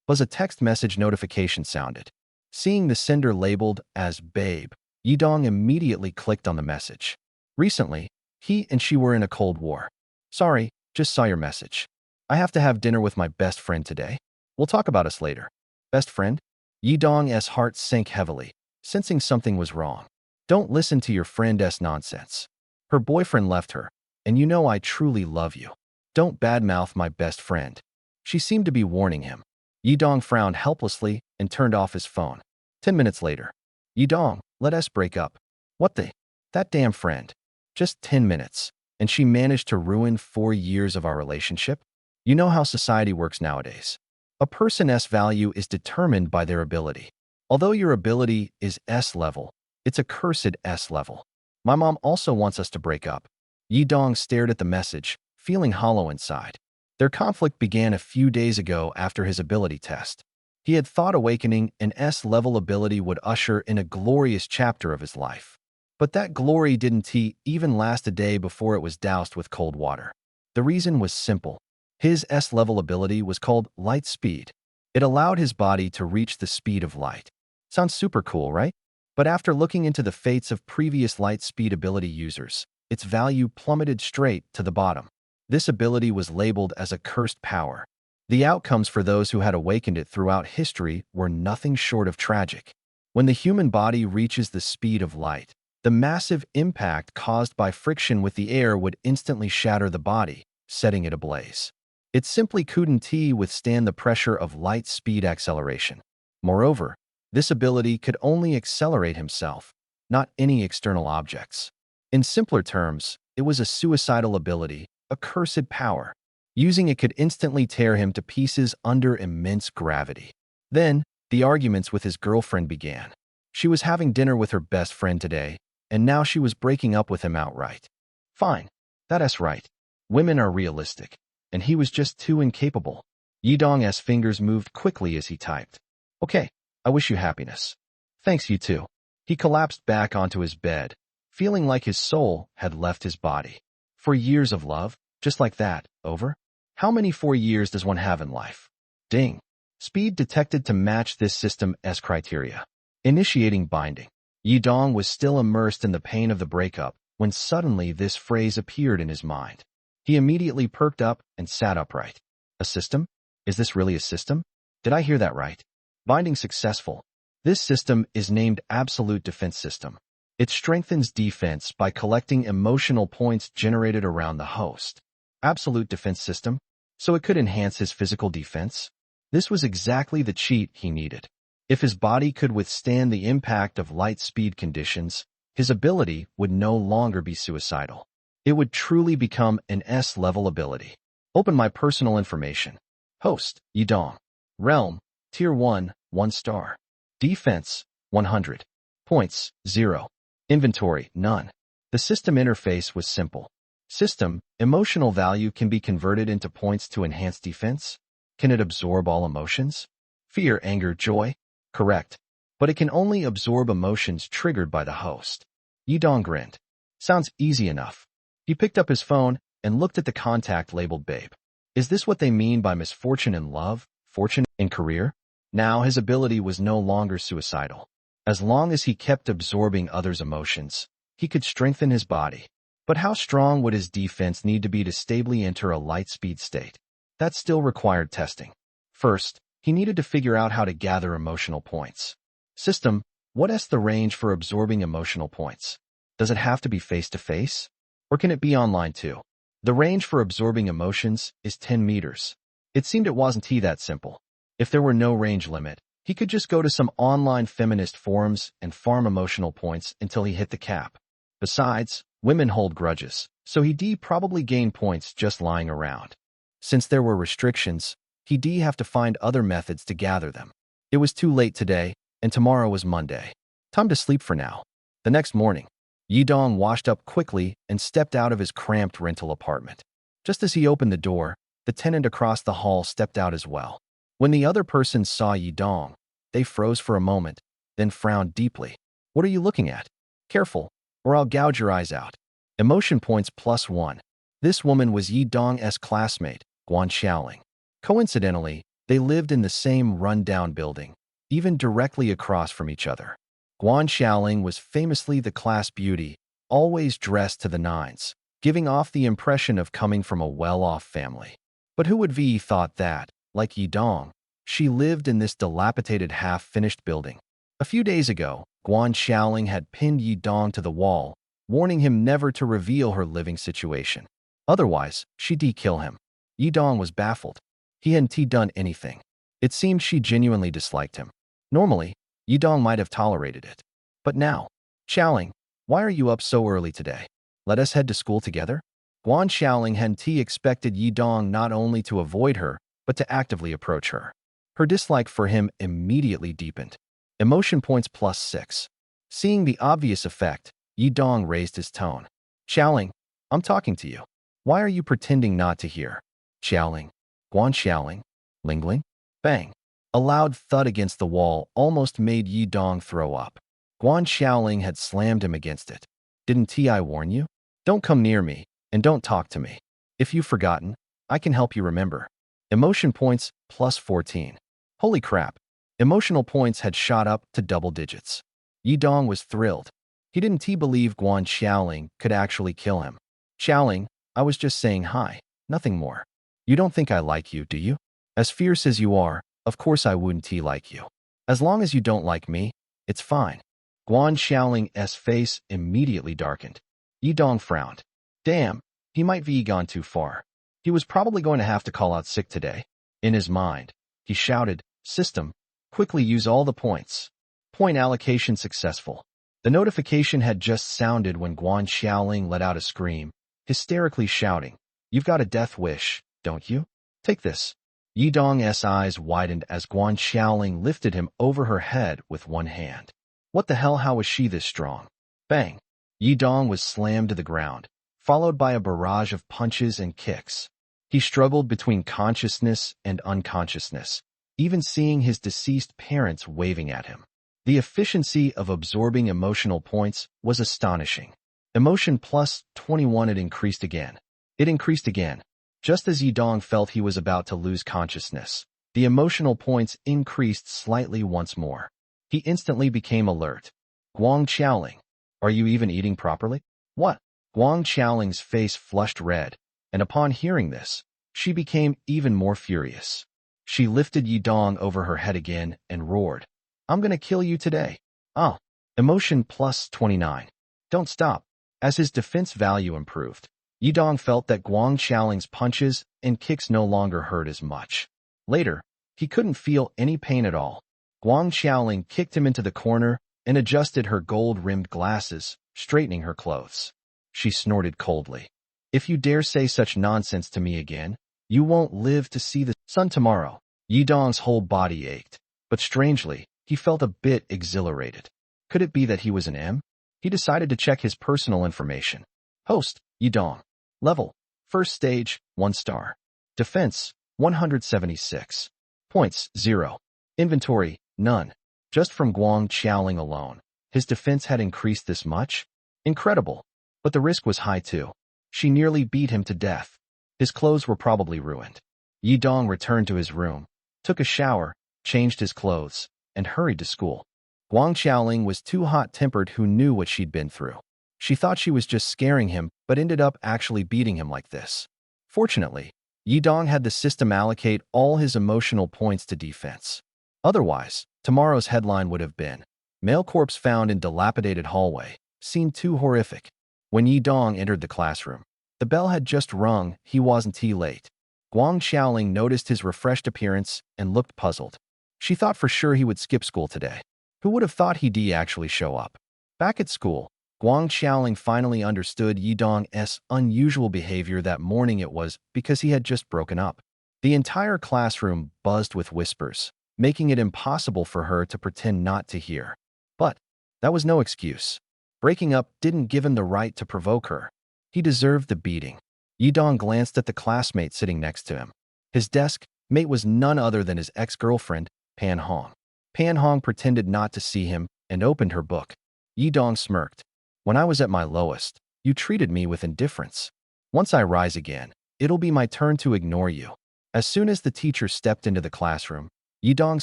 Buzz a text message notification sounded. Seeing the sender labeled as Babe, Yidong immediately clicked on the message. Recently, he and she were in a cold war. Sorry, just saw your message. I have to have dinner with my best friend today. We'll talk about us later. Best friend? Yidong's heart sank heavily, sensing something was wrong. Don't listen to your friend's nonsense. Her boyfriend left her, and you know I truly love you. Don't badmouth my best friend. She seemed to be warning him. Yidong frowned helplessly and turned off his phone. 10 minutes later. Yidong, let us break up. What the? That damn friend. Just 10 minutes, and she managed to ruin 4 years of our relationship? You know how society works nowadays. A person's value is determined by their ability. Although your ability is S level, it's a cursed S level. My mom also wants us to break up. Yidong stared at the message, feeling hollow inside. Their conflict began a few days ago after his ability test. He had thought awakening an S-level ability would usher in a glorious chapter of his life. But that glory didn't even last a day before it was doused with cold water. The reason was simple. His S-level ability was called light speed. It allowed his body to reach the speed of light. Sounds super cool, right? But after looking into the fates of previous light speed ability users, its value plummeted straight to the bottom. This ability was labeled as a cursed power. The outcomes for those who had awakened it throughout history were nothing short of tragic. When the human body reaches the speed of light, the massive impact caused by friction with the air would instantly shatter the body, setting it ablaze. It simply couldn't withstand the pressure of light speed acceleration. Moreover, this ability could only accelerate himself, not any external objects. In simpler terms, it was a suicidal ability, a cursed power. Using it could instantly tear him to pieces under immense gravity. Then, the arguments with his girlfriend began. She was having dinner with her best friend today, and now she was breaking up with him outright. Fine, that's right. Women are realistic, and he was just too incapable. Yidong's fingers moved quickly as he typed. Okay, I wish you happiness. Thanks, you too. He collapsed back onto his bed, feeling like his soul had left his body. 4 years of love, just like that, over? How many 4 years does one have in life? Ding. Speed detected to match this system's criteria. Initiating binding. Yidong was still immersed in the pain of the breakup when suddenly this phrase appeared in his mind. He immediately perked up and sat upright. A system? Is this really a system? Did I hear that right? Binding successful. This system is named Absolute Defense System. It strengthens defense by collecting emotional points generated around the host. Absolute Defense System, so it could enhance his physical defense? This was exactly the cheat he needed. If his body could withstand the impact of light speed conditions, his ability would no longer be suicidal. It would truly become an S-level ability. Open my personal information. Host, Yidong. Realm, Tier 1, 1 star. Defense, 100. Points, 0. Inventory, none. The system interface was simple. System, emotional value can be converted into points to enhance defense? Can it absorb all emotions? Fear, anger, joy? Correct. But it can only absorb emotions triggered by the host. Yidong grinned. Sounds easy enough. He picked up his phone and looked at the contact labeled Babe. Is this what they mean by misfortune in love, fortune in career? Now his ability was no longer suicidal. As long as he kept absorbing others' emotions, he could strengthen his body. But how strong would his defense need to be to stably enter a light speed state? That still required testing. First, he needed to figure out how to gather emotional points. System, what's the range for absorbing emotional points? Does it have to be face-to-face? Or can it be online too? The range for absorbing emotions is 10 meters. It seemed it wasn't that simple. If there were no range limit, he could just go to some online feminist forums and farm emotional points until he hit the cap. Besides, women hold grudges, so he'd probably gain points just lying around. Since there were restrictions, he'd have to find other methods to gather them. It was too late today, and tomorrow was Monday. Time to sleep for now. The next morning, Yidong washed up quickly and stepped out of his cramped rental apartment. Just as he opened the door, the tenant across the hall stepped out as well. When the other person saw Yidong, they froze for a moment, then frowned deeply. What are you looking at? Careful, or I'll gouge your eyes out. Emotion points +1. This woman was Yidong's classmate, Guan Xiaoling. Coincidentally, They lived in the same run-down building, even directly across from each other. Guan Xiaoling was famously the class beauty, always dressed to the nines, giving off the impression of coming from a well-off family. But who would have thought that, like Yi Dong, she lived in this dilapidated half-finished building? A few days ago, Guan Xiaoling had pinned Yi Dong to the wall, warning him never to reveal her living situation. Otherwise, she'd kill him. Yi Dong was baffled. He hadn't done anything. It seemed she genuinely disliked him. Normally, Yi Dong might have tolerated it. But now, Xiaoling, why are you up so early today? Let us head to school together? Guan Xiaoling hadn't expected Yi Dong not only to avoid her, but to actively approach her. Her dislike for him immediately deepened. Emotion points +6. Seeing the obvious effect, Yi Dong raised his tone. Xiaoling, I'm talking to you. Why are you pretending not to hear? Xiaoling. Guan Xiaoling. Lingling. Bang. A loud thud against the wall almost made Yi Dong throw up. Guan Xiaoling had slammed him against it. Didn't I warn you? Don't come near me, and don't talk to me. If you've forgotten, I can help you remember. Emotion points +14. Holy crap. Emotional points had shot up to double digits. Yi Dong was thrilled. He didn't believe Guan Xiaoling could actually kill him. Xiaoling, I was just saying hi, nothing more. You don't think I like you, do you? As fierce as you are, of course I wouldn't like you. As long as you don't like me, it's fine. Guan Xiaoling's face immediately darkened. Yi Dong frowned. Damn, he might be gone too far. He was probably going to have to call out sick today. In his mind, he shouted, System, quickly use all the points. Point allocation successful. The notification had just sounded when Guan Xiaoling let out a scream, hysterically shouting, You've got a death wish, don't you? Take this. Yi Dong's eyes widened as Guan Xiaoling lifted him over her head with one hand. What the hell, how was she this strong? Bang! Yi Dong was slammed to the ground, followed by a barrage of punches and kicks. He struggled between consciousness and unconsciousness, even seeing his deceased parents waving at him. The efficiency of absorbing emotional points was astonishing. Emotion +21 had increased again. It increased again. Just as Yi Dong felt he was about to lose consciousness, the emotional points increased slightly once more. He instantly became alert. Guan Xiaoling, are you even eating properly? What? Guan Xiaoling's face flushed red, and upon hearing this, she became even more furious. She lifted Yi Dong over her head again and roared, I'm gonna kill you today. Oh. Emotion +29. Don't stop. As his defense value improved, Yi Dong felt that Guan Xiaoling's punches and kicks no longer hurt as much. Later, he couldn't feel any pain at all. Guan Xiaoling kicked him into the corner and adjusted her gold-rimmed glasses, straightening her clothes. She snorted coldly. If you dare say such nonsense to me again, you won't live to see the sun tomorrow. Yi Dong's whole body ached, but strangely, he felt a bit exhilarated. Could it be that he was an M? He decided to check his personal information. Host, Yi Dong. Level, first stage, 1 star. Defense, 176. Points, 0. Inventory, none. Just from Guan Xiaoling alone, his defense had increased this much? Incredible. But the risk was high too. She nearly beat him to death. His clothes were probably ruined. Yi Dong returned to his room, took a shower, changed his clothes, and hurried to school. Guan Xiaoling was too hot-tempered who knew what she'd been through. She thought she was just scaring him, but ended up actually beating him like this. Fortunately, Yi Dong had the system allocate all his emotional points to defense. Otherwise, tomorrow's headline would have been, Male corpse found in dilapidated hallway, scene too horrific. When Yi Dong entered the classroom, the bell had just rung, he wasn't late. Guan Xiaoling noticed his refreshed appearance and looked puzzled. She thought for sure he would skip school today. Who would have thought he'd actually show up? Back at school, Guan Xiaoling finally understood Yi Dong's unusual behavior that morning. It was because he had just broken up. The entire classroom buzzed with whispers, making it impossible for her to pretend not to hear. But that was no excuse. Breaking up didn't give him the right to provoke her. He deserved the beating. Yi Dong glanced at the classmate sitting next to him. His desk mate was none other than his ex-girlfriend, Pan Hong. Pan Hong pretended not to see him and opened her book. Yi Dong smirked. When I was at my lowest, you treated me with indifference. Once I rise again, it'll be my turn to ignore you. As soon as the teacher stepped into the classroom, Yidong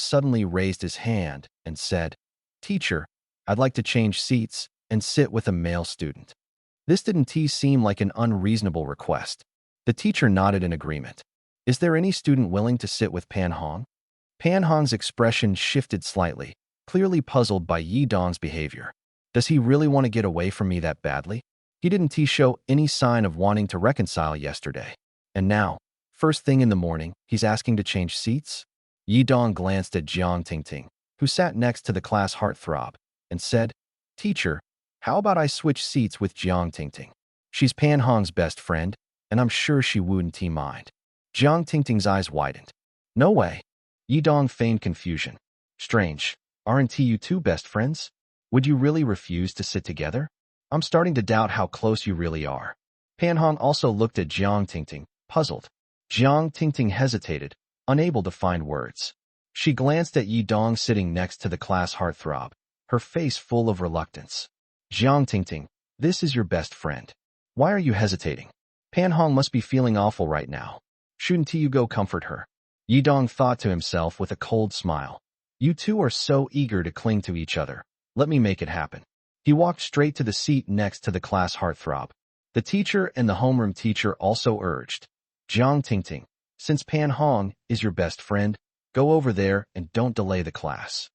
suddenly raised his hand and said, "Teacher, I'd like to change seats and sit with a male student." This didn't seem like an unreasonable request. The teacher nodded in agreement. "Is there any student willing to sit with Pan Hong?" Pan Hong's expression shifted slightly, clearly puzzled by Yi Dong's behavior. Does he really want to get away from me that badly? He didn't show any sign of wanting to reconcile yesterday. And now, first thing in the morning, he's asking to change seats? Yi Dong glanced at Jiang Tingting, who sat next to the class heartthrob, and said, "Teacher, how about I switch seats with Jiang Tingting? She's Pan Hong's best friend, and I'm sure she wouldn't mind." Jiang Tingting's eyes widened. "No way." Yi Dong feigned confusion. "Strange. Aren't you two best friends? Would you really refuse to sit together? I'm starting to doubt how close you really are." Pan Hong also looked at Jiang Tingting, puzzled. Jiang Tingting hesitated, unable to find words. She glanced at Yi Dong sitting next to the class heartthrob, her face full of reluctance. "Jiang Tingting, this is your best friend. Why are you hesitating? Pan Hong must be feeling awful right now. Shouldn't you go comfort her?" Yi Dong thought to himself with a cold smile. "You two are so eager to cling to each other. Let me make it happen." He walked straight to the seat next to the class heartthrob. The teacher and the homeroom teacher also urged, "Jiang Tingting, since Pan Hong is your best friend, go over there and don't delay the class."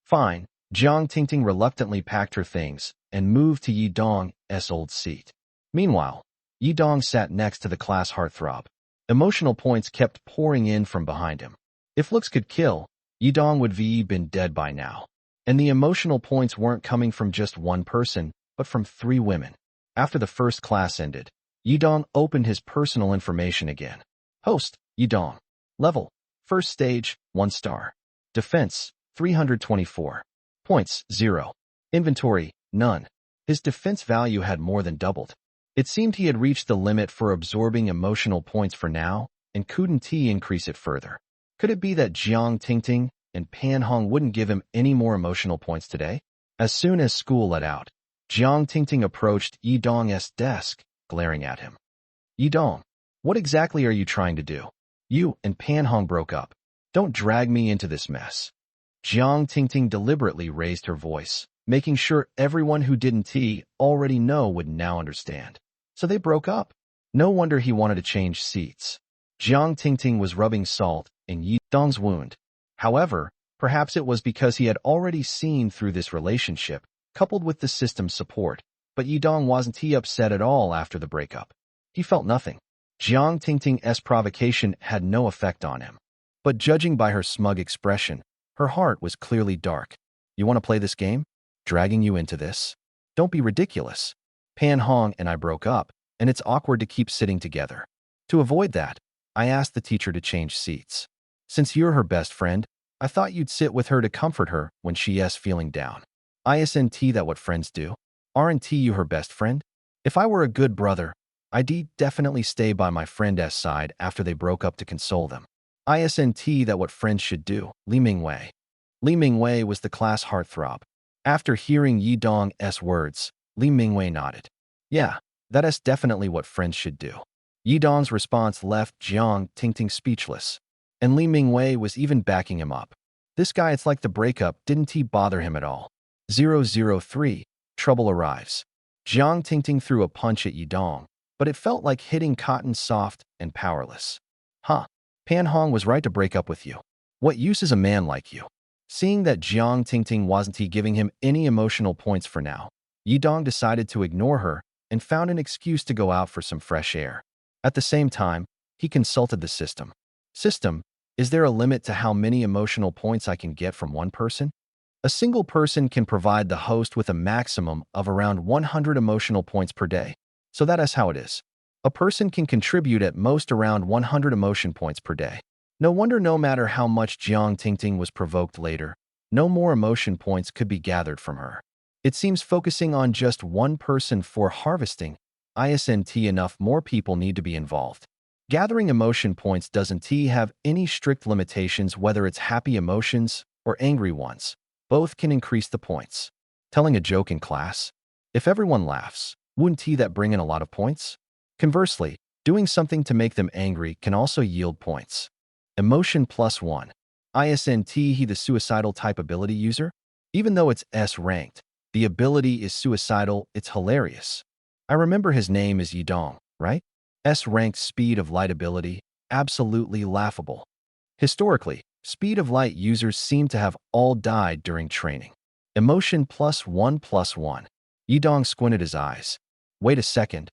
"Fine." Jiang Tingting reluctantly packed her things and moved to Yi Dong's old seat. Meanwhile, Yi Dong sat next to the class heartthrob. Emotional points kept pouring in from behind him. If looks could kill, Yi Dong would have been dead by now. And the emotional points weren't coming from just one person, but from 3 women. After the first class ended, Yi Dong opened his personal information again. Host, Yi Dong. Level, first stage, 1 star. Defense, 324. Points, 0. Inventory, none. His defense value had more than doubled. It seemed he had reached the limit for absorbing emotional points for now, and couldn't increase it further. Could it be that Jiang Tingting and Pan Hong wouldn't give him any more emotional points today? As soon as school let out, Jiang Tingting approached Yi Dong's desk, glaring at him. "Yi Dong, what exactly are you trying to do? You and Pan Hong broke up. Don't drag me into this mess." Jiang Tingting deliberately raised her voice, making sure everyone who didn't already know would now understand. So they broke up. No wonder he wanted to change seats. Jiang Tingting was rubbing salt in Yi Dong's wound. However, perhaps it was because he had already seen through this relationship, coupled with the system's support, but Yi Dong wasn't upset at all after the breakup. He felt nothing. Jiang Tingting's provocation had no effect on him. But judging by her smug expression, her heart was clearly dark. "You want to play this game? Dragging you into this? Don't be ridiculous. Pan Hong and I broke up, and it's awkward to keep sitting together. To avoid that, I asked the teacher to change seats. Since you're her best friend, I thought you'd sit with her to comfort her when she's feeling down. Isn't that what friends do? Aren't you her best friend? If I were a good brother, I'd definitely stay by my friend's side after they broke up to console them. Isn't that what friends should do?" Li Mingwei. Li Mingwei was the class heartthrob. After hearing Yi Dong's words, Li Mingwei nodded. "Yeah, that's definitely what friends should do." Yi Dong's response left Jiang Tingting speechless, and Li Mingwei was even backing him up. This guy, it's like the breakup didn't bother him at all. 003, trouble arrives. Jiang Tingting threw a punch at Yi Dong, but it felt like hitting cotton soft and powerless. "Huh, Pan Hong was right to break up with you. What use is a man like you?" Seeing that Jiang Tingting wasn't giving him any emotional points for now, Yi Dong decided to ignore her and found an excuse to go out for some fresh air. At the same time, he consulted the system. "System, is there a limit to how many emotional points I can get from one person?" A single person can provide the host with a maximum of around 100 emotional points per day. So that is how it is. A person can contribute at most around 100 emotion points per day. No wonder no matter how much Jiang Tingting was provoked later, no more emotion points could be gathered from her. It seems focusing on just one person for harvesting isn't enough. More people need to be involved. Gathering emotion points doesn't have any strict limitations whether it's happy emotions or angry ones. Both can increase the points. Telling a joke in class? If everyone laughs, wouldn't that bring in a lot of points? Conversely, doing something to make them angry can also yield points. Emotion +1. ISNT he the suicidal type ability user? Even though it's S ranked, the ability is suicidal, it's hilarious. I remember his name is Yidong, right? S ranked speed of light ability, absolutely laughable. Historically, speed of light users seem to have all died during training. Emotion +1. Yidong squinted his eyes. Wait a second.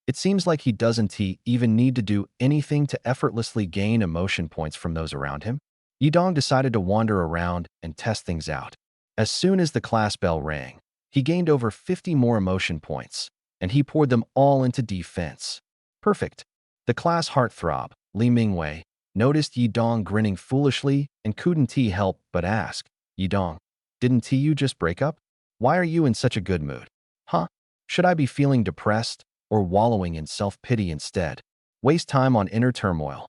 It seems like he doesn't even need to do anything to effortlessly gain emotion points from those around him. Yidong decided to wander around and test things out. As soon as the class bell rang, he gained over 50 more emotion points, and he poured them all into defense. Perfect. The class heartthrob, Li Mingwei, noticed Yidong grinning foolishly and couldn't help but ask, Yidong, didn't you just break up? Why are you in such a good mood? Huh? Should I be feeling depressed or wallowing in self-pity instead? Waste time on inner turmoil.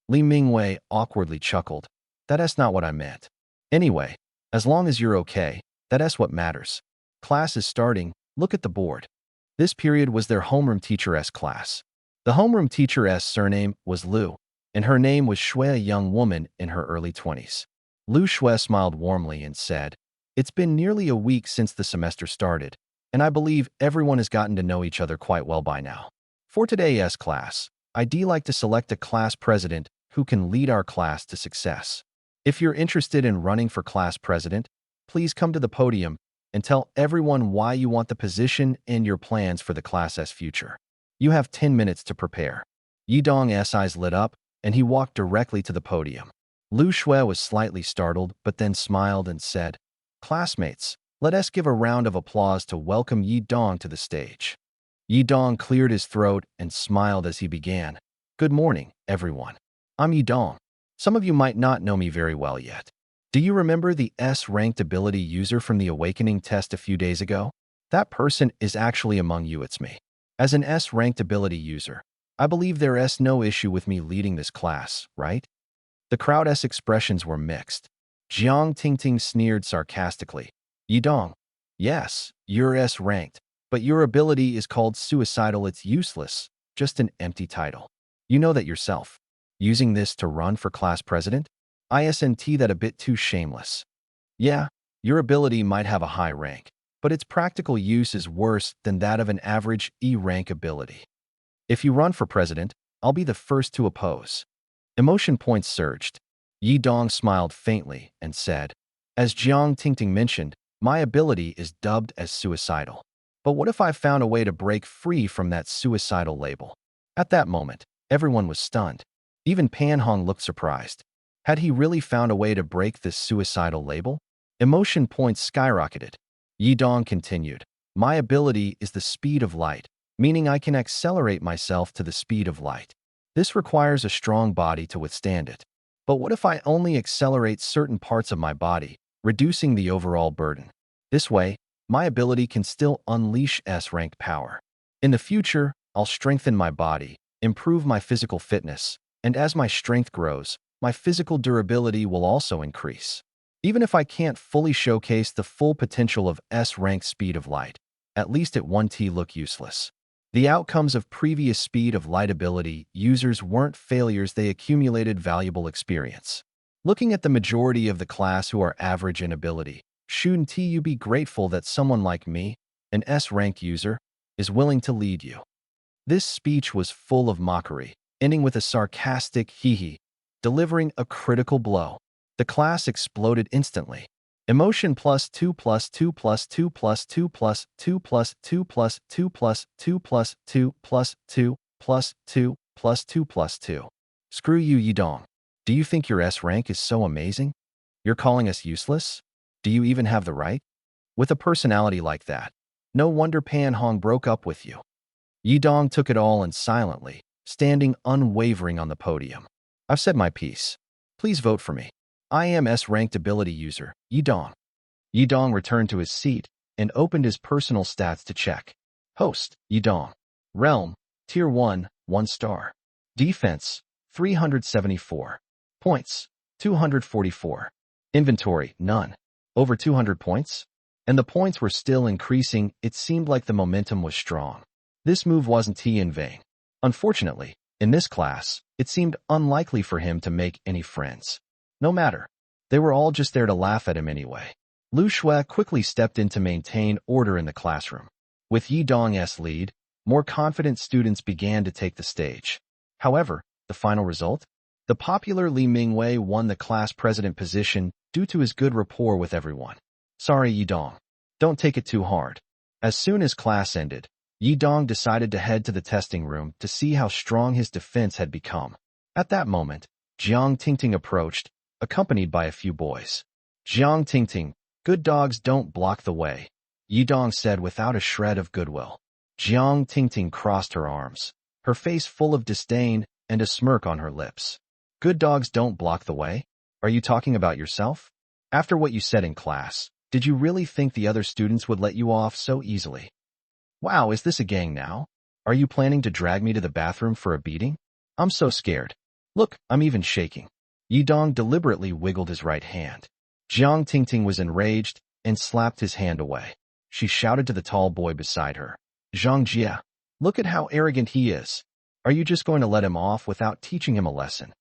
Li Mingwei awkwardly chuckled. That's not what I meant. Anyway, as long as you're okay, that's what matters. Class is starting, look at the board. This period was their homeroom teacher's class. The homeroom teacher's surname was Lu, and her name was Shui, a young woman in her early 20s. Lu Shui smiled warmly and said, "It's been nearly a week since the semester started, and I believe everyone has gotten to know each other quite well by now. For today's class, I'd like to select a class president who can lead our class to success. If you're interested in running for class president, please come to the podium and tell everyone why you want the position and your plans for the class's future. You have 10 minutes to prepare." Yidong's eyes lit up, and he walked directly to the podium. Lu Shui was slightly startled, but then smiled and said, "Classmates, let us give a round of applause to welcome Yidong to the stage." Yidong cleared his throat and smiled as he began. "Good morning, everyone. I'm Yidong. Some of you might not know me very well yet. Do you remember the S-ranked ability user from the Awakening test a few days ago? That person is actually among you, it's me. As an S-ranked ability user, I believe there is no issue with me leading this class, right?" The crowd's expressions were mixed. Jiang Tingting sneered sarcastically. "Yidong, yes, you're S-ranked, but your ability is called suicidal. It's useless, just an empty title. You know that yourself. Using this to run for class president? ISNT that a bit too shameless. Yeah, your ability might have a high rank, but its practical use is worse than that of an average E-rank ability. If you run for president, I'll be the first to oppose." Emotion points surged. Yidong smiled faintly and said, "As Jiang Tingting mentioned, my ability is dubbed as suicidal. But what if I found a way to break free from that suicidal label?" At that moment, everyone was stunned. Even Pan Hong looked surprised. Had he really found a way to break this suicidal label? Emotion points skyrocketed. Yidong continued, "My ability is the speed of light, meaning I can accelerate myself to the speed of light. This requires a strong body to withstand it. But what if I only accelerate certain parts of my body, reducing the overall burden? This way, my ability can still unleash S-rank power. In the future, I'll strengthen my body, improve my physical fitness, and as my strength grows, my physical durability will also increase. Even if I can't fully showcase the full potential of S-rank speed of light, at least it won't look useless." The outcomes of previous speed of light ability users weren't failures, they accumulated valuable experience. Looking at the majority of the class who are average in ability, shouldn't you be grateful that someone like me, an S-ranked user, is willing to lead you? This speech was full of mockery, ending with a sarcastic hee-hee, delivering a critical blow. The class exploded instantly. Emotion +2 +2 +2 +2 +2 +2 +2 +2 +2 +2 +2 +2 +2. Screw you, Yidong. Do you think your S rank is so amazing? You're calling us useless? Do you even have the right? With a personality like that, no wonder Pan Hong broke up with you." Yidong took it all in silently, standing unwavering on the podium. "I've said my piece. Please vote for me. I am S-ranked ability user, Yidong." Yidong returned to his seat and opened his personal stats to check. Host, Yidong. Realm, Tier 1, 1 star. Defense, 374. Points, 244. Inventory, none. Over 200 points? And the points were still increasing. It seemed like the momentum was strong. This move wasn't in vain. Unfortunately, In this class, it seemed unlikely for him to make any friends. No matter. They were all just there to laugh at him anyway. Lu Shui quickly stepped in to maintain order in the classroom. With Yi Dong's lead, more confident students began to take the stage. However, the final result? The popular Li Mingwei won the class president position due to his good rapport with everyone. Sorry, Yi Dong. Don't take it too hard. As soon as class ended, Yi Dong decided to head to the testing room to see how strong his defense had become. At that moment, Jiang Tingting approached, accompanied by a few boys. Jiang Tingting, good dogs don't block the way, Yi Dong said without a shred of goodwill. Jiang Tingting crossed her arms, her face full of disdain and a smirk on her lips. Good dogs don't block the way? Are you talking about yourself? After what you said in class, did you really think the other students would let you off so easily? Wow, is this a gang now? Are you planning to drag me to the bathroom for a beating? I'm so scared. Look, I'm even shaking. Yi Dong deliberately wiggled his right hand. Jiang Tingting was enraged and slapped his hand away. She shouted to the tall boy beside her. Zhang Jie, look at how arrogant he is. Are you just going to let him off without teaching him a lesson?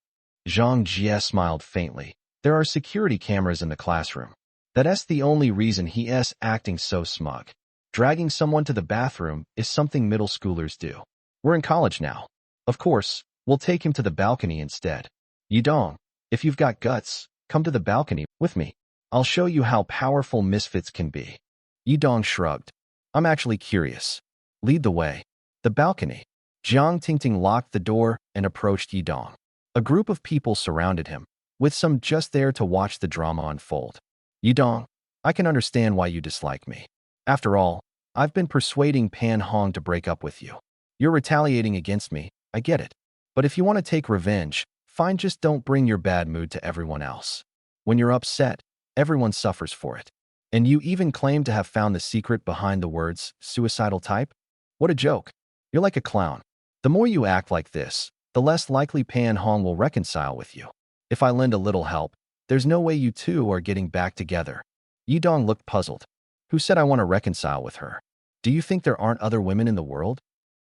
Zhang Jie smiled faintly. There are security cameras in the classroom. That's the only reason he is acting so smug. Dragging someone to the bathroom is something middle schoolers do. We're in college now. Of course, we'll take him to the balcony instead. Yi Dong, if you've got guts, come to the balcony with me. I'll show you how powerful misfits can be. Yi Dong shrugged. I'm actually curious. Lead the way. The balcony. Jiang Tingting locked the door and approached Yi Dong. A group of people surrounded him, with some just there to watch the drama unfold. Yi Dong, I can understand why you dislike me. After all, I've been persuading Pan Hong to break up with you. You're retaliating against me, I get it. But if you want to take revenge, fine, just don't bring your bad mood to everyone else. When you're upset, everyone suffers for it. And you even claim to have found the secret behind the words, suicidal type? What a joke. You're like a clown. The more you act like this, the less likely Pan Hong will reconcile with you. If I lend a little help, there's no way you two are getting back together. Yi Dong looked puzzled. Who said I want to reconcile with her? Do you think there aren't other women in the world?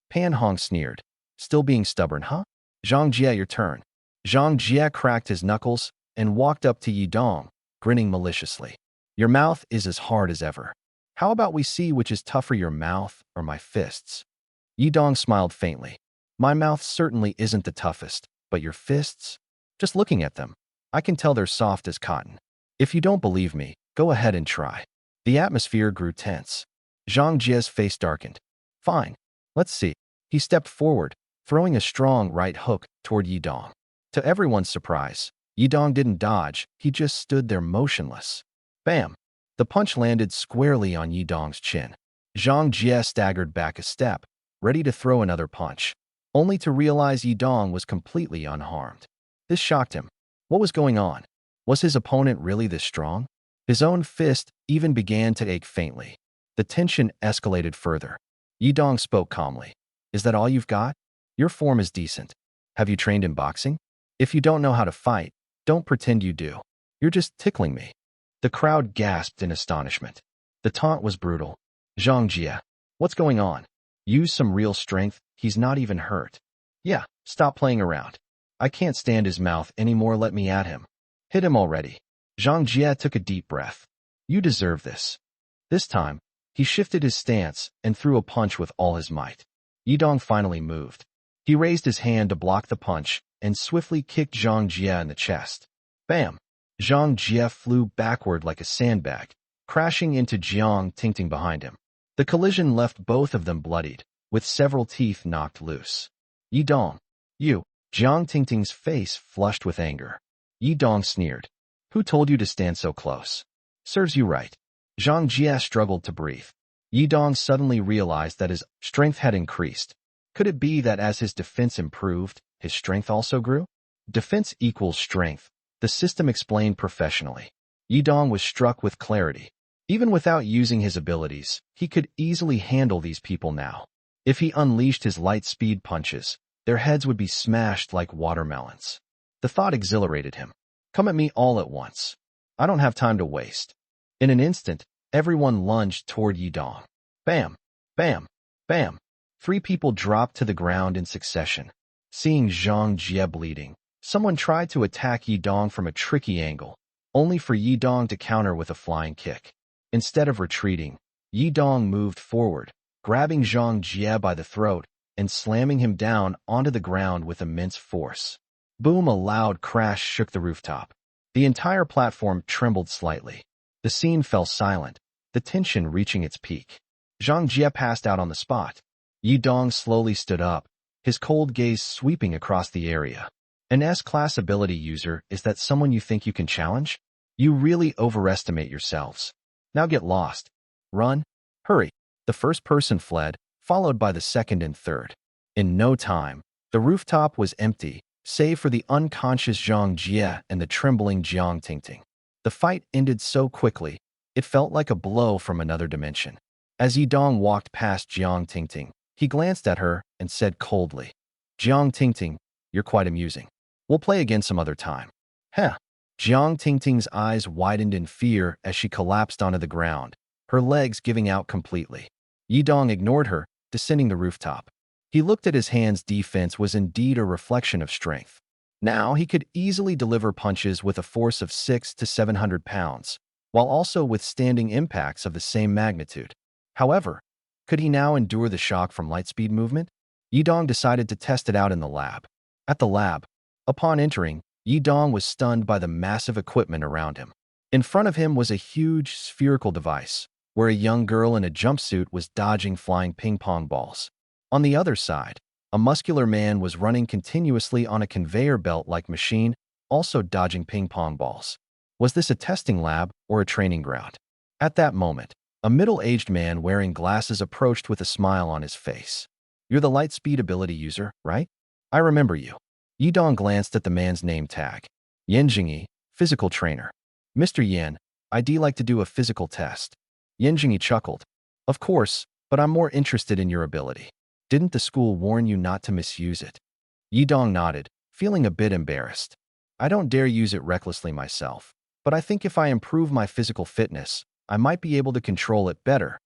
Pan Hong sneered. Still being stubborn, huh? Zhang Jie, your turn. Zhang Jie cracked his knuckles and walked up to Yi Dong, grinning maliciously. Your mouth is as hard as ever. How about we see which is tougher, your mouth or my fists? Yi Dong smiled faintly. My mouth certainly isn't the toughest, but your fists? Just looking at them, I can tell they're soft as cotton. If you don't believe me, go ahead and try. The atmosphere grew tense. Zhang Jie's face darkened. Fine. Let's see. He stepped forward, throwing a strong right hook toward Yi Dong. To everyone's surprise, Yi Dong didn't dodge, he just stood there motionless. Bam! The punch landed squarely on Yi Dong's chin. Zhang Jie staggered back a step, ready to throw another punch, only to realize Yi Dong was completely unharmed. This shocked him. What was going on? Was his opponent really this strong? His own fist even began to ache faintly. The tension escalated further. Yi Dong spoke calmly. Is that all you've got? Your form is decent. Have you trained in boxing? If you don't know how to fight, don't pretend you do. You're just tickling me. The crowd gasped in astonishment. The taunt was brutal. Zhang Jie, what's going on? Use some real strength, he's not even hurt. Yeah, stop playing around. I can't stand his mouth anymore, let me at him. Hit him already. Zhang Jie took a deep breath. You deserve this. This time, he shifted his stance and threw a punch with all his might. Yi Dong finally moved. He raised his hand to block the punch and swiftly kicked Zhang Jie in the chest. Bam! Zhang Jie flew backward like a sandbag, crashing into Jiang Tingting behind him. The collision left both of them bloodied, with several teeth knocked loose. Yi Dong, you! Jiang Tingting's face flushed with anger. Yi Dong sneered. Who told you to stand so close? Serves you right. Zhang Jie struggled to breathe. Yi Dong suddenly realized that his strength had increased. Could it be that as his defense improved, his strength also grew? Defense equals strength, the system explained professionally. Yi Dong was struck with clarity. Even without using his abilities, he could easily handle these people now. If he unleashed his light-speed punches, their heads would be smashed like watermelons. The thought exhilarated him. Come at me all at once. I don't have time to waste. In an instant, everyone lunged toward Yi Dong. Bam! Bam! Bam! 3 people dropped to the ground in succession. Seeing Zhang Jie bleeding, someone tried to attack Yi Dong from a tricky angle, only for Yi Dong to counter with a flying kick. Instead of retreating, Yi Dong moved forward, grabbing Zhang Jie by the throat and slamming him down onto the ground with immense force. Boom! A loud crash shook the rooftop. The entire platform trembled slightly. The scene fell silent, the tension reaching its peak. Zhang Jie passed out on the spot. Yi Dong slowly stood up, his cold gaze sweeping across the area. An S-class ability user, is that someone you think you can challenge? You really overestimate yourselves. Now get lost. Run. Hurry. The first person fled, followed by the second and third. In no time, the rooftop was empty, save for the unconscious Zhang Jie and the trembling Jiang Tingting. The fight ended so quickly, it felt like a blow from another dimension. As Yi Dong walked past Jiang Tingting, he glanced at her and said coldly, "Jiang Tingting, you're quite amusing. We'll play again some other time." Heh. Jiang Tingting's eyes widened in fear as she collapsed onto the ground, her legs giving out completely. Yi Dong ignored her, descending the rooftop. He looked at his hands. Defense was indeed a reflection of strength. Now he could easily deliver punches with a force of 600 to 700 pounds, while also withstanding impacts of the same magnitude. However, could he now endure the shock from lightspeed movement? Yi Dong decided to test it out in the lab. At the lab, upon entering, Yi Dong was stunned by the massive equipment around him. In front of him was a huge spherical device, where a young girl in a jumpsuit was dodging flying ping-pong balls. On the other side, a muscular man was running continuously on a conveyor belt-like machine, also dodging ping-pong balls. Was this a testing lab or a training ground? At that moment, a middle-aged man wearing glasses approached with a smile on his face. "You're the Lightspeed ability user, right? I remember you." Yi Dong glanced at the man's name tag. Yan Jingyi, physical trainer. "Mr. Yan, I'd like to do a physical test." Yan Jingyi chuckled. "Of course, but I'm more interested in your ability. Didn't the school warn you not to misuse it?" Yi Dong nodded, feeling a bit embarrassed. "I don't dare use it recklessly myself, but I think if I improve my physical fitness, I might be able to control it better."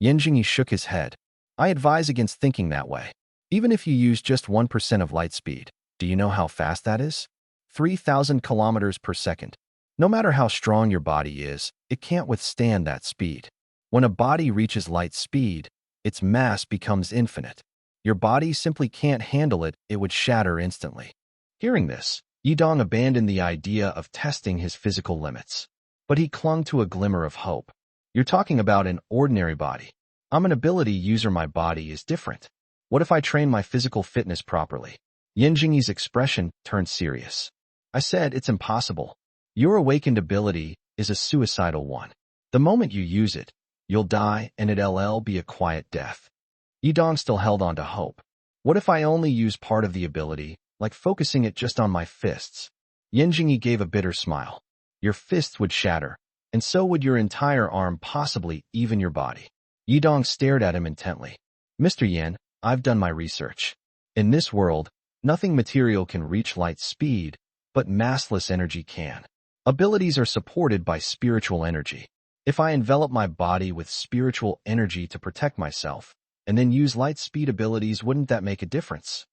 Yan Jingyi shook his head. "I advise against thinking that way. Even if you use just 1% of light speed, do you know how fast that is? 3,000 kilometers per second. No matter how strong your body is, it can't withstand that speed. When a body reaches light speed, its mass becomes infinite. Your body simply can't handle it, it would shatter instantly." Hearing this, Yi Dong abandoned the idea of testing his physical limits. But he clung to a glimmer of hope. "You're talking about an ordinary body. I'm an ability user. My body is different. What if I train my physical fitness properly?" Yan Jingyi's expression turned serious. "I said it's impossible. Your awakened ability is a suicidal one. The moment you use it, you'll die and it'll be a quiet death." Yi Dong still held on to hope. "What if I only use part of the ability, like focusing it just on my fists?" Yan Jingyi gave a bitter smile. "Your fists would shatter, and so would your entire arm, possibly even your body." Yi Dong stared at him intently. "Mr. Yan, I've done my research. In this world, nothing material can reach light speed, but massless energy can. Abilities are supported by spiritual energy. If I envelop my body with spiritual energy to protect myself, and then use light speed abilities, wouldn't that make a difference?"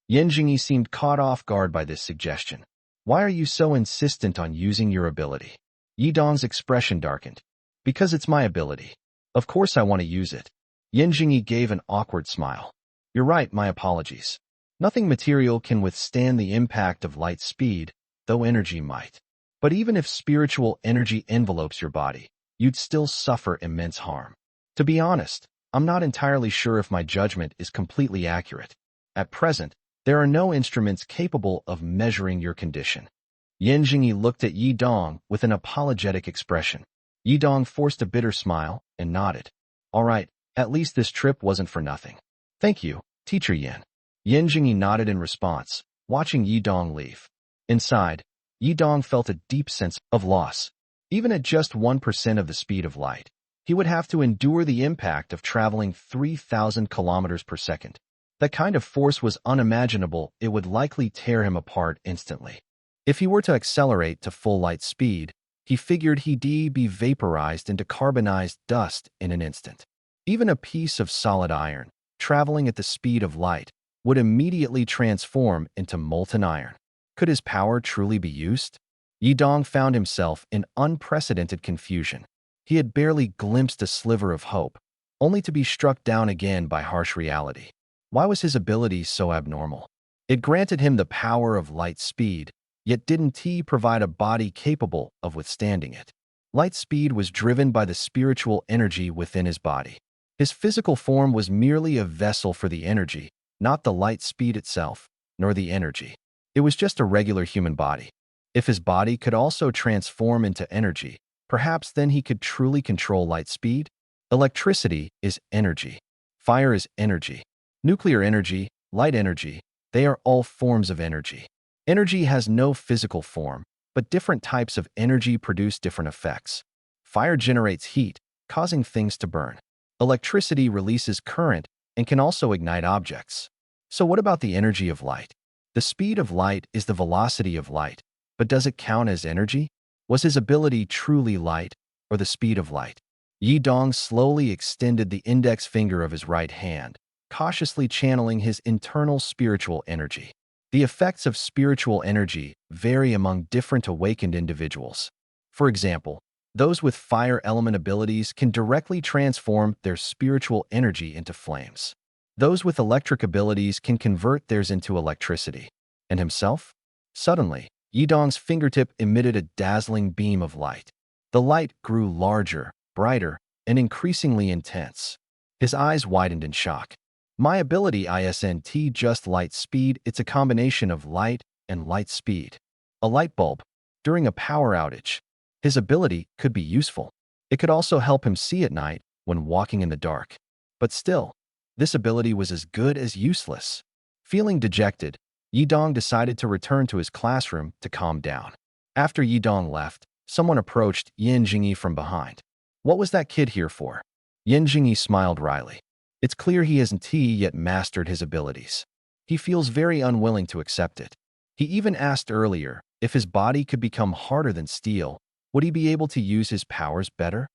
Yan Jingyi seemed caught off guard by this suggestion. "Why are you so insistent on using your ability?" Yi Dong's expression darkened. "Because it's my ability. Of course I want to use it." Yan Jingyi gave an awkward smile. "You're right, my apologies. Nothing material can withstand the impact of light speed, though energy might. But even if spiritual energy envelopes your body, you'd still suffer immense harm. To be honest, I'm not entirely sure if my judgment is completely accurate. At present, there are no instruments capable of measuring your condition." Yan Jingyi looked at Yi Dong with an apologetic expression. Yi Dong forced a bitter smile and nodded. "All right, at least this trip wasn't for nothing. Thank you, Teacher Yan." Yan Jingyi nodded in response, watching Yi Dong leave. Inside, Yi Dong felt a deep sense of loss. Even at just 1% of the speed of light, he would have to endure the impact of traveling 3,000 kilometers per second. That kind of force was unimaginable. It would likely tear him apart instantly. If he were to accelerate to full light speed, he figured he'd be vaporized into carbonized dust in an instant. Even a piece of solid iron, traveling at the speed of light, would immediately transform into molten iron. Could his power truly be used? Yidong found himself in unprecedented confusion. He had barely glimpsed a sliver of hope, only to be struck down again by harsh reality. Why was his ability so abnormal? It granted him the power of light speed, yet didn't he provide a body capable of withstanding it? Light speed was driven by the spiritual energy within his body. His physical form was merely a vessel for the energy, not the light speed itself, nor the energy. It was just a regular human body. If his body could also transform into energy, perhaps then he could truly control light speed. Electricity is energy. Fire is energy. Nuclear energy, light energy, they are all forms of energy. Energy has no physical form, but different types of energy produce different effects. Fire generates heat, causing things to burn. Electricity releases current and can also ignite objects. So what about the energy of light? The speed of light is the velocity of light, but does it count as energy? Was his ability truly light, or the speed of light? Yidong slowly extended the index finger of his right hand, cautiously channeling his internal spiritual energy. The effects of spiritual energy vary among different awakened individuals. For example, those with fire element abilities can directly transform their spiritual energy into flames. Those with electric abilities can convert theirs into electricity. And himself? Suddenly, Yidong's fingertip emitted a dazzling beam of light. The light grew larger, brighter, and increasingly intense. His eyes widened in shock. My ability isn't just light speed, it's a combination of light and light speed. A light bulb. During a power outage, his ability could be useful. It could also help him see at night when walking in the dark. But still, this ability was as good as useless. Feeling dejected, Yidong decided to return to his classroom to calm down. After Yidong left, someone approached Yan Jingyi from behind. What was that kid here for? Yan Jingyi smiled wryly. It's clear he hasn't yet mastered his abilities. He feels very unwilling to accept it. He even asked earlier, if his body could become harder than steel, would he be able to use his powers better?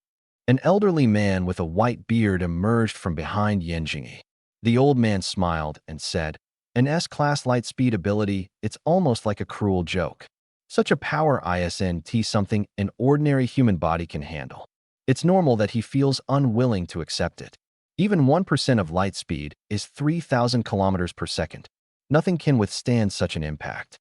An elderly man with a white beard emerged from behind Yan Jingyi. The old man smiled and said, an S-class light speed ability, it's almost like a cruel joke. Such a power isn't something an ordinary human body can handle. It's normal that he feels unwilling to accept it. Even 1% of light speed is 3,000 kilometers per second. Nothing can withstand such an impact.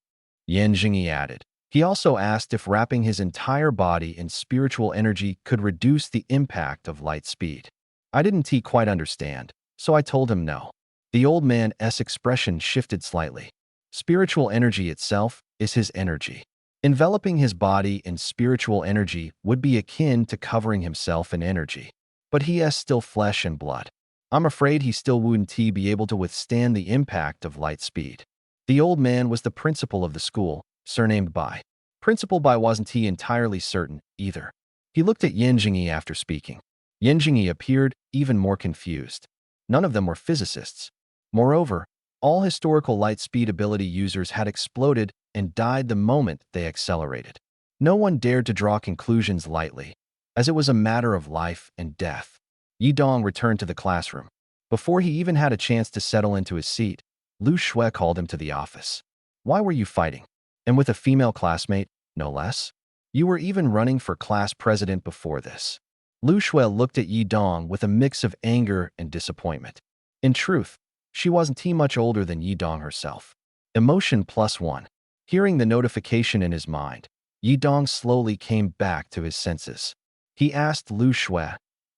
Yan Jingyi added. He also asked if wrapping his entire body in spiritual energy could reduce the impact of light speed. I didn't quite understand, so I told him no. The old man's expression shifted slightly. Spiritual energy itself is his energy. Enveloping his body in spiritual energy would be akin to covering himself in energy. But he is still flesh and blood. I'm afraid he still wouldn't be able to withstand the impact of light speed. The old man was the principal of the school, surnamed Bai. Principal Bai wasn't entirely certain, either. He looked at Yan Jingyi after speaking. Yan Jingyi appeared even more confused. None of them were physicists. Moreover, all historical light speed ability users had exploded and died the moment they accelerated. No one dared to draw conclusions lightly, as it was a matter of life and death. Yidong returned to the classroom. Before he even had a chance to settle into his seat, Lu Shui called him to the office. Why were you fighting? And with a female classmate, no less? You were even running for class president before this. Lu Shui looked at Yidong with a mix of anger and disappointment. In truth, she wasn't much older than Yidong herself. Emotion +1. Hearing the notification in his mind, Yidong slowly came back to his senses. He asked Lu Shui,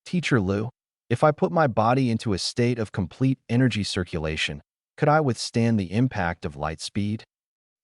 Teacher Lu, if I put my body into a state of complete energy circulation, could I withstand the impact of light speed?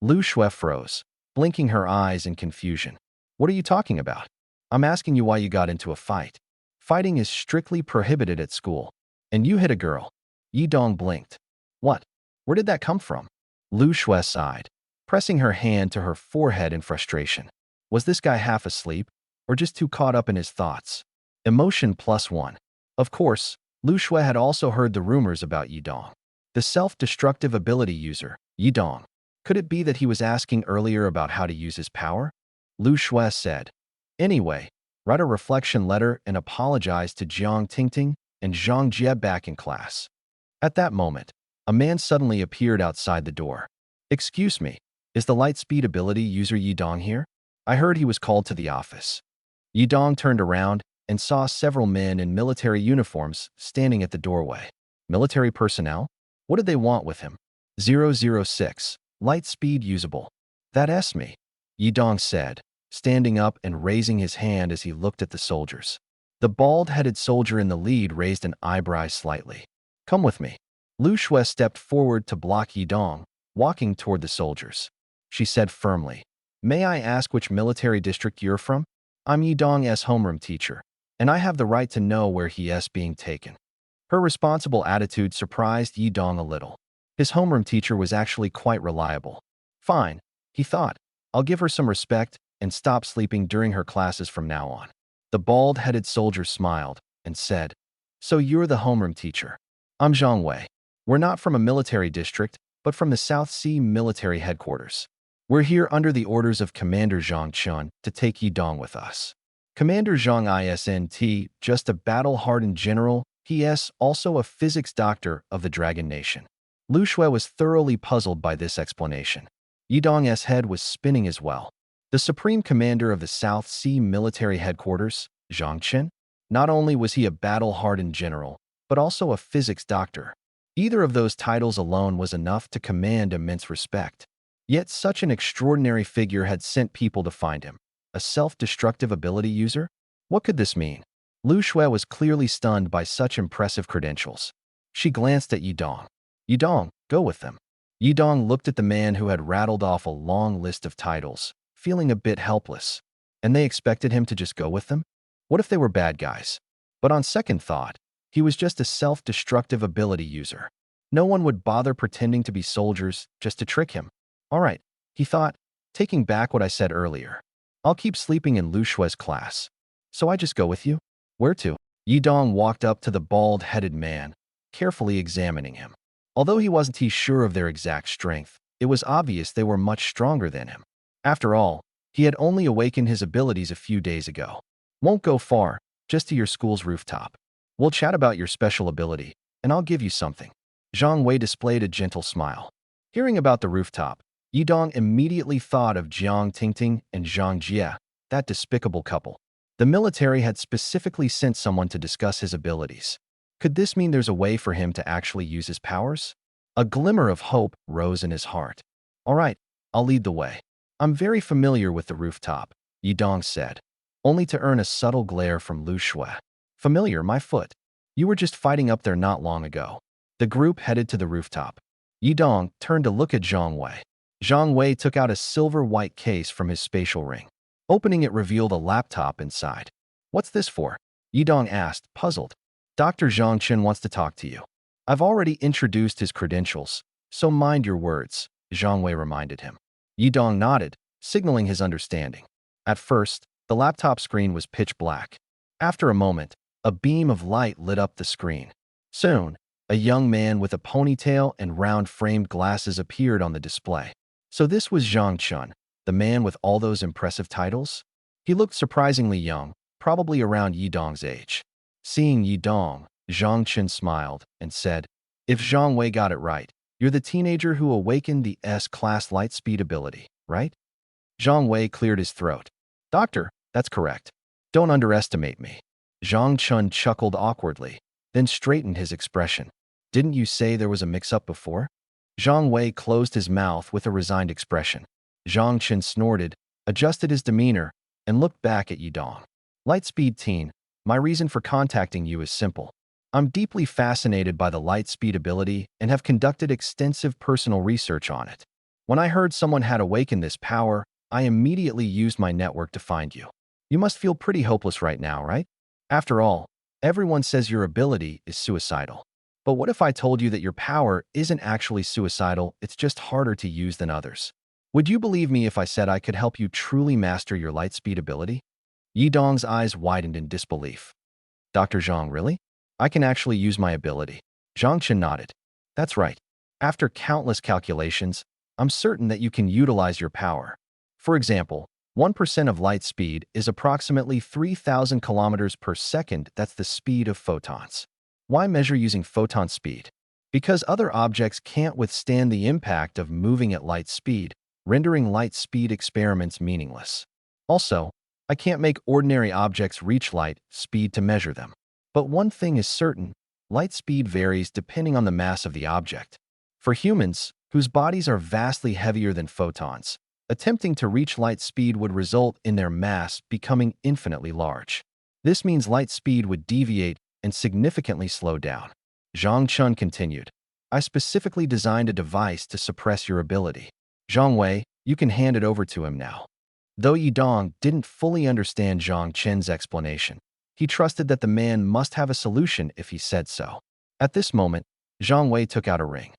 Lu Shui froze, blinking her eyes in confusion. What are you talking about? I'm asking you why you got into a fight. Fighting is strictly prohibited at school. And you hit a girl. Yidong blinked. What? Where did that come from? Lu Shui sighed, pressing her hand to her forehead in frustration. Was this guy half asleep, or just too caught up in his thoughts? Emotion +1. Of course, Lu Shui had also heard the rumors about Yidong. The self-destructive ability user, Yidong. Could it be that he was asking earlier about how to use his power? Lu Shui said. Anyway, write a reflection letter and apologize to Jiang Tingting and Zhang Jie back in class. At that moment, A man suddenly appeared outside the door. Excuse me, is the light speed ability user Yidong here? I heard he was called to the office. Yidong turned around and saw several men in military uniforms standing at the doorway. Military personnel? What did they want with him? 006. Light speed usable. That's me, Yidong said, standing up and raising his hand as he looked at the soldiers. The bald-headed soldier in the lead raised an eyebrow slightly. Come with me. Lu Shui stepped forward to block Yidong, walking toward the soldiers. She said firmly, May I ask which military district you're from? I'm Yidong's homeroom teacher, and I have the right to know where he is being taken. Her responsible attitude surprised Yidong a little. His homeroom teacher was actually quite reliable. Fine, he thought. I'll give her some respect and stop sleeping during her classes from now on. The bald-headed soldier smiled and said, So you're the homeroom teacher. I'm Zhang Wei. We're not from a military district, but from the South Sea Military Headquarters. We're here under the orders of Commander Zhang Chun to take Yidong with us. Commander Zhang isn't just a battle-hardened general, he is also a physics doctor of the Dragon Nation. Lu Shui was thoroughly puzzled by this explanation. Yidong's head was spinning as well. The Supreme Commander of the South Sea Military Headquarters, Zhang Chen? Not only was he a battle-hardened general, but also a physics doctor. Either of those titles alone was enough to command immense respect. Yet such an extraordinary figure had sent people to find him. A self-destructive ability user? What could this mean? Lu Shui was clearly stunned by such impressive credentials. She glanced at Yidong. Yidong, go with them. Yidong looked at the man who had rattled off a long list of titles, feeling a bit helpless. And they expected him to just go with them? What if they were bad guys? But on second thought, he was just a self-destructive ability user. No one would bother pretending to be soldiers just to trick him. All right, he thought, taking back what I said earlier. I'll keep sleeping in Lu Shui's class. So I just go with you? Where to? Yidong walked up to the bald-headed man, carefully examining him. Although he wasn't sure of their exact strength, it was obvious they were much stronger than him. After all, he had only awakened his abilities a few days ago. Won't go far, just to your school's rooftop. We'll chat about your special ability, and I'll give you something. Zhang Wei displayed a gentle smile. Hearing about the rooftop, Yidong immediately thought of Jiang Tingting and Zhang Jie, that despicable couple. The military had specifically sent someone to discuss his abilities. Could this mean there's a way for him to actually use his powers? A glimmer of hope rose in his heart. All right, I'll lead the way. I'm very familiar with the rooftop, Yidong said, only to earn a subtle glare from Lu Shui. Familiar, my foot. You were just fighting up there not long ago. The group headed to the rooftop. Yidong turned to look at Zhang Wei. Zhang Wei took out a silver-white case from his spatial ring. Opening it revealed a laptop inside. What's this for? Yidong asked, puzzled. Dr. Zhang Chen wants to talk to you. I've already introduced his credentials, so mind your words, Zhang Wei reminded him. Yidong nodded, signaling his understanding. At first, the laptop screen was pitch black. After a moment, a beam of light lit up the screen. Soon, a young man with a ponytail and round-framed glasses appeared on the display. So this was Zhang Chen, the man with all those impressive titles? He looked surprisingly young, probably around Yidong's age. Seeing Yidong, Zhang Chen smiled and said, If Zhang Wei got it right, you're the teenager who awakened the S-class light speed ability, right? Zhang Wei cleared his throat. Doctor, that's correct. Don't underestimate me. Zhang Chen chuckled awkwardly, then straightened his expression. Didn't you say there was a mix-up before? Zhang Wei closed his mouth with a resigned expression. Zhang Chen snorted, adjusted his demeanor, and looked back at Yidong. Lightspeed teen, my reason for contacting you is simple. I'm deeply fascinated by the light speed ability and have conducted extensive personal research on it. When I heard someone had awakened this power, I immediately used my network to find you. You must feel pretty hopeless right now, right? After all, everyone says your ability is suicidal. But what if I told you that your power isn't actually suicidal, it's just harder to use than others? Would you believe me if I said I could help you truly master your lightspeed ability? Yidong's eyes widened in disbelief. Dr. Zhang, really? I can actually use my ability. Zhang Chen nodded. That's right. After countless calculations, I'm certain that you can utilize your power. For example, 1% of light speed is approximately 3,000 kilometers per second. That's the speed of photons. Why measure using photon speed? because other objects can't withstand the impact of moving at light speed, rendering light speed experiments meaningless. Also, I can't make ordinary objects reach light speed to measure them. But one thing is certain, light speed varies depending on the mass of the object. For humans, whose bodies are vastly heavier than photons, attempting to reach light speed would result in their mass becoming infinitely large. This means light speed would deviate and significantly slow down. Zhang Chun continued, I specifically designed a device to suppress your ability. Zhang Wei, you can hand it over to him now. Though Yidong didn't fully understand Zhang Chen's explanation, he trusted that the man must have a solution if he said so. At this moment, Zhang Wei took out a ring.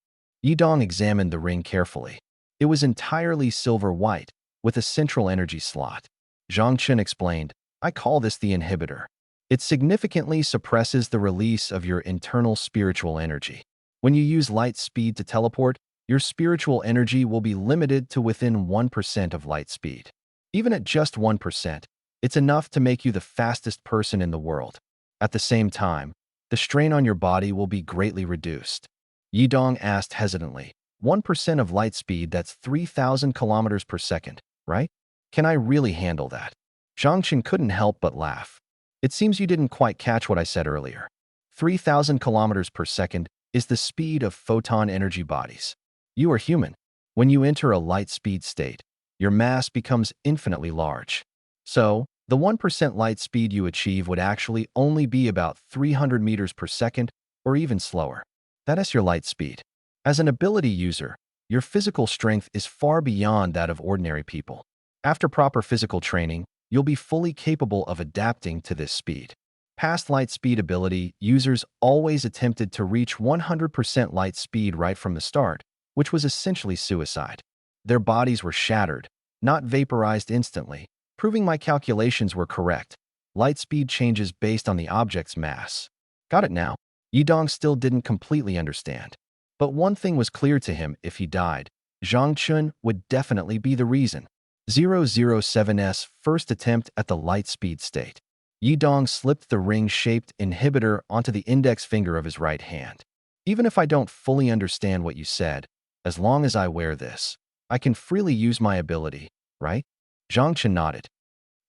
Yidong examined the ring carefully. It was entirely silver-white, with a central energy slot. Zhang Chen explained, I call this the inhibitor. It significantly suppresses the release of your internal spiritual energy. When you use light speed to teleport, your spiritual energy will be limited to within 1% of light speed. Even at just 1%, it's enough to make you the fastest person in the world. At the same time, the strain on your body will be greatly reduced. Yidong asked hesitantly, 1% of light speed, that's 3,000 kilometers per second, right? Can I really handle that? Zhang Chen couldn't help but laugh. It seems you didn't quite catch what I said earlier. 3,000 kilometers per second is the speed of photon energy bodies. You are human. When you enter a light speed state, your mass becomes infinitely large. So, the 1% light speed you achieve would actually only be about 300 meters per second or even slower. That is your light speed. As an ability user, your physical strength is far beyond that of ordinary people. After proper physical training, you'll be fully capable of adapting to this speed. Past light speed ability users always attempted to reach 100% light speed right from the start, which was essentially suicide. Their bodies were shattered, not vaporized instantly, proving my calculations were correct. Light speed changes based on the object's mass. Got it now? Yidong still didn't completely understand. But one thing was clear to him: if he died, Zhang Chun would definitely be the reason. 007's first attempt at the light speed state. Yidong slipped the ring-shaped inhibitor onto the index finger of his right hand. Even if I don't fully understand what you said, as long as I wear this, I can freely use my ability, right? Zhang Chen nodded.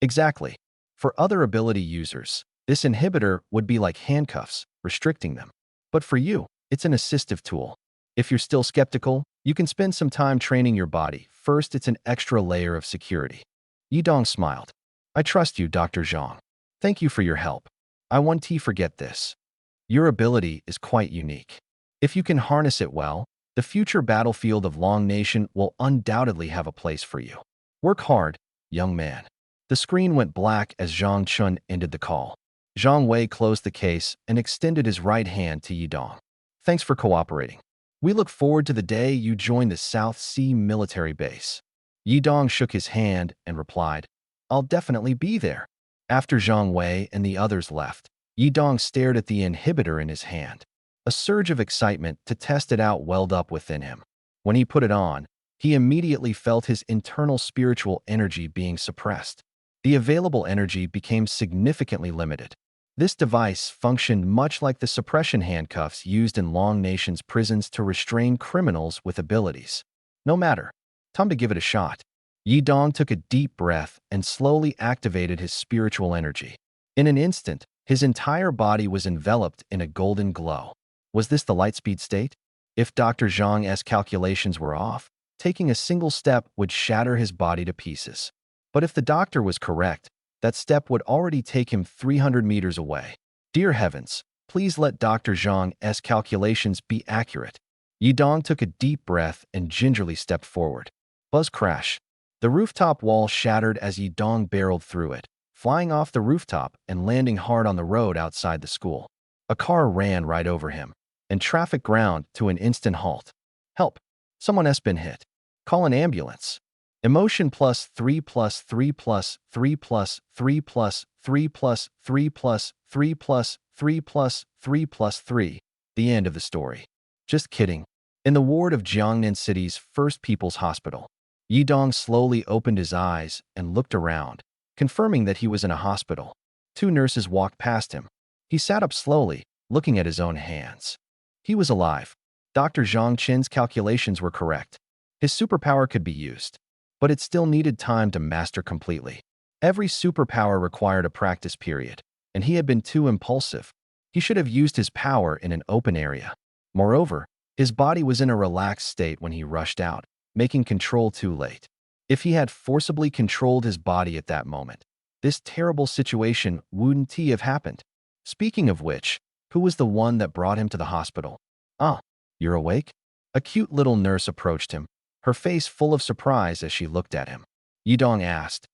Exactly. For other ability users, this inhibitor would be like handcuffs, restricting them. But for you, it's an assistive tool. If you're still skeptical, you can spend some time training your body. First, it's an extra layer of security. Yidong smiled. I trust you, Dr. Zhang. Thank you for your help. I won't forget this. Your ability is quite unique. If you can harness it well, the future battlefield of Long Nation will undoubtedly have a place for you. Work hard, young man. The screen went black as Zhang Chun ended the call. Zhang Wei closed the case and extended his right hand to Yidong. Thanks for cooperating. We look forward to the day you join the South Sea military base. Yidong shook his hand and replied, I'll definitely be there. After Zhang Wei and the others left, Yidong stared at the inhibitor in his hand. A surge of excitement to test it out welled up within him. When he put it on, he immediately felt his internal spiritual energy being suppressed. The available energy became significantly limited. This device functioned much like the suppression handcuffs used in Long Nation's prisons to restrain criminals with abilities. No matter. Time to give it a shot. Yidong took a deep breath and slowly activated his spiritual energy. In an instant, his entire body was enveloped in a golden glow. Was this the lightspeed state? If Dr. Zhang's calculations were off, taking a single step would shatter his body to pieces. But if the doctor was correct, that step would already take him 300 meters away. Dear heavens, please let Dr. Zhang's calculations be accurate. Yidong took a deep breath and gingerly stepped forward. Buzz crash. The rooftop wall shattered as Yidong barreled through it, flying off the rooftop and landing hard on the road outside the school. A car ran right over him, and traffic ground to an instant halt. Help! Someone has been hit. Call an ambulance. Emotion plus 3 plus 3 plus 3 plus 3 plus 3 plus 3 plus 3 plus 3 plus 3 plus 3. The end of the story. Just kidding. In the ward of Jiangnan City's First People's Hospital, Yidong slowly opened his eyes and looked around, confirming that he was in a hospital. 2 nurses walked past him. He sat up slowly, looking at his own hands. He was alive. Dr. Zhang Qin's calculations were correct. His superpower could be used, but it still needed time to master completely. Every superpower required a practice period, and he had been too impulsive. He should have used his power in an open area. Moreover, his body was in a relaxed state when he rushed out, making control too late. If he had forcibly controlled his body at that moment, this terrible situation wouldn't have happened. Speaking of which, who was the one that brought him to the hospital? Ah, you're awake? A cute little nurse approached him, her face full of surprise as she looked at him. Yidong asked,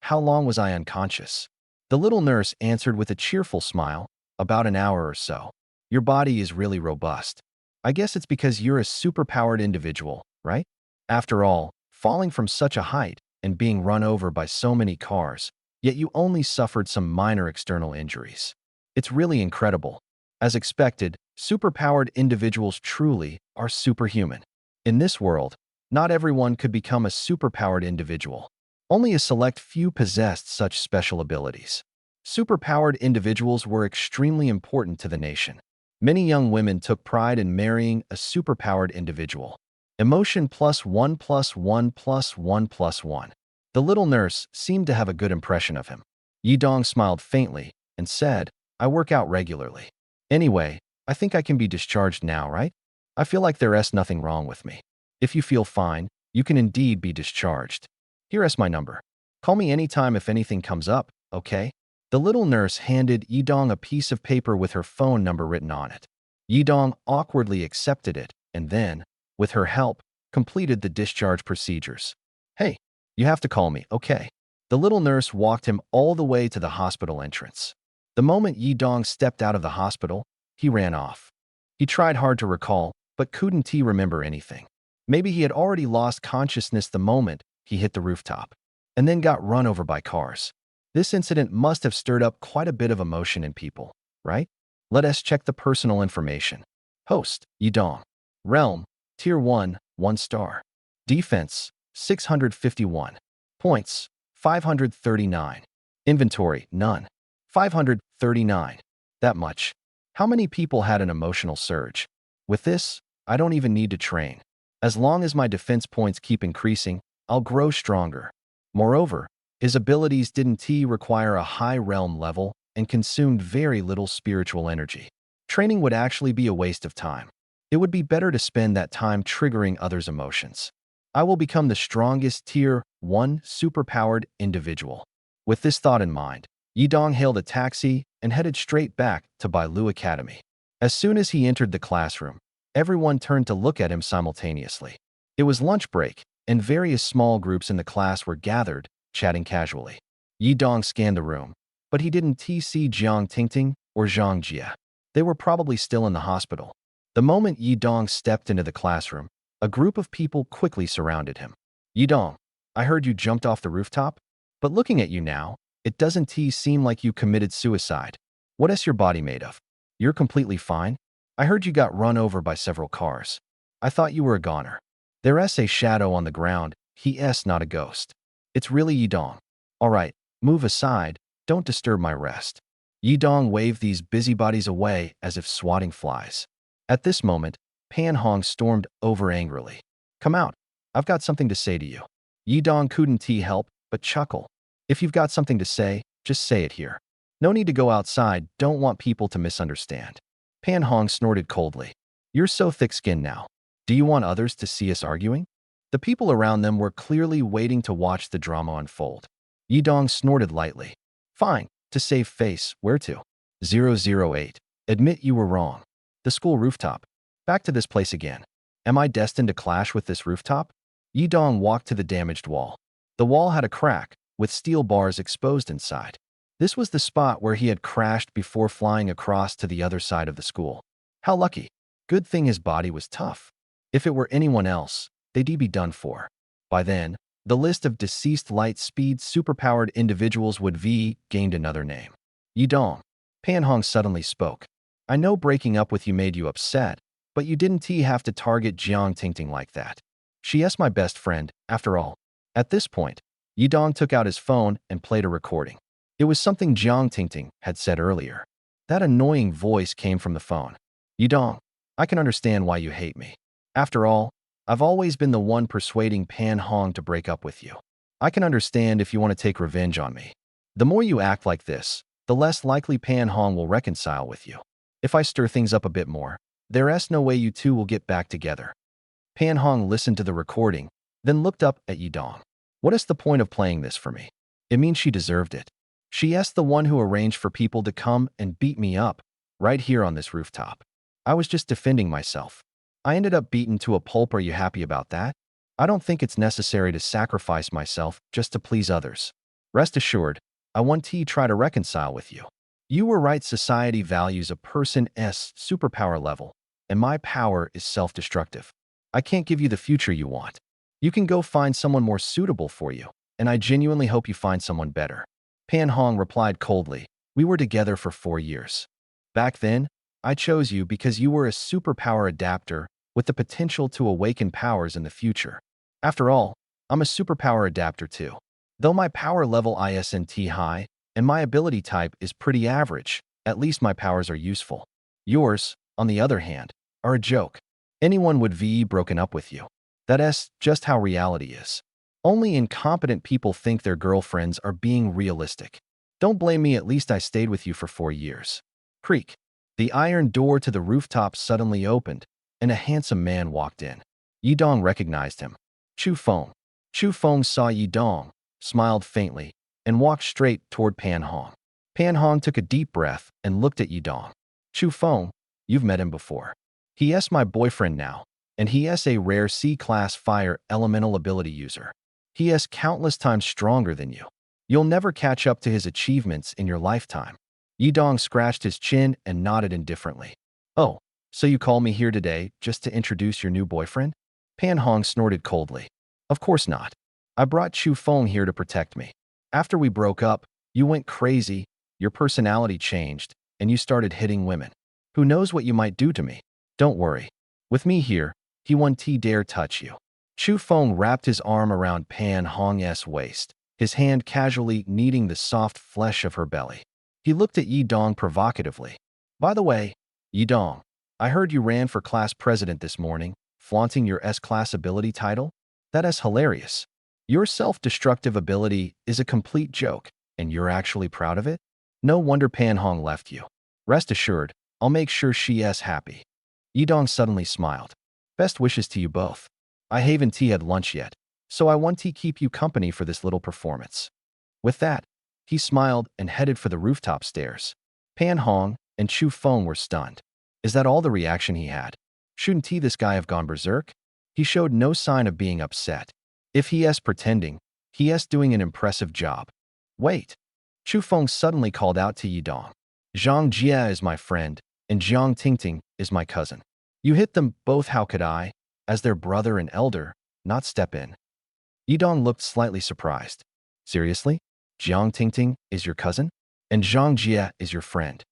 how long was I unconscious? The little nurse answered with a cheerful smile, about an hour or so. Your body is really robust. I guess it's because you're a superpowered individual, right? After all, falling from such a height and being run over by so many cars, yet you only suffered some minor external injuries. It's really incredible. As expected, superpowered individuals truly are superhuman. In this world, not everyone could become a superpowered individual. Only a select few possessed such special abilities. Superpowered individuals were extremely important to the nation. Many young women took pride in marrying a superpowered individual. Emotion plus one plus one plus one plus one. The little nurse seemed to have a good impression of him. Yidong smiled faintly and said, I work out regularly. Anyway, I think I can be discharged now, right? I feel like there's nothing wrong with me. If you feel fine, you can indeed be discharged. Here's my number. Call me anytime if anything comes up, okay? The little nurse handed Yidong a piece of paper with her phone number written on it. Yidong awkwardly accepted it and then, with her help, completed the discharge procedures. Hey, you have to call me, okay? The little nurse walked him all the way to the hospital entrance. The moment Yidong stepped out of the hospital, he ran off. He tried hard to recall, but couldn't remember anything. Maybe he had already lost consciousness the moment he hit the rooftop, and then got run over by cars. This incident must have stirred up quite a bit of emotion in people, right? Let us check the personal information. Host, Yidong. Realm, Tier 1, 1 star. Defense, 651. Points, 539. Inventory, none. 539. That much. How many people had an emotional surge? With this, I don't even need to train. As long as my defense points keep increasing, I'll grow stronger. Moreover, his abilities didn't require a high realm level and consumed very little spiritual energy. Training would actually be a waste of time. It would be better to spend that time triggering others' emotions. I will become the strongest Tier 1 superpowered individual. With this thought in mind, Yidong hailed a taxi and headed straight back to Bailu Academy. As soon as he entered the classroom, everyone turned to look at him simultaneously. It was lunch break, and various small groups in the class were gathered, chatting casually. Yidong scanned the room, but he didn't see Jiang Tingting or Zhang Jia. They were probably still in the hospital. The moment Yidong stepped into the classroom, a group of people quickly surrounded him. Yidong, I heard you jumped off the rooftop, but looking at you now, it doesn't seem like you committed suicide. What is your body made of? You're completely fine? I heard you got run over by several cars. I thought you were a goner. There's a shadow on the ground, he's not a ghost. It's really Yidong. All right, move aside, don't disturb my rest. Yidong waved these busybodies away as if swatting flies. At this moment, Pan Hong stormed over angrily. Come out, I've got something to say to you. Yidong couldn't help but chuckle. If you've got something to say, just say it here. No need to go outside, don't want people to misunderstand. Pan Hong snorted coldly. You're so thick-skinned now. Do you want others to see us arguing? The people around them were clearly waiting to watch the drama unfold. Yidong snorted lightly. Fine, to save face, where to? 008. Admit you were wrong. The school rooftop. Back to this place again. Am I destined to clash with this rooftop? Yidong walked to the damaged wall. The wall had a crack, with steel bars exposed inside. This was the spot where he had crashed before flying across to the other side of the school. How lucky. Good thing his body was tough. If it were anyone else, they'd be done for. By then, the list of deceased light-speed superpowered individuals would gained another name. Yidong. Pan Hong suddenly spoke. I know breaking up with you made you upset, but you didn't have to target Jiang Tingting like that. She is my best friend, after all. At this point, Yidong took out his phone and played a recording. It was something Jiang Tingting had said earlier. That annoying voice came from the phone. Yidong, I can understand why you hate me. After all, I've always been the one persuading Pan Hong to break up with you. I can understand if you want to take revenge on me. The more you act like this, the less likely Pan Hong will reconcile with you. If I stir things up a bit more, there's no way you two will get back together. Pan Hong listened to the recording, then looked up at Yidong. What is the point of playing this for me? It means she deserved it. She asked the one who arranged for people to come and beat me up, right here on this rooftop. I was just defending myself. I ended up beaten to a pulp. Are you happy about that? I don't think it's necessary to sacrifice myself just to please others. Rest assured, I want to try to reconcile with you. You were right. Society values a person's superpower level, and my power is self-destructive. I can't give you the future you want. You can go find someone more suitable for you, and I genuinely hope you find someone better. Pan Hong replied coldly. We were together for 4 years. Back then, I chose you because you were a superpower adapter with the potential to awaken powers in the future. After all, I'm a superpower adapter too. Though my power level isn't high, and my ability type is pretty average, at least my powers are useful. Yours, on the other hand, are a joke. Anyone would be broken up with you. That's just how reality is. Only incompetent people think their girlfriends are being realistic. Don't blame me, at least I stayed with you for 4 years. Creak. The iron door to the rooftop suddenly opened, and a handsome man walked in. Yidong recognized him. Chu Feng. Chu Feng saw Yidong, smiled faintly, and walked straight toward Pan Hong. Pan Hong took a deep breath and looked at Yidong. Chu Feng, you've met him before. He's my boyfriend now, and he's a rare C-class fire elemental ability user. He is countless times stronger than you. You'll never catch up to his achievements in your lifetime. Yidong scratched his chin and nodded indifferently. Oh, so you called me here today just to introduce your new boyfriend? Pan Hong snorted coldly. Of course not. I brought Chu Feng here to protect me. After we broke up, you went crazy, your personality changed, and you started hitting women. Who knows what you might do to me? Don't worry. With me here, he won't dare touch you. Chu Feng wrapped his arm around Pan Hong's waist, his hand casually kneading the soft flesh of her belly. He looked at Yidong provocatively. By the way, Yidong, I heard you ran for class president this morning, flaunting your S-class ability title? That is hilarious. Your self-destructive ability is a complete joke, and you're actually proud of it? No wonder Pan Hong left you. Rest assured, I'll make sure she is happy. Yidong suddenly smiled. Best wishes to you both. I haven't had lunch yet, so I want to keep you company for this little performance. With that, he smiled and headed for the rooftop stairs. Pan Hong and Chu Feng were stunned. Is that all the reaction he had? Shouldn't this guy have gone berserk? He showed no sign of being upset. If he is pretending, he is doing an impressive job. Wait. Chu Feng suddenly called out to Yidong. Zhang Jia is my friend, and Zhang Tingting is my cousin. You hit them both. How could I, as their brother and elder, not step in? Yidong looked slightly surprised. Seriously? Zhang Tingting is your cousin? And Zhang Jia is your friend?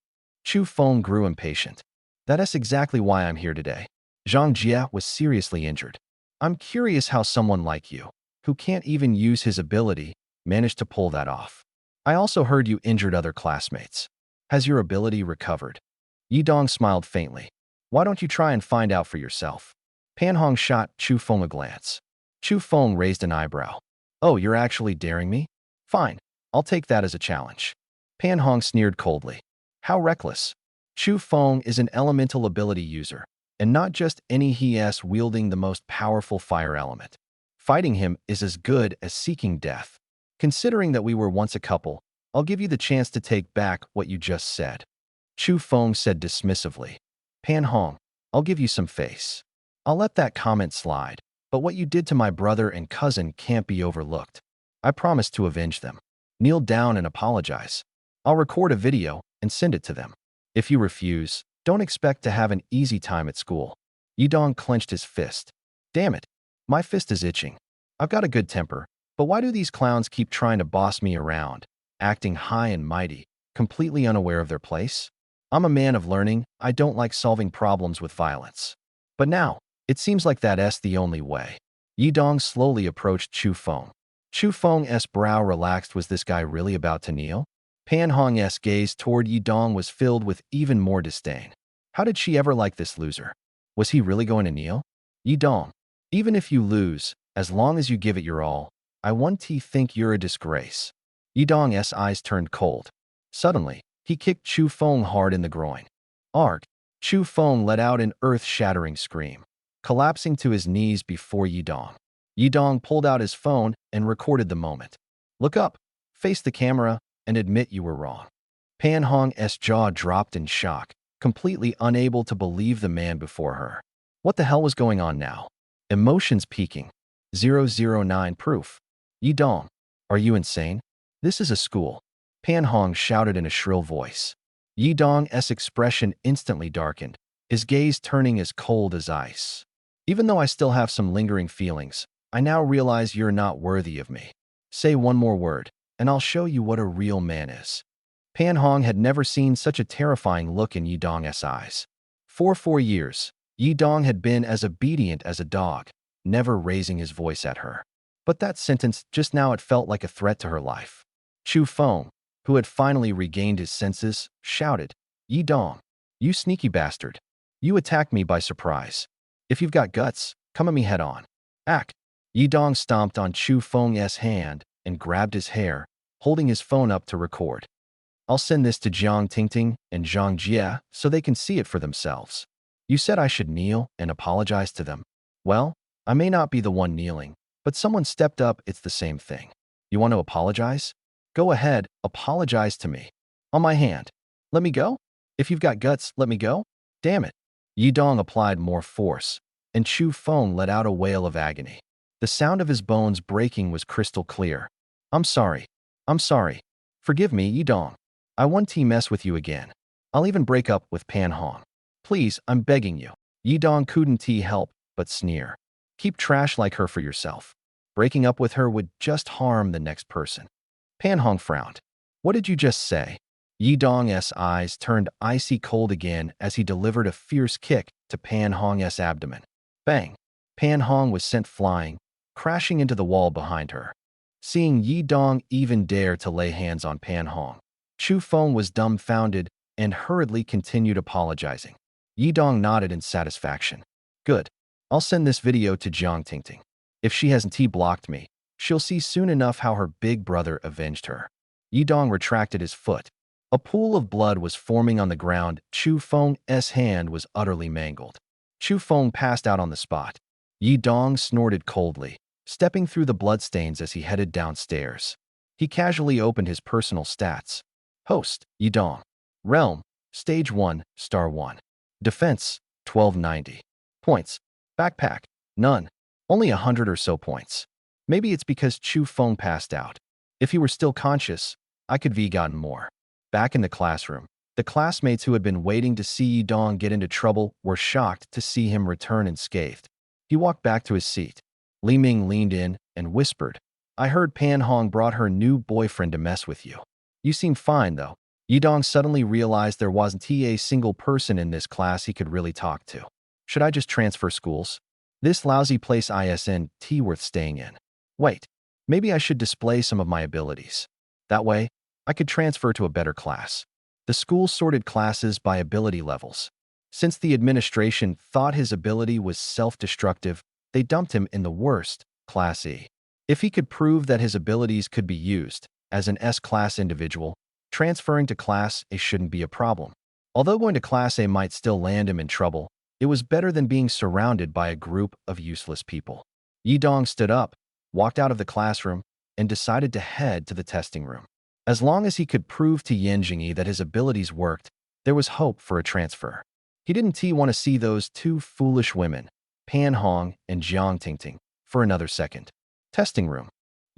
Chu Feng grew impatient. That is exactly why I'm here today. Zhang Jia was seriously injured. I'm curious how someone like you, who can't even use his ability, managed to pull that off. I also heard you injured other classmates. Has your ability recovered? Yidong smiled faintly. Why don't you try and find out for yourself? Pan Hong shot Chu Feng a glance. Chu Feng raised an eyebrow. Oh, you're actually daring me? Fine, I'll take that as a challenge. Pan Hong sneered coldly. How reckless. Chu Feng is an elemental ability user, and not just any. He is wielding the most powerful fire element. Fighting him is as good as seeking death. Considering that we were once a couple, I'll give you the chance to take back what you just said. Chu Feng said dismissively. Pan Hong, I'll give you some face. I'll let that comment slide, but what you did to my brother and cousin can't be overlooked. I promise to avenge them. Kneel down and apologize. I'll record a video and send it to them. If you refuse, don't expect to have an easy time at school. Yidong clenched his fist. Damn it, my fist is itching. I've got a good temper, but why do these clowns keep trying to boss me around, acting high and mighty, completely unaware of their place? I'm a man of learning. I don't like solving problems with violence. But now, it seems like that's the only way. Yidong slowly approached Chu Feng. Chu Feng's brow relaxed. Was this guy really about to kneel? Pan Hong's gaze toward Yidong was filled with even more disdain. How did she ever like this loser? Was he really going to kneel? Yidong, even if you lose, as long as you give it your all, I want to think you're a disgrace. Yidong's eyes turned cold. Suddenly, he kicked Chu Feng hard in the groin. Arg! Chu Feng let out an earth-shattering scream, collapsing to his knees before Yidong. Yidong pulled out his phone and recorded the moment. Look up, face the camera, and admit you were wrong. Pan Hong's jaw dropped in shock, completely unable to believe the man before her. What the hell was going on now? Emotions peaking. 009 proof. Yidong, are you insane? This is a school. Pan Hong shouted in a shrill voice. Yidong's expression instantly darkened, his gaze turning as cold as ice. Even though I still have some lingering feelings, I now realize you're not worthy of me. Say one more word, and I'll show you what a real man is. Pan Hong had never seen such a terrifying look in Yidong's eyes. For 4 years, Yidong had been as obedient as a dog, never raising his voice at her. But that sentence, just now it felt like a threat to her life. Chu Feng, who had finally regained his senses, shouted, Yidong, you sneaky bastard. You attacked me by surprise. If you've got guts, come at me head on. Ack! Yidong stomped on Chu Feng's hand and grabbed his hair, holding his phone up to record. I'll send this to Jiang Tingting and Zhang Jie so they can see it for themselves. You said I should kneel and apologize to them. Well, I may not be the one kneeling, but someone stepped up, it's the same thing. You want to apologize? Go ahead, apologize to me. On my hand. Let me go? If you've got guts, let me go? Damn it. Yidong applied more force, and Chu Feng let out a wail of agony. The sound of his bones breaking was crystal clear. I'm sorry. I'm sorry. Forgive me, Yidong. I won't mess with you again. I'll even break up with Pan Hong. Please, I'm begging you. Yidong couldn't help but sneer. Keep trash like her for yourself. Breaking up with her would just harm the next person. Pan Hong frowned. What did you just say? Yidong's eyes turned icy cold again as he delivered a fierce kick to Pan Hong's abdomen. Bang! Pan Hong was sent flying, crashing into the wall behind her. Seeing Yidong even dare to lay hands on Pan Hong, Chu Feng was dumbfounded and hurriedly continued apologizing. Yidong nodded in satisfaction. Good. I'll send this video to Jiang Tingting. If she hasn't blocked me, she'll see soon enough how her big brother avenged her. Yidong retracted his foot. A pool of blood was forming on the ground. Chu Feng's hand was utterly mangled. Chu Feng passed out on the spot. Yidong snorted coldly, stepping through the bloodstains as he headed downstairs. He casually opened his personal stats. Host, Yidong. Realm, Stage 1, Star 1. Defense, 1290. Points. Backpack, none. Only 100 or so points. Maybe it's because Chu Feng passed out. If he were still conscious, I could have gotten more. Back in the classroom, the classmates who had been waiting to see Yidong get into trouble were shocked to see him return unscathed. He walked back to his seat. Li Ming leaned in and whispered, I heard Pan Hong brought her new boyfriend to mess with you. You seem fine, though. Yidong suddenly realized there wasn't a single person in this class he could really talk to. Should I just transfer schools? This lousy place isn't worth staying in. Wait, maybe I should display some of my abilities. That way, I could transfer to a better class. The school sorted classes by ability levels. Since the administration thought his ability was self-destructive, they dumped him in the worst, Class E. If he could prove that his abilities could be used as an S-class individual, transferring to Class A shouldn't be a problem. Although going to Class A might still land him in trouble, it was better than being surrounded by a group of useless people. Yidong stood up, walked out of the classroom, and decided to head to the testing room. As long as he could prove to Yan Jingyi that his abilities worked, there was hope for a transfer. He didn't want to see those two foolish women, Pan Hong and Jiang Tingting, for another second. Testing room.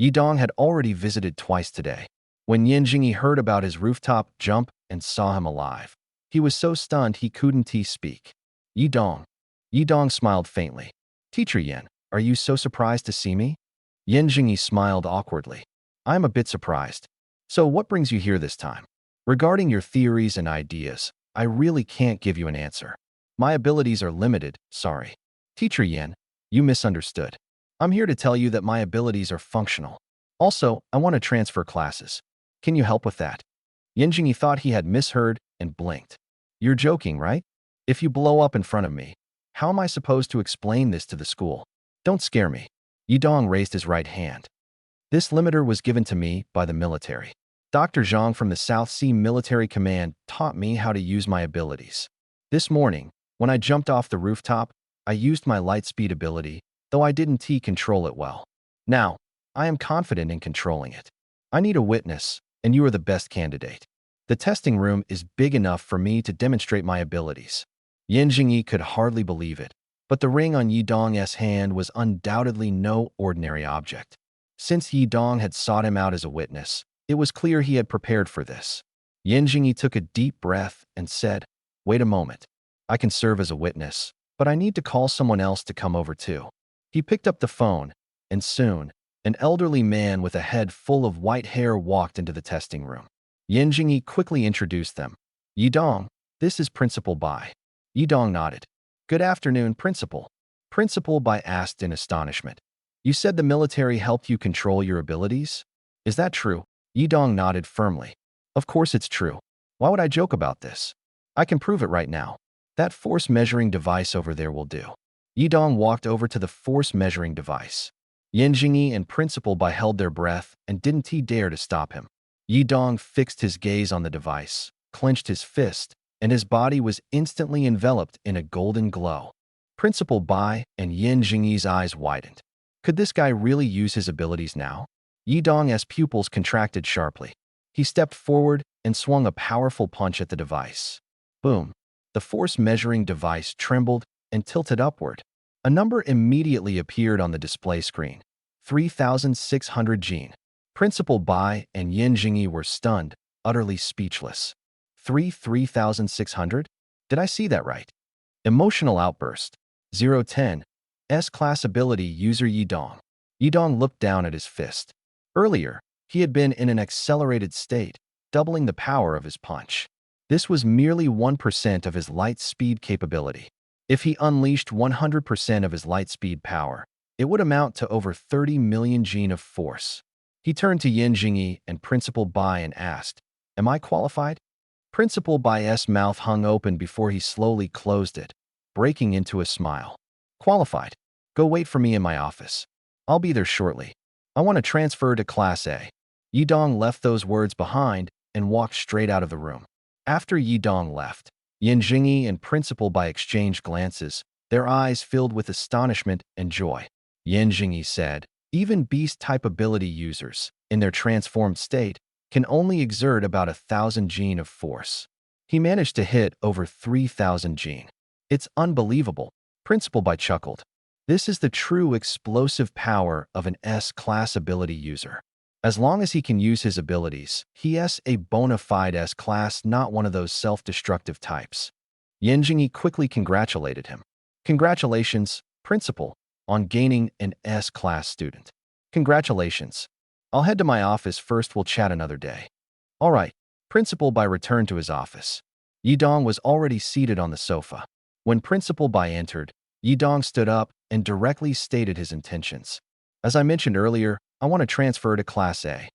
Yidong had already visited twice today. When Yan Jingyi heard about his rooftop jump and saw him alive, he was so stunned he couldn't speak. Yidong. Yidong smiled faintly. Teacher Yan, are you so surprised to see me? Yan Jingyi smiled awkwardly. I'm a bit surprised. So what brings you here this time? Regarding your theories and ideas, I really can't give you an answer. My abilities are limited, sorry. Teacher Yan, you misunderstood. I'm here to tell you that my abilities are functional. Also, I want to transfer classes. Can you help with that? Yan Jingyi thought he had misheard and blinked. You're joking, right? If you blow up in front of me, How am I supposed to explain this to the school? Don't scare me. Yidong raised his right hand. This limiter was given to me by the military. Dr. Zhang from the South Sea Military Command taught me how to use my abilities. This morning, when I jumped off the rooftop, I used my light speed ability, though I didn't control it well. Now, I am confident in controlling it. I need a witness, and you are the best candidate. The testing room is big enough for me to demonstrate my abilities. Yan Jingyi could hardly believe it, but the ring on Yidong's hand was undoubtedly no ordinary object. Since Yidong had sought him out as a witness, it was clear he had prepared for this. Yan Jingyi took a deep breath and said, "Wait a moment. I can serve as a witness, but I need to call someone else to come over too." He picked up the phone, and soon, an elderly man with a head full of white hair walked into the testing room. Yan Jingyi quickly introduced them. "Yidong, this is Principal Bai." Yidong nodded. "Good afternoon, Principal." Principal Bai asked in astonishment. "You said the military helped you control your abilities? Is that true?" Yidong nodded firmly. "Of course it's true. Why would I joke about this? I can prove it right now. That force measuring device over there will do." Yidong walked over to the force measuring device. Yan Jingyi and Principal Bai held their breath and didn't dare to stop him. Yidong fixed his gaze on the device, clenched his fist, and his body was instantly enveloped in a golden glow. Principal Bai and Yan Jingyi's eyes widened. Could this guy really use his abilities now? Yidong's pupils contracted sharply. He stepped forward and swung a powerful punch at the device. Boom! The force-measuring device trembled and tilted upward. A number immediately appeared on the display screen. 3,600 Jin. Principal Bai and Yan Jingyi were stunned, utterly speechless. 3,600? Did I see that right? Emotional outburst. 010. S-class ability user Yidong. Yidong looked down at his fist. Earlier, he had been in an accelerated state, doubling the power of his punch. This was merely 1% of his light speed capability. If he unleashed 100% of his light speed power, it would amount to over 30 million Jin of force. He turned to Yan Jingyi and Principal Bai and asked, "Am I qualified?" Principal Bai's mouth hung open before he slowly closed it, breaking into a smile. "Qualified. Go wait for me in my office. I'll be there shortly. I want to transfer to Class A." Yidong left those words behind and walked straight out of the room. After Yidong left, Yan Jingyi and Principal Bai exchanged glances, their eyes filled with astonishment and joy. Yan Jingyi said, "Even beast-type ability users, in their transformed state, can only exert about 1,000 Jin of force. He managed to hit over 3,000 Jin. It's unbelievable." Principal Bai chuckled. "This is the true explosive power of an S-class ability user. As long as he can use his abilities, he is a bona fide S-class, not one of those self-destructive types." Yan Jingyi quickly congratulated him. "Congratulations, Principal, on gaining an S-class student." "Congratulations. I'll head to my office first. We'll chat another day." "All right." Principal Bai returned to his office. Yidong was already seated on the sofa. When Principal Bai entered, Yidong stood up and directly stated his intentions. "As I mentioned earlier, I want to transfer to Class A."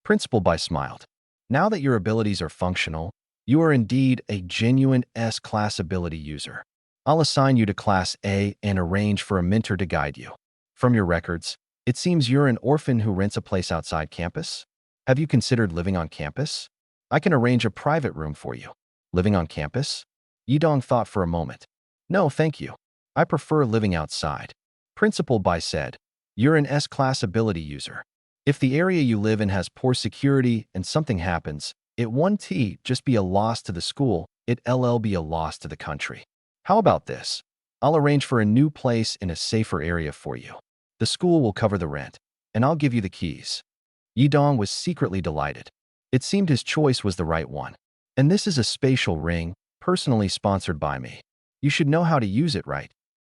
Principal Bai smiled. "Now that your abilities are functional, you are indeed a genuine S-class ability user. I'll assign you to Class A and arrange for a mentor to guide you. From your records, it seems you're an orphan who rents a place outside campus. Have you considered living on campus? I can arrange a private room for you." "Living on campus?" Yidong thought for a moment. "No, thank you. I prefer living outside." Principal Bai said, "You're an S-class ability user. If the area you live in has poor security and something happens, it won't just be a loss to the school, it'll be a loss to the country. How about this? I'll arrange for a new place in a safer area for you. The school will cover the rent, and I'll give you the keys." Yidong was secretly delighted. It seemed his choice was the right one. "And this is a spatial ring, personally sponsored by me. You should know how to use it, right?"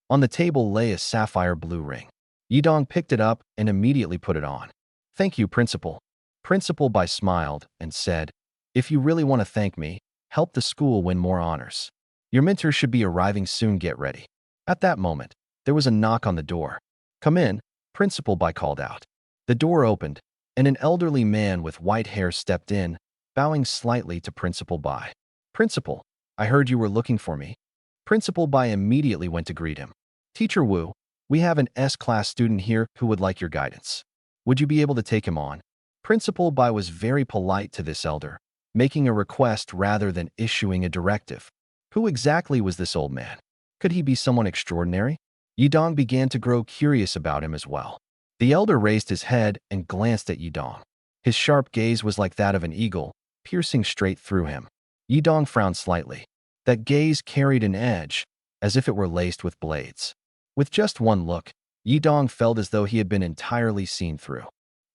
On the table lay a sapphire blue ring. Yidong picked it up and immediately put it on. "Thank you, Principal." Principal Bai smiled and said, "If you really want to thank me, help the school win more honors. Your mentor should be arriving soon. Get ready." At that moment, there was a knock on the door. "Come in," Principal Bai called out. The door opened, and an elderly man with white hair stepped in, bowing slightly to Principal Bai. "Principal, I heard you were looking for me." Principal Bai immediately went to greet him. Teacher Wu, we have an S-class student here who would like your guidance. Would you be able to take him on? Principal Bai was very polite to this elder, making a request rather than issuing a directive. Who exactly was this old man? Could he be someone extraordinary? Yidong began to grow curious about him as well. The elder raised his head and glanced at Yidong. His sharp gaze was like that of an eagle, piercing straight through him. Yidong frowned slightly. That gaze carried an edge, as if it were laced with blades. With just one look, Yidong felt as though he had been entirely seen through.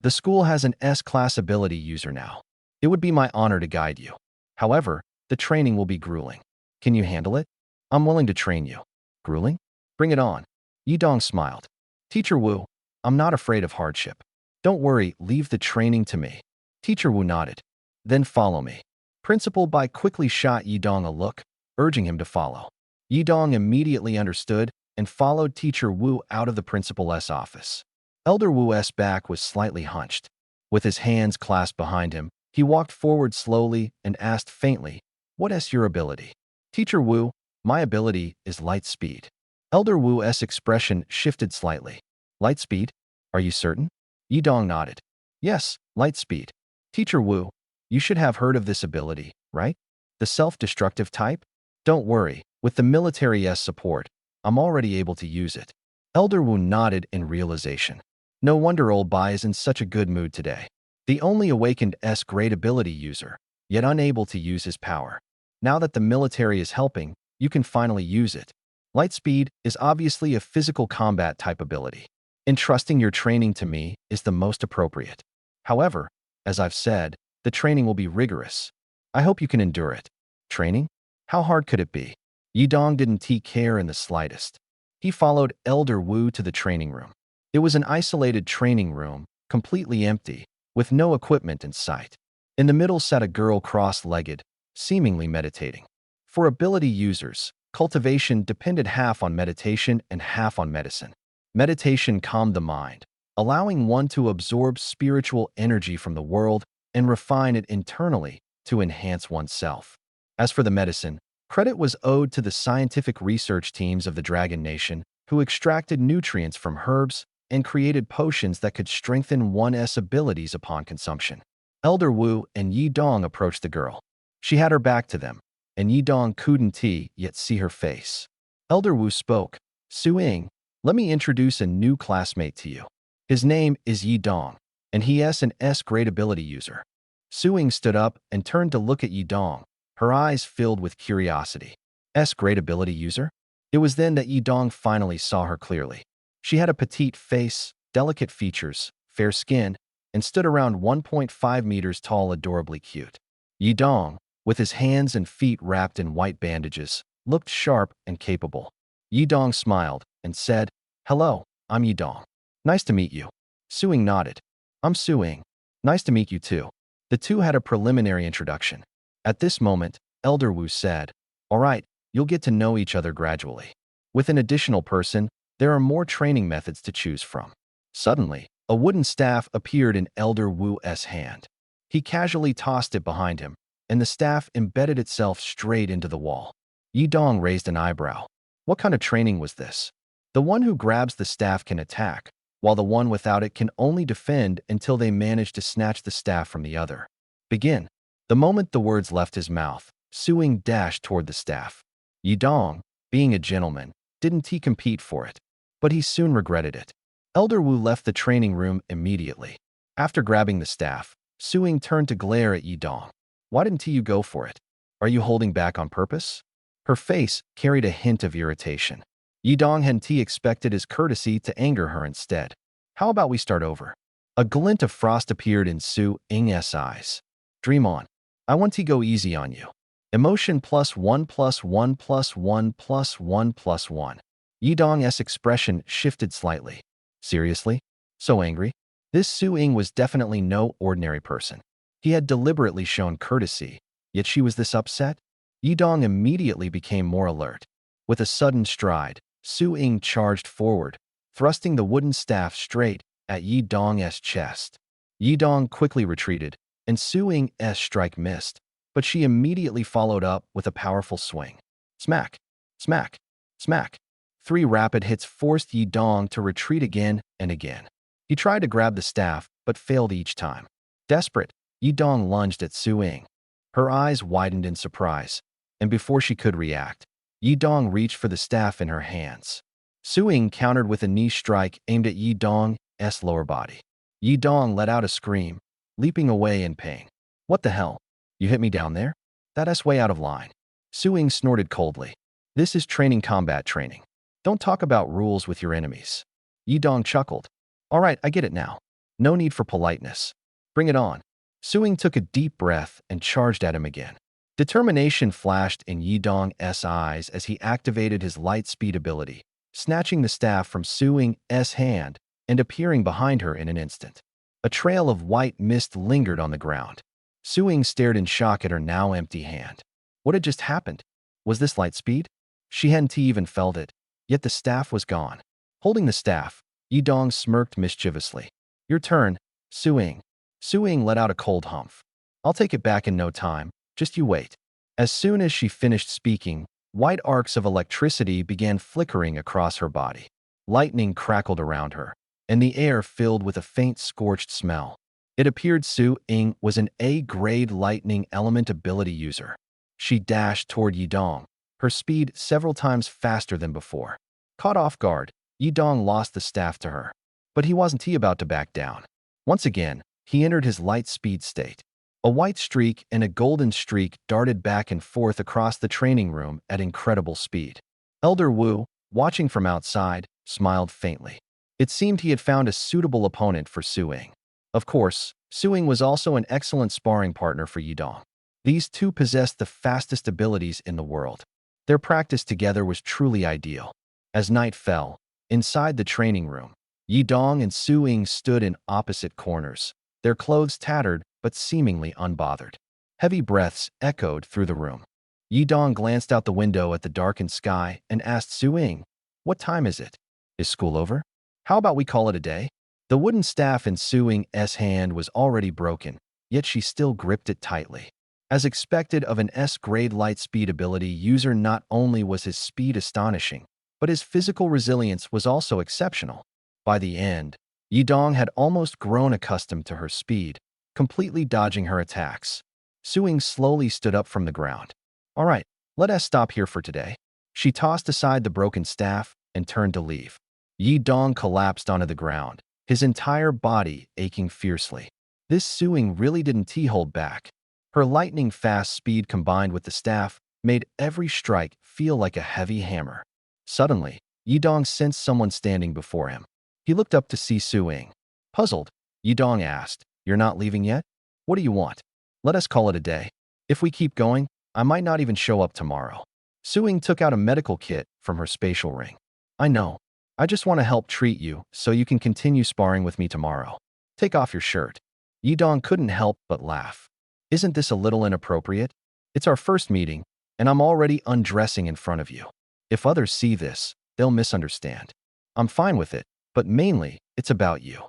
The school has an S-class ability user now. It would be my honor to guide you. However, the training will be grueling. Can you handle it? I'm willing to train you. Grueling? Bring it on. Yidong smiled. Teacher Wu, I'm not afraid of hardship. Don't worry, leave the training to me. Teacher Wu nodded. Then follow me. Principal Bai quickly shot Yidong a look, urging him to follow. Yidong immediately understood and followed Teacher Wu out of the principal's office. Elder Wu's back was slightly hunched. With his hands clasped behind him, he walked forward slowly and asked faintly, "What is your ability?" Teacher Wu, my ability is light speed. Elder Wu's expression shifted slightly. Light speed? Are you certain? Yidong nodded. Yes, light speed. Teacher Wu, you should have heard of this ability, right? The self-destructive type? Don't worry, with the military's support, I'm already able to use it. Elder Wu nodded in realization. No wonder old Bai is in such a good mood today. The only awakened S-grade ability user, yet unable to use his power. Now that the military is helping, you can finally use it. Light speed is obviously a physical combat type ability. Entrusting your training to me is the most appropriate. However, as I've said, the training will be rigorous. I hope you can endure it. Training? How hard could it be? Yidong didn't take care in the slightest. He followed Elder Wu to the training room. It was an isolated training room, completely empty, with no equipment in sight. In the middle sat a girl cross-legged, seemingly meditating. For ability users, cultivation depended half on meditation and half on medicine. Meditation calmed the mind, allowing one to absorb spiritual energy from the world and refine it internally to enhance oneself. As for the medicine, credit was owed to the scientific research teams of the Dragon Nation, who extracted nutrients from herbs and created potions that could strengthen one's abilities upon consumption. Elder Wu and Yidong approached the girl. She had her back to them, and Yidong couldn't yet see her face. Elder Wu spoke. Su Ying, let me introduce a new classmate to you. His name is Yidong, and he is an S-grade ability user. Su Ying stood up and turned to look at Yidong, her eyes filled with curiosity. S-grade ability user? It was then that Yidong finally saw her clearly. She had a petite face, delicate features, fair skin, and stood around 1.5 meters tall, adorably cute. Yidong, with his hands and feet wrapped in white bandages, looked sharp and capable. Yidong smiled and said, "Hello, I'm Yidong. Nice to meet you." Su Ying nodded. "I'm Su Ying. Nice to meet you too." The two had a preliminary introduction. At this moment, Elder Wu said, "All right, you'll get to know each other gradually. With an additional person, there are more training methods to choose from." Suddenly, a wooden staff appeared in Elder Wu's hand. He casually tossed it behind him, and the staff embedded itself straight into the wall. Yidong raised an eyebrow. What kind of training was this? The one who grabs the staff can attack, while the one without it can only defend until they manage to snatch the staff from the other. Begin. The moment the words left his mouth, Su Ying dashed toward the staff. Yidong, being a gentleman, didn't he compete for it, but he soon regretted it. Elder Wu left the training room immediately. After grabbing the staff, Su Ying turned to glare at Yidong. Why didn't you go for it? Are you holding back on purpose? Her face carried a hint of irritation. Yidong hadn't expected his courtesy to anger her instead. How about we start over? A glint of frost appeared in Su Ying's eyes. Dream on. I want to go easy on you. Emotion +1 +1 +1 +1 +1. Yidong's expression shifted slightly. Seriously? So angry? This Su Ying was definitely no ordinary person. He had deliberately shown courtesy, yet she was this upset? Yidong immediately became more alert. With a sudden stride, Su Ying charged forward, thrusting the wooden staff straight at Yidong's chest. Yidong quickly retreated, and Su Ying's strike missed, but she immediately followed up with a powerful swing. Smack! Smack! Smack! 3 rapid hits forced Yi Dong to retreat again and again. He tried to grab the staff, but failed each time. Desperate, Yi Dong lunged at Su Ying. Her eyes widened in surprise, and before she could react, Yi Dong reached for the staff in her hands. Su Ying countered with a knee strike aimed at Yi Dong's lower body. Yi Dong let out a scream, leaping away in pain. What the hell? You hit me down there? That's way out of line. Su Ying snorted coldly. This is training combat training. Don't talk about rules with your enemies. Yi Dong chuckled. All right, I get it now. No need for politeness. Bring it on. Su Ying took a deep breath and charged at him again. Determination flashed in Yi Dong's eyes as he activated his light speed ability, snatching the staff from Su Ying's hand and appearing behind her in an instant. A trail of white mist lingered on the ground. Su Ying stared in shock at her now empty hand. What had just happened? Was this light speed? She hadn't even felt it, yet the staff was gone. Holding the staff, Yi Dong smirked mischievously. Your turn, Su Ying. Su Ying let out a cold humph. I'll take it back in no time, just you wait. As soon as she finished speaking, white arcs of electricity began flickering across her body. Lightning crackled around her, and the air filled with a faint scorched smell. It appeared Su Ying was an A-grade lightning element ability user. She dashed toward Yi Dong, her speed several times faster than before. Caught off guard, Yi Dong lost the staff to her. But he wasn't about to back down. Once again, he entered his light speed state. A white streak and a golden streak darted back and forth across the training room at incredible speed. Elder Wu, watching from outside, smiled faintly. It seemed he had found a suitable opponent for Su Ying. Of course, Su Ying was also an excellent sparring partner for Yi Dong. These two possessed the fastest abilities in the world. Their practice together was truly ideal. As night fell, inside the training room, Yi Dong and Su Ying stood in opposite corners, their clothes tattered but seemingly unbothered. Heavy breaths echoed through the room. Yi Dong glanced out the window at the darkened sky and asked Su Ying, "What time is it? Is school over? How about we call it a day?" The wooden staff in Su Ying's hand was already broken, yet she still gripped it tightly. As expected of an S-grade light speed ability user, not only was his speed astonishing, but his physical resilience was also exceptional. By the end, Yi Dong had almost grown accustomed to her speed, completely dodging her attacks. Su Ying slowly stood up from the ground. All right, let us stop here for today. She tossed aside the broken staff and turned to leave. Yi Dong collapsed onto the ground, his entire body aching fiercely. This Su Ying really didn't hold back. Her lightning-fast speed combined with the staff made every strike feel like a heavy hammer. Suddenly, Yi Dong sensed someone standing before him. He looked up to see Su Ying. Puzzled, Yi Dong asked, "You're not leaving yet? What do you want? Let us call it a day. If we keep going, I might not even show up tomorrow." Su Ying took out a medical kit from her spatial ring. "I know. I just want to help treat you so you can continue sparring with me tomorrow. Take off your shirt." Yi Dong couldn't help but laugh. "Isn't this a little inappropriate? It's our first meeting, and I'm already undressing in front of you. If others see this, they'll misunderstand. I'm fine with it, but mainly, it's about you."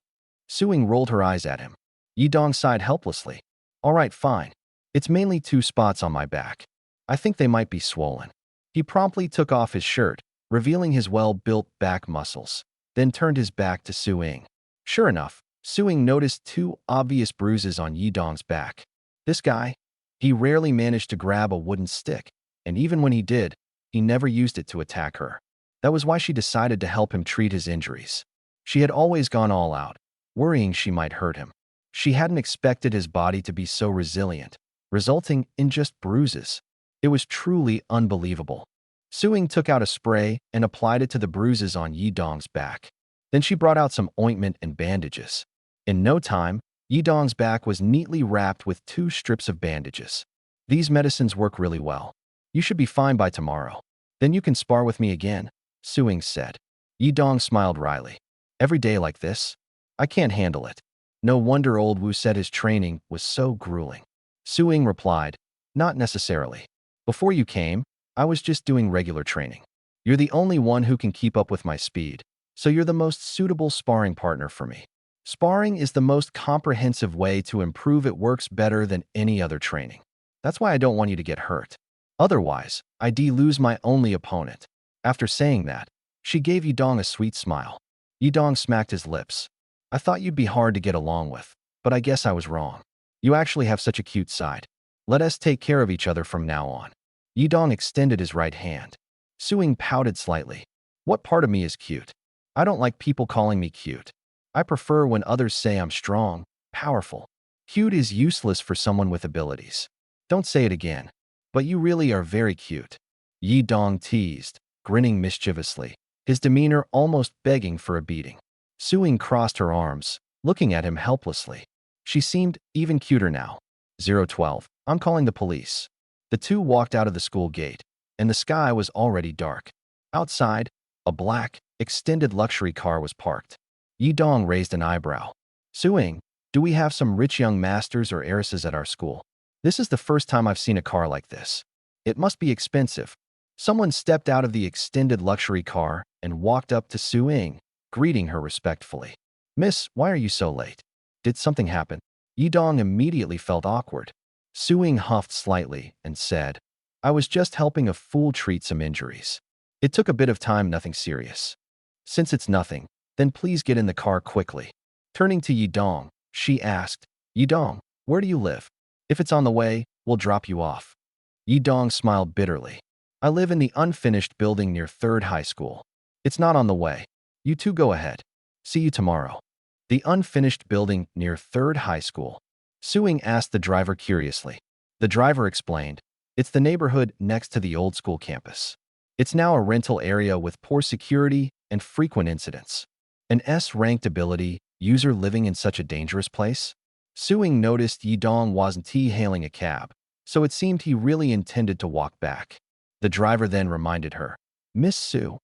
Su Ying rolled her eyes at him. Yi Dong sighed helplessly. "All right, fine. It's mainly 2 spots on my back. I think they might be swollen." He promptly took off his shirt, revealing his well-built back muscles, then turned his back to Su Ying. Sure enough, Su Ying noticed 2 obvious bruises on Yi Dong's back. This guy, he rarely managed to grab a wooden stick, and even when he did, he never used it to attack her. That was why she decided to help him treat his injuries. She had always gone all out, worrying she might hurt him. She hadn't expected his body to be so resilient, resulting in just bruises. It was truly unbelievable. Su Ying took out a spray and applied it to the bruises on Yi Dong's back. Then she brought out some ointment and bandages. In no time, Yi Dong's back was neatly wrapped with 2 strips of bandages. "These medicines work really well. You should be fine by tomorrow. Then you can spar with me again," Su Ying said. Yi Dong smiled wryly. "Every day like this? I can't handle it." No wonder old Wu said his training was so grueling. Su Ying replied, "Not necessarily. Before you came, I was just doing regular training. You're the only one who can keep up with my speed, so you're the most suitable sparring partner for me. Sparring is the most comprehensive way to improve. It works better than any other training. That's why I don't want you to get hurt. Otherwise, I'd lose my only opponent. After saying that, she gave Yidong a sweet smile. Yidong smacked his lips. I thought you'd be hard to get along with, but I guess I was wrong. You actually have such a cute side. Let us take care of each other from now on. Yidong extended his right hand. Suing pouted slightly. What part of me is cute? I don't like people calling me cute. I prefer when others say I'm strong, powerful. Cute is useless for someone with abilities. Don't say it again. But you really are very cute. Yidong teased, grinning mischievously, his demeanor almost begging for a beating. Suing crossed her arms, looking at him helplessly. She seemed even cuter now. 012. I'm calling the police. The two walked out of the school gate, and the sky was already dark. Outside, a black, extended luxury car was parked. Yidong raised an eyebrow. Suing, do we have some rich young masters or heiresses at our school? This is the first time I've seen a car like this. It must be expensive. Someone stepped out of the extended luxury car and walked up to Suing, greeting her respectfully. Miss, why are you so late? Did something happen? Yidong immediately felt awkward. Suing huffed slightly and said, I was just helping a fool treat some injuries. It took a bit of time, nothing serious. Since it's nothing, then please get in the car quickly. Turning to Yidong, she asked, Yidong, where do you live? If it's on the way, we'll drop you off. Yidong smiled bitterly. I live in the unfinished building near 3rd High School. It's not on the way. You two go ahead. See you tomorrow. The unfinished building near 3rd High School. Suing asked the driver curiously. The driver explained, it's the neighborhood next to the old school campus. It's now a rental area with poor security and frequent incidents. An S-ranked ability user living in such a dangerous place? Suing noticed Yidong wasn't hailing a cab, so it seemed he really intended to walk back. The driver then reminded her, Miss Su,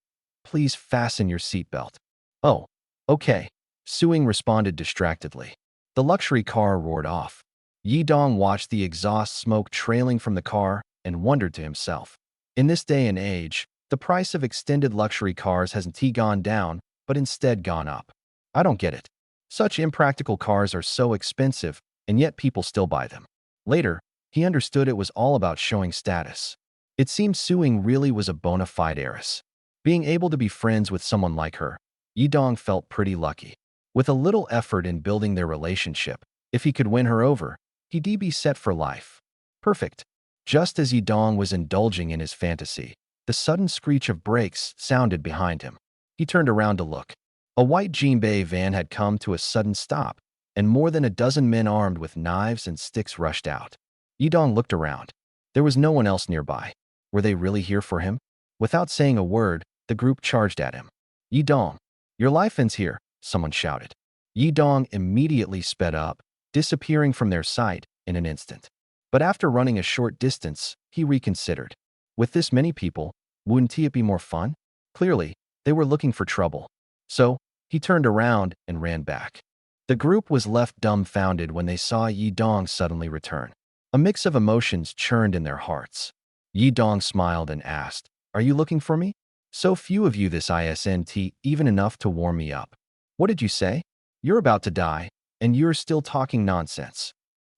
please fasten your seatbelt. Oh, okay. Suing responded distractedly. The luxury car roared off. Yidong watched the exhaust smoke trailing from the car and wondered to himself. In this day and age, the price of extended luxury cars hasn't gone down, but instead gone up. I don't get it. Such impractical cars are so expensive, and yet people still buy them. Later, he understood it was all about showing status. It seemed Suing really was a bona fide heiress. Being able to be friends with someone like her, Yidong felt pretty lucky. With a little effort in building their relationship, if he could win her over, he'd be set for life. Perfect. Just as Yidong was indulging in his fantasy, the sudden screech of brakes sounded behind him. He turned around to look. A white Jinbei van had come to a sudden stop, and more than a dozen men armed with knives and sticks rushed out. Yidong looked around. There was no one else nearby. Were they really here for him? Without saying a word, the group charged at him. Yidong, your life ends here, someone shouted. Yidong immediately sped up, disappearing from their sight in an instant. But after running a short distance, he reconsidered. With this many people, wouldn't it be more fun? Clearly, they were looking for trouble. So, he turned around and ran back. The group was left dumbfounded when they saw Yidong suddenly return. A mix of emotions churned in their hearts. Yidong smiled and asked, Are you looking for me? So few of you this isn't even enough to warm me up. What did you say? You're about to die, and you're still talking nonsense.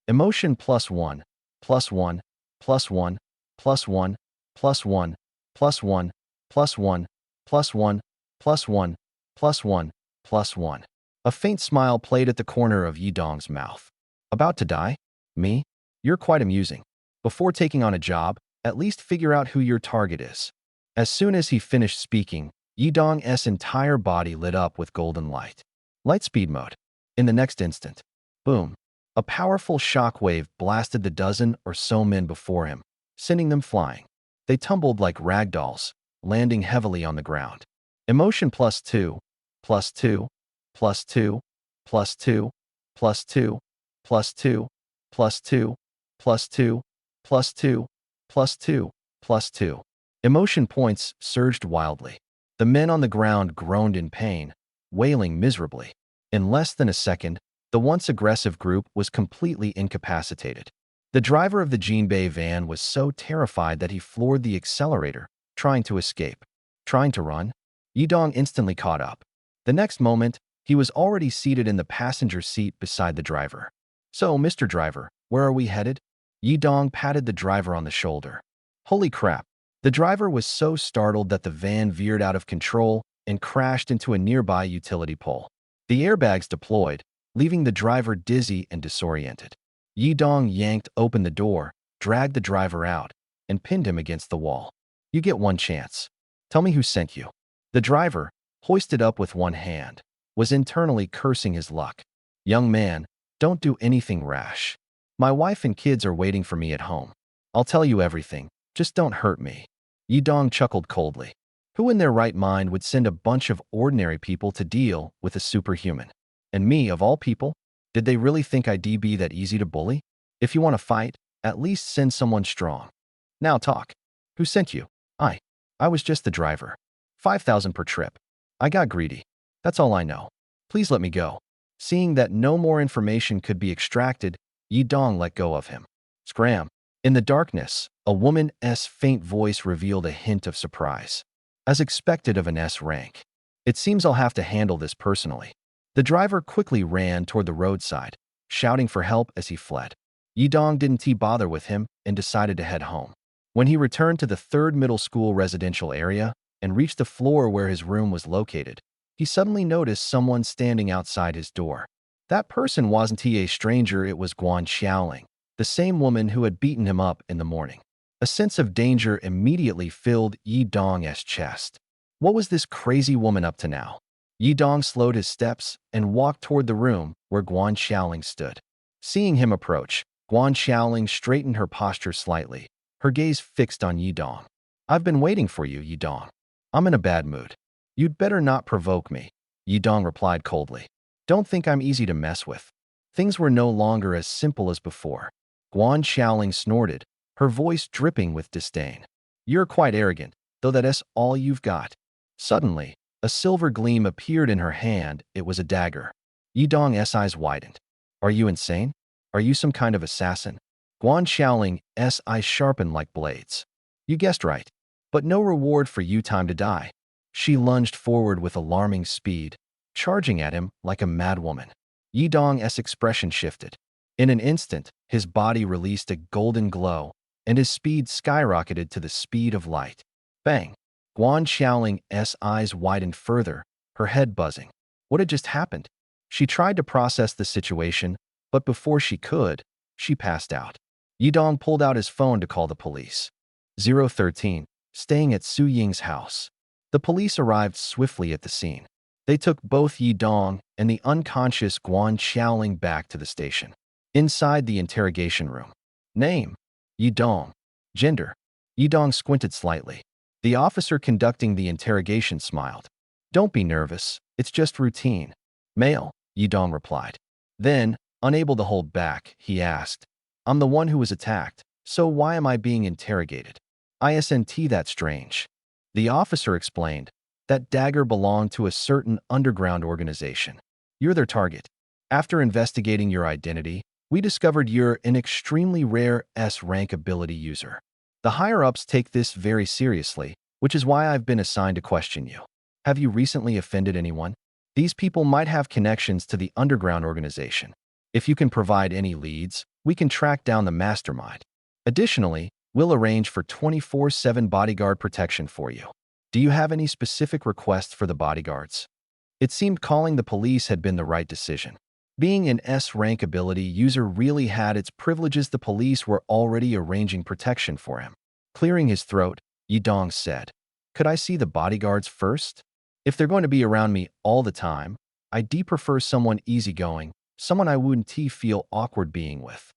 Emotion +1, +1, +1, +1, +1, +1, +1, +1, +1, +1, +1. A faint smile played at the corner of Yidong's mouth. About to die? Me? You're quite amusing. Before taking on a job, at least figure out who your target is. As soon as he finished speaking, Yidong's entire body lit up with golden light. Light speed mode. In the next instant, boom, a powerful shockwave blasted the dozen or so men before him, sending them flying. They tumbled like rag dolls, landing heavily on the ground. Emotion +2, +2, +2, +2, +2, +2, +2, +2, +2, +2, +2. Emotion points surged wildly. The men on the ground groaned in pain, wailing miserably. In less than a second, the once aggressive group was completely incapacitated. The driver of the Jinbei van was so terrified that he floored the accelerator, trying to escape. Trying to run? Yidong instantly caught up. The next moment, he was already seated in the passenger seat beside the driver. So, Mr. Driver, where are we headed? Yidong patted the driver on the shoulder. Holy crap. The driver was so startled that the van veered out of control and crashed into a nearby utility pole. The airbags deployed, leaving the driver dizzy and disoriented. Yidong yanked open the door, dragged the driver out, and pinned him against the wall. You get one chance. Tell me who sent you. The driver, hoisted up with one hand, was internally cursing his luck. Young man, don't do anything rash. My wife and kids are waiting for me at home. I'll tell you everything, just don't hurt me. Yidong chuckled coldly. Who in their right mind would send a bunch of ordinary people to deal with a superhuman? And me, of all people? Did they really think I'd be that easy to bully? If you want to fight, at least send someone strong. Now talk. Who sent you? I was just the driver. 5,000 per trip. I got greedy. That's all I know. Please let me go. Seeing that no more information could be extracted, Yidong let go of him. Scram. In the darkness, a woman's faint voice revealed a hint of surprise. As expected of an S rank. It seems I'll have to handle this personally. The driver quickly ran toward the roadside, shouting for help as he fled. Yidong didn't bother with him and decided to head home. When he returned to the 3rd middle school residential area and reached the floor where his room was located, he suddenly noticed someone standing outside his door. That person wasn't a stranger, it was Guan Xiaoling, the same woman who had beaten him up in the morning. A sense of danger immediately filled Yidong's chest. What was this crazy woman up to now? Yidong slowed his steps and walked toward the room where Guan Xiaoling stood. Seeing him approach, Guan Xiaoling straightened her posture slightly, her gaze fixed on Yidong. I've been waiting for you, Yidong. I'm in a bad mood. You'd better not provoke me, Yidong replied coldly. Don't think I'm easy to mess with. Things were no longer as simple as before. Guan Xiaoling snorted, her voice dripping with disdain. You're quite arrogant, though that's all you've got. Suddenly, a silver gleam appeared in her hand. It was a dagger. Yidong's eyes widened. Are you insane? Are you some kind of assassin? Guan Xiaoling's eyes sharpened like blades. You guessed right. But no reward for you, time to die. She lunged forward with alarming speed, charging at him like a madwoman. Yidong's expression shifted. In an instant, his body released a golden glow, and his speed skyrocketed to the speed of light. Bang! Guan Xiaoling's eyes widened further, her head buzzing. What had just happened? She tried to process the situation, but before she could, she passed out. Yidong pulled out his phone to call the police. 013, staying at Su Ying's house. The police arrived swiftly at the scene. They took both Yidong and the unconscious Guan Xiaoling back to the station. Inside the interrogation room. Name: Yidong. Gender: Yidong squinted slightly. The officer conducting the interrogation smiled. Don't be nervous, it's just routine. Male, Yidong replied. Then, unable to hold back, he asked, I'm the one who was attacked, so why am I being interrogated? Isn't that strange? The officer explained. That dagger belonged to a certain underground organization. You're their target. After investigating your identity, we discovered you're an extremely rare S-rank ability user. The higher-ups take this very seriously, which is why I've been assigned to question you. Have you recently offended anyone? These people might have connections to the underground organization. If you can provide any leads, we can track down the mastermind. Additionally, we'll arrange for 24/7 bodyguard protection for you. Do you have any specific requests for the bodyguards? It seemed calling the police had been the right decision. Being an S-rank ability user really had its privileges. The police were already arranging protection for him. Clearing his throat, Yidong said, Could I see the bodyguards first? If they're going to be around me all the time, I'd prefer someone easygoing, someone I wouldn't feel awkward being with.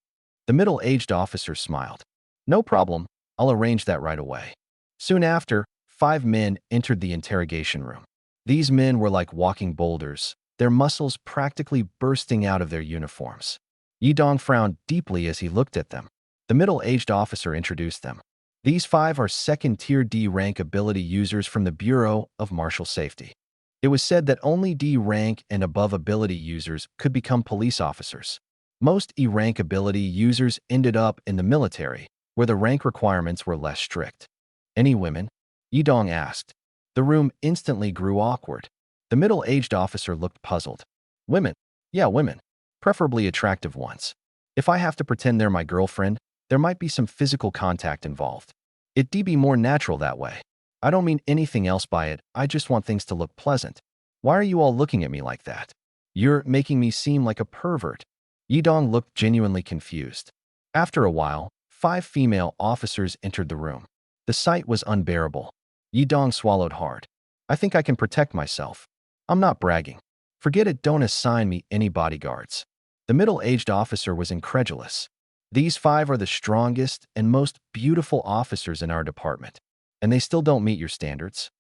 The middle-aged officer smiled. No problem, I'll arrange that right away. Soon after, 5 men entered the interrogation room. These men were like walking boulders, their muscles practically bursting out of their uniforms. Yidong frowned deeply as he looked at them. The middle-aged officer introduced them. These 5 are second-tier D-rank ability users from the Bureau of Martial Safety. It was said that only D-rank and above ability users could become police officers. Most E-rank ability users ended up in the military, where the rank requirements were less strict. Any women? Yidong asked. The room instantly grew awkward. The middle-aged officer looked puzzled. Women? Yeah, women. Preferably attractive ones. If I have to pretend they're my girlfriend, there might be some physical contact involved. It'd be more natural that way. I don't mean anything else by it, I just want things to look pleasant. Why are you all looking at me like that? You're making me seem like a pervert. Yidong looked genuinely confused. After a while, 5 female officers entered the room. The sight was unbearable. Yidong swallowed hard. I think I can protect myself. I'm not bragging. Forget it, don't assign me any bodyguards. The middle-aged officer was incredulous. These 5 are the strongest and most beautiful officers in our department, and they still don't meet your standards?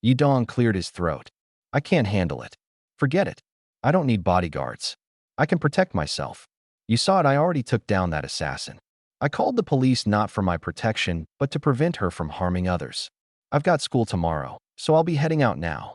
Yidong cleared his throat. I can't handle it. Forget it. I don't need bodyguards. I can protect myself. You saw it, I already took down that assassin. I called the police not for my protection, but to prevent her from harming others. I've got school tomorrow, so I'll be heading out now.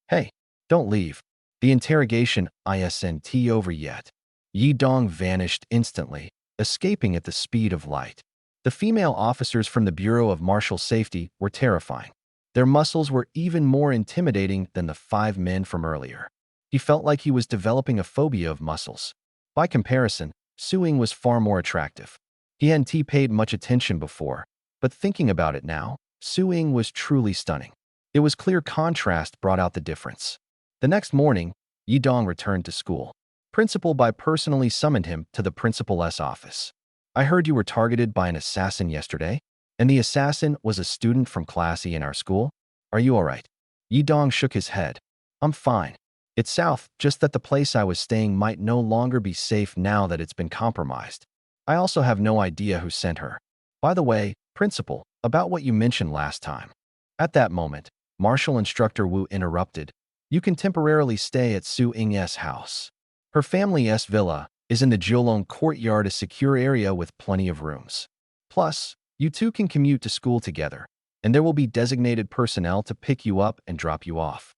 Hey, don't leave. The interrogation isn't over yet. Yidong vanished instantly, escaping at the speed of light. The female officers from the Bureau of Martial Safety were terrifying. Their muscles were even more intimidating than the 5 men from earlier. He felt like he was developing a phobia of muscles. By comparison, Suing was far more attractive. He hadn't paid much attention before, but thinking about it now, Suing was truly stunning. It was clear contrast brought out the difference. The next morning, Yidong returned to school. Principal Bai personally summoned him to the principal's office. I heard you were targeted by an assassin yesterday, and the assassin was a student from Class E in our school. Are you all right? Yidong shook his head. I'm fine. It's south, just that the place I was staying might no longer be safe now that it's been compromised. I also have no idea who sent her. By the way, Principal, about what you mentioned last time. At that moment, Martial Instructor Wu interrupted. You can temporarily stay at Su Ying's house. Her family's villa is in the Jiulong courtyard, a secure area with plenty of rooms. Plus, you two can commute to school together, and there will be designated personnel to pick you up and drop you off.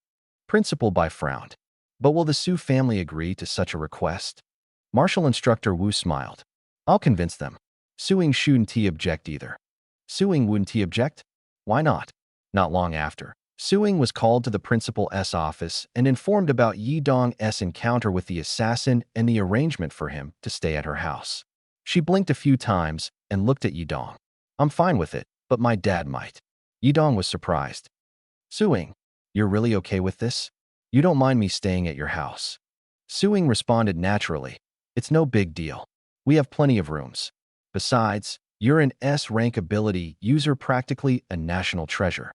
Principal Bai frowned. But will the Su family agree to such a request? Martial Instructor Wu smiled. I'll convince them. Suing shouldn't object either. Suing wouldn't object? Why not? Not long after, Suing was called to the principal's office and informed about Yidong's encounter with the assassin and the arrangement for him to stay at her house. She blinked a few times and looked at Yidong. I'm fine with it, but my dad might. Yidong was surprised. Suing, you're really okay with this? You don't mind me staying at your house? Suing responded naturally. It's no big deal. We have plenty of rooms. Besides, you're an S-rank ability user, practically a national treasure.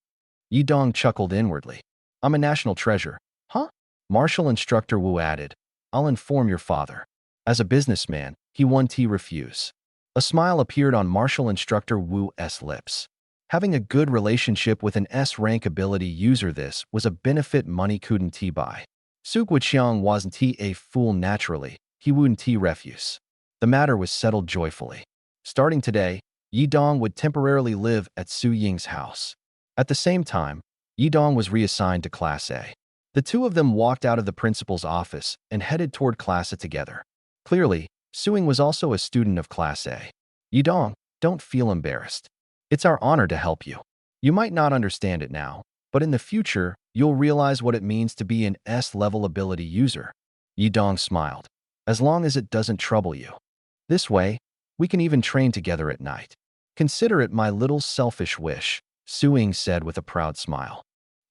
Yidong chuckled inwardly. I'm a national treasure, huh? Martial Instructor Wu added. I'll inform your father. As a businessman, he won't refuse. A smile appeared on Martial Instructor Wu's lips. Having a good relationship with an S-rank ability user, this was a benefit money couldn't buy. Su Guoqiang wasn't a fool naturally, he wouldn't refuse. The matter was settled joyfully. Starting today, Yidong would temporarily live at Su Ying's house. At the same time, Yidong was reassigned to Class A. The two of them walked out of the principal's office and headed toward Class A together. Clearly, Suing was also a student of Class A. Yidong, don't feel embarrassed. It's our honor to help you. You might not understand it now, but in the future, you'll realize what it means to be an S-level ability user. Yidong smiled. As long as it doesn't trouble you. This way, we can even train together at night. Consider it my little selfish wish, Suing said with a proud smile.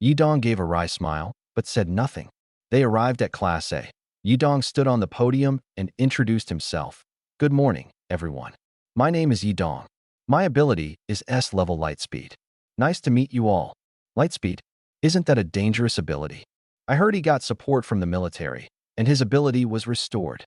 Yidong gave a wry smile, but said nothing. They arrived at Class A. Yidong stood on the podium and introduced himself. Good morning, everyone. My name is Yidong. My ability is S-level Lightspeed. Nice to meet you all. Lightspeed? Isn't that a dangerous ability? I heard he got support from the military, and his ability was restored.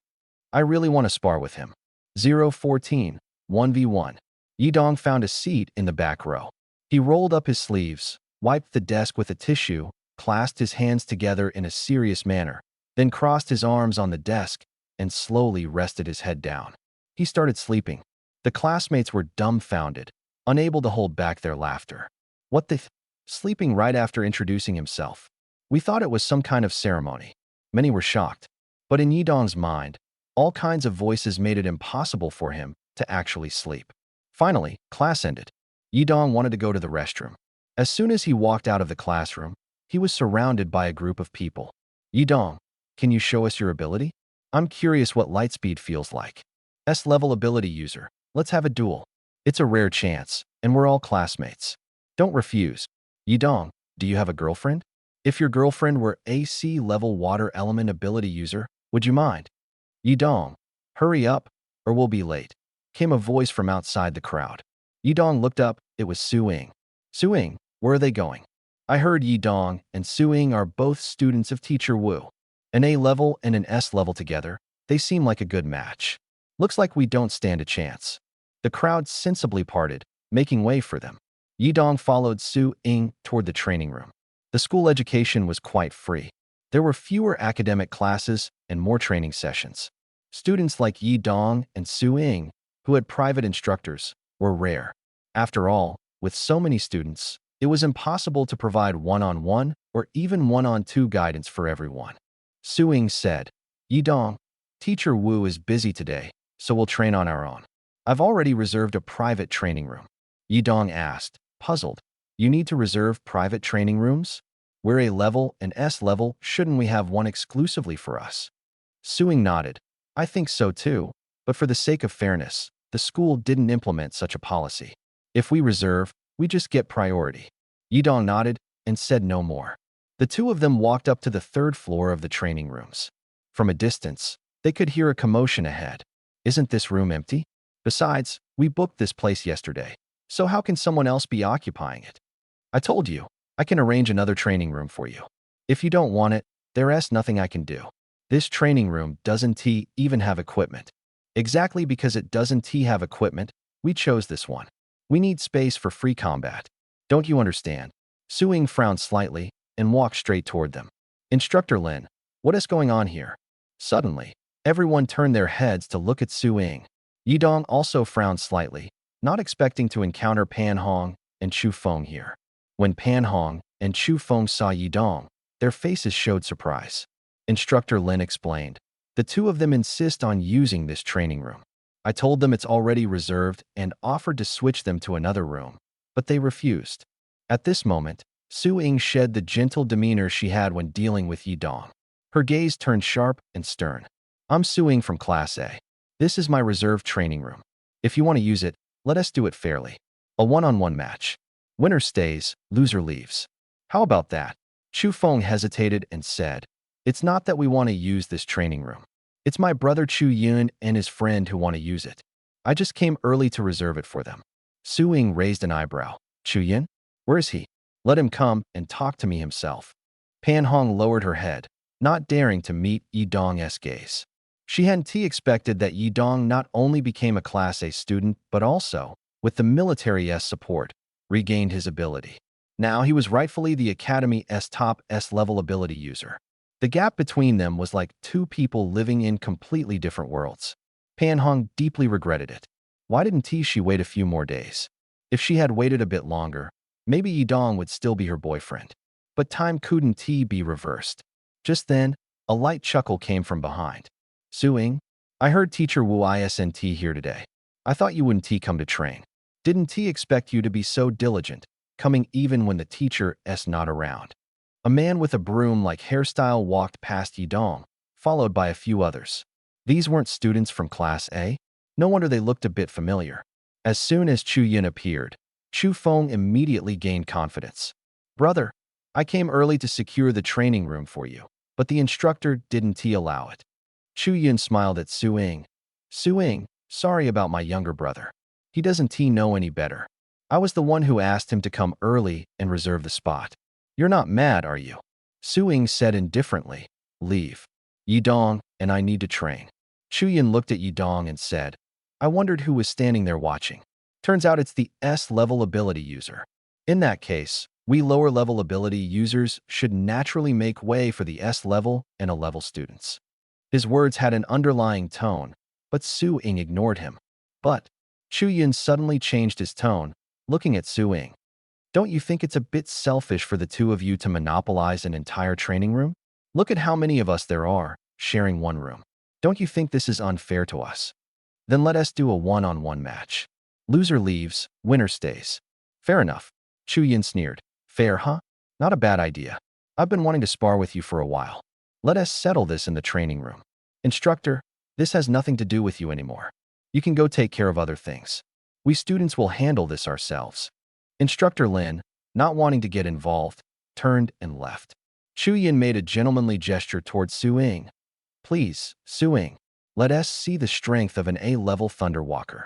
I really want to spar with him. 014, 1v1. Yidong found a seat in the back row. He rolled up his sleeves, wiped the desk with a tissue, clasped his hands together in a serious manner, then crossed his arms on the desk and slowly rested his head down. He started sleeping. The classmates were dumbfounded, unable to hold back their laughter. What the sleeping right after introducing himself. We thought it was some kind of ceremony. Many were shocked. But in Yidong's mind, all kinds of voices made it impossible for him to actually sleep. Finally, class ended. Yidong wanted to go to the restroom. As soon as he walked out of the classroom, he was surrounded by a group of people. Yidong, can you show us your ability? I'm curious what Lightspeed feels like. S-level ability user. Let's have a duel. It's a rare chance, and we're all classmates. Don't refuse. Yidong, do you have a girlfriend? If your girlfriend were AC level water element ability user, would you mind? Yidong, hurry up, or we'll be late, came a voice from outside the crowd. Yidong looked up. It was Su Ying. Su Ying, where are they going? I heard Yidong and Su Ying are both students of Teacher Wu. An A level and an S level together, they seem like a good match. Looks like we don't stand a chance. The crowd sensibly parted, making way for them. Yidong followed Su Ying toward the training room. The school education was quite free. There were fewer academic classes and more training sessions. Students like Yidong and Su Ying, who had private instructors, were rare. After all, with so many students, it was impossible to provide one-on-one or even one-on-two guidance for everyone. Su Ying said, Yidong, Teacher Wu is busy today, so we'll train on our own. I've already reserved a private training room. Yidong asked, puzzled. You need to reserve private training rooms? We're A level and S level, shouldn't we have one exclusively for us? Su Ying nodded. I think so too, but for the sake of fairness, the school didn't implement such a policy. If we reserve, we just get priority. Yidong nodded and said no more. The two of them walked up to the third floor of the training rooms. From a distance, they could hear a commotion ahead. Isn't this room empty? Besides, we booked this place yesterday, so how can someone else be occupying it? I told you, I can arrange another training room for you. If you don't want it, there's nothing I can do. This training room doesn't even have equipment. Exactly because it doesn't have equipment, we chose this one. We need space for free combat. Don't you understand? Su Ying frowned slightly and walked straight toward them. Instructor Lin, what is going on here? Suddenly, everyone turned their heads to look at Su Ying. Yidong also frowned slightly, not expecting to encounter Pan Hong and Chu Feng here. When Pan Hong and Chu Feng saw Yidong, their faces showed surprise. Instructor Lin explained, the two of them insist on using this training room. I told them it's already reserved and offered to switch them to another room, but they refused. At this moment, Su Ying shed the gentle demeanor she had when dealing with Yidong. Her gaze turned sharp and stern. I'm Su Ying from Class A. This is my reserved training room. If you want to use it, let us do it fairly. A one-on-one match. Winner stays, loser leaves. How about that? Chu Feng hesitated and said, it's not that we want to use this training room. It's my brother Chu Yun and his friend who want to use it. I just came early to reserve it for them. Su Ying raised an eyebrow. Chu Yun? Where is he? Let him come and talk to me himself. Pan Hong lowered her head, not daring to meet Yidong's gaze. She hadn't expected that Yidong not only became a Class A student, but also, with the military's support, regained his ability. Now he was rightfully the Academy's top S-level ability user. The gap between them was like two people living in completely different worlds. Pan Hong deeply regretted it. Why didn't she wait a few more days? If she had waited a bit longer, maybe Yidong would still be her boyfriend. But time couldn't be reversed. Just then, a light chuckle came from behind. Su Ying, I heard Teacher Wu isn't here today. I thought you wouldn't come to train. Didn't expect you to be so diligent, coming even when the teacher's not around. A man with a broom-like hairstyle walked past Yidong, followed by a few others. These weren't students from Class A. No wonder they looked a bit familiar. As soon as Chu Yun appeared, Chu Feng immediately gained confidence. Brother, I came early to secure the training room for you, but the instructor didn't allow it. Chu Yun smiled at Su Ying. Su Ying, sorry about my younger brother. He doesn't know any better. I was the one who asked him to come early and reserve the spot. You're not mad, are you? Su Ying said indifferently. Leave. Yidong and I need to train. Chu Yun looked at Yidong and said, I wondered who was standing there watching. Turns out it's the S-level ability user. In that case, we lower-level ability users should naturally make way for the S-level and A-level students. His words had an underlying tone, but Su Ying ignored him. But Chu Yun suddenly changed his tone, looking at Su Ying. Don't you think it's a bit selfish for the two of you to monopolize an entire training room? Look at how many of us there are, sharing one room. Don't you think this is unfair to us? Then let us do a one-on-one match. Loser leaves, winner stays. Fair enough. Chu Yun sneered. Fair, huh? Not a bad idea. I've been wanting to spar with you for a while. Let us settle this in the training room. Instructor, this has nothing to do with you anymore. You can go take care of other things. We students will handle this ourselves. Instructor Lin, not wanting to get involved, turned and left. Chu Yin made a gentlemanly gesture towards Su Ying. Please, Su Ying, let us see the strength of an A-level Thunderwalker.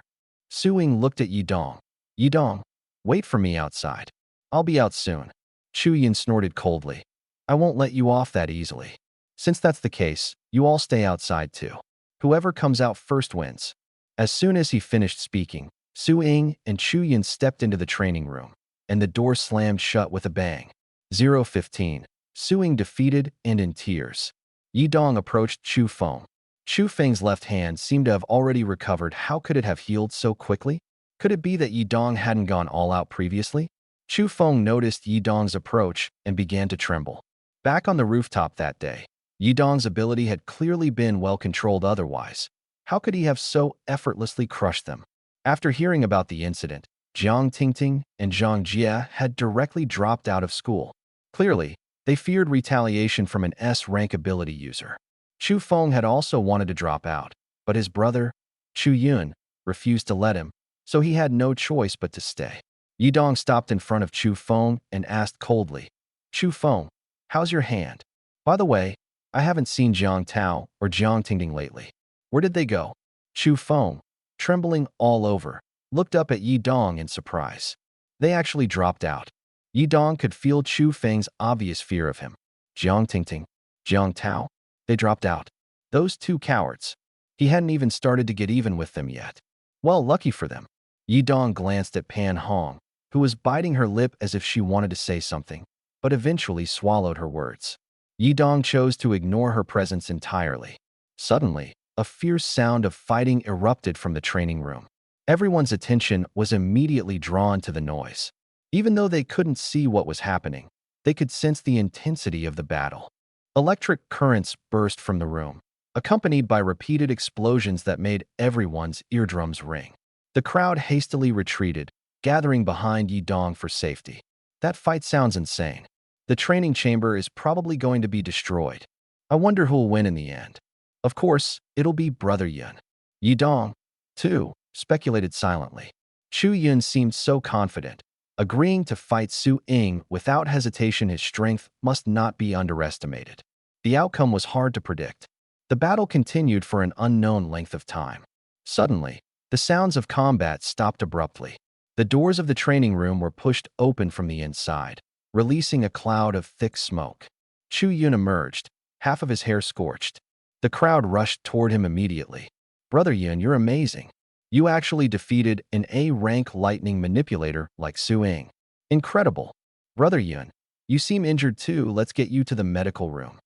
Su Ying looked at Yi Dong. Yi Dong, wait for me outside. I'll be out soon. Chu Yin snorted coldly. I won't let you off that easily. Since that's the case, you all stay outside too. Whoever comes out first wins. As soon as he finished speaking, Su Ying and Chu Yin stepped into the training room, and the door slammed shut with a bang. 0-15. Su Ying defeated and in tears. Yi Dong approached Chu Feng. Chu Feng's left hand seemed to have already recovered. How could it have healed so quickly? Could it be that Yi Dong hadn't gone all out previously? Chu Feng noticed Yi Dong's approach and began to tremble. Back on the rooftop that day, Yi Dong's ability had clearly been well controlled otherwise. How could he have so effortlessly crushed them? After hearing about the incident, Jiang Tingting and Zhang Jia had directly dropped out of school. Clearly, they feared retaliation from an S-rank ability user. Chu Feng had also wanted to drop out, but his brother, Chu Yun, refused to let him, so he had no choice but to stay. Yi Dong stopped in front of Chu Feng and asked coldly, Chu Feng, how's your hand? By the way, I haven't seen Jiang Tao or Jiang Tingting lately. Where did they go? Chu Feng, trembling all over, looked up at Yi Dong in surprise. They actually dropped out. Yi Dong could feel Chu Feng's obvious fear of him. Jiang Tingting, Jiang Tao, they dropped out. Those two cowards. He hadn't even started to get even with them yet. Well, lucky for them. Yi Dong glanced at Pan Hong, who was biting her lip as if she wanted to say something, but eventually swallowed her words. Yi Dong chose to ignore her presence entirely. Suddenly, a fierce sound of fighting erupted from the training room. Everyone's attention was immediately drawn to the noise. Even though they couldn't see what was happening, they could sense the intensity of the battle. Electric currents burst from the room, accompanied by repeated explosions that made everyone's eardrums ring. The crowd hastily retreated, gathering behind Yi Dong for safety. That fight sounds insane. The training chamber is probably going to be destroyed. I wonder who'll win in the end. Of course, it'll be Brother Yun. Yi Dong, too, speculated silently. Chu Yun seemed so confident, agreeing to fight Su Ying without hesitation. His strength must not be underestimated. The outcome was hard to predict. The battle continued for an unknown length of time. Suddenly, the sounds of combat stopped abruptly. The doors of the training room were pushed open from the inside, releasing a cloud of thick smoke. Chu Yun emerged, half of his hair scorched. The crowd rushed toward him immediately. Brother Yun, you're amazing. You actually defeated an A-rank lightning manipulator like Su Ying. Incredible. Brother Yun, you seem injured too. Let's get you to the medical room.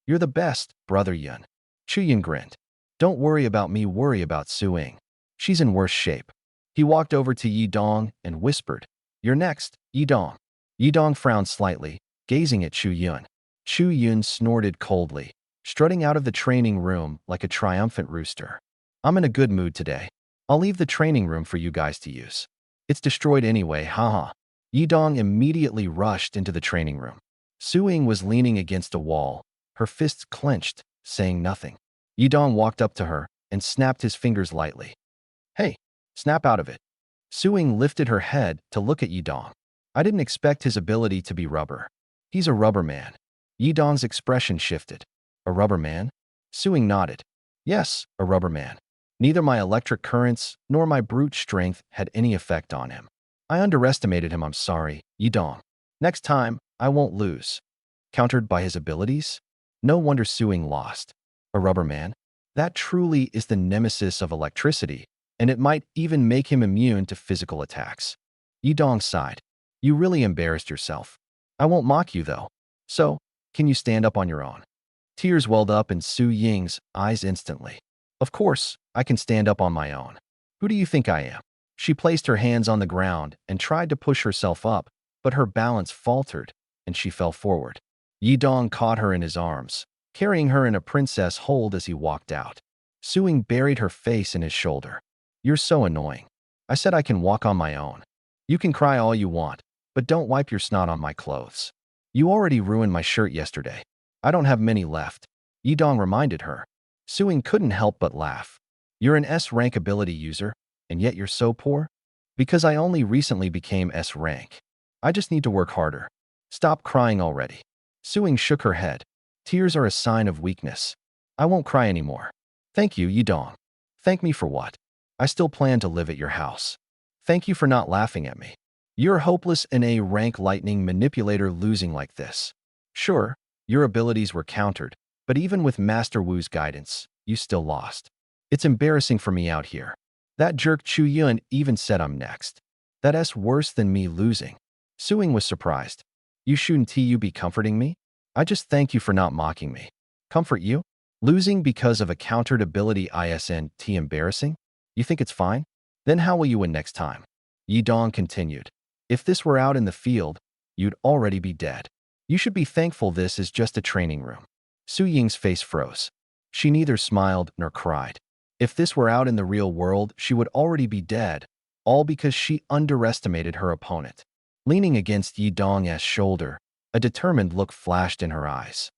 You're the best, Brother Yun. Chu Yun grinned. Don't worry about me, worry about Su Ying. She's in worse shape. He walked over to Yi Dong and whispered, You're next, Yi Dong. Yi Dong frowned slightly, gazing at Chu Yun. Chu Yun snorted coldly, strutting out of the training room like a triumphant rooster. I'm in a good mood today. I'll leave the training room for you guys to use. It's destroyed anyway, haha. Yi Dong immediately rushed into the training room. Su Ying was leaning against a wall, her fists clenched, saying nothing. Yi Dong walked up to her and snapped his fingers lightly. Hey, snap out of it. Su Ying lifted her head to look at Yi Dong. I didn't expect his ability to be rubber. He's a rubber man. Yi Dong's expression shifted. A rubber man? Su Ying nodded. Yes, a rubber man. Neither my electric currents nor my brute strength had any effect on him. I underestimated him, I'm sorry, Yi Dong. Next time, I won't lose. Countered by his abilities? No wonder Su Ying lost. A rubber man? That truly is the nemesis of electricity, and it might even make him immune to physical attacks. Yi Dong sighed. You really embarrassed yourself. I won't mock you, though. So, can you stand up on your own? Tears welled up in Su Ying's eyes instantly. Of course, I can stand up on my own. Who do you think I am? She placed her hands on the ground and tried to push herself up, but her balance faltered, and she fell forward. Yi Dong caught her in his arms, carrying her in a princess hold as he walked out. Su Ying buried her face in his shoulder. You're so annoying. I said I can walk on my own. You can cry all you want, but don't wipe your snot on my clothes. You already ruined my shirt yesterday. I don't have many left. Yi Dong reminded her. Su Ying couldn't help but laugh. You're an S-rank ability user, and yet you're so poor? Because I only recently became S rank. I just need to work harder. Stop crying already. Su-Ying shook her head. Tears are a sign of weakness. I won't cry anymore. Thank you, Yidong. Thank me for what? I still plan to live at your house. Thank you for not laughing at me. You're hopeless in a rank lightning manipulator losing like this. Sure, your abilities were countered, but even with Master Wu's guidance, you still lost. It's embarrassing for me out here. That jerk Chu Yun even said I'm next. That's worse than me losing. Su-Ying was surprised. You shouldn't you be comforting me? I just thank you for not mocking me. Comfort you? Losing because of a countered ability isn't embarrassing? You think it's fine? Then how will you win next time? Yidong continued. If this were out in the field, you'd already be dead. You should be thankful this is just a training room. Su-Ying's face froze. She neither smiled nor cried. If this were out in the real world, she would already be dead, all because she underestimated her opponent. Leaning against Yidong's shoulder, a determined look flashed in her eyes.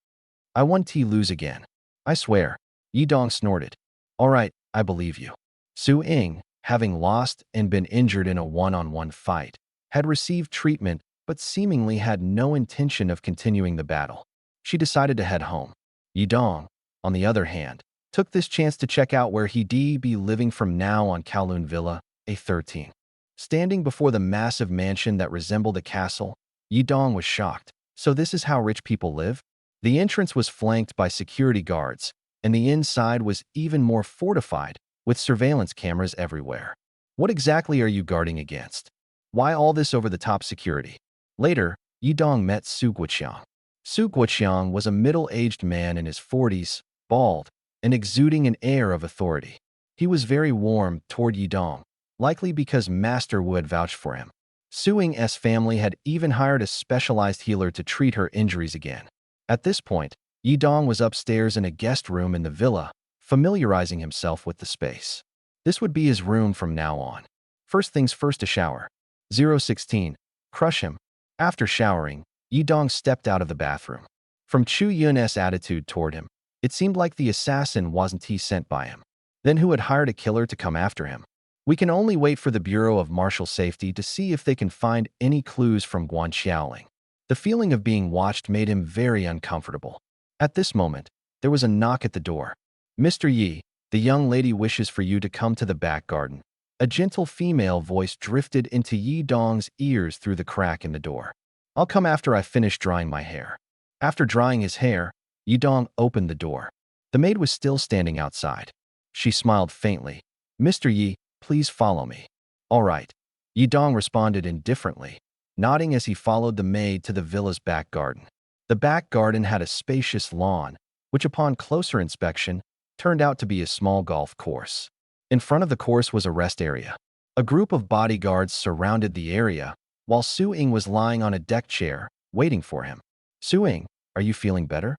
I won't lose again. I swear. Yidong snorted. All right, I believe you. Su-Ying, having lost and been injured in a one-on-one fight, had received treatment but seemingly had no intention of continuing the battle. She decided to head home. Yidong, on the other hand, took this chance to check out where he'd be living from now on Kowloon Villa, A13. Standing before the massive mansion that resembled a castle, Yidong was shocked. So this is how rich people live? The entrance was flanked by security guards, and the inside was even more fortified, with surveillance cameras everywhere. What exactly are you guarding against? Why all this over-the-top security? Later, Yidong met Su Guoqiang. Su Guoqiang was a middle-aged man in his 40s, bald, and exuding an air of authority. He was very warm toward Yidong, likely because Master Wu had vouched for him. Su-Ying's family had even hired a specialized healer to treat her injuries again. At this point, Yidong was upstairs in a guest room in the villa, familiarizing himself with the space. This would be his room from now on. First things first, a shower. 016. Crush him. After showering, Yidong stepped out of the bathroom. From Chu Yun's attitude toward him, it seemed like the assassin wasn't sent by him. Then who had hired a killer to come after him? We can only wait for the Bureau of Martial Safety to see if they can find any clues from Guan Xiaoling. The feeling of being watched made him very uncomfortable. At this moment, there was a knock at the door. Mr. Yi, the young lady wishes for you to come to the back garden. A gentle female voice drifted into Yidong's ears through the crack in the door. I'll come after I finish drying my hair. After drying his hair, Yidong opened the door. The maid was still standing outside. She smiled faintly. Mr. Yi, please follow me. All right. Yidong responded indifferently, nodding as he followed the maid to the villa's back garden. The back garden had a spacious lawn, which upon closer inspection turned out to be a small golf course. In front of the course was a rest area. A group of bodyguards surrounded the area, while Su-Ying was lying on a deck chair, waiting for him. Su-Ying, are you feeling better?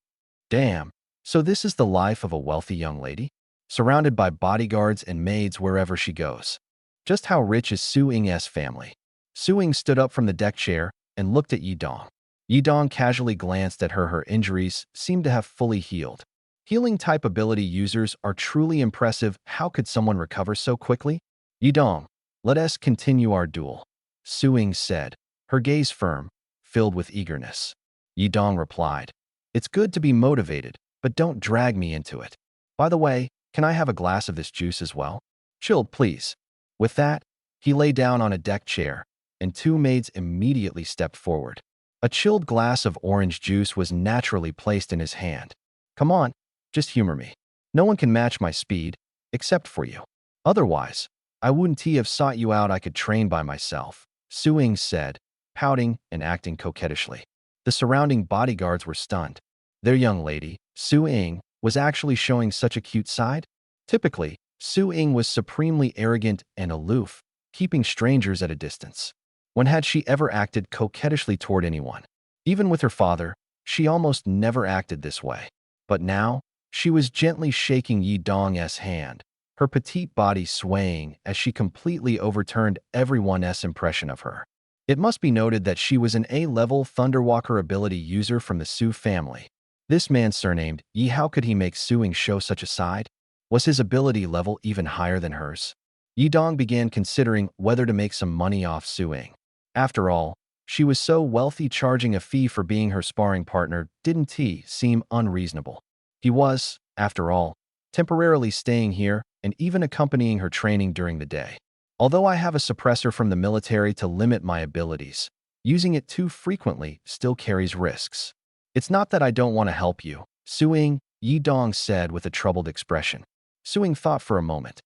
Damn, so this is the life of a wealthy young lady? Surrounded by bodyguards and maids wherever she goes. Just how rich is Su-Ying's family? Su-Ying stood up from the deck chair and looked at Yidong. Yidong casually glanced at her. Her injuries seemed to have fully healed. Healing-type ability users are truly impressive. How could someone recover so quickly? Yidong, let us continue our duel, Su-Ying said, her gaze firm, filled with eagerness. Yidong replied, It's good to be motivated, but don't drag me into it. By the way, can I have a glass of this juice as well? Chilled, please. With that, he lay down on a deck chair, and two maids immediately stepped forward. A chilled glass of orange juice was naturally placed in his hand. Come on, just humor me. No one can match my speed, except for you. Otherwise, I wouldn't have sought you out. I could train by myself, Su-Ying said, pouting and acting coquettishly. The surrounding bodyguards were stunned. Their young lady, Su-Ying, was actually showing such a cute side? Typically, Su-Ying was supremely arrogant and aloof, keeping strangers at a distance. When had she ever acted coquettishly toward anyone? Even with her father, she almost never acted this way. But now, she was gently shaking Yidong's hand, her petite body swaying as she completely overturned everyone's impression of her. It must be noted that she was an A-level Thunderwalker ability user from the Su family. This man surnamed Yi. How could he make Su-Ying show such a side? Was his ability level even higher than hers? Yidong began considering whether to make some money off Suing. After all, she was so wealthy, charging a fee for being her sparring partner didn't seem unreasonable. He was, after all, temporarily staying here and even accompanying her training during the day. Although I have a suppressor from the military to limit my abilities, using it too frequently still carries risks. It's not that I don't want to help you, Suing, Yidong said with a troubled expression. Suing thought for a moment.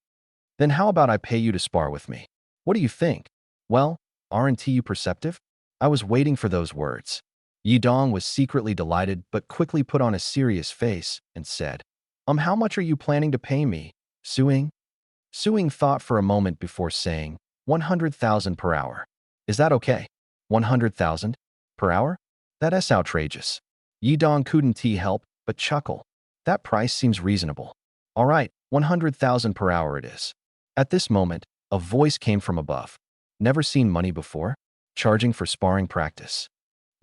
Then how about I pay you to spar with me? What do you think? Well, aren't you perceptive? I was waiting for those words. Yidong was secretly delighted but quickly put on a serious face and said, how much are you planning to pay me, Suing? Suing thought for a moment before saying, 100,000 per hour. Is that okay? 100,000 per hour? That's outrageous. Yidong couldn't help but chuckle. That price seems reasonable. All right, 100,000 per hour it is. At this moment, a voice came from above. Never seen money before? Charging for sparring practice.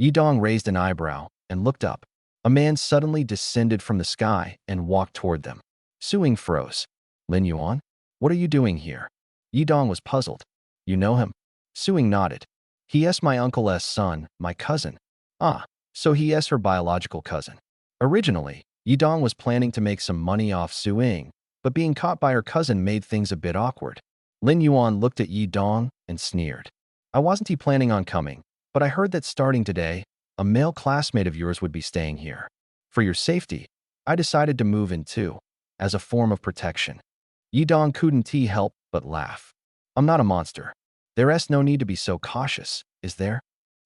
Yidong raised an eyebrow and looked up. A man suddenly descended from the sky and walked toward them. Suing froze. Lin Yuan? What are you doing here? Yidong was puzzled. You know him? Suing nodded. He is my uncle's son, my cousin. Ah, so he is her biological cousin. Originally, Yidong was planning to make some money off Suing, but being caught by her cousin made things a bit awkward. Lin Yuan looked at Yidong and sneered. I wasn't planning on coming, but I heard that starting today, a male classmate of yours would be staying here. For your safety, I decided to move in too, as a form of protection. Yidong couldn't help but laugh. I'm not a monster. There's no need to be so cautious, is there?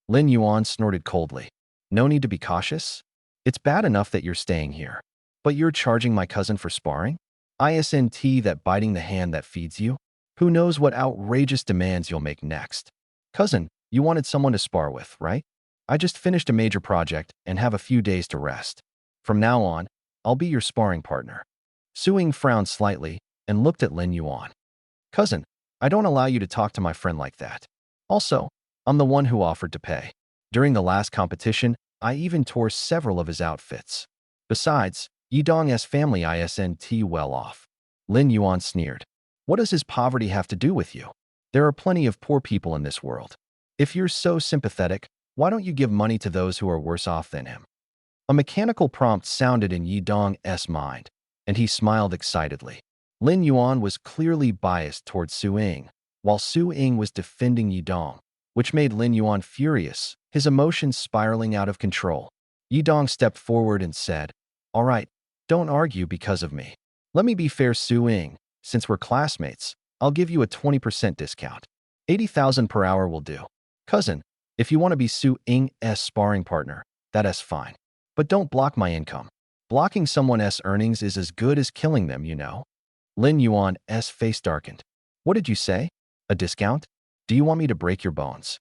Lin Yuan snorted coldly. No need to be cautious? It's bad enough that you're staying here. But you're charging my cousin for sparring? Isn't that biting the hand that feeds you? Who knows what outrageous demands you'll make next? Cousin, you wanted someone to spar with, right? I just finished a major project and have a few days to rest. From now on, I'll be your sparring partner. Suing frowned slightly and looked at Lin Yuan. Cousin, I don't allow you to talk to my friend like that. Also, I'm the one who offered to pay. During the last competition, I even tore several of his outfits. Besides, Yidong's family isn't well off. Lin Yuan sneered. What does his poverty have to do with you? There are plenty of poor people in this world. If you're so sympathetic, why don't you give money to those who are worse off than him? A mechanical prompt sounded in Yidong's mind, and he smiled excitedly. Lin Yuan was clearly biased towards Suing, while Suing was defending Yidong, which made Lin Yuan furious, his emotions spiraling out of control. Yidong stepped forward and said, All right, don't argue because of me. Let me be fair, Suing. Since we're classmates, I'll give you a 20% discount. 80,000 per hour will do. Cousin, if you want to be Suing's sparring partner, that's fine. But don't block my income. Blocking someone's earnings is as good as killing them, you know. Lin Yuan's face darkened. What did you say? A discount? Do you want me to break your bones?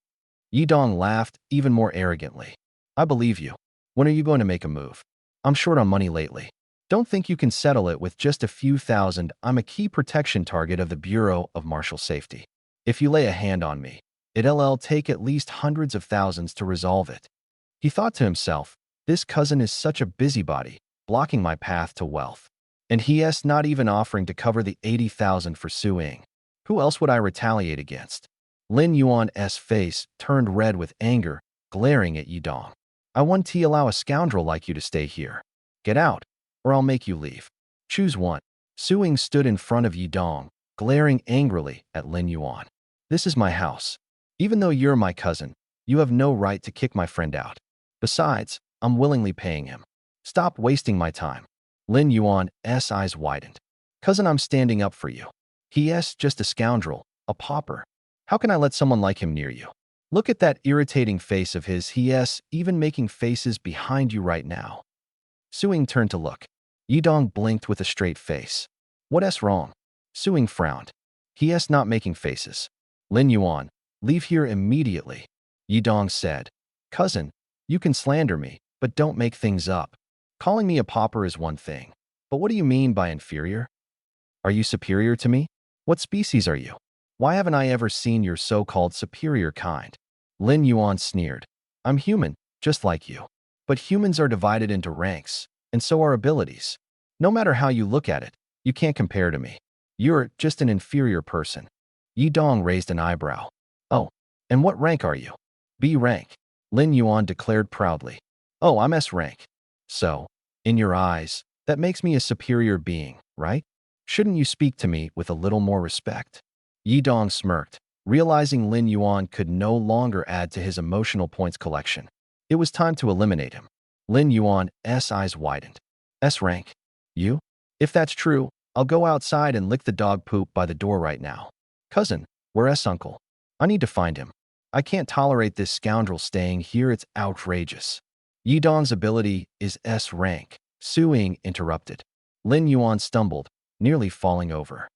Yidong laughed even more arrogantly. I believe you. When are you going to make a move? I'm short on money lately. Don't think you can settle it with just a few thousand. I'm a key protection target of the Bureau of Martial Safety. If you lay a hand on me, it'll take at least hundreds of thousands to resolve it. He thought to himself, this cousin is such a busybody, blocking my path to wealth. And he is not even offering to cover the 80,000 for Suing. Who else would I retaliate against? Lin Yuan's face turned red with anger, glaring at Yidong. I won't allow a scoundrel like you to stay here. Get out, or I'll make you leave. Choose one. Suing stood in front of Yidong, glaring angrily at Lin Yuan. This is my house. Even though you're my cousin, you have no right to kick my friend out. Besides, I'm willingly paying him. Stop wasting my time. Lin Yuan's eyes widened. Cousin, I'm standing up for you. He is just a scoundrel, a pauper. How can I let someone like him near you? Look at that irritating face of his. He is even making faces behind you right now. Suing turned to look. Yidong blinked with a straight face. What's wrong? Suing frowned. He is not making faces. Lin Yuan, leave here immediately. Yidong said. Cousin, you can slander me, but don't make things up. Calling me a pauper is one thing, but what do you mean by inferior? Are you superior to me? What species are you? Why haven't I ever seen your so-called superior kind? Lin Yuan sneered. I'm human, just like you. But humans are divided into ranks, and so are abilities. No matter how you look at it, you can't compare to me. You're just an inferior person. Yi Dong raised an eyebrow. Oh, and what rank are you? B rank, Lin Yuan declared proudly. Oh, I'm S rank. So, in your eyes, that makes me a superior being, right? Shouldn't you speak to me with a little more respect? Yi Dong smirked, realizing Lin Yuan could no longer add to his emotional points collection. It was time to eliminate him. Lin Yuan's eyes widened. S rank? You? If that's true, I'll go outside and lick the dog poop by the door right now. Cousin, where's uncle? I need to find him. I can't tolerate this scoundrel staying here, it's outrageous. Yi Dong's ability is S rank, Su Ying interrupted. Lin Yuan stumbled, nearly falling over.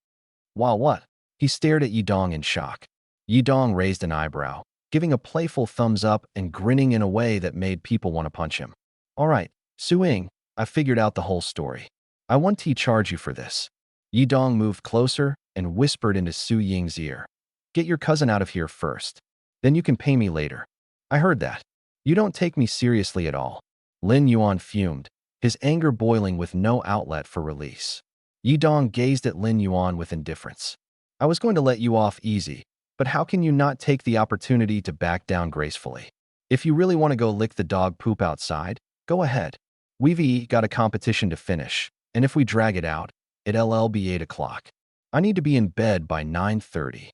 While what? He stared at Yi Dong in shock. Yi Dong raised an eyebrow, giving a playful thumbs up and grinning in a way that made people want to punch him. All right, Su Ying, I figured out the whole story. I want to charge you for this. Yi Dong moved closer and whispered into Su Ying's ear. Get your cousin out of here first. Then you can pay me later. I heard that. You don't take me seriously at all. Lin Yuan fumed, his anger boiling with no outlet for release. Yi Dong gazed at Lin Yuan with indifference. I was going to let you off easy, but how can you not take the opportunity to back down gracefully? If you really want to go lick the dog poop outside, go ahead. We've got a competition to finish, and if we drag it out, it'll be 8 o'clock. I need to be in bed by 9:30.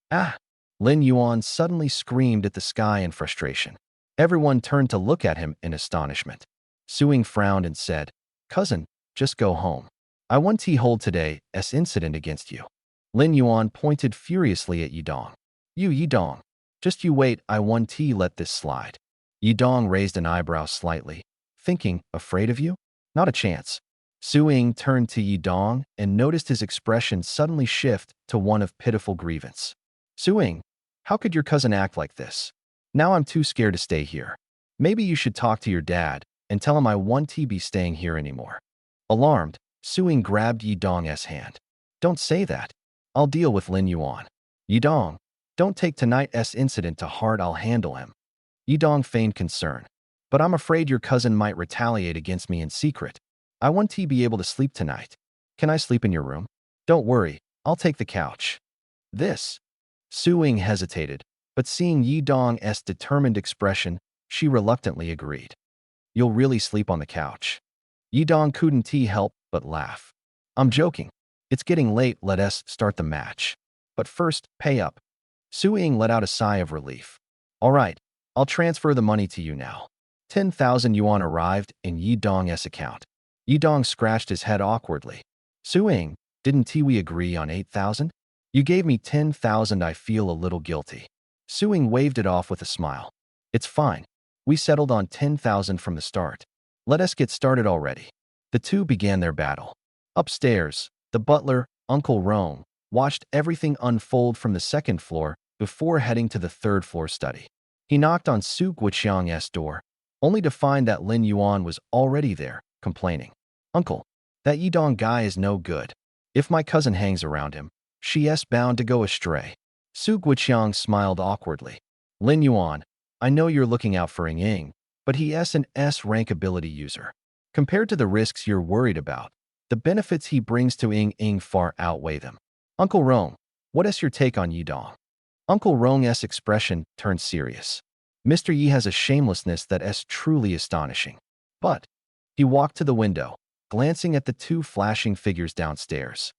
Ah! Lin Yuan suddenly screamed at the sky in frustration. Everyone turned to look at him in astonishment. Su Ying frowned and said, Cousin, just go home. I want to hold today's incident against you. Lin Yuan pointed furiously at Yi Dong. You Yi Dong, just you wait, I want to let this slide. Yi Dong raised an eyebrow slightly, thinking, afraid of you? Not a chance. Su Ying turned to Yi Dong and noticed his expression suddenly shift to one of pitiful grievance. Su Ying, how could your cousin act like this? Now I'm too scared to stay here. Maybe you should talk to your dad and tell him I won't be staying here anymore. Alarmed, Su Ying grabbed Yi Dong's hand. Don't say that. I'll deal with Lin Yuan. Yi Dong, don't take tonight's incident to heart, I'll handle him. Yi Dong feigned concern. But I'm afraid your cousin might retaliate against me in secret. I want to be able to sleep tonight. Can I sleep in your room? Don't worry, I'll take the couch. This. Su Ying hesitated, but seeing Yi Dong's determined expression, she reluctantly agreed. You'll really sleep on the couch. Yi Dong couldn't help but laugh. I'm joking. It's getting late, let us start the match. But first, pay up. Su Ying let out a sigh of relief. All right, I'll transfer the money to you now. 10,000 yuan arrived in Yi Dong's account. Yi Dong scratched his head awkwardly. Su Ying, didn't we agree on 8,000? You gave me 10,000, I feel a little guilty. Su Ying waved it off with a smile. It's fine. We settled on 10,000 from the start. Let us get started already. The two began their battle. Upstairs, the butler, Uncle Rong, watched everything unfold from the second floor before heading to the third floor study. He knocked on Su Guoqiang's door, only to find that Lin Yuan was already there, complaining. Uncle, that Yi Dong guy is no good. If my cousin hangs around him, she's bound to go astray. Su Guoqiang smiled awkwardly. Lin Yuan, I know you're looking out for Ying, but he's an S-rank ability user. Compared to the risks you're worried about, the benefits he brings to Ying far outweigh them. Uncle Rong, what is your take on Yi Dong? Uncle Rong's expression turned serious. Mr. Yi has a shamelessness that is truly astonishing. But he walked to the window, glancing at the two flashing figures downstairs.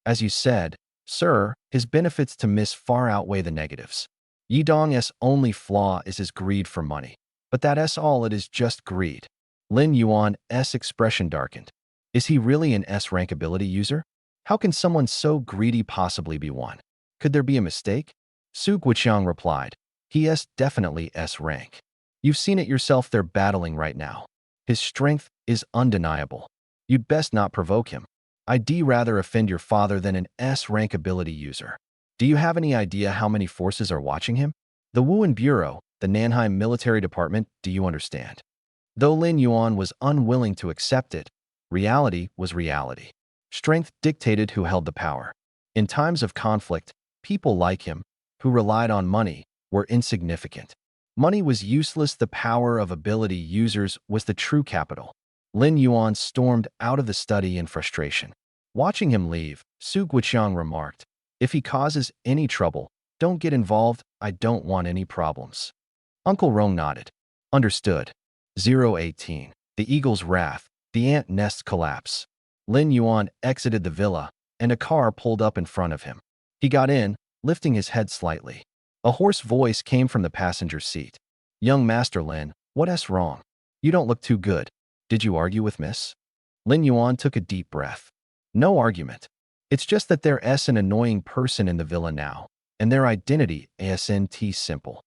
As you said, sir, his benefits to Miss far outweigh the negatives. Yi Dong's only flaw is his greed for money. But that's all, it is just greed. Lin Yuan's expression darkened. Is he really an S-rank ability user? How can someone so greedy possibly be one? Could there be a mistake? Su Guoqiang replied. He is definitely S-rank. You've seen it yourself, they're battling right now. His strength is undeniable. You'd best not provoke him. I'd rather offend your father than an S-rank ability user. Do you have any idea how many forces are watching him? The Wuhan Bureau, the Nanheim Military Department, do you understand? Though Lin Yuan was unwilling to accept it, reality was reality. Strength dictated who held the power. In times of conflict, people like him, who relied on money, were insignificant. Money was useless, the power of ability users was the true capital. Lin Yuan stormed out of the study in frustration. Watching him leave, Su Guiqiang remarked, "If he causes any trouble, don't get involved. I don't want any problems." Uncle Rong nodded. Understood. 018. The Eagle's Wrath. The ant nest collapse. Lin Yuan exited the villa, and a car pulled up in front of him. He got in, lifting his head slightly. A hoarse voice came from the passenger seat. "Young Master Lin, what's wrong? You don't look too good. Did you argue with Miss?" Lin Yuan took a deep breath. "No argument. It's just that there's an annoying person in the villa now, and their identity isn't simple."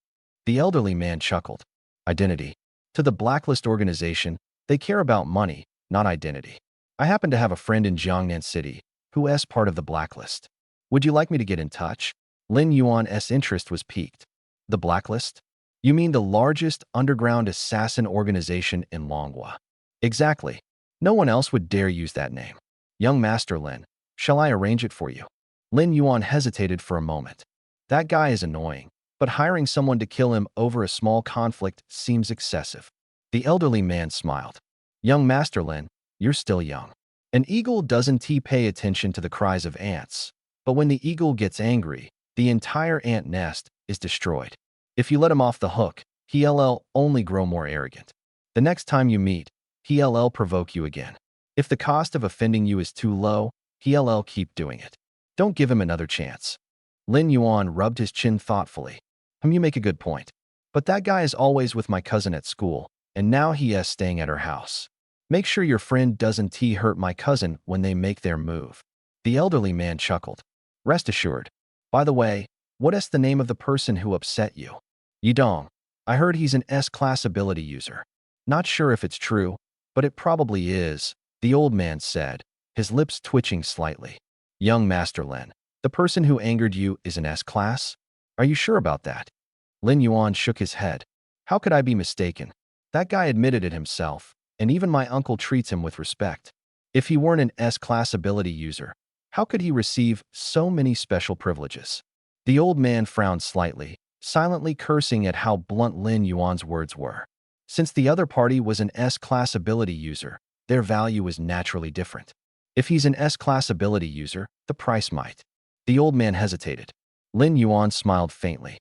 The elderly man chuckled. "Identity? To the Blacklist organization, they care about money, not identity. I happen to have a friend in Jiangnan City who is part of the Blacklist. Would you like me to get in touch?" Lin Yuan's interest was piqued. "The Blacklist? You mean the largest underground assassin organization in Longhua?" "Exactly. No one else would dare use that name." "Young Master Lin, shall I arrange it for you?" Lin Yuan hesitated for a moment. That guy is annoying, but hiring someone to kill him over a small conflict seems excessive. The elderly man smiled. "Young Master Lin, you're still young. An eagle doesn't pay attention to the cries of ants, but when the eagle gets angry, the entire ant nest is destroyed. If you let him off the hook, he'll only grow more arrogant. The next time you meet, he'll provoke you again. If the cost of offending you is too low, he'll keep doing it. Don't give him another chance." Lin Yuan rubbed his chin thoughtfully. You make a good point. But that guy is always with my cousin at school, and now he is staying at her house. Make sure your friend doesn't hurt my cousin when they make their move." The elderly man chuckled. "Rest assured. By the way, what is the name of the person who upset you?" "Yidong. I heard he's an S-class ability user. Not sure if it's true, but it probably is," the old man said, his lips twitching slightly. "Young Master Lin, the person who angered you is an S-class? Are you sure about that?" Lin Yuan shook his head. "How could I be mistaken? That guy admitted it himself, and even my uncle treats him with respect. If he weren't an S-class ability user, how could he receive so many special privileges?" The old man frowned slightly, silently cursing at how blunt Lin Yuan's words were. Since the other party was an S-class ability user, their value is naturally different. If he's an S-class ability user, the price might. The old man hesitated. Lin Yuan smiled faintly.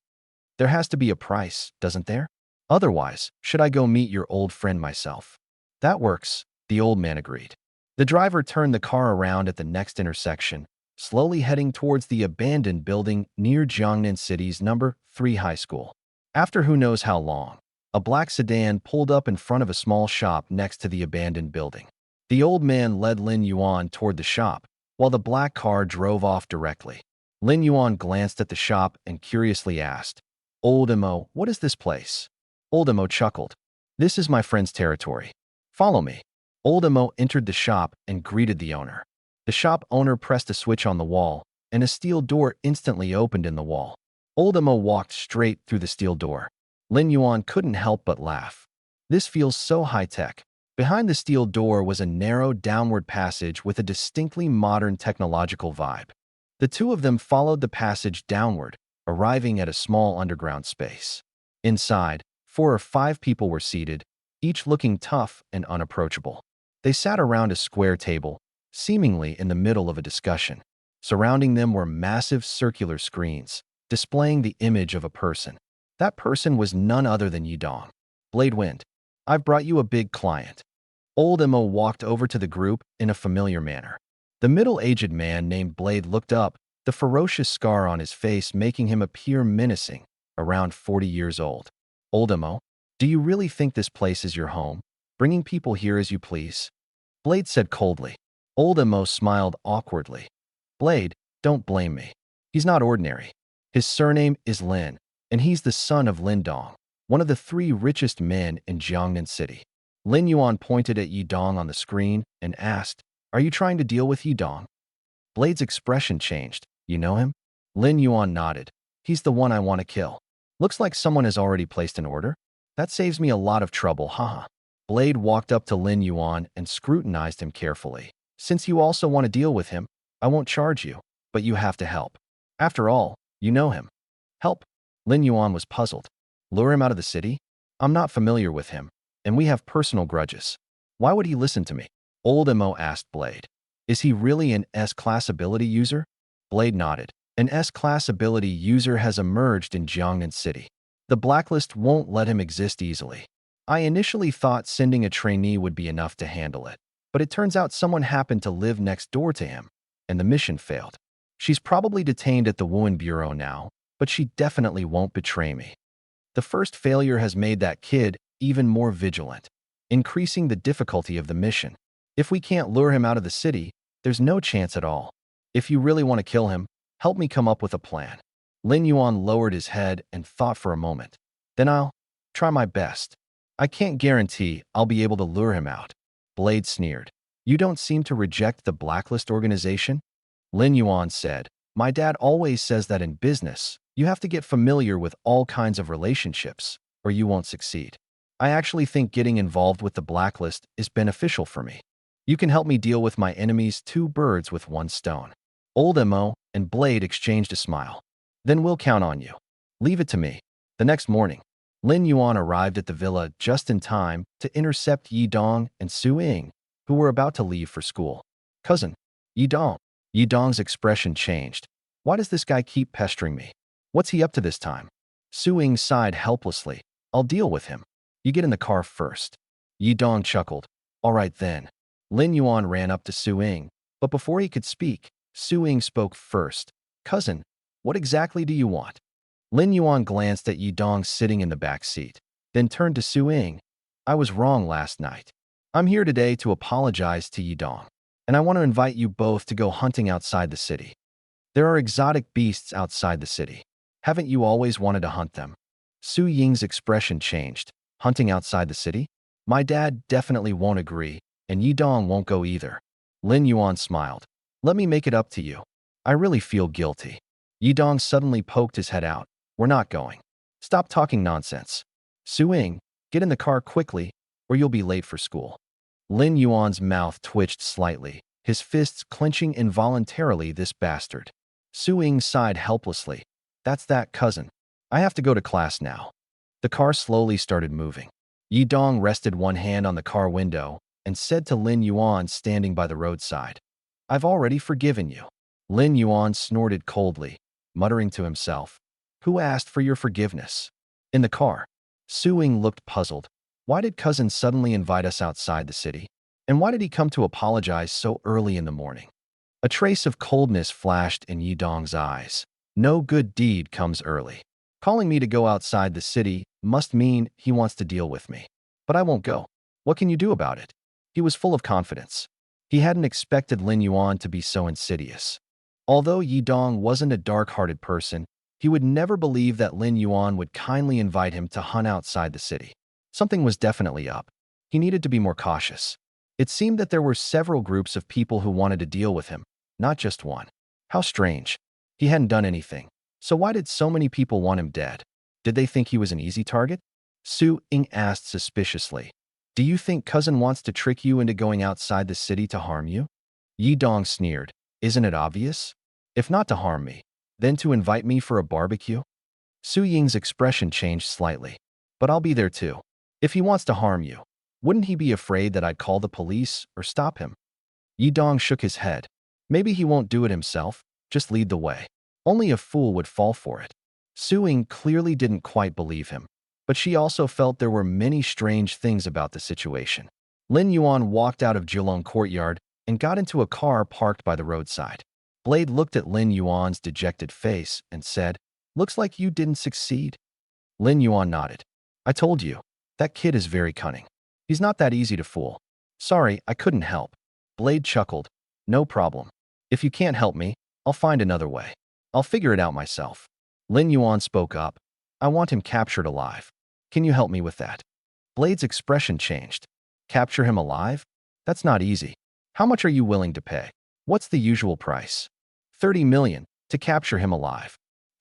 "There has to be a price, doesn't there? Otherwise, should I go meet your old friend myself?" "That works," the old man agreed. The driver turned the car around at the next intersection, slowly heading towards the abandoned building near Jiangnan City's number 3 high school. After who knows how long, a black sedan pulled up in front of a small shop next to the abandoned building. The old man led Lin Yuan toward the shop, while the black car drove off directly. Lin Yuan glanced at the shop and curiously asked, "Old Imo, what is this place?" Old Imo chuckled. "This is my friend's territory. Follow me." Old Imo entered the shop and greeted the owner. The shop owner pressed a switch on the wall, and a steel door instantly opened in the wall. Old Imo walked straight through the steel door. Lin Yuan couldn't help but laugh. This feels so high-tech. Behind the steel door was a narrow downward passage with a distinctly modern technological vibe. The two of them followed the passage downward, arriving at a small underground space. Inside, 4 or 5 people were seated, each looking tough and unapproachable. They sat around a square table, seemingly in the middle of a discussion. Surrounding them were massive circular screens, displaying the image of a person. That person was none other than Yidong. "Blade Wind, I've brought you a big client." Old Imo walked over to the group in a familiar manner. The middle-aged man named Blade looked up, the ferocious scar on his face making him appear menacing, around 40 years old. "Old Imo, do you really think this place is your home, bringing people here as you please?" Blade said coldly. Old Imo smiled awkwardly. "Blade, don't blame me. He's not ordinary. His surname is Lin, and he's the son of Lin Dong, one of the 3 richest men in Jiangnan City." Lin Yuan pointed at Yidong on the screen and asked, "Are you trying to deal with Yidong?" Blade's expression changed. "You know him?" Lin Yuan nodded. "He's the one I want to kill. Looks like someone has already placed an order. That saves me a lot of trouble, haha." Blade walked up to Lin Yuan and scrutinized him carefully. "Since you also want to deal with him, I won't charge you, but you have to help. After all, you know him." "Help?" Lin Yuan was puzzled. "Lure him out of the city? I'm not familiar with him, and we have personal grudges. Why would he listen to me?" Old Imo asked Blade. Is he really an S-class ability user? Blade nodded. An S-class ability user has emerged in Jiangnan City. The blacklist won't let him exist easily. I initially thought sending a trainee would be enough to handle it, but it turns out someone happened to live next door to him, and the mission failed. She's probably detained at the Wuhan Bureau now, but she definitely won't betray me. The first failure has made that kid even more vigilant, increasing the difficulty of the mission. If we can't lure him out of the city, there's no chance at all. If you really want to kill him, help me come up with a plan. Lin Yuan lowered his head and thought for a moment. Then I'll try my best. I can't guarantee I'll be able to lure him out. Blade sneered. You don't seem to reject the blacklist organization? Lin Yuan said, my dad always says that in business, you have to get familiar with all kinds of relationships, or you won't succeed. I actually think getting involved with the blacklist is beneficial for me. You can help me deal with my enemies, two birds with one stone. Old Mo and Blade exchanged a smile. Then we'll count on you. Leave it to me. The next morning, Lin Yuan arrived at the villa just in time to intercept Yi Dong and Su Ying, who were about to leave for school. Cousin, Yi Dong. Yi Dong's expression changed. Why does this guy keep pestering me? What's he up to this time? Su Ying sighed helplessly. I'll deal with him. You get in the car first. Yi Dong chuckled. All right then. Lin Yuan ran up to Su Ying, but before he could speak, Su Ying spoke first. Cousin, what exactly do you want? Lin Yuan glanced at Yi Dong sitting in the back seat, then turned to Su Ying. I was wrong last night. I'm here today to apologize to Yi Dong, and I want to invite you both to go hunting outside the city. There are exotic beasts outside the city. Haven't you always wanted to hunt them? Su Ying's expression changed. Hunting outside the city? My dad definitely won't agree, and Yi Dong won't go either. Lin Yuan smiled. Let me make it up to you. I really feel guilty. Yi Dong suddenly poked his head out. We're not going. Stop talking nonsense. Su Ying, get in the car quickly, or you'll be late for school. Lin Yuan's mouth twitched slightly, his fists clenching involuntarily. This bastard. Su Ying sighed helplessly. That's that, cousin. I have to go to class now. The car slowly started moving. Yi Dong rested one hand on the car window and said to Lin Yuan standing by the roadside, I've already forgiven you. Lin Yuan snorted coldly, muttering to himself, Who asked for your forgiveness? In the car, Su Ying looked puzzled. Why did cousin suddenly invite us outside the city? And why did he come to apologize so early in the morning? A trace of coldness flashed in Yi Dong's eyes. No good deed comes early. Calling me to go outside the city must mean he wants to deal with me. But I won't go. What can you do about it? He was full of confidence. He hadn't expected Lin Yuan to be so insidious. Although Yi Dong wasn't a dark-hearted person, he would never believe that Lin Yuan would kindly invite him to hunt outside the city. Something was definitely up. He needed to be more cautious. It seemed that there were several groups of people who wanted to deal with him, not just one. How strange. He hadn't done anything. So why did so many people want him dead? Did they think he was an easy target? Su Ying asked suspiciously. Do you think cousin wants to trick you into going outside the city to harm you? Yi Dong sneered. Isn't it obvious? If not to harm me, then to invite me for a barbecue? Su Ying's expression changed slightly. But I'll be there too. If he wants to harm you, wouldn't he be afraid that I'd call the police or stop him? Yi Dong shook his head. Maybe he won't do it himself, just lead the way. Only a fool would fall for it. Su Ying clearly didn't quite believe him, but she also felt there were many strange things about the situation. Lin Yuan walked out of Jilong Courtyard and got into a car parked by the roadside. Blade looked at Lin Yuan's dejected face and said, Looks like you didn't succeed. Lin Yuan nodded. I told you, that kid is very cunning. He's not that easy to fool. Sorry, I couldn't help. Blade chuckled. No problem. If you can't help me, I'll find another way. I'll figure it out myself. Lin Yuan spoke up. I want him captured alive. Can you help me with that? Blade's expression changed. Capture him alive? That's not easy. How much are you willing to pay? What's the usual price? 30 million to capture him alive.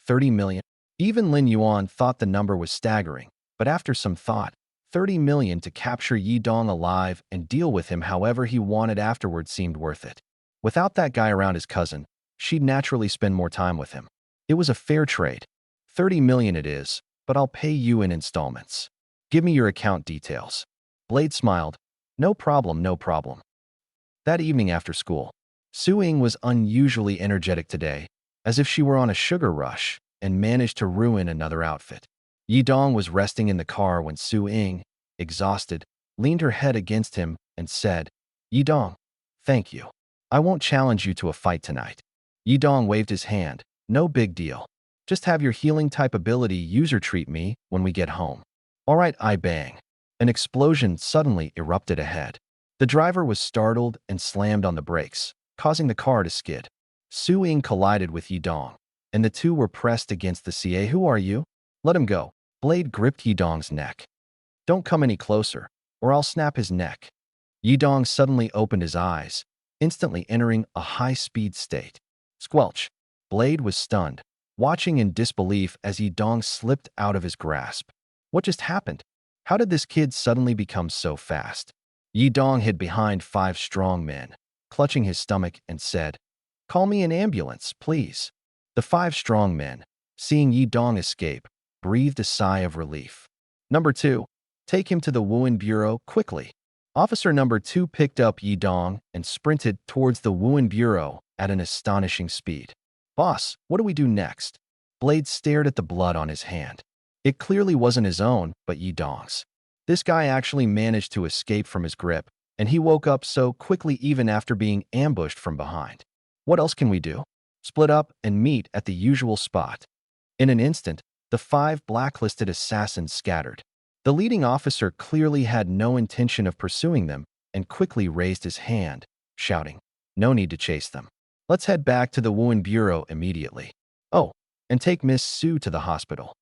30 million? Even Lin Yuan thought the number was staggering, but after some thought, 30 million to capture Yi Dong alive and deal with him however he wanted afterward seemed worth it. Without that guy around his cousin, she'd naturally spend more time with him. It was a fair trade. 30 million it is, but I'll pay you in installments. Give me your account details. Blade smiled. No problem, no problem. That evening after school, Su Ying was unusually energetic today, as if she were on a sugar rush, and managed to ruin another outfit. Yi Dong was resting in the car when Su Ying, exhausted, leaned her head against him and said, "Yi Dong, thank you. I won't challenge you to a fight tonight." Yi Dong waved his hand. "No big deal. Just have your healing type ability user treat me when we get home." "All right, I bang." An explosion suddenly erupted ahead. The driver was startled and slammed on the brakes, causing the car to skid. Su Ying collided with Yi Dong, and the two were pressed against the CA. "Who are you?" "Let him go." Blade gripped Yi Dong's neck. "Don't come any closer, or I'll snap his neck." Yi Dong suddenly opened his eyes, instantly entering a high-speed state. Squelch. Blade was stunned, watching in disbelief as Yi Dong slipped out of his grasp. What just happened? How did this kid suddenly become so fast? Yi Dong hid behind 5 strong men, clutching his stomach, and said, "Call me an ambulance, please." The 5 strong men, seeing Yi Dong escape, breathed a sigh of relief. "Number 2, take him to the Wuhan Bureau quickly." Officer number 2 picked up Yi Dong and sprinted towards the Wuhan Bureau at an astonishing speed. "Boss, what do we do next?" Blade stared at the blood on his hand. It clearly wasn't his own, but Yi Dong's. This guy actually managed to escape from his grip, and he woke up so quickly even after being ambushed from behind. "What else can we do?" "Split up and meet at the usual spot." In an instant, the 5 blacklisted assassins scattered. The leading officer clearly had no intention of pursuing them and quickly raised his hand, shouting, "No need to chase them. Let's head back to the Wuhan Bureau immediately. Oh, and take Miss Su to the hospital."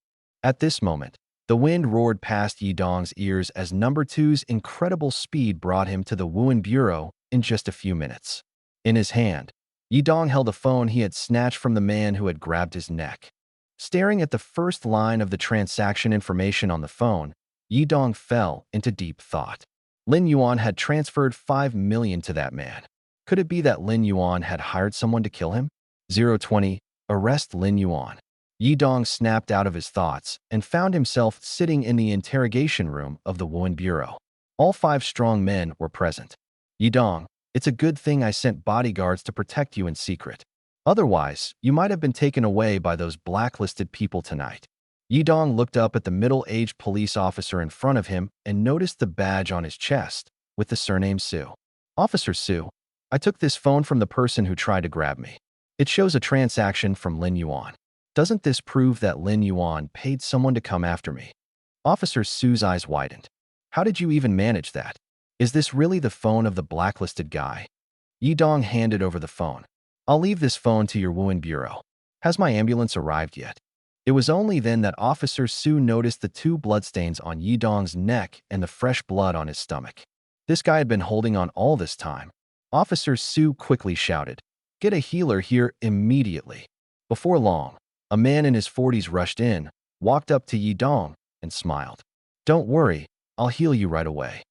At this moment, the wind roared past Yi Dong's ears as number 2's incredible speed brought him to the Wuhan Bureau in just a few minutes. In his hand, Yi Dong held a phone he had snatched from the man who had grabbed his neck. Staring at the first line of the transaction information on the phone, Yi Dong fell into deep thought. Lin Yuan had transferred 5 million to that man. Could it be that Lin Yuan had hired someone to kill him? 020, arrest Lin Yuan. Yi Dong snapped out of his thoughts and found himself sitting in the interrogation room of the Wuhan Bureau. All 5 strong men were present. "Yi Dong, it's a good thing I sent bodyguards to protect you in secret. Otherwise, you might have been taken away by those blacklisted people tonight." Yi Dong looked up at the middle-aged police officer in front of him and noticed the badge on his chest with the surname Su. "Officer Su, I took this phone from the person who tried to grab me. It shows a transaction from Lin Yuan. Doesn't this prove that Lin Yuan paid someone to come after me?" Officer Su's eyes widened. "How did you even manage that? Is this really the phone of the blacklisted guy?" Yi Dong handed over the phone. "I'll leave this phone to your Wuhan Bureau. Has my ambulance arrived yet?" It was only then that Officer Su noticed the 2 bloodstains on Yi Dong's neck and the fresh blood on his stomach. This guy had been holding on all this time. Officer Su quickly shouted, "Get a healer here immediately." Before long, a man in his 40s rushed in, walked up to Yi Dong, and smiled. "Don't worry, I'll heal you right away."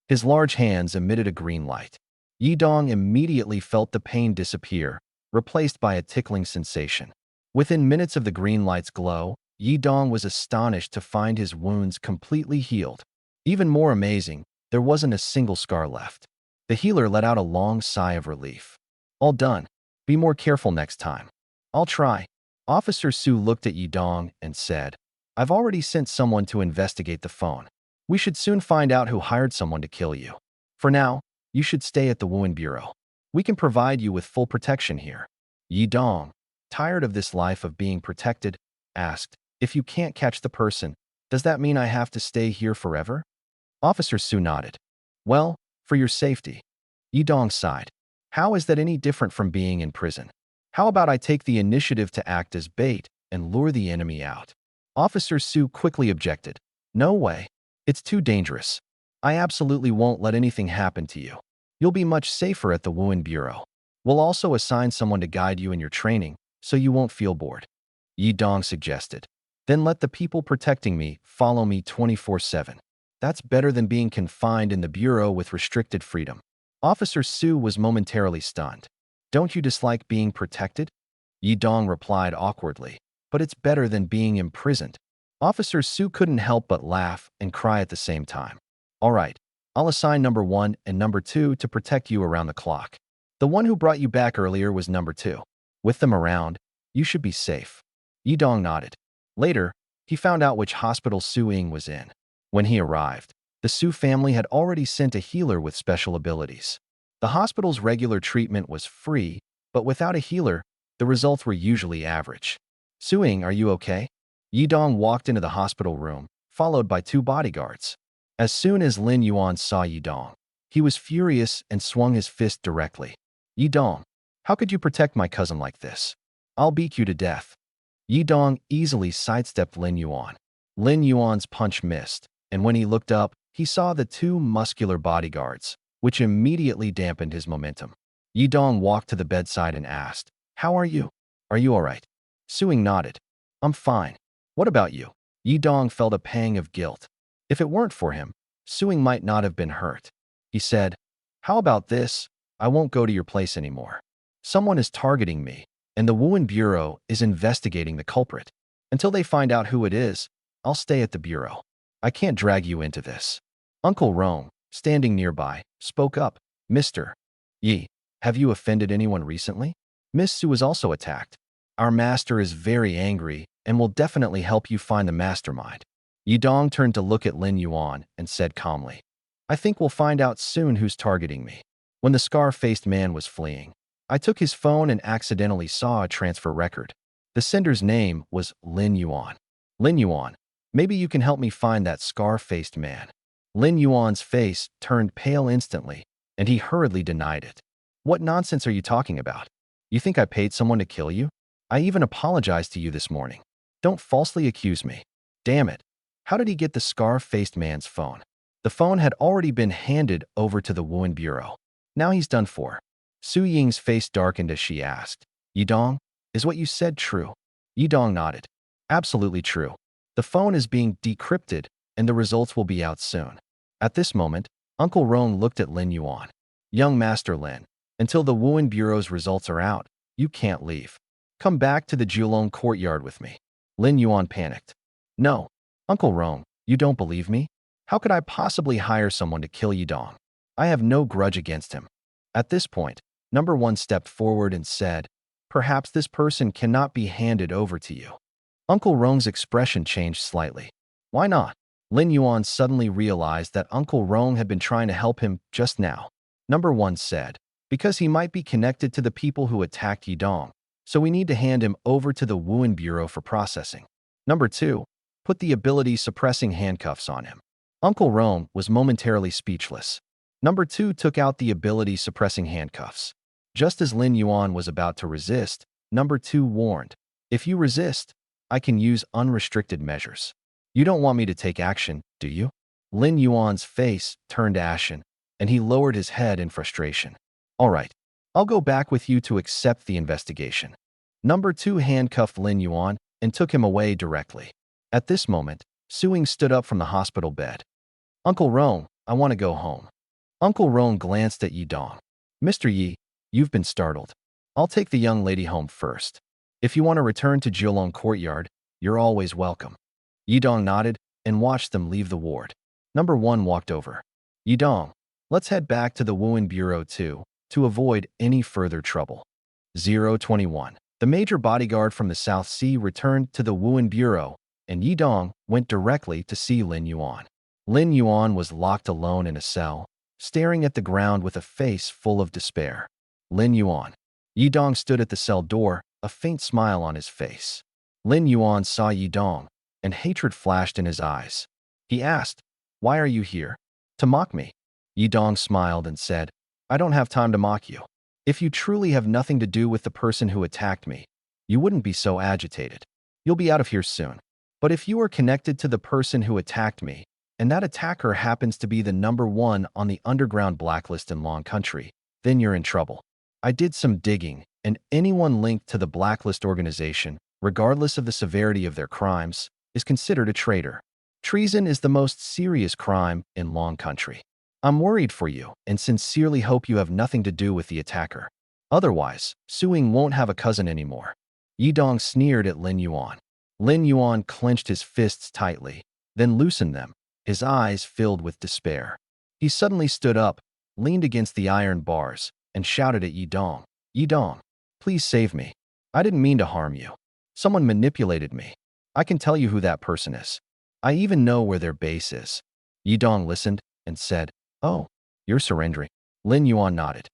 His large hands emitted a green light. Yi Dong immediately felt the pain disappear, replaced by a tickling sensation. Within minutes of the green light's glow, Yi Dong was astonished to find his wounds completely healed. Even more amazing, there wasn't a single scar left. The healer let out a long sigh of relief. "All done. Be more careful next time." "I'll try." Officer Su looked at Yi Dong and said, "I've already sent someone to investigate the phone. We should soon find out who hired someone to kill you. For now, you should stay at the Wuhan Bureau. We can provide you with full protection here." Yi Dong, tired of this life of being protected, asked, "If you can't catch the person, does that mean I have to stay here forever?" Officer Su nodded. "Well, for your safety." Yi Dong sighed. "How is that any different from being in prison? How about I take the initiative to act as bait and lure the enemy out?" Officer Su quickly objected. "No way. It's too dangerous. I absolutely won't let anything happen to you. You'll be much safer at the Wuhan Bureau. We'll also assign someone to guide you in your training, so you won't feel bored." Yi Dong suggested. "Then let the people protecting me follow me 24/7. That's better than being confined in the Bureau with restricted freedom." Officer Su was momentarily stunned. "Don't you dislike being protected?" Yi Dong replied awkwardly. "But it's better than being imprisoned." Officer Su couldn't help but laugh and cry at the same time. "All right, I'll assign number 1 and number 2 to protect you around the clock. The one who brought you back earlier was number 2. With them around, you should be safe. Yidong nodded. Later, he found out which hospital Su Ying was in. When he arrived, the Su family had already sent a healer with special abilities. The hospital's regular treatment was free, but without a healer, the results were usually average. Su Ying, are you okay? Yidong walked into the hospital room, followed by 2 bodyguards. As soon as Lin Yuan saw Yidong, he was furious and swung his fist directly. Yidong, how could you protect my cousin like this? I'll beat you to death. Yidong easily sidestepped Lin Yuan. Lin Yuan's punch missed, and when he looked up, he saw the 2 muscular bodyguards, which immediately dampened his momentum. Yidong walked to the bedside and asked, "How are you? Are you all right?" Su Ying nodded. "I'm fine. What about you?" Yidong felt a pang of guilt. If it weren't for him, Su Ying might not have been hurt. He said, "How about this? I won't go to your place anymore. Someone is targeting me, and the Wuhan Bureau is investigating the culprit. Until they find out who it is, I'll stay at the Bureau. I can't drag you into this." Uncle Rong, standing nearby, spoke up. "Mr. Yi, have you offended anyone recently? Miss Su was also attacked. Our master is very angry and will definitely help you find the mastermind." Yidong turned to look at Lin Yuan and said calmly, "I think we'll find out soon who's targeting me." When the scar-faced man was fleeing, I took his phone and accidentally saw a transfer record. The sender's name was Lin Yuan. "Lin Yuan, maybe you can help me find that scar-faced man." Lin Yuan's face turned pale instantly, and he hurriedly denied it. "What nonsense are you talking about? You think I paid someone to kill you? I even apologized to you this morning. Don't falsely accuse me." Damn it. How did he get the scar-faced man's phone? The phone had already been handed over to the Wuhan Bureau. Now he's done for. Su Ying's face darkened as she asked, "Yidong, is what you said true?" Yidong nodded. "Absolutely true. The phone is being decrypted, and the results will be out soon." At this moment, Uncle Rong looked at Lin Yuan. "Young Master Lin, until the Wuhan Bureau's results are out, you can't leave. Come back to the Julong courtyard with me." Lin Yuan panicked. "No. Uncle Rong, you don't believe me? How could I possibly hire someone to kill Yidong? I have no grudge against him." At this point, Number 1 stepped forward and said, "Perhaps this person cannot be handed over to you." Uncle Rong's expression changed slightly. "Why not?" Lin Yuan suddenly realized that Uncle Rong had been trying to help him just now. Number 1 said, "Because he might be connected to the people who attacked Yidong, so we need to hand him over to the Wuhan Bureau for processing." Number 2, "Put the ability suppressing handcuffs on him." Uncle Rong was momentarily speechless. Number 2 took out the ability suppressing handcuffs. Just as Lin Yuan was about to resist, Number 2 warned, "If you resist, I can use unrestricted measures." "You don't want me to take action, do you?" Lin Yuan's face turned ashen, and he lowered his head in frustration. "All right, I'll go back with you to accept the investigation." Number 2 handcuffed Lin Yuan and took him away directly. At this moment, Su Ying stood up from the hospital bed. "Uncle Rong, I want to go home." Uncle Rong glanced at Yidong. "Mr. Yi, you've been startled. I'll take the young lady home first. If you want to return to Julong Courtyard, you're always welcome." Yidong nodded and watched them leave the ward. Number 1 walked over. "Yidong, let's head back to the Wuhan Bureau too, to avoid any further trouble." 021. The major bodyguard from the South Sea returned to the Wuhan Bureau, and Yidong went directly to see Lin Yuan. Lin Yuan was locked alone in a cell, staring at the ground with a face full of despair. "Lin Yuan." Yidong stood at the cell door, a faint smile on his face. Lin Yuan saw Yidong, and hatred flashed in his eyes. He asked, "Why are you here? To mock me?" Yidong smiled and said, "I don't have time to mock you. If you truly have nothing to do with the person who attacked me, you wouldn't be so agitated. You'll be out of here soon. But if you are connected to the person who attacked me, and that attacker happens to be the number 1 on the underground blacklist in Long Country, then you're in trouble." I did some digging, and anyone linked to the blacklist organization, regardless of the severity of their crimes, is considered a traitor. Treason is the most serious crime in Long Country. I'm worried for you and sincerely hope you have nothing to do with the attacker. Otherwise, Su Ying won't have a cousin anymore." Yidong sneered at Lin Yuan. Lin Yuan clenched his fists tightly, then loosened them, his eyes filled with despair. He suddenly stood up, leaned against the iron bars, and shouted at Yi Dong. Yi Dong, please save me. I didn't mean to harm you. Someone manipulated me. I can tell you who that person is. I even know where their base is. Yi Dong listened and said, oh, you're surrendering. Lin Yuan nodded.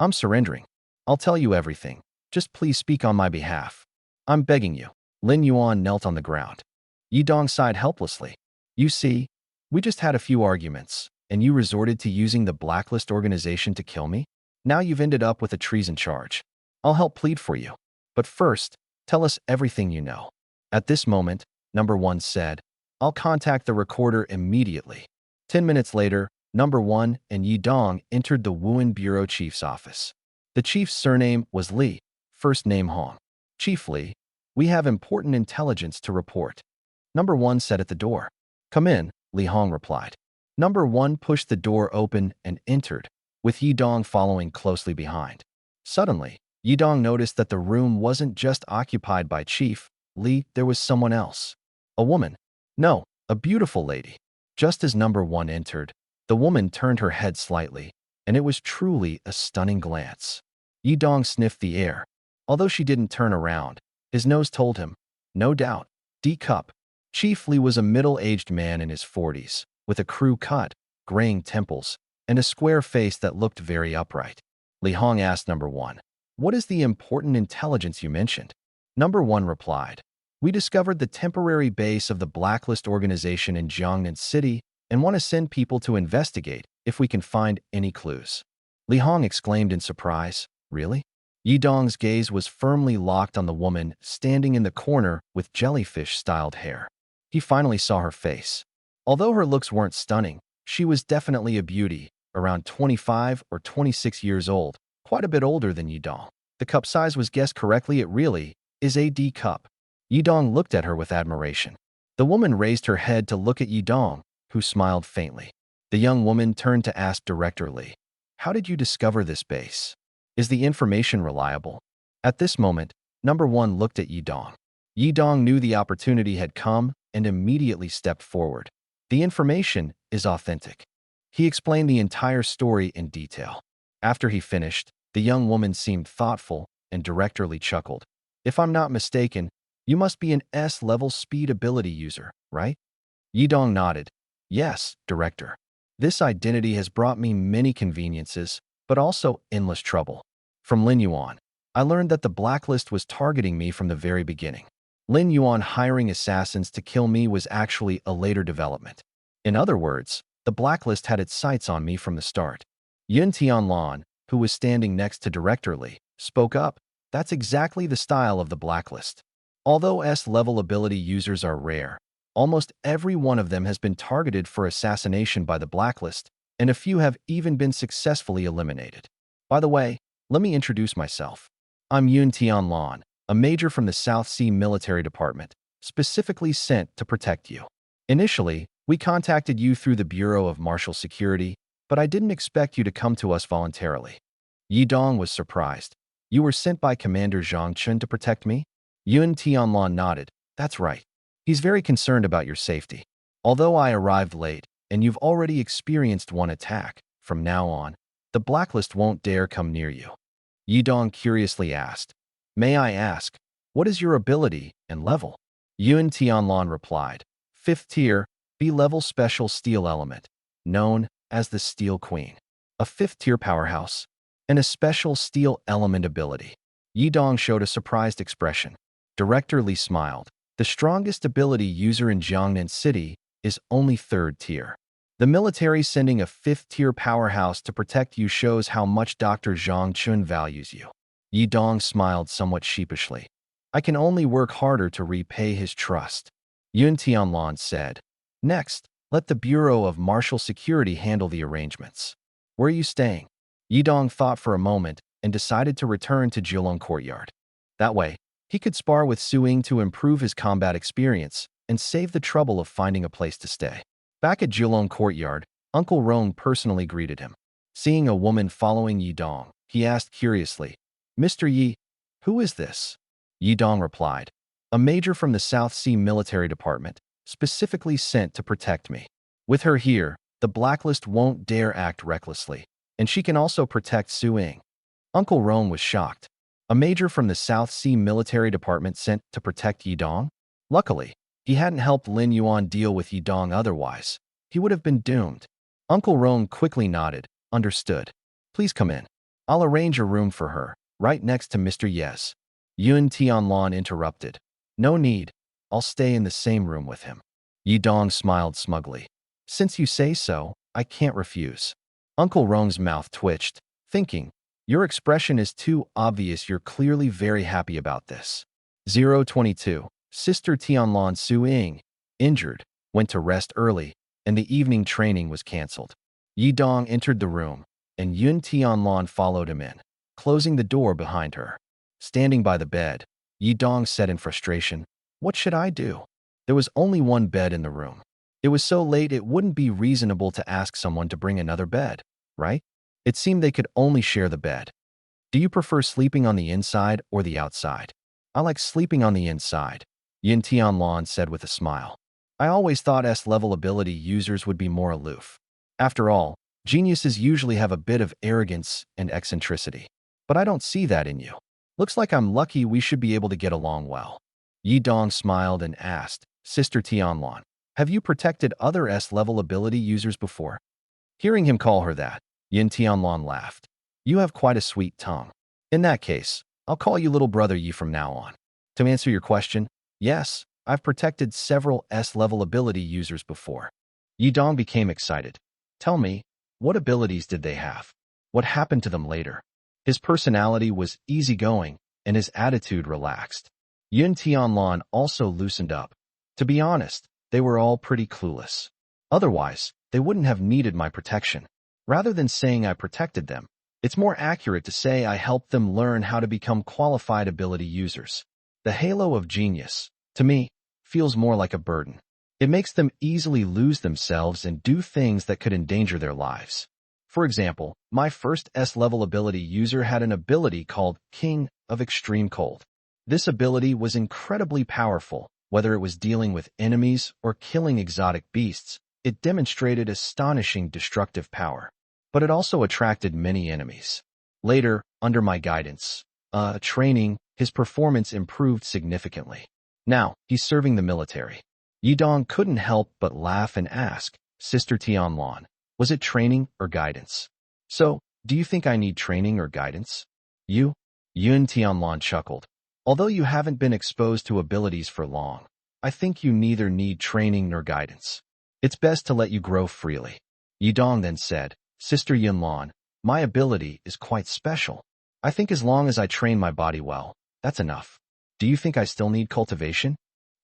I'm surrendering. I'll tell you everything. Just please speak on my behalf. I'm begging you. Lin Yuan knelt on the ground. Yi Dong sighed helplessly. You see, we just had a few arguments, and you resorted to using the Blacklist organization to kill me? Now you've ended up with a treason charge. I'll help plead for you. But first, tell us everything you know. At this moment, Number 1 said, I'll contact the recorder immediately. 10 minutes later, Number 1 and Yi Dong entered the Wuhan Bureau Chief's office. The chief's surname was Li, first name Hong. Chief Li, we have important intelligence to report. Number 1 said at the door. Come in, Li Hong replied. Number 1 pushed the door open and entered, with Yi Dong following closely behind. Suddenly, Yi Dong noticed that the room wasn't just occupied by Chief Li, there was someone else. A woman. No, a beautiful lady. Just as Number 1 entered, the woman turned her head slightly, and it was truly a stunning glance. Yi Dong sniffed the air. Although she didn't turn around, his nose told him, no doubt, D-Cup. Chief Li was a middle-aged man in his 40s, with a crew cut, graying temples, and a square face that looked very upright. Li Hong asked Number 1, what is the important intelligence you mentioned? Number 1 replied, we discovered the temporary base of the Blacklist organization in Jiangnan City and want to send people to investigate if we can find any clues. Li Hong exclaimed in surprise, really? Yi Dong's gaze was firmly locked on the woman standing in the corner with jellyfish-styled hair. He finally saw her face. Although her looks weren't stunning, she was definitely a beauty, around 25 or 26 years old, quite a bit older than Yi Dong. The cup size was guessed correctly. It really is a D cup. Yi Dong looked at her with admiration. The woman raised her head to look at Yi Dong, who smiled faintly. The young woman turned to ask Director Li, how did you discover this base? Is the information reliable? At this moment, Number 1 looked at Yi Dong. Yi Dong knew the opportunity had come and immediately stepped forward. The information is authentic. He explained the entire story in detail. After he finished, the young woman seemed thoughtful and Director Li chuckled. If I'm not mistaken, you must be an S-level speed ability user, right? Yi Dong nodded. Yes, Director. This identity has brought me many conveniences, but also endless trouble. From Lin Yuan, I learned that the Blacklist was targeting me from the very beginning. Lin Yuan hiring assassins to kill me was actually a later development. In other words, the Blacklist had its sights on me from the start. Yun Tianlan, who was standing next to Director Li, spoke up. That's exactly the style of the Blacklist. Although S-level ability users are rare, almost every one of them has been targeted for assassination by the Blacklist, and a few have even been successfully eliminated. By the way, let me introduce myself. I'm Yun Tianlan, a major from the South Sea Military Department, specifically sent to protect you. Initially, we contacted you through the Bureau of Martial Security, but I didn't expect you to come to us voluntarily. Yi Dong was surprised. You were sent by Commander Zhang Chun to protect me? Yun Tianlan nodded. That's right. He's very concerned about your safety. Although I arrived late, and you've already experienced one attack, from now on, the Blacklist won't dare come near you. Yi Dong curiously asked, may I ask, what is your ability and level? Yun Tianlan replied, 5th tier, B-level special steel element, known as the Steel Queen. A 5th tier powerhouse, and a special steel element ability. Yi Dong showed a surprised expression. Director Li smiled. The strongest ability user in Jiangnan City is only 3rd tier. The military sending a 5th tier powerhouse to protect you shows how much Dr. Zhang Chun values you. Yi Dong smiled somewhat sheepishly. I can only work harder to repay his trust. Yun Tianlan said. Next, let the Bureau of Martial Security handle the arrangements. Where are you staying? Yi Dong thought for a moment and decided to return to Jilong Courtyard. That way, he could spar with Su Ying to improve his combat experience and save the trouble of finding a place to stay. Back at Jilong Courtyard, Uncle Rong personally greeted him. Seeing a woman following Yi Dong, he asked curiously, Mr. Yi, who is this? Yi Dong replied, a major from the South Sea Military Department, specifically sent to protect me. With her here, the Blacklist won't dare act recklessly. and she can also protect Su Ying. Uncle Rong was shocked. A major from the South Sea Military Department sent to protect Yi Dong? Luckily, he hadn't helped Lin Yuan deal with Yi Dong otherwise. He would have been doomed. Uncle Rong quickly nodded. Understood. Please come in. I'll arrange a room for her, right next to Mr. Yes. Yun Tianlan interrupted. No need. I'll stay in the same room with him. Yi Dong smiled smugly. Since you say so, I can't refuse. Uncle Rong's mouth twitched, thinking, your expression is too obvious. You're clearly very happy about this. 022. Sister Tianlan Su Ying, injured, went to rest early, and the evening training was cancelled. Yi Dong entered the room, and Yun Tianlan followed him in, closing the door behind her. Standing by the bed, Yi Dong said in frustration, what should I do? There was only one bed in the room. It was so late it wouldn't be reasonable to ask someone to bring another bed, right? It seemed they could only share the bed. Do you prefer sleeping on the inside or the outside? I like sleeping on the inside, Yin Tianlan said with a smile. I always thought S-level ability users would be more aloof. After all, geniuses usually have a bit of arrogance and eccentricity. But I don't see that in you. Looks like I'm lucky. We should be able to get along well. Yi Dong smiled and asked, Sister Tianlan, have you protected other S-level ability users before? Hearing him call her that, Yin Tianlan laughed. You have quite a sweet tongue. In that case, I'll call you little brother Yi from now on. To answer your question, yes, I've protected several S-level ability users before. Yi Dong became excited. Tell me, what abilities did they have? What happened to them later? His personality was easygoing, and his attitude relaxed. Yun Tianlan also loosened up. To be honest, they were all pretty clueless. Otherwise, they wouldn't have needed my protection. Rather than saying I protected them, it's more accurate to say I helped them learn how to become qualified ability users. The halo of genius, to me, feels more like a burden. It makes them easily lose themselves and do things that could endanger their lives. For example, my first S-level ability user had an ability called King of Extreme Cold. This ability was incredibly powerful, whether it was dealing with enemies or killing exotic beasts. It demonstrated astonishing destructive power. But it also attracted many enemies. Later, under my guidance, training, his performance improved significantly. Now, he's serving the military. Yi Dong couldn't help but laugh and ask, Sister Tianlan, was it training or guidance? So, do you think I need training or guidance? You? Yun Tianlan chuckled. Although you haven't been exposed to abilities for long, I think you neither need training nor guidance. It's best to let you grow freely. Yi Dong then said, Sister Yunlan, my ability is quite special. I think as long as I train my body well, that's enough. Do you think I still need cultivation?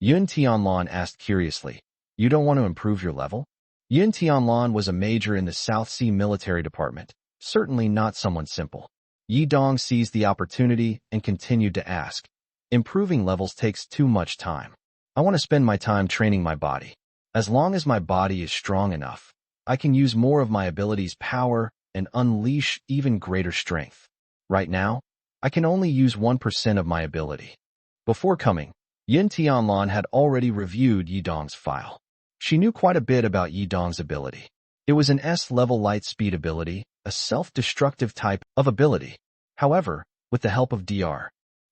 Yun Tianlan asked curiously. You don't want to improve your level? Yun Tianlan was a major in the South Sea Military Department, certainly not someone simple. Yi Dong seized the opportunity and continued to ask. Improving levels takes too much time. I want to spend my time training my body. As long as my body is strong enough, I can use more of my ability's power and unleash even greater strength. Right now, I can only use 1% of my ability. Before coming, Yin Tianlan had already reviewed Yi Dong's file. She knew quite a bit about Yi Dong's ability. It was an S-level light speed ability, a self-destructive type of ability. However, with the help of Dr.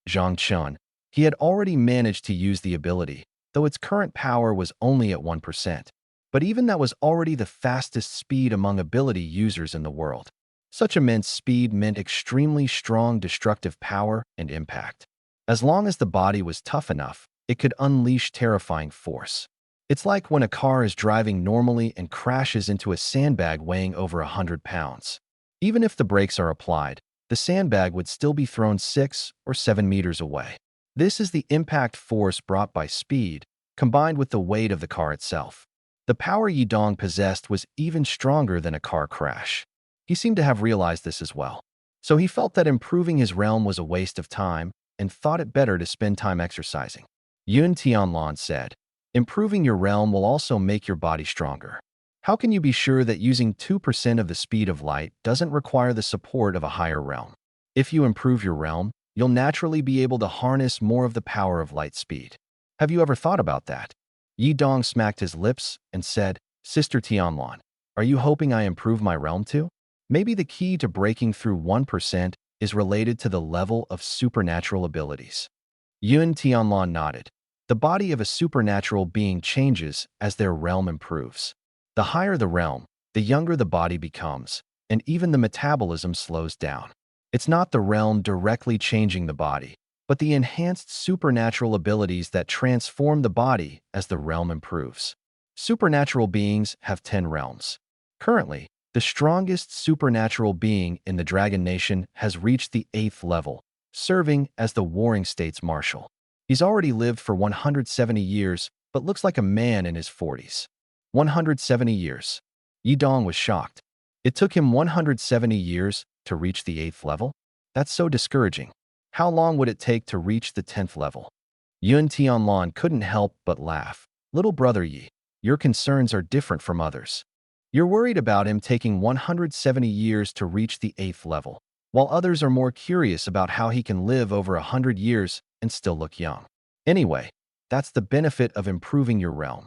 Zhang Chun, he had already managed to use the ability, though its current power was only at 1%. But even that was already the fastest speed among ability users in the world. Such immense speed meant extremely strong destructive power and impact. As long as the body was tough enough, it could unleash terrifying force. It's like when a car is driving normally and crashes into a sandbag weighing over 100 pounds. Even if the brakes are applied, the sandbag would still be thrown 6 or 7 meters away. This is the impact force brought by speed, combined with the weight of the car itself. The power Yi Dong possessed was even stronger than a car crash. He seemed to have realized this as well. So he felt that improving his realm was a waste of time and thought it better to spend time exercising. Yun Tianlan said, improving your realm will also make your body stronger. How can you be sure that using 2% of the speed of light doesn't require the support of a higher realm? If you improve your realm, you'll naturally be able to harness more of the power of light speed. Have you ever thought about that? Yi Dong smacked his lips and said, Sister Tianlan, are you hoping I improve my realm too? Maybe the key to breaking through 1% is related to the level of supernatural abilities. Yun Tianlan nodded. The body of a supernatural being changes as their realm improves. The higher the realm, the younger the body becomes, and even the metabolism slows down. It's not the realm directly changing the body, but the enhanced supernatural abilities that transform the body as the realm improves. Supernatural beings have 10 realms. Currently, the strongest supernatural being in the Dragon Nation has reached the 8th level, serving as the Warring States Marshal. He's already lived for 170 years, but looks like a man in his 40s. 170 years. Yi Dong was shocked. It took him 170 years to reach the 8th level? That's so discouraging. How long would it take to reach the 10th level? Yun Tianlan couldn't help but laugh. Little brother Yi, your concerns are different from others. You're worried about him taking 170 years to reach the 8th level, while others are more curious about how he can live over 100 years and still look young. Anyway, that's the benefit of improving your realm.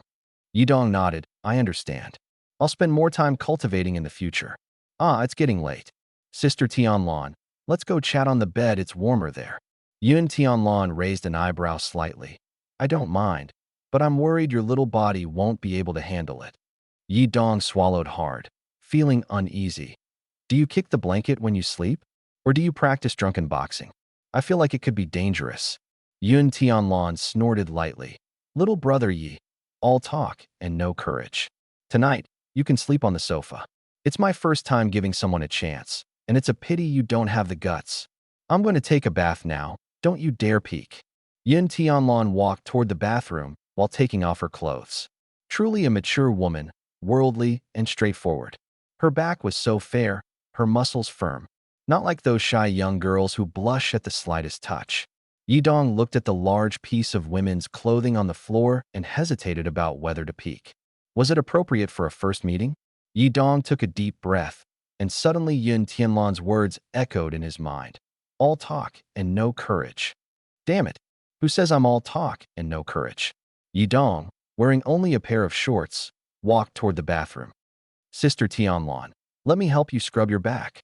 Yidong nodded. I understand. I'll spend more time cultivating in the future. Ah, it's getting late. Sister Tianlan, let's go chat on the bed, it's warmer there. Yun Tianlan raised an eyebrow slightly. I don't mind, but I'm worried your little body won't be able to handle it. Yi Dong swallowed hard, feeling uneasy. Do you kick the blanket when you sleep? Or do you practice drunken boxing? I feel like it could be dangerous. Yun Tianlan snorted lightly. Little brother Yi, all talk and no courage. Tonight, you can sleep on the sofa. It's my first time giving someone a chance, and it's a pity you don't have the guts. I'm going to take a bath now. Don't you dare peek. Yun Tianlan walked toward the bathroom while taking off her clothes. Truly a mature woman, worldly and straightforward. Her back was so fair, her muscles firm. Not like those shy young girls who blush at the slightest touch. Yidong looked at the large piece of women's clothing on the floor and hesitated about whether to peek. Was it appropriate for a first meeting? Yidong took a deep breath, and suddenly Yun Tianlan's words echoed in his mind. All talk and no courage. Damn it, who says I'm all talk and no courage? Yidong, wearing only a pair of shorts, walked toward the bathroom. Sister Tianlan, let me help you scrub your back.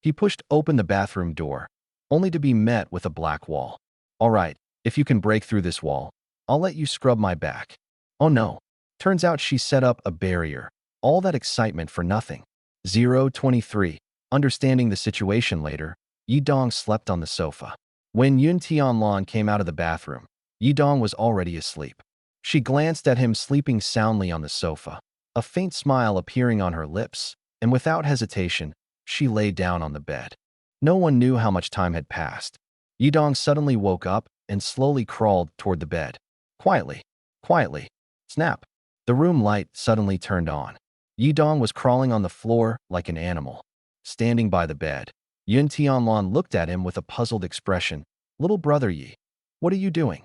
He pushed open the bathroom door, only to be met with a black wall. All right, if you can break through this wall, I'll let you scrub my back. Oh no, turns out she set up a barrier. All that excitement for nothing. 023. Understanding the situation later, Yidong slept on the sofa. When Yun Tianlan came out of the bathroom, Yidong was already asleep. She glanced at him sleeping soundly on the sofa, a faint smile appearing on her lips, and without hesitation, she lay down on the bed. No one knew how much time had passed. Yidong suddenly woke up and slowly crawled toward the bed. Quietly, quietly. Snap. The room light suddenly turned on. Yidong was crawling on the floor like an animal. Standing by the bed, Yun Tianlan looked at him with a puzzled expression. Little brother Yi, what are you doing?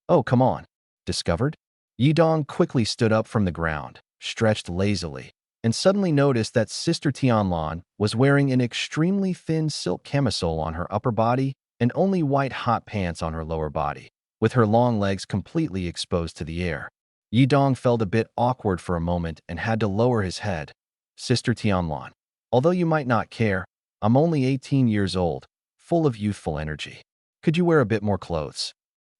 Oh, come on. Discovered? Yidong quickly stood up from the ground, stretched lazily, and suddenly noticed that Sister Tianlan was wearing an extremely thin silk camisole on her upper body and only white hot pants on her lower body, with her long legs completely exposed to the air. Yidong felt a bit awkward for a moment and had to lower his head. Sister Tianlan, although you might not care, I'm only 18 years old, full of youthful energy. Could you wear a bit more clothes?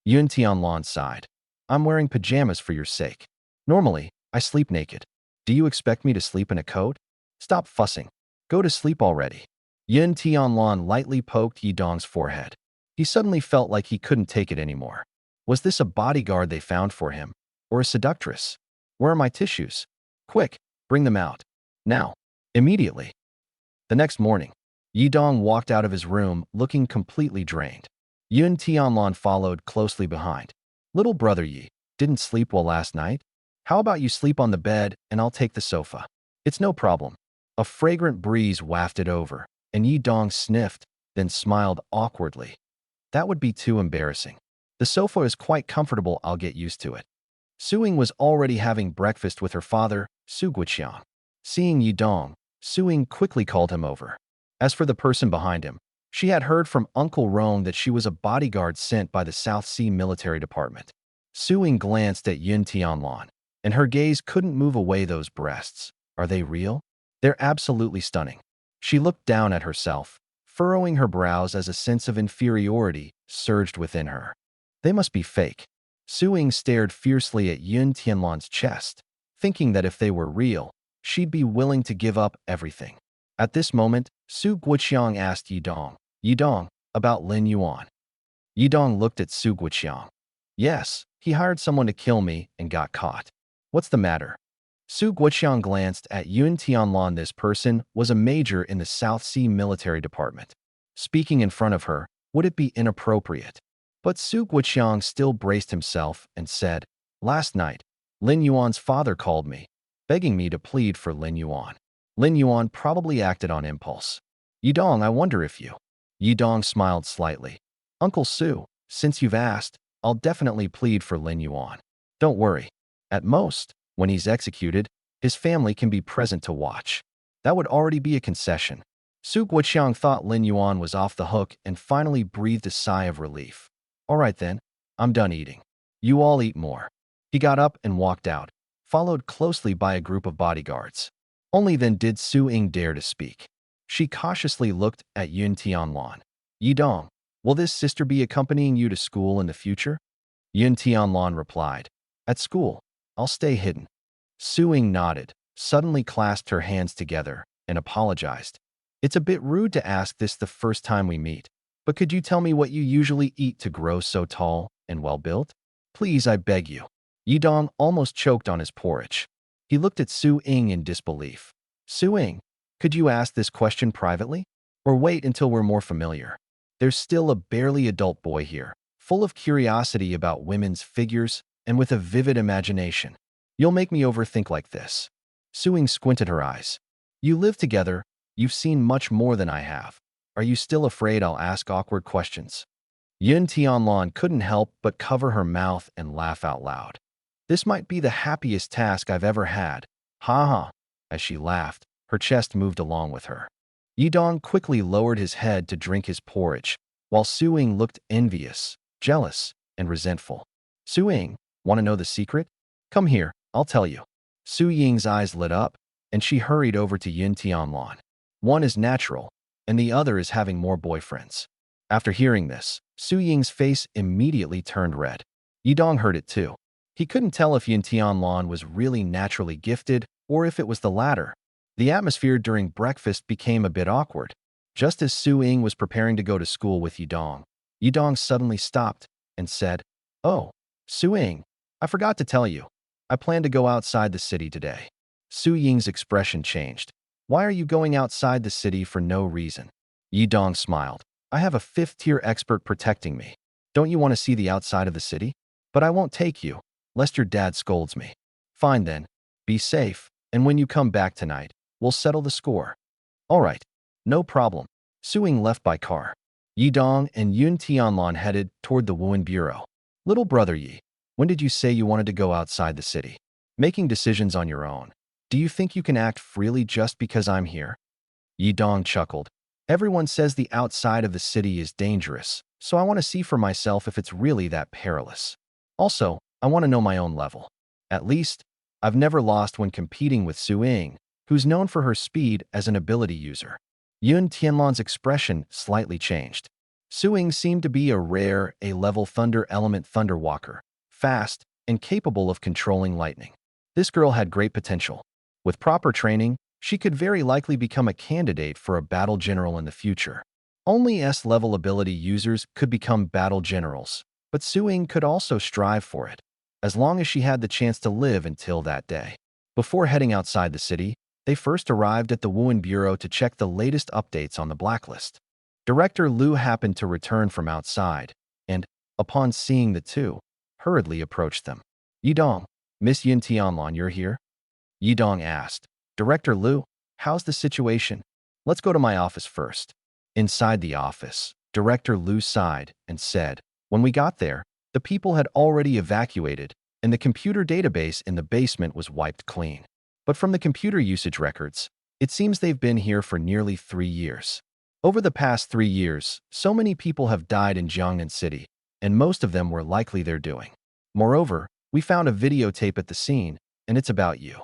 Yun Tianlan sighed. I'm wearing pajamas for your sake. Normally, I sleep naked. Do you expect me to sleep in a coat? Stop fussing. Go to sleep already. Yun Tianlan lightly poked Yidong's forehead. He suddenly felt like he couldn't take it anymore. Was this a bodyguard they found for him? Or a seductress? Where are my tissues? Quick, bring them out. Now. Immediately. The next morning, Yidong walked out of his room looking completely drained. Yun Tianlan followed closely behind. Little brother Yi, didn't sleep well last night? How about you sleep on the bed and I'll take the sofa? It's no problem. A fragrant breeze wafted over, and Yidong sniffed, then smiled awkwardly. That would be too embarrassing. The sofa is quite comfortable, I'll get used to it. Suing was already having breakfast with her father, Su Guiqiang. Seeing Yidong, Suing quickly called him over. As for the person behind him, she had heard from Uncle Rong that she was a bodyguard sent by the South Sea Military Department. Suing glanced at Yun Tianlan, and her gaze couldn't move away. Those breasts. Are they real? They're absolutely stunning. She looked down at herself, furrowing her brows as a sense of inferiority surged within her. They must be fake. Su Ying stared fiercely at Yun Tianlan's chest, thinking that if they were real, she'd be willing to give up everything. At this moment, Su Guoqiang asked Yidong, about Lin Yuan. Yidong looked at Su Guoqiang. Yes, he hired someone to kill me and got caught. What's the matter? Su Guoqiang glanced at Yun Tianlan. This person was a major in the South Sea Military Department. Speaking in front of her, would it be inappropriate? But Su Guoqiang still braced himself and said, last night, Lin Yuan's father called me, begging me to plead for Lin Yuan. Lin Yuan probably acted on impulse. Yidong, I wonder if you... Yidong smiled slightly. Uncle Su, since you've asked, I'll definitely plead for Lin Yuan. Don't worry. At most, when he's executed, his family can be present to watch. That would already be a concession. Su Guoqiang thought Lin Yuan was off the hook and finally breathed a sigh of relief. All right then, I'm done eating. You all eat more. He got up and walked out, followed closely by a group of bodyguards. Only then did Su Ying dare to speak. She cautiously looked at Yun Tianlan. Yidong, will this sister be accompanying you to school in the future? Yun Tianlan replied, at school, I'll stay hidden. Su Ying nodded, suddenly clasped her hands together, and apologized. It's a bit rude to ask this the first time we meet, but could you tell me what you usually eat to grow so tall and well-built? Please, I beg you. Yidong almost choked on his porridge. He looked at Su Ying in disbelief. Su Ying, could you ask this question privately? Or wait until we're more familiar? There's still a barely adult boy here, full of curiosity about women's figures and with a vivid imagination. You'll make me overthink like this. Su Ying squinted her eyes. You live together. You've seen much more than I have. Are you still afraid I'll ask awkward questions? Yun Tianlan couldn't help but cover her mouth and laugh out loud. This might be the happiest task I've ever had. Ha ha. As she laughed, her chest moved along with her. Yidong quickly lowered his head to drink his porridge, while Su Ying looked envious, jealous, and resentful. Su Ying, want to know the secret? Come here, I'll tell you. Su Ying's eyes lit up, and she hurried over to Yun Tianlan. One is natural, and the other is having more boyfriends. After hearing this, Su Ying's face immediately turned red. Yidong heard it too. He couldn't tell if Yun Tianlan was really naturally gifted or if it was the latter. The atmosphere during breakfast became a bit awkward. Just as Su Ying was preparing to go to school with Yidong, Yidong suddenly stopped and said, Oh, Su Ying, I forgot to tell you. I plan to go outside the city today. Su Ying's expression changed. Why are you going outside the city for no reason? Yidong smiled. I have a fifth-tier expert protecting me. Don't you want to see the outside of the city? But I won't take you, lest your dad scolds me. Fine then. Be safe, and when you come back tonight, we'll settle the score. All right. No problem. Su Ying left by car. Yidong and Yun Tianlan headed toward the Wuhan Bureau. Little brother Yi, when did you say you wanted to go outside the city? Making decisions on your own. Do you think you can act freely just because I'm here? Yidong chuckled. Everyone says the outside of the city is dangerous, so I want to see for myself if it's really that perilous. Also, I want to know my own level. At least, I've never lost when competing with Su Ying, who's known for her speed as an ability user. Yun Tianlan's expression slightly changed. Su Ying seemed to be a rare A-level thunder element thunderwalker, fast and capable of controlling lightning. This girl had great potential. With proper training, she could very likely become a candidate for a battle general in the future. Only S-level ability users could become battle generals, but Su Ying could also strive for it, as long as she had the chance to live until that day. Before heading outside the city, they first arrived at the Wuhan Bureau to check the latest updates on the blacklist. Director Liu happened to return from outside, and, upon seeing the two, hurriedly approached them. Yidong, Miss Yun Tianlan, you're here? Yidong asked. Director Liu, how's the situation? Let's go to my office first. Inside the office, Director Liu sighed and said, when we got there, the people had already evacuated, and the computer database in the basement was wiped clean. But from the computer usage records, it seems they've been here for nearly 3 years. Over the past 3 years, so many people have died in Jiangnan City, and most of them were likely their doing. Moreover, we found a videotape at the scene, and it's about you.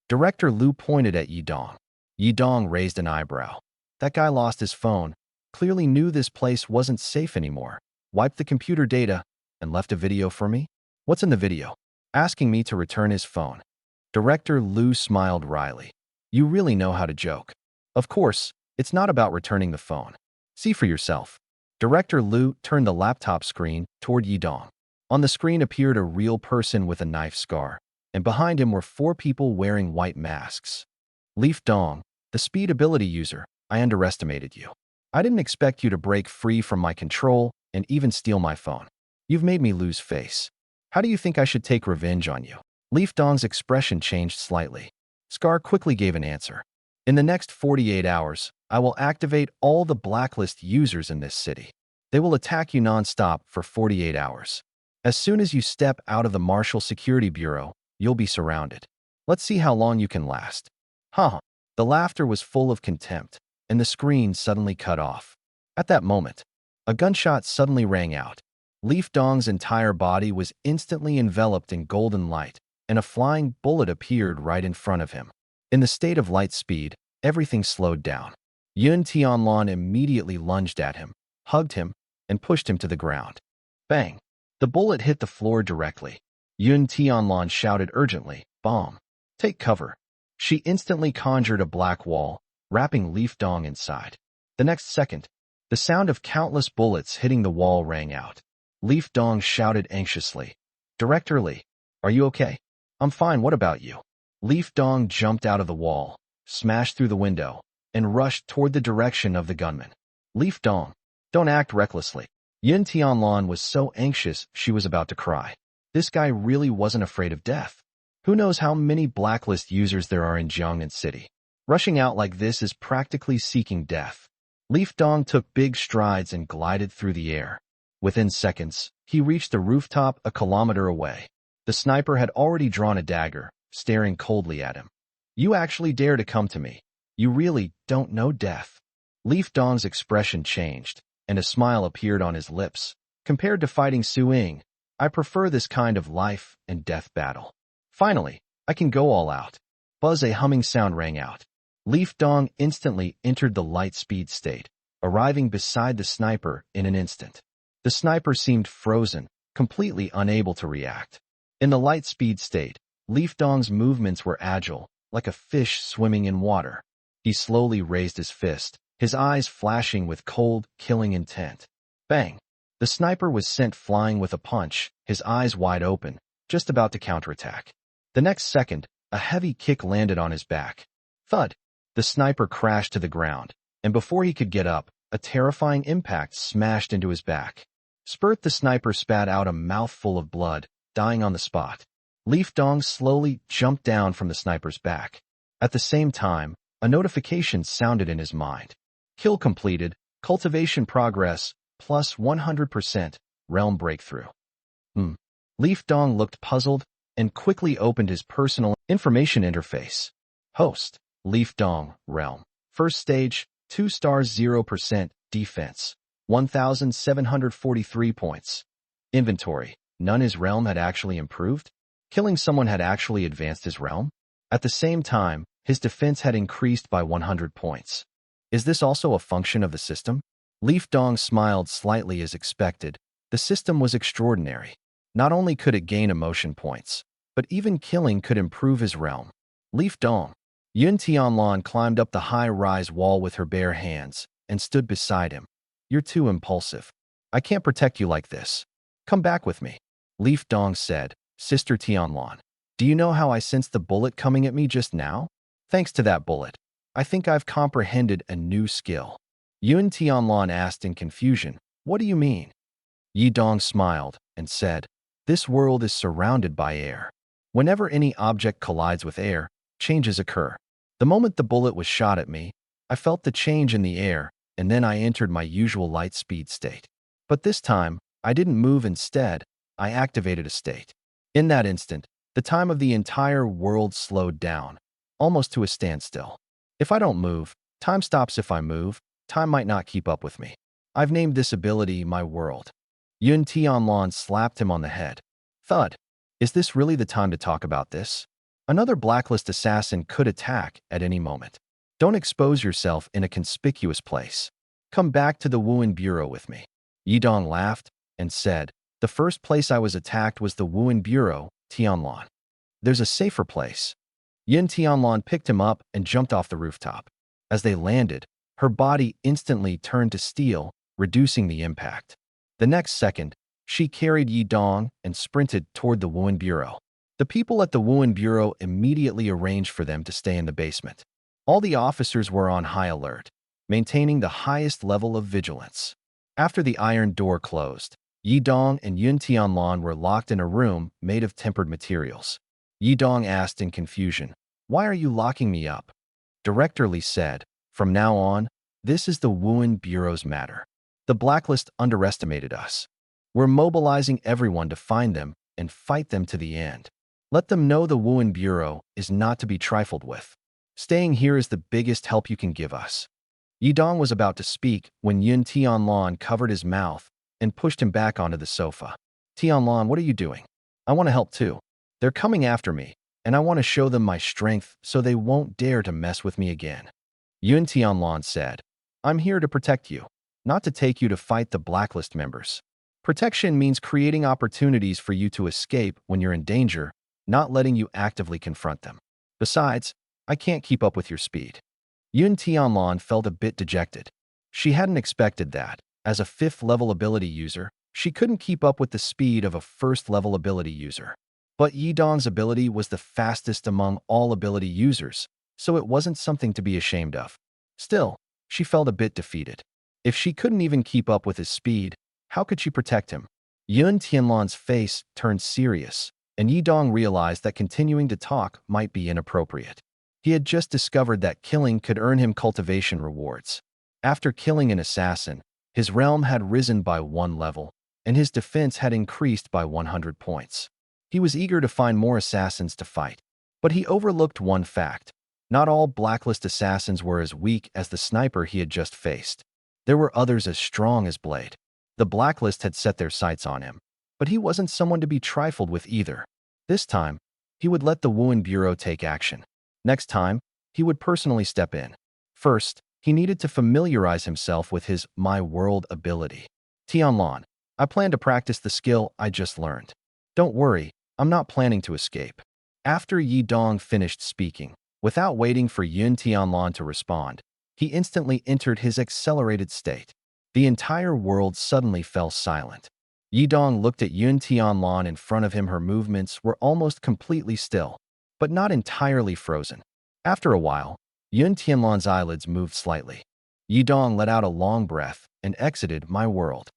Director Liu pointed at Yidong. Yidong raised an eyebrow. That guy lost his phone, clearly knew this place wasn't safe anymore, wiped the computer data, and left a video for me? What's in the video? Asking me to return his phone. Director Liu smiled wryly. You really know how to joke. Of course, it's not about returning the phone. See for yourself. Director Liu turned the laptop screen toward Yidong. On the screen appeared a real person with a knife scar, and behind him were 4 people wearing white masks. Leaf Dong, the speed ability user, I underestimated you. I didn't expect you to break free from my control and even steal my phone. You've made me lose face. How do you think I should take revenge on you? Leaf Dong's expression changed slightly. Scar quickly gave an answer. In the next 48 hours, I will activate all the blacklist users in this city. They will attack you non-stop for 48 hours. As soon as you step out of the Marshall Security Bureau, you'll be surrounded. Let's see how long you can last. Huh. The laughter was full of contempt, and the screen suddenly cut off. At that moment, a gunshot suddenly rang out. Leaf Dong's entire body was instantly enveloped in golden light, and a flying bullet appeared right in front of him. In the state of light speed, everything slowed down. Yun Tianlan immediately lunged at him, hugged him, and pushed him to the ground. Bang! The bullet hit the floor directly. Yun Tianlan shouted urgently, "Bomb! Take cover!" She instantly conjured a black wall, wrapping Leaf Dong inside. The next second, the sound of countless bullets hitting the wall rang out. Leaf Dong shouted anxiously, "Director Lee, are you okay?" "I'm fine, what about you?" Leaf Dong jumped out of the wall, smashed through the window, and rushed toward the direction of the gunman. "Leaf Dong, don't act recklessly." Yun Tianlan was so anxious she was about to cry. This guy really wasn't afraid of death. Who knows how many blacklist users there are in Jiangnan City. Rushing out like this is practically seeking death. Leaf Dong took big strides and glided through the air. Within seconds, he reached the rooftop a kilometer away. The sniper had already drawn a dagger, staring coldly at him. "You actually dare to come to me. You really don't know death." Leaf Dong's expression changed, and a smile appeared on his lips. "Compared to fighting Su Ying, I prefer this kind of life and death battle. Finally, I can go all out." Buzz, a humming sound rang out. Leaf Dong instantly entered the light speed state, arriving beside the sniper in an instant. The sniper seemed frozen, completely unable to react. In the light speed state, Leaf Dong's movements were agile, like a fish swimming in water. He slowly raised his fist, his eyes flashing with cold, killing intent. Bang! The sniper was sent flying with a punch, his eyes wide open, just about to counterattack. The next second, a heavy kick landed on his back. Thud! The sniper crashed to the ground, and before he could get up, a terrifying impact smashed into his back. Spurt! The sniper spat out a mouthful of blood, dying on the spot. Leaf Dong slowly jumped down from the sniper's back. At the same time, a notification sounded in his mind. Kill completed, cultivation progress, plus 100%, realm breakthrough. Leaf Dong looked puzzled and quickly opened his personal information interface. Host, Leaf Dong, realm. First stage, 2 stars 0% defense, 1,743 points. Inventory, none. His realm had actually improved. Killing someone had actually advanced his realm. At the same time, his defense had increased by 100 points. Is this also a function of the system? Leaf Dong smiled slightly as expected. The system was extraordinary. Not only could it gain emotion points, but even killing could improve his realm. Leaf Dong. Yun Tianlan climbed up the high-rise wall with her bare hands and stood beside him. You're too impulsive. I can't protect you like this. Come back with me. Leaf Dong said, Sister Tianlan. Do you know how I sensed the bullet coming at me just now? Thanks to that bullet, I think I've comprehended a new skill. Yun Tianlan asked in confusion, What do you mean? Yidong smiled and said, This world is surrounded by air. Whenever any object collides with air, changes occur. The moment the bullet was shot at me, I felt the change in the air, and then I entered my usual light speed state. But this time, I didn't move. Instead, I activated a state. In that instant, the time of the entire world slowed down, almost to a standstill. If I don't move, time stops. If I move, time might not keep up with me. I've named this ability my world. Yun Tianlan slapped him on the head. Thud. Is this really the time to talk about this? Another blacklist assassin could attack at any moment. Don't expose yourself in a conspicuous place. Come back to the Wuhan Bureau with me. Yidong laughed and said, the first place I was attacked was the Wuhan Bureau, Tianlan. There's a safer place. Yin Tianlan picked him up and jumped off the rooftop. As they landed, her body instantly turned to steel, reducing the impact. The next second, she carried Yidong and sprinted toward the Wuhan Bureau. The people at the Wuhan Bureau immediately arranged for them to stay in the basement. All the officers were on high alert, maintaining the highest level of vigilance. After the iron door closed, Yidong and Yun Tianlan were locked in a room made of tempered materials. Yidong asked in confusion, "Why are you locking me up?" Director Li said, "From now on, this is the Wuhan Bureau's matter. The blacklist underestimated us. We're mobilizing everyone to find them and fight them to the end. Let them know the Wuhan Bureau is not to be trifled with. Staying here is the biggest help you can give us." Yidong was about to speak when Yun Tianlan covered his mouth and pushed him back onto the sofa. "Tianlan, what are you doing? I want to help too. They're coming after me, and I want to show them my strength so they won't dare to mess with me again." Yun Tianlan said, "I'm here to protect you, not to take you to fight the blacklist members. Protection means creating opportunities for you to escape when you're in danger, not letting you actively confront them. Besides, I can't keep up with your speed." Yun Tianlan felt a bit dejected. She hadn't expected that. As a 5th-level ability user, she couldn't keep up with the speed of a 1st-level ability user. But Yidong's ability was the fastest among all ability users, so it wasn't something to be ashamed of. Still, she felt a bit defeated. If she couldn't even keep up with his speed, how could she protect him? Yun Tianlan's face turned serious, and Yidong realized that continuing to talk might be inappropriate. He had just discovered that killing could earn him cultivation rewards. After killing an assassin, his realm had risen by 1 level, and his defense had increased by 100 points. He was eager to find more assassins to fight, but he overlooked one fact. Not all blacklist assassins were as weak as the sniper he had just faced. There were others as strong as Blade. The blacklist had set their sights on him, but he wasn't someone to be trifled with either. This time, he would let the Wuhan Bureau take action. Next time, he would personally step in. First, he needed to familiarize himself with his My World ability. "Tianlan, I plan to practice the skill I just learned. Don't worry, I'm not planning to escape." After Yidong finished speaking, without waiting for Yun Tianlan to respond, he instantly entered his accelerated state. The entire world suddenly fell silent. Yidong looked at Yun Tianlan in front of him. Her movements were almost completely still, but not entirely frozen. After a while, Yun Tianlan's eyelids moved slightly. Yidong let out a long breath and exited My World.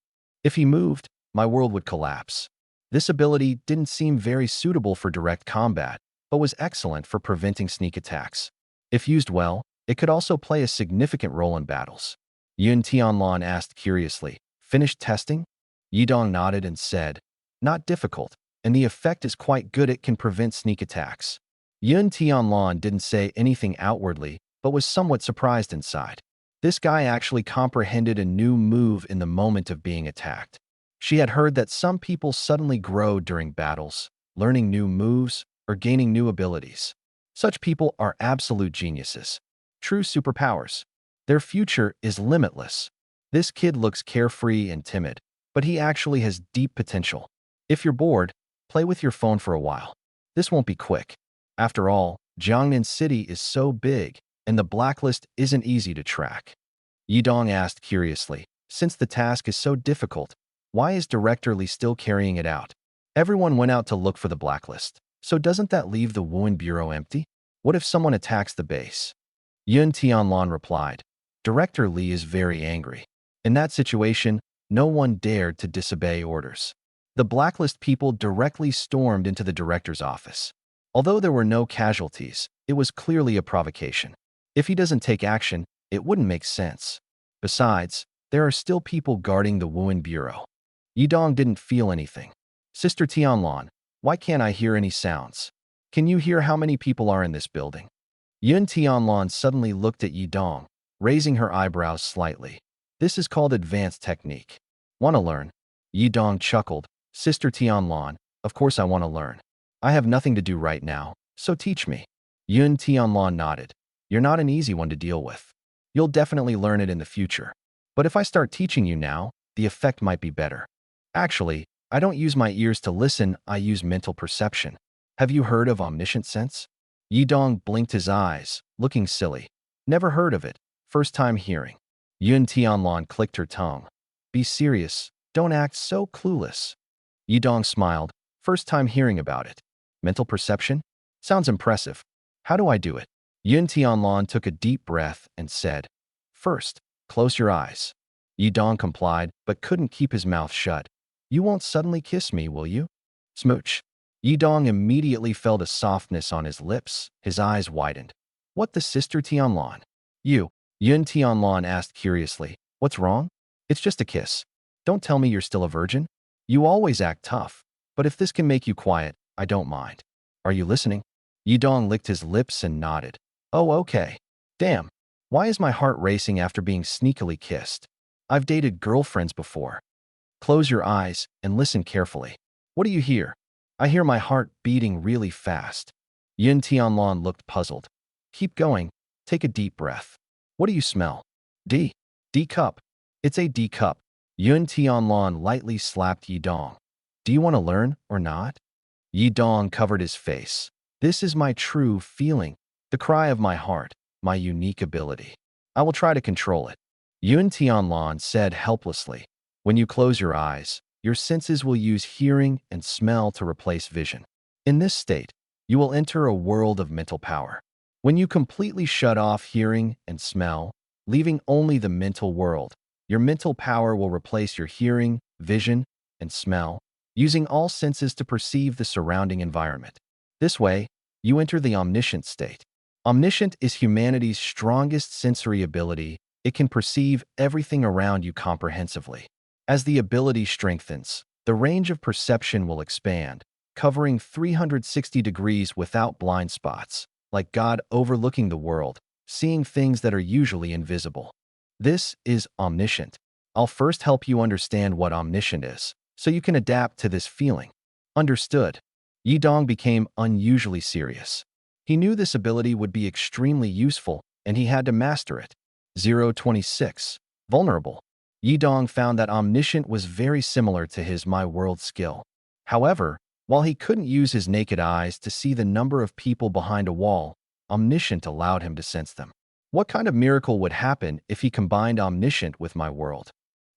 If he moved, My World would collapse. This ability didn't seem very suitable for direct combat, but was excellent for preventing sneak attacks. If used well, it could also play a significant role in battles. Yun Tianlan asked curiously, "Finished testing?" Yidong nodded and said, "Not difficult, and the effect is quite good. It can prevent sneak attacks." Yun Tianlan didn't say anything outwardly, but was somewhat surprised inside. This guy actually comprehended a new move in the moment of being attacked. She had heard that some people suddenly grow during battles, learning new moves or gaining new abilities. Such people are absolute geniuses, true superpowers. Their future is limitless. This kid looks carefree and timid, but he actually has deep potential. If you're bored, play with your phone for a while. This won't be quick. After all, Jiangnan City is so big, and the blacklist isn't easy to track. Yidong asked curiously, "Since the task is so difficult, why is Director Li still carrying it out? Everyone went out to look for the blacklist, so doesn't that leave the Wuhan Bureau empty? What if someone attacks the base?" Yun Tianlan replied, "Director Li is very angry. In that situation, no one dared to disobey orders. The blacklist people directly stormed into the director's office. Although there were no casualties, it was clearly a provocation. If he doesn't take action, it wouldn't make sense. Besides, there are still people guarding the Wuhan Bureau." Yidong didn't feel anything. "Sister Tianlan, why can't I hear any sounds? Can you hear how many people are in this building?" Yun Tianlan suddenly looked at Yidong, raising her eyebrows slightly. "This is called advanced technique. Want to learn?" Yidong chuckled. "Sister Tianlan, of course I want to learn. I have nothing to do right now, so teach me." Yun Tianlan nodded. You're not an easy one to deal with. You'll definitely learn it in the future. But if I start teaching you now, the effect might be better. Actually, I don't use my ears to listen, I use mental perception. Have you heard of omniscient sense? Yidong blinked his eyes, looking silly. Never heard of it. First time hearing. Yun Tianlan clicked her tongue. Be serious. Don't act so clueless. Yidong smiled. First time hearing about it. Mental perception? Sounds impressive. How do I do it? Yun Tianlan took a deep breath and said, First, close your eyes. Yidong complied, but couldn't keep his mouth shut. You won't suddenly kiss me, will you? Smooch. Yidong immediately felt a softness on his lips. His eyes widened. What the sister Tianlan? You. Yun Tianlan asked curiously. What's wrong? It's just a kiss. Don't tell me you're still a virgin. You always act tough. But if this can make you quiet, I don't mind. Are you listening? Yidong licked his lips and nodded. Oh, okay. Damn. Why is my heart racing after being sneakily kissed? I've dated girlfriends before. Close your eyes and listen carefully. What do you hear? I hear my heart beating really fast. Yun Tianlan looked puzzled. Keep going. Take a deep breath. What do you smell? D. D cup. It's a D cup. Yun Tianlan lightly slapped Yidong. Do you want to learn or not? Yidong covered his face. This is my true feeling, the cry of my heart, my unique ability. I will try to control it. Yun Tianlan said helplessly. When you close your eyes, your senses will use hearing and smell to replace vision. In this state, you will enter a world of mental power. When you completely shut off hearing and smell, leaving only the mental world, your mental power will replace your hearing, vision, and smell, using all senses to perceive the surrounding environment. This way, you enter the omniscient state. Omniscient is humanity's strongest sensory ability. It can perceive everything around you comprehensively. As the ability strengthens, the range of perception will expand, covering 360 degrees without blind spots, like God overlooking the world, seeing things that are usually invisible. This is omniscient. I'll first help you understand what omniscient is, so you can adapt to this feeling. Understood. Yidong became unusually serious. He knew this ability would be extremely useful, and he had to master it. 026. Vulnerable. Yidong found that omniscient was very similar to his My World skill. However, while he couldn't use his naked eyes to see the number of people behind a wall, omniscient allowed him to sense them. What kind of miracle would happen if he combined omniscient with My World?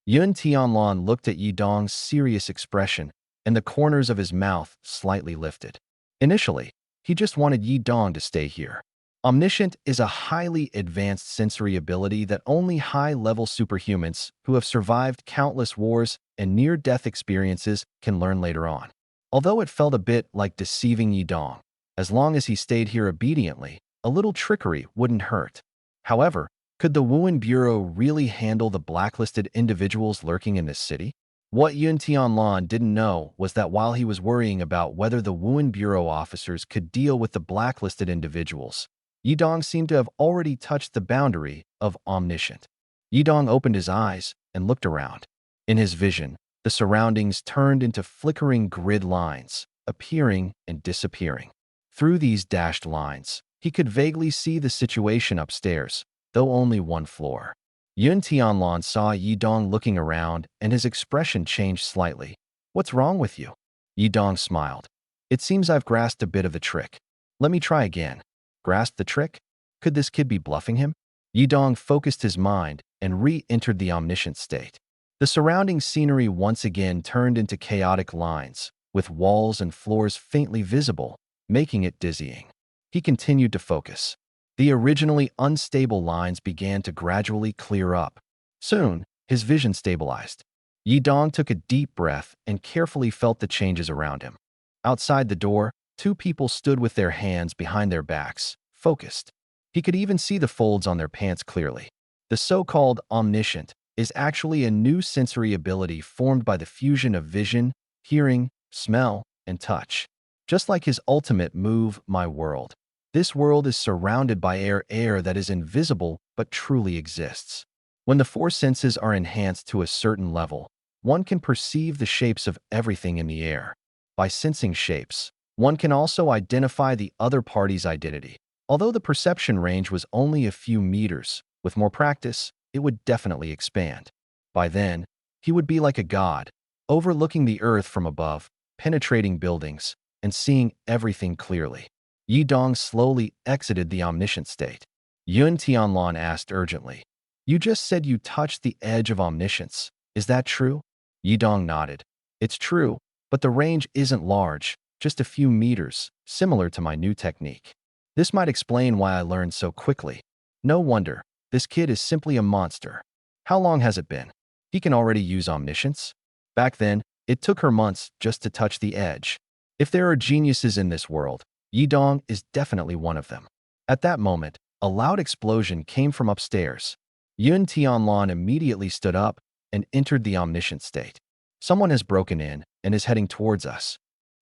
Yun Tianlan looked at Yidong's serious expression, and the corners of his mouth slightly lifted. Initially, he just wanted Yidong to stay here. Omniscient is a highly advanced sensory ability that only high-level superhumans who have survived countless wars and near-death experiences can learn later on. Although it felt a bit like deceiving Yidong, as long as he stayed here obediently, a little trickery wouldn't hurt. However, could the Wuhan Bureau really handle the blacklisted individuals lurking in this city? What Yun Tianlan didn't know was that while he was worrying about whether the Wuhan Bureau officers could deal with the blacklisted individuals, Yidong seemed to have already touched the boundary of omniscient. Yidong opened his eyes and looked around. In his vision, the surroundings turned into flickering grid lines, appearing and disappearing. Through these dashed lines, he could vaguely see the situation upstairs, though only one floor. Yun Tianlan saw Yidong looking around, and his expression changed slightly. What's wrong with you? Yidong smiled. It seems I've grasped a bit of the trick. Let me try again. Grasp the trick? Could this kid be bluffing him? Yidong focused his mind and re-entered the omniscient state. The surrounding scenery once again turned into chaotic lines, with walls and floors faintly visible, making it dizzying. He continued to focus. The originally unstable lines began to gradually clear up. Soon, his vision stabilized. Yidong took a deep breath and carefully felt the changes around him. Outside the door, two people stood with their hands behind their backs, focused. He could even see the folds on their pants clearly. The so-called omniscient is actually a new sensory ability formed by the fusion of vision, hearing, smell, and touch. Just like his ultimate move, My World. This world is surrounded by air that is invisible but truly exists. When the four senses are enhanced to a certain level, one can perceive the shapes of everything in the air. By sensing shapes, one can also identify the other party's identity. Although the perception range was only a few meters, with more practice, it would definitely expand. By then, he would be like a god, overlooking the earth from above, penetrating buildings, and seeing everything clearly. Yi Dong slowly exited the omniscient state. Yun Tianlan asked urgently, "You just said you touched the edge of omniscience. Is that true?" Yi Dong nodded. "It's true, but the range isn't large, just a few meters, similar to my new technique. This might explain why I learned so quickly. No wonder, this kid is simply a monster. How long has it been? He can already use omniscience? Back then, it took her months just to touch the edge. If there are geniuses in this world, Yi Dong is definitely one of them." At that moment, a loud explosion came from upstairs. Yun Tianlan immediately stood up and entered the omniscient state. "Someone has broken in and is heading towards us."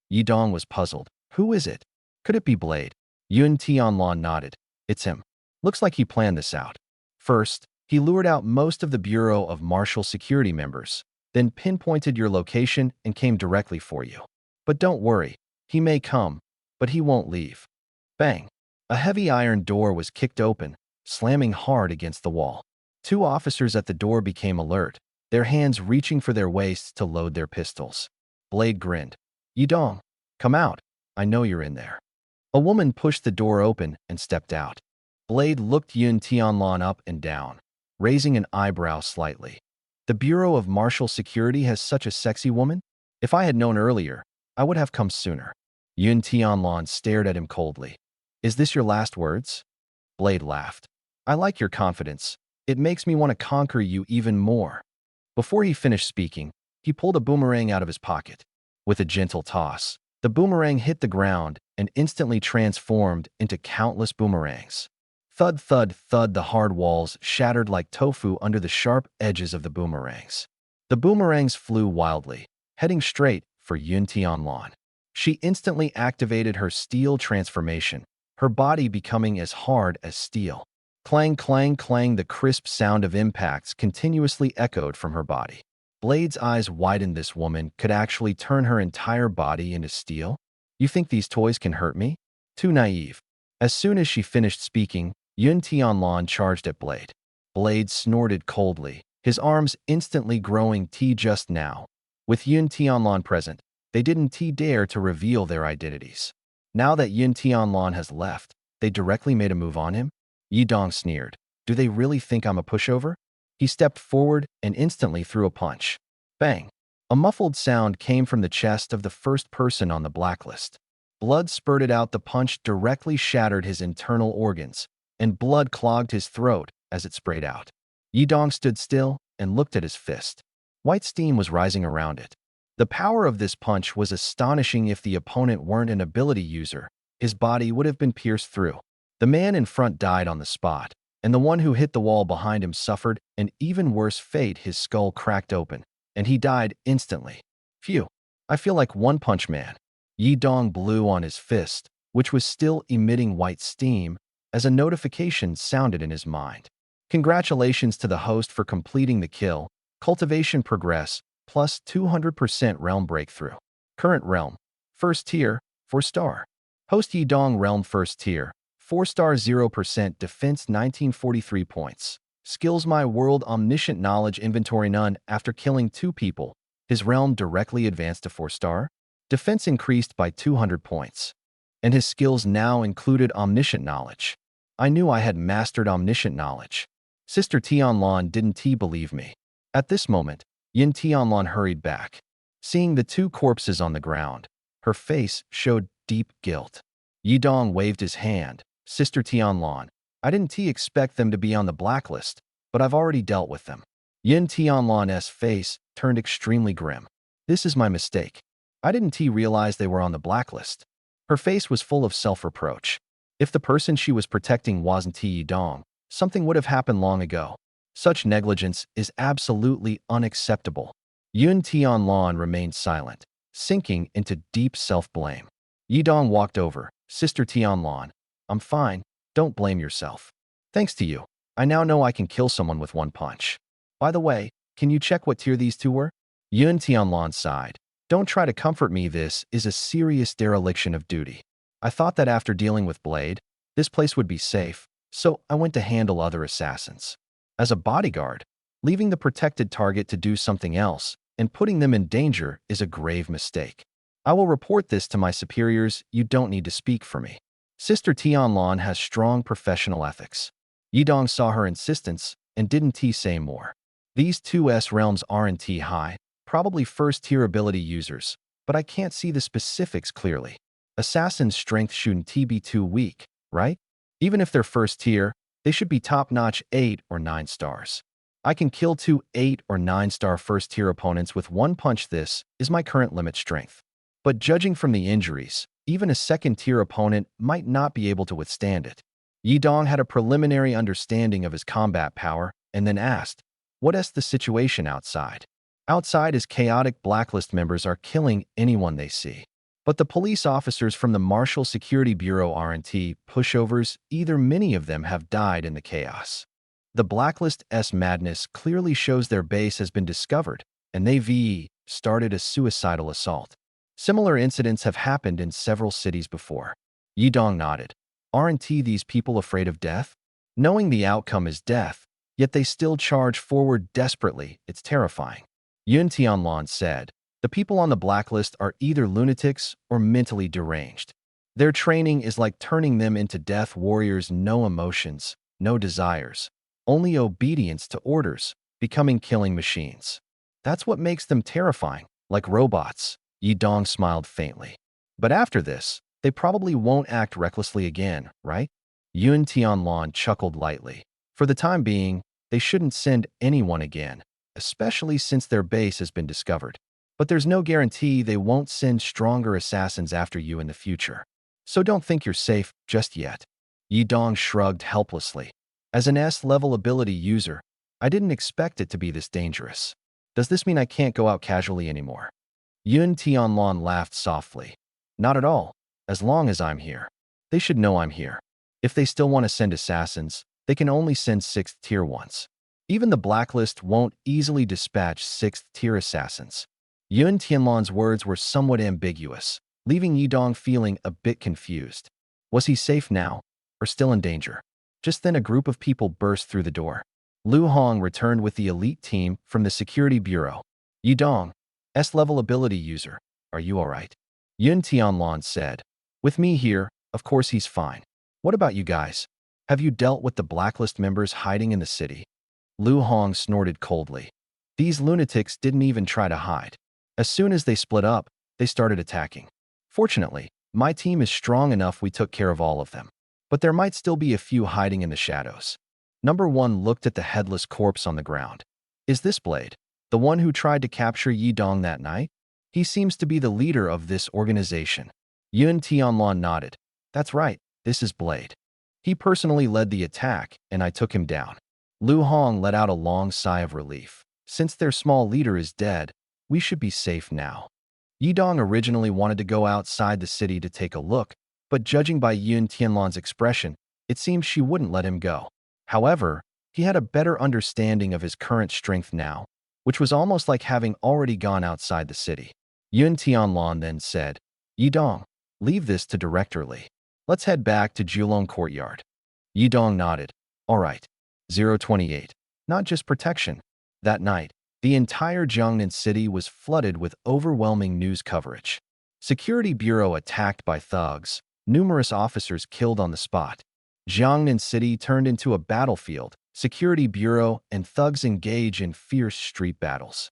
Yi Dong was puzzled. "Who is it? Could it be Blade?" Yun Tianlan nodded. "It's him. Looks like he planned this out. First, he lured out most of the Bureau of Martial Security members, then pinpointed your location and came directly for you. But don't worry, he may come, but he won't leave." Bang! A heavy iron door was kicked open, slamming hard against the wall. Two officers at the door became alert, their hands reaching for their waists to load their pistols. Blade grinned. "Yi Dong, come out. I know you're in there." A woman pushed the door open and stepped out. Blade looked Yun Tianlan up and down, raising an eyebrow slightly. "The Bureau of Martial Security has such a sexy woman? If I had known earlier, I would have come sooner." Yun Tianlan stared at him coldly. "Is this your last words?" Blade laughed. "I like your confidence. It makes me want to conquer you even more." Before he finished speaking, he pulled a boomerang out of his pocket. With a gentle toss, the boomerang hit the ground and instantly transformed into countless boomerangs. Thud, thud, thud, the hard walls shattered like tofu under the sharp edges of the boomerangs. The boomerangs flew wildly, heading straight for Yun Tianlan. She instantly activated her steel transformation, her body becoming as hard as steel. Clang, clang, clang, the crisp sound of impacts continuously echoed from her body. Blade's eyes widened. This woman could actually turn her entire body into steel? "You think these toys can hurt me?" Too naive. As soon as she finished speaking, Yun Tianlan charged at Blade. Blade snorted coldly, his arms instantly growing just now. With Yun Tianlan present, they didn't dare to reveal their identities. Now that Yun Tianlan has left, they directly made a move on him? Yi Dong sneered. "Do they really think I'm a pushover?" He stepped forward and instantly threw a punch. Bang! A muffled sound came from the chest of the first person on the blacklist. Blood spurted out. The punch directly shattered his internal organs, and blood clogged his throat as it sprayed out. Yi Dong stood still and looked at his fist. White steam was rising around it. The power of this punch was astonishing. If the opponent weren't an ability user, his body would have been pierced through. The man in front died on the spot, and the one who hit the wall behind him suffered an even worse fate. His skull cracked open, and he died instantly. Phew, I feel like One Punch Man. Yi Dong blew on his fist, which was still emitting white steam, as a notification sounded in his mind. Congratulations to the host for completing the kill. Cultivation progress, plus 200% realm breakthrough. Current realm, first tier, 4-star. Host Yi Dong realm first tier, 4-star 0% defense 1943 points. Skills My World Omniscient Knowledge Inventory none. After killing 2 people, his realm directly advanced to 4-star. Defense increased by 200 points. And his skills now included Omniscient Knowledge. I knew I had mastered Omniscient Knowledge. Sister Tianlan didn't believe me. At this moment, Yun Tianlan hurried back. Seeing the 2 corpses on the ground, her face showed deep guilt. Yi Dong waved his hand. "Sister Tianlan, I didn't expect them to be on the blacklist, but I've already dealt with them." Yun Tianlan's face turned extremely grim. "This is my mistake. I didn't realize they were on the blacklist." Her face was full of self-reproach. If the person she was protecting wasn't Yi Dong, something would have happened long ago. Such negligence is absolutely unacceptable. Yun Tianlan remained silent, sinking into deep self-blame. Yi Dong walked over. "Sister Tianlan, I'm fine. Don't blame yourself. Thanks to you, I now know I can kill someone with one punch. By the way, can you check what tier these 2 were?" Yun Tianlan sighed. "Don't try to comfort me. This is a serious dereliction of duty. I thought that after dealing with Blade, This place would be safe, so I went to handle other assassins. As a bodyguard, leaving the protected target to do something else and putting them in danger is a grave mistake. I will report this to my superiors. You don't need to speak for me. Sister Tianlan has strong professional ethics. Yidong saw her insistence and didn't say more. These two realms aren't high, probably first-tier ability users, but I can't see the specifics clearly. Assassin's strength shouldn't be too weak, right? Even if they're first tier, they should be top-notch 8 or 9 stars. I can kill 2 8 or 9-star first-tier opponents with one punch. This is my current limit strength. But judging from the injuries, even a second-tier opponent might not be able to withstand it. Yidong had a preliminary understanding of his combat power and then asked, "What is the situation outside?" Outside is chaotic. Blacklist members are killing anyone they see. But the police officers from the Marshall Security Bureau aren't pushovers either. Many of them have died in the chaos. The Blacklist's madness clearly shows their base has been discovered, and they've started a suicidal assault. Similar incidents have happened in several cities before. Yidong nodded. Aren't these people afraid of death? Knowing the outcome is death, yet they still charge forward desperately. It's terrifying. Yun Tianlan said, "The people on the blacklist are either lunatics or mentally deranged. Their training is like turning them into death warriors. No emotions, no desires, only obedience to orders, becoming killing machines. That's what makes them terrifying, like robots." Yidong smiled faintly. "But after this, they probably won't act recklessly again, right?" Yun Tianlan chuckled lightly. "For the time being, they shouldn't send anyone again, especially since their base has been discovered. But there's no guarantee they won't send stronger assassins after you in the future. So don't think you're safe just yet." Yidong shrugged helplessly. "As an S-level ability user, I didn't expect it to be this dangerous. Does this mean I can't go out casually anymore?" Yun Tianlan laughed softly. "Not at all, as long as I'm here. They should know I'm here. If they still want to send assassins, they can only send 6th-tier ones. Even the blacklist won't easily dispatch 6th-tier assassins." Yun Tianlan's words were somewhat ambiguous, leaving Yidong feeling a bit confused. Was he safe now, or still in danger? Just then a group of people burst through the door. Lu Hong returned with the elite team from the Security Bureau. "Yidong, S-level ability user, are you alright?" Yun Tianlan said. "With me here, of course he's fine. What about you guys? Have you dealt with the blacklist members hiding in the city?" Lu Hong snorted coldly. "These lunatics didn't even try to hide. As soon as they split up, they started attacking. Fortunately, my team is strong enough. We took care of all of them. But there might still be a few hiding in the shadows." Number 1 looked at the headless corpse on the ground. "Is this Blade, the one who tried to capture Yidong that night? He seems to be the leader of this organization." Yun Tianlan nodded. "That's right, this is Blade. He personally led the attack, and I took him down." Lu Hong let out a long sigh of relief. Since their small leader is dead, we should be safe now. Yidong originally wanted to go outside the city to take a look, but judging by Yun Tianlan's expression, it seemed she wouldn't let him go. However, he had a better understanding of his current strength now, which was almost like having already gone outside the city. Yun Tianlan then said, "Yidong, leave this to Director Li. Let's head back to Julong Courtyard." Yidong nodded. "All right." 028. Not just protection. That night, the entire Jiangnan city was flooded with overwhelming news coverage. Security Bureau attacked by thugs, numerous officers killed on the spot. Jiangnan city turned into a battlefield. Security Bureau and thugs engage in fierce street battles.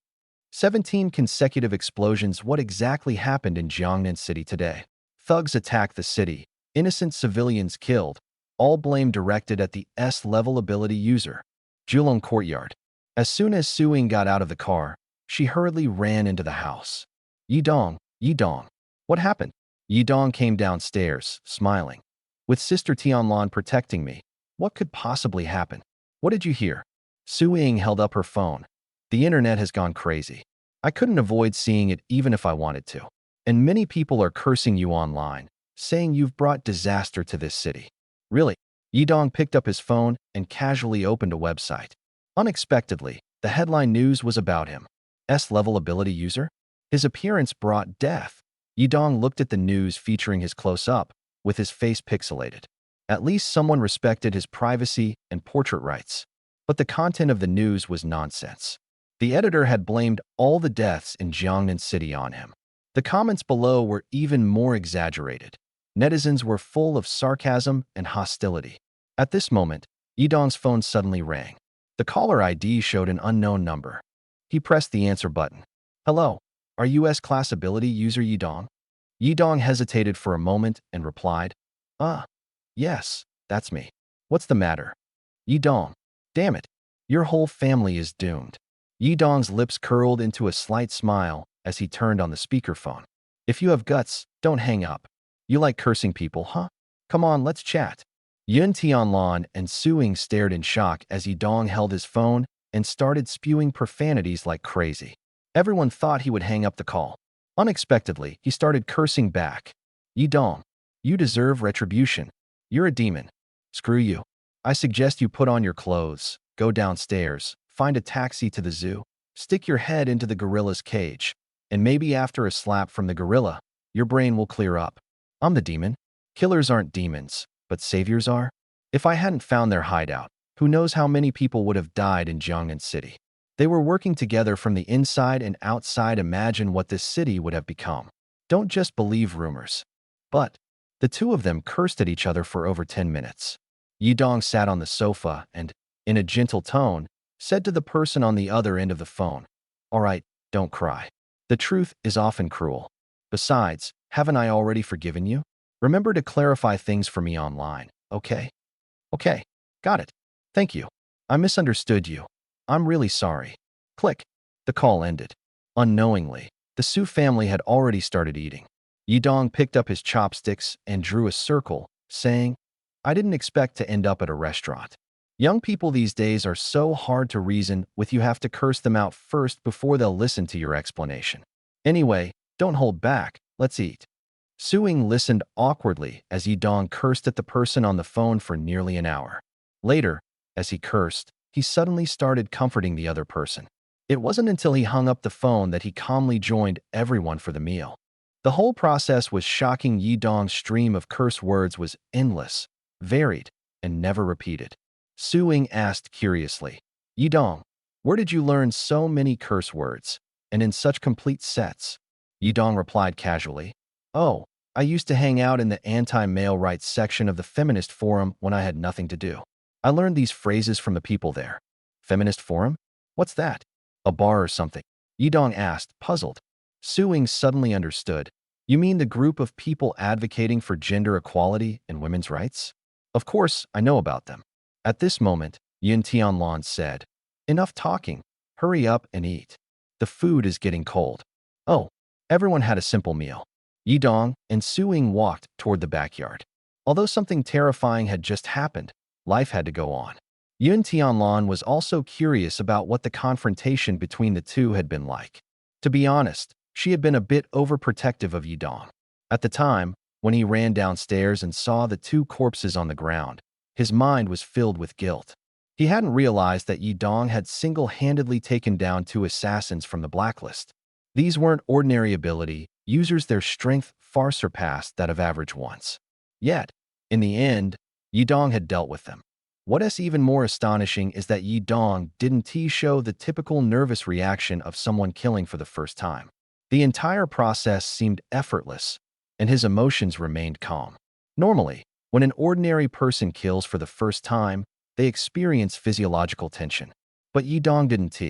17 consecutive explosions. What exactly happened in Jiangnan city today? Thugs attacked the city. Innocent civilians killed. All blame directed at the S-level ability user. Julong Courtyard. As soon as Su Ying got out of the car, she hurriedly ran into the house. Yidong, Yidong. What happened?" Yidong came downstairs, smiling. "With Sister Tianlan protecting me, what could possibly happen? What did you hear?" Su Ying held up her phone. "The internet has gone crazy. I couldn't avoid seeing it even if I wanted to. And many people are cursing you online, saying you've brought disaster to this city." "Really?" Yidong picked up his phone and casually opened a website. Unexpectedly, the headline news was about him. S-level ability user? His appearance brought death. Yidong looked at the news featuring his close-up, with his face pixelated. At least someone respected his privacy and portrait rights. But the content of the news was nonsense. The editor had blamed all the deaths in Jiangnan City on him. The comments below were even more exaggerated. Netizens were full of sarcasm and hostility. At this moment, Yidong's phone suddenly rang. The caller ID showed an unknown number. He pressed the answer button. Hello, are you S-Class Ability user Yidong? Yidong hesitated for a moment and replied, yes, that's me. What's the matter? Yidong, damn it, your whole family is doomed. Yidong's lips curled into a slight smile as he turned on the speakerphone. If you have guts, don't hang up. You like cursing people, huh? Come on, let's chat. Yun Tianlan and Suing stared in shock as Yidong held his phone and started spewing profanities like crazy. Everyone thought he would hang up the call. Unexpectedly, he started cursing back. Yidong, you deserve retribution. You're a demon. Screw you. I suggest you put on your clothes, go downstairs, find a taxi to the zoo, stick your head into the gorilla's cage, and maybe after a slap from the gorilla, your brain will clear up. I'm the demon. Killers aren't demons, but saviors are. If I hadn't found their hideout, who knows how many people would have died in Jiangnan City. They were working together from the inside and outside. Imagine what this city would have become. Don't just believe rumors. But the two of them cursed at each other for over 10 minutes. Yidong sat on the sofa and, in a gentle tone, said to the person on the other end of the phone, All right, don't cry. The truth is often cruel. Besides, haven't I already forgiven you? Remember to clarify things for me online, okay? Okay, got it. Thank you. I misunderstood you. I'm really sorry. Click. The call ended. Unknowingly, the Su family had already started eating. Yidong picked up his chopsticks and drew a circle, saying, I didn't expect to end up at a restaurant. Young people these days are so hard to reason with. You have to curse them out first before they'll listen to your explanation. Anyway, don't hold back. Let's eat. Suing listened awkwardly as Yidong cursed at the person on the phone for nearly an hour. Later, as he cursed, he suddenly started comforting the other person. It wasn't until he hung up the phone that he calmly joined everyone for the meal. The whole process was shocking. Yidong's stream of curse words was endless, varied, and never repeated. Suing asked curiously, Yidong, where did you learn so many curse words, and in such complete sets? Yidong replied casually, Oh, I used to hang out in the anti-male rights section of the feminist forum when I had nothing to do. I learned these phrases from the people there. Feminist forum? What's that? A bar or something? Yidong asked, puzzled. Suing suddenly understood. You mean the group of people advocating for gender equality and women's rights? Of course, I know about them. At this moment, Yun Tianlan said, Enough talking. Hurry up and eat. The food is getting cold. Oh, everyone had a simple meal. Yidong and Suing walked toward the backyard. Although something terrifying had just happened, life had to go on. Yun Tianlan was also curious about what the confrontation between the two had been like. To be honest, she had been a bit overprotective of Yidong. At the time, when he ran downstairs and saw the two corpses on the ground, his mind was filled with guilt. He hadn't realized that Yidong had single-handedly taken down two assassins from the blacklist. These weren't ordinary ability users. Their strength far surpassed that of average ones. Yet, in the end, Yidong had dealt with them. What is even more astonishing is that Yidong didn't show the typical nervous reaction of someone killing for the first time. The entire process seemed effortless, and his emotions remained calm. Normally, when an ordinary person kills for the first time, they experience physiological tension. But Yidong didn't.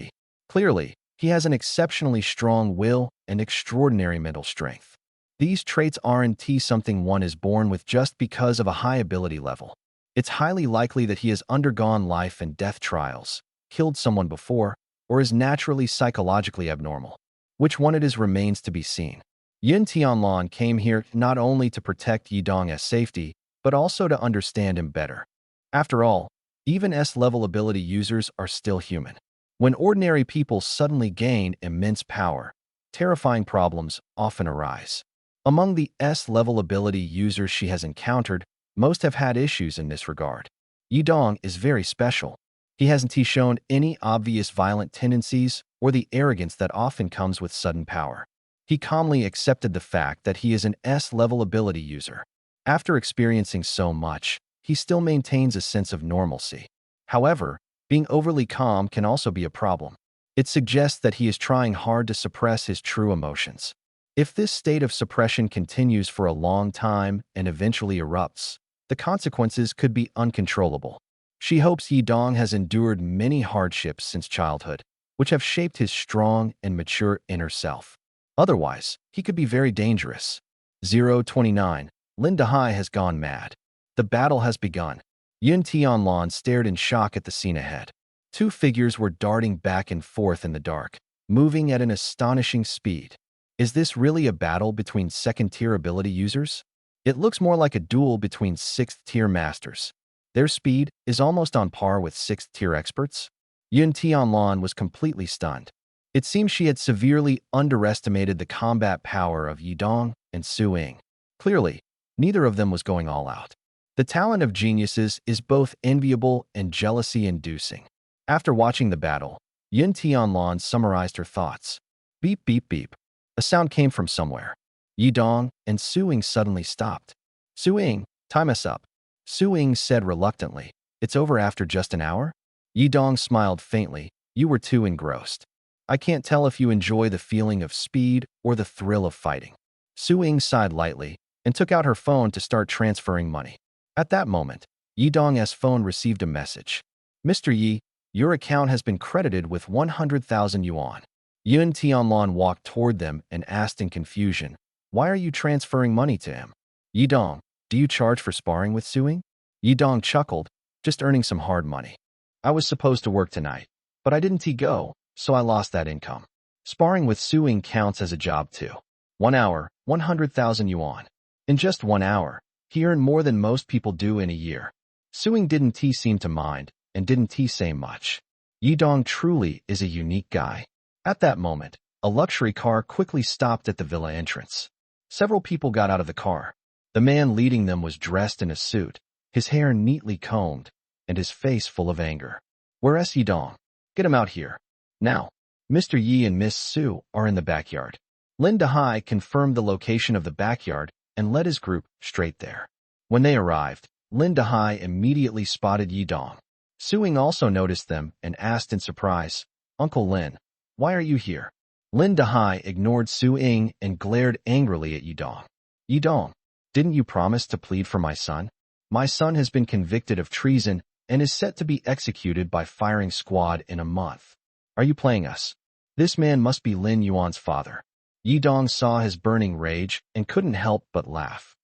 Clearly, he has an exceptionally strong will and extraordinary mental strength. These traits aren't something one is born with just because of a high ability level. It's highly likely that he has undergone life and death trials, killed someone before, or is naturally psychologically abnormal. Which one it is remains to be seen. Yun Tianlan came here not only to protect Yidong's safety, but also to understand him better. After all, even S-level ability users are still human. When ordinary people suddenly gain immense power, terrifying problems often arise. Among the S-level ability users she has encountered, most have had issues in this regard. Yidong is very special. He hasn't shown any obvious violent tendencies or the arrogance that often comes with sudden power. He calmly accepted the fact that he is an S-level ability user. After experiencing so much, he still maintains a sense of normalcy. However, being overly calm can also be a problem. It suggests that he is trying hard to suppress his true emotions. If this state of suppression continues for a long time and eventually erupts, the consequences could be uncontrollable. She hopes Yi Dong has endured many hardships since childhood, which have shaped his strong and mature inner self. Otherwise, he could be very dangerous. 029. Lin Dehai has gone mad. The battle has begun. Yun Tianlan stared in shock at the scene ahead. Two figures were darting back and forth in the dark, moving at an astonishing speed. Is this really a battle between second-tier ability users? It looks more like a duel between 6th-tier masters. Their speed is almost on par with 6th-tier experts. Yun Tianlan was completely stunned. It seems she had severely underestimated the combat power of Yi Dong and Su Ying. Clearly, neither of them was going all out. The talent of geniuses is both enviable and jealousy-inducing. After watching the battle, Yun Tianlan summarized her thoughts. Beep, beep, beep. A sound came from somewhere. Yi Dong and Su Ying suddenly stopped. Su Ying, time us up. Su Ying said reluctantly. It's over after just an hour? Yi Dong smiled faintly. You were too engrossed. I can't tell if you enjoy the feeling of speed or the thrill of fighting. Su Ying sighed lightly and took out her phone to start transferring money. At that moment, Yi Dong's phone received a message. Mr. Yi, your account has been credited with 100,000 yuan. Yun Tianlan walked toward them and asked in confusion, why are you transferring money to him? Yi Dong, do you charge for sparring with Su Ying? Yi Dong chuckled, just earning some hard money. I was supposed to work tonight, but I didn't go, so I lost that income. Sparring with Su Ying counts as a job too. 1 hour, 100,000 yuan. In just 1 hour, he earned more than most people do in a year. Su Ying didn't seem to mind, and didn't say much. Yi Dong truly is a unique guy. At that moment, a luxury car quickly stopped at the villa entrance. Several people got out of the car. The man leading them was dressed in a suit, his hair neatly combed, and his face full of anger. Where's Yi Dong? Get him out here. Now. Mr. Yi and Miss Su are in the backyard. Lin Dehai confirmed the location of the backyard and led his group straight there. When they arrived, Lin Dehai immediately spotted Yi Dong. Su Ying also noticed them and asked in surprise, Uncle Lin, why are you here? Lin Dehai ignored Su Ying and glared angrily at Yi Dong. Yi Dong, didn't you promise to plead for my son? My son has been convicted of treason and is set to be executed by firing squad in a month. Are you playing us? This man must be Lin Yuan's father. Yi Dong saw his burning rage and couldn't help but laugh.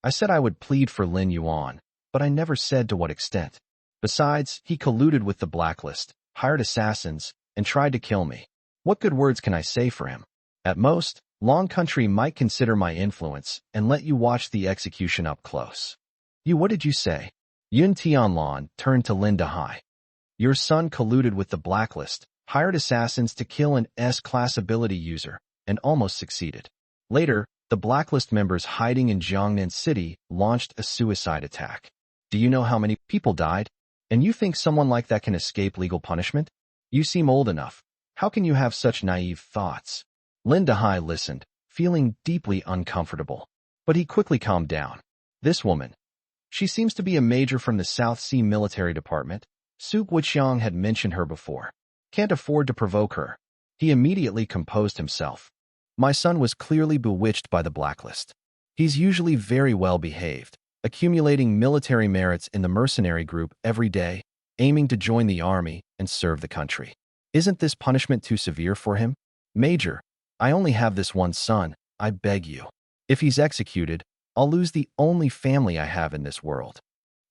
I said I would plead for Lin Yuan, but I never said to what extent. Besides, he colluded with the blacklist, hired assassins, and tried to kill me. What good words can I say for him? At most, Long Country might consider my influence and let you watch the execution up close. What did you say? Yun Tianlan turned to Lin Dehai. Your son colluded with the blacklist, hired assassins to kill an S-class ability user, and almost succeeded. Later, the blacklist members hiding in Jiangnan City launched a suicide attack. Do you know how many people died? And you think someone like that can escape legal punishment? You seem old enough. How can you have such naive thoughts? Lin Dehai listened, feeling deeply uncomfortable. But he quickly calmed down. This woman. She seems to be a major from the South Sea Military Department. Su Guiqiang had mentioned her before. Can't afford to provoke her. He immediately composed himself. My son was clearly bewitched by the blacklist. He's usually very well behaved, accumulating military merits in the mercenary group every day, aiming to join the army and serve the country. Isn't this punishment too severe for him? Major, I only have this one son, I beg you. If he's executed, I'll lose the only family I have in this world.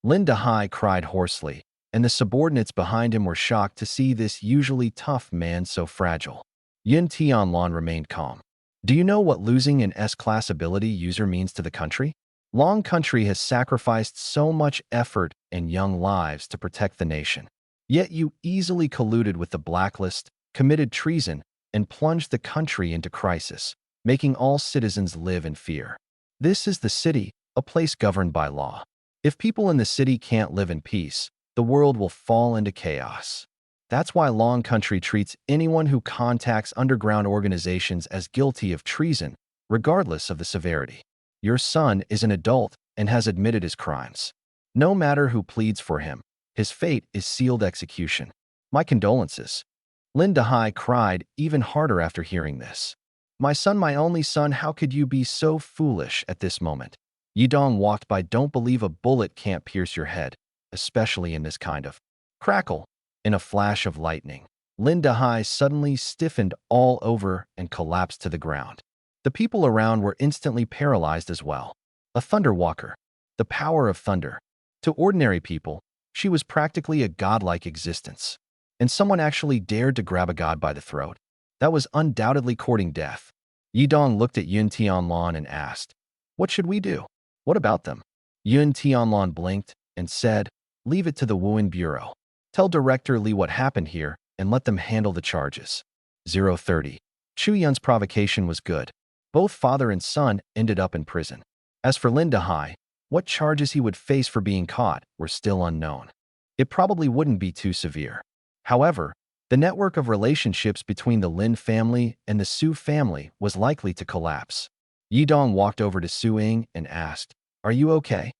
Lin Dehai cried hoarsely, and the subordinates behind him were shocked to see this usually tough man so fragile. Yun Tianlan remained calm. Do you know what losing an S-class ability user means to the country? Long Country has sacrificed so much effort and young lives to protect the nation. Yet you easily colluded with the blacklist, committed treason, and plunged the country into crisis, making all citizens live in fear. This is the city, a place governed by law. If people in the city can't live in peace, the world will fall into chaos. That's why Long Country treats anyone who contacts underground organizations as guilty of treason, regardless of the severity. Your son is an adult and has admitted his crimes. No matter who pleads for him, his fate is sealed execution. My condolences. Lin Dahai cried even harder after hearing this. My son, my only son, how could you be so foolish at this moment? Yidong walked by. Don't believe a bullet can't pierce your head, especially in this kind of crackle. In a flash of lightning, Lin Dahai suddenly stiffened all over and collapsed to the ground. The people around were instantly paralyzed as well. A thunder walker. The power of thunder. To ordinary people, she was practically a godlike existence. And someone actually dared to grab a god by the throat. That was undoubtedly courting death. Yidong looked at Yun Tianlan and asked, "What should we do? What about them?" Yun Tianlan blinked and said, "Leave it to the Wuhan Bureau. Tell Director Li what happened here and let them handle the charges." 030. Chu Yun's provocation was good. Both father and son ended up in prison. As for Lin Dahai, what charges he would face for being caught were still unknown. It probably wouldn't be too severe. However, the network of relationships between the Lin family and the Su family was likely to collapse. Yidong walked over to Su Ying and asked, "Are you okay?"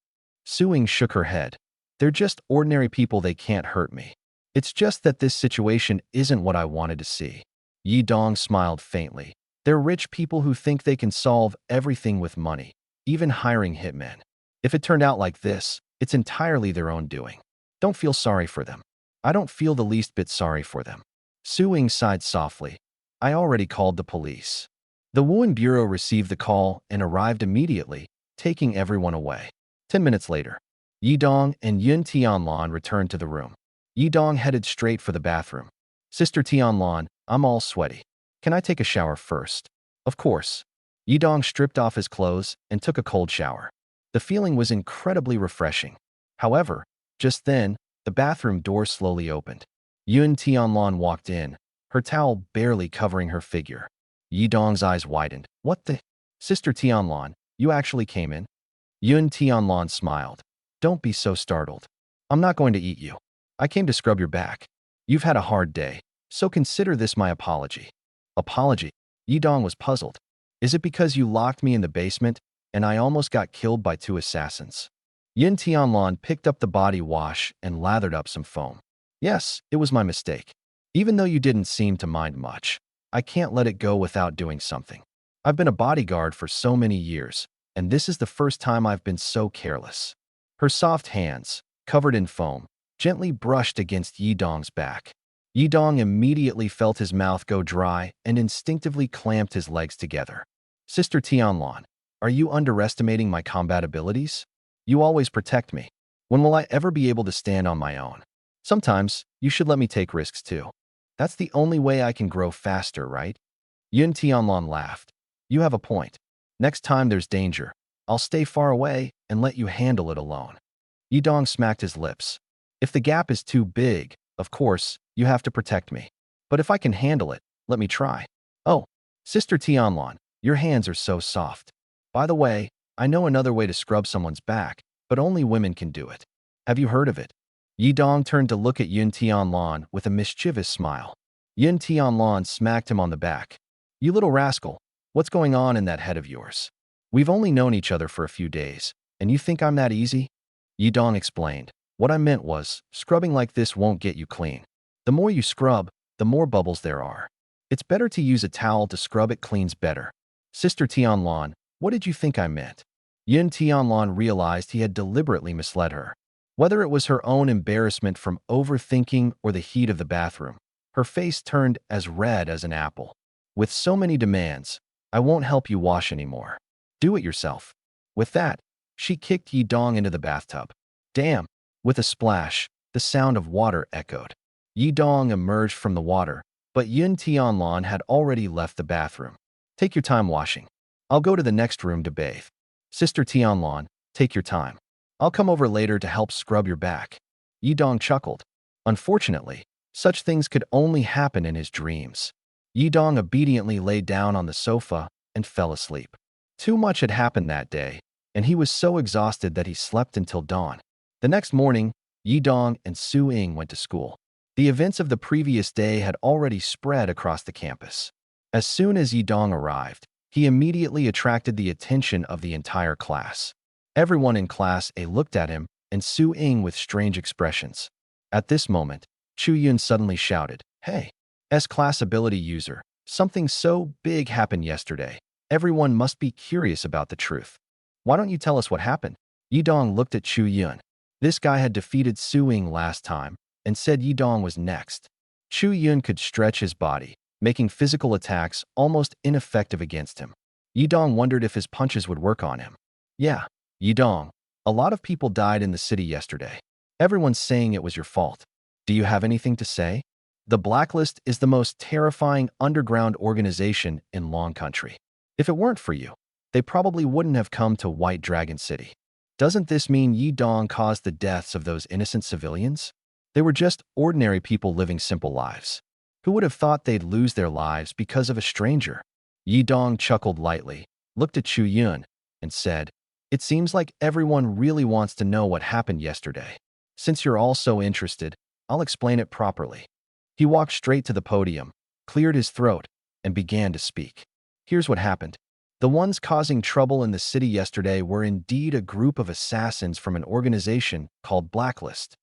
Su Ying shook her head. "They're just ordinary people, they can't hurt me. It's just that this situation isn't what I wanted to see." Yidong smiled faintly. "They're rich people who think they can solve everything with money, even hiring hitmen. If it turned out like this, it's entirely their own doing. Don't feel sorry for them." "I don't feel the least bit sorry for them." Su Ying sighed softly. "I already called the police." The Wuhan Bureau received the call and arrived immediately, taking everyone away. 10 minutes later, Yidong and Yun Tianlan returned to the room. Yidong headed straight for the bathroom. "Sister Tianlan, I'm all sweaty. Can I take a shower first?" "Of course." Yidong stripped off his clothes and took a cold shower. The feeling was incredibly refreshing. However, just then, the bathroom door slowly opened. Yun Tianlan walked in, her towel barely covering her figure. Yidong's eyes widened. "What the? Sister Tianlan, you actually came in?" Yun Tianlan smiled. "Don't be so startled. I'm not going to eat you. I came to scrub your back. You've had a hard day, so consider this my apology." "Apology?" Yidong was puzzled. "Is it because you locked me in the basement and I almost got killed by 2 assassins?" Yun Tianlan picked up the body wash and lathered up some foam. "Yes, it was my mistake. Even though you didn't seem to mind much, I can't let it go without doing something. I've been a bodyguard for so many years, and this is the first time I've been so careless." Her soft hands, covered in foam, gently brushed against Yidong's back. Yidong immediately felt his mouth go dry and instinctively clamped his legs together. "Sister Tianlan, are you underestimating my combat abilities? You always protect me. When will I ever be able to stand on my own? Sometimes, you should let me take risks too. That's the only way I can grow faster, right?" Yun Tianlan laughed. "You have a point. Next time there's danger, I'll stay far away and let you handle it alone." Yidong smacked his lips. "If the gap is too big, of course, you have to protect me. But if I can handle it, let me try." "Oh, Sister Tianlan, your hands are so soft. By the way, I know another way to scrub someone's back, but only women can do it. Have you heard of it?" Yidong turned to look at Yun Tianlan with a mischievous smile. Yun Tianlan smacked him on the back. "You little rascal, what's going on in that head of yours? We've only known each other for a few days, and you think I'm that easy?" Yidong explained. "What I meant was, scrubbing like this won't get you clean. The more you scrub, the more bubbles there are. It's better to use a towel to scrub, it cleans better." "Sister Tianlan, what did you think I meant?" Yun Tianlan realized he had deliberately misled her. Whether it was her own embarrassment from overthinking or the heat of the bathroom, her face turned as red as an apple. "With so many demands, I won't help you wash anymore. Do it yourself." With that, she kicked Yidong into the bathtub. Damn! With a splash, the sound of water echoed. Yidong emerged from the water, but Yun Tianlan had already left the bathroom. "Take your time washing. I'll go to the next room to bathe." "Sister Tianlan, take your time. I'll come over later to help scrub your back." Yidong chuckled. Unfortunately, such things could only happen in his dreams. Yidong obediently lay down on the sofa and fell asleep. Too much had happened that day, and he was so exhausted that he slept until dawn. The next morning, Yidong and Su Ying went to school. The events of the previous day had already spread across the campus. As soon as Yidong arrived, he immediately attracted the attention of the entire class. Everyone in Class A looked at him and Su Ying with strange expressions. At this moment, Chu Yun suddenly shouted, "Hey, S-class ability user, something so big happened yesterday. Everyone must be curious about the truth. Why don't you tell us what happened?" Yidong looked at Chu Yun. This guy had defeated Su Ying last time and said Yidong was next. Chu Yun could stretch his body, making physical attacks almost ineffective against him. Yidong wondered if his punches would work on him. "Yeah, Yidong, a lot of people died in the city yesterday. Everyone's saying it was your fault. Do you have anything to say? The Blacklist is the most terrifying underground organization in Long Country. If it weren't for you, they probably wouldn't have come to White Dragon City. Doesn't this mean Yi Dong caused the deaths of those innocent civilians? They were just ordinary people living simple lives. Who would have thought they'd lose their lives because of a stranger?" Yi Dong chuckled lightly, looked at Chu Yun, and said, "It seems like everyone really wants to know what happened yesterday. Since you're all so interested, I'll explain it properly." He walked straight to the podium, cleared his throat, and began to speak. "Here's what happened. The ones causing trouble in the city yesterday were indeed a group of assassins from an organization called Blacklist.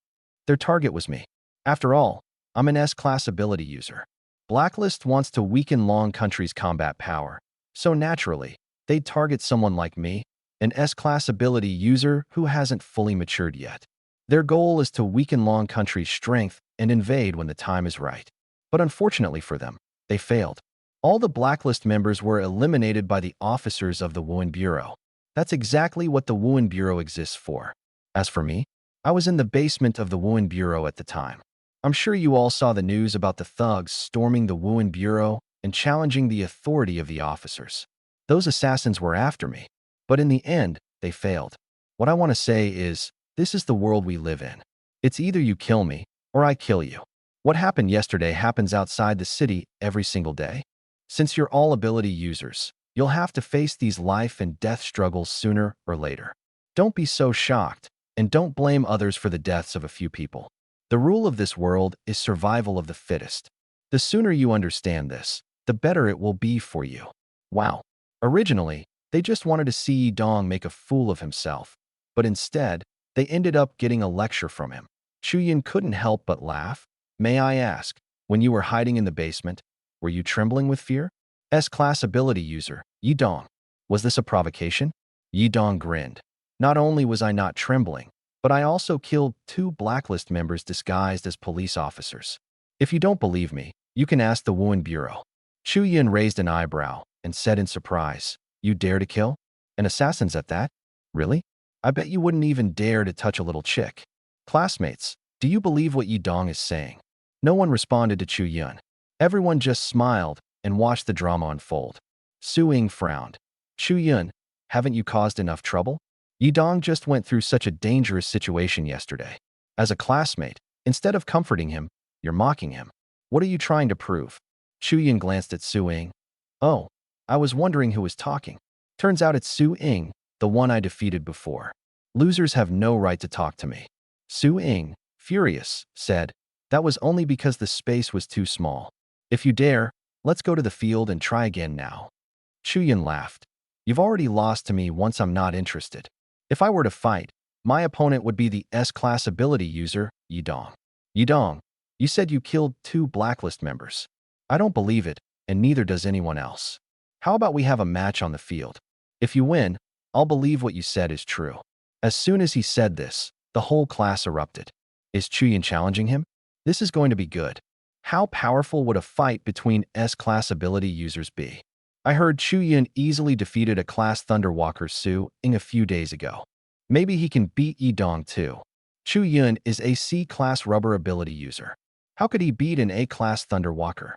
Their target was me. After all, I'm an S-class ability user. Blacklist wants to weaken Long Country's combat power, so naturally, they'd target someone like me, an S-class ability user who hasn't fully matured yet. Their goal is to weaken Long Country's strength and invade when the time is right. But unfortunately for them, they failed. All the Blacklist members were eliminated by the officers of the Wuhan Bureau. That's exactly what the Wuhan Bureau exists for. As for me, I was in the basement of the Wuhan Bureau at the time. I'm sure you all saw the news about the thugs storming the Wuhan Bureau and challenging the authority of the officers. Those assassins were after me, but in the end, they failed. What I want to say is, this is the world we live in. It's either you kill me, or I kill you. What happened yesterday happens outside the city every single day. Since you're all ability users, you'll have to face these life and death struggles sooner or later. Don't be so shocked, and don't blame others for the deaths of a few people. The rule of this world is survival of the fittest. The sooner you understand this, the better it will be for you." Wow. Originally, they just wanted to see Yi Dong make a fool of himself, but instead, they ended up getting a lecture from him. Chu Yun couldn't help but laugh. "May I ask, when you were hiding in the basement, were you trembling with fear?" S-class ability user, Yi Dong. "Was this a provocation?" Yi Dong grinned. "Not only was I not trembling, but I also killed 2 Blacklist members disguised as police officers. If you don't believe me, you can ask the Wuhan Bureau." Chu Yun raised an eyebrow and said in surprise, "You dare to kill? And assassins at that? Really? I bet you wouldn't even dare to touch a little chick." Classmates, do you believe what Yi Dong is saying? No one responded to Chu Yun. Everyone just smiled and watched the drama unfold. Su Ying frowned. "Chu Yun, haven't you caused enough trouble? Yi Dong just went through such a dangerous situation yesterday. As a classmate, instead of comforting him, you're mocking him. What are you trying to prove?" Chu Yun glanced at Su Ying. "Oh, I was wondering who was talking. Turns out it's Su Ying, the one I defeated before. Losers have no right to talk to me." Su Ying, furious, said, "That was only because the space was too small. If you dare, let's go to the field and try again now." Chu Yun laughed. "You've already lost to me once. I'm not interested. If I were to fight, my opponent would be the S-class ability user, Yi Dong." "Yi Dong, you said you killed 2 Blacklist members. I don't believe it, and neither does anyone else. How about we have a match on the field? If you win, I'll believe what you said is true." As soon as he said this, the whole class erupted. Is Chu Yun challenging him? This is going to be good. How powerful would a fight between S-class ability users be? I heard Chu Yun easily defeated a class Thunderwalker Su Ying a few days ago. Maybe he can beat Yi Dong too. Chu Yun is a C-class rubber ability user. How could he beat an A-class Thunderwalker?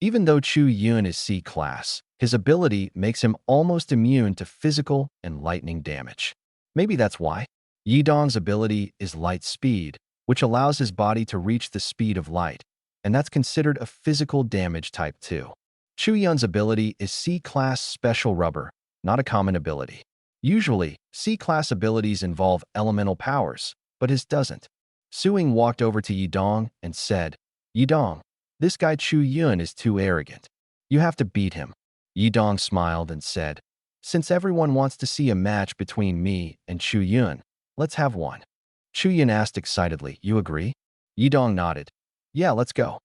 Even though Chu Yun is C-class, his ability makes him almost immune to physical and lightning damage. Maybe that's why. Yi Dong's ability is light speed, which allows his body to reach the speed of light, and that's considered a physical damage type too. Chu Yun's ability is C-class special rubber, not a common ability. Usually, C-class abilities involve elemental powers, but his doesn't. Su Ying walked over to Yi Dong and said, "Yi Dong, this guy Chu Yun is too arrogant. You have to beat him." Yi Dong smiled and said, "Since everyone wants to see a match between me and Chu Yun, let's have one." Chu Yun asked excitedly, you agree? Yidong nodded. Yeah, let's go.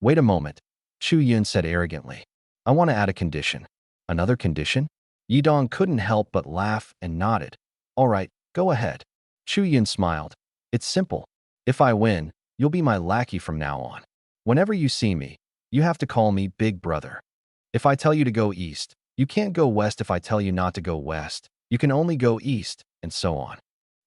Wait a moment, Chu Yun said arrogantly. I want to add a condition. Another condition? Yidong couldn't help but laugh and nodded. All right, go ahead. Chu Yun smiled. It's simple. If I win, you'll be my lackey from now on. Whenever you see me, you have to call me Big Brother. If I tell you to go east, you can't go west. If I tell you not to go west, you can only go east, and so on.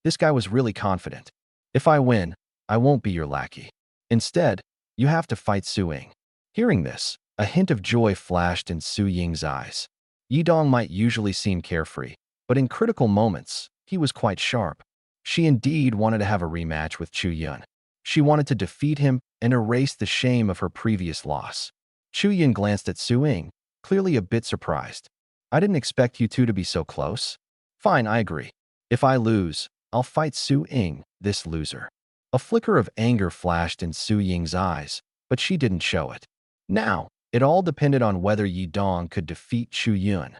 This guy was really confident. If I win, I won't be your lackey. Instead, you have to fight Su Ying. Hearing this, a hint of joy flashed in Su Ying's eyes. Yidong might usually seem carefree, but in critical moments, he was quite sharp. She indeed wanted to have a rematch with Chu Yun. She wanted to defeat him and erase the shame of her previous loss. Chu Yun glanced at Su Ying, clearly a bit surprised. I didn't expect you two to be so close. Fine, I agree. If I lose, I'll fight Su Ying, this loser. A flicker of anger flashed in Su Ying's eyes, but she didn't show it. Now, it all depended on whether Yidong could defeat Chu Yun.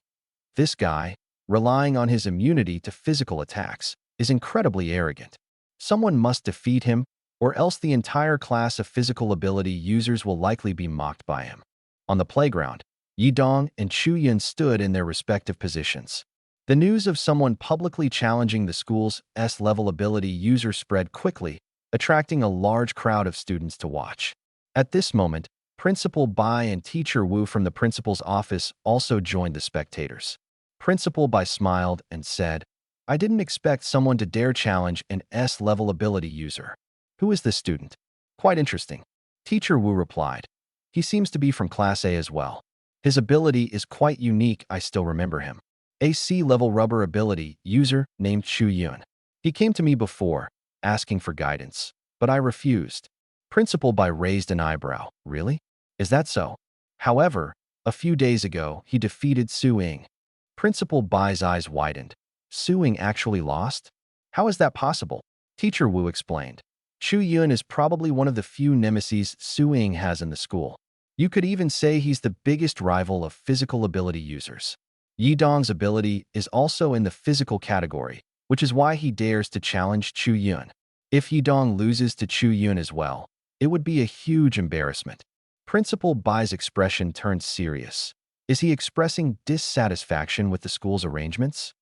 This guy, relying on his immunity to physical attacks, is incredibly arrogant. Someone must defeat him, or else the entire class of physical ability users will likely be mocked by him. On the playground, Yidong and Chu Yun stood in their respective positions. The news of someone publicly challenging the school's S-level ability user spread quickly, attracting a large crowd of students to watch. At this moment, Principal Bai and Teacher Wu from the principal's office also joined the spectators. Principal Bai smiled and said, I didn't expect someone to dare challenge an S-level ability user. Who is this student? Quite interesting. Teacher Wu replied. He seems to be from Class A as well. His ability is quite unique. I still remember him. A C-level rubber ability user named Chu Yun. He came to me before, asking for guidance, but I refused. Principal Bai raised an eyebrow. Really? Is that so? However, a few days ago, he defeated Su Ying. Principal Bai's eyes widened. Su Ying actually lost? How is that possible? Teacher Wu explained. Chu Yun is probably one of the few nemesis Su Ying has in the school. You could even say he's the biggest rival of physical ability users. Yidong's ability is also in the physical category, which is why he dares to challenge Chu Yun. If Yidong loses to Chu Yun as well, it would be a huge embarrassment. Principal Bai's expression turned serious. Is he expressing dissatisfaction with the school's arrangements?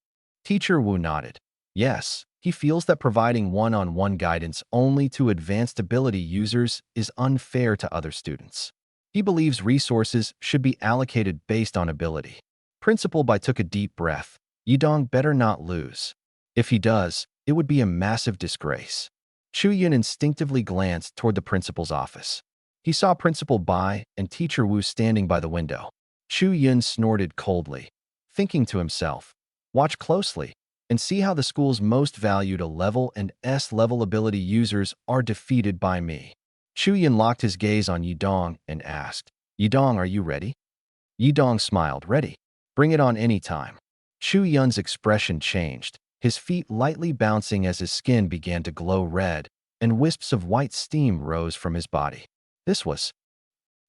Teacher Wu nodded. Yes, he feels that providing one-on-one guidance only to advanced ability users is unfair to other students. He believes resources should be allocated based on ability. Principal Bai took a deep breath. Yidong better not lose. If he does, it would be a massive disgrace. Chu Yun instinctively glanced toward the principal's office. He saw Principal Bai and Teacher Wu standing by the window. Chu Yun snorted coldly, thinking to himself, watch closely and see how the school's most valued A-level and S-level ability users are defeated by me. Chu Yun locked his gaze on Yidong and asked, Yidong, are you ready? Yidong smiled, ready. Bring it on any time. Chu Yun's expression changed, his feet lightly bouncing as his skin began to glow red, and wisps of white steam rose from his body. This was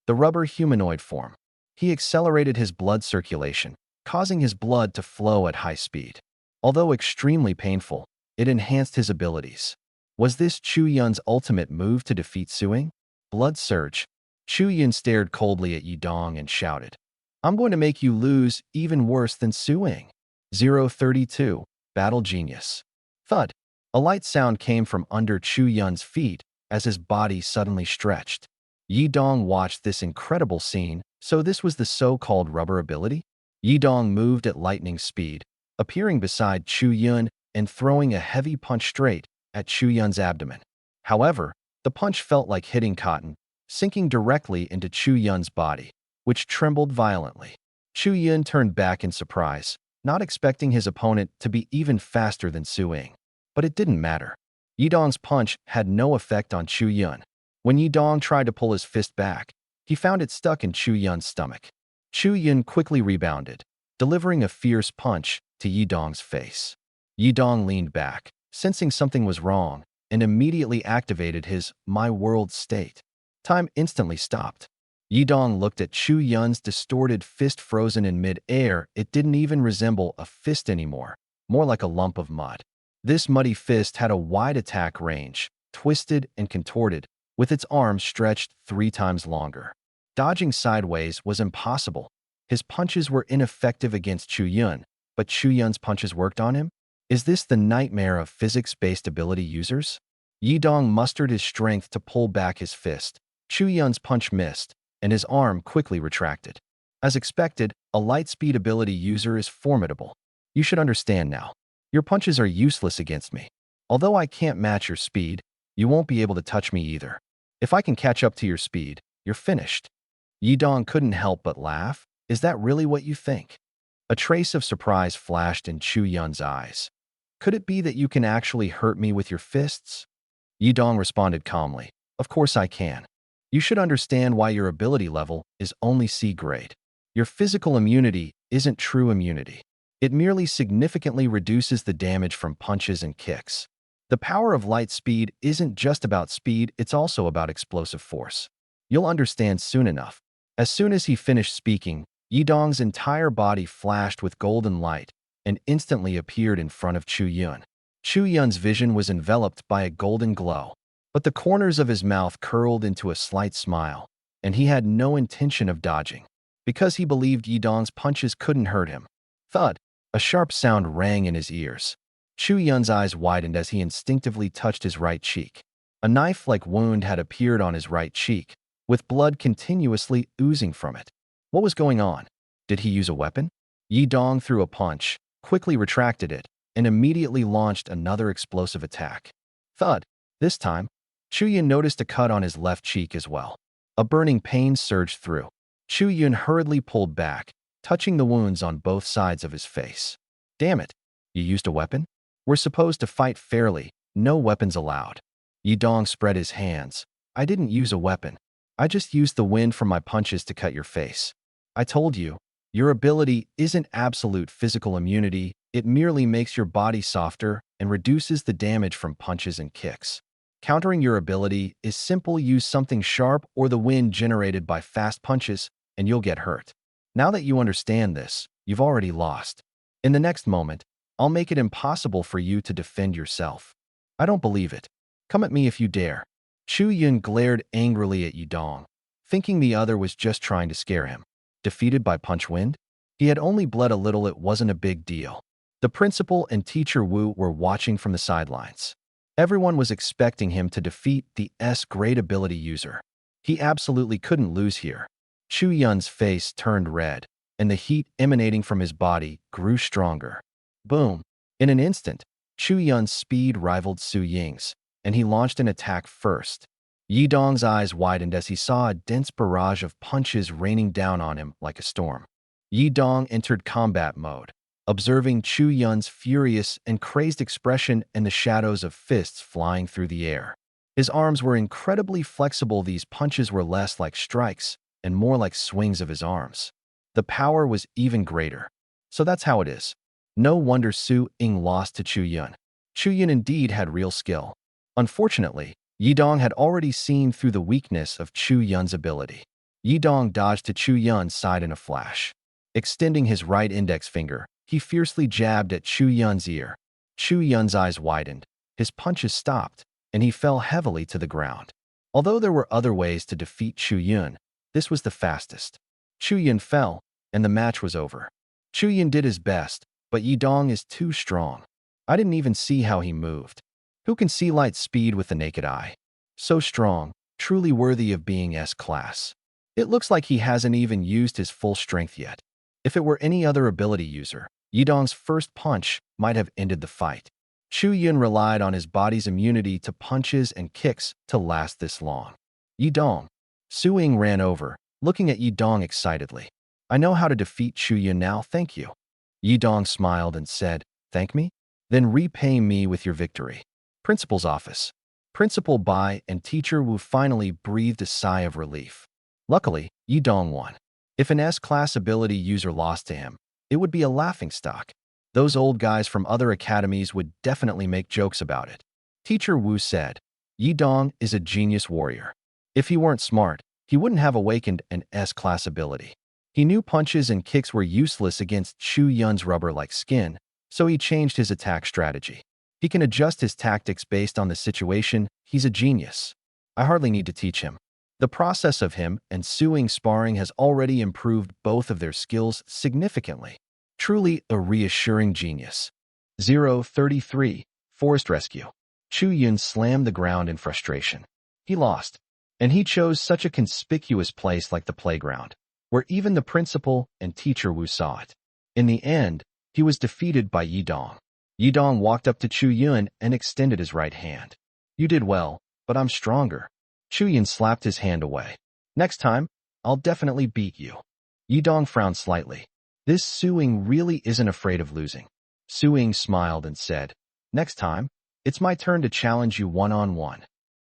the rubber humanoid form. He accelerated his blood circulation, causing his blood to flow at high speed. Although extremely painful, it enhanced his abilities. Was this Chu Yun's ultimate move to defeat Su Ying? Blood surge. Chu Yun stared coldly at Yidong and shouted, I'm going to make you lose even worse than Su Ying. 032. Battle Genius. Thud. A light sound came from under Chu Yun's feet as his body suddenly stretched. Yidong watched this incredible scene. So this was the so-called rubber ability? Yidong moved at lightning speed, appearing beside Chu Yun and throwing a heavy punch straight at Chu Yun's abdomen. However, the punch felt like hitting cotton, sinking directly into Chu Yun's body, which trembled violently. Chu Yun turned back in surprise, not expecting his opponent to be even faster than Su Ying. But it didn't matter. Yidong's punch had no effect on Chu Yun. When Yidong tried to pull his fist back, he found it stuck in Chu Yun's stomach. Chu Yun quickly rebounded, delivering a fierce punch to Yidong's face. Yidong leaned back, sensing something was wrong, and immediately activated his My World state. Time instantly stopped. Yidong looked at Chu Yun's distorted fist frozen in mid-air. It didn't even resemble a fist anymore, more like a lump of mud. This muddy fist had a wide attack range, twisted and contorted, with its arms stretched 3 times longer. Dodging sideways was impossible. His punches were ineffective against Chu Yun, but Chu Yun's punches worked on him? Is this the nightmare of physics-based ability users? Yi Dong mustered his strength to pull back his fist. Chu Yun's punch missed, and his arm quickly retracted. As expected, a light-speed ability user is formidable. You should understand now. Your punches are useless against me. Although I can't match your speed, you won't be able to touch me either. If I can catch up to your speed, you're finished. Yi Dong couldn't help but laugh. Is that really what you think? A trace of surprise flashed in Chu Yun's eyes. Could it be that you can actually hurt me with your fists? Yi Dong responded calmly. Of course I can. You should understand why your ability level is only C grade. Your physical immunity isn't true immunity. It merely significantly reduces the damage from punches and kicks. The power of light speed isn't just about speed, it's also about explosive force. You'll understand soon enough. As soon as he finished speaking, Yi Dong's entire body flashed with golden light and instantly appeared in front of Chu Yun. Chu Yun's vision was enveloped by a golden glow, but the corners of his mouth curled into a slight smile, and he had no intention of dodging, because he believed Yi Dong's punches couldn't hurt him. Thud! A sharp sound rang in his ears. Chu Yun's eyes widened as he instinctively touched his right cheek. A knife-like wound had appeared on his right cheek, with blood continuously oozing from it. What was going on? Did he use a weapon? Yi Dong threw a punch, quickly retracted it, and immediately launched another explosive attack. Thud! This time, Chu Yun noticed a cut on his left cheek as well. A burning pain surged through. Chu Yun hurriedly pulled back, touching the wounds on both sides of his face. Damn it! You used a weapon? We're supposed to fight fairly, no weapons allowed. Yi Dong spread his hands. I didn't use a weapon. I just used the wind from my punches to cut your face. I told you, your ability isn't absolute physical immunity, it merely makes your body softer and reduces the damage from punches and kicks. Countering your ability is simple: use something sharp or the wind generated by fast punches, and you'll get hurt. Now that you understand this, you've already lost. In the next moment, I'll make it impossible for you to defend yourself. I don't believe it. Come at me if you dare. Chu Yun glared angrily at Yi Dong, thinking the other was just trying to scare him. Defeated by punch wind? He had only bled a little, it wasn't a big deal. The principal and teacher Wu were watching from the sidelines. Everyone was expecting him to defeat the S-grade ability user. He absolutely couldn't lose here. Chu Yun's face turned red, and the heat emanating from his body grew stronger. Boom! In an instant, Chu Yun's speed rivaled Su Ying's, and he launched an attack first. Yi Dong's eyes widened as he saw a dense barrage of punches raining down on him like a storm. Yi Dong entered combat mode, observing Chu Yun's furious and crazed expression and the shadows of fists flying through the air. His arms were incredibly flexible. These punches were less like strikes and more like swings of his arms. The power was even greater. So that's how it is. No wonder Su Ying lost to Chu Yun. Chu Yun indeed had real skill. Unfortunately, Yi Dong had already seen through the weakness of Chu Yun's ability. Yi Dong dodged to Chu Yun's side in a flash. Extending his right index finger, he fiercely jabbed at Chu Yun's ear. Chu Yun's eyes widened, his punches stopped, and he fell heavily to the ground. Although there were other ways to defeat Chu Yun, this was the fastest. Chu Yun fell, and the match was over. Chu Yun did his best, but Yi Dong is too strong. I didn't even see how he moved. Who can see light speed with the naked eye? So strong, truly worthy of being S-class. It looks like he hasn't even used his full strength yet. If it were any other ability user, Yi Dong's first punch might have ended the fight. Chu Yun relied on his body's immunity to punches and kicks to last this long. Yi Dong. Su Ying ran over, looking at Yi Dong excitedly. I know how to defeat Chu Yun now, thank you. Yi Dong smiled and said, thank me? Then repay me with your victory. Principal's office. Principal Bai and Teacher Wu finally breathed a sigh of relief. Luckily, Yi Dong won. If an S-class ability user lost to him, it would be a laughingstock. Those old guys from other academies would definitely make jokes about it. Teacher Wu said, Yi Dong is a genius warrior. If he weren't smart, he wouldn't have awakened an S-class ability. He knew punches and kicks were useless against Chu Yun's rubber-like skin, so he changed his attack strategy. He can adjust his tactics based on the situation. He's a genius. I hardly need to teach him. The process of him and Su Ying sparring has already improved both of their skills significantly. Truly a reassuring genius. 033. Forest Rescue. Chu Yun slammed the ground in frustration. He lost, and he chose such a conspicuous place like the playground, where even the principal and teacher Wu saw it. In the end, he was defeated by Yi Dong. Yi Dong walked up to Chu Yun and extended his right hand. You did well, but I'm stronger. Chu Yun slapped his hand away. Next time, I'll definitely beat you. Yi Dong frowned slightly. This Su Ying really isn't afraid of losing. Su Ying smiled and said, Next time, it's my turn to challenge you one-on-one.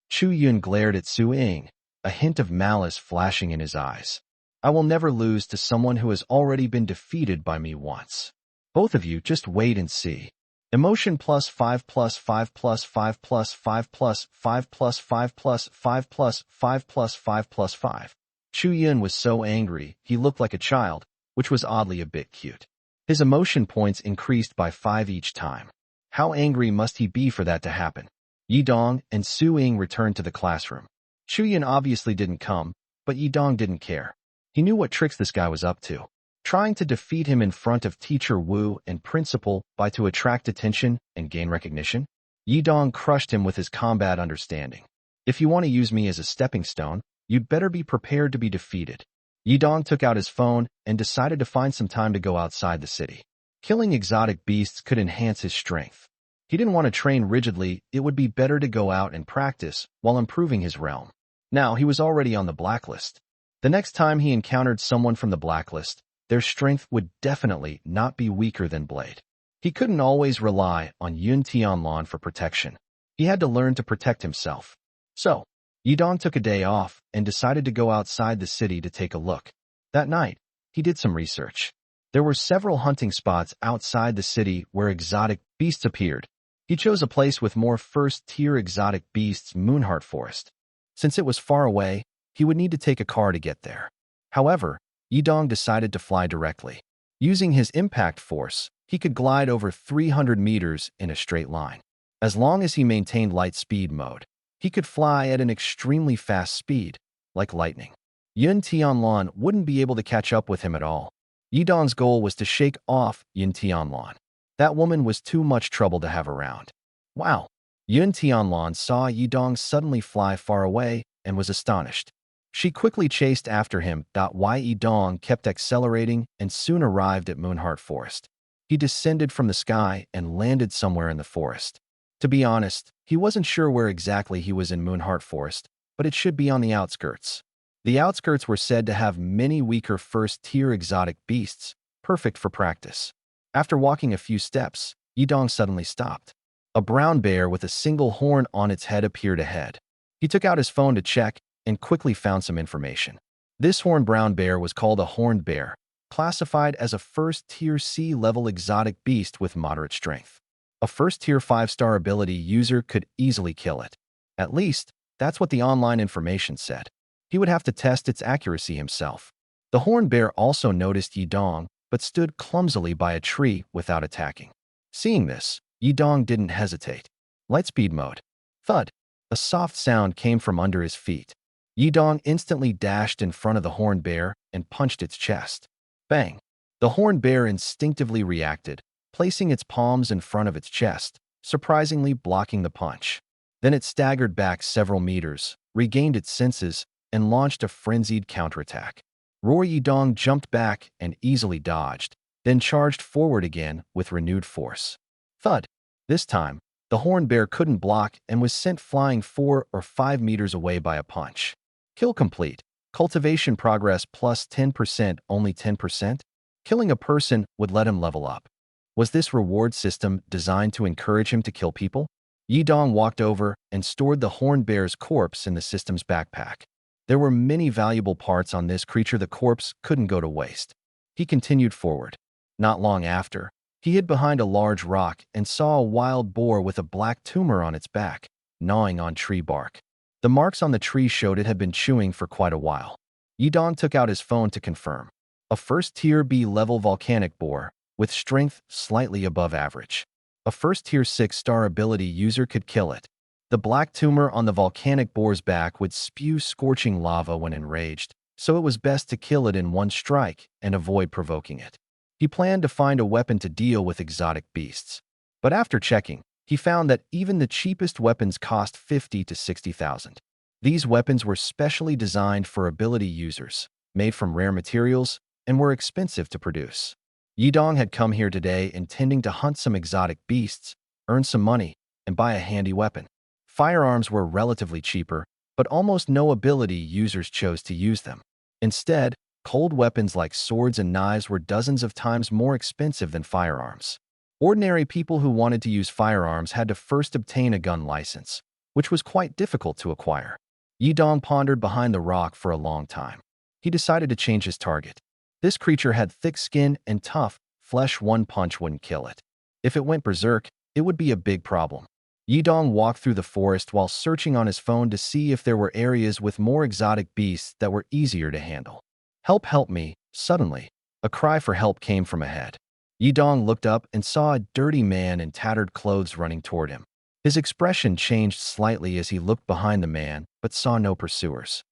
Chu Yun glared at Su Ying, a hint of malice flashing in his eyes. I will never lose to someone who has already been defeated by me once. Both of you just wait and see. Emotion plus 5 plus 5 plus 5 plus 5 plus 5 plus 5 plus 5 plus 5 plus 5 plus 5. Chu Yun was so angry, he looked like a child, which was oddly a bit cute. His emotion points increased by 5 each time. How angry must he be for that to happen? Yi Dong and Su Ying returned to the classroom. Chu Yun obviously didn't come, but Yi Dong didn't care. He knew what tricks this guy was up to. Trying to defeat him in front of teacher Wu and principal by to attract attention and gain recognition? Yi Dong crushed him with his combat understanding. If you want to use me as a stepping stone, you'd better be prepared to be defeated. Yi Dong took out his phone and decided to find some time to go outside the city. Killing exotic beasts could enhance his strength. He didn't want to train rigidly, it would be better to go out and practice while improving his realm. Now, he was already on the blacklist. The next time he encountered someone from the blacklist, their strength would definitely not be weaker than Blade. He couldn't always rely on Yun Tianlan for protection. He had to learn to protect himself. So, Yi Dong took a day off and decided to go outside the city to take a look. That night, he did some research. There were several hunting spots outside the city where exotic beasts appeared. He chose a place with more first-tier exotic beasts, Moonheart Forest. Since it was far away, he would need to take a car to get there. However, Yi Dong decided to fly directly. Using his impact force, he could glide over 300 meters in a straight line. As long as he maintained light speed mode, he could fly at an extremely fast speed, like lightning. Yun Tianlan wouldn't be able to catch up with him at all. Yi Dong's goal was to shake off Yun Tianlan. That woman was too much trouble to have around. Wow! Yun Tianlan saw Yi Dong suddenly fly far away and was astonished. She quickly chased after him. Yi Dong kept accelerating and soon arrived at Moonheart Forest. He descended from the sky and landed somewhere in the forest. To be honest, he wasn't sure where exactly he was in Moonheart Forest, but it should be on the outskirts. The outskirts were said to have many weaker first-tier exotic beasts, perfect for practice. After walking a few steps, Yi Dong suddenly stopped. A brown bear with a single horn on its head appeared ahead. He took out his phone to check and quickly found some information. This horned brown bear was called a horned bear, classified as a first-tier C-level exotic beast with moderate strength. A first-tier 5-star ability user could easily kill it. At least, that's what the online information said. He would have to test its accuracy himself. The horned bear also noticed Yi Dong, but stood clumsily by a tree without attacking. Seeing this, Yi Dong didn't hesitate. Lightspeed mode. Thud. A soft sound came from under his feet. Yi Dong instantly dashed in front of the horned bear and punched its chest. Bang! The horned bear instinctively reacted, placing its palms in front of its chest, surprisingly blocking the punch. Then it staggered back several meters, regained its senses, and launched a frenzied counterattack. Yi Dong jumped back and easily dodged, then charged forward again with renewed force. Thud! This time, the horned bear couldn't block and was sent flying 4 or 5 meters away by a punch. Kill complete. Cultivation progress plus 10%, only 10%? Killing a person would let him level up. Was this reward system designed to encourage him to kill people? Yi Dong walked over and stored the horned bear's corpse in the system's backpack. There were many valuable parts on this creature. The corpse couldn't go to waste. He continued forward. Not long after, he hid behind a large rock and saw a wild boar with a black tumor on its back, gnawing on tree bark. The marks on the tree showed it had been chewing for quite a while. Yi Dong took out his phone to confirm. A first-tier B-level volcanic boar, with strength slightly above average. A first tier 6-star ability user could kill it. The black tumor on the volcanic boar's back would spew scorching lava when enraged, so it was best to kill it in one strike and avoid provoking it. He planned to find a weapon to deal with exotic beasts. But after checking, he found that even the cheapest weapons cost 50 to 60,000. These weapons were specially designed for ability users, made from rare materials, and were expensive to produce. Yidong had come here today intending to hunt some exotic beasts, earn some money, and buy a handy weapon. Firearms were relatively cheaper, but almost no ability users chose to use them. Instead, cold weapons like swords and knives were dozens of times more expensive than firearms. Ordinary people who wanted to use firearms had to first obtain a gun license, which was quite difficult to acquire. Yidong pondered behind the rock for a long time. He decided to change his target. This creature had thick skin and tough flesh. One punch wouldn't kill it. If it went berserk, it would be a big problem. Yidong walked through the forest while searching on his phone to see if there were areas with more exotic beasts that were easier to handle. Help me. Suddenly, a cry for help came from ahead. Yidong looked up and saw a dirty man in tattered clothes running toward him. His expression changed slightly as he looked behind the man, but saw no pursuers.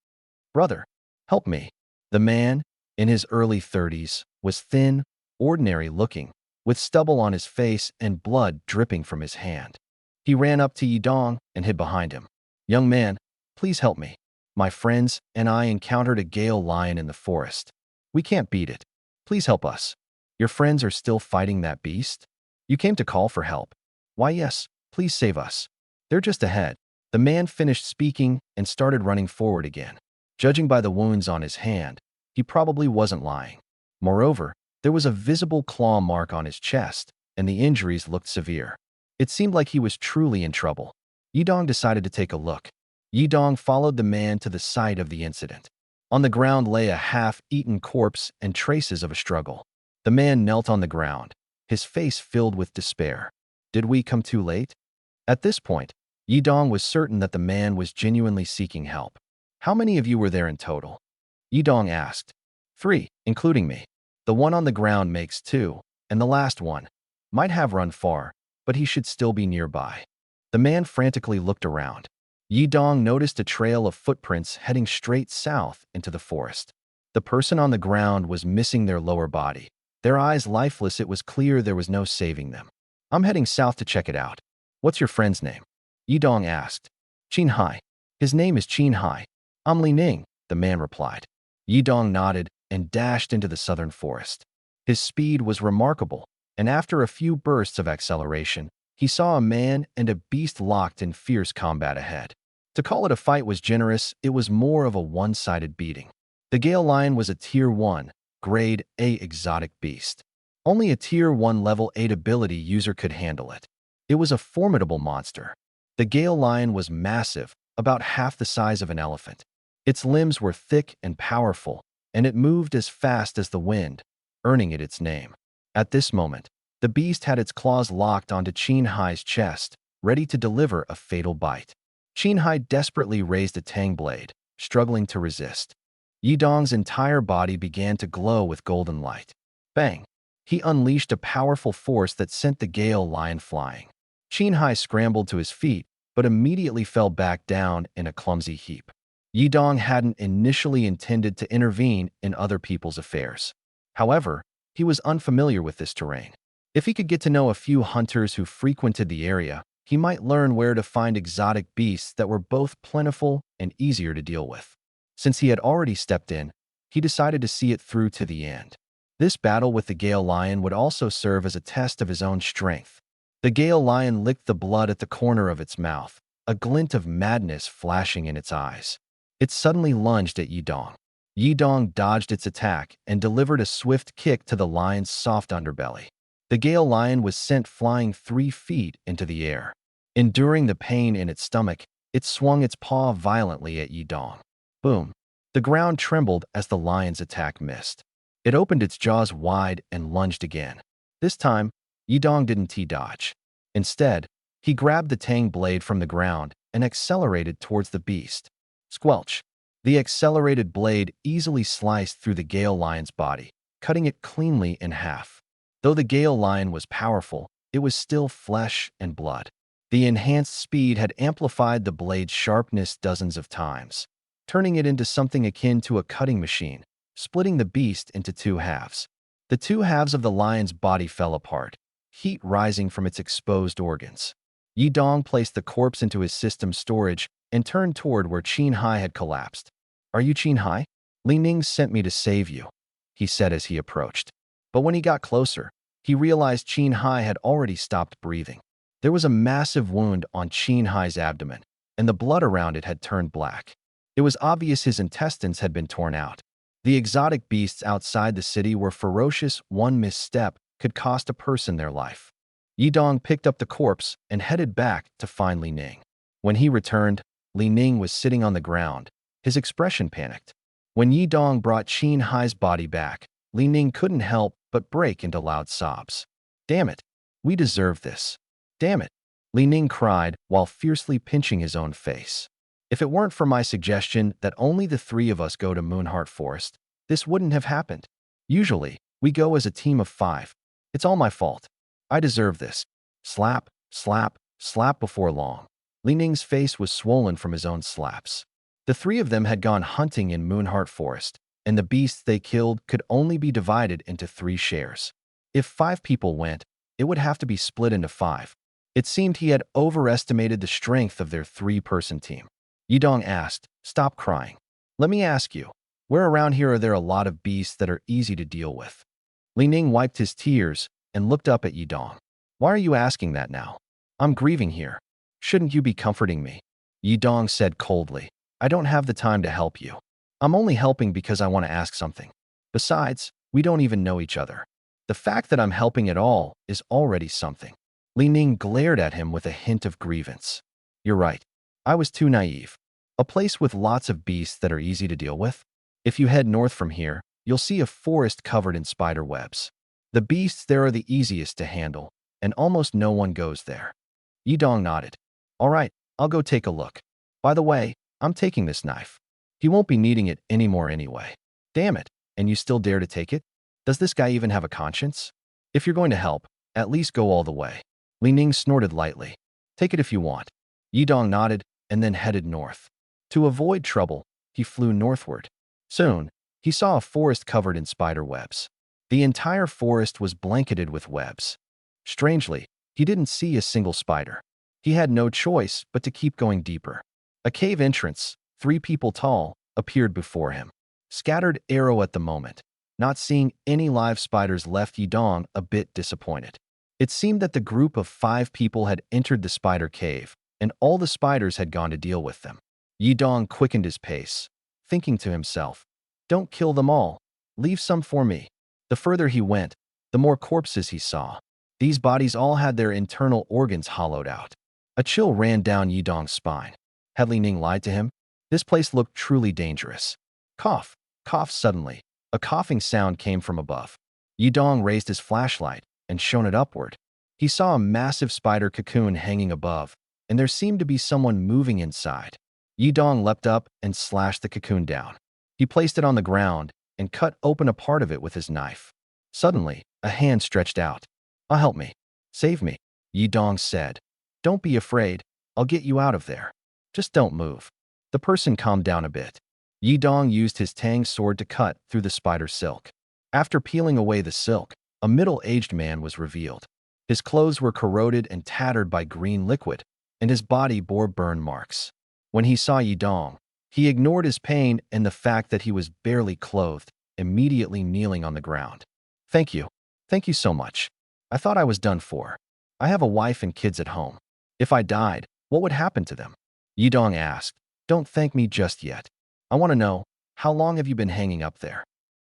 Brother, help me. The man, in his early 30s, was thin, ordinary looking, with stubble on his face and blood dripping from his hand. He ran up to Yidong and hid behind him. Young man, please help me. My friends and I encountered a Gale lion in the forest. We can't beat it. Please help us. Your friends are still fighting that beast? You came to call for help. Why yes, please save us. They're just ahead. The man finished speaking and started running forward again. Judging by the wounds on his hand, he probably wasn't lying. Moreover, there was a visible claw mark on his chest, and the injuries looked severe. It seemed like he was truly in trouble. Yidong decided to take a look. Yidong followed the man to the site of the incident. On the ground lay a half-eaten corpse and traces of a struggle. The man knelt on the ground, his face filled with despair. Did we come too late? At this point, Yidong was certain that the man was genuinely seeking help. How many of you were there in total? Yidong asked. 3, including me. The one on the ground makes 2, and the last one might have run far, but he should still be nearby. The man frantically looked around. Yidong noticed a trail of footprints heading straight south into the forest. The person on the ground was missing their lower body. Their eyes lifeless. It was clear there was no saving them. I'm heading south to check it out. What's your friend's name? Yidong asked. Qin Hai. His name is Qin Hai. I'm Li Ning, the man replied. Yidong nodded and dashed into the southern forest. His speed was remarkable, and after a few bursts of acceleration, he saw a man and a beast locked in fierce combat ahead. To call it a fight was generous. It was more of a one-sided beating. The Gale lion was a Tier 1, Grade A exotic beast. Only a Tier 1 Level 8 ability user could handle it. It was a formidable monster. The Gale lion was massive, about half the size of an elephant. Its limbs were thick and powerful, and it moved as fast as the wind, earning it its name. At this moment, the beast had its claws locked onto Qin Hai's chest, ready to deliver a fatal bite. Qin Hai desperately raised a tang blade, struggling to resist. Yidong's entire body began to glow with golden light. Bang! He unleashed a powerful force that sent the Gale lion flying. Qin Hai scrambled to his feet, but immediately fell back down in a clumsy heap. Yidong hadn't initially intended to intervene in other people's affairs. However, he was unfamiliar with this terrain. If he could get to know a few hunters who frequented the area, he might learn where to find exotic beasts that were both plentiful and easier to deal with. Since he had already stepped in, he decided to see it through to the end. This battle with the Gale lion would also serve as a test of his own strength. The Gale lion licked the blood at the corner of its mouth, a glint of madness flashing in its eyes. It suddenly lunged at Yidong. Yidong dodged its attack and delivered a swift kick to the lion's soft underbelly. The Gale lion was sent flying 3 feet into the air. Enduring the pain in its stomach, it swung its paw violently at Yidong. Boom! The ground trembled as the lion's attack missed. It opened its jaws wide and lunged again. This time, Yidong didn't T-dodge. Instead, he grabbed the tang blade from the ground and accelerated towards the beast. Squelch! The accelerated blade easily sliced through the Gale lion's body, cutting it cleanly in half. Though the Gale lion was powerful, it was still flesh and blood. The enhanced speed had amplified the blade's sharpness dozens of times, turning it into something akin to a cutting machine, splitting the beast into two halves. The two halves of the lion's body fell apart, heat rising from its exposed organs. Yi Dong placed the corpse into his system storage and turned toward where Qin Hai had collapsed. "Are you Qin Hai? Li Ning sent me to save you," he said as he approached. But when he got closer, he realized Qin Hai had already stopped breathing. There was a massive wound on Qin Hai's abdomen, and the blood around it had turned black. It was obvious his intestines had been torn out. The exotic beasts outside the city were ferocious. One misstep could cost a person their life. Yi Dong picked up the corpse and headed back to find Li Ning. When he returned, Li Ning was sitting on the ground, his expression panicked. When Yi Dong brought Qin Hai's body back, Li Ning couldn't help but break into loud sobs. "Damn it, we deserve this. Damn it," Li Ning cried while fiercely pinching his own face. "If it weren't for my suggestion that only the three of us go to Moonheart Forest, this wouldn't have happened. Usually, we go as a team of 5. It's all my fault. I deserve this." Slap, slap, slap. Before long, Li Ning's face was swollen from his own slaps. The three of them had gone hunting in Moonheart Forest, and the beasts they killed could only be divided into 3 shares. If 5 people went, it would have to be split into 5. It seemed he had overestimated the strength of their 3-person team. Yi Dong asked, "Stop crying. Let me ask you, where around here are there a lot of beasts that are easy to deal with?" Li Ning wiped his tears and looked up at Yi Dong. "Why are you asking that now? I'm grieving here. Shouldn't you be comforting me?" Yi Dong said coldly, "I don't have the time to help you. I'm only helping because I want to ask something. Besides, we don't even know each other. The fact that I'm helping at all is already something." Li Ning glared at him with a hint of grievance. "You're right. I was too naive. A place with lots of beasts that are easy to deal with? If you head north from here, you'll see a forest covered in spider webs. The beasts there are the easiest to handle, and almost no one goes there." Yi Dong nodded. "All right, I'll go take a look. By the way, I'm taking this knife. He won't be needing it anymore anyway." "Damn it, and you still dare to take it? Does this guy even have a conscience? If you're going to help, at least go all the way." Li Ning snorted lightly. "Take it if you want." Yi Dong nodded and then headed north. To avoid trouble, he flew northward. Soon, he saw a forest covered in spider webs. The entire forest was blanketed with webs. Strangely, he didn't see a single spider. He had no choice but to keep going deeper. A cave entrance, 3 people tall, appeared before him. Scattered arrow at the moment. Not seeing any live spiders left Yi Dong a bit disappointed. It seemed that the group of 5 people had entered the spider cave, and all the spiders had gone to deal with them. Yi Dong quickened his pace, thinking to himself, "Don't kill them all. Leave some for me." The further he went, the more corpses he saw. These bodies all had their internal organs hollowed out. A chill ran down Yi Dong's spine. Had Li Ning lied to him? This place looked truly dangerous. Cough, cough. Suddenly, a coughing sound came from above. Yi Dong raised his flashlight and shone it upward. He saw a massive spider cocoon hanging above, and there seemed to be someone moving inside. Yi Dong leapt up and slashed the cocoon down. He placed it on the ground and cut open a part of it with his knife. Suddenly, a hand stretched out. "Help me. Save me," Yi Dong said. "Don't be afraid. I'll get you out of there. Just don't move." The person calmed down a bit. Yi Dong used his tang sword to cut through the spider silk. After peeling away the silk, a middle-aged man was revealed. His clothes were corroded and tattered by green liquid, and his body bore burn marks. When he saw Yi Dong, he ignored his pain and the fact that he was barely clothed, immediately kneeling on the ground. "Thank you. Thank you so much. I thought I was done for. I have a wife and kids at home. If I died, what would happen to them?" Yi Dong asked. "Don't thank me just yet. I want to know, how long have you been hanging up there?"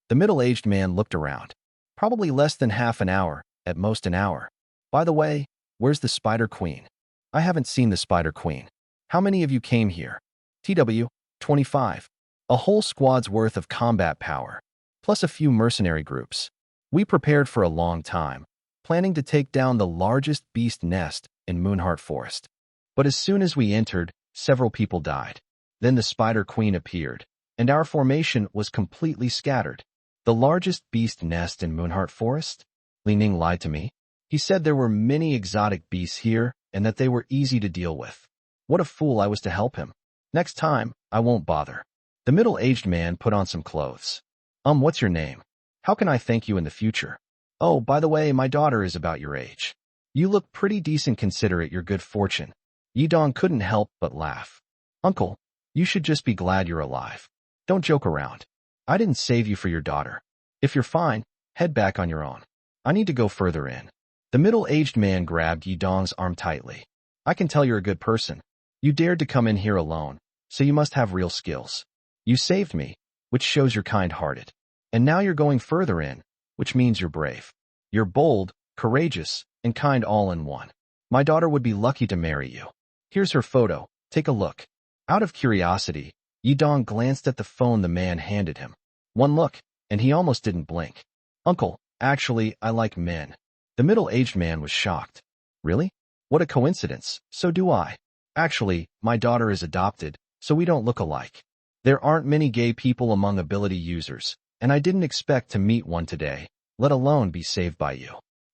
The middle-aged man looked around. "Probably less than half an hour, at most an hour. By the way, where's the Spider Queen?" "I haven't seen the Spider Queen. How many of you came here?" "TW, 25. A whole squad's worth of combat power, plus a few mercenary groups. We prepared for a long time, planning to take down the largest beast nest in Moonheart Forest. But as soon as we entered, several people died. Then the Spider Queen appeared, and our formation was completely scattered." "The largest beast nest in Moonheart Forest?" Li Ning lied to me. He said there were many exotic beasts here and that they were easy to deal with. What a fool I was to help him. Next time, I won't bother. The middle-aged man put on some clothes. What's your name? How can I thank you in the future? Oh, by the way, my daughter is about your age. You look pretty decent considering your good fortune. Yidong couldn't help but laugh. Uncle, you should just be glad you're alive. Don't joke around. I didn't save you for your daughter. If you're fine, head back on your own. I need to go further in. The middle-aged man grabbed Yidong's arm tightly. I can tell you're a good person. You dared to come in here alone, so you must have real skills. You saved me, which shows you're kind-hearted. And now you're going further in, which means you're brave. You're bold, courageous, and kind all in one. My daughter would be lucky to marry you. Here's her photo. Take a look. Out of curiosity, Yidong glanced at the phone the man handed him. One look, and he almost didn't blink. Uncle, actually, I like men. The middle-aged man was shocked. Really? What a coincidence. So do I. Actually, my daughter is adopted, so we don't look alike. There aren't many gay people among ability users, and I didn't expect to meet one today, let alone be saved by you.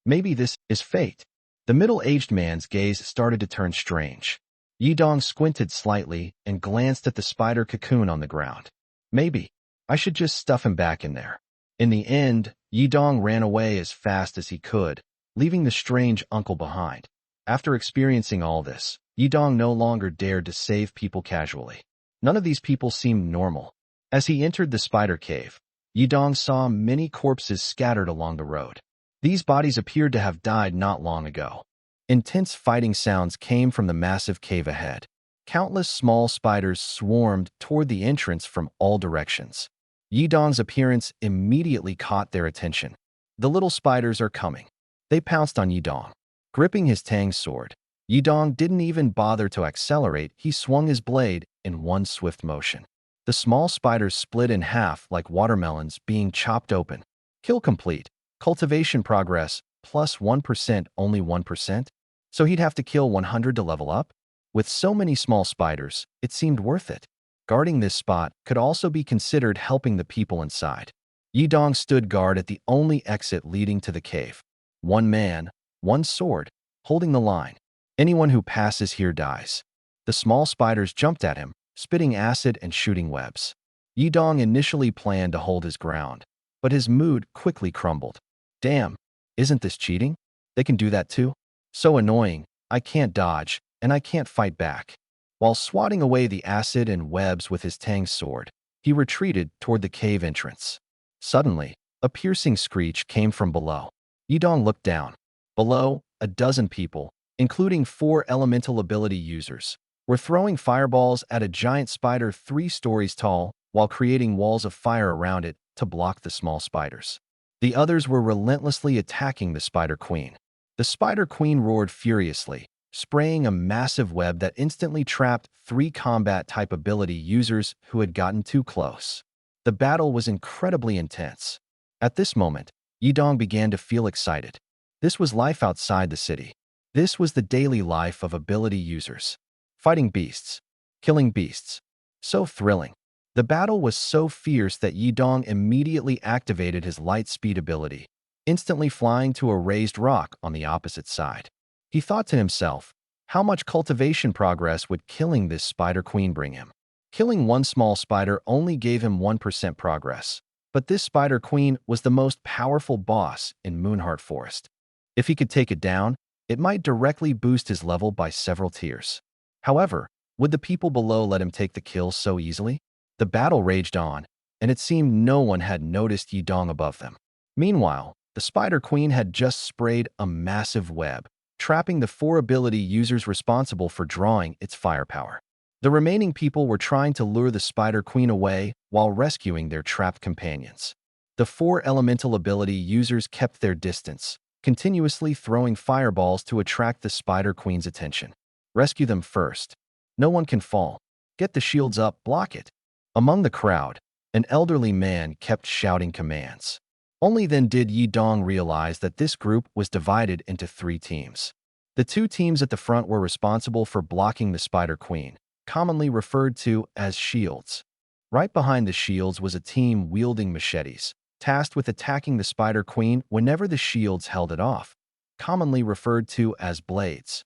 Maybe this is fate. The middle-aged man's gaze started to turn strange. Yidong squinted slightly and glanced at the spider cocoon on the ground. Maybe. I should just stuff him back in there. In the end, Yidong ran away as fast as he could, leaving the strange uncle behind. After experiencing all this, Yidong no longer dared to save people casually. None of these people seemed normal. As he entered the spider cave, Yidong saw many corpses scattered along the road. These bodies appeared to have died not long ago. Intense fighting sounds came from the massive cave ahead. Countless small spiders swarmed toward the entrance from all directions. Yidong's appearance immediately caught their attention. The little spiders are coming. They pounced on Yidong. Gripping his Tang sword, Yidong didn't even bother to accelerate. He swung his blade in one swift motion. The small spiders split in half like watermelons being chopped open. Kill complete. Cultivation progress plus 1%, only 1%. So he'd have to kill 100 to level up? With so many small spiders, it seemed worth it. Guarding this spot could also be considered helping the people inside. Yidong stood guard at the only exit leading to the cave. One man, one sword, holding the line. Anyone who passes here dies. The small spiders jumped at him, spitting acid and shooting webs. Yidong initially planned to hold his ground, but his mood quickly crumbled. Damn, isn't this cheating? They can do that too? So annoying, I can't dodge, and I can't fight back. While swatting away the acid and webs with his Tang sword, he retreated toward the cave entrance. Suddenly, a piercing screech came from below. Yidong looked down. Below, a dozen people, including 4 elemental ability users, were throwing fireballs at a giant spider 3 stories tall while creating walls of fire around it to block the small spiders. The others were relentlessly attacking the Spider Queen. The Spider Queen roared furiously, spraying a massive web that instantly trapped 3 combat-type ability users who had gotten too close. The battle was incredibly intense. At this moment, Yidong began to feel excited. This was life outside the city. This was the daily life of ability users. Fighting beasts. Killing beasts. So thrilling. The battle was so fierce that Yidong immediately activated his light speed ability, instantly flying to a raised rock on the opposite side. He thought to himself, how much cultivation progress would killing this Spider Queen bring him? Killing one small spider only gave him 1% progress, but this Spider Queen was the most powerful boss in Moonheart Forest. If he could take it down, it might directly boost his level by several tiers. However, would the people below let him take the kill so easily? The battle raged on, and it seemed no one had noticed Yidong above them. Meanwhile, the Spider Queen had just sprayed a massive web, trapping the 4 ability users responsible for drawing its firepower. The remaining people were trying to lure the Spider Queen away while rescuing their trapped companions. The 4 elemental ability users kept their distance, continuously throwing fireballs to attract the Spider Queen's attention. Rescue them first. No one can fall. Get the shields up, block it. Among the crowd, an elderly man kept shouting commands. Only then did Yidong realize that this group was divided into 3 teams. The 2 teams at the front were responsible for blocking the Spider Queen, commonly referred to as shields. Right behind the shields was a team wielding machetes, tasked with attacking the Spider Queen whenever the shields held it off. commonly referred to as blades.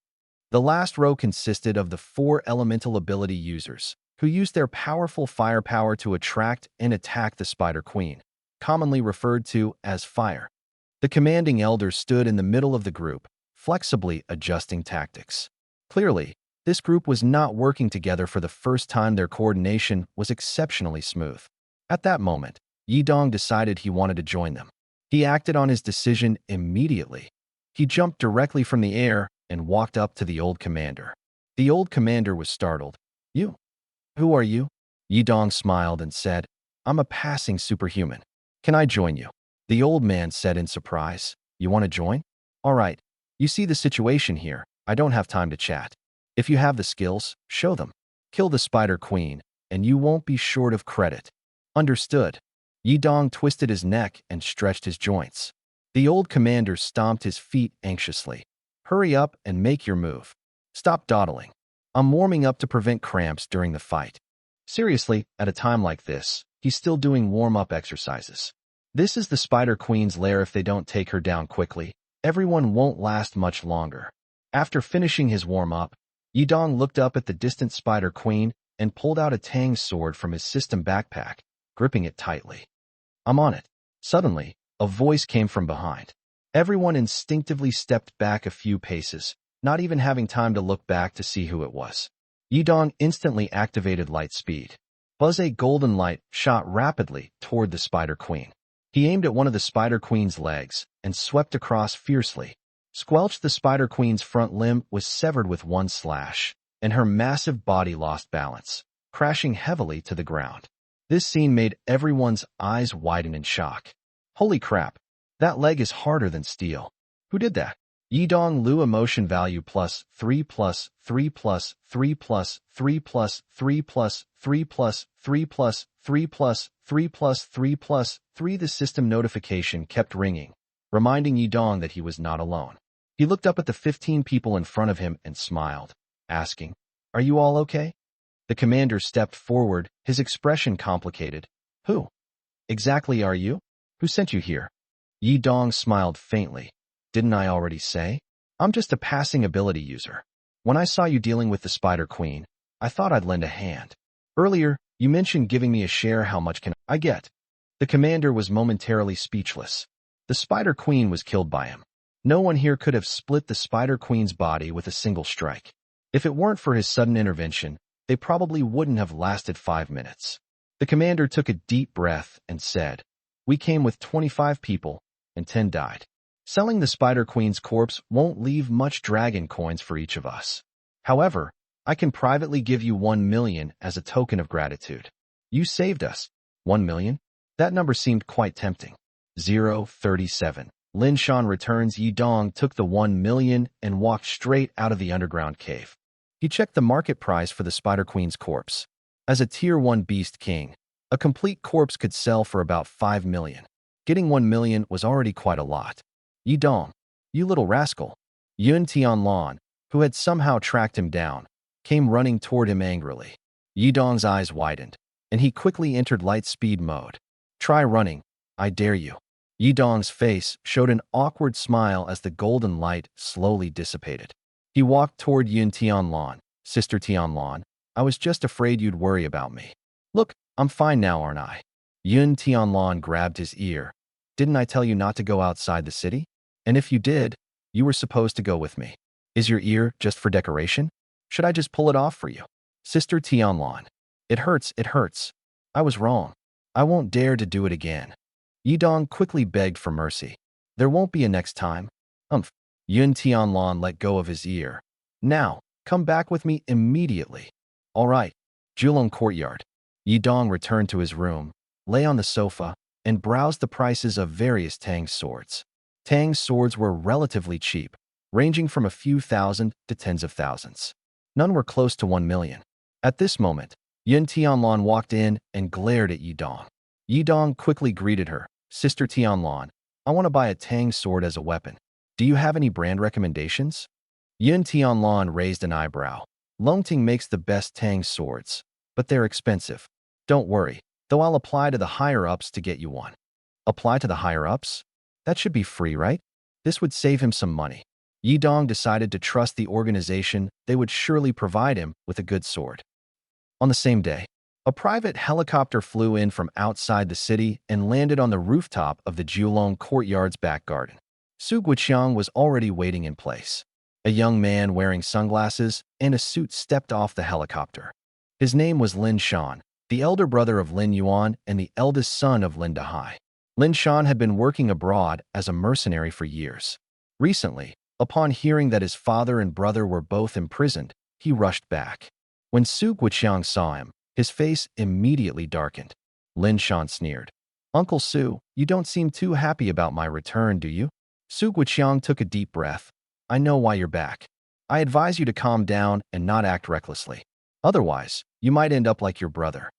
The last row consisted of the 4 elemental ability users, who used their powerful firepower to attract and attack the Spider Queen, commonly referred to as fire. The commanding elder stood in the middle of the group, flexibly adjusting tactics. Clearly, this group was not working together for the first time. Their coordination was exceptionally smooth. At that moment, Yi Dong decided he wanted to join them. He acted on his decision immediately. He jumped directly from the air and walked up to the old commander. The old commander was startled. "You? Who are you?" Yi Dong smiled and said, "I'm a passing superhuman. Can I join you?" The old man said in surprise, "You want to join? All right. You see the situation here. I don't have time to chat. If you have the skills, show them. Kill the Spider Queen, and you won't be short of credit." Understood. Yi Dong twisted his neck and stretched his joints. The old commander stomped his feet anxiously. "Hurry up and make your move. Stop dawdling. I'm warming up to prevent cramps during the fight." Seriously, at a time like this, he's still doing warm-up exercises. This is the Spider Queen's lair. If they don't take her down quickly, everyone won't last much longer. After finishing his warm-up, Yi Dong looked up at the distant Spider Queen and pulled out a Tang sword from his system backpack, gripping it tightly. "I'm on it." Suddenly, a voice came from behind. Everyone instinctively stepped back a few paces, not even having time to look back to see who it was. Yi Dong instantly activated light speed. A golden light shot rapidly toward the Spider Queen. He aimed at one of the Spider Queen's legs and swept across fiercely. Squelch, the Spider Queen's front limb was severed with one slash, and her massive body lost balance, crashing heavily to the ground. This scene made everyone's eyes widen in shock. Holy crap, that leg is harder than steel. Who did that? Yi Dong Lu emotion value +3 +3 +3 +3 +3 +3 +3 +3 +3 +3 +3. The system notification kept ringing, reminding Yi Dong that he was not alone. He looked up at the 15 people in front of him and smiled, asking, "Are you all okay?" The commander stepped forward, his expression complicated. "Who exactly are you? Who sent you here?" Yi Dong smiled faintly. "Didn't I already say? I'm just a passing ability user. When I saw you dealing with the Spider Queen, I thought I'd lend a hand. Earlier, you mentioned giving me a share. How much can I get?" The commander was momentarily speechless. The Spider Queen was killed by him. No one here could have split the Spider Queen's body with a single strike. If it weren't for his sudden intervention, they probably wouldn't have lasted 5 minutes. The commander took a deep breath and said, "We came with 25 people, and 10 died. Selling the Spider Queen's corpse won't leave much dragon coins for each of us. However, I can privately give you 1 million as a token of gratitude. You saved us." 1 million? That number seemed quite tempting. 037. Lin Shan returns. Yi Dong took the 1 million and walked straight out of the underground cave. He checked the market price for the Spider Queen's corpse. As a Tier 1 Beast King, a complete corpse could sell for about 5 million. Getting 1 million was already quite a lot. "Yi Dong, you little rascal." Yun Tianlan, who had somehow tracked him down, came running toward him angrily. Yi Dong's eyes widened, and he quickly entered light speed mode. "Try running, I dare you." Yi Dong's face showed an awkward smile as the golden light slowly dissipated. He walked toward Yun Tianlan. "Sister Tianlan, I was just afraid you'd worry about me. Look, I'm fine now, aren't I?" Yun Tianlan grabbed his ear. "Didn't I tell you not to go outside the city? And if you did, you were supposed to go with me. Is your ear just for decoration? Should I just pull it off for you?" "Sister Tianlan, it hurts, it hurts. I was wrong. I won't dare to do it again." Yi Dong quickly begged for mercy. "There won't be a next time." Yun Tianlan let go of his ear. "Now, come back with me immediately." "All right." Julong Courtyard. Yi Dong returned to his room, lay on the sofa, and browsed the prices of various Tang swords. Tang's swords were relatively cheap, ranging from a few thousand to tens of thousands. None were close to 1 million. At this moment, Yun Tianlan walked in and glared at Yi Dong. Yi Dong quickly greeted her. "Sister Tianlan, I want to buy a Tang sword as a weapon. Do you have any brand recommendations?" Yun Tianlan raised an eyebrow. "Longting makes the best Tang swords, but they're expensive. Don't worry, though I'll apply to the higher-ups to get you one." "Apply to the higher-ups? That should be free, right?" This would save him some money. Yidong decided to trust the organization. They would surely provide him with a good sword. On the same day, a private helicopter flew in from outside the city and landed on the rooftop of the Jiulong courtyard's back garden. Su Guoqiang was already waiting in place. A young man wearing sunglasses and a suit stepped off the helicopter. His name was Lin Shan, the elder brother of Lin Yuan and the eldest son of Lin Dahai. Lin Shan had been working abroad as a mercenary for years. Recently, upon hearing that his father and brother were both imprisoned, he rushed back. When Su Guoqiang saw him, his face immediately darkened. Lin Shan sneered. "Uncle Su, you don't seem too happy about my return, do you?" Su Guoqiang took a deep breath. "I know why you're back. I advise you to calm down and not act recklessly. Otherwise, you might end up like your brother."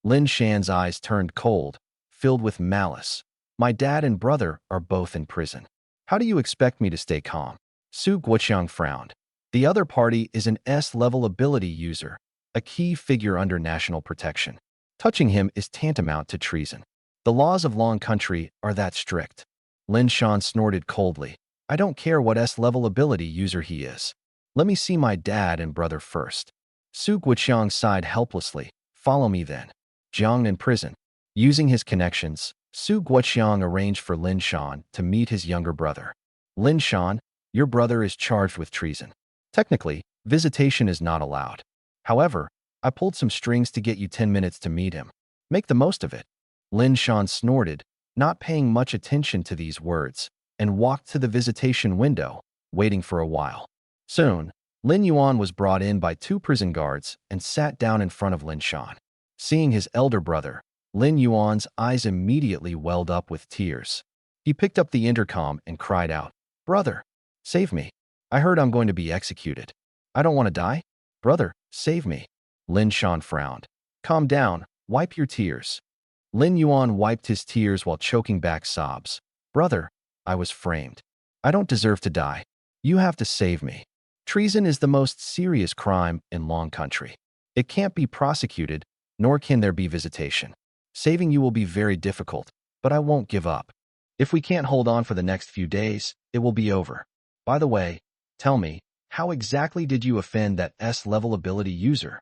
Lin Shan's eyes turned cold, filled with malice. "My dad and brother are both in prison. How do you expect me to stay calm?" Su Guoqiang frowned. The other party is an S-level ability user, a key figure under national protection. Touching him is tantamount to treason. The laws of Long Country are that strict. Lin Shan snorted coldly. "I don't care what S-level ability user he is. Let me see my dad and brother first." Su Guoqiang sighed helplessly. "Follow me then." Jiang in prison. Using his connections, Su Guoqiang arranged for Lin Shan to meet his younger brother. "Lin Shan, your brother is charged with treason. Technically, visitation is not allowed. However, I pulled some strings to get you 10 minutes to meet him. Make the most of it." Lin Shan snorted, not paying much attention to these words, and walked to the visitation window, waiting for a while. Soon, Lin Yuan was brought in by 2 prison guards and sat down in front of Lin Shan. Seeing his elder brother, Lin Yuan's eyes immediately welled up with tears. He picked up the intercom and cried out, "Brother, save me. I heard I'm going to be executed. I don't want to die. Brother, save me." Lin Shan frowned. "Calm down. Wipe your tears." Lin Yuan wiped his tears while choking back sobs. "Brother, I was framed. I don't deserve to die. You have to save me. Treason is the most serious crime in Long Country. It can't be prosecuted, nor can there be visitation. Saving you will be very difficult, but I won't give up. If we can't hold on for the next few days, it will be over. By the way, tell me, how exactly did you offend that S-level ability user?"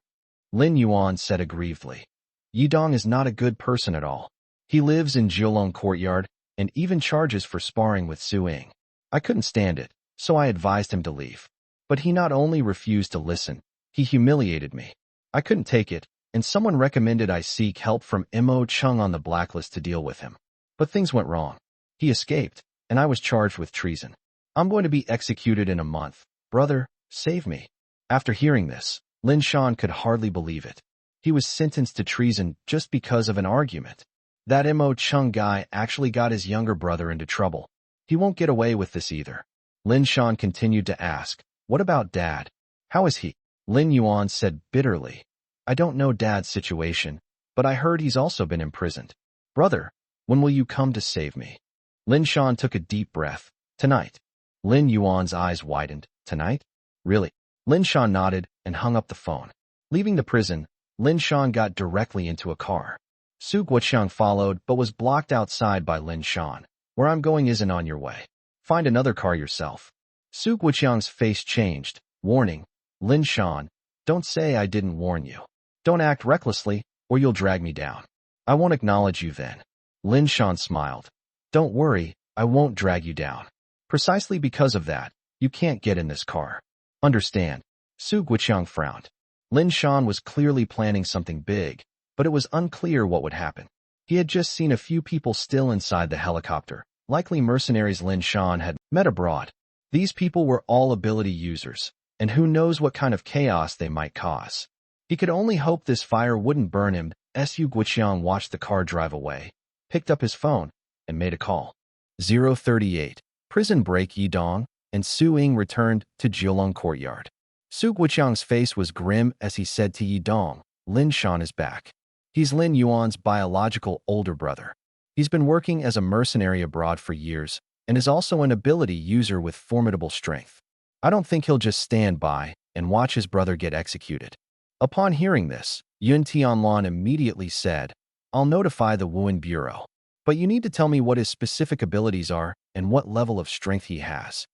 Lin Yuan said aggrievedly. "Yidong is not a good person at all. He lives in Jiulong Courtyard and even charges for sparring with Su Ying. I couldn't stand it, so I advised him to leave. But he not only refused to listen, he humiliated me. I couldn't take it, and someone recommended I seek help from Mo Chung on the blacklist to deal with him. But things went wrong. He escaped, and I was charged with treason. I'm going to be executed in a month. Brother, save me." After hearing this, Lin Shan could hardly believe it. He was sentenced to treason just because of an argument. That Mo Chung guy actually got his younger brother into trouble. He won't get away with this either. Lin Shan continued to ask, "What about Dad? How is he?" Lin Yuan said bitterly, "I don't know Dad's situation, but I heard he's also been imprisoned. Brother, when will you come to save me?" Lin Shan took a deep breath. "Tonight." Lin Yuan's eyes widened. "Tonight? Really?" Lin Shan nodded and hung up the phone. Leaving the prison, Lin Shan got directly into a car. Su Guoqiang followed but was blocked outside by Lin Shan. "Where I'm going isn't on your way. Find another car yourself." Su Guoqiang's face changed, warning, "Lin Shan, don't say I didn't warn you. Don't act recklessly, or you'll drag me down. I won't acknowledge you then." Lin Shan smiled. "Don't worry, I won't drag you down. Precisely because of that, you can't get in this car. Understand?" Su Guoqiang frowned. Lin Shan was clearly planning something big, but it was unclear what would happen. He had just seen a few people still inside the helicopter, likely mercenaries Lin Shan had met abroad. These people were all ability users, and who knows what kind of chaos they might cause. He could only hope this fire wouldn't burn him. Su Guoqiang watched the car drive away, picked up his phone, and made a call. 038. Prison break. Yidong and Su Ying returned to Jiulong Courtyard. Su Guoqiang's face was grim as he said to Yidong, "Lin Shan is back. He's Lin Yuan's biological older brother. He's been working as a mercenary abroad for years and is also an ability user with formidable strength. I don't think he'll just stand by and watch his brother get executed." Upon hearing this, Yun Tianlan immediately said, "I'll notify the Wuhan Bureau." But you need to tell me what his specific abilities are and what level of strength he has.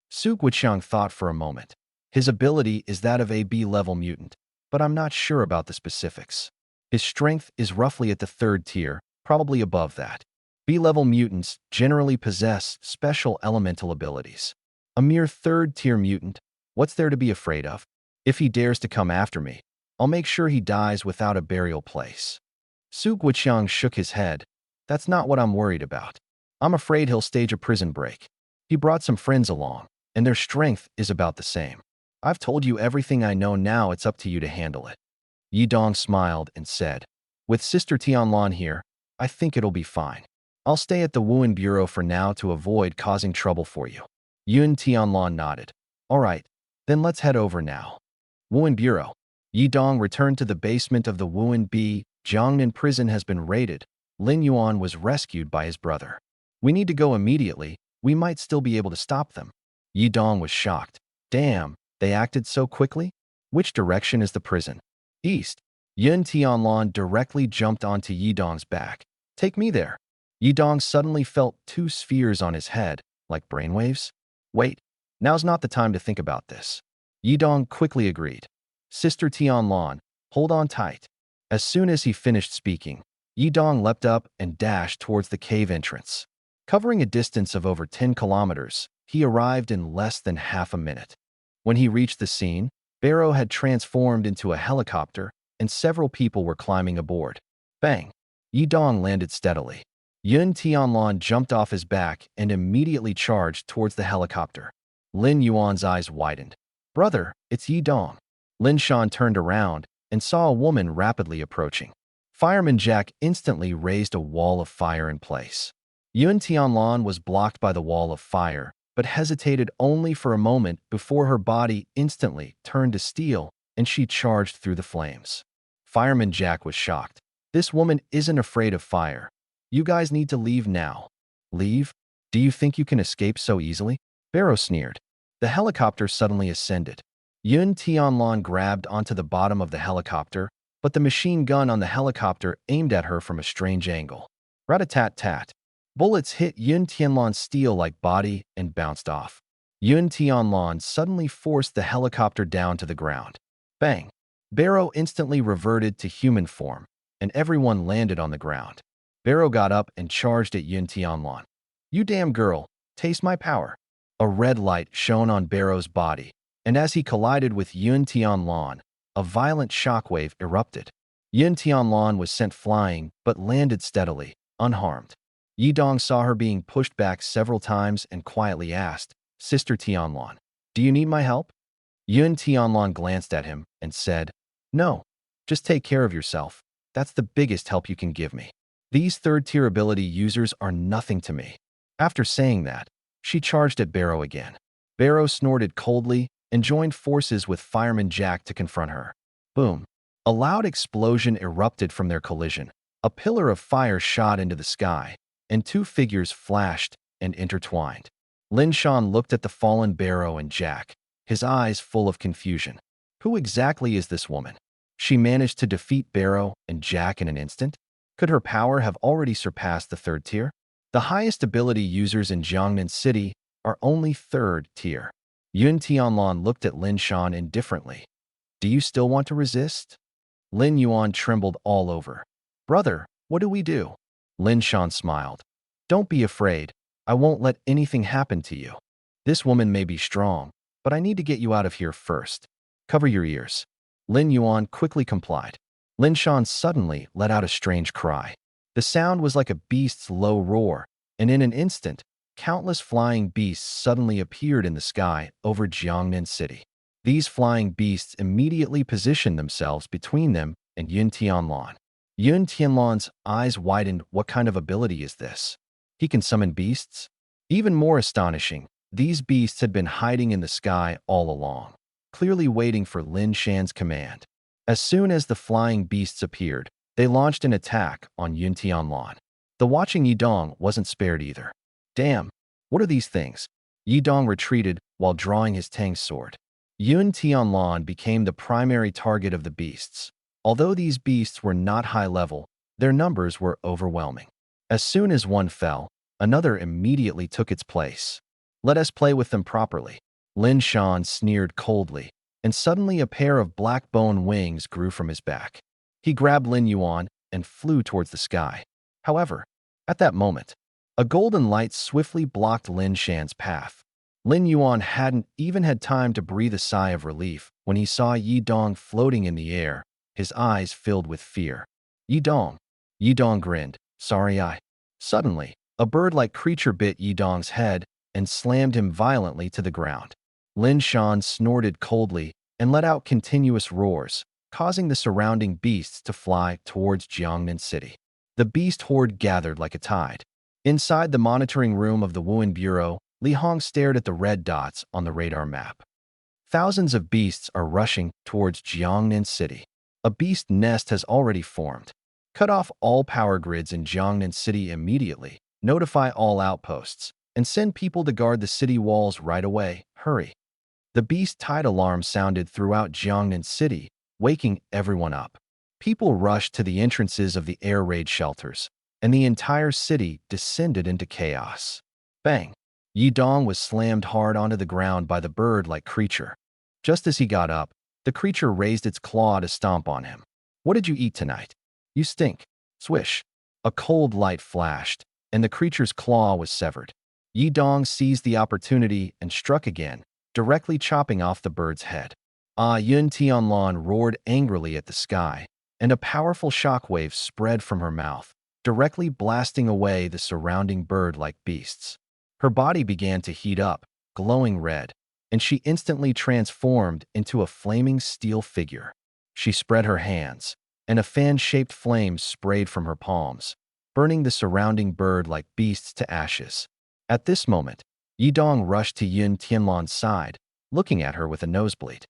Su Guiqiang thought for a moment. His ability is that of a B-level mutant, but I'm not sure about the specifics. His strength is roughly at the 3rd tier, probably above that. B-level mutants generally possess special elemental abilities. A mere 3rd tier mutant, what's there to be afraid of? If he dares to come after me, I'll make sure he dies without a burial place. Su Guiqiang shook his head. That's not what I'm worried about. I'm afraid he'll stage a prison break. He brought some friends along, and their strength is about the same. I've told you everything I know, now it's up to you to handle it. Yi Dong smiled and said, with Sister Tianlan here, I think it'll be fine. I'll stay at the Wuhan Bureau for now to avoid causing trouble for you. Yun Tianlan nodded. All right, then let's head over now. Wuhan Bureau. Yi Dong returned to the basement of the Wuhan B. Jiangnan prison has been raided. Lin Yuan was rescued by his brother. We need to go immediately. We might still be able to stop them. Yi Dong was shocked. Damn, they acted so quickly? Which direction is the prison? East. Yun Tianlan directly jumped onto Yi Dong's back. Take me there. Yi Dong suddenly felt 2 spheres on his head, like brainwaves. Wait, now's not the time to think about this. Yi Dong quickly agreed. Sister Tianlan, hold on tight. As soon as he finished speaking, Yi Dong leapt up and dashed towards the cave entrance. Covering a distance of over 10 kilometers, he arrived in less than half a minute. When he reached the scene, Barrow had transformed into a helicopter, and several people were climbing aboard. Bang! Yi Dong landed steadily. Yun Tianlan jumped off his back and immediately charged towards the helicopter. Lin Yuan's eyes widened. Brother, it's Yi Dong. Lin Shan turned around and saw a woman rapidly approaching. Fireman Jack instantly raised a wall of fire in place. Yun Tianlan was blocked by the wall of fire, but hesitated only for a moment before her body instantly turned to steel and she charged through the flames. Fireman Jack was shocked. This woman isn't afraid of fire. You guys need to leave now. Leave? Do you think you can escape so easily? Barrow sneered. The helicopter suddenly ascended. Yun Tianlan grabbed onto the bottom of the helicopter, but the machine gun on the helicopter aimed at her from a strange angle. Rat-a-tat-tat. Bullets hit Yun Tianlan's steel-like body and bounced off. Yun Tianlan suddenly forced the helicopter down to the ground. Bang! Barrow instantly reverted to human form, and everyone landed on the ground. Barrow got up and charged at Yun Tianlan. You damn girl, taste my power. A red light shone on Barrow's body, and as he collided with Yun Tianlan, a violent shockwave erupted. Yun Tianlan was sent flying but landed steadily, unharmed. Yi Dong saw her being pushed back several times and quietly asked, Sister Tianlan, do you need my help? Yun Tianlan glanced at him and said, No, just take care of yourself. That's the biggest help you can give me. These 3rd-tier ability users are nothing to me. After saying that, she charged at Barrow again. Barrow snorted coldly and joined forces with Fireman Jack to confront her. Boom! A loud explosion erupted from their collision. A pillar of fire shot into the sky, and 2 figures flashed and intertwined. Lin Shan looked at the fallen Barrow and Jack, his eyes full of confusion. Who exactly is this woman? She managed to defeat Barrow and Jack in an instant? Could her power have already surpassed the 3rd tier? The highest ability users in Jiangnan City are only 3rd tier. Yun Tianlan looked at Lin Shan indifferently. Do you still want to resist? Lin Yuan trembled all over. Brother, what do we do? Lin Shan smiled. Don't be afraid. I won't let anything happen to you. This woman may be strong, but I need to get you out of here first. Cover your ears. Lin Yuan quickly complied. Lin Shan suddenly let out a strange cry. The sound was like a beast's low roar, and in an instant, countless flying beasts suddenly appeared in the sky over Jiangnan City. These flying beasts immediately positioned themselves between them and Yun Tianlan. Yun Tianlan's eyes widened. What kind of ability is this? He can summon beasts? Even more astonishing, these beasts had been hiding in the sky all along, clearly waiting for Lin Shan's command. As soon as the flying beasts appeared, they launched an attack on Yun Tianlan. The watching Yi Dong wasn't spared either. Damn, what are these things? Yi Dong retreated while drawing his Tang sword. Yun Tianlan became the primary target of the beasts. Although these beasts were not high level, their numbers were overwhelming. As soon as one fell, another immediately took its place. Let us play with them properly. Lin Shan sneered coldly, and suddenly a pair of black bone wings grew from his back. He grabbed Lin Yuan and flew towards the sky. However, at that moment, a golden light swiftly blocked Lin Shan's path. Lin Yuan hadn't even had time to breathe a sigh of relief when he saw Yi Dong floating in the air, his eyes filled with fear. Yi Dong. Yi Dong grinned. Sorry, I. Suddenly, a bird-like creature bit Yi Dong's head and slammed him violently to the ground. Lin Shan snorted coldly and let out continuous roars, causing the surrounding beasts to fly towards Jiangnan City. The beast horde gathered like a tide. Inside the monitoring room of the Wuhan Bureau, Li Hong stared at the red dots on the radar map. Thousands of beasts are rushing towards Jiangnan City. A beast nest has already formed. Cut off all power grids in Jiangnan City immediately, notify all outposts, and send people to guard the city walls right away. Hurry. The beast tide alarm sounded throughout Jiangnan City, waking everyone up. People rushed to the entrances of the air raid shelters, and the entire city descended into chaos. Bang! Yi Dong was slammed hard onto the ground by the bird-like creature. Just as he got up, the creature raised its claw to stomp on him. What did you eat tonight? You stink. Swish. A cold light flashed, and the creature's claw was severed. Yi Dong seized the opportunity and struck again, directly chopping off the bird's head. Yun Tianlan roared angrily at the sky, and a powerful shockwave spread from her mouth, directly blasting away the surrounding bird-like beasts. Her body began to heat up, glowing red, and she instantly transformed into a flaming steel figure. She spread her hands, and a fan-shaped flame sprayed from her palms, burning the surrounding bird-like beasts to ashes. At this moment, Yi Dong rushed to Yun Tianlan's side, looking at her with a nosebleed.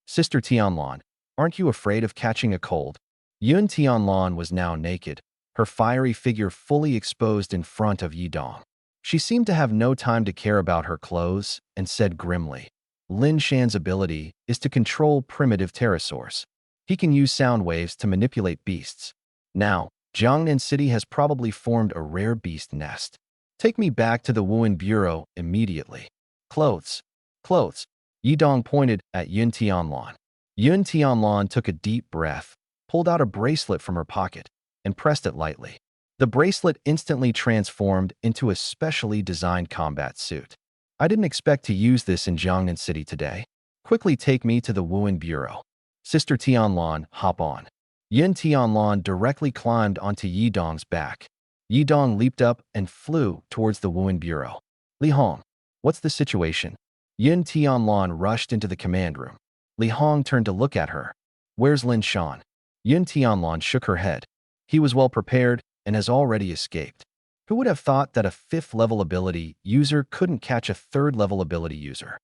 Sister Tianlan, aren't you afraid of catching a cold? Yun Tianlan was now naked, her fiery figure fully exposed in front of Yi Dong. She seemed to have no time to care about her clothes and said grimly, Lin Shan's ability is to control primitive pterosaurs. He can use sound waves to manipulate beasts. Now, Jiangnan City has probably formed a rare beast nest. Take me back to the Wuhan Bureau immediately. Clothes. Clothes. Yi Dong pointed at Yun Tianlan. Yun Tianlan took a deep breath, pulled out a bracelet from her pocket, and pressed it lightly. The bracelet instantly transformed into a specially designed combat suit. I didn't expect to use this in Jiangnan City today. Quickly take me to the Wuhan Bureau. Sister Tianlan, hop on. Yun Tianlan directly climbed onto Yi Dong's back. Yi Dong leaped up and flew towards the Wuhan Bureau. Li Hong, what's the situation? Yun Tianlan rushed into the command room. Li Hong turned to look at her. Where's Lin Shan? Yun Tianlan shook her head. He was well prepared and has already escaped. Who would have thought that a 5th-level ability user couldn't catch a 3rd-level ability user?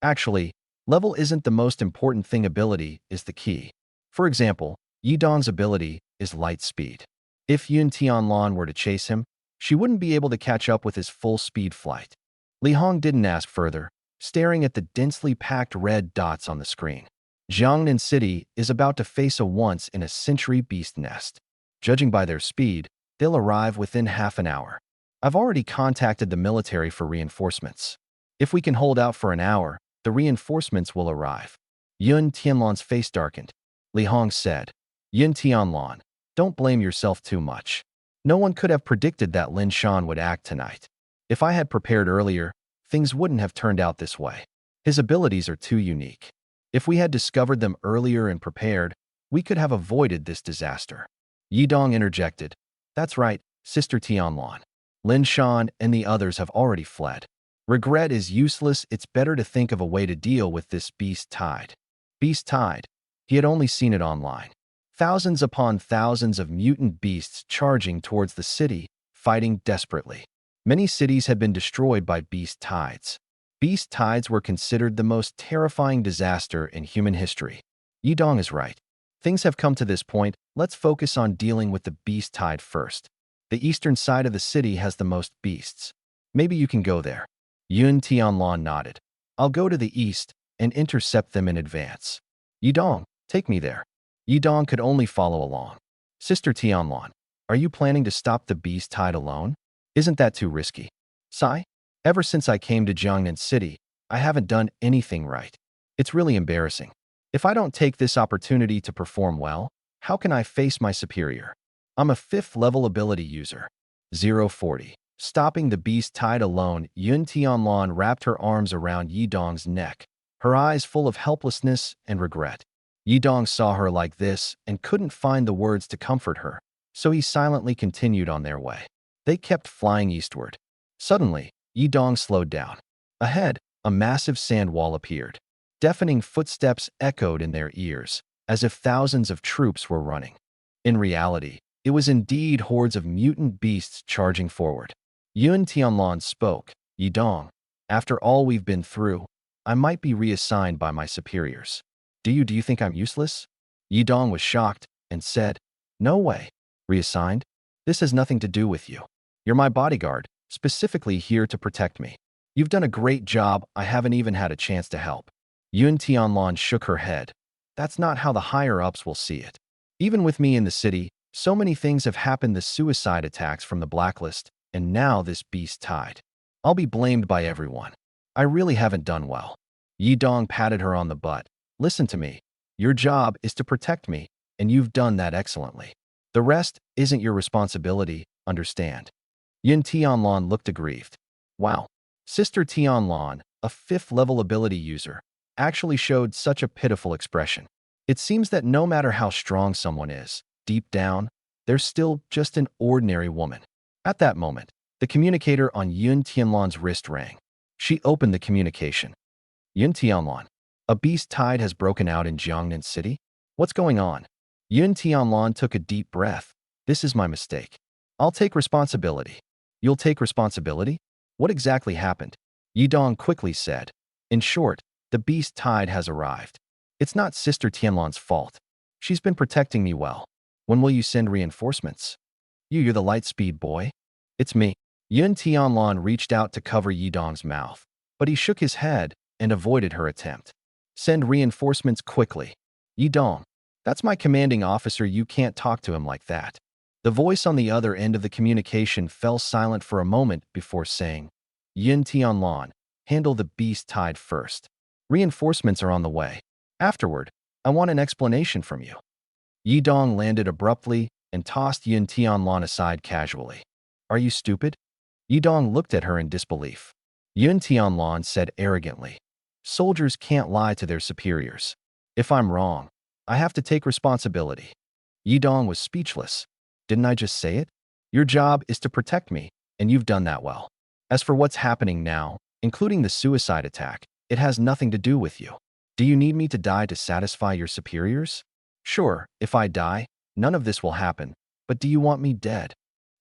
Actually, level isn't the most important thing, ability is the key. For example, Yi Dong's ability is light speed. If Yun Tianlan were to chase him, she wouldn't be able to catch up with his full-speed flight. Li Hong didn't ask further, staring at the densely packed red dots on the screen. Jiangnan City is about to face a once-in-a-century beast nest. Judging by their speed, they'll arrive within half an hour. I've already contacted the military for reinforcements. If we can hold out for an hour, the reinforcements will arrive. Yun Tianlan's face darkened. Li Hong said, Yun Tianlan, don't blame yourself too much. No one could have predicted that Lin Shan would act tonight. If I had prepared earlier, things wouldn't have turned out this way. His abilities are too unique. If we had discovered them earlier and prepared, we could have avoided this disaster. Yi Dong interjected. That's right, Sister Tianlan. Lin Shan and the others have already fled. Regret is useless. It's better to think of a way to deal with this beast tide. Beast tide. He had only seen it online. Thousands upon thousands of mutant beasts charging towards the city, fighting desperately. Many cities had been destroyed by beast tides. Beast tides were considered the most terrifying disaster in human history. Yi Dong is right. Things have come to this point. Let's focus on dealing with the beast tide first. The eastern side of the city has the most beasts. Maybe you can go there. Yun Tianlan nodded. I'll go to the east and intercept them in advance. Yi Dong, take me there. Yi Dong could only follow along. Sister Tianlan, Are you planning to stop the beast tide alone? Isn't that too risky? Sai, ever since I came to Jiangnan City, I haven't done anything right. It's really embarrassing. If I don't take this opportunity to perform well, how can I face my superior? I'm a 5th level ability user. 040. Stopping the beast tide alone, Yun Tianlan wrapped her arms around Yi Dong's neck, her eyes full of helplessness and regret. Yi Dong saw her like this and couldn't find the words to comfort her, so he silently continued on their way. They kept flying eastward. Suddenly, Yi Dong slowed down. Ahead, a massive sand wall appeared. Deafening footsteps echoed in their ears, as if thousands of troops were running. In reality, it was indeed hordes of mutant beasts charging forward. Yun Tianlan spoke. Yi Dong, after all we've been through, I might be reassigned by my superiors. Do you think I'm useless? Yi Dong was shocked and said, No way. Reassigned? This has nothing to do with you. You're my bodyguard, specifically here to protect me. You've done a great job. I haven't even had a chance to help. Yun Tianlan shook her head. That's not how the higher-ups will see it. Even with me in the city, so many things have happened, the suicide attacks from the blacklist, and now this beast tide. I'll be blamed by everyone. I really haven't done well. Yi Dong patted her on the butt. Listen to me. Your job is to protect me, and you've done that excellently. The rest isn't your responsibility, understand? Yun Tianlan looked aggrieved. Wow. Sister Tianlan, a 5th level ability user, actually showed such a pitiful expression. It seems that no matter how strong someone is, deep down, they're still just an ordinary woman. At that moment, the communicator on Yun Tianlan's wrist rang. She opened the communication. Yun Tianlan, a beast tide has broken out in Jiangnan City? What's going on? Yun Tianlan took a deep breath. This is my mistake. I'll take responsibility. You'll take responsibility? What exactly happened? Yi Dong quickly said. In short, the beast tide has arrived. It's not Sister Tianlan's fault. She's been protecting me well. When will you send reinforcements? You're the Lightspeed boy? It's me. Yun Tianlan reached out to cover Yi Dong's mouth, but he shook his head and avoided her attempt. Send reinforcements quickly. Yi Dong, that's my commanding officer. You can't talk to him like that. The voice on the other end of the communication fell silent for a moment before saying, Yun Tianlan, handle the beast tide first. Reinforcements are on the way. Afterward, I want an explanation from you. Yi Dong landed abruptly and tossed Yun Tianlan aside casually. Are you stupid? Yi Dong looked at her in disbelief. Yun Tianlan said arrogantly, Soldiers can't lie to their superiors. If I'm wrong, I have to take responsibility. Yi Dong was speechless. Didn't I just say it? Your job is to protect me, and you've done that well. As for what's happening now, including the suicide attack, it has nothing to do with you. Do you need me to die to satisfy your superiors? Sure, if I die, none of this will happen, but do you want me dead?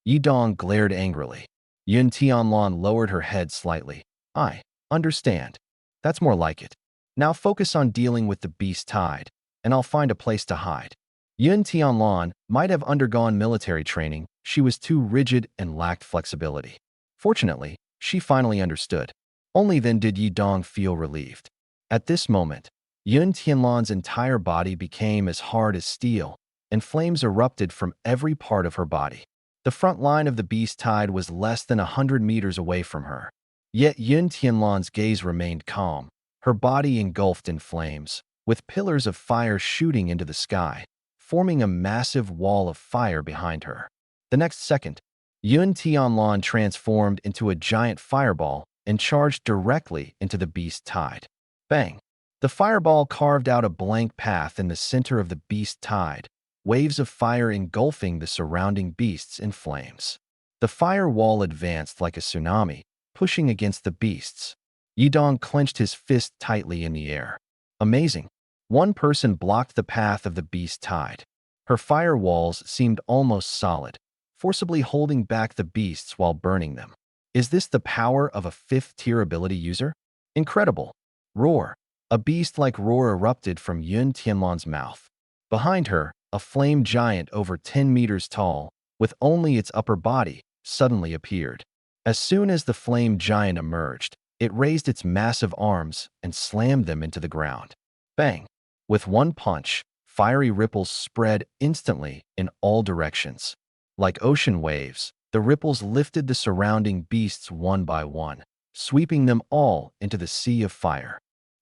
Yi Dong glared angrily. Yun Tianlan lowered her head slightly. I understand. That's more like it. Now focus on dealing with the beast tide, and I'll find a place to hide. Yun Tianlan might have undergone military training. She was too rigid and lacked flexibility. Fortunately, she finally understood. Only then did Yi Dong feel relieved. At this moment, Yun Tianlan's entire body became as hard as steel, and flames erupted from every part of her body. The front line of the beast tide was less than 100 meters away from her. Yet Yun Tianlan's gaze remained calm, her body engulfed in flames, with pillars of fire shooting into the sky, forming a massive wall of fire behind her. The next second, Yun Tianlan transformed into a giant fireball and charged directly into the beast tide. Bang! The fireball carved out a blank path in the center of the beast tide, waves of fire engulfing the surrounding beasts in flames. The fire wall advanced like a tsunami, pushing against the beasts. Yi Dong clenched his fist tightly in the air. Amazing! One person blocked the path of the beast tide. Her fire walls seemed almost solid, forcibly holding back the beasts while burning them. Is this the power of a 5th-tier ability user? Incredible! Roar! A beast-like roar erupted from Yun Tianlan's mouth. Behind her, a flame giant over 10 meters tall, with only its upper body, suddenly appeared. As soon as the flame giant emerged, it raised its massive arms and slammed them into the ground. Bang! With one punch, fiery ripples spread instantly in all directions. Like ocean waves, the ripples lifted the surrounding beasts one by one, sweeping them all into the sea of fire.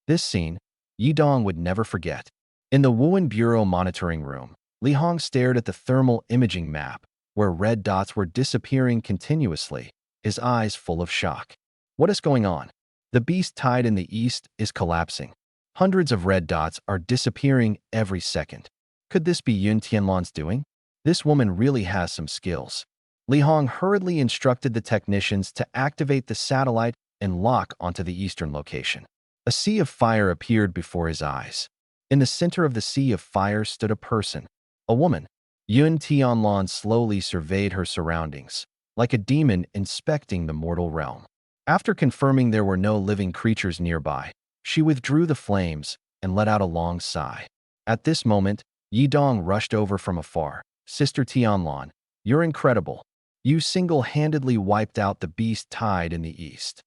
This scene, Yi Dong would never forget. In the Wuhan Bureau monitoring room, Li Hong stared at the thermal imaging map, where red dots were disappearing continuously, his eyes full of shock. What is going on? The beast tide in the east is collapsing. Hundreds of red dots are disappearing every second. Could this be Yun Tianlan's doing? This woman really has some skills. Li Hong hurriedly instructed the technicians to activate the satellite and lock onto the eastern location. A sea of fire appeared before his eyes. In the center of the sea of fire stood a person, a woman. Yun Tianlan slowly surveyed her surroundings, like a demon inspecting the mortal realm. After confirming there were no living creatures nearby, she withdrew the flames and let out a long sigh. At this moment, Yi Dong rushed over from afar. Sister Tianlan, you're incredible. You single-handedly wiped out the beast tide in the east.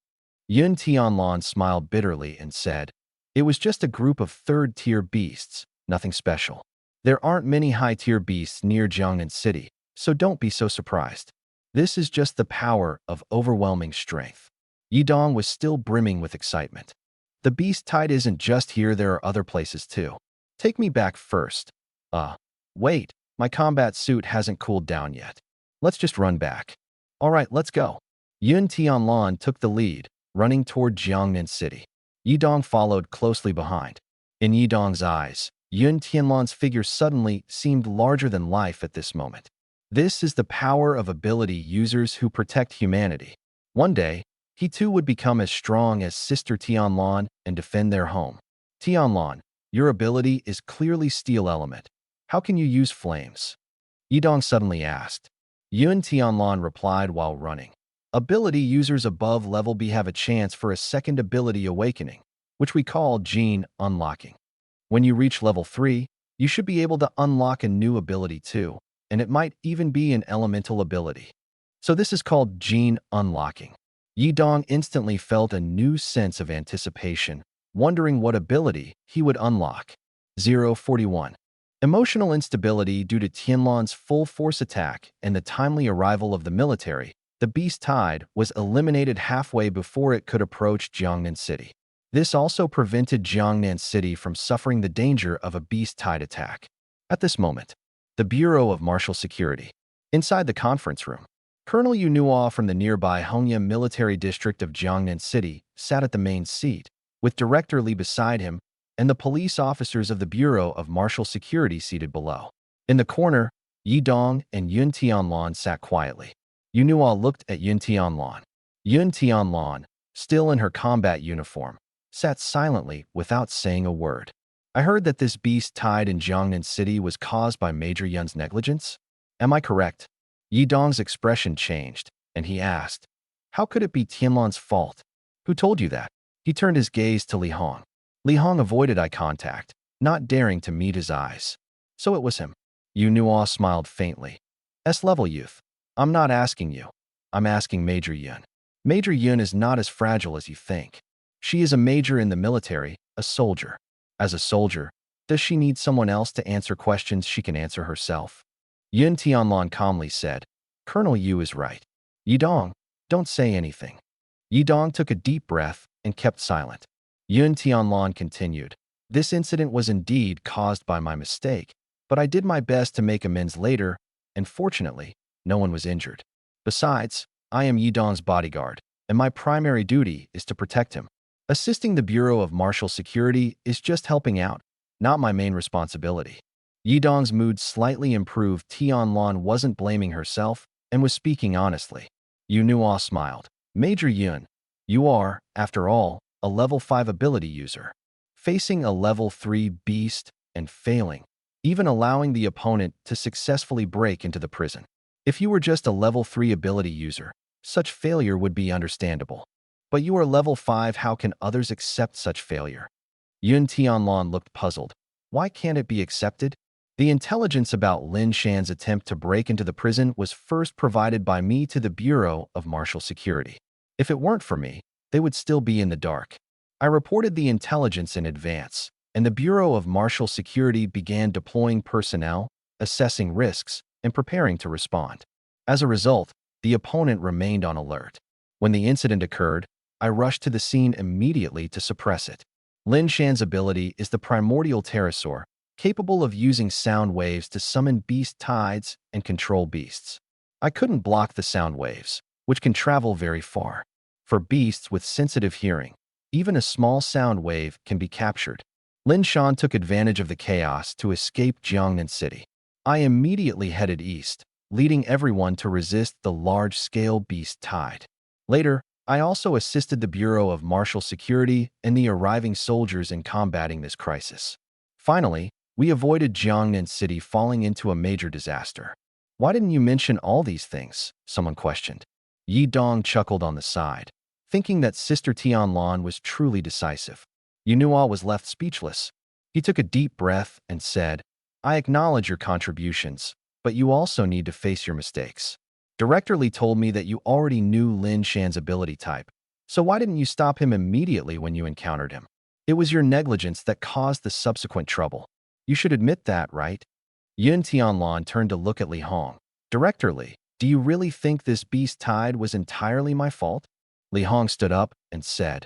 Yun Tianlan smiled bitterly and said, it was just a group of third-tier beasts, nothing special. There aren't many high-tier beasts near Jiangnan City, so don't be so surprised. This is just the power of overwhelming strength. Yi Dong was still brimming with excitement. The beast tide isn't just here, there are other places too. Take me back first. Wait, my combat suit hasn't cooled down yet. Let's just run back. All right, let's go. Yun Tianlan took the lead, running toward Jiangnan City. Yi Dong followed closely behind. In Yi Dong's eyes, Yun Tianlan's figure suddenly seemed larger than life at this moment. This is the power of ability users who protect humanity. One day, he too would become as strong as Sister Tianlan and defend their home. Tianlan, your ability is clearly steel element. How can you use flames? Yi Dong suddenly asked. Yun Tianlan replied while running. Ability users above level B have a chance for a second ability awakening, which we call gene unlocking. When you reach level 3, you should be able to unlock a new ability too, and it might even be an elemental ability. So this is called gene unlocking. Yi Dong instantly felt a new sense of anticipation, wondering what ability he would unlock. 041. Emotional instability due to Tianlan's full force attack and the timely arrival of the military, the beast tide was eliminated halfway before it could approach Jiangnan City. This also prevented Jiangnan City from suffering the danger of a beast tide attack. At this moment, the Bureau of Martial Security. Inside the conference room, Colonel Yu Nuo from the nearby Hongyam military district of Jiangnan City sat at the main seat, with Director Li beside him and the police officers of the Bureau of Martial Security seated below. In the corner, Yi Dong and Yun Tianlan sat quietly. Yu Nuo looked at Yun Tianlan. Yun Tianlan, still in her combat uniform, sat silently without saying a word. I heard that this beast tide in Jiangnan City was caused by Major Yun's negligence. Am I correct? Yi Dong's expression changed, and he asked, how could it be Tianlan's fault? Who told you that? He turned his gaze to Li Hong. Li Hong avoided eye contact, not daring to meet his eyes. So it was him. Yu Nuo smiled faintly. S-level youth. I'm not asking you. I'm asking Major Yun. Major Yun is not as fragile as you think. She is a major in the military, a soldier. As a soldier, does she need someone else to answer questions she can answer herself? Yun Tianlan calmly said, Colonel Yu is right. Yi Dong, don't say anything. Yi Dong took a deep breath and kept silent. Yun Tianlan continued, this incident was indeed caused by my mistake, but I did my best to make amends later, and fortunately, no one was injured. Besides, I am Yi Dong's bodyguard, and my primary duty is to protect him. Assisting the Bureau of Martial Security is just helping out, not my main responsibility. Yi Dong's mood slightly improved. Tianlan wasn't blaming herself and was speaking honestly. Yu Nuo smiled. Major Yun, you are, after all, a level 5 ability user. Facing a level 3 beast and failing, even allowing the opponent to successfully break into the prison. If you were just a level 3 ability user, such failure would be understandable. But you are level 5, how can others accept such failure? Yun Tianlan looked puzzled. Why can't it be accepted? The intelligence about Lin Shan's attempt to break into the prison was first provided by me to the Bureau of Martial Security. If it weren't for me, they would still be in the dark. I reported the intelligence in advance, and the Bureau of Martial Security began deploying personnel, assessing risks, and preparing to respond. As a result, the opponent remained on alert. When the incident occurred, I rushed to the scene immediately to suppress it. Lin Shan's ability is the primordial pterosaur, capable of using sound waves to summon beast tides and control beasts. I couldn't block the sound waves, which can travel very far. For beasts with sensitive hearing, even a small sound wave can be captured. Lin Shan took advantage of the chaos to escape Jiangnan City. I immediately headed east, leading everyone to resist the large-scale beast tide. Later, I also assisted the Bureau of Martial Security and the arriving soldiers in combating this crisis. Finally, we avoided Jiangnan City falling into a major disaster. Why didn't you mention all these things? Someone questioned. Yi Dong chuckled on the side, thinking that Sister Tianlan was truly decisive. Yunhua was left speechless. He took a deep breath and said, I acknowledge your contributions, but you also need to face your mistakes. Director Li told me that you already knew Lin Shan's ability type, so why didn't you stop him immediately when you encountered him? It was your negligence that caused the subsequent trouble. You should admit that, right? Yun Tianlan turned to look at Li Hong. Director Li, do you really think this beast tide was entirely my fault? Li Hong stood up and said,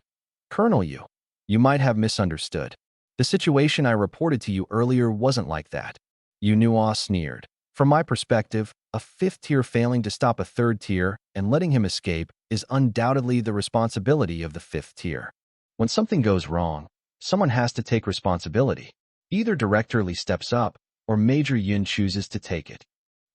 Colonel Yu, you might have misunderstood. The situation I reported to you earlier wasn't like that. Yunhua sneered. From my perspective, a fifth tier failing to stop a third tier and letting him escape is undoubtedly the responsibility of the fifth tier. When something goes wrong, someone has to take responsibility. Either Director Li steps up, or Major Yun chooses to take it.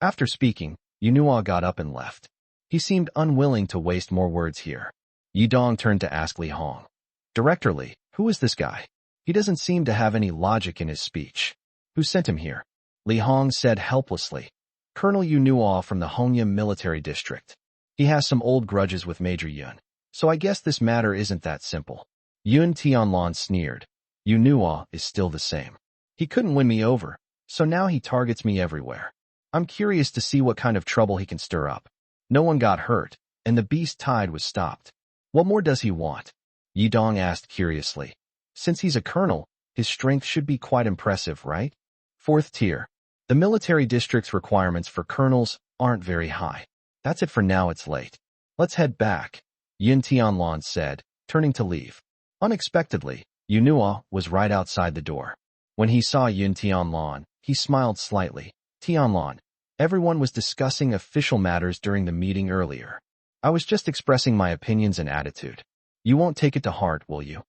After speaking, Yunhua got up and left. He seemed unwilling to waste more words here. Yi Dong turned to ask Li Hong. Director Li, who is this guy? He doesn't seem to have any logic in his speech. Who sent him here? Li Hong said helplessly. Colonel Yunhua from the Hongyam Military District. He has some old grudges with Major Yun, so I guess this matter isn't that simple. Yun Tianlan sneered. Yunhua is still the same. He couldn't win me over, so now he targets me everywhere. I'm curious to see what kind of trouble he can stir up. No one got hurt, and the beast tide was stopped. What more does he want? Yi Dong asked curiously. Since he's a colonel, his strength should be quite impressive, right? Fourth tier. The military district's requirements for colonels aren't very high. That's it for now, it's late. Let's head back, Yun Tianlan said, turning to leave. Unexpectedly, Yunhua was right outside the door. When he saw Yun Tianlan, he smiled slightly. Tianlan, everyone was discussing official matters during the meeting earlier. I was just expressing my opinions and attitude. You won't take it to heart, will you?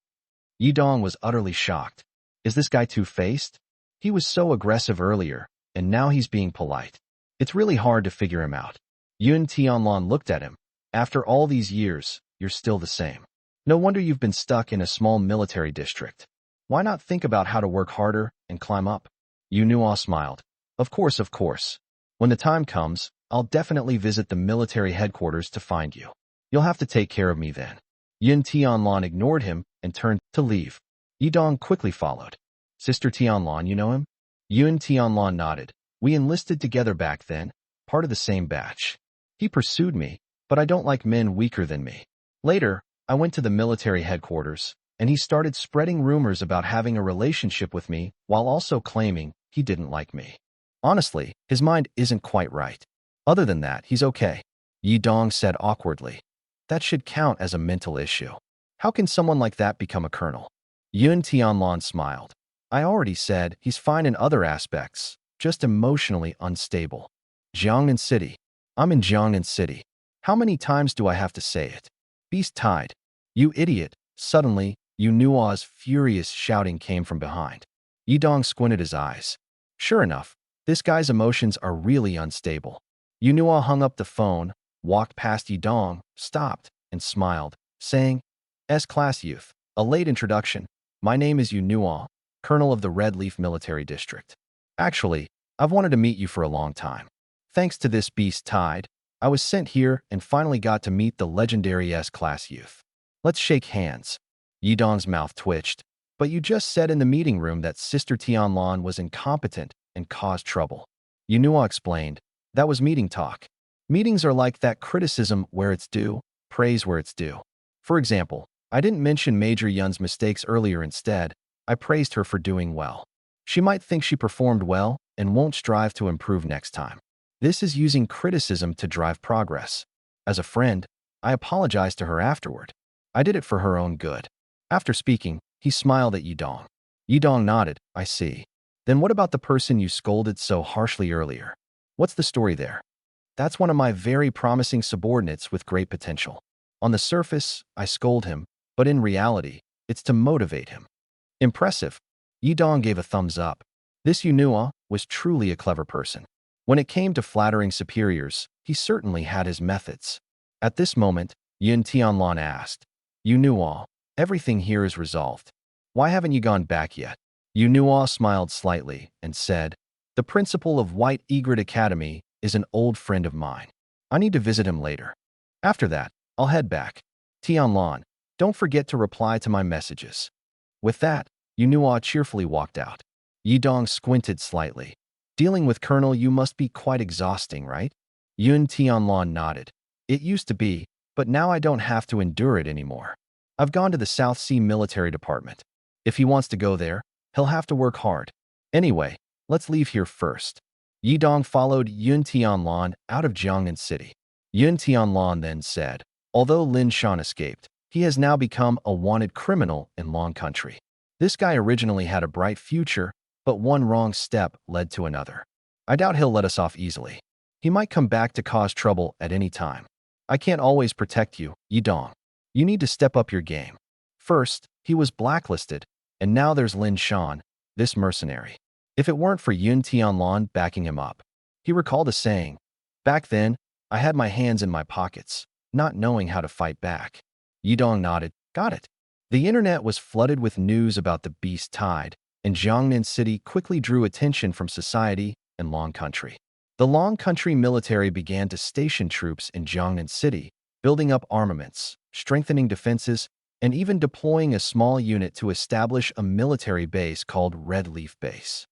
Yi Dong was utterly shocked. Is this guy two-faced? He was so aggressive earlier, and now he's being polite. It's really hard to figure him out. Yun Tianlan looked at him. After all these years, you're still the same. No wonder you've been stuck in a small military district. Why not think about how to work harder and climb up? Yunhua smiled. Of course, of course. When the time comes, I'll definitely visit the military headquarters to find you. You'll have to take care of me then. Yun Tianlan ignored him and turned to leave. Yi Dong quickly followed. Sister Tianlan, you know him? Yun Tianlan nodded. We enlisted together back then, part of the same batch. He pursued me, but I don't like men weaker than me. Later, I went to the military headquarters, and he started spreading rumors about having a relationship with me while also claiming he didn't like me. Honestly, his mind isn't quite right. Other than that, he's okay, Yi Dong said awkwardly. That should count as a mental issue. How can someone like that become a colonel? Yun Tianlan smiled. I already said he's fine in other aspects, just emotionally unstable. Jiangnan City. I'm in Jiangnan City. How many times do I have to say it? Beast tide. You idiot. Suddenly, Yunhua's furious shouting came from behind. Yi Dong squinted his eyes. Sure enough, this guy's emotions are really unstable. Yunhua hung up the phone, walked past Yi Dong, stopped, and smiled, saying, S-Class Youth, a late introduction. My name is Yunhua, Colonel of the Red Leaf Military District. Actually, I've wanted to meet you for a long time. Thanks to this beast tide, I was sent here and finally got to meet the legendary S-Class Youth. Let's shake hands. Yi Dong's mouth twitched. But you just said in the meeting room that Sister Tianlan was incompetent and caused trouble. Yunhua explained. That was meeting talk. Meetings are like that, criticism where it's due, praise where it's due. For example, I didn't mention Major Yun's mistakes earlier. Instead, I praised her for doing well. She might think she performed well and won't strive to improve next time. This is using criticism to drive progress. As a friend, I apologized to her afterward. I did it for her own good. After speaking, he smiled at Yidong. Yidong nodded. I see. Then what about the person you scolded so harshly earlier? What's the story there? That's one of my very promising subordinates with great potential. On the surface, I scold him, but in reality, it's to motivate him. Impressive. Yidong gave a thumbs up. This Yunhua was truly a clever person. When it came to flattering superiors, he certainly had his methods. At this moment, Yun Tianlan asked, Yunhua, everything here is resolved. Why haven't you gone back yet? Yunhua smiled slightly and said, the principal of White Egret Academy is an old friend of mine. I need to visit him later. After that, I'll head back. Tianlan, don't forget to reply to my messages. With that, Yunhua cheerfully walked out. Yidong squinted slightly. Dealing with Colonel Yu must be quite exhausting, right? Yun Tianlan nodded. It used to be, but now I don't have to endure it anymore. I've gone to the South Sea Military Department. If he wants to go there, he'll have to work hard. Anyway, let's leave here first. Yidong followed Yun Tianlan out of Jiangnan City. Yun Tianlan then said, although Lin Shan escaped, he has now become a wanted criminal in Long Country. This guy originally had a bright future, but one wrong step led to another. I doubt he'll let us off easily. He might come back to cause trouble at any time. I can't always protect you, Yidong. You need to step up your game. First, he was blacklisted, and now there's Lin Shan, this mercenary. If it weren't for Yun Tianlan backing him up. He recalled a saying, back then, I had my hands in my pockets, not knowing how to fight back. Yidong nodded, got it. The internet was flooded with news about the beast tide, and Jiangnan City quickly drew attention from society and Long Country. The Long Country military began to station troops in Jiangnan City, building up armaments, strengthening defenses, and even deploying a small unit to establish a military base called Red Leaf Base.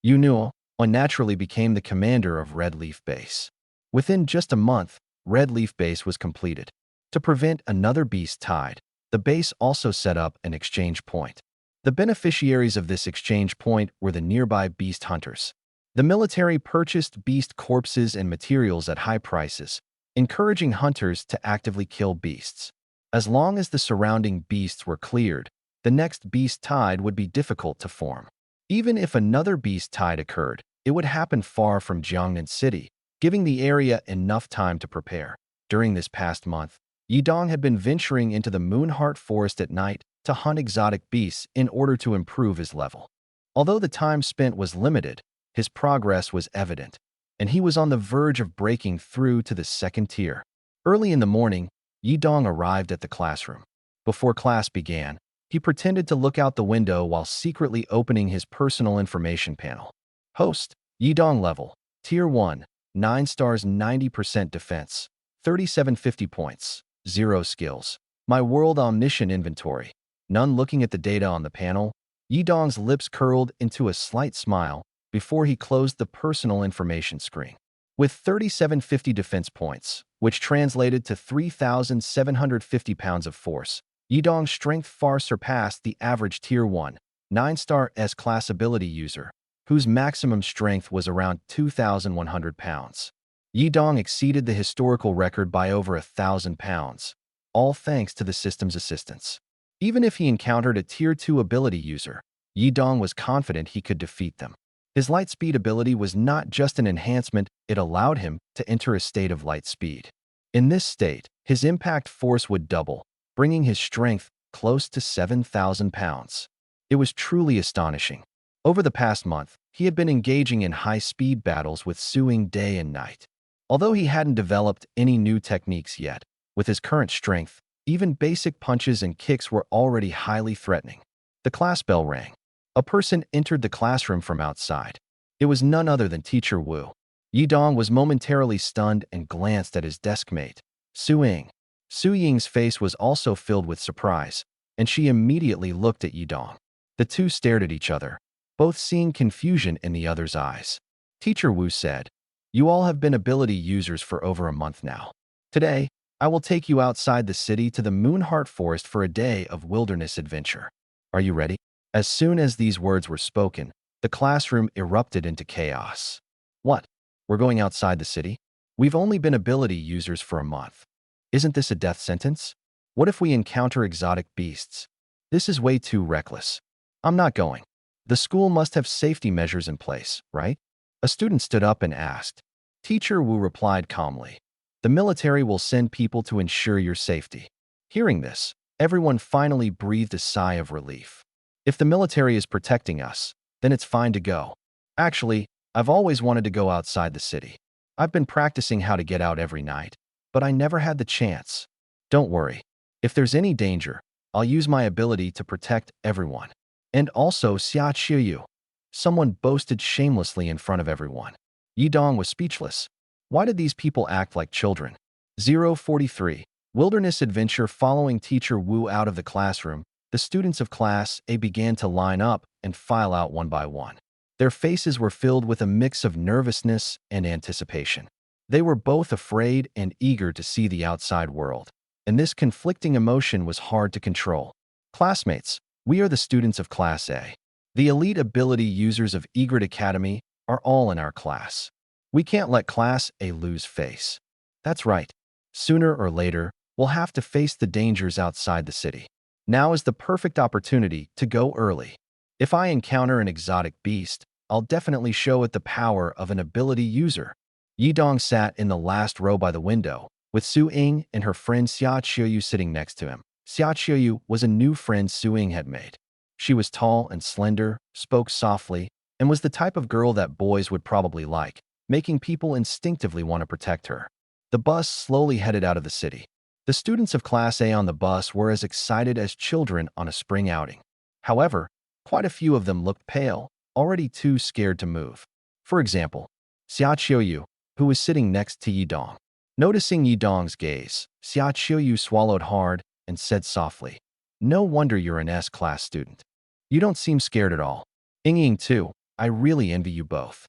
Yunhua unnaturally became the commander of Red Leaf Base. Within just a month, Red Leaf Base was completed. To prevent another beast tide, the base also set up an exchange point. The beneficiaries of this exchange point were the nearby beast hunters. The military purchased beast corpses and materials at high prices, encouraging hunters to actively kill beasts. As long as the surrounding beasts were cleared, the next beast tide would be difficult to form. Even if another beast tide occurred, it would happen far from Jiangnan City, giving the area enough time to prepare. During this past month, Yidong had been venturing into the Moonheart Forest at night to hunt exotic beasts in order to improve his level. Although the time spent was limited, his progress was evident, and he was on the verge of breaking through to the second tier. Early in the morning, Yidong arrived at the classroom. Before class began, he pretended to look out the window while secretly opening his personal information panel. Host, Yidong level, Tier 1, 9 stars 90% defense, 3750 points, 0 skills. My world omniscient inventory. None looking at the data on the panel, Yidong's lips curled into a slight smile before he closed the personal information screen. With 3750 defense points, which translated to 3,750 pounds of force, Yidong's strength far surpassed the average Tier 1, 9-star S-class ability user, whose maximum strength was around 2,100 pounds. Yidong exceeded the historical record by over 1,000 pounds, all thanks to the system's assistance. Even if he encountered a Tier 2 ability user, Yidong was confident he could defeat them. His light speed ability was not just an enhancement, it allowed him to enter a state of light speed. In this state, his impact force would double, bringing his strength close to 7,000 pounds. It was truly astonishing. Over the past month, he had been engaging in high-speed battles with Su Ying day and night. Although he hadn't developed any new techniques yet, with his current strength, even basic punches and kicks were already highly threatening. The class bell rang. A person entered the classroom from outside. It was none other than Teacher Wu. Yidong was momentarily stunned and glanced at his deskmate, Su Ying. Su Ying's face was also filled with surprise, and she immediately looked at Yidong. The two stared at each other, both seeing confusion in the other's eyes. Teacher Wu said, "You all have been ability users for over a month now. Today, I will take you outside the city to the Moonheart Forest for a day of wilderness adventure. Are you ready?" As soon as these words were spoken, the classroom erupted into chaos. What? We're going outside the city? We've only been ability users for a month. Isn't this a death sentence? What if we encounter exotic beasts? This is way too reckless. I'm not going. The school must have safety measures in place, right? A student stood up and asked. Teacher Wu replied calmly. The military will send people to ensure your safety. Hearing this, everyone finally breathed a sigh of relief. If the military is protecting us, then it's fine to go. Actually, I've always wanted to go outside the city. I've been practicing how to get out every night, but I never had the chance. Don't worry. If there's any danger, I'll use my ability to protect everyone. And also Xia Qiuyu. Someone boasted shamelessly in front of everyone. Yidong was speechless. Why did these people act like children? 043. Wilderness adventure. Following teacher Wu out of the classroom, the students of Class A began to line up and file out one by one. Their faces were filled with a mix of nervousness and anticipation. They were both afraid and eager to see the outside world, and this conflicting emotion was hard to control. Classmates, we are the students of Class A. The elite ability users of Egret Academy are all in our class. We can't let Class A lose face. That's right. Sooner or later, we'll have to face the dangers outside the city. Now is the perfect opportunity to go early. If I encounter an exotic beast, I'll definitely show it the power of an ability user. Yidong sat in the last row by the window, with Su Ying and her friend Xia Qiuyu sitting next to him. Xia Qiuyu was a new friend Su Ying had made. She was tall and slender, spoke softly, and was the type of girl that boys would probably like, making people instinctively want to protect her. The bus slowly headed out of the city. The students of Class A on the bus were as excited as children on a spring outing. However, quite a few of them looked pale, already too scared to move. For example, Xia Qiuyu, who was sitting next to Yidong. Noticing Yidong's gaze, Xia Qiuyu swallowed hard and said softly, "No wonder you're an S-class student. You don't seem scared at all. Ying too, I really envy you both."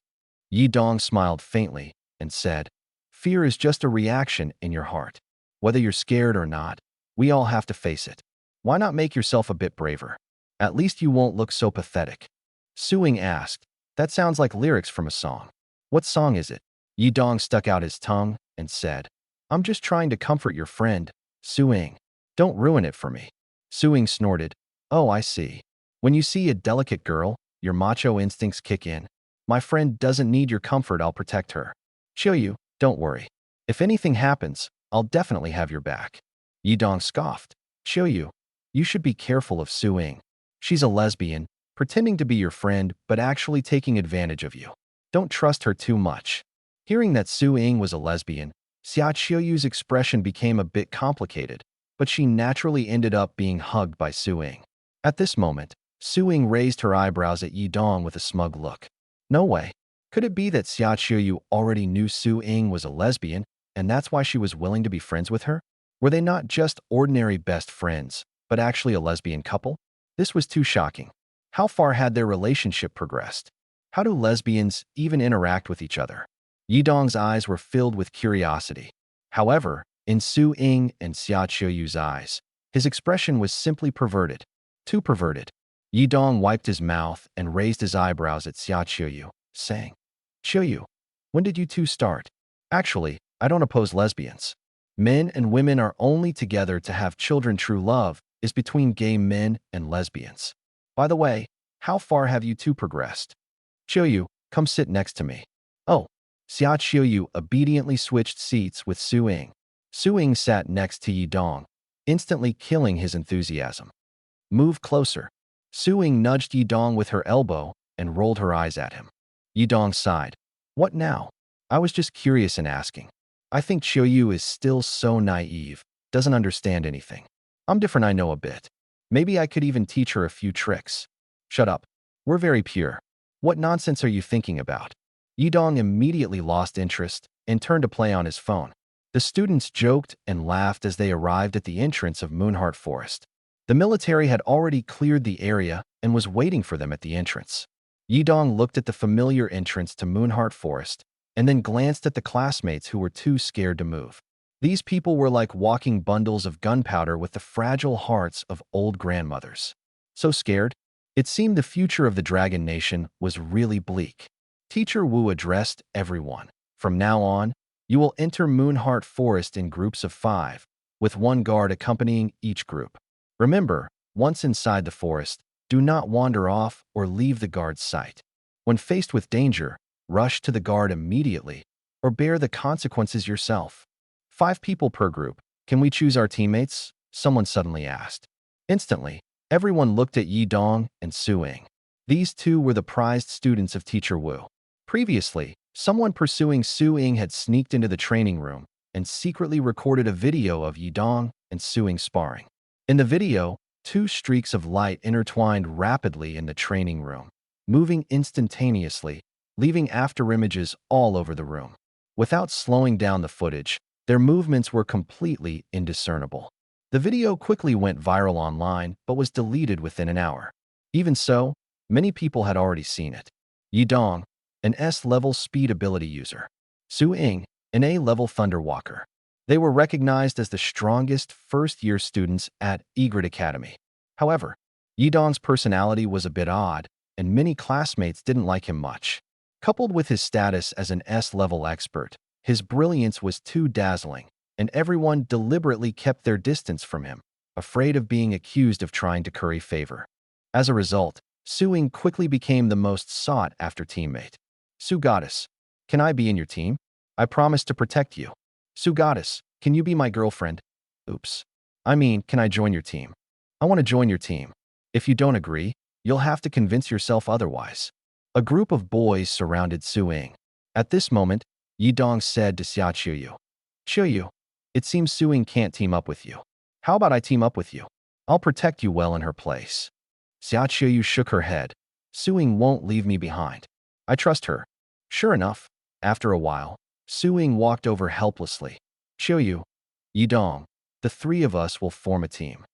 Yidong smiled faintly and said, "Fear is just a reaction in your heart. Whether you're scared or not, we all have to face it. Why not make yourself a bit braver? At least you won't look so pathetic." Su Ying asked, "That sounds like lyrics from a song. What song is it?" Yidong stuck out his tongue and said, "I'm just trying to comfort your friend, Su Ying. Don't ruin it for me." Su Ying snorted, "Oh, I see. When you see a delicate girl, your macho instincts kick in. My friend doesn't need your comfort, I'll protect her. Qiuyu, don't worry. If anything happens, I'll definitely have your back." Yidong scoffed. "Qiuyu, you should be careful of Su Ying. She's a lesbian, pretending to be your friend but actually taking advantage of you. Don't trust her too much." Hearing that Su Ying was a lesbian, Xia Qiuyu's expression became a bit complicated, but she naturally ended up being hugged by Su Ying. At this moment, Su Ying raised her eyebrows at Yidong with a smug look. No way. Could it be that Xia Qiuyu already knew Su Ying was a lesbian, and that's why she was willing to be friends with her? Were they not just ordinary best friends, but actually a lesbian couple? This was too shocking. How far had their relationship progressed? How do lesbians even interact with each other? Yidong's eyes were filled with curiosity. However, in Su Ying and Xia Qiuyu's eyes, his expression was simply perverted. Too perverted. Yidong wiped his mouth and raised his eyebrows at Xia Qiuyu, saying, "Qiuyu, when did you two start? Actually, I don't oppose lesbians. Men and women are only together to have children. True love is between gay men and lesbians. By the way, how far have you two progressed? Qiuyu, come sit next to me." Oh. Xia Qiuyu obediently switched seats with Su Ying. Su Ying sat next to Yidong, instantly killing his enthusiasm. "Move closer." Su Ying nudged Yidong with her elbow and rolled her eyes at him. Yidong sighed. "What now? I was just curious and asking. I think Qiuyu is still so naive, doesn't understand anything. I'm different, I know a bit. Maybe I could even teach her a few tricks." "Shut up. We're very pure. What nonsense are you thinking about?" Yidong immediately lost interest and turned to play on his phone. The students joked and laughed as they arrived at the entrance of Moonheart Forest. The military had already cleared the area and was waiting for them at the entrance. Yidong looked at the familiar entrance to Moonheart Forest and then glanced at the classmates who were too scared to move. These people were like walking bundles of gunpowder with the fragile hearts of old grandmothers. So scared, it seemed the future of the Dragon Nation was really bleak. Teacher Wu addressed everyone. From now on, you will enter Moonheart Forest in groups of 5, with one guard accompanying each group. Remember, once inside the forest, do not wander off or leave the guard's sight. When faced with danger, rush to the guard immediately or bear the consequences yourself. 5 people per group. Can we choose our teammates? Someone suddenly asked. Instantly, everyone looked at Yi Dong and Su Ying. These two were the prized students of Teacher Wu. Previously, someone pursuing Su Ying had sneaked into the training room and secretly recorded a video of Yi Dong and Su Ying sparring. In the video, 2 streaks of light intertwined rapidly in the training room, moving instantaneously, leaving afterimages all over the room. Without slowing down the footage, their movements were completely indiscernible. The video quickly went viral online but was deleted within an hour. Even so, many people had already seen it. Yi Dong, an S-level speed ability user. Su Ying, an A-level Thunderwalker. They were recognized as the strongest first-year students at Egret Academy. However, Yi Dong's personality was a bit odd, and many classmates didn't like him much. Coupled with his status as an S-level expert, his brilliance was too dazzling, and everyone deliberately kept their distance from him, afraid of being accused of trying to curry favor. As a result, Su Ying quickly became the most sought-after teammate. Su Goddess, can I be in your team? I promise to protect you. Su Goddess, can you be my girlfriend? Oops. I mean, can I join your team? I want to join your team. If you don't agree, you'll have to convince yourself otherwise. A group of boys surrounded Su Ying. At this moment, Yi Dong said to Xia Qiuyu, "Qiuyu, it seems Su Ying can't team up with you. How about I team up with you? I'll protect you well in her place." Xia Qiuyu shook her head. "Su Ying won't leave me behind. I trust her." Sure enough, after a while, Su Ying walked over helplessly. "Qiuyu, Yi Dong, the 3 of us will form a team."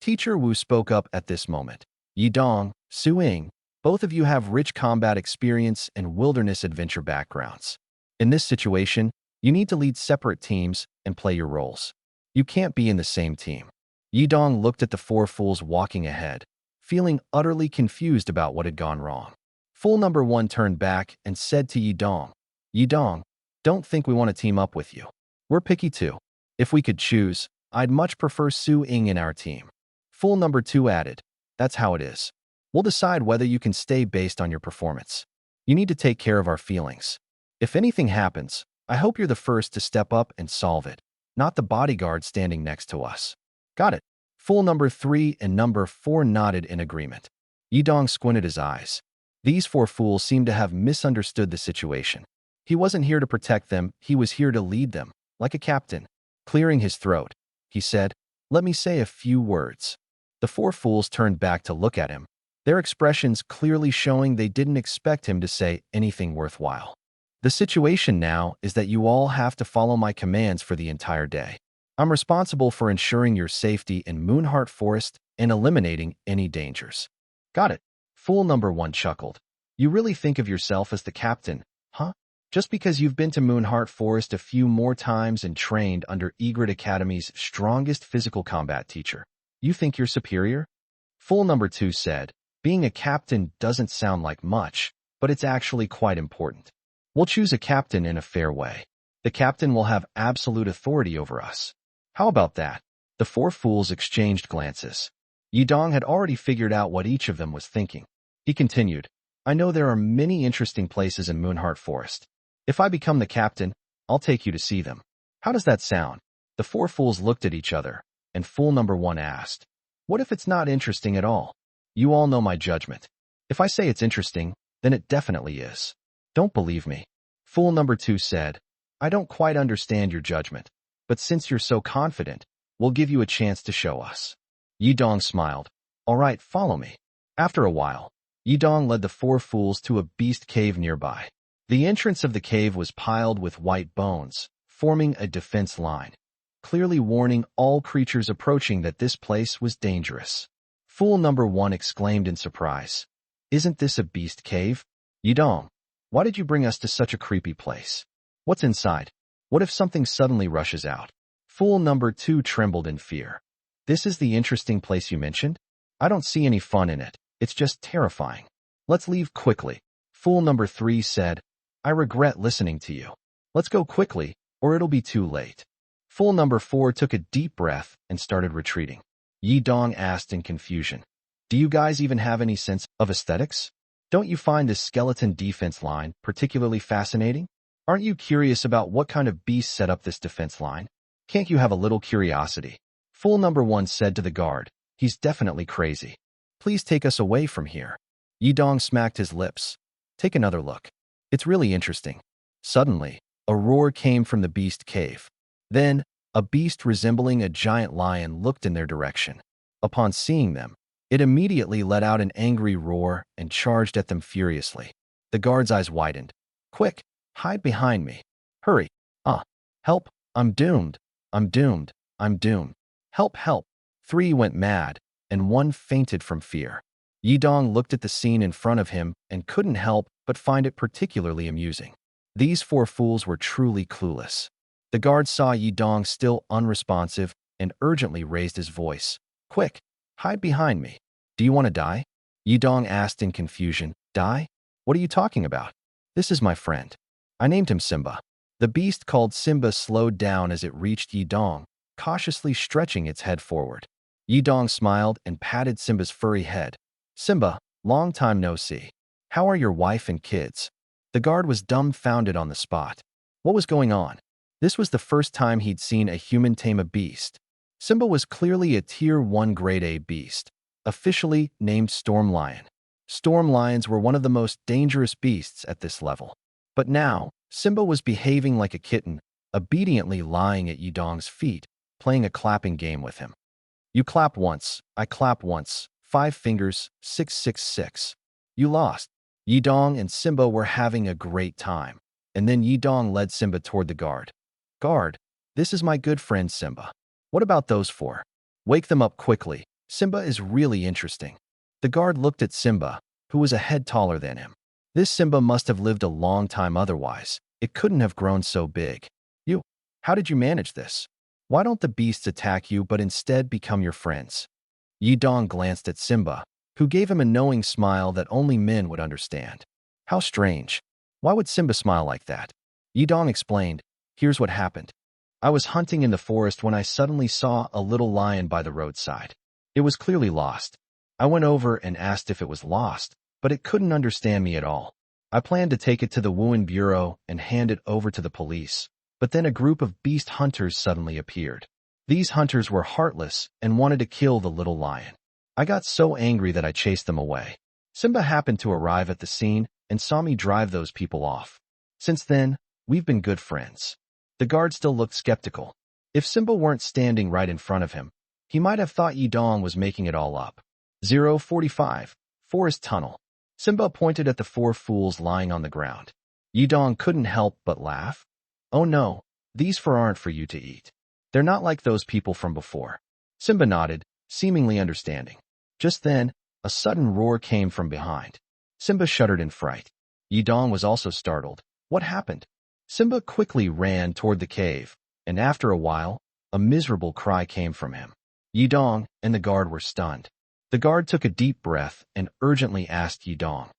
Teacher Wu spoke up at this moment. "Yi Dong, Su Ying, both of you have rich combat experience and wilderness adventure backgrounds. In this situation, you need to lead separate teams and play your roles. You can't be in the same team." Yi Dong looked at the 4 fools walking ahead, feeling utterly confused about what had gone wrong. Fool number 1 turned back and said to Yi Dong, "Yi Dong, don't think we want to team up with you. We're picky too. If we could choose, I'd much prefer Su Ying in our team." Fool number 2 added, "That's how it is. We'll decide whether you can stay based on your performance. You need to take care of our feelings. If anything happens, I hope you're the first to step up and solve it, not the bodyguard standing next to us." "Got it." Fool number 3 and number 4 nodded in agreement. Yi Dong squinted his eyes. These 4 fools seemed to have misunderstood the situation. He wasn't here to protect them, he was here to lead them, like a captain. Clearing his throat, he said, "Let me say a few words." The 4 fools turned back to look at him, their expressions clearly showing they didn't expect him to say anything worthwhile. "The situation now is that you all have to follow my commands for the entire day. I'm responsible for ensuring your safety in Moonheart Forest and eliminating any dangers." "Got it." Fool number 1 chuckled. "You really think of yourself as the captain, huh? Just because you've been to Moonheart Forest a few more times and trained under Egret Academy's strongest physical combat teacher, you think you're superior?" Fool number 2 said, "Being a captain doesn't sound like much, but it's actually quite important. We'll choose a captain in a fair way. The captain will have absolute authority over us. How about that?" The 4 fools exchanged glances. Yi Dong had already figured out what each of them was thinking. He continued, "I know there are many interesting places in Moonheart Forest. If I become the captain, I'll take you to see them. How does that sound?" The 4 fools looked at each other, and fool number 1 asked, "What if it's not interesting at all? You all know my judgment. If I say it's interesting, then it definitely is. Don't believe me." Fool number 2 said, "I don't quite understand your judgment, but since you're so confident, we'll give you a chance to show us." Yi Dong smiled. "All right, follow me." After a while, Yi Dong led the 4 fools to a beast cave nearby. The entrance of the cave was piled with white bones, forming a defense line, clearly warning all creatures approaching that this place was dangerous. Fool number 1 exclaimed in surprise, "Isn't this a beast cave? Yi Dong, why did you bring us to such a creepy place? What's inside? What if something suddenly rushes out?" Fool number 2 trembled in fear. "This is the interesting place you mentioned? I don't see any fun in it. It's just terrifying. Let's leave quickly." Fool number 3 said, "I regret listening to you. Let's go quickly, or it'll be too late. Fool number 4 took a deep breath and started retreating. Yi Dong asked in confusion, "Do you guys even have any sense of aesthetics? Don't you find this skeleton defense line particularly fascinating? Aren't you curious about what kind of beast set up this defense line? Can't you have a little curiosity?" Fool number 1 said to the guard, "He's definitely crazy. Please take us away from here." Yi Dong smacked his lips. "Take another look. It's really interesting." Suddenly, a roar came from the beast cave. Then, a beast resembling a giant lion looked in their direction. Upon seeing them, it immediately let out an angry roar and charged at them furiously. The guard's eyes widened. "Quick, hide behind me. Hurry. Help, I'm doomed. I'm doomed. I'm doomed. Help, help." 3 went mad, and 1 fainted from fear. Yi Dong looked at the scene in front of him and couldn't help but find it particularly amusing. These 4 fools were truly clueless. The guard saw Yi Dong still unresponsive and urgently raised his voice. "Quick, hide behind me. Do you want to die?" Yi Dong asked in confusion. "Die? What are you talking about? This is my friend. I named him Simba." The beast called Simba slowed down as it reached Yi Dong, cautiously stretching its head forward. Yi Dong smiled and patted Simba's furry head. "Simba, long time no see. How are your wife and kids?" The guard was dumbfounded on the spot. What was going on? This was the first time he'd seen a human tame a beast. Simba was clearly a Tier 1 Grade A beast, officially named Storm Lion. Storm lions were one of the most dangerous beasts at this level. But now, Simba was behaving like a kitten, obediently lying at Yi Dong's feet, playing a clapping game with him. "You clap once, I clap once, 5 fingers, 666. You lost." Yi Dong and Simba were having a great time, and then Yi Dong led Simba toward the guard. "Guard, this is my good friend Simba. What about those 4? Wake them up quickly. Simba is really interesting." The guard looked at Simba, who was a head taller than him. This Simba must have lived a long time otherwise. It couldn't have grown so big. How did you manage this? Why don't the beasts attack you but instead become your friends?" Yi Dong glanced at Simba, who gave him a knowing smile that only men would understand. How strange. Why would Simba smile like that? Yi Dong explained, "Here's what happened. I was hunting in the forest when I suddenly saw a little lion by the roadside. It was clearly lost. I went over and asked if it was lost, but it couldn't understand me at all. I planned to take it to the Wuhan Bureau and hand it over to the police, but then a group of beast hunters suddenly appeared. These hunters were heartless and wanted to kill the little lion. I got so angry that I chased them away. Simba happened to arrive at the scene and saw me drive those people off. Since then, we've been good friends." The guard still looked skeptical. If Simba weren't standing right in front of him, he might have thought Yi Dong was making it all up. 045, Forest Tunnel. Simba pointed at the 4 fools lying on the ground. Yi Dong couldn't help but laugh. "Oh no, these 4 aren't for you to eat. They're not like those people from before." Simba nodded, seemingly understanding. Just then, a sudden roar came from behind. Simba shuddered in fright. Yi Dong was also startled. What happened? Simba quickly ran toward the cave, and after a while, a miserable cry came from him. Yi Dong and the guard were stunned. The guard took a deep breath and urgently asked Yi Dong,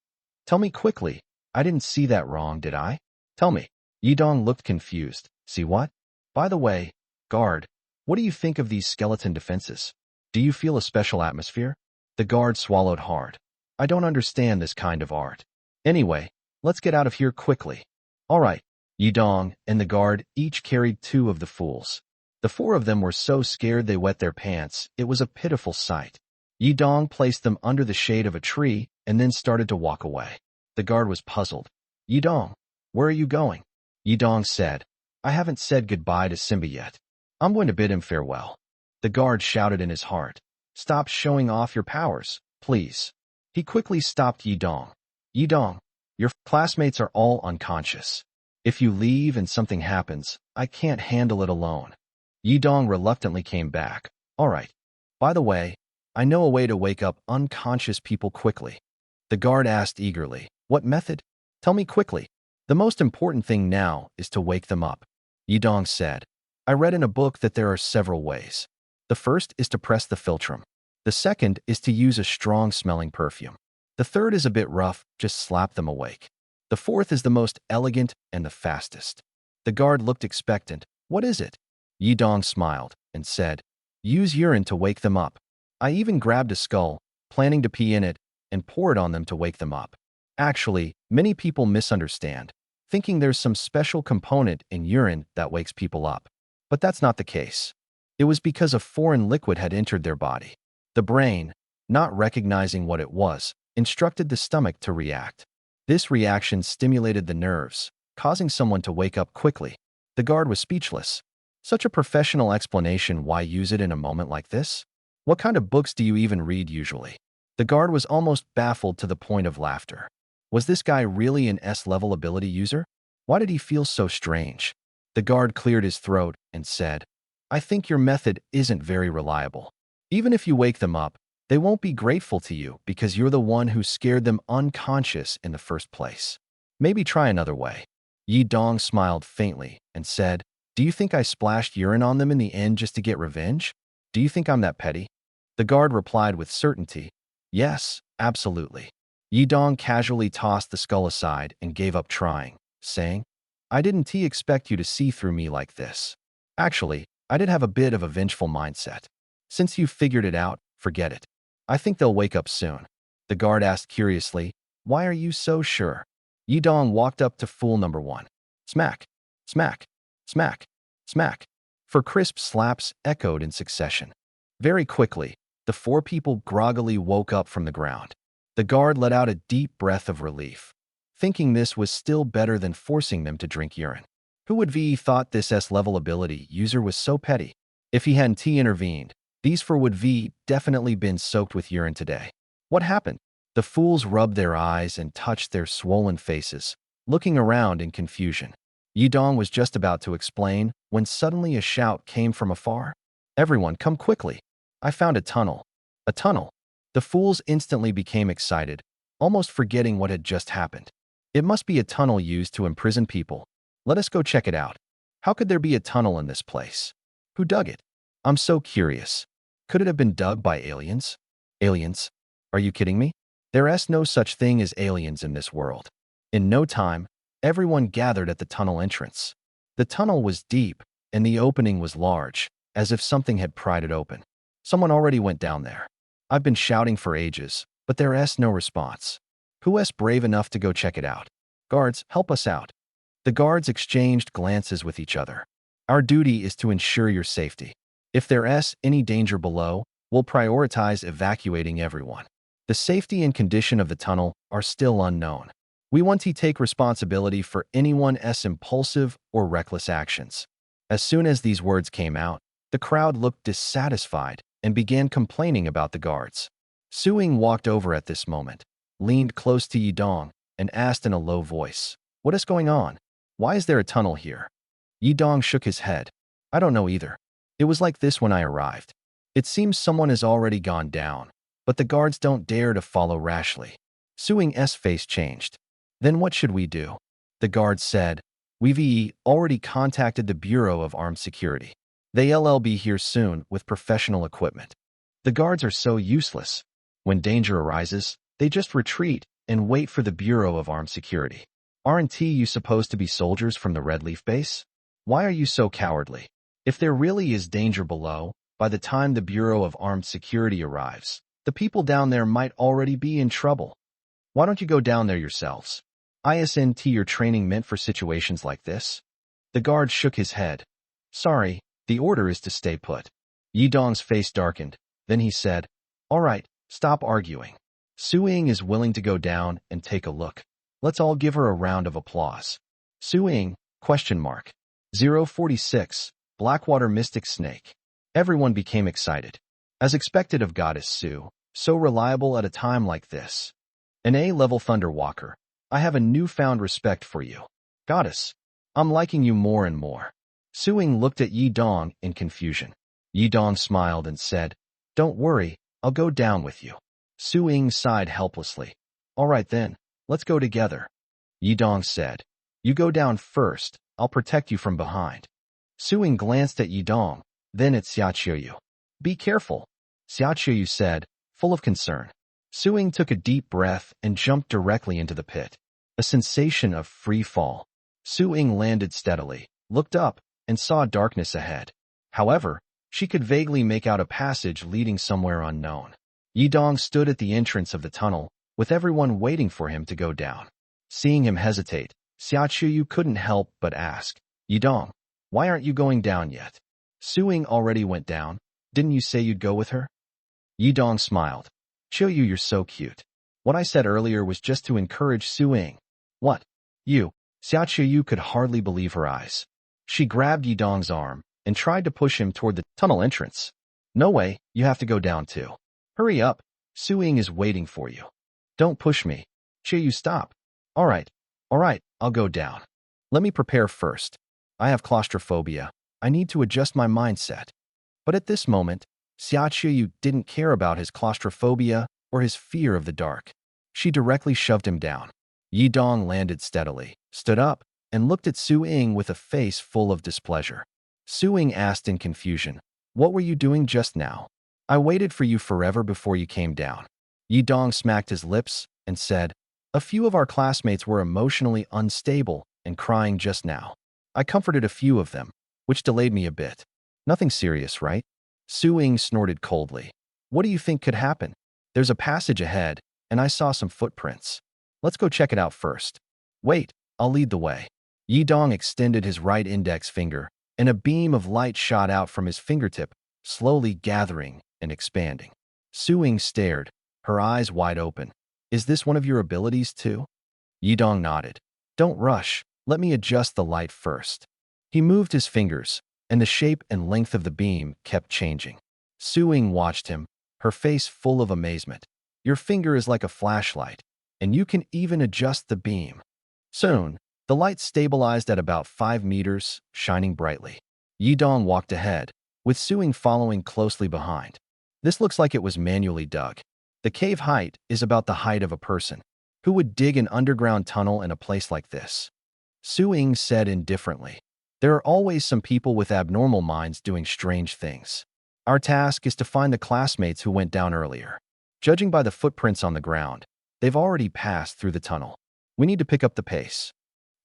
"Tell me quickly, I didn't see that wrong, did I? Tell me." Yi Dong looked confused. "See what? By the way, guard, what do you think of these skeleton defenses? Do you feel a special atmosphere?" The guard swallowed hard. "I don't understand this kind of art. Anyway, let's get out of here quickly." "All right." Yi Dong and the guard each carried 2 of the fools. The 4 of them were so scared they wet their pants. It was a pitiful sight. Yi Dong placed them under the shade of a tree and then started to walk away. The guard was puzzled. "Yi Dong, where are you going?" Yi Dong said, "I haven't said goodbye to Simba yet. I'm going to bid him farewell." The guard shouted in his heart, "Stop showing off your powers, please." He quickly stopped Yi Dong. "Yi Dong, your classmates are all unconscious. If you leave and something happens, I can't handle it alone." Yi Dong reluctantly came back. "All right. By the way, I know a way to wake up unconscious people quickly." The guard asked eagerly, "What method? Tell me quickly." "The most important thing now is to wake them up," Yi Dong said. "I read in a book that there are several ways. The first is to press the philtrum. The second is to use a strong-smelling perfume. The third is a bit rough, just slap them awake. The fourth is the most elegant and the fastest. The guard looked expectant. What is it? Yidong smiled and said, use urine to wake them up. I even grabbed a skull, planning to pee in it, and pour it on them to wake them up. Actually, many people misunderstand, thinking there's some special component in urine that wakes people up. But that's not the case. It was because a foreign liquid had entered their body. The brain, not recognizing what it was, instructed the stomach to react. This reaction stimulated the nerves, causing someone to wake up quickly. The guard was speechless. Such a professional explanation, why use it in a moment like this? What kind of books do you even read usually? The guard was almost baffled to the point of laughter. Was this guy really an S-level ability user? Why did he feel so strange? The guard cleared his throat and said, I think your method isn't very reliable. Even if you wake them up, they won't be grateful to you because you're the one who scared them unconscious in the first place. Maybe try another way. Yidong smiled faintly and said, do you think I splashed urine on them in the end just to get revenge? Do you think I'm that petty? The guard replied with certainty, yes, absolutely. Yidong casually tossed the skull aside and gave up trying, saying, I didn't expect you to see through me like this. Actually, I did have a bit of a vengeful mindset. Since you've figured it out, forget it. I think they'll wake up soon. The guard asked curiously, why are you so sure? Yidong walked up to fool number one. Smack, smack, smack, smack. For crisp slaps echoed in succession. Very quickly, the four people groggily woke up from the ground. The guard let out a deep breath of relief, thinking this was still better than forcing them to drink urine. Who would V thought this S-level ability user was so petty? If he hadn't intervened, these four would V definitely been soaked with urine today. What happened? The fools rubbed their eyes and touched their swollen faces, looking around in confusion. Yidong was just about to explain when suddenly a shout came from afar. Everyone, come quickly. I found a tunnel. A tunnel. The fools instantly became excited, almost forgetting what had just happened. It must be a tunnel used to imprison people. Let us go check it out. How could there be a tunnel in this place? Who dug it? I'm so curious. Could it have been dug by aliens? Aliens? Are you kidding me? There's no such thing as aliens in this world. In no time, everyone gathered at the tunnel entrance. The tunnel was deep, and the opening was large, as if something had pried it open. Someone already went down there. I've been shouting for ages, but there's no response. Who's brave enough to go check it out? Guards, help us out. The guards exchanged glances with each other. Our duty is to ensure your safety. If there's any danger below, we'll prioritize evacuating everyone. The safety and condition of the tunnel are still unknown. We want to take responsibility for anyone's impulsive or reckless actions. As soon as these words came out, the crowd looked dissatisfied and began complaining about the guards. Suing walked over at this moment, leaned close to Yidong, and asked in a low voice, what is going on? Why is there a tunnel here? Yidong shook his head. I don't know either. It was like this when I arrived. It seems someone has already gone down, but the guards don't dare to follow rashly. Suing's face changed. Then what should we do? The guards said, we've already contacted the Bureau of Armed Security. They'll be here soon with professional equipment. The guards are so useless. When danger arises, they just retreat and wait for the Bureau of Armed Security. Aren't you supposed to be soldiers from the Red Leaf base? Why are you so cowardly? If there really is danger below, by the time the Bureau of Armed Security arrives, the people down there might already be in trouble. Why don't you go down there yourselves? Isn't your training meant for situations like this? The guard shook his head. Sorry, the order is to stay put. Yidong's face darkened. Then he said, all right, stop arguing. Suing is willing to go down and take a look. Let's all give her a round of applause. Suing, ? 046, Blackwater Mystic Snake. Everyone became excited. As expected of Goddess Sue, so reliable at a time like this. An A-level Thunder Walker. I have a newfound respect for you. Goddess, I'm liking you more and more. Suing looked at Yidong in confusion. Yidong smiled and said, don't worry, I'll go down with you. Suing sighed helplessly. All right then, let's go together. Yidong said, you go down first, I'll protect you from behind. Suing glanced at Yidong, then at Xiaoqiu. Be careful, Xiaoqiu said, full of concern. Suing took a deep breath and jumped directly into the pit. A sensation of free fall. Suing landed steadily, looked up, and saw darkness ahead. However, she could vaguely make out a passage leading somewhere unknown. Yidong stood at the entrance of the tunnel, with everyone waiting for him to go down. Seeing him hesitate, Xia Chuyu couldn't help but ask, Yidong, why aren't you going down yet? Suing already went down. Didn't you say you'd go with her? Yidong smiled. Chuyu, you're so cute. What I said earlier was just to encourage Suing. What? You? Xia Chuyu could hardly believe her eyes. She grabbed Yidong's arm and tried to push him toward the tunnel entrance. No way, you have to go down too. Hurry up, Suing is waiting for you. Don't push me. Chuyu, stop. All right, I'll go down. Let me prepare first. I have claustrophobia. I need to adjust my mindset. But at this moment, Xia Chuyu didn't care about his claustrophobia or his fear of the dark. She directly shoved him down. Yidong landed steadily, stood up, and looked at Suing with a face full of displeasure. Suing asked in confusion, what were you doing just now? I waited for you forever before you came down. Yidong smacked his lips and said, a few of our classmates were emotionally unstable and crying just now. I comforted a few of them, which delayed me a bit. Nothing serious, right? Suing snorted coldly. What do you think could happen? There's a passage ahead, and I saw some footprints. Let's go check it out first. Wait, I'll lead the way. Yidong extended his right index finger, and a beam of light shot out from his fingertip, slowly gathering and expanding. Suing stared, her eyes wide open. Is this one of your abilities too? Yidong nodded. Don't rush, let me adjust the light first. He moved his fingers, and the shape and length of the beam kept changing. Suing watched him, her face full of amazement. Your finger is like a flashlight, and you can even adjust the beam. Soon, the light stabilized at about 5 meters, shining brightly. Yidong walked ahead, with Suing following closely behind. This looks like it was manually dug. The cave height is about the height of a person. Who would dig an underground tunnel in a place like this? Suing said indifferently. There are always some people with abnormal minds doing strange things. Our task is to find the classmates who went down earlier. Judging by the footprints on the ground, they've already passed through the tunnel. We need to pick up the pace.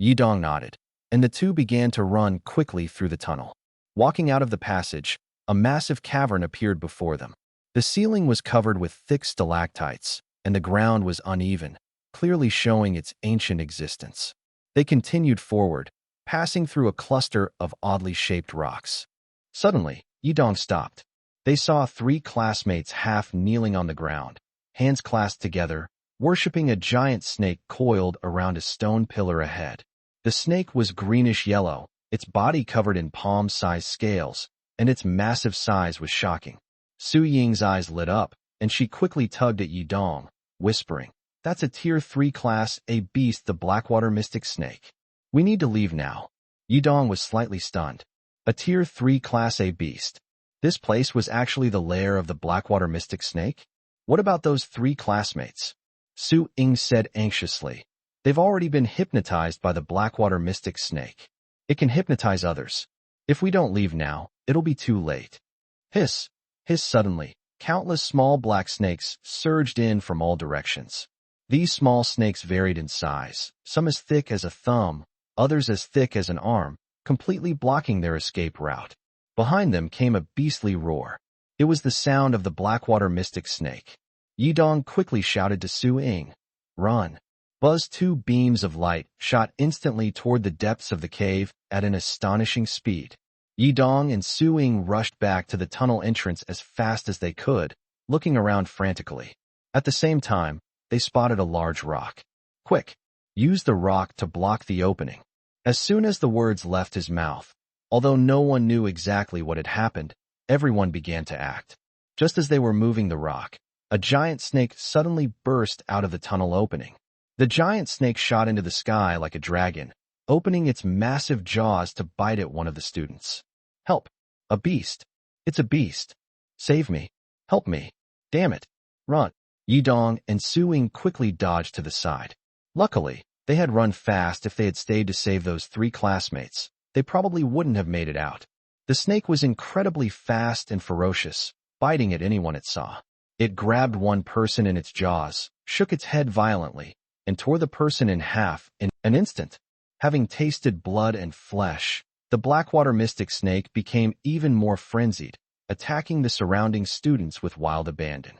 Yidong nodded, and the two began to run quickly through the tunnel. Walking out of the passage, a massive cavern appeared before them. The ceiling was covered with thick stalactites, and the ground was uneven, clearly showing its ancient existence. They continued forward, passing through a cluster of oddly shaped rocks. Suddenly, Yidong stopped. They saw 3 classmates half kneeling on the ground, hands clasped together, worshipping a giant snake coiled around a stone pillar ahead. The snake was greenish-yellow, its body covered in palm-sized scales, and its massive size was shocking. Su Ying's eyes lit up, and she quickly tugged at Yidong, whispering, That's a Tier 3 Class A beast, the Blackwater Mystic Snake. We need to leave now. Yidong was slightly stunned. A Tier 3 Class A beast. This place was actually the lair of the Blackwater Mystic Snake? What about those 3 classmates? Su Ying said anxiously. They've already been hypnotized by the Blackwater Mystic Snake. It can hypnotize others. If we don't leave now, it'll be too late. Hiss! Hiss suddenly. Countless small black snakes surged in from all directions. These small snakes varied in size, some as thick as a thumb, others as thick as an arm, completely blocking their escape route. Behind them came a beastly roar. It was the sound of the Blackwater Mystic Snake. Yidong quickly shouted to Su Ying, Run! Buzz 2 beams of light shot instantly toward the depths of the cave at an astonishing speed. Yidong and Su Ying rushed back to the tunnel entrance as fast as they could, looking around frantically. At the same time, they spotted a large rock. Quick! Use the rock to block the opening. As soon as the words left his mouth, although no one knew exactly what had happened, everyone began to act. Just as they were moving the rock, a giant snake suddenly burst out of the tunnel opening. The giant snake shot into the sky like a dragon, opening its massive jaws to bite at one of the students. Help! A beast! It's a beast! Save me! Help me! Damn it! Run! Yidong and Su Ying quickly dodged to the side. Luckily, they had run fast. If they had stayed to save those 3 classmates, they probably wouldn't have made it out. The snake was incredibly fast and ferocious, biting at anyone it saw. It grabbed one person in its jaws, shook its head violently, and tore the person in half in an instant. Having tasted blood and flesh, The Blackwater Mystic Snake became even more frenzied, attacking the surrounding students with wild abandon.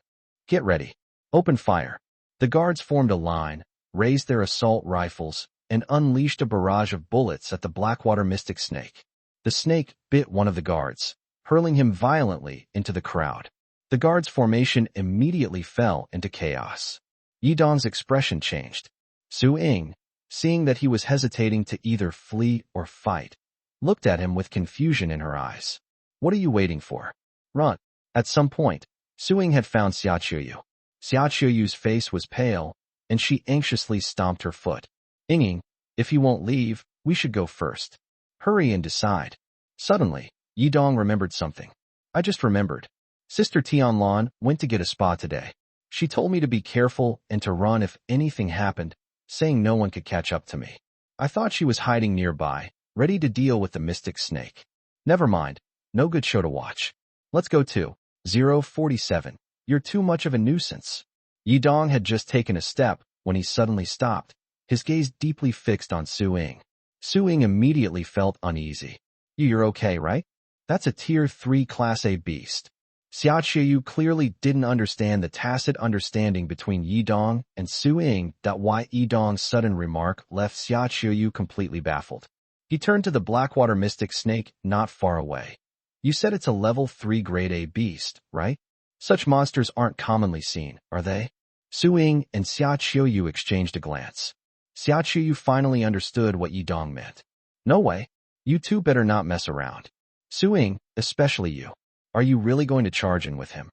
Get ready. Open fire. The guards formed a line, raised their assault rifles, and unleashed a barrage of bullets at the Blackwater Mystic Snake. The snake bit one of the guards, hurling him violently into the crowd. The guard's formation immediately fell into chaos. Yidong's expression changed. Su Ying, seeing that he was hesitating to either flee or fight, looked at him with confusion in her eyes. What are you waiting for? Run. At some point, Su Ying had found Xia Qiuyu. Xia Qiuyu's face was pale, and she anxiously stomped her foot. Ying, if you won't leave, we should go first. Hurry and decide. Suddenly, Yidong remembered something. I just remembered. Sister Tianlan went to get a spa today. She told me to be careful and to run if anything happened, saying no one could catch up to me. I thought she was hiding nearby, ready to deal with the mystic snake. Never mind, no good show to watch. Let's go to 047. You're too much of a nuisance. Yidong had just taken a step when he suddenly stopped, his gaze deeply fixed on Su Ying. Su Ying immediately felt uneasy. You're okay, right? That's a Tier 3 Class A beast. Xia Qiuyu clearly didn't understand the tacit understanding between Yidong and Su Ying. Why Yidong's sudden remark left Xia Qiuyu completely baffled. He turned to the Blackwater Mystic Snake not far away. You said it's a level 3 Grade A beast, right? Such monsters aren't commonly seen, are they? Su Ying and Xia Qiuyu exchanged a glance. Xia Qiuyu finally understood what Yidong meant. No way. You two better not mess around. Su Ying, especially you. Are you really going to charge in with him?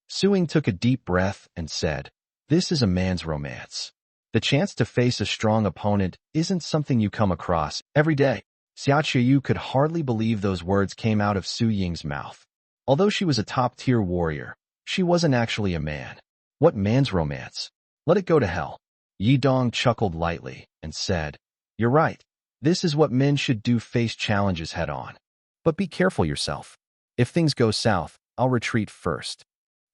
Su Ying took a deep breath and said, this is a man's romance. The chance to face a strong opponent isn't something you come across every day. Xia Qiuyu could hardly believe those words came out of Su Ying's mouth. Although she was a top-tier warrior, she wasn't actually a man. What man's romance? Let it go to hell. Yidong chuckled lightly and said, you're right. This is what men should do, face challenges head-on. But be careful yourself. If things go south, I'll retreat first.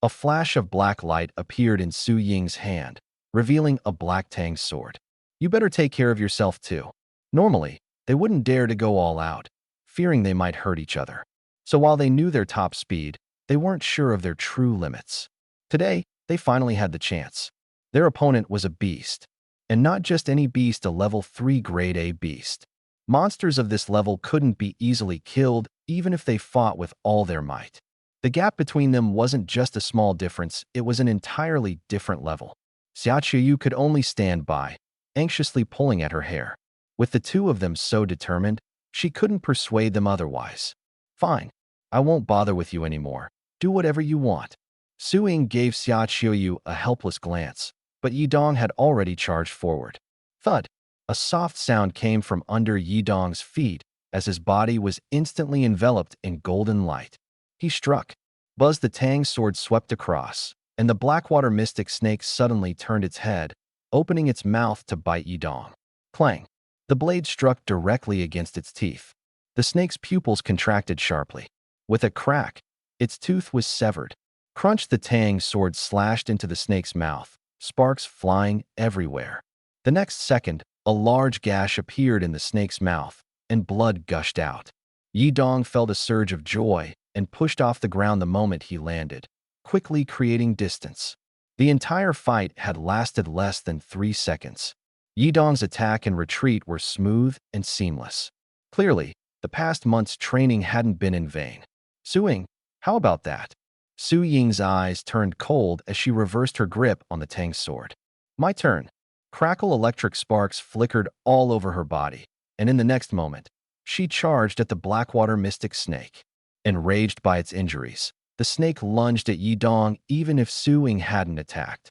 A flash of black light appeared in Su Ying's hand, revealing a black tang sword. You better take care of yourself too. Normally, they wouldn't dare to go all out, fearing they might hurt each other. So while they knew their top speed, they weren't sure of their true limits. Today, they finally had the chance. Their opponent was a beast. And not just any beast, a level 3 Grade A beast. Monsters of this level couldn't be easily killed, even if they fought with all their might. The gap between them wasn't just a small difference, it was an entirely different level. Xia Qiuyu could only stand by, anxiously pulling at her hair. With the two of them so determined, she couldn't persuade them otherwise. Fine. I won't bother with you anymore. Do whatever you want. Su Ying gave Xia Qiuyu a helpless glance, but Yidong had already charged forward. Thud! A soft sound came from under Yidong's feet as his body was instantly enveloped in golden light. He struck. Buzz the Tang sword swept across, and the Blackwater Mystic Snake suddenly turned its head, opening its mouth to bite Yidong. Clang! The blade struck directly against its teeth. The snake's pupils contracted sharply. With a crack, its tooth was severed. Crunch! The Tang sword slashed into the snake's mouth, sparks flying everywhere. The next second, a large gash appeared in the snake's mouth, and blood gushed out. Yidong felt a surge of joy and pushed off the ground the moment he landed, quickly creating distance. The entire fight had lasted less than 3 seconds. Yidong's attack and retreat were smooth and seamless. Clearly, the past month's training hadn't been in vain. Su Ying, how about that? Su Ying's eyes turned cold as she reversed her grip on the Tang sword. My turn. Crackle! Electric sparks flickered all over her body, and in the next moment, she charged at the Blackwater Mystic Snake. Enraged by its injuries, the snake lunged at Yidong even if Su Ying hadn't attacked.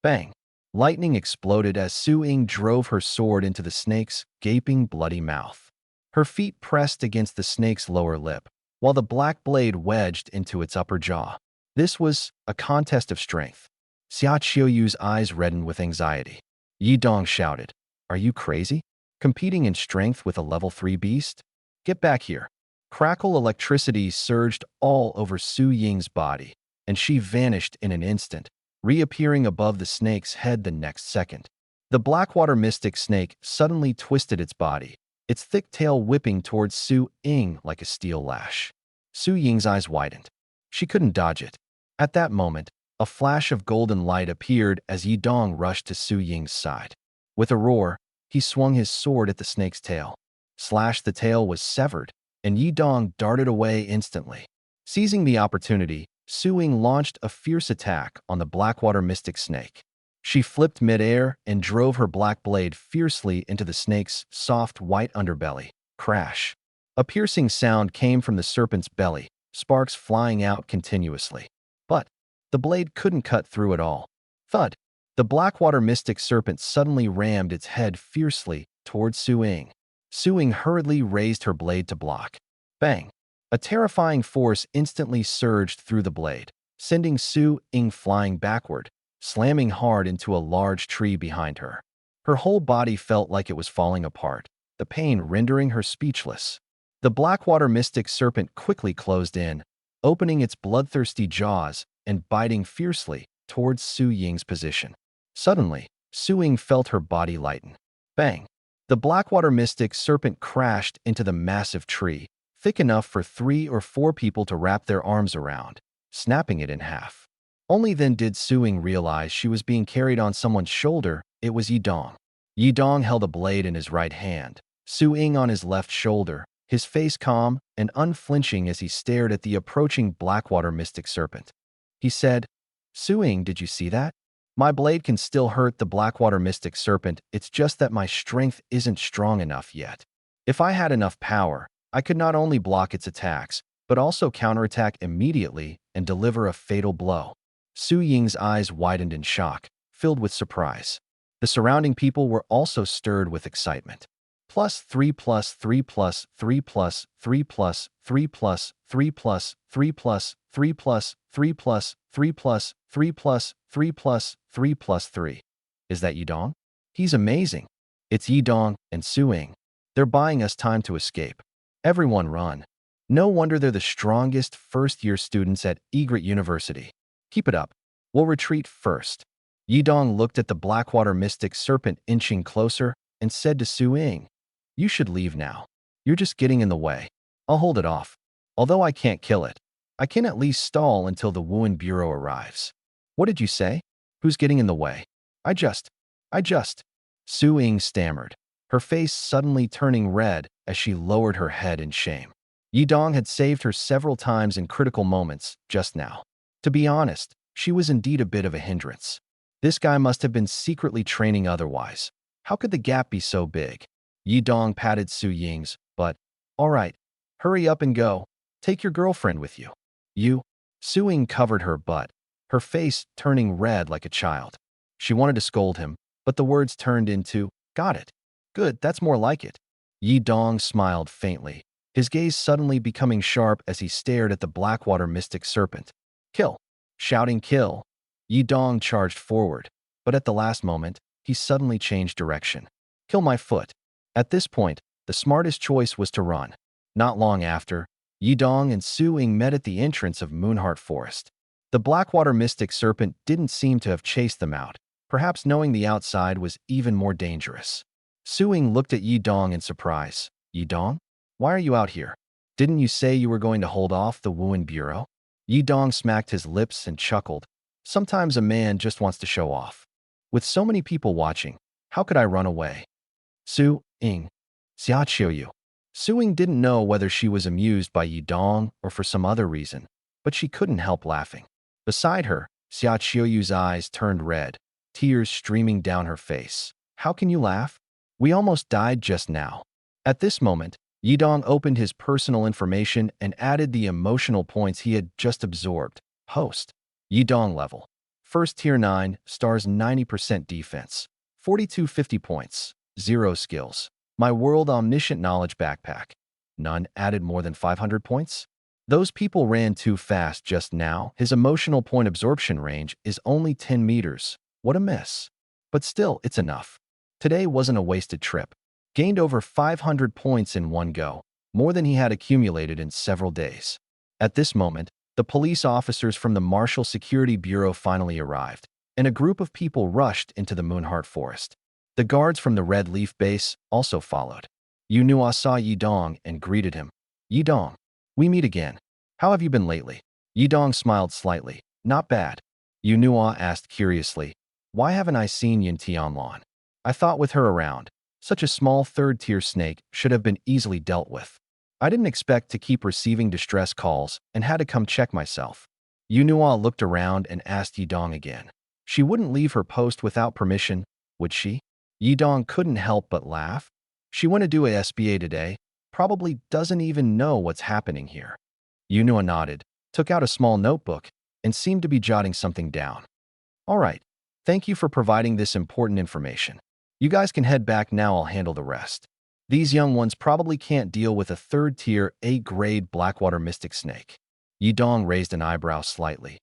Bang! Lightning exploded as Su Ying drove her sword into the snake's gaping, bloody mouth. Her feet pressed against the snake's lower lip, while the black blade wedged into its upper jaw. This was a contest of strength. Xia Qiuyu's eyes reddened with anxiety. Yidong shouted, are you crazy? Competing in strength with a level 3 beast? Get back here. Crackle! Electricity surged all over Su Ying's body, and she vanished in an instant, reappearing above the snake's head the next second. The Blackwater Mystic Snake suddenly twisted its body, its thick tail whipping towards Su Ying like a steel lash. Su Ying's eyes widened. She couldn't dodge it. At that moment, a flash of golden light appeared as Yi Dong rushed to Su Ying's side. With a roar, he swung his sword at the snake's tail. Slash, the tail was severed, and Yi Dong darted away instantly. Seizing the opportunity, Su Ying launched a fierce attack on the Blackwater Mystic Snake. She flipped mid-air and drove her black blade fiercely into the snake's soft white underbelly. Crash. A piercing sound came from the serpent's belly, sparks flying out continuously. But the blade couldn't cut through at all. Thud. The Blackwater Mystic Serpent suddenly rammed its head fiercely towards Su Ying. Su Ying hurriedly raised her blade to block. Bang! A terrifying force instantly surged through the blade, sending Su Ying flying backward, slamming hard into a large tree behind her. Her whole body felt like it was falling apart, the pain rendering her speechless. The Blackwater Mystic Serpent quickly closed in, opening its bloodthirsty jaws and biting fiercely towards Su Ying's position. Suddenly, Su Ying felt her body lighten. Bang! The Blackwater Mystic Serpent crashed into the massive tree, thick enough for 3 or 4 people to wrap their arms around, snapping it in half. Only then did Su Ying realize she was being carried on someone's shoulder. It was Yi Dong. Yi Dong held a blade in his right hand, Su Ying on his left shoulder, his face calm and unflinching as he stared at the approaching Blackwater Mystic Serpent. He said, "Su Ying, did you see that? My blade can still hurt the Blackwater Mystic Serpent, it's just that my strength isn't strong enough yet. If I had enough power, I could not only block its attacks, but also counterattack immediately and deliver a fatal blow." Su Ying's eyes widened in shock, filled with surprise. The surrounding people were also stirred with excitement. +3 +3 +3 +3 +3 +3 +3 +3 +3 +3 +3 +3 +3 +3. Is that Yi Dong? He's amazing. It's Yi Dong and Su Ying. They're buying us time to escape. Everyone run. No wonder they're the strongest first-year students at Egret University. Keep it up. We'll retreat first. Yi Dong looked at the Blackwater Mystic Serpent inching closer and said to Su Ying, "You should leave now. You're just getting in the way. I'll hold it off. Although I can't kill it, I can at least stall until the Wuhan Bureau arrives." "What did you say? Who's getting in the way?" I just. Su Ying stammered, her face suddenly turning red as she lowered her head in shame. Yi Dong had saved her several times in critical moments just now. To be honest, she was indeed a bit of a hindrance. This guy must have been secretly training otherwise. How could the gap be so big? Yi Dong patted Su Ying's butt. "All right, hurry up and go. Take your girlfriend with you." "You?" Su Ying covered her butt, her face turning red like a child. She wanted to scold him, but the words turned into, "Got it. Good, that's more like it." Yi Dong smiled faintly, his gaze suddenly becoming sharp as he stared at the Blackwater Mystic Serpent. "Kill!" Shouting "Kill!" Yi Dong charged forward, but at the last moment, he suddenly changed direction. "Kill my foot." At this point, the smartest choice was to run. Not long after, Yi Dong and Su Ying met at the entrance of Moonheart Forest. The Blackwater Mystic Serpent didn't seem to have chased them out, perhaps knowing the outside was even more dangerous. Su Ying looked at Yi Dong in surprise. "Yi Dong? Why are you out here? Didn't you say you were going to hold off the Wuhan Bureau?" Yi Dong smacked his lips and chuckled. "Sometimes a man just wants to show off. With so many people watching, how could I run away?" Su Ying. Xiaoqiu. Su Ying didn't know whether she was amused by Yi Dong or for some other reason, but she couldn't help laughing. Beside her, Xiaoqiu's eyes turned red, tears streaming down her face. "How can you laugh? We almost died just now." At this moment, Yi Dong opened his personal information and added the emotional points he had just absorbed. Host. Yi Dong level. First tier 9, stars 90% defense. 4250 points. 0 skills. My World Omniscient Knowledge Backpack. None added more than 500 points? Those people ran too fast just now. His emotional point absorption range is only 10 meters. What a miss. But still, it's enough. Today wasn't a wasted trip. Gained over 500 points in one go, more than he had accumulated in several days. At this moment, the police officers from the Marshall Security Bureau finally arrived, and a group of people rushed into the Moonheart Forest. The guards from the Red Leaf Base also followed. Yu Nua saw Yi Dong and greeted him. Yi Dong, we meet again. How have you been lately? Yi Dong smiled slightly. Not bad. Yu Nua asked curiously, why haven't I seen Yin Tianlan? I thought with her around, such a small third-tier snake should have been easily dealt with. I didn't expect to keep receiving distress calls and had to come check myself. Yu Nua looked around and asked Yi Dong again. She wouldn't leave her post without permission, would she? Yi Dong couldn't help but laugh. She went to do a SBA today, probably doesn't even know what's happening here. Yu Nua nodded, took out a small notebook, and seemed to be jotting something down. All right, thank you for providing this important information. You guys can head back now, I'll handle the rest. These young ones probably can't deal with a third-tier, A-grade Blackwater Mystic Snake. Yi Dong raised an eyebrow slightly.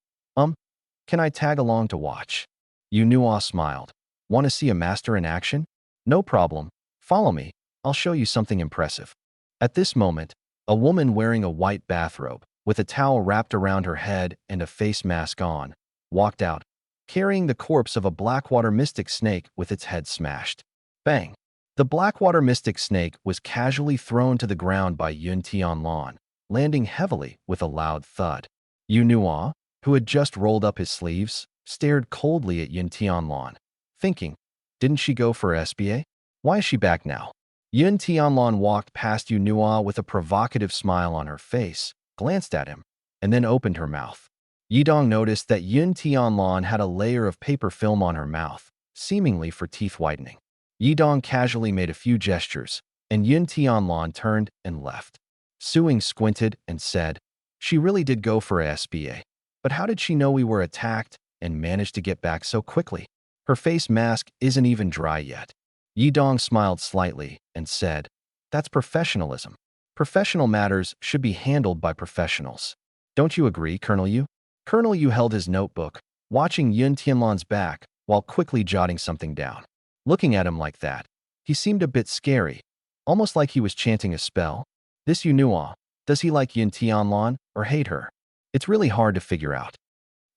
Can I tag along to watch? Yu Nua smiled. Want to see a master in action? No problem. Follow me. I'll show you something impressive. At this moment, a woman wearing a white bathrobe, with a towel wrapped around her head and a face mask on, walked out, carrying the corpse of a Blackwater Mystic Snake with its head smashed. Bang! The Blackwater Mystic Snake was casually thrown to the ground by Yun Tianlan, landing heavily with a loud thud. Yu Nua, who had just rolled up his sleeves, stared coldly at Yun Tianlan, thinking, didn't she go for SBA? Why is she back now? Yun Tianlan walked past Yu Nua with a provocative smile on her face, glanced at him, and then opened her mouth. Yi Dong noticed that Yun Tianlan had a layer of paper film on her mouth, seemingly for teeth whitening. Yi Dong casually made a few gestures, and Yun Tianlan turned and left. Suing squinted and said, she really did go for a SBA. But how did she know we were attacked and managed to get back so quickly? Her face mask isn't even dry yet. Yi Dong smiled slightly and said, that's professionalism. Professional matters should be handled by professionals. Don't you agree, Colonel Yu? Colonel Yu held his notebook, watching Yun Tianlan's back while quickly jotting something down. Looking at him like that, he seemed a bit scary, almost like he was chanting a spell. This Yu Nua, does he like Yun Tianlan or hate her? It's really hard to figure out.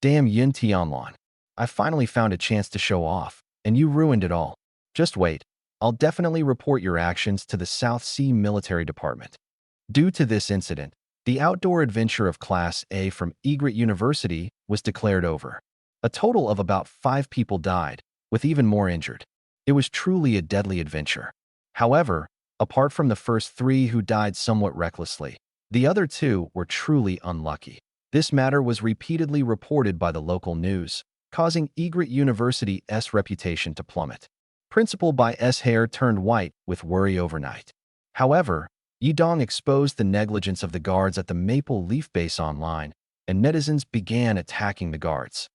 Damn Yun Tianlan. I finally found a chance to show off, and you ruined it all. Just wait. I'll definitely report your actions to the South Sea Military Department. Due to this incident, the outdoor adventure of Class A from Egret University was declared over. A total of about 5 people died, with even more injured. It was truly a deadly adventure. However, apart from the first 3 who died somewhat recklessly, the other 2 were truly unlucky. This matter was repeatedly reported by the local news, causing Egret University's reputation to plummet. Principal Bai's hair turned white with worry overnight. However, Yi Dong exposed the negligence of the guards at the Maple Leaf Base online, and netizens began attacking the guards.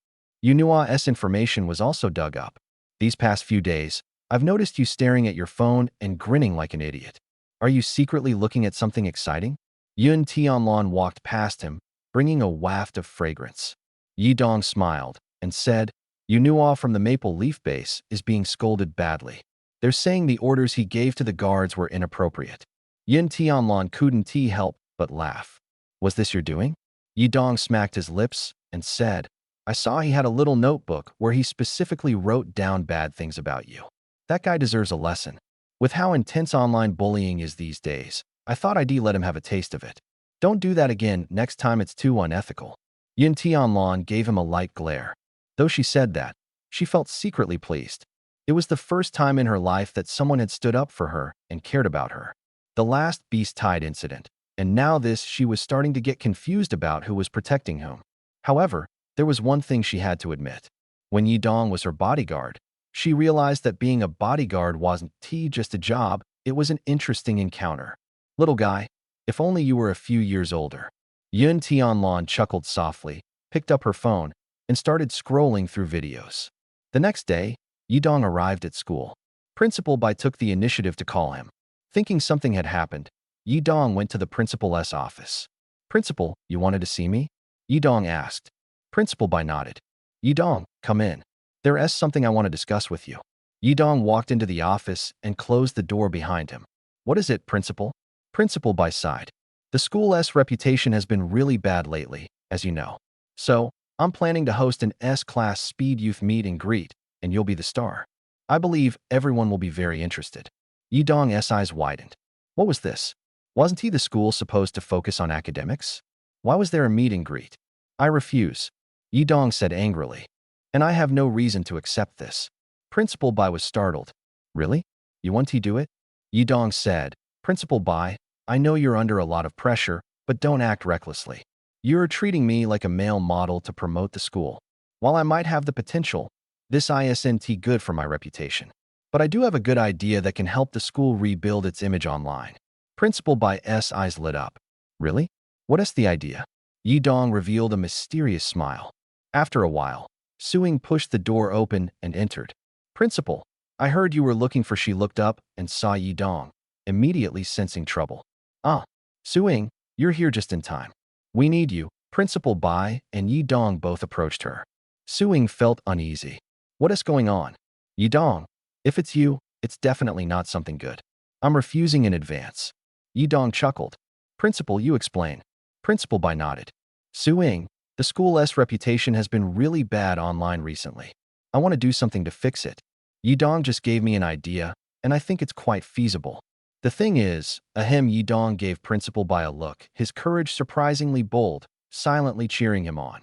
Yu Nua's information was also dug up. These past few days, I've noticed you staring at your phone and grinning like an idiot. Are you secretly looking at something exciting? Yun Tianlan walked past him, bringing a waft of fragrance. Yi Dong smiled and said, Yu Nua from the Maple Leaf Base is being scolded badly. They're saying the orders he gave to the guards were inappropriate. Yun Tianlan couldn't help but laugh. Was this your doing? Yi Dong smacked his lips and said, I saw he had a little notebook where he specifically wrote down bad things about you. That guy deserves a lesson. With how intense online bullying is these days, I thought I'd let him have a taste of it. Don't do that again next time, it's too unethical. Yun Tianlan gave him a light glare. Though she said that, she felt secretly pleased. It was the first time in her life that someone had stood up for her and cared about her. The last Beast Tide incident, and now this, she was starting to get confused about who was protecting whom. However, there was one thing she had to admit. When Yi Dong was her bodyguard, she realized that being a bodyguard wasn't just a job, it was an interesting encounter. Little guy, if only you were a few years older. Yun Tianlan chuckled softly, picked up her phone, and started scrolling through videos. The next day, Yi Dong arrived at school. Principal Bai took the initiative to call him. Thinking something had happened, Yi Dong went to the principal's office. Principal, you wanted to see me? Yi Dong asked. Principal Bai nodded. Yi Dong, come in. There's something I want to discuss with you. Yi Dong walked into the office and closed the door behind him. What is it, Principal? Principal Bai sighed. The school's reputation has been really bad lately, as you know. So, I'm planning to host an S-class speed youth meet and greet, and you'll be the star. I believe everyone will be very interested. Yi Dong's eyes widened. What was this? Wasn't he the school supposed to focus on academics? Why was there a meet and greet? I refuse, Yidong said angrily. And I have no reason to accept this. Principal Bai was startled. Really? You want to do it? Yidong said. Principal Bai, I know you're under a lot of pressure, but don't act recklessly. You're treating me like a male model to promote the school. While I might have the potential, this isn't good for my reputation. But I do have a good idea that can help the school rebuild its image online. Principal Bai's eyes lit up. Really? What is the idea? Yidong revealed a mysterious smile. After a while, Suing pushed the door open and entered. Principal, I heard you were looking for. She looked up and saw Yidong, immediately sensing trouble. Ah, Suing, you're here just in time. We need you. Principal Bai and Yidong both approached her. Suing felt uneasy. What is going on? Yidong, if it's you, it's definitely not something good. I'm refusing in advance. Yidong chuckled. Principal, you explain. Principal Bai nodded. Suing, the school's reputation has been really bad online recently. I want to do something to fix it. Yidong just gave me an idea, and I think it's quite feasible. The thing is, Yidong gave Principal Bai a look, his courage surprisingly bold, silently cheering him on.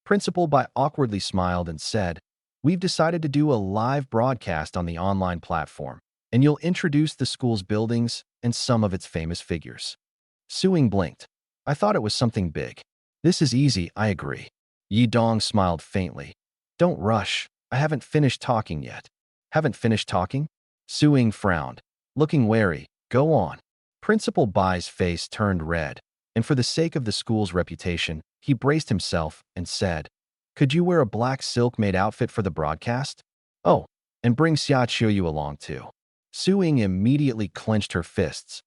Principal Bai awkwardly smiled and said, We've decided to do a live broadcast on the online platform, and you'll introduce the school's buildings and some of its famous figures. Suing blinked. I thought it was something big. This is easy, I agree. Yidong smiled faintly. Don't rush. I haven't finished talking yet. Haven't finished talking? Suing frowned, looking wary. Go on. Principal Bai's face turned red, and for the sake of the school's reputation, he braced himself and said, Could you wear a black silk-made outfit for the broadcast? Oh, and bring Xia Qiuyu along too. Suing immediately clenched her fists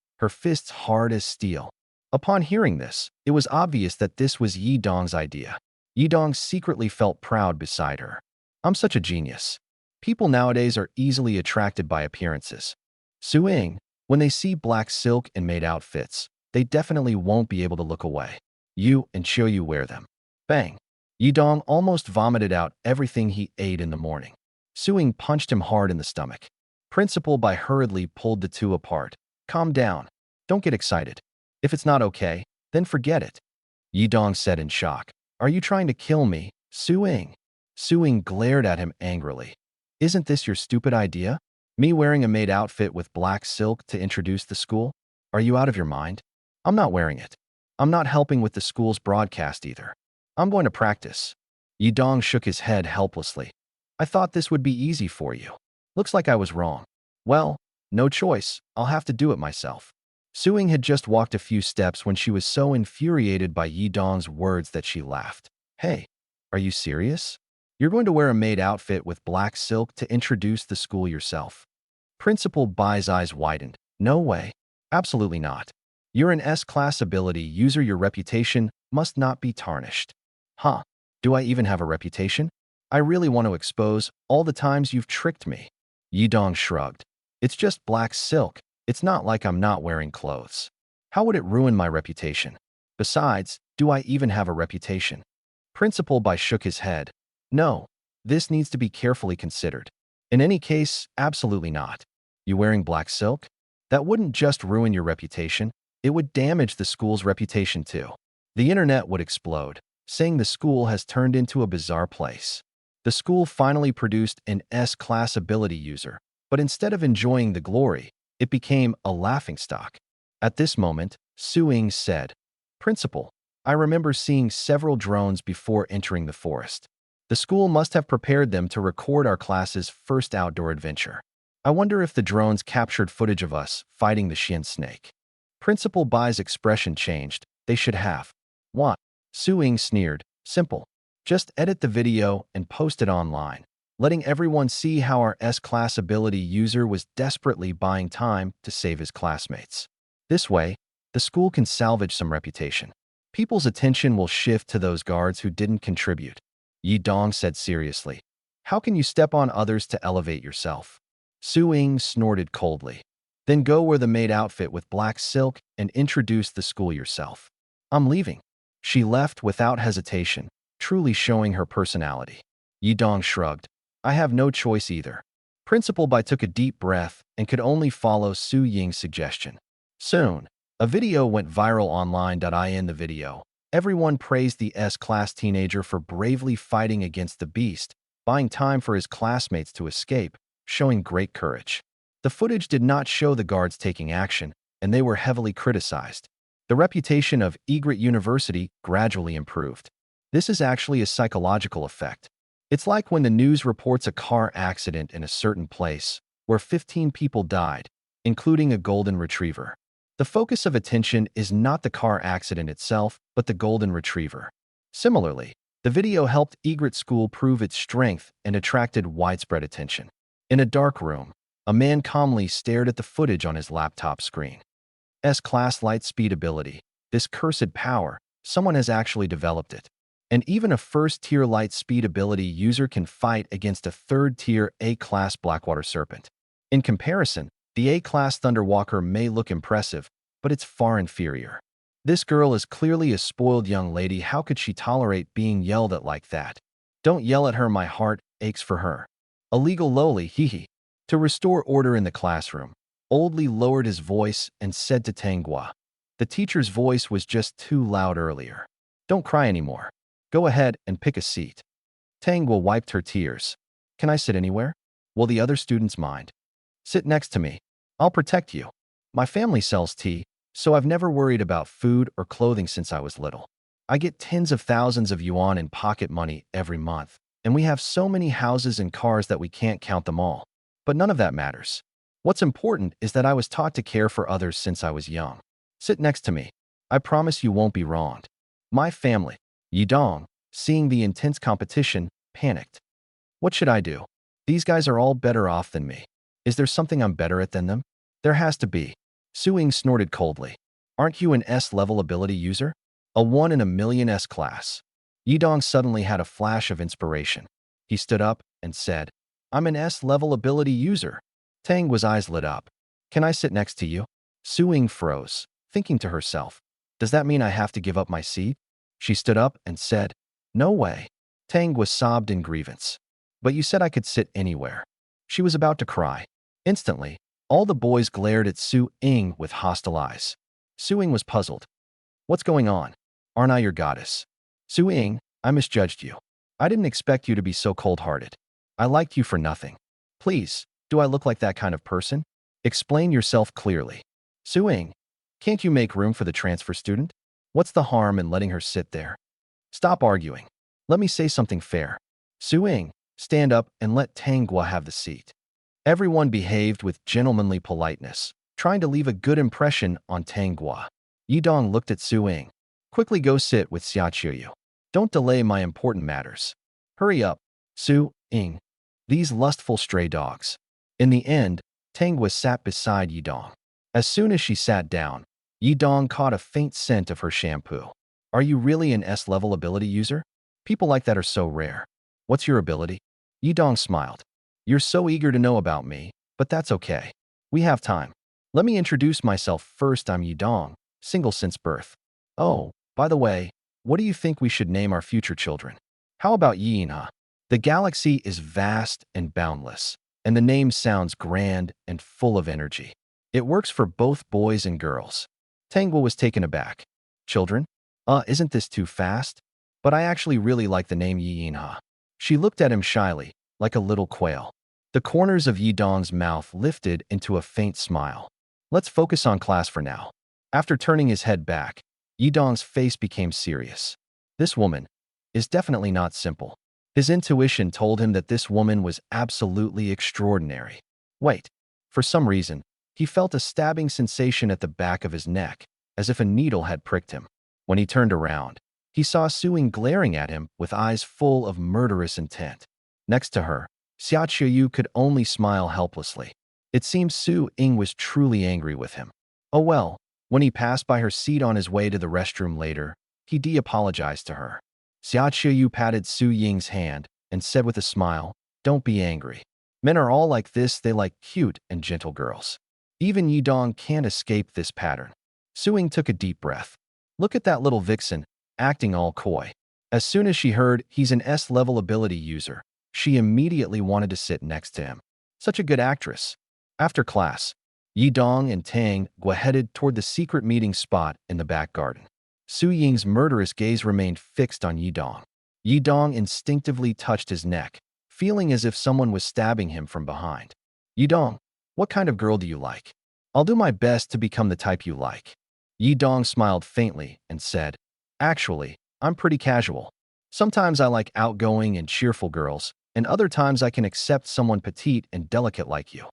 hard as steel. Upon hearing this, it was obvious that this was Yidong's idea. Yidong secretly felt proud beside her. I'm such a genius. People nowadays are easily attracted by appearances. Suing, when they see black silk and maid outfits, they definitely won't be able to look away. You and Qiuyu wear them. Bang. Yidong almost vomited out everything he ate in the morning. Suing punched him hard in the stomach. Principal Bai hurriedly pulled the two apart. Calm down. Don't get excited. If it's not okay, then forget it. Yidong said in shock. Are you trying to kill me, Suing? Suing glared at him angrily. Isn't this your stupid idea? Me wearing a maid outfit with black silk to introduce the school? Are you out of your mind? I'm not wearing it. I'm not helping with the school's broadcast either. I'm going to practice. Yidong shook his head helplessly. I thought this would be easy for you. Looks like I was wrong. Well, no choice. I'll have to do it myself. Suing had just walked a few steps when she was so infuriated by Yidong's words that she laughed. Hey, are you serious? You're going to wear a maid outfit with black silk to introduce the school yourself? Principal Bai's eyes widened. No way. Absolutely not. You're an S-class ability user. Your reputation must not be tarnished. Huh? Do I even have a reputation? I really want to expose all the times you've tricked me. Yidong shrugged. It's just black silk. It's not like I'm not wearing clothes. How would it ruin my reputation? Besides, do I even have a reputation? Principal Bai shook his head. No, this needs to be carefully considered. In any case, absolutely not. You wearing black silk? That wouldn't just ruin your reputation, it would damage the school's reputation too. The internet would explode, saying the school has turned into a bizarre place. The school finally produced an S-class ability user, but instead of enjoying the glory, it became a laughingstock. At this moment, Suing said, Principal, I remember seeing several drones before entering the forest. The school must have prepared them to record our class's first outdoor adventure. I wonder if the drones captured footage of us fighting the Xian snake. Principal Bai's expression changed. They should have. What? Suing sneered. Simple. Just edit the video and post it online, letting everyone see how our S-class ability user was desperately buying time to save his classmates. This way, the school can salvage some reputation. People's attention will shift to those guards who didn't contribute. Yidong said seriously. How can you step on others to elevate yourself? Suing snorted coldly. Then go wear the maid outfit with black silk and introduce the school yourself. I'm leaving. She left without hesitation, truly showing her personality. Yidong shrugged. I have no choice either. Principal Bai took a deep breath and could only follow Su Ying's suggestion. Soon, a video went viral online. In the video, everyone praised the S-class teenager for bravely fighting against the beast, buying time for his classmates to escape, showing great courage. The footage did not show the guards taking action, and they were heavily criticized. The reputation of Egret University gradually improved. This is actually a psychological effect. It's like when the news reports a car accident in a certain place where 15 people died, including a golden retriever. The focus of attention is not the car accident itself, but the golden retriever. Similarly, the video helped Egret School prove its strength and attracted widespread attention. In a dark room, a man calmly stared at the footage on his laptop screen. S-class light speed ability. This cursed power, someone has actually developed it. And even a first-tier light speed ability user can fight against a third-tier A-class Blackwater Serpent. In comparison, the A-class Thunderwalker may look impressive, but it's far inferior. This girl is clearly a spoiled young lady. How could she tolerate being yelled at like that? Don't yell at her, my heart aches for her. Illegal lowly, hee. To restore order in the classroom, Oldly lowered his voice and said to Tanghua, the teacher's voice was just too loud earlier. Don't cry anymore. Go ahead and pick a seat. Tanghua wiped her tears. Can I sit anywhere? Will the other students mind? Sit next to me. I'll protect you. My family sells tea, so I've never worried about food or clothing since I was little. I get tens of thousands of yuan in pocket money every month, and we have so many houses and cars that we can't count them all. But none of that matters. What's important is that I was taught to care for others since I was young. Sit next to me. I promise you won't be wronged. My family, Yidong, seeing the intense competition, panicked. What should I do? These guys are all better off than me. Is there something I'm better at than them? There has to be. Suing snorted coldly. Aren't you an S-level ability user? A 1 in a million S-class. Yidong suddenly had a flash of inspiration. He stood up and said, I'm an S-level ability user. Tanghua's eyes lit up. Can I sit next to you? Suing froze, thinking to herself, does that mean I have to give up my seat? She stood up and said, no way. Tanghua sobbed in grievance. But you said I could sit anywhere. She was about to cry. Instantly, all the boys glared at Su Ying with hostile eyes. Su Ying was puzzled. What's going on? Aren't I your goddess? Su Ying, I misjudged you. I didn't expect you to be so cold-hearted. I liked you for nothing. Please, do I look like that kind of person? Explain yourself clearly. Su Ying, can't you make room for the transfer student? What's the harm in letting her sit there? Stop arguing. Let me say something fair. Su Ying, stand up and let Tanghua have the seat. Everyone behaved with gentlemanly politeness, trying to leave a good impression on Tanghua. Yidong looked at Su Ying. Quickly go sit with Xiaqiuyu. Don't delay my important matters. Hurry up, Su Ying. These lustful stray dogs. In the end, Tanghua sat beside Yidong. As soon as she sat down, Yidong caught a faint scent of her shampoo. Are you really an S-level ability user? People like that are so rare. What's your ability? Yidong smiled. You're so eager to know about me, but that's okay. We have time. Let me introduce myself first. I'm Yidong, single since birth. Oh, by the way, what do you think we should name our future children? How about Yinha? The galaxy is vast and boundless, and the name sounds grand and full of energy. It works for both boys and girls. Tanghua was taken aback. Children? Isn't this too fast? But I actually really like the name Yinha. She looked at him shyly, like a little quail. The corners of Yidong's mouth lifted into a faint smile. Let's focus on class for now. After turning his head back, Yidong's face became serious. This woman is definitely not simple. His intuition told him that this woman was absolutely extraordinary. Wait, for some reason, he felt a stabbing sensation at the back of his neck, as if a needle had pricked him. When he turned around, he saw Su Ying glaring at him with eyes full of murderous intent. Next to her, Xiaqiuyu could only smile helplessly. It seemed Su Ying was truly angry with him. Oh well, when he passed by her seat on his way to the restroom later, he de-apologized to her. Xiaqiuyu patted Su Ying's hand and said with a smile, don't be angry. Men are all like this, they like cute and gentle girls. Even Yidong can't escape this pattern. Su Ying took a deep breath. Look at that little vixen, acting all coy. As soon as she heard he's an S-level ability user, she immediately wanted to sit next to him. Such a good actress. After class, Yidong and Tang Gua headed toward the secret meeting spot in the back garden. Su Ying's murderous gaze remained fixed on Yidong. Yidong instinctively touched his neck, feeling as if someone was stabbing him from behind. Yidong, what kind of girl do you like? I'll do my best to become the type you like. Yidong smiled faintly and said, Actually, I'm pretty casual. Sometimes I like outgoing and cheerful girls, and other times I can accept someone petite and delicate like you.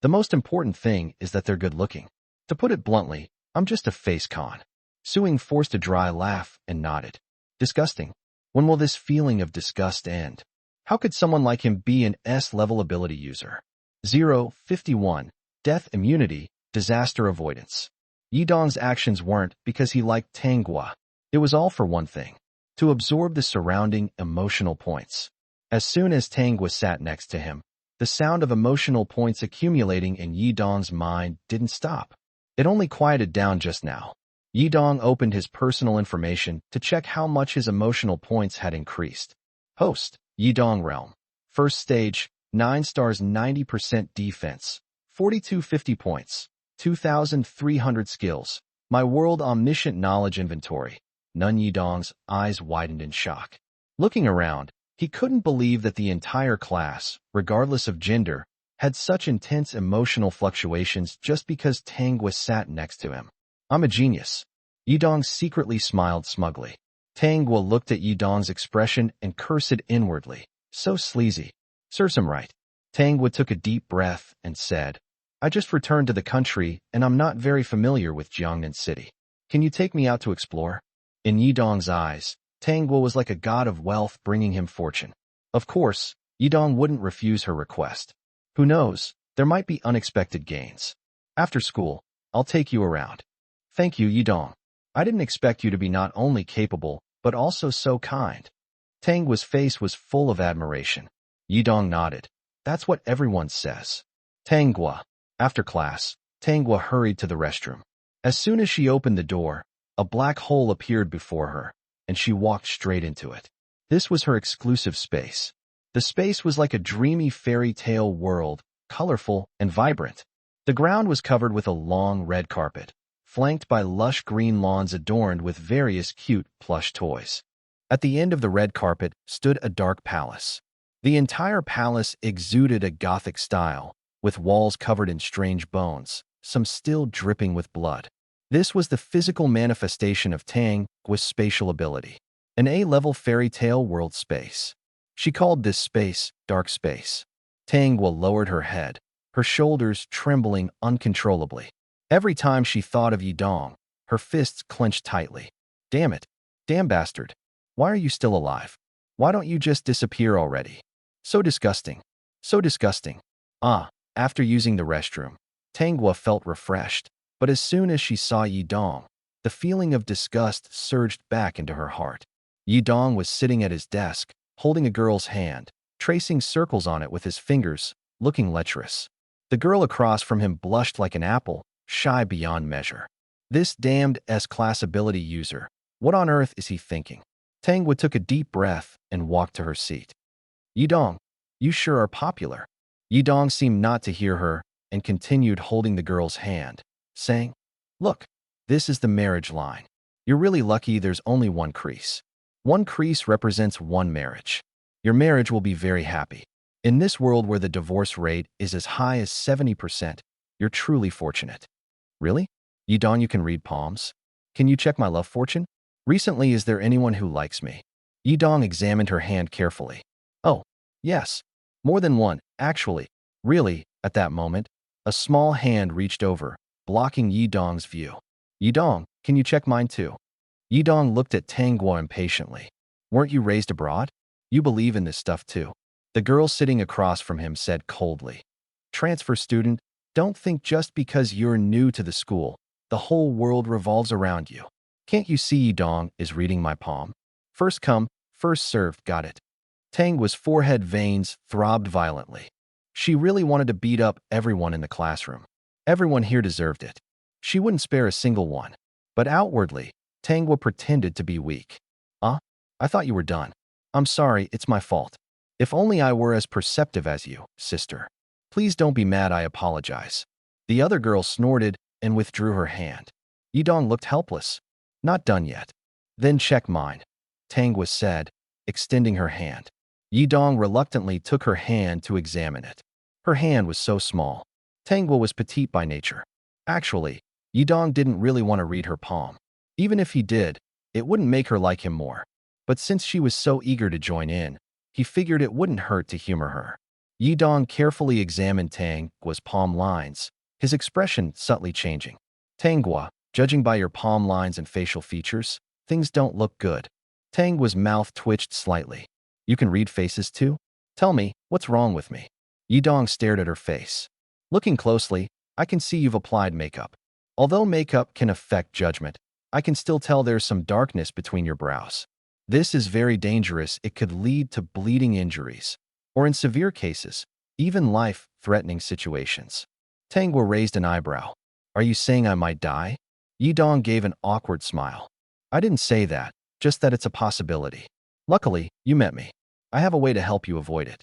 The most important thing is that they're good-looking. To put it bluntly, I'm just a face con. Su Ying forced a dry laugh and nodded. Disgusting. When will this feeling of disgust end? How could someone like him be an S-level ability user? 051. Death immunity, disaster avoidance. Yidong's actions weren't because he liked Tang Gua. It was all for one thing: to absorb the surrounding emotional points. As soon as Tang Gua sat next to him, the sound of emotional points accumulating in Yidong's mind didn't stop. It only quieted down just now. Yidong opened his personal information to check how much his emotional points had increased. Host, Yidong Realm. First stage, 9 stars 90% defense, 4250 points, 2,300 skills. My world omniscient knowledge inventory. Nun Yidong's eyes widened in shock. Looking around, he couldn't believe that the entire class, regardless of gender, had such intense emotional fluctuations just because Tang Gua sat next to him. I'm a genius. Yidong secretly smiled smugly. Tang Gua looked at Yidong's expression and cursed inwardly. So sleazy. Serves him right. Tang Gua took a deep breath and said, I just returned to the country and I'm not very familiar with Jiangnan City. Can you take me out to explore? In Yidong's eyes, Tang Gua was like a god of wealth bringing him fortune. Of course, Yidong wouldn't refuse her request. Who knows, there might be unexpected gains. After school, I'll take you around. Thank you, Yidong. I didn't expect you to be not only capable, but also so kind. Tang Gua's face was full of admiration. Yidong nodded. That's what everyone says. Tang Gua. After class, Tang Gua hurried to the restroom. As soon as she opened the door, a black hole appeared before her, and she walked straight into it. This was her exclusive space. The space was like a dreamy fairy tale world, colorful and vibrant. The ground was covered with a long red carpet, flanked by lush green lawns adorned with various cute plush toys. At the end of the red carpet stood a dark palace. The entire palace exuded a Gothic style, with walls covered in strange bones, some still dripping with blood. This was the physical manifestation of Tang Gua's spatial ability, an A-level fairy tale world space. She called this space Dark Space. Tang Gua lowered her head, her shoulders trembling uncontrollably. Every time she thought of Yidong, her fists clenched tightly. Damn it. Damn bastard. Why are you still alive? Why don't you just disappear already? So disgusting. So disgusting. After using the restroom, Tang Gua felt refreshed, but as soon as she saw Yidong, the feeling of disgust surged back into her heart. Yidong was sitting at his desk, holding a girl's hand, tracing circles on it with his fingers, looking lecherous. The girl across from him blushed like an apple, shy beyond measure. This damned S-class ability user, what on earth is he thinking? Tang Gua took a deep breath and walked to her seat. Yidong, you sure are popular. Yidong seemed not to hear her and continued holding the girl's hand, saying, Look, this is the marriage line. You're really lucky there's only one crease. One crease represents one marriage. Your marriage will be very happy. In this world where the divorce rate is as high as 70%, you're truly fortunate. Really? Yidong, you can read palms? Can you check my love fortune? Recently, is there anyone who likes me? Yidong examined her hand carefully. Oh, yes. More than one, actually. Really, at that moment, a small hand reached over, blocking Yidong's view. Yidong, can you check mine too? Yidong looked at Tang Gua impatiently. Weren't you raised abroad? You believe in this stuff too. The girl sitting across from him said coldly. Transfer student, don't think just because you're new to the school, the whole world revolves around you. Can't you see Yidong is reading my palm? First come, first served, got it. Tang Gua's forehead veins throbbed violently. She really wanted to beat up everyone in the classroom. Everyone here deserved it. She wouldn't spare a single one. But outwardly, Tang Gua pretended to be weak. I thought you were done. I'm sorry, it's my fault. If only I were as perceptive as you, sister. Please don't be mad, I apologize. The other girl snorted and withdrew her hand. Yidong looked helpless. Not done yet. Then check mine, Tangwa said, extending her hand. Yidong reluctantly took her hand to examine it. Her hand was so small. Tangwa was petite by nature. Actually, Yidong didn't really want to read her palm. Even if he did, it wouldn't make her like him more. But since she was so eager to join in, he figured it wouldn't hurt to humor her. Yidong carefully examined Tangwa's palm lines, his expression subtly changing. Tangwa, judging by your palm lines and facial features, things don't look good. Tangwa's mouth twitched slightly. You can read faces too? Tell me, what's wrong with me? Yidong stared at her face. Looking closely, I can see you've applied makeup. Although makeup can affect judgment, I can still tell there's some darkness between your brows. This is very dangerous. It could lead to bleeding injuries, or in severe cases, even life-threatening situations. Tangwa raised an eyebrow. Are you saying I might die? Yidong gave an awkward smile. I didn't say that, just that it's a possibility. Luckily, you met me. I have a way to help you avoid it.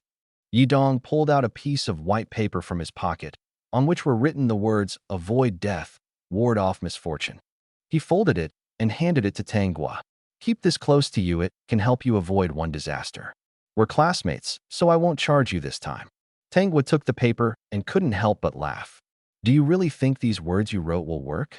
Yidong pulled out a piece of white paper from his pocket, on which were written the words, avoid death, ward off misfortune. He folded it and handed it to Tangwa. Keep this close to you, it can help you avoid one disaster. We're classmates, so I won't charge you this time. Tangwa took the paper and couldn't help but laugh. Do you really think these words you wrote will work?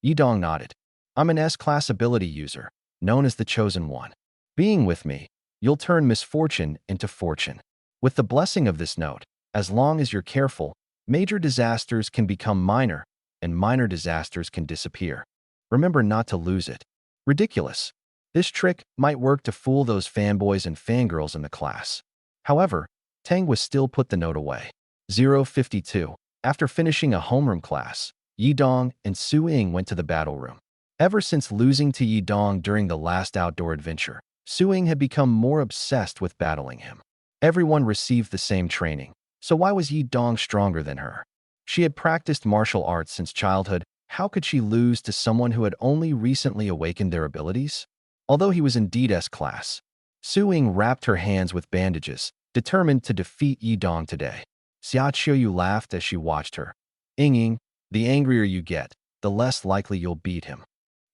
Yidong nodded. I'm an S-class ability user, known as the Chosen One. Being with me, you'll turn misfortune into fortune. With the blessing of this note, as long as you're careful, major disasters can become minor, and minor disasters can disappear. Remember not to lose it. Ridiculous. This trick might work to fool those fanboys and fangirls in the class. However, Tangwa still put the note away. 052. After finishing a homeroom class, Yidong and Su Ying went to the battle room. Ever since losing to Yidong during the last outdoor adventure, Su Ying had become more obsessed with battling him. Everyone received the same training, so why was Yidong stronger than her? She had practiced martial arts since childhood. How could she lose to someone who had only recently awakened their abilities? Although he was indeed S-class, Su Ying wrapped her hands with bandages, determined to defeat Yidong today. Xia Qiuyu laughed as she watched her. Ying, the angrier you get, the less likely you'll beat him.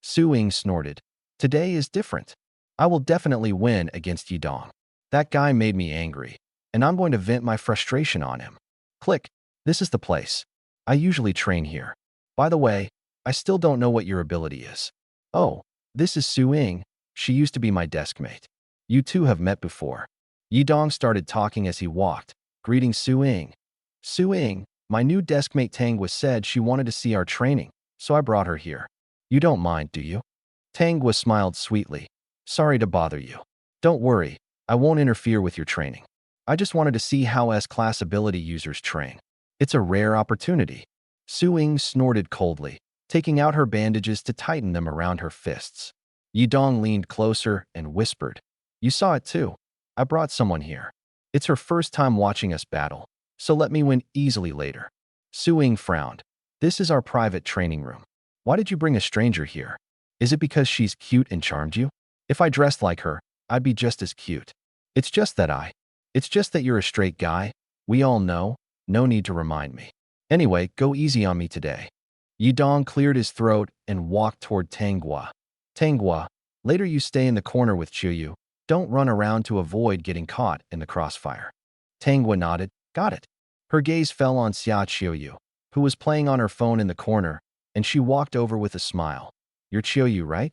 Su Ying snorted. Today is different. I will definitely win against Yidong. That guy made me angry, and I'm going to vent my frustration on him. Click. This is the place. I usually train here. By the way, I still don't know what your ability is. Oh, this is Su Ying. She used to be my desk mate. You two have met before. Yidong started talking as he walked, greeting Su Ying. Su Ying, my new deskmate Tangwa said she wanted to see our training, so I brought her here. You don't mind, do you? Tangwa smiled sweetly. Sorry to bother you. Don't worry, I won't interfere with your training. I just wanted to see how S-class ability users train. It's a rare opportunity. Su Ying snorted coldly, taking out her bandages to tighten them around her fists. Yidong leaned closer and whispered, You saw it too. I brought someone here. It's her first time watching us battle, so let me win easily later. Su Ying frowned. This is our private training room. Why did you bring a stranger here? Is it because she's cute and charmed you? If I dressed like her, I'd be just as cute. It's just that you're a straight guy. We all know. No need to remind me. Anyway, go easy on me today. Yidong cleared his throat and walked toward Tangwa. Tangwa, later you stay in the corner with Qiuyu. Don't run around to avoid getting caught in the crossfire. Tangwa nodded. Got it. Her gaze fell on Xia Qiuyu, who was playing on her phone in the corner, and she walked over with a smile. You're Qiuyu, right?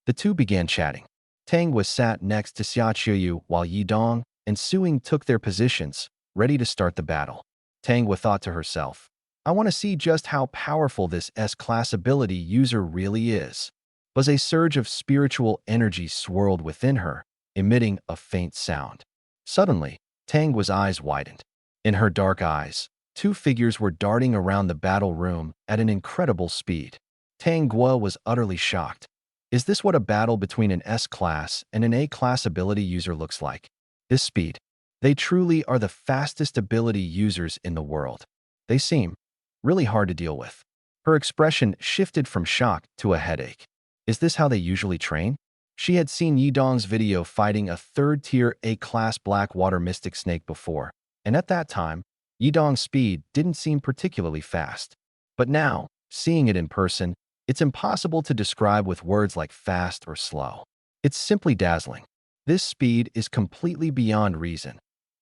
The two began chatting. Tangwa sat next to Xia Qiuyu while Yidong and Su Ying took their positions, ready to start the battle. Tangwa thought to herself, I want to see just how powerful this S-class ability user really is. But a surge of spiritual energy swirled within her, emitting a faint sound. Suddenly, Tangwa's eyes widened. In her dark eyes, two figures were darting around the battle room at an incredible speed. Tangwa was utterly shocked. Is this what a battle between an S-class and an A-class ability user looks like? This speed. They truly are the fastest ability users in the world. They seem really hard to deal with. Her expression shifted from shock to a headache. Is this how they usually train? She had seen Yidong's video fighting a third-tier A-class Blackwater Mystic Snake before, and at that time, Yidong's speed didn't seem particularly fast. But now, seeing it in person, it's impossible to describe with words like fast or slow. It's simply dazzling. This speed is completely beyond reason.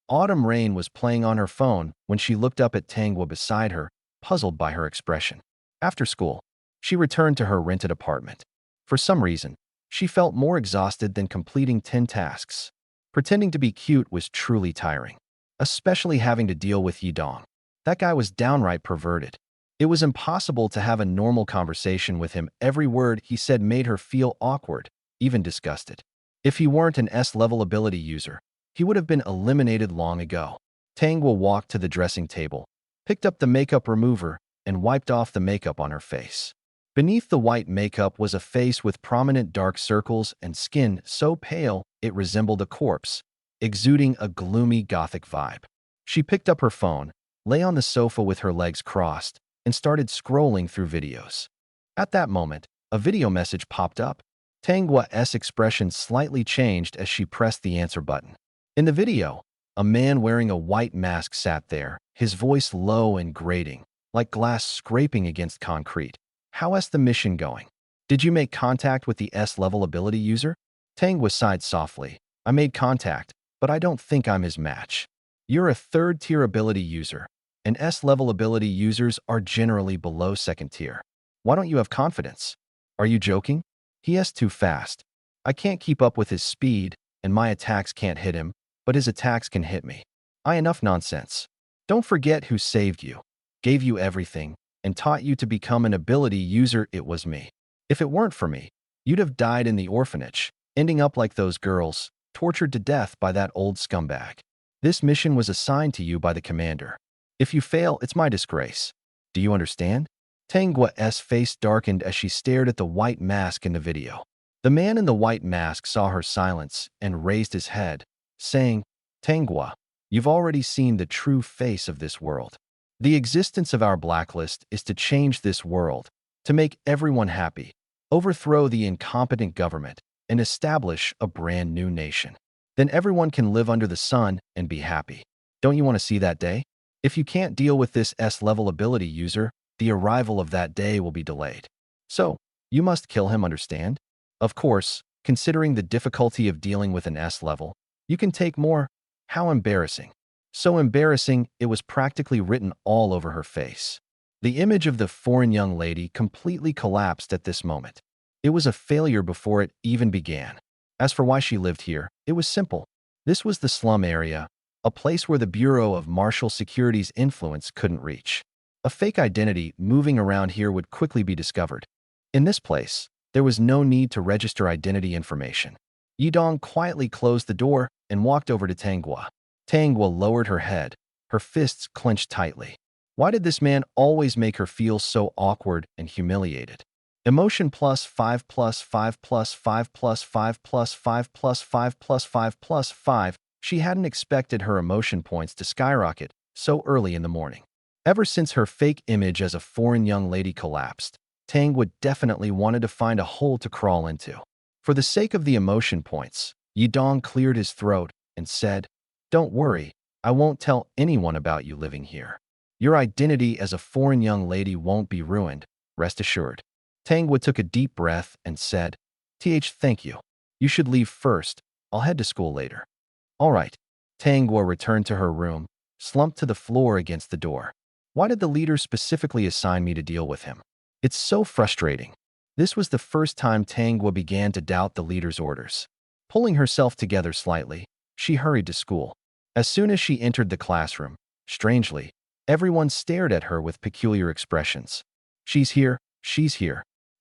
Autumn Rain was playing on her phone when she looked up at Tangwa beside her, puzzled by her expression. After school, she returned to her rented apartment. For some reason, she felt more exhausted than completing 10 tasks. Pretending to be cute was truly tiring, especially having to deal with Yidong. That guy was downright perverted. It was impossible to have a normal conversation with him. Every word he said made her feel awkward, even disgusted. If he weren't an S-level ability user, he would have been eliminated long ago. Tangwa walked to the dressing table, picked up the makeup remover, and wiped off the makeup on her face. Beneath the white makeup was a face with prominent dark circles and skin so pale it resembled a corpse, exuding a gloomy gothic vibe. She picked up her phone, lay on the sofa with her legs crossed, and started scrolling through videos. At that moment, a video message popped up. Tangwa's expression slightly changed as she pressed the answer button. In the video, a man wearing a white mask sat there, his voice low and grating, like glass scraping against concrete. How's the mission going? Did you make contact with the S-level ability user? Tangwa sighed softly. I made contact, but I don't think I'm his match. You're a third-tier ability user, and S-level ability users are generally below second tier. Why don't you have confidence? Are you joking? He is too fast. I can't keep up with his speed, and my attacks can't hit him, but his attacks can hit me. Enough nonsense. Don't forget who saved you, gave you everything, and taught you to become an ability user. It was me. If it weren't for me, you'd have died in the orphanage, ending up like those girls, tortured to death by that old scumbag. This mission was assigned to you by the commander. If you fail, it's my disgrace. Do you understand? Tangwa's face darkened as she stared at the white mask in the video. The man in the white mask saw her silence and raised his head, saying, Tangwa, you've already seen the true face of this world. The existence of our blacklist is to change this world, to make everyone happy, overthrow the incompetent government, and establish a brand new nation. Then everyone can live under the sun and be happy. Don't you want to see that day? If you can't deal with this S-level ability user, the arrival of that day will be delayed. So, you must kill him, understand? Of course, considering the difficulty of dealing with an S-level, you can take more. How embarrassing. So embarrassing, it was practically written all over her face. The image of the foreign young lady completely collapsed at this moment. It was a failure before it even began. As for why she lived here, it was simple. This was the slum area, a place where the Bureau of Martial Security's influence couldn't reach. A fake identity moving around here would quickly be discovered. In this place, there was no need to register identity information. Yidong quietly closed the door and walked over to Tangwa. Tangwa lowered her head, her fists clenched tightly. Why did this man always make her feel so awkward and humiliated? Emotion plus 5 plus 5 plus 5 plus 5 plus 5 plus 5 plus 5 plus 5. She hadn't expected her emotion points to skyrocket so early in the morning. Ever since her fake image as a foreign young lady collapsed, Tangwa definitely wanted to find a hole to crawl into. For the sake of the emotion points, Yidong cleared his throat and said, Don't worry, I won't tell anyone about you living here. Your identity as a foreign young lady won't be ruined, rest assured. Tangwa took a deep breath and said, Thank you. You should leave first. I'll head to school later. All right. Tangwa returned to her room, slumped to the floor against the door. Why did the leader specifically assign me to deal with him? It's so frustrating. This was the first time Tangwa began to doubt the leader's orders. Pulling herself together slightly, she hurried to school. As soon as she entered the classroom, strangely, everyone stared at her with peculiar expressions. She's here.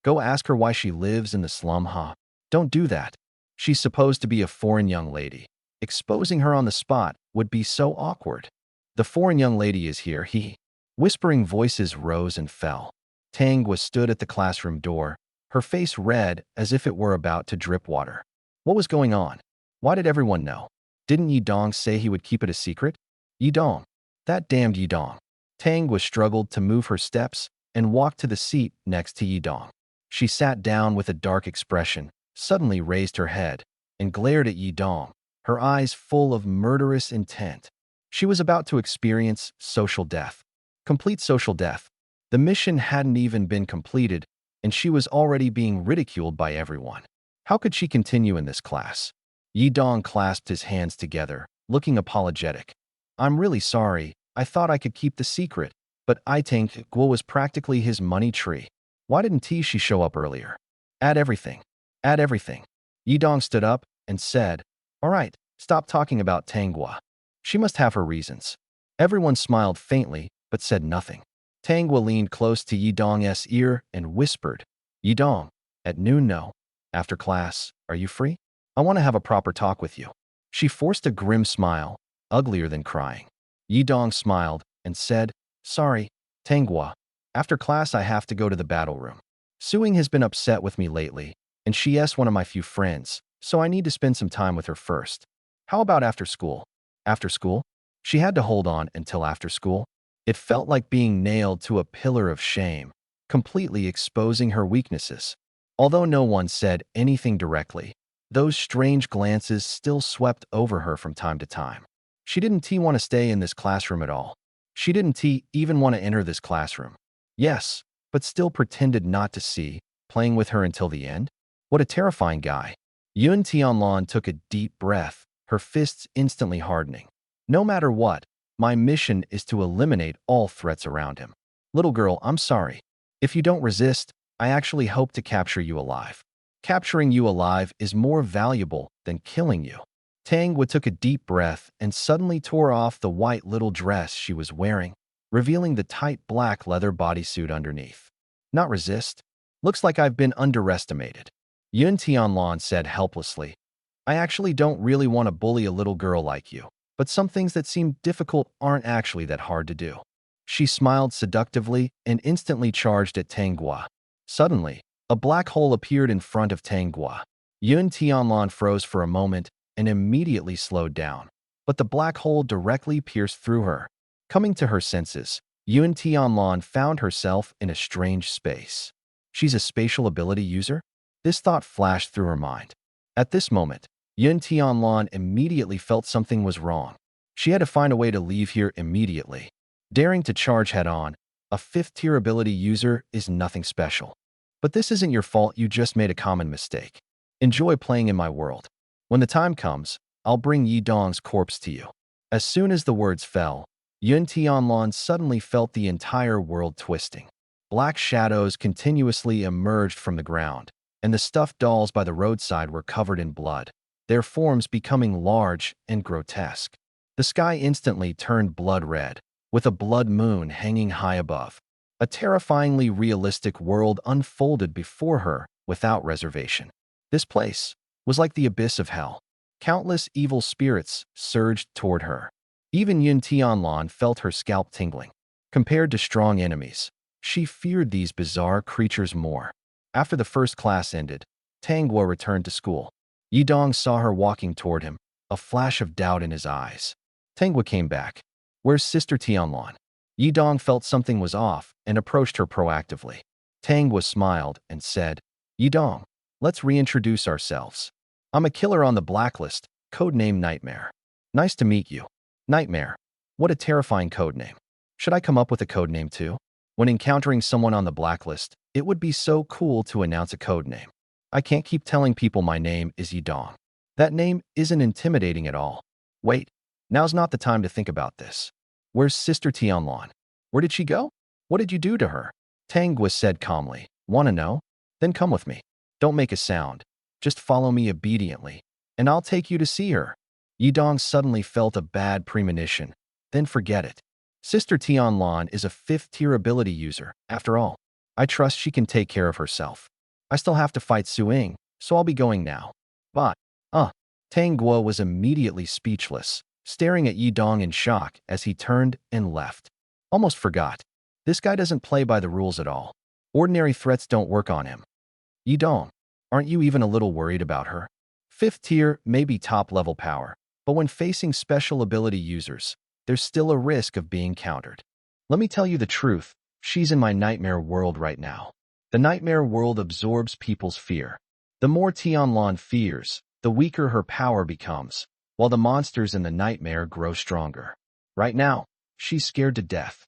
Go ask her why she lives in the slum, huh? Don't do that. She's supposed to be a foreign young lady. Exposing her on the spot would be so awkward. The foreign young lady is here, Whispering voices rose and fell. Tangwa stood at the classroom door, her face red as if it were about to drip water. What was going on? Why did everyone know? Didn't Yidong say he would keep it a secret? Yidong. That damned Yidong. Tangwa struggled to move her steps and walked to the seat next to Yidong. She sat down with a dark expression, suddenly raised her head, and glared at Yidong, her eyes full of murderous intent. She was about to experience social death. Complete social death. The mission hadn't even been completed, and she was already being ridiculed by everyone. How could she continue in this class? Yi Dong clasped his hands together, looking apologetic. I'm really sorry. I thought I could keep the secret, but I think Guo was practically his money tree. Why didn't she show up earlier? Add everything. Add everything. Yi Dong stood up and said, All right, stop talking about Tang Guo. She must have her reasons. Everyone smiled faintly, but said nothing. Tang Guo leaned close to Yi Dong's ear and whispered, Yi Dong, at noon no. After class, are you free? I want to have a proper talk with you. She forced a grim smile, uglier than crying. Yi Dong smiled and said, Sorry, Tang Guo. After class I have to go to the battle room. Suing has been upset with me lately, and she's one of my few friends, so I need to spend some time with her first. How about after school? After school? She had to hold on until after school. It felt like being nailed to a pillar of shame, completely exposing her weaknesses. Although no one said anything directly, those strange glances still swept over her from time to time. She didn't want to stay in this classroom at all. She didn't even want to enter this classroom. Yes, but still pretended not to see, playing with her until the end? What a terrifying guy. Yun Tianlan took a deep breath, her fists instantly hardening. No matter what, my mission is to eliminate all threats around him. Little girl, I'm sorry. If you don't resist, I actually hope to capture you alive. Capturing you alive is more valuable than killing you. Tang Guo took a deep breath and suddenly tore off the white little dress she was wearing, revealing the tight black leather bodysuit underneath. Not resist? Looks like I've been underestimated. Yun Tianlan said helplessly. I actually don't really want to bully a little girl like you, but some things that seem difficult aren't actually that hard to do. She smiled seductively and instantly charged at Tang Guo. Suddenly, a black hole appeared in front of Tang Guo. Yun Tianlan froze for a moment and immediately slowed down, but the black hole directly pierced through her. Coming to her senses, Yun Tianlan found herself in a strange space. She's a spatial ability user? This thought flashed through her mind. At this moment, Yun Tianlan immediately felt something was wrong. She had to find a way to leave here immediately. Daring to charge head-on, a fifth-tier ability user is nothing special. But this isn't your fault, you just made a common mistake. Enjoy playing in my world. When the time comes, I'll bring Yi Dong's corpse to you. As soon as the words fell, Yun Tianlan suddenly felt the entire world twisting. Black shadows continuously emerged from the ground, and the stuffed dolls by the roadside were covered in blood, their forms becoming large and grotesque. The sky instantly turned blood red, with a blood moon hanging high above. A terrifyingly realistic world unfolded before her without reservation. This place was like the abyss of hell. Countless evil spirits surged toward her. Even Yun Tianlan felt her scalp tingling. Compared to strong enemies, she feared these bizarre creatures more. After the first class ended, Tang Guo returned to school. Yi Dong saw her walking toward him, a flash of doubt in his eyes. Tang Guo came back. Where's Sister Tianlan? Yi Dong felt something was off and approached her proactively. Tang Guo smiled and said, Yi Dong, let's reintroduce ourselves. I'm a killer on the blacklist, codename Nightmare. Nice to meet you. Nightmare. What a terrifying codename. Should I come up with a codename too? When encountering someone on the blacklist, it would be so cool to announce a codename. I can't keep telling people my name is Yi Dong. That name isn't intimidating at all. Wait, now's not the time to think about this. Where's Sister Tianlan? Where did she go? What did you do to her? Tang Guo said calmly. Wanna know? Then come with me. Don't make a sound. Just follow me obediently, and I'll take you to see her. Yi Dong suddenly felt a bad premonition. Then forget it. Sister Tianlan is a fifth-tier ability user, after all. I trust she can take care of herself. I still have to fight Su Ying, so I'll be going now. But, Tang Guo was immediately speechless, staring at Yi Dong in shock as he turned and left. Almost forgot. This guy doesn't play by the rules at all. Ordinary threats don't work on him. Yi Dong, aren't you even a little worried about her? Fifth tier may be top-level power, but when facing special ability users, there's still a risk of being countered. Let me tell you the truth, she's in my nightmare world right now. The nightmare world absorbs people's fear. The more Tianlan fears, the weaker her power becomes, while the monsters in the nightmare grow stronger. Right now, she's scared to death.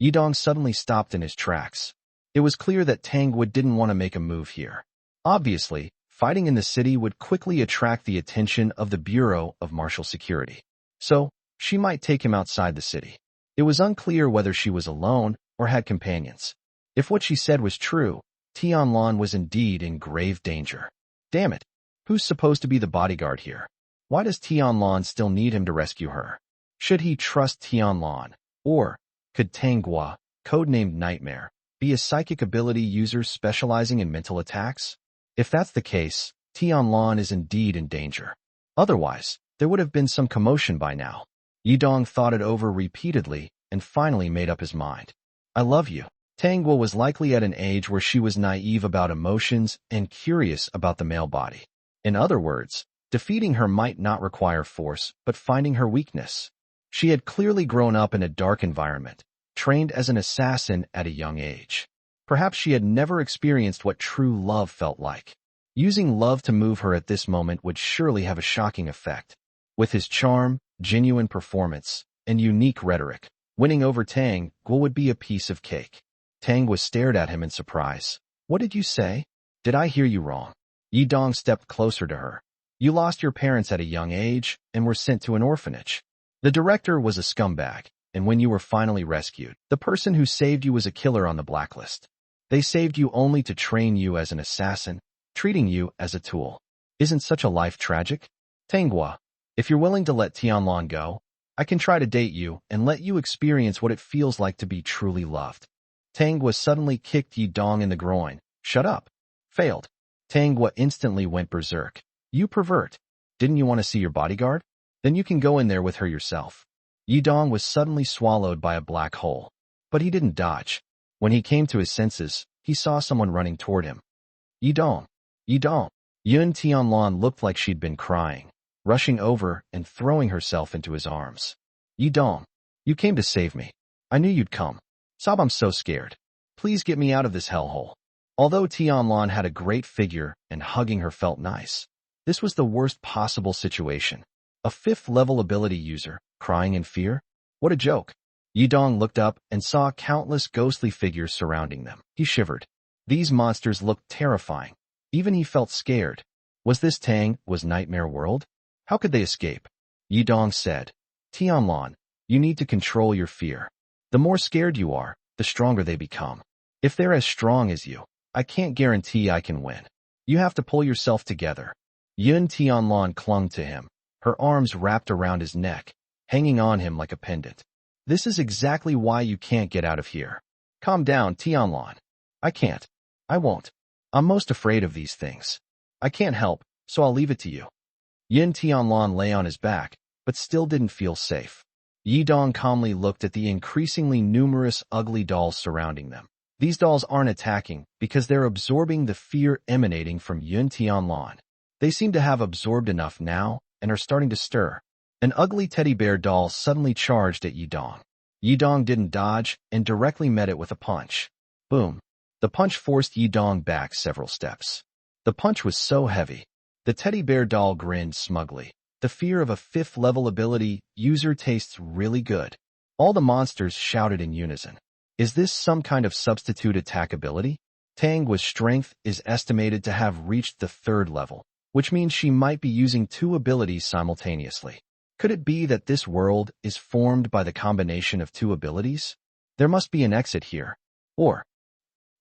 Yidong suddenly stopped in his tracks. It was clear that Tangwa didn't want to make a move here. Obviously, fighting in the city would quickly attract the attention of the Bureau of Martial Security. So, she might take him outside the city. It was unclear whether she was alone or had companions. If what she said was true, Tianlan was indeed in grave danger. Damn it! Who's supposed to be the bodyguard here? Why does Tianlan still need him to rescue her? Should he trust Tianlan? Or could Tangwa, codenamed Nightmare, be a psychic ability user specializing in mental attacks? If that's the case, Tianlan is indeed in danger. Otherwise, there would have been some commotion by now. Yidong thought it over repeatedly and finally made up his mind. I love you. Tangwa was likely at an age where she was naive about emotions and curious about the male body. In other words, defeating her might not require force, but finding her weakness. She had clearly grown up in a dark environment, trained as an assassin at a young age. Perhaps she had never experienced what true love felt like. Using love to move her at this moment would surely have a shocking effect. With his charm, genuine performance, and unique rhetoric, winning over Tang Guo would be a piece of cake. Tangwa stared at him in surprise. What did you say? Did I hear you wrong? Yidong stepped closer to her. You lost your parents at a young age and were sent to an orphanage. The director was a scumbag, and when you were finally rescued, the person who saved you was a killer on the blacklist. They saved you only to train you as an assassin, treating you as a tool. Isn't such a life tragic? Tangwa, if you're willing to let Tianlan go, I can try to date you and let you experience what it feels like to be truly loved. Tangwa suddenly kicked Yidong in the groin. Shut up. Failed. Tangwa instantly went berserk. You pervert. Didn't you want to see your bodyguard? Then you can go in there with her yourself. Yidong was suddenly swallowed by a black hole. But he didn't dodge. When he came to his senses, he saw someone running toward him. Yidong. Yidong. Yun Tianlan looked like she'd been crying, rushing over and throwing herself into his arms. Yidong. You came to save me. I knew you'd come. Sob, I'm so scared. Please get me out of this hellhole. Although Tianlan had a great figure and hugging her felt nice, this was the worst possible situation. A 5th-level ability user, crying in fear? What a joke. Yidong looked up and saw countless ghostly figures surrounding them. He shivered. These monsters looked terrifying. Even he felt scared. Was this Tang? Was Nightmare World? How could they escape? Yidong said, Tianlan, you need to control your fear. The more scared you are, the stronger they become. If they're as strong as you, I can't guarantee I can win. You have to pull yourself together. Yun Tianlan clung to him, her arms wrapped around his neck, hanging on him like a pendant. This is exactly why you can't get out of here. Calm down, Tianlan. I can't. I won't. I'm most afraid of these things. I can't help, so I'll leave it to you. Yin Tianlan lay on his back, but still didn't feel safe. Yidong calmly looked at the increasingly numerous ugly dolls surrounding them. These dolls aren't attacking because they're absorbing the fear emanating from Yun Tianlan. They seem to have absorbed enough now and are starting to stir. An ugly teddy bear doll suddenly charged at Yidong. Yidong didn't dodge and directly met it with a punch. Boom. The punch forced Yidong back several steps. The punch was so heavy. The teddy bear doll grinned smugly. The fear of a 5th-level ability user tastes really good. All the monsters shouted in unison. Is this some kind of substitute attack ability? Tangwa's strength is estimated to have reached the 3rd level, which means she might be using 2 abilities simultaneously. Could it be that this world is formed by the combination of 2 abilities? There must be an exit here. Or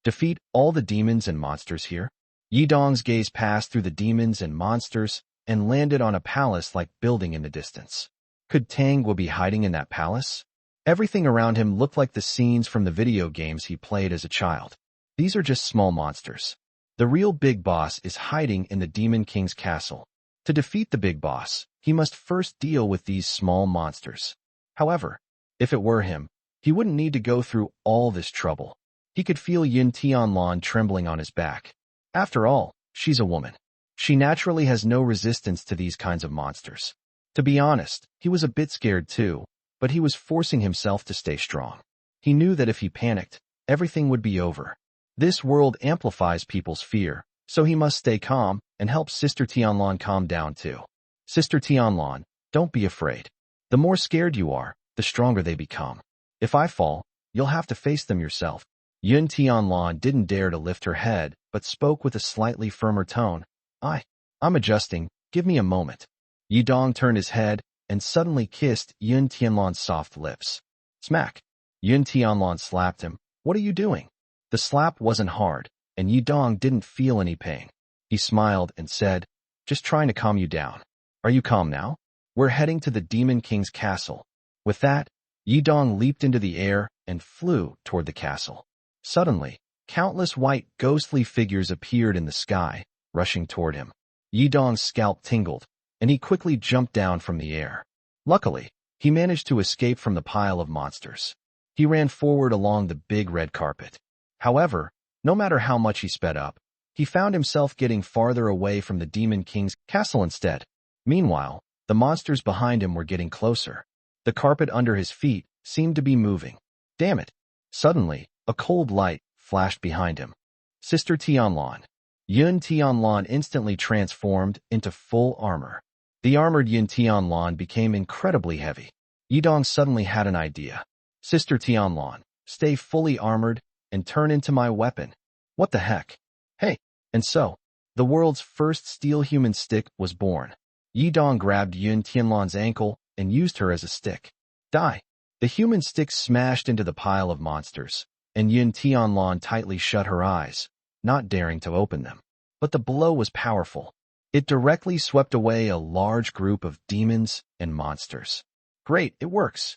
defeat all the demons and monsters here? Yidong's gaze passed through the demons and monsters and landed on a palace-like building in the distance. Could Tangwa be hiding in that palace? Everything around him looked like the scenes from the video games he played as a child. These are just small monsters. The real big boss is hiding in the Demon King's castle. To defeat the big boss, he must first deal with these small monsters. However, if it were him, he wouldn't need to go through all this trouble. He could feel Yin Tianlan trembling on his back. After all, she's a woman. She naturally has no resistance to these kinds of monsters. To be honest, he was a bit scared too, but he was forcing himself to stay strong. He knew that if he panicked, everything would be over. This world amplifies people's fear, so he must stay calm and help Sister Tianlan calm down too. Sister Tianlan, don't be afraid. The more scared you are, the stronger they become. If I fall, You'll have to face them yourself. Yun Tianlan didn't dare to lift her head, but spoke with a slightly firmer tone. I'm adjusting. Give me a moment. Yi Dong turned his head and suddenly kissed Yun Tianlan's soft lips. Smack. Yun Tianlan slapped him. What are you doing? The slap wasn't hard, and Yi Dong didn't feel any pain. He smiled and said, just trying to calm you down. Are you calm now? We're heading to the Demon King's castle. With that, Yi Dong leaped into the air and flew toward the castle. Suddenly, countless white ghostly figures appeared in the sky, rushing toward him. Yi Dong's scalp tingled, and he quickly jumped down from the air. Luckily, he managed to escape from the pile of monsters. He ran forward along the big red carpet. However, no matter how much he sped up, he found himself getting farther away from the Demon King's castle instead. Meanwhile, the monsters behind him were getting closer. The carpet under his feet seemed to be moving. Damn it! Suddenly, a cold light flashed behind him. Sister Tianlan. Yun Tianlan instantly transformed into full armor. The armored Yun Tianlan became incredibly heavy. Yi Dong suddenly had an idea. Sister Tianlan, stay fully armored and turn into my weapon. What the heck? Hey! And so, the world's first steel human stick was born. Yi Dong grabbed Yun Tianlan's ankle and used her as a stick. Die! The human stick smashed into the pile of monsters, and Yun Tianlan tightly shut her eyes, not daring to open them. But the blow was powerful. It directly swept away a large group of demons and monsters. Great, it works.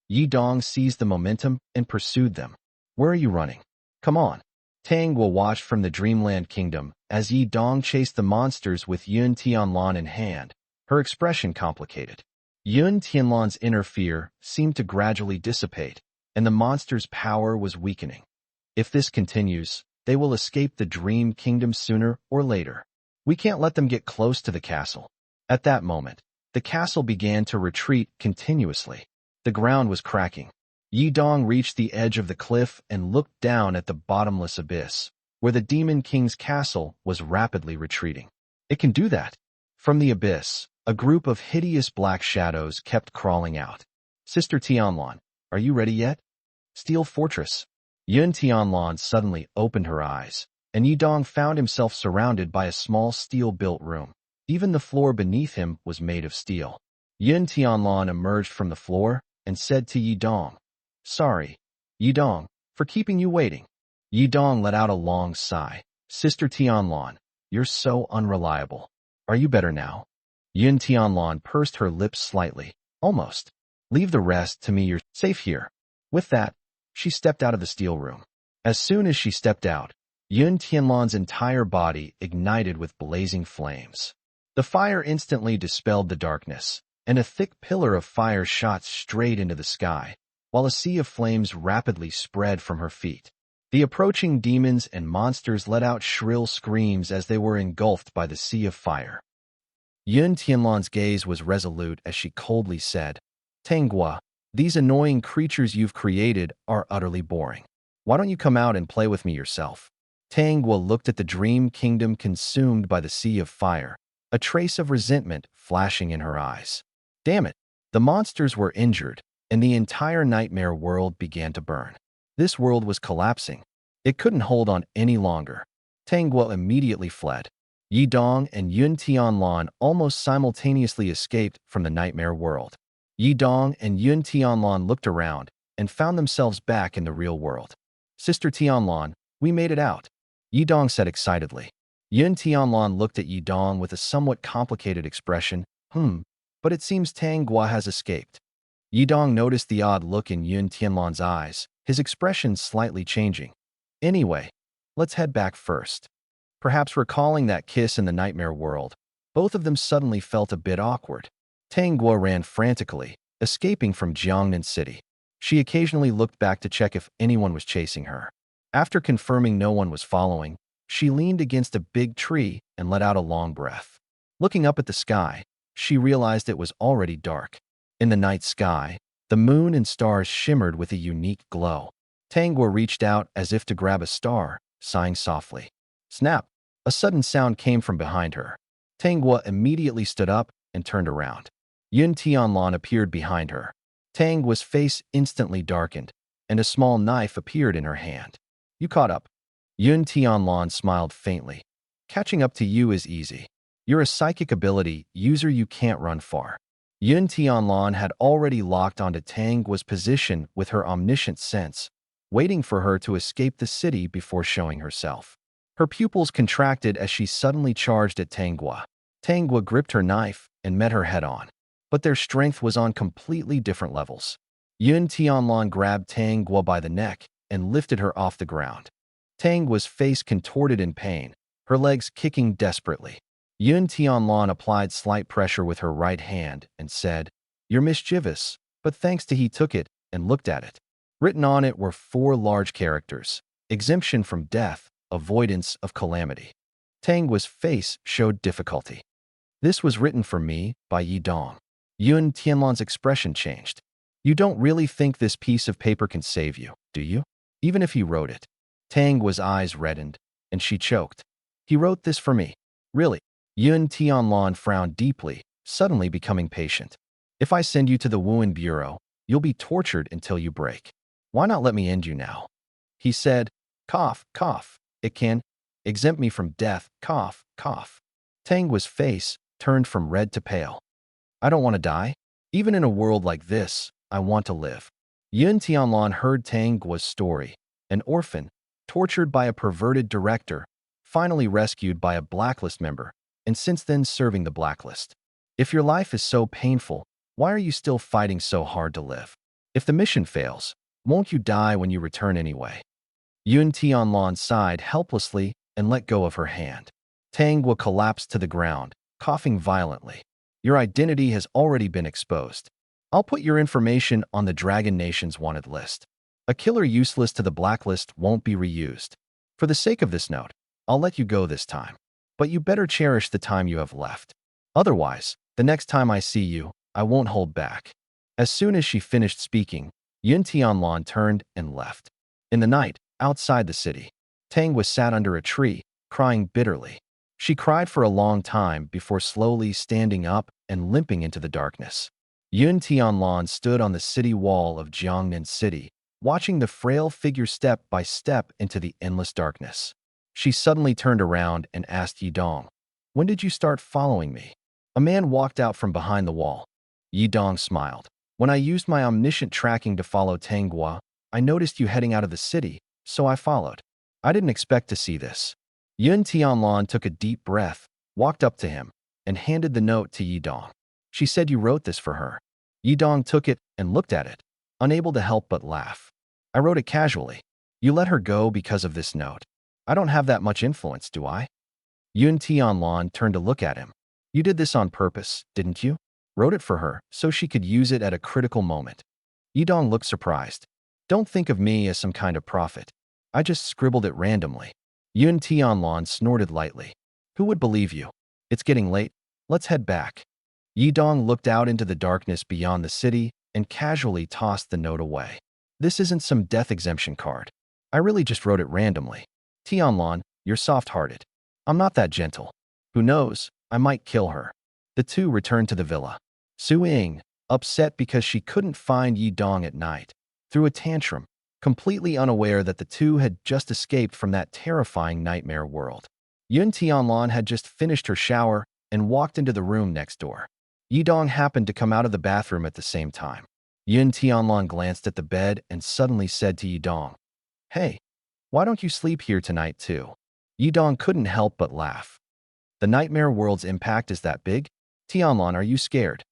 Yi Dong seized the momentum and pursued them. Where are you running? Come on. Tang Guo watched from the Dreamland Kingdom as Yi Dong chased the monsters with Yun Tianlan in hand, her expression complicated. Yun Tianlan's inner fear seemed to gradually dissipate, and the monster's power was weakening. If this continues, they will escape the Dream Kingdom sooner or later. We can't let them get close to the castle. At that moment, the castle began to retreat continuously. The ground was cracking. Yi Dong reached the edge of the cliff and looked down at the bottomless abyss, where the Demon King's castle was rapidly retreating. It can do that. From the abyss, a group of hideous black shadows kept crawling out. Sister Tianlan, are you ready yet? Steel Fortress. Yun Tianlan suddenly opened her eyes, and Yi Dong found himself surrounded by a small steel-built room. Even the floor beneath him was made of steel. Yun Tianlan emerged from the floor and said to Yi Dong, Sorry, Yi Dong, for keeping you waiting. Yi Dong let out a long sigh. Sister Tianlan, you're so unreliable. Are you better now? Yun Tianlan pursed her lips slightly. Almost. Leave the rest to me, you're safe here. With that, she stepped out of the steel room. As soon as she stepped out, Yun Tianlan's entire body ignited with blazing flames. The fire instantly dispelled the darkness, and a thick pillar of fire shot straight into the sky, while a sea of flames rapidly spread from her feet. The approaching demons and monsters let out shrill screams as they were engulfed by the sea of fire. Yun Tianlan's gaze was resolute as she coldly said, Tang Guo, these annoying creatures you've created are utterly boring. Why don't you come out and play with me yourself? Tang Guo looked at the Dream Kingdom consumed by the sea of fire, a trace of resentment flashing in her eyes. Damn it! The monsters were injured, and the entire nightmare world began to burn. This world was collapsing. It couldn't hold on any longer. Tang Guo immediately fled. Yi Dong and Yun Tianlan almost simultaneously escaped from the nightmare world. Yi Dong and Yun Tianlan looked around and found themselves back in the real world. Sister Tianlan, we made it out, Yi Dong said excitedly. Yun Tianlan looked at Yi Dong with a somewhat complicated expression. But it seems Tang Guo has escaped. Yi Dong noticed the odd look in Yun Tianlan's eyes, his expression slightly changing. Anyway, let's head back first. Perhaps recalling that kiss in the nightmare world, both of them suddenly felt a bit awkward. Tang Guo ran frantically, escaping from Jiangnan City. She occasionally looked back to check if anyone was chasing her. After confirming no one was following, she leaned against a big tree and let out a long breath. Looking up at the sky, she realized it was already dark. In the night sky, the moon and stars shimmered with a unique glow. Tang Guo reached out as if to grab a star, sighing softly. Snap! A sudden sound came from behind her. Tang Guo immediately stood up and turned around. Yun Tianlan appeared behind her. Tang Guo's face instantly darkened, and a small knife appeared in her hand. You caught up. Yun Tianlan smiled faintly. Catching up to you is easy. You're a psychic ability user, you can't run far. Yun Tianlan had already locked onto Tang Guo's position with her omniscient sense, waiting for her to escape the city before showing herself. Her pupils contracted as she suddenly charged at Tang Guo. Tang Guo gripped her knife and met her head-on, but their strength was on completely different levels. Yun Tianlan grabbed Tang Guo by the neck and lifted her off the ground. Tang Guo's face contorted in pain, her legs kicking desperately. Yun Tianlan applied slight pressure with her right hand and said, "You're mischievous," but thanks to he took it and looked at it. Written on it were 4 large characters: exemption from death, avoidance of calamity. Tang Guo's face showed difficulty. This was written for me by Yi Dong. Yun Tianlan's expression changed. You don't really think this piece of paper can save you, do you? Even if he wrote it. Tang Guo's eyes reddened, and she choked. He wrote this for me. Really? Yun Tianlan frowned deeply, suddenly becoming patient. If I send you to the Wuhan Bureau, you'll be tortured until you break. Why not let me end you now? He said, cough, cough. It can exempt me from death, cough, cough. Tang Guo's face turned from red to pale. I don't want to die. Even in a world like this, I want to live. Yun Tianlan heard Tang Guo's story. An orphan, tortured by a perverted director, finally rescued by a blacklist member, and since then serving the blacklist. If your life is so painful, why are you still fighting so hard to live? If the mission fails, won't you die when you return anyway? Yun Tianlan sighed helplessly and let go of her hand. Tang Guo collapsed to the ground, coughing violently. Your identity has already been exposed. I'll put your information on the Dragon Nation's wanted list. A killer useless to the blacklist won't be reused. For the sake of this note, I'll let you go this time. But you better cherish the time you have left. Otherwise, the next time I see you, I won't hold back. As soon as she finished speaking, Yun Tianlan turned and left. In the night, outside the city, Tang was sat under a tree, crying bitterly. She cried for a long time before slowly standing up and limping into the darkness. Yun Tianlan stood on the city wall of Jiangnan City, watching the frail figure step by step into the endless darkness. She suddenly turned around and asked Yi Dong, "When did you start following me?" A man walked out from behind the wall. Yi Dong smiled. "When I used my omniscient tracking to follow Tang Guo, I noticed you heading out of the city, so I followed. I didn't expect to see this." Yun Tianlan took a deep breath, walked up to him, and handed the note to Yi Dong. "She said you wrote this for her." Yi Dong took it and looked at it, unable to help but laugh. "I wrote it casually. You let her go because of this note. I don't have that much influence, do I?" Yun Tianlan turned to look at him. "You did this on purpose, didn't you? Wrote it for her so she could use it at a critical moment." Yi Dong looked surprised. "Don't think of me as some kind of prophet. I just scribbled it randomly." Yun Tianlan snorted lightly. "Who would believe you? It's getting late. Let's head back." Yi Dong looked out into the darkness beyond the city and casually tossed the note away. "This isn't some death exemption card. I really just wrote it randomly. Tianlan, you're soft-hearted. I'm not that gentle. Who knows, I might kill her." The two returned to the villa. Su Ying, upset because she couldn't find Yi Dong at night, threw a tantrum, completely unaware that the two had just escaped from that terrifying nightmare world. Yun Tianlan had just finished her shower and walked into the room next door. Yi Dong happened to come out of the bathroom at the same time. Yun Tianlan glanced at the bed and suddenly said to Yi Dong, "Hey, why don't you sleep here tonight too?" Yi Dong couldn't help but laugh. "The nightmare world's impact is that big? Tianlan, are you scared?"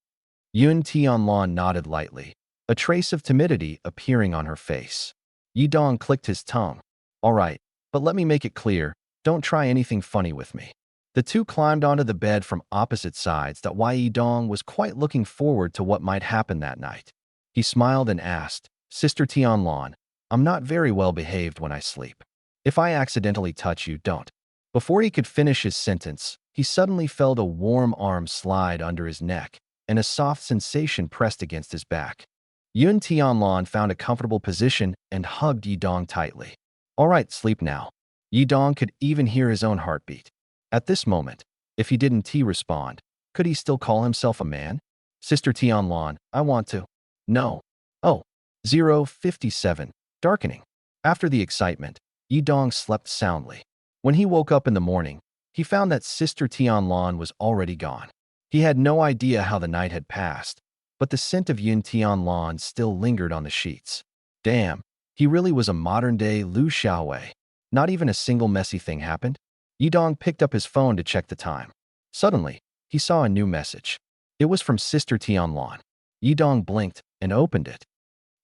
Yun Tianlan nodded lightly, a trace of timidity appearing on her face. Yi Dong clicked his tongue. "All right, but let me make it clear, don't try anything funny with me." The two climbed onto the bed from opposite sides that Yi Dong was quite looking forward to what might happen that night. He smiled and asked, "Sister Tianlan, I'm not very well behaved when I sleep. If I accidentally touch you, don't." Before he could finish his sentence, he suddenly felt a warm arm slide under his neck and a soft sensation pressed against his back. Yun Tianlan found a comfortable position and hugged Yi Dong tightly. "All right, sleep now." Yi Dong could even hear his own heartbeat. At this moment, if he didn't respond, could he still call himself a man? "Sister Tianlan, I want to." "No." "Oh, 057. Darkening. After the excitement, Yidong slept soundly. When he woke up in the morning, he found that Sister Tianlan was already gone. He had no idea how the night had passed, but the scent of Yun Tianlan still lingered on the sheets. Damn, he really was a modern-day Liu Xiaowei. Not even a single messy thing happened? Yidong picked up his phone to check the time. Suddenly, he saw a new message. It was from Sister Tianlan. Yidong blinked and opened it.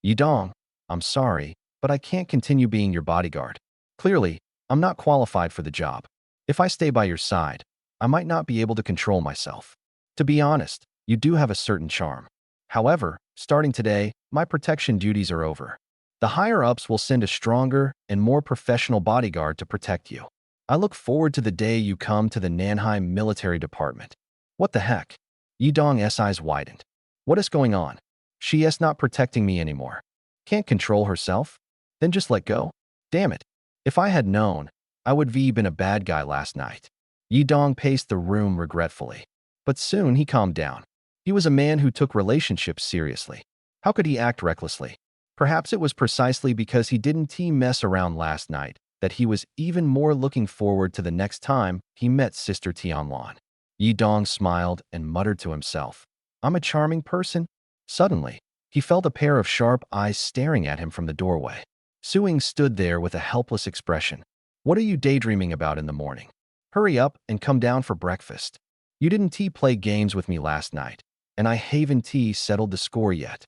Yidong, I'm sorry, but I can't continue being your bodyguard. Clearly, I'm not qualified for the job. If I stay by your side, I might not be able to control myself. To be honest, you do have a certain charm. However, starting today, my protection duties are over. The higher-ups will send a stronger and more professional bodyguard to protect you. I look forward to the day you come to the Nanheim Military Department. What the heck? Yidong's eyes widened. What is going on? She is not protecting me anymore. Can't control herself? Then just let go? Damn it. If I had known, I would have been a bad guy last night. Yidong paced the room regretfully. But soon he calmed down. He was a man who took relationships seriously. How could he act recklessly? Perhaps it was precisely because he didn't mess around last night that he was even more looking forward to the next time he met Sister Tianlan. Yidong smiled and muttered to himself, I'm a charming person. Suddenly, he felt a pair of sharp eyes staring at him from the doorway. Suing stood there with a helpless expression. What are you daydreaming about in the morning? Hurry up and come down for breakfast. You didn't play games with me last night, and I haven't settled the score yet.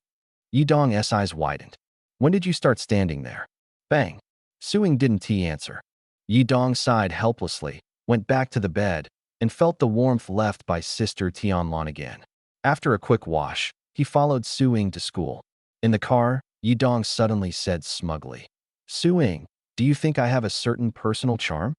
Yidong's eyes widened. When did you start standing there? Bang. Suing didn't answer. Yidong sighed helplessly, went back to the bed, and felt the warmth left by Sister Tianlan again. After a quick wash, he followed Suing to school. In the car, Yidong suddenly said smugly, Suing, do you think I have a certain personal charm?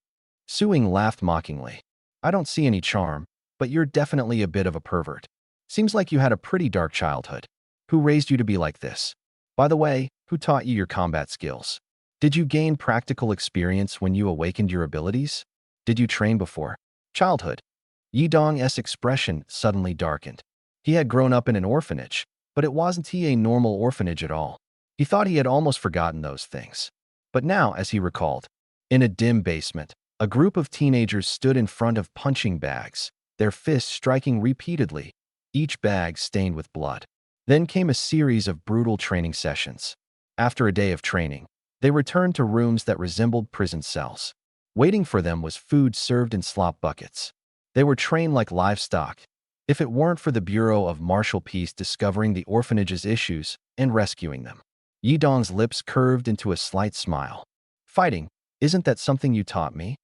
Suing laughed mockingly. I don't see any charm, but you're definitely a bit of a pervert. Seems like you had a pretty dark childhood. Who raised you to be like this? By the way, who taught you your combat skills? Did you gain practical experience when you awakened your abilities? Did you train before? Childhood. Yidong's expression suddenly darkened. He had grown up in an orphanage, but it wasn't a normal orphanage at all. He thought he had almost forgotten those things. But now, as he recalled, in a dim basement, a group of teenagers stood in front of punching bags, their fists striking repeatedly, each bag stained with blood. Then came a series of brutal training sessions. After a day of training, they returned to rooms that resembled prison cells. Waiting for them was food served in slop buckets. They were trained like livestock. If it weren't for the Bureau of Martial Peace discovering the orphanage's issues and rescuing them. Yidong's lips curved into a slight smile. Fighting, isn't that something you taught me?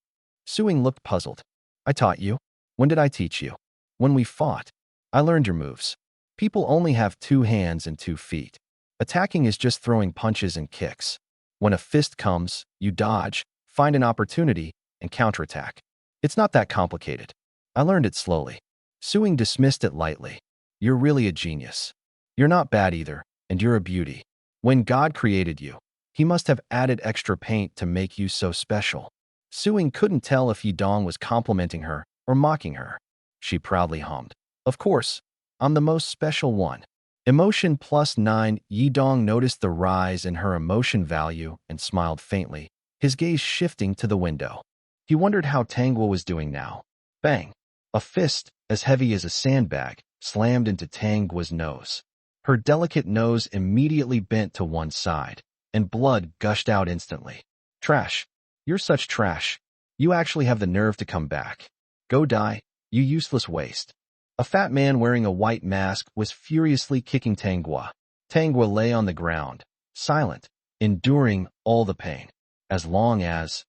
Suing looked puzzled. I taught you? When did I teach you? When we fought. I learned your moves. People only have 2 hands and 2 feet. Attacking is just throwing punches and kicks. When a fist comes, you dodge, find an opportunity, and counterattack. It's not that complicated. I learned it slowly. Suing dismissed it lightly. You're really a genius. You're not bad either, and you're a beauty. When God created you, he must have added extra paint to make you so special. Suing couldn't tell if Yidong was complimenting her or mocking her. She proudly hummed. Of course, I'm the most special one. Emotion +9. Yidong noticed the rise in her emotion value and smiled faintly, his gaze shifting to the window. He wondered how Tanguo was doing now. Bang! A fist, as heavy as a sandbag, slammed into Tanguo's nose. Her delicate nose immediately bent to one side, and blood gushed out instantly. Trash. You're such trash. You actually have the nerve to come back. Go die, you useless waste. A fat man wearing a white mask was furiously kicking Tanguo. Tanguo lay on the ground, silent, enduring all the pain. As long as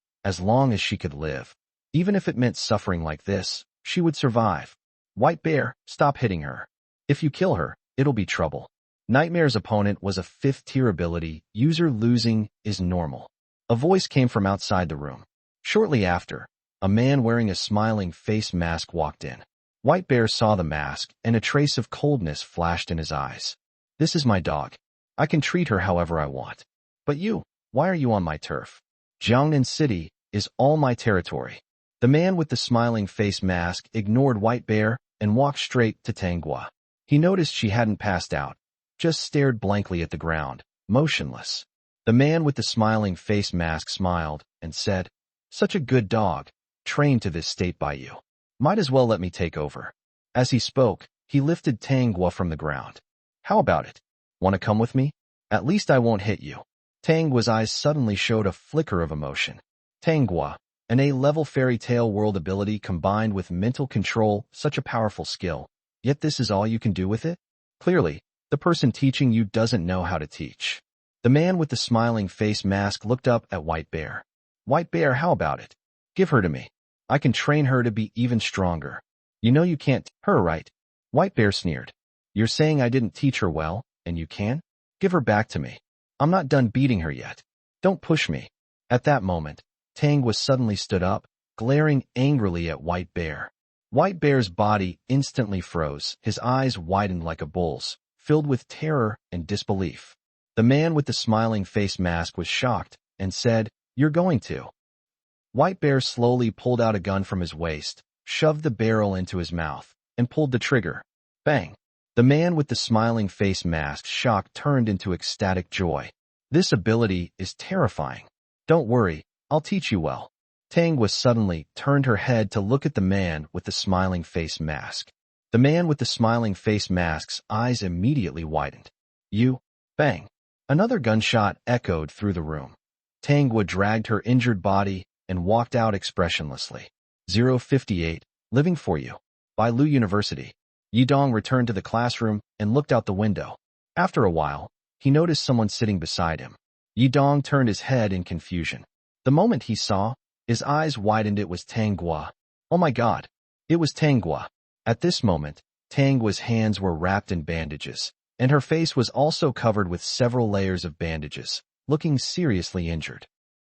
she could live. Even if it meant suffering like this, she would survive. White Bear, stop hitting her. If you kill her, it'll be trouble. Nightmare's opponent was a 5th-tier ability. User losing is normal. A voice came from outside the room. Shortly after, a man wearing a smiling face mask walked in. White Bear saw the mask, and a trace of coldness flashed in his eyes. This is my dog. I can treat her however I want. But you, why are you on my turf? Jiangnan City is all my territory. The man with the smiling face mask ignored White Bear and walked straight to Tanguo. He noticed she hadn't passed out, just stared blankly at the ground, motionless. The man with the smiling face mask smiled and said, "Such a good dog, trained to this state by you. Might as well let me take over." As he spoke, he lifted Tang Guo from the ground. "How about it? Want to come with me? At least I won't hit you." Tang Guo's eyes suddenly showed a flicker of emotion. Tang Guo, an A-level fairy tale world ability combined with mental control, such a powerful skill. Yet this is all you can do with it? Clearly, the person teaching you doesn't know how to teach. The man with the smiling face mask looked up at White Bear. "White Bear, how about it? Give her to me. I can train her to be even stronger." "You know you can't her, right?" White Bear sneered. "You're saying I didn't teach her well, and you can? Give her back to me. I'm not done beating her yet. Don't push me." At that moment, Tang was suddenly stood up, glaring angrily at White Bear. White Bear's body instantly froze, his eyes widened like a bull's, filled with terror and disbelief. The man with the smiling face mask was shocked and said, "You're going to?" White Bear slowly pulled out a gun from his waist, shoved the barrel into his mouth, and pulled the trigger. Bang! The man with the smiling face mask's shock turned into ecstatic joy. "This ability is terrifying. Don't worry, I'll teach you well." Tang was suddenly turned her head to look at the man with the smiling face mask. The man with the smiling face mask's eyes immediately widened. "You?" Bang! Another gunshot echoed through the room. Tang Guo dragged her injured body and walked out expressionlessly. 058, Living for You. By Lu University. Yidong returned to the classroom and looked out the window. After a while, he noticed someone sitting beside him. Yidong turned his head in confusion. The moment he saw, his eyes widened. It was Tang Guo. Oh my God! It was Tang Guo. At this moment, Tang Guo's hands were wrapped in bandages, and her face was also covered with several layers of bandages, looking seriously injured.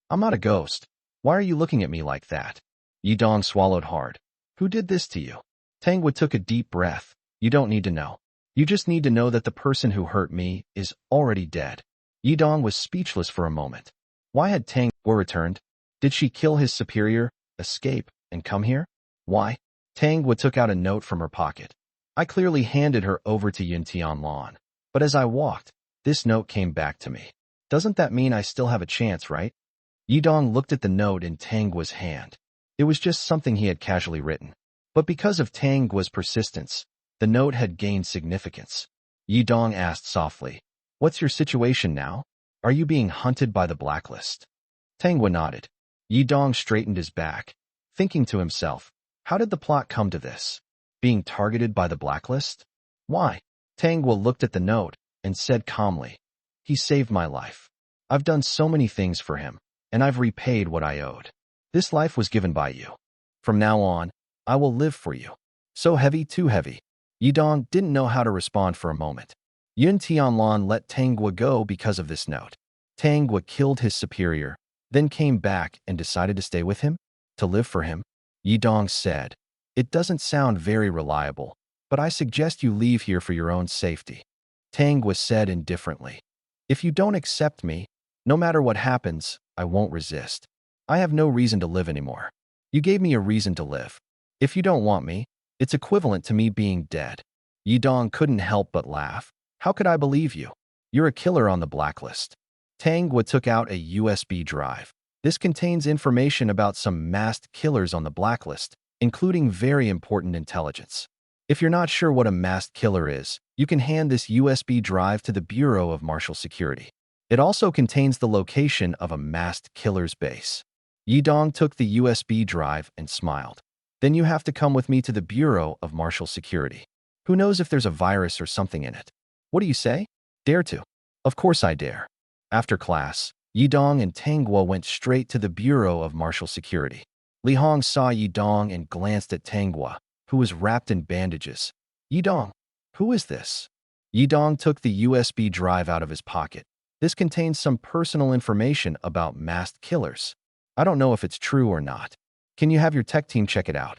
"I'm not a ghost. Why are you looking at me like that?" Yidong swallowed hard. "Who did this to you?" Tang Guo took a deep breath. "You don't need to know. You just need to know that the person who hurt me is already dead." Yidong was speechless for a moment. Why had Tang Guo returned? Did she kill his superior, escape, and come here? Why? Tang Guo took out a note from her pocket. I clearly handed her over to Yin Tianlan. But as I walked, this note came back to me. Doesn't that mean I still have a chance, right? Yidong looked at the note in Tang Guo's hand. It was just something he had casually written. But because of Tang Guo's persistence, the note had gained significance. Yidong asked softly, "What's your situation now? Are you being hunted by the blacklist?" Tang Guo nodded. Yidong straightened his back, thinking to himself, how did the plot come to this? Being targeted by the blacklist? Why? Tang Guo looked at the note and said calmly, "He saved my life. I've done so many things for him, and I've repaid what I owed. This life was given by you. From now on, I will live for you." So heavy, too heavy. Yidong didn't know how to respond for a moment. Yun Tianlan let Tang Guo go because of this note. Tang Guo killed his superior, then came back and decided to stay with him, to live for him. Yidong said, "It doesn't sound very reliable, but I suggest you leave here for your own safety." Tang Guo said indifferently, "If you don't accept me, no matter what happens, I won't resist. I have no reason to live anymore. You gave me a reason to live. If you don't want me, it's equivalent to me being dead." Yidong couldn't help but laugh. "How could I believe you? You're a killer on the blacklist." Tang Guo took out a USB drive. This contains information about some masked killers on the blacklist, including very important intelligence. If you're not sure what a masked killer is, you can hand this USB drive to the Bureau of Martial Security. It also contains the location of a masked killer's base. Yidong took the USB drive and smiled. "Then you have to come with me to the Bureau of Martial Security. Who knows if there's a virus or something in it? What do you say? Dare to?" "Of course I dare." After class, Yidong and Tang Guo went straight to the Bureau of Martial Security. Li Hong saw Yidong and glanced at Tang Guo, who was wrapped in bandages. "Yidong, who is this?" Yidong took the USB drive out of his pocket. This contains some personal information about masked killers. "I don't know if it's true or not. Can you have your tech team check it out?"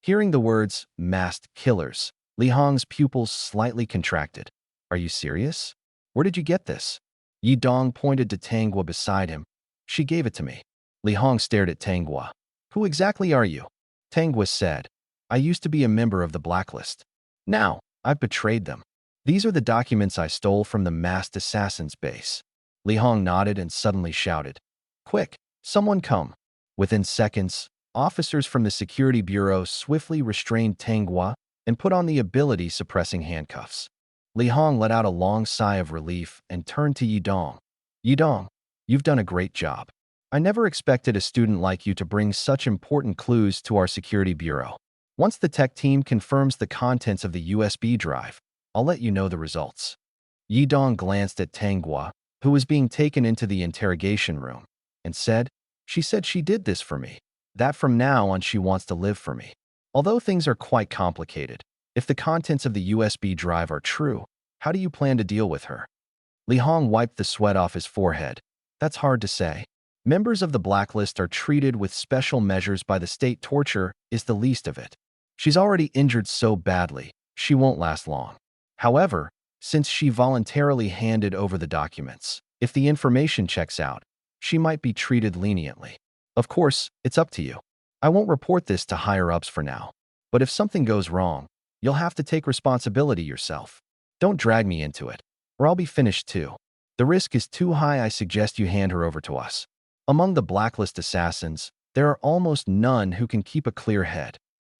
Hearing the words, masked killers, Li Hong's pupils slightly contracted. "Are you serious? Where did you get this?" Yidong pointed to Tang Guo beside him. "She gave it to me." Li Hong stared at Tang Guo. "Who exactly are you?" Tang Guo said, "I used to be a member of the blacklist. Now, I've betrayed them. These are the documents I stole from the masked assassin's base." Li Hong nodded and suddenly shouted, "Quick, someone come." Within seconds, officers from the security bureau swiftly restrained Tang Guo and put on the ability-suppressing handcuffs. Li Hong let out a long sigh of relief and turned to Yi Dong. "Yi Dong, you've done a great job. I never expected a student like you to bring such important clues to our security bureau. Once the tech team confirms the contents of the USB drive, I'll let you know the results." Yi Dong glanced at Tang Guo, who was being taken into the interrogation room, and said, "She said she did this for me, that from now on she wants to live for me. Although things are quite complicated, if the contents of the USB drive are true, how do you plan to deal with her?" Li Hong wiped the sweat off his forehead. "That's hard to say. Members of the blacklist are treated with special measures by the state. Torture is the least of it. She's already injured so badly, she won't last long. However, since she voluntarily handed over the documents, if the information checks out, she might be treated leniently. Of course, it's up to you. I won't report this to higher-ups for now, but if something goes wrong, you'll have to take responsibility yourself. Don't drag me into it, or I'll be finished too. The risk is too high. I suggest you hand her over to us." Among the blacklist assassins, there are almost none who can keep a clear head.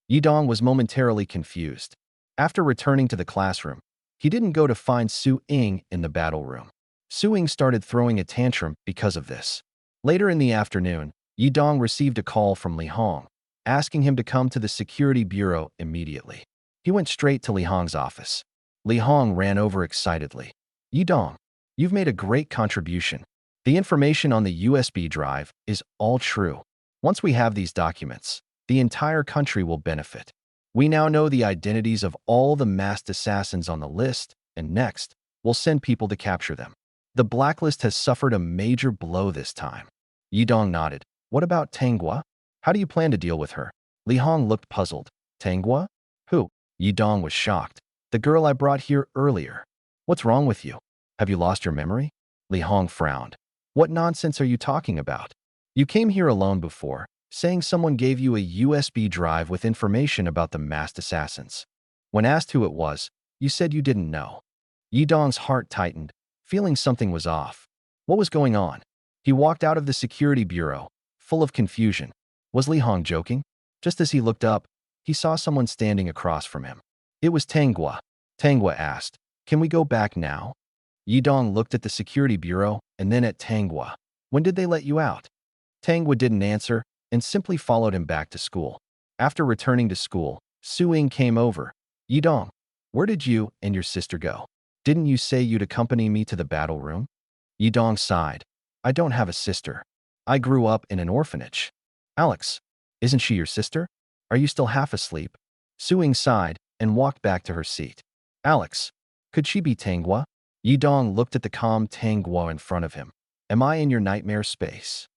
Yi Dong was momentarily confused. After returning to the classroom, he didn't go to find Su Ying in the battle room. Su Ying started throwing a tantrum because of this. Later in the afternoon, Yi Dong received a call from Li Hong, asking him to come to the security bureau immediately. He went straight to Li Hong's office. Li Hong ran over excitedly. "Yi Dong, you've made a great contribution. The information on the USB drive is all true. Once we have these documents, the entire country will benefit. We now know the identities of all the masked assassins on the list, and next, we'll send people to capture them. The blacklist has suffered a major blow this time." Yi Dong nodded. "What about Tang Guo? How do you plan to deal with her?" Li Hong looked puzzled. "Tang Guo? Who?" Yi Dong was shocked. "The girl I brought here earlier. What's wrong with you? Have you lost your memory?" Li Hong frowned. "What nonsense are you talking about? You came here alone before, saying someone gave you a USB drive with information about the masked assassins. When asked who it was, you said you didn't know." Yi Dong's heart tightened, feeling something was off. What was going on? He walked out of the security bureau, full of confusion. Was Li Hong joking? Just as he looked up, he saw someone standing across from him. It was Tang Guo. Tang Guo asked, "Can we go back now?" Yi Dong looked at the security bureau and then at Tang Guo. "When did they let you out?" Tang Guo didn't answer and simply followed him back to school. After returning to school, Su Ying came over. "Yi Dong, where did you and your sister go? Didn't you say you'd accompany me to the battle room?" Yi Dong sighed. "I don't have a sister. I grew up in an orphanage." "Alex, isn't she your sister? Are you still half asleep?" Su Ying sighed and walked back to her seat. "Alex, could she be Tang Guo?" Yi Dong looked at the calm Tang Guo in front of him. "Am I in your nightmare space?"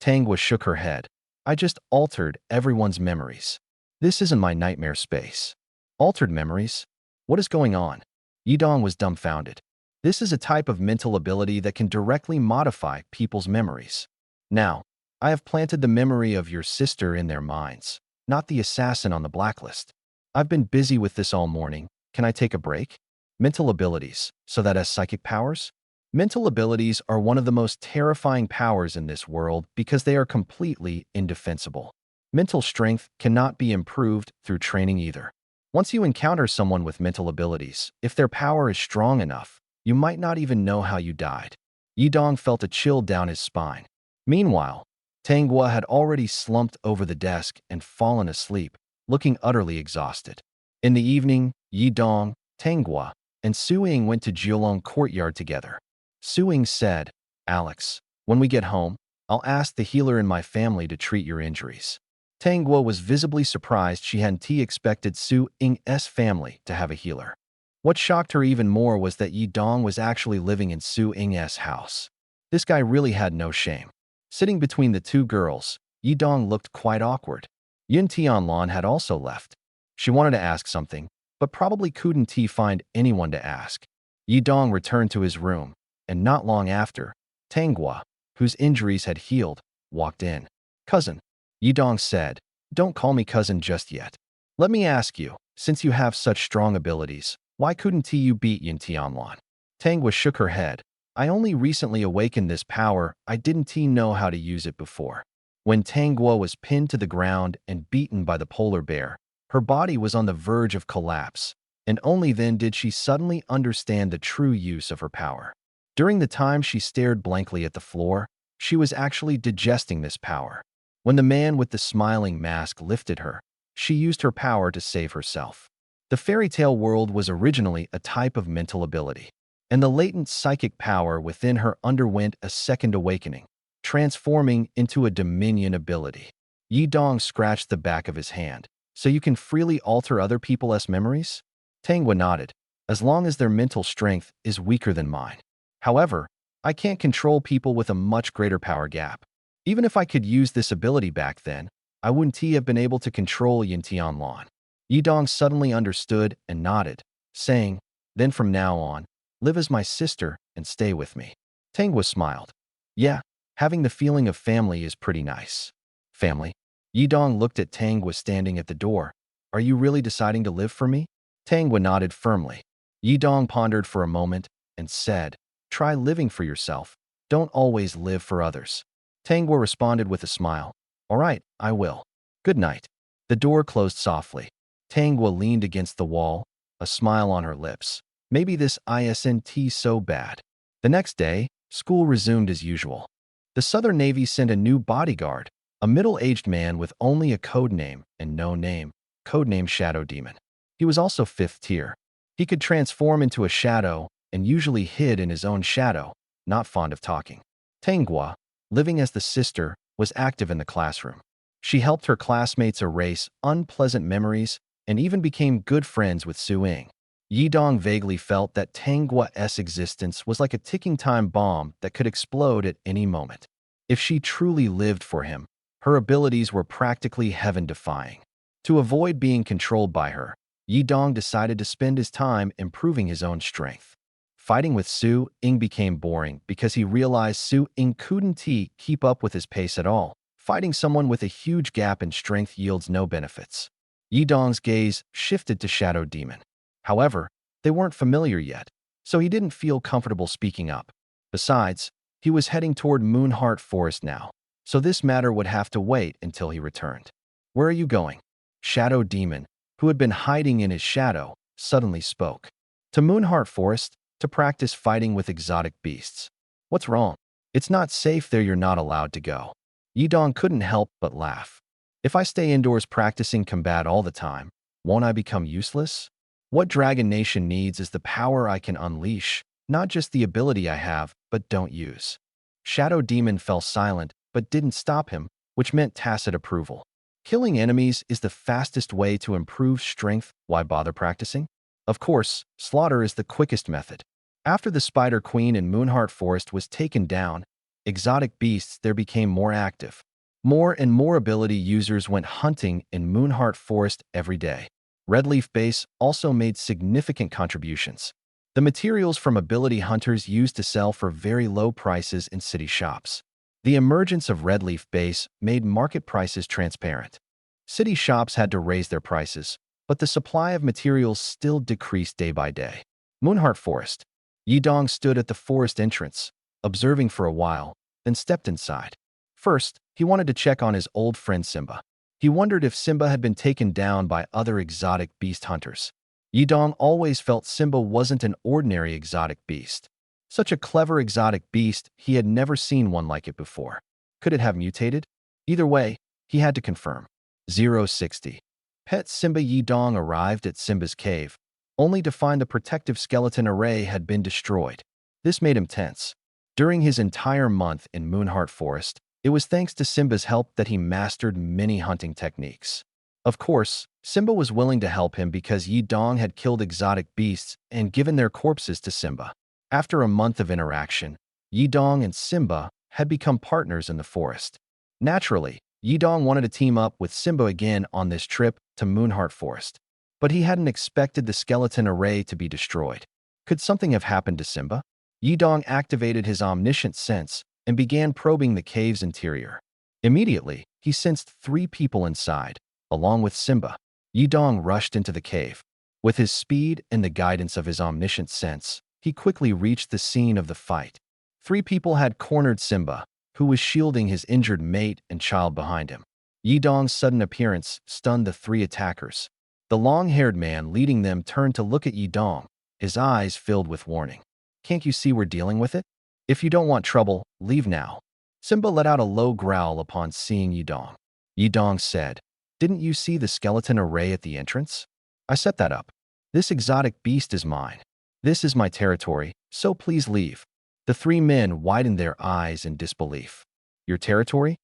Tang Guo shook her head. "I just altered everyone's memories. This isn't my nightmare space." "Altered memories? What is going on?" Yi Dong was dumbfounded. This is a type of mental ability that can directly modify people's memories. Now, I have planted the memory of your sister in their minds, not the assassin on the blacklist. I've been busy with this all morning. Can I take a break? Mental abilities, so that as psychic powers? Mental abilities are one of the most terrifying powers in this world because they are completely indefensible. Mental strength cannot be improved through training either. Once you encounter someone with mental abilities, if their power is strong enough, you might not even know how you died. Yi Dong felt a chill down his spine. Meanwhile, Tang Guo had already slumped over the desk and fallen asleep, looking utterly exhausted. In the evening, Yi Dong, Tang Guo, and Su Ying went to Jiulong Courtyard together. Su Ying said, "Alex, when we get home, I'll ask the healer in my family to treat your injuries." Tang Guo was visibly surprised she hadn't expected Su Ying's family to have a healer. What shocked her even more was that Yi Dong was actually living in Su Ying's house. This guy really had no shame. Sitting between the two girls, Yi Dong looked quite awkward. Yun Tianlan had also left. She wanted to ask something, but probably couldn't find anyone to ask. Yi Dong returned to his room, and not long after, Tang Guo, whose injuries had healed, walked in. "Cousin," Yi Dong said, "don't call me cousin just yet. Let me ask you, since you have such strong abilities, why couldn't you beat Yun Tianlan?" Tang Guo shook her head. I only recently awakened this power. I didn't know how to use it before. When Tanguo was pinned to the ground and beaten by the polar bear, her body was on the verge of collapse, and only then did she suddenly understand the true use of her power. During the time she stared blankly at the floor, she was actually digesting this power. When the man with the smiling mask lifted her, she used her power to save herself. The fairy tale world was originally a type of mental ability, and the latent psychic power within her underwent a second awakening, transforming into a dominion ability. Yi Dong scratched the back of his hand. So you can freely alter other people's memories? Tanguo nodded. As long as their mental strength is weaker than mine. However, I can't control people with a much greater power gap. Even if I could use this ability back then, I wouldn't have been able to control Yin Tianlan. Yi Dong suddenly understood and nodded, saying, then from now on, live as my sister and stay with me. Tanguo smiled. Yeah, having the feeling of family is pretty nice. Family? Yi Dong looked at Tanguo standing at the door. Are you really deciding to live for me? Tanguo nodded firmly. Yi Dong pondered for a moment and said, try living for yourself. Don't always live for others. Tanguo responded with a smile. All right, I will. Good night. The door closed softly. Tanguo leaned against the wall, a smile on her lips. Maybe this isn't so bad. The next day, school resumed as usual. The Southern Navy sent a new bodyguard, a middle-aged man with only a code name and no name, codename Shadow Demon. He was also 5th tier. He could transform into a shadow and usually hid in his own shadow, not fond of talking. Tanguo, living as the sister, was active in the classroom. She helped her classmates erase unpleasant memories and even became good friends with Su Ying. Yi Dong vaguely felt that Tanguo's existence was like a ticking time bomb that could explode at any moment. If she truly lived for him, her abilities were practically heaven-defying. To avoid being controlled by her, Yi Dong decided to spend his time improving his own strength. Fighting with Su Ying became boring because he realized Su Ying couldn't keep up with his pace at all. Fighting someone with a huge gap in strength yields no benefits. Yi Dong's gaze shifted to Shadow Demon. However, they weren't familiar yet, so he didn't feel comfortable speaking up. Besides, he was heading toward Moonheart Forest now, so this matter would have to wait until he returned. Where are you going? Shadow Demon, who had been hiding in his shadow, suddenly spoke. To Moonheart Forest, to practice fighting with exotic beasts. What's wrong? It's not safe there, you're not allowed to go. Yi Dong couldn't help but laugh. If I stay indoors practicing combat all the time, won't I become useless? What Dragon Nation needs is the power I can unleash, not just the ability I have, but don't use. Shadow Demon fell silent, but didn't stop him, which meant tacit approval. Killing enemies is the fastest way to improve strength. Why bother practicing? Of course, slaughter is the quickest method. After the Spider Queen in Moonheart Forest was taken down, exotic beasts there became more active. More and more ability users went hunting in Moonheart Forest every day. Redleaf Base also made significant contributions. The materials from ability hunters used to sell for very low prices in city shops. The emergence of Redleaf Base made market prices transparent. City shops had to raise their prices, but the supply of materials still decreased day by day. Moonheart Forest. Yi Dong stood at the forest entrance, observing for a while, then stepped inside. First, he wanted to check on his old friend Simba. He wondered if Simba had been taken down by other exotic beast hunters. Yi Dong always felt Simba wasn't an ordinary exotic beast. Such a clever exotic beast, he had never seen one like it before. Could it have mutated? Either way, he had to confirm. 060. Pet Simba. Yi Dong arrived at Simba's cave, only to find the protective skeleton array had been destroyed. This made him tense. During his entire month in Moonheart Forest, it was thanks to Simba's help that he mastered many hunting techniques. Of course, Simba was willing to help him because Yi Dong had killed exotic beasts and given their corpses to Simba. After a month of interaction, Yi Dong and Simba had become partners in the forest. Naturally, Yi Dong wanted to team up with Simba again on this trip to Moonheart Forest. But he hadn't expected the skeleton array to be destroyed. Could something have happened to Simba? Yi Dong activated his omniscient sense and began probing the cave's interior. Immediately, he sensed 3 people inside, along with Simba. Yi Dong rushed into the cave. With his speed and the guidance of his omniscient sense, he quickly reached the scene of the fight. Three people had cornered Simba, who was shielding his injured mate and child behind him. Yidong's sudden appearance stunned the three attackers. The long-haired man leading them turned to look at Yidong, his eyes filled with warning. "Can't you see we're dealing with it? If you don't want trouble, leave now." Simba let out a low growl upon seeing Yidong. Yidong said, "Didn't you see the skeleton array at the entrance? I set that up. This exotic beast is mine. This is my territory, so please leave." The three men widened their eyes in disbelief. "Your territory?"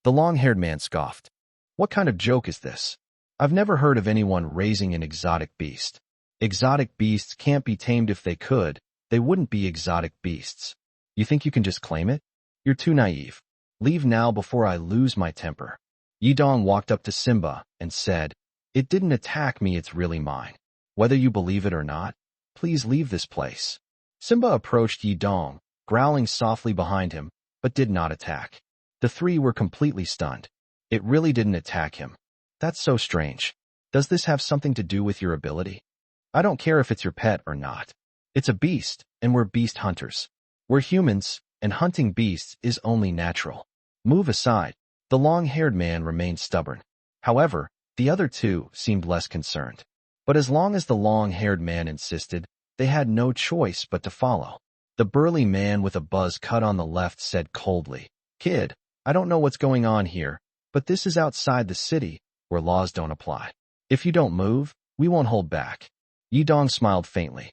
The long-haired man scoffed. "What kind of joke is this? I've never heard of anyone raising an exotic beast. Exotic beasts can't be tamed. If they could, they wouldn't be exotic beasts. You think you can just claim it? You're too naive. Leave now before I lose my temper." Yidong walked up to Simba and said, "It didn't attack me, it's really mine. Whether you believe it or not, please leave this place." Simba approached Yidong, growling softly behind him, but did not attack. The three were completely stunned. It really didn't attack him. That's so strange. Does this have something to do with your ability? I don't care if it's your pet or not. It's a beast, and we're beast hunters. We're humans, and hunting beasts is only natural. Move aside. The long-haired man remained stubborn. However, the other two seemed less concerned. But as long as the long-haired man insisted, they had no choice but to follow. The burly man with a buzz cut on the left said coldly, "Kid, I don't know what's going on here, but this is outside the city, where laws don't apply. If you don't move, we won't hold back." Yidong smiled faintly.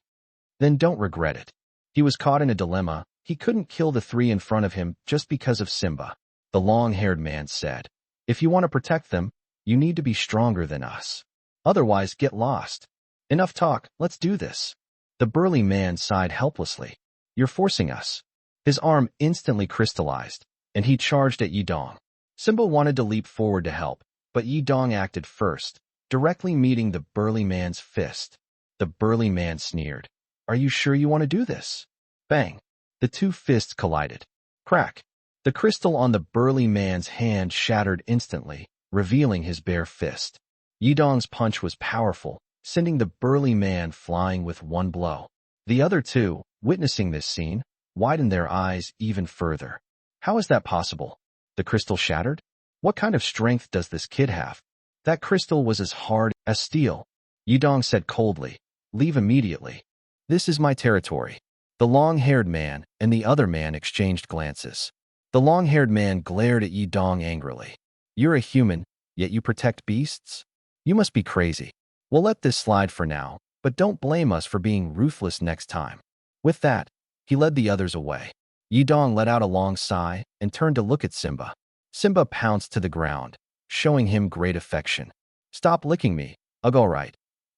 "Then don't regret it." He was caught in a dilemma. He couldn't kill the three in front of him just because of Simba. The long-haired man said, "If you want to protect them, you need to be stronger than us. Otherwise, get lost. Enough talk, let's do this." The burly man sighed helplessly. "You're forcing us." His arm instantly crystallized, and he charged at Yidong. Simba wanted to leap forward to help, but Yidong acted first, directly meeting the burly man's fist. The burly man sneered, "Are you sure you want to do this?" Bang! The two fists collided. Crack! The crystal on the burly man's hand shattered instantly, revealing his bare fist. Yidong's punch was powerful, sending the burly man flying with one blow. The other two, witnessing this scene, widened their eyes even further. How is that possible? The crystal shattered? What kind of strength does this kid have? That crystal was as hard as steel. Yidong said coldly, "Leave immediately. This is my territory." The long-haired man and the other man exchanged glances. The long-haired man glared at Yidong angrily. "You're a human, yet you protect beasts? You must be crazy. We'll let this slide for now, but don't blame us for being ruthless next time." With that, he led the others away. Yidong let out a long sigh and turned to look at Simba. Simba pounced to the ground, showing him great affection. "Stop licking me. Ugh, all right.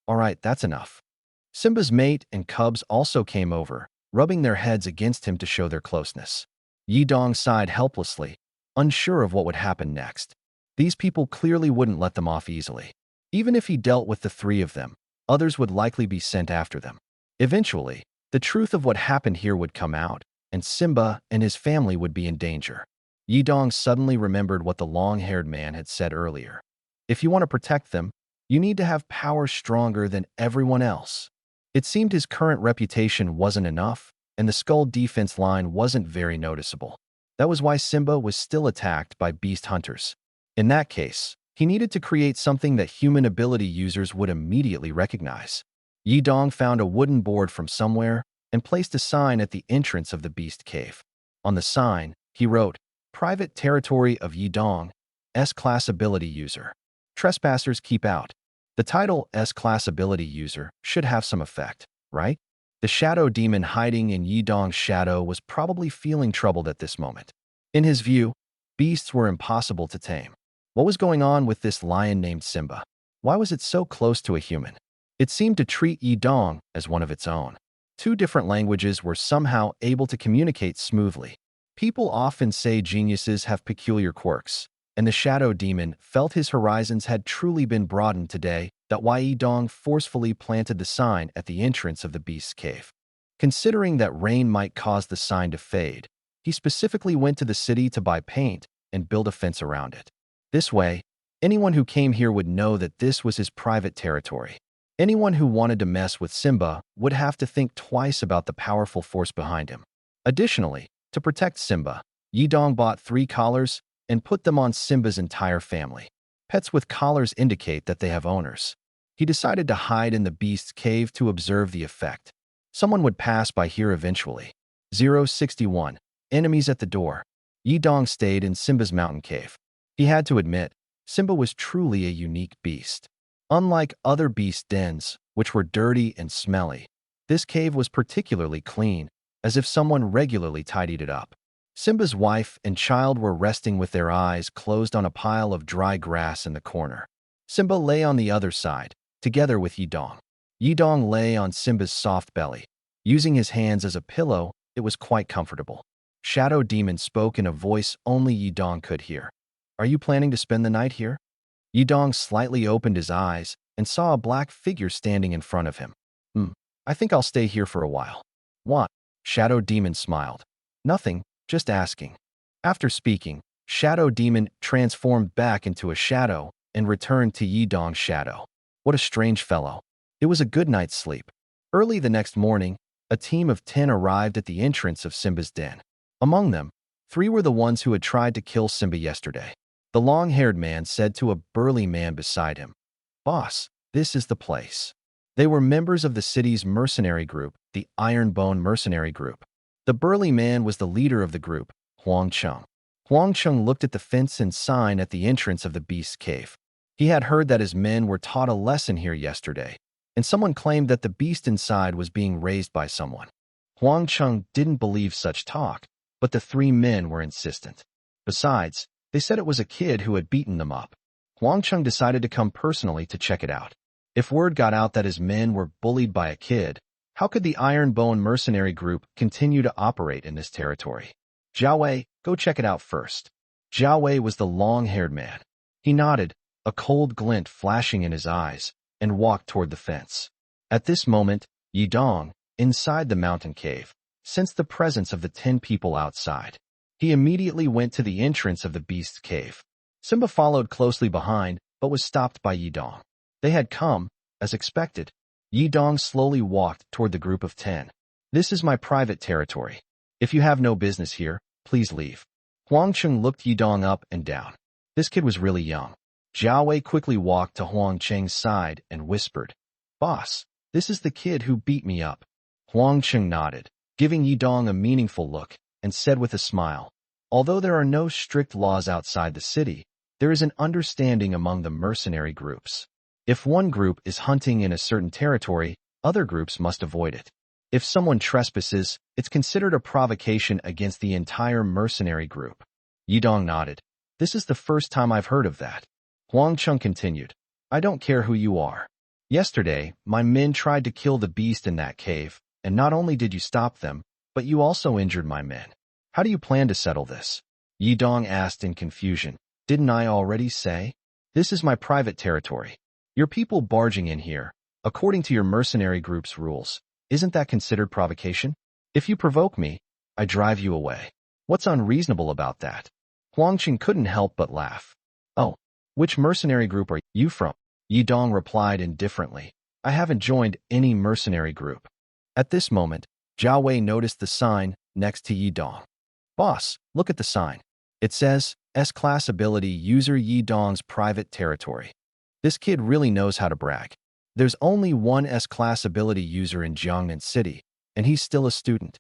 All right, that's enough." Simba's mate and cubs also came over, rubbing their heads against him to show their closeness. Yidong sighed helplessly, unsure of what would happen next. These people clearly wouldn't let them off easily. Even if he dealt with the three of them, others would likely be sent after them. Eventually, the truth of what happened here would come out, and Simba and his family would be in danger. Yidong suddenly remembered what the long-haired man had said earlier. If you want to protect them, you need to have power stronger than everyone else. It seemed his current reputation wasn't enough, and the Skull defense line wasn't very noticeable. That was why Simba was still attacked by beast hunters. In that case, he needed to create something that human ability users would immediately recognize. Yidong found a wooden board from somewhere and placed a sign at the entrance of the beast cave. On the sign, he wrote, "Private Territory of Yidong, S-Class Ability User. Trespassers keep out." The title S-Class Ability User should have some effect, right? The shadow demon hiding in Yidong's shadow was probably feeling troubled at this moment. In his view, beasts were impossible to tame. What was going on with this lion named Simba? Why was it so close to a human? It seemed to treat Yidong as one of its own. Two different languages were somehow able to communicate smoothly. People often say geniuses have peculiar quirks, and the shadow demon felt his horizons had truly been broadened today. That why Yidong forcefully planted the sign at the entrance of the beast's cave. Considering that rain might cause the sign to fade, he specifically went to the city to buy paint and build a fence around it. This way, anyone who came here would know that this was his private territory. Anyone who wanted to mess with Simba would have to think twice about the powerful force behind him. Additionally, To protect Simba, Yidong bought 3 collars and put them on Simba's entire family. Pets with collars indicate that they have owners. He decided to hide in the beast's cave to observe the effect. Someone would pass by here eventually. 061. Enemies at the door. Yidong stayed in Simba's mountain cave. He had to admit, Simba was truly a unique beast. Unlike other beast dens, which were dirty and smelly, this cave was particularly clean, as if someone regularly tidied it up. Simba's wife and child were resting with their eyes closed on a pile of dry grass in the corner. Simba lay on the other side, together with Yidong. Yidong lay on Simba's soft belly. Using his hands as a pillow, it was quite comfortable. Shadow Demon spoke in a voice only Yidong could hear. Are you planning to spend the night here? Yidong slightly opened his eyes and saw a black figure standing in front of him. I think I'll stay here for a while. What? Shadow Demon smiled. Nothing, just asking. After speaking, Shadow Demon transformed back into a shadow and returned to Yidong's shadow. What a strange fellow. It was a good night's sleep. Early the next morning, a team of 10 arrived at the entrance of Simba's den. Among them, 3 were the ones who had tried to kill Simba yesterday. The long-haired man said to a burly man beside him, "Boss, this is the place." They were members of the city's mercenary group, the Ironbone Mercenary Group. The burly man was the leader of the group, Huang Chung. Huang Chung looked at the fence and sign at the entrance of the beast's cave. He had heard that his men were taught a lesson here yesterday, and someone claimed that the beast inside was being raised by someone. Huang Chung didn't believe such talk, but the 3 men were insistent. Besides, they said it was a kid who had beaten them up. Huang Chung decided to come personally to check it out. If word got out that his men were bullied by a kid, how could the Ironbone Mercenary Group continue to operate in this territory? Jiao Wei, go check it out first. Jiao Wei was the long-haired man. He nodded, a cold glint flashing in his eyes, and walked toward the fence. At this moment, Yidong, inside the mountain cave, sensed the presence of the 10 people outside. He immediately went to the entrance of the beast's cave. Simba followed closely behind, but was stopped by Yidong. They had come, as expected. Yidong slowly walked toward the group of 10. This is my private territory. If you have no business here, please leave. Huang Chung looked Yidong up and down. This kid was really young. Jiao Wei quickly walked to Huang Cheng's side and whispered, "Boss, this is the kid who beat me up." Huang Cheng nodded, giving Yidong a meaningful look, and said with a smile, "Although there are no strict laws outside the city, there is an understanding among the mercenary groups. If one group is hunting in a certain territory, other groups must avoid it. If someone trespasses, it's considered a provocation against the entire mercenary group." Yidong nodded. "This is the first time I've heard of that." Huang Chung continued, "I don't care who you are. Yesterday, my men tried to kill the beast in that cave, and not only did you stop them, but you also injured my men. How do you plan to settle this?" Yidong asked in confusion. "Didn't I already say? This is my private territory. Your people barging in here, according to your mercenary group's rules, isn't that considered provocation? If you provoke me, I drive you away. What's unreasonable about that?" Huang Chung couldn't help but laugh. "Oh, which mercenary group are you from?" Yidong replied indifferently. "I haven't joined any mercenary group." At this moment, Jiao Wei noticed the sign next to Yidong. "Boss, look at the sign. It says, S-Class Ability User Yidong's Private Territory. This kid really knows how to brag. There's only one S-Class Ability user in Jiangnan City, and he's still a student."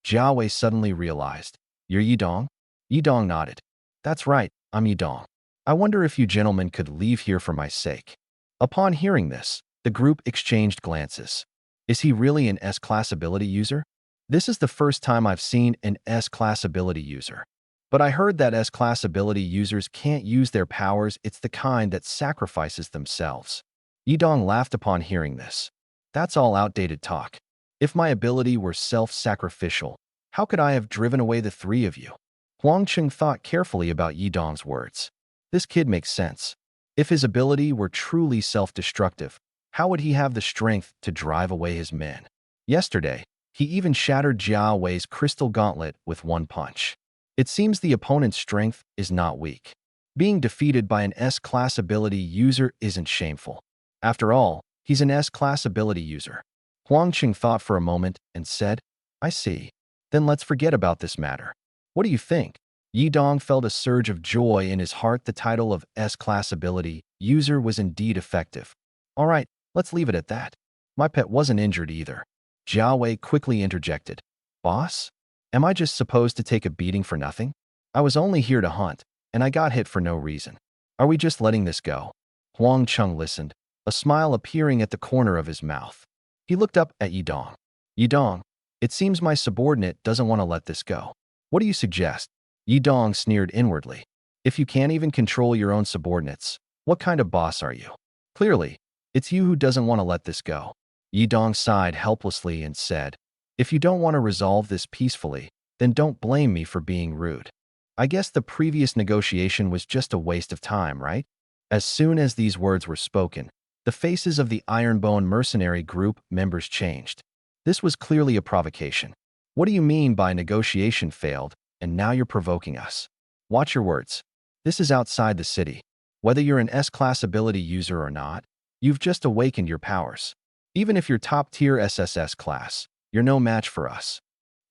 Jiao Wei suddenly realized, "You're Yidong?" Yidong nodded. "That's right, I'm Yidong. I wonder if you gentlemen could leave here for my sake." Upon hearing this, the group exchanged glances. Is he really an S-Class Ability user? This is the first time I've seen an S-Class Ability user. But I heard that S-Class Ability users can't use their powers. It's the kind that sacrifices themselves. Yidong laughed upon hearing this. "That's all outdated talk. If my ability were self-sacrificial, how could I have driven away the 3 of you?" Huang Chung thought carefully about Yidong's words. This kid makes sense. If his ability were truly self-destructive, how would he have the strength to drive away his men? Yesterday, he even shattered Jiao Wei's crystal gauntlet with one punch. It seems the opponent's strength is not weak. Being defeated by an S-Class Ability user isn't shameful. After all, he's an S-Class Ability user. Huang Chung thought for a moment and said, "I see. Then let's forget about this matter. What do you think? Yi Dong felt a surge of joy in his heart. The title of S-Class Ability User was indeed effective. All right, let's leave it at that. My pet wasn't injured either. Jia Wei quickly interjected. Boss? Am I just supposed to take a beating for nothing? I was only here to hunt, and I got hit for no reason. Are we just letting this go? Huang Chung listened, a smile appearing at the corner of his mouth. He looked up at Yi Dong. Yi Dong, it seems my subordinate doesn't want to let this go. What do you suggest? Yi Dong sneered inwardly. If you can't even control your own subordinates, what kind of boss are you? Clearly, it's you who doesn't want to let this go. Yi Dong sighed helplessly and said, if you don't want to resolve this peacefully, then don't blame me for being rude. I guess the previous negotiation was just a waste of time, right? As soon as these words were spoken, the faces of the Ironbone mercenary group members changed. This was clearly a provocation. What do you mean by negotiation failed, and now you're provoking us? Watch your words. This is outside the city. Whether you're an S-Class ability user or not, you've just awakened your powers. Even if you're top-tier SSS class, you're no match for us.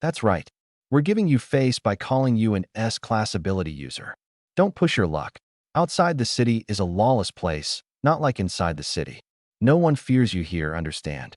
That's right. We're giving you face by calling you an S-Class ability user. Don't push your luck. Outside the city is a lawless place, not like inside the city. No one fears you here, understand?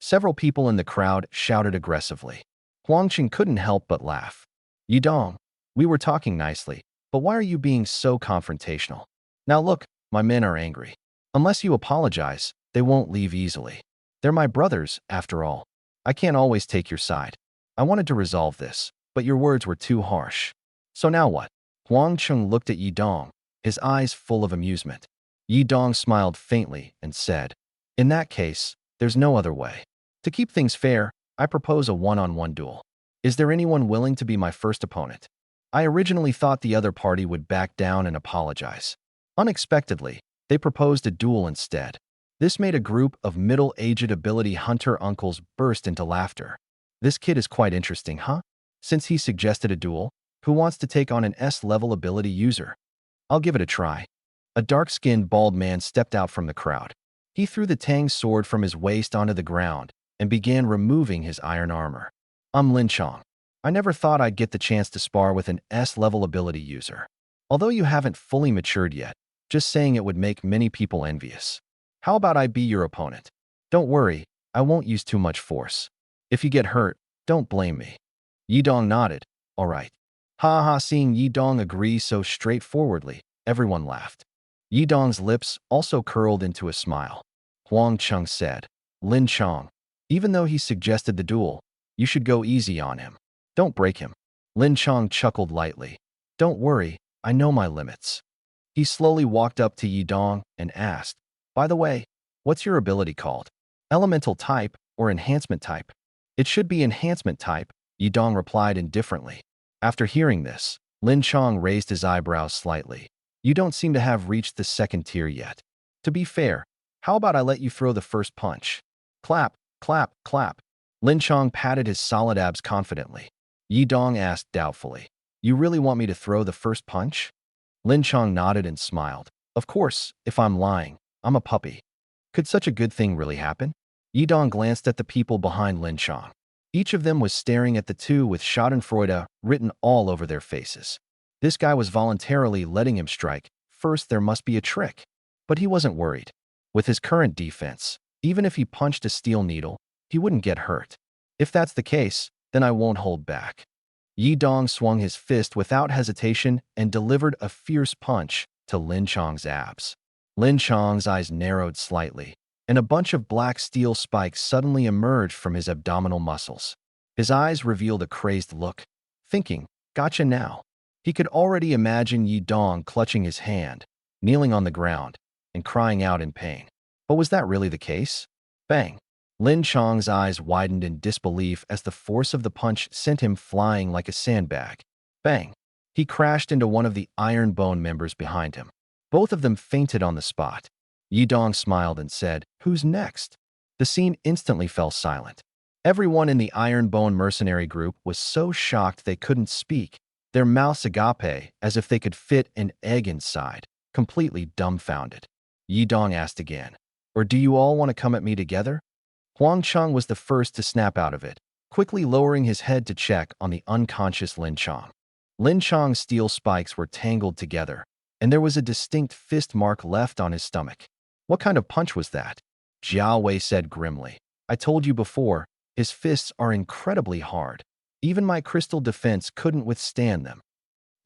Several people in the crowd shouted aggressively. Huangqing couldn't help but laugh. Yi Dong, we were talking nicely, but why are you being so confrontational? Now look, my men are angry. Unless you apologize, they won't leave easily. They're my brothers, after all. I can't always take your side. I wanted to resolve this, but your words were too harsh. So now what? Huang Chung looked at Yi Dong, his eyes full of amusement. Yi Dong smiled faintly and said, in that case, there's no other way. To keep things fair, I propose a one-on-one duel. Is there anyone willing to be my first opponent? I originally thought the other party would back down and apologize. Unexpectedly, they proposed a duel instead. This made a group of middle-aged ability hunter uncles burst into laughter. This kid is quite interesting, huh? Since he suggested a duel, who wants to take on an S-level ability user? I'll give it a try. A dark-skinned bald man stepped out from the crowd. He threw the Tang sword from his waist onto the ground and began removing his iron armor. I'm Lin Chong. I never thought I'd get the chance to spar with an S-level ability user. Although you haven't fully matured yet, just saying it would make many people envious. How about I be your opponent? Don't worry, I won't use too much force. If you get hurt, don't blame me. Yi Dong nodded. All right. Ha ha, seeing Yi Dong agree so straightforwardly, everyone laughed. Yi Dong's lips also curled into a smile. Huang Chung said, Lin Chong, even though he suggested the duel, you should go easy on him. Don't break him. Lin Chong chuckled lightly. Don't worry, I know my limits. He slowly walked up to Yi Dong and asked, by the way, what's your ability called? Elemental type or enhancement type? It should be enhancement type, Yi Dong replied indifferently. After hearing this, Lin Chong raised his eyebrows slightly. You don't seem to have reached the second tier yet. To be fair, how about I let you throw the first punch? Clap, clap, clap. Lin Chong patted his solid abs confidently. Yi Dong asked doubtfully, you really want me to throw the first punch? Lin Chong nodded and smiled. Of course, if I'm lying, I'm a puppy. Could such a good thing really happen? Yi Dong glanced at the people behind Lin Chong. Each of them was staring at the two with Schadenfreude written all over their faces. This guy was voluntarily letting him strike. First, there must be a trick. But he wasn't worried. With his current defense, even if he punched a steel needle, he wouldn't get hurt. If that's the case, then I won't hold back. Yi Dong swung his fist without hesitation and delivered a fierce punch to Lin Chong's abs. Lin Chong's eyes narrowed slightly, and a bunch of black steel spikes suddenly emerged from his abdominal muscles. His eyes revealed a crazed look, thinking, gotcha now. He could already imagine Yi Dong clutching his hand, kneeling on the ground, and crying out in pain. But was that really the case? Bang! Lin Chong's eyes widened in disbelief as the force of the punch sent him flying like a sandbag. Bang! He crashed into one of the Iron Bone members behind him. Both of them fainted on the spot. Yi Dong smiled and said, who's next? The scene instantly fell silent. Everyone in the Iron Bone mercenary group was so shocked they couldn't speak, their mouths agape as if they could fit an egg inside, completely dumbfounded. Yi Dong asked again, or do you all want to come at me together? Huang Chung was the first to snap out of it. quickly lowering his head to check on the unconscious Lin Chong. Lin Chong's steel spikes were tangled together, and there was a distinct fist mark left on his stomach. What kind of punch was that? Jiao Wei said grimly. I told you before, his fists are incredibly hard. Even my crystal defense couldn't withstand them.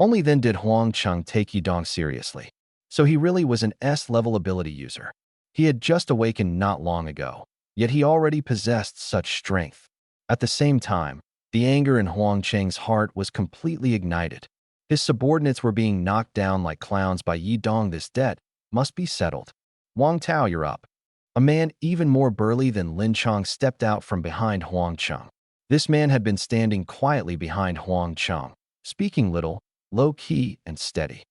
Only then did Huang Cheng take Yidong seriously. So he really was an S-level ability user. He had just awakened not long ago, yet he already possessed such strength. At the same time, the anger in Huang Cheng's heart was completely ignited. His subordinates were being knocked down like clowns by Yidong. This debt must be settled. Wang Tao, you're up. A man even more burly than Lin Chong stepped out from behind Huang Cheng. This man had been standing quietly behind Huang Cheng, speaking little, low-key and steady.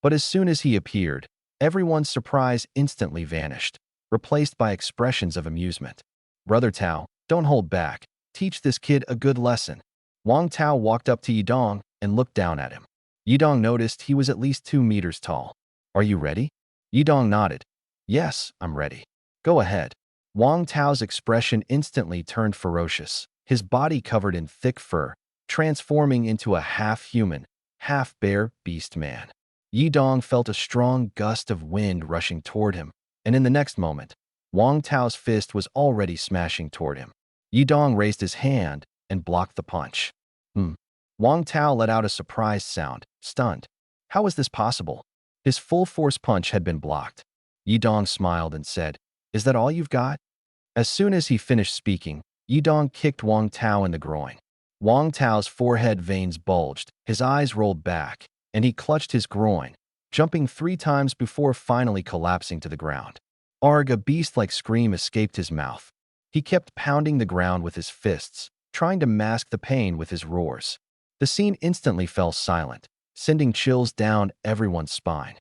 But as soon as he appeared, everyone's surprise instantly vanished, replaced by expressions of amusement. Brother Tao, don't hold back. Teach this kid a good lesson. Wang Tao walked up to Yidong and looked down at him. Yidong noticed he was at least 2 meters tall. Are you ready? Yidong nodded. Yes, I'm ready. Go ahead. Wang Tao's expression instantly turned ferocious, his body covered in thick fur, transforming into a half-human, half-bear beast man. Yidong felt a strong gust of wind rushing toward him, and in the next moment, Wang Tao's fist was already smashing toward him. Yidong raised his hand and blocked the punch. Wang Tao let out a surprised sound, stunned. How was this possible? His full-force punch had been blocked. Yidong smiled and said, Is that all you've got? As soon as he finished speaking, Yidong kicked Wang Tao in the groin. Wang Tao's forehead veins bulged, his eyes rolled back, and he clutched his groin, jumping 3 times before finally collapsing to the ground. Arg, a beast-like scream escaped his mouth. He kept pounding the ground with his fists, trying to mask the pain with his roars. The scene instantly fell silent, sending chills down everyone's spine.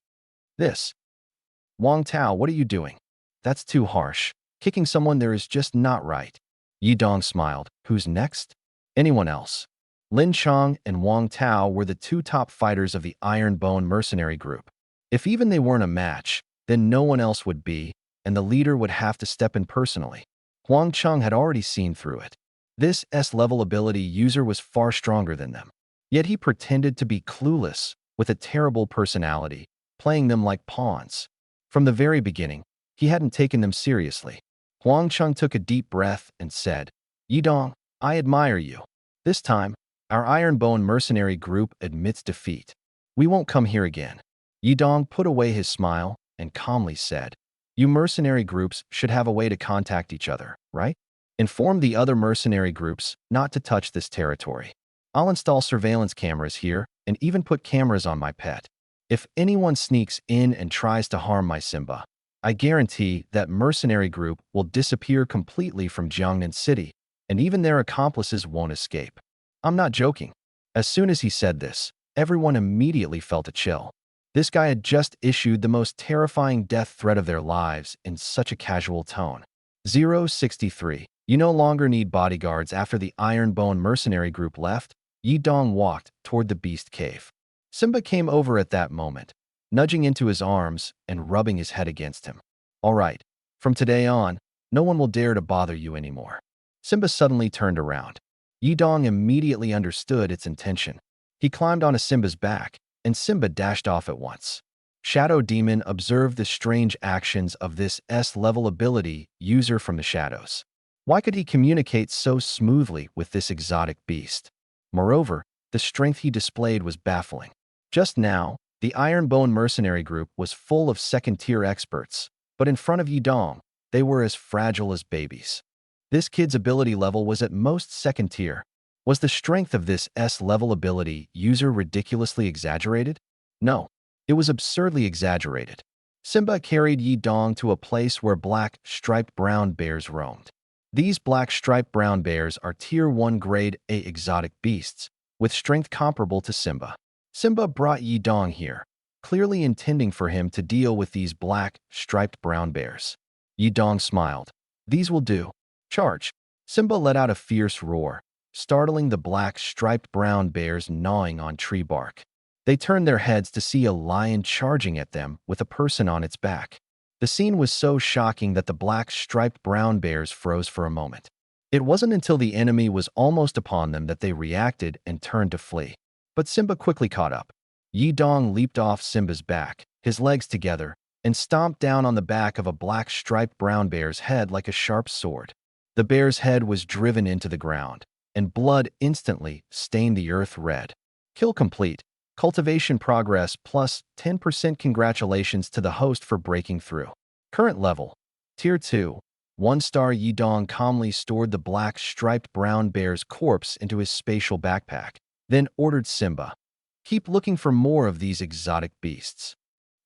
Wang Tao, what are you doing? That's too harsh. Kicking someone there is just not right. Yidong smiled. Who's next? Anyone else. Lin Chong and Wang Tao were the 2 top fighters of the Iron Bone mercenary group. If even they weren't a match, then no one else would be, and the leader would have to step in personally. Huang Cheng had already seen through it. This S-level ability user was far stronger than them. Yet he pretended to be clueless, with a terrible personality, playing them like pawns. From the very beginning, he hadn't taken them seriously. Huang Cheng took a deep breath and said, Yidong, I admire you. This time, our Iron Bone mercenary group admits defeat. We won't come here again. Yidong put away his smile and calmly said, You mercenary groups should have a way to contact each other, right? Inform the other mercenary groups not to touch this territory. I'll install surveillance cameras here and even put cameras on my pet. If anyone sneaks in and tries to harm my Simba, I guarantee that mercenary group will disappear completely from Jiangnan City, and even their accomplices won't escape. I'm not joking. As soon as he said this, everyone immediately felt a chill. This guy had just issued the most terrifying death threat of their lives in such a casual tone. 063. You no longer need bodyguards. After the Iron Bone mercenary group left, Yidong walked toward the beast cave. Simba came over at that moment, nudging into his arms and rubbing his head against him. All right, from today on, no one will dare to bother you anymore. Simba suddenly turned around. Yidong immediately understood its intention. He climbed onto Simba's back, and Simba dashed off at once. Shadow Demon observed the strange actions of this S-level ability user from the shadows. Why could he communicate so smoothly with this exotic beast? Moreover, the strength he displayed was baffling. Just now, the Iron Bone mercenary group was full of second-tier experts, but in front of Yidong, they were as fragile as babies. This kid's ability level was at most second tier. Was the strength of this S-level ability user ridiculously exaggerated? No, it was absurdly exaggerated. Simba carried Yidong to a place where black, striped brown bears roamed. These black striped brown bears are Tier 1 Grade A exotic beasts, with strength comparable to Simba. Simba brought Yidong here, clearly intending for him to deal with these black, striped brown bears. Yidong smiled. These will do. Charge. Simba let out a fierce roar, startling the black, striped brown bears gnawing on tree bark. They turned their heads to see a lion charging at them with a person on its back. The scene was so shocking that the black, striped brown bears froze for a moment. It wasn't until the enemy was almost upon them that they reacted and turned to flee. But Simba quickly caught up. Yi Dong leaped off Simba's back, his legs together, and stomped down on the back of a black striped brown bear's head like a sharp sword. The bear's head was driven into the ground, and blood instantly stained the earth red. Kill complete. Cultivation progress plus 10%. Congratulations to the host for breaking through. Current level. Tier 2. 1-star. Yi Dong calmly stored the black striped brown bear's corpse into his spatial backpack, then ordered Simba, "Keep looking for more of these exotic beasts."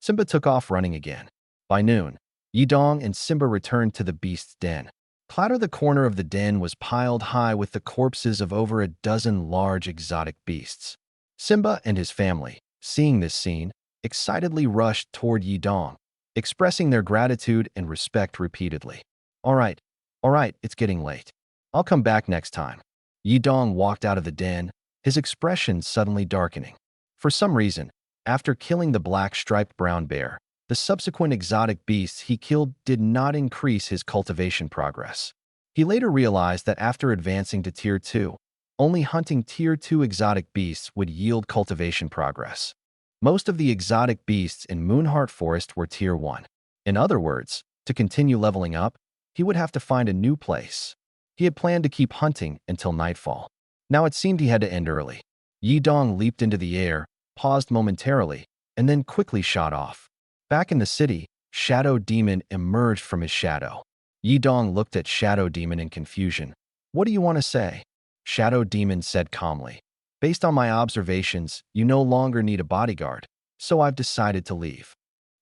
Simba took off running again. By noon, Yi Dong and Simba returned to the beast's den. Clatter the corner of the den was piled high with the corpses of over a dozen large exotic beasts. Simba and his family, seeing this scene, excitedly rushed toward Yi Dong, expressing their gratitude and respect repeatedly. All right, it's getting late. I'll come back next time." Yi Dong walked out of the den, his expression suddenly darkening. For some reason, after killing the black striped brown bear, the subsequent exotic beasts he killed did not increase his cultivation progress. He later realized that after advancing to Tier 2, only hunting Tier 2 exotic beasts would yield cultivation progress. Most of the exotic beasts in Moonheart Forest were Tier 1. In other words, to continue leveling up, he would have to find a new place. He had planned to keep hunting until nightfall. Now it seemed he had to end early. Yi Dong leaped into the air, paused momentarily, and then quickly shot off. Back in the city, Shadow Demon emerged from his shadow. Yi Dong looked at Shadow Demon in confusion. "What do you want to say?" Shadow Demon said calmly. "Based on my observations, you no longer need a bodyguard, so I've decided to leave."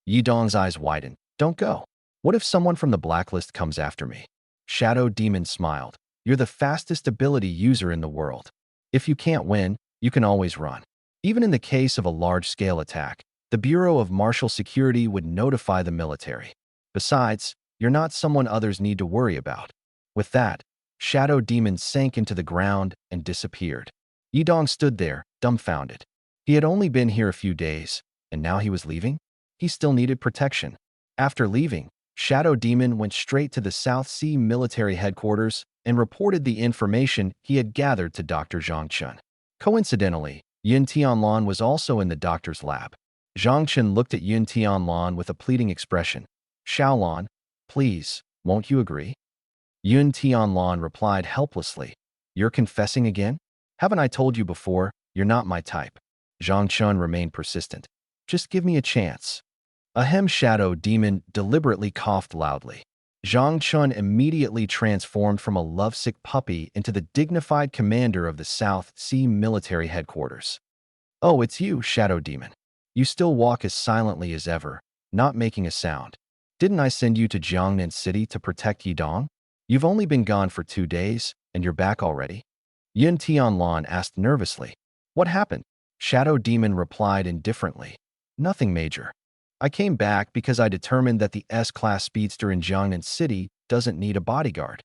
Yi Dong's eyes widened. "Don't go. What if someone from the blacklist comes after me?" Shadow Demon smiled. "You're the fastest ability user in the world. If you can't win, you can always run. Even in the case of a large-scale attack, the Bureau of Martial Security would notify the military. Besides, you're not someone others need to worry about." With that, Shadow Demon sank into the ground and disappeared. Yi Dong stood there, dumbfounded. He had only been here a few days, and now he was leaving? He still needed protection. After leaving, Shadow Demon went straight to the South Sea military headquarters and reported the information he had gathered to Dr. Zhang Chun. Coincidentally, Yun Tianlan was also in the doctor's lab. Zhang Chun looked at Yun Tianlan with a pleading expression. "Xiaolan, please, won't you agree?" Yun Tianlan replied helplessly. "You're confessing again? Haven't I told you before, you're not my type?" Zhang Chun remained persistent. "Just give me a chance." Ahem. Shadow Demon deliberately coughed loudly. Zhang Chun immediately transformed from a lovesick puppy into the dignified commander of the South Sea military headquarters. "Oh, it's you, Shadow Demon. You still walk as silently as ever, not making a sound. Didn't I send you to Jiangnan City to protect Yi Dong? You've only been gone for 2 days, and you're back already?" Yun Tianlan asked nervously. "What happened?" Shadow Demon replied indifferently. "Nothing major. I came back because I determined that the S-Class Speedster in Jiangnan City doesn't need a bodyguard."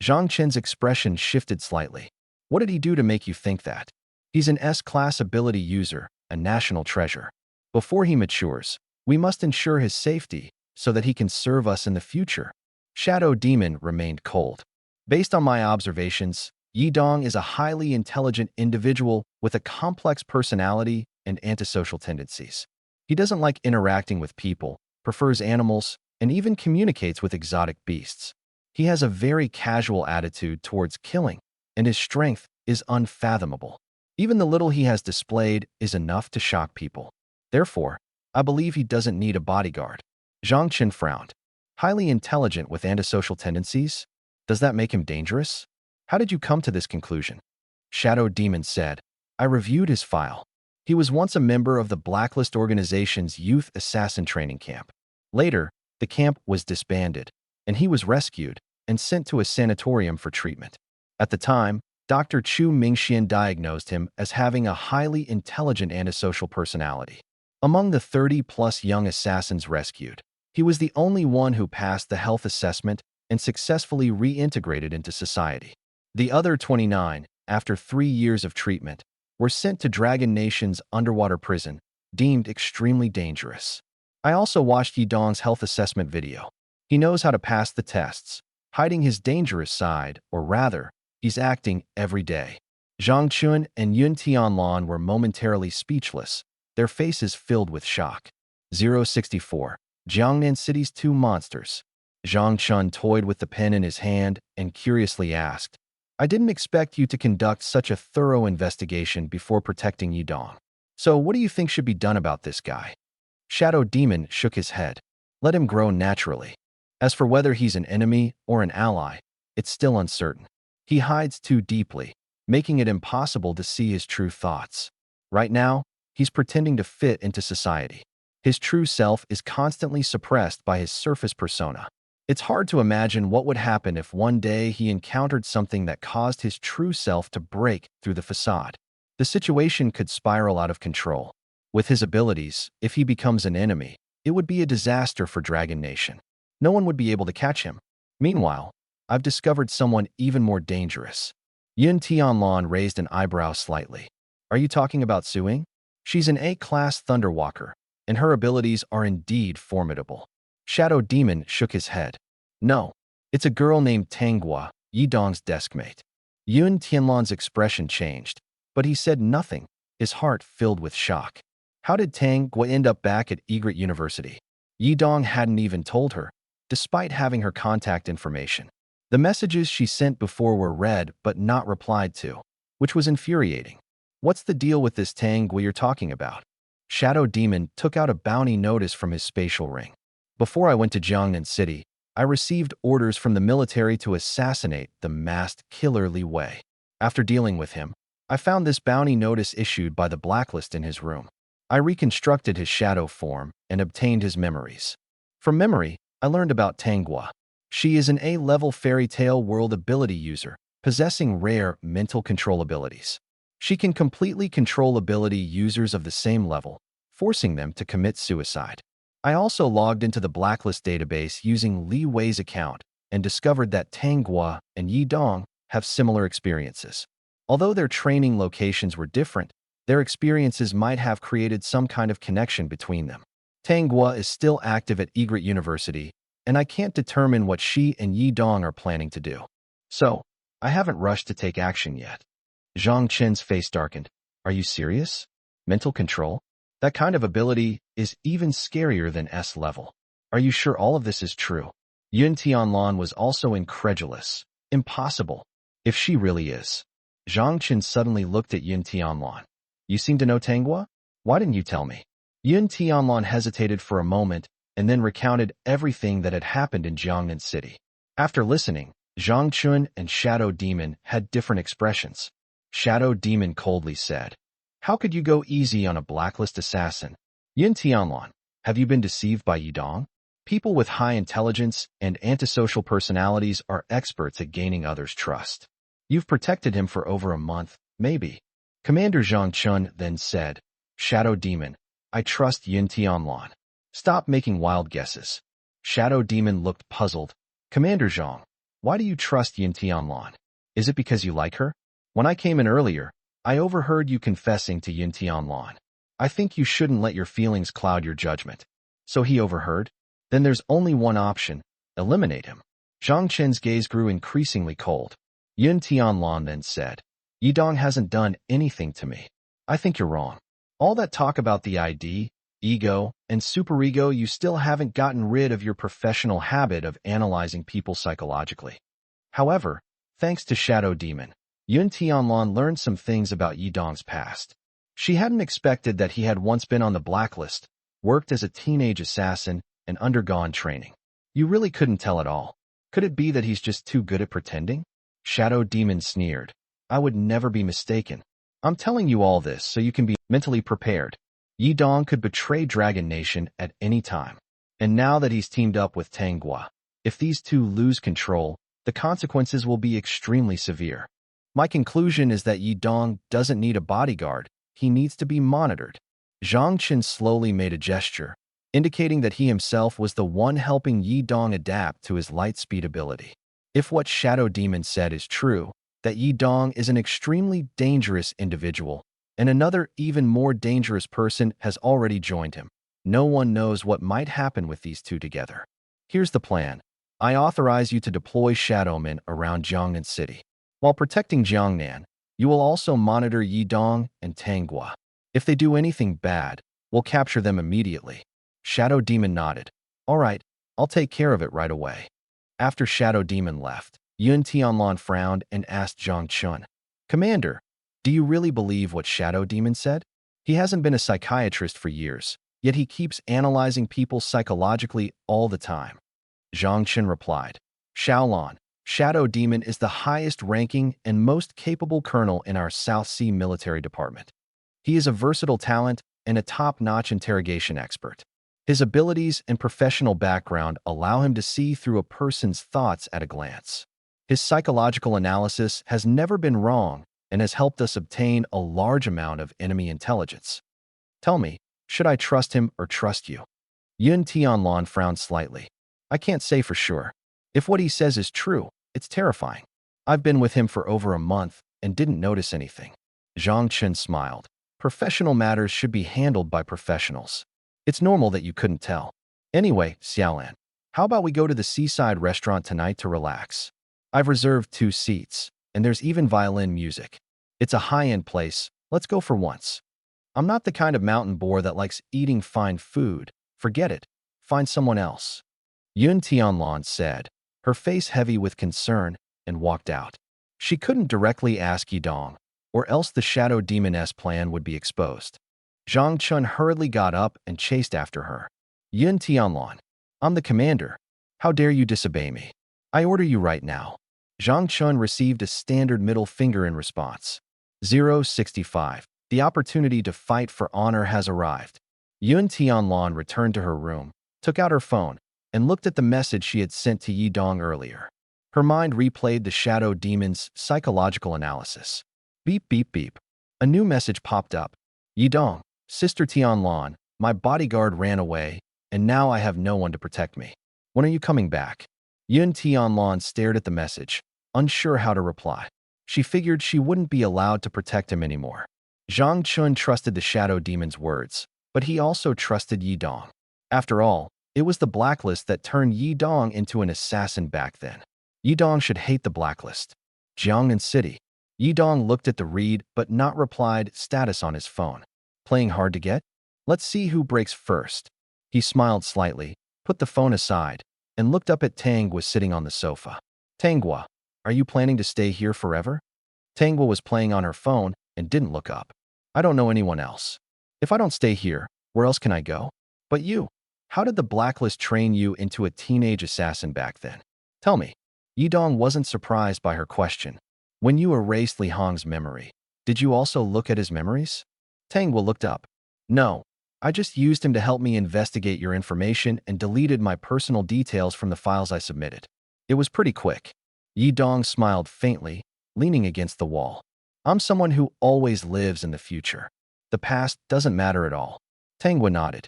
Zhang Chen's expression shifted slightly. "What did he do to make you think that?" "He's an S-Class ability user, a national treasure. Before he matures, we must ensure his safety so that he can serve us in the future." Shadow Demon remained cold. "Based on my observations, Yi Dong is a highly intelligent individual with a complex personality and antisocial tendencies. He doesn't like interacting with people, prefers animals, and even communicates with exotic beasts. He has a very casual attitude towards killing, and his strength is unfathomable. Even the little he has displayed is enough to shock people. Therefore, I believe he doesn't need a bodyguard." Zhang Chen frowned. "Highly intelligent with antisocial tendencies? Does that make him dangerous? How did you come to this conclusion?" Shadow Demon said, "I reviewed his file. He was once a member of the Blacklist Organization's youth assassin training camp. Later, the camp was disbanded, and he was rescued and sent to a sanatorium for treatment. At the time, Dr. Chu Mingxian diagnosed him as having a highly intelligent antisocial personality. Among the 30-plus young assassins rescued, he was the only one who passed the health assessment and successfully reintegrated into society. The other 29, after 3 years of treatment, were sent to Dragon Nation's underwater prison, deemed extremely dangerous. I also watched Yi Dong's health assessment video. He knows how to pass the tests, hiding his dangerous side, or rather, he's acting every day. Zhang Chun and Yun Tianlan were momentarily speechless, their faces filled with shock. 064. Jiangnan City's two monsters. Zhang Chun toyed with the pen in his hand and curiously asked, I didn't expect you to conduct such a thorough investigation before protecting Yidong. So what do you think should be done about this guy? Shadow Demon shook his head. Let him grow naturally. As for whether he's an enemy or an ally, it's still uncertain. He hides too deeply, making it impossible to see his true thoughts. Right now, he's pretending to fit into society. His true self is constantly suppressed by his surface persona. It's hard to imagine what would happen if one day he encountered something that caused his true self to break through the facade. The situation could spiral out of control. With his abilities, if he becomes an enemy, it would be a disaster for Dragon Nation. No one would be able to catch him. Meanwhile, I've discovered someone even more dangerous. Yun Tianlan raised an eyebrow slightly. Are you talking about Suing? She's an A-class Thunderwalker, and her abilities are indeed formidable. Shadow Demon shook his head. No, it's a girl named Tanghua, Yidong's deskmate. Yun Tianlan's expression changed, but he said nothing, his heart filled with shock. How did Tanghua end up back at Egret University? Yidong hadn't even told her, despite having her contact information. The messages she sent before were read but not replied to, which was infuriating. What's the deal with this Tanghua you're talking about? Shadow Demon took out a bounty notice from his spatial ring. Before I went to Jiangnan City, I received orders from the military to assassinate the masked killer Li Wei. After dealing with him, I found this bounty notice issued by the Blacklist in his room. I reconstructed his shadow form and obtained his memories. From memory, I learned about Tanghua. She is an A-level fairy tale world ability user, possessing rare mental control abilities. She can completely control ability users of the same level, forcing them to commit suicide. I also logged into the Blacklist database using Li Wei's account and discovered that Tanghua and Yidong have similar experiences. Although their training locations were different, their experiences might have created some kind of connection between them. Tanghua is still active at Egret University, and I can't determine what she and Yidong are planning to do. So, I haven't rushed to take action yet. Zhang Chen's face darkened. Are you serious? Mental control? That kind of ability is even scarier than S level. Are you sure all of this is true? Yun Tianlan was also incredulous. Impossible. If she really is. Zhang Chen suddenly looked at Yun Tianlan. You seem to know Tanghua? Why didn't you tell me? Yun Tianlan hesitated for a moment and then recounted everything that had happened in Jiangnan City. After listening, Zhang Chun and Shadow Demon had different expressions. Shadow Demon coldly said, How could you go easy on a Blacklist assassin? Yun Tianlan, have you been deceived by Yidong? People with high intelligence and antisocial personalities are experts at gaining others' trust. You've protected him for over a month, maybe. Commander Zhang Chun then said, Shadow Demon, I trust Yun Tianlan. Stop making wild guesses. Shadow Demon looked puzzled. Commander Zhang, why do you trust Yun Tianlan? Is it because you like her? When I came in earlier, I overheard you confessing to Yun Tianlan. I think you shouldn't let your feelings cloud your judgment. So he overheard? Then there's only one option. Eliminate him. Zhang Chen's gaze grew increasingly cold. Yun Tianlan then said, Yidong hasn't done anything to me. I think you're wrong. All that talk about the ID, ego, and superego, you still haven't gotten rid of your professional habit of analyzing people psychologically. However, thanks to Shadow Demon, Yun Tianlan learned some things about Yidong's past. She hadn't expected that he had once been on the Blacklist, worked as a teenage assassin, and undergone training. You really couldn't tell at all. Could it be that he's just too good at pretending? Shadow Demon sneered. I would never be mistaken. I'm telling you all this so you can be mentally prepared. Yidong could betray Dragon Nation at any time. And now that he's teamed up with Tanghua, if these two lose control, the consequences will be extremely severe. My conclusion is that Yidong doesn't need a bodyguard. He needs to be monitored. Zhang Chen slowly made a gesture, indicating that he himself was the one helping Yidong adapt to his light speed ability. If what Shadow Demon said is true, that Yidong is an extremely dangerous individual, and another even more dangerous person has already joined him. No one knows what might happen with these two together. Here's the plan. I authorize you to deploy Shadowmen around Jiangnan City. While protecting Jiangnan, you will also monitor Yidong and Tanghua. If they do anything bad, we'll capture them immediately. Shadow Demon nodded. All right, I'll take care of it right away. After Shadow Demon left, Yun Tianlan frowned and asked Zhang Chun, Commander, do you really believe what Shadow Demon said? He hasn't been a psychiatrist for years, yet he keeps analyzing people psychologically all the time. Zhang Chun replied, Shaolan, Shadow Demon is the highest-ranking and most capable colonel in our South Sea military department. He is a versatile talent and a top-notch interrogation expert. His abilities and professional background allow him to see through a person's thoughts at a glance. His psychological analysis has never been wrong and has helped us obtain a large amount of enemy intelligence. Tell me, should I trust him or trust you? Yun Tianlan frowned slightly. I can't say for sure. If what he says is true, it's terrifying. I've been with him for over a month and didn't notice anything. Zhang Chun smiled. Professional matters should be handled by professionals. It's normal that you couldn't tell. Anyway, Xiaolan, how about we go to the seaside restaurant tonight to relax? I've reserved 2 seats, and there's even violin music. It's a high-end place. Let's go for once. I'm not the kind of mountain boar that likes eating fine food. Forget it. Find someone else. Yun Tianlan said, her face heavy with concern, and walked out. She couldn't directly ask Yidong, or else the Shadow Demoness plan would be exposed. Zhang Chun hurriedly got up and chased after her. Yun Tianlan, I'm the commander. How dare you disobey me? I order you right now. Zhang Chun received a standard middle finger in response. 065. The opportunity to fight for honor has arrived. Yun Tianlan returned to her room, took out her phone, and looked at the message she had sent to Yidong earlier. Her mind replayed the Shadow Demon's psychological analysis. Beep, beep, beep. A new message popped up. Yidong, Sister Tianlan, my bodyguard ran away, and now I have no one to protect me. When are you coming back? Yun Tianlan stared at the message, unsure how to reply. She figured she wouldn't be allowed to protect him anymore. Zhang Chun trusted the Shadow Demon's words, but he also trusted Yidong. After all, it was the blacklist that turned Yidong into an assassin back then. Yidong should hate the blacklist. Jiangnan City. Yidong looked at the read but not replied status on his phone. Playing hard to get? Let's see who breaks first. He smiled slightly, put the phone aside, and looked up at Tanghua sitting on the sofa. Tanghua, are you planning to stay here forever? Tanghua was playing on her phone and didn't look up. I don't know anyone else. If I don't stay here, where else can I go? But you. How did the blacklist train you into a teenage assassin back then? Tell me. Yidong wasn't surprised by her question. When you erased Li Hong's memory, did you also look at his memories? Tanghua looked up. No, I just used him to help me investigate your information and deleted my personal details from the files I submitted. It was pretty quick. Yidong smiled faintly, leaning against the wall. I'm someone who always lives in the future. The past doesn't matter at all. Tanghua nodded.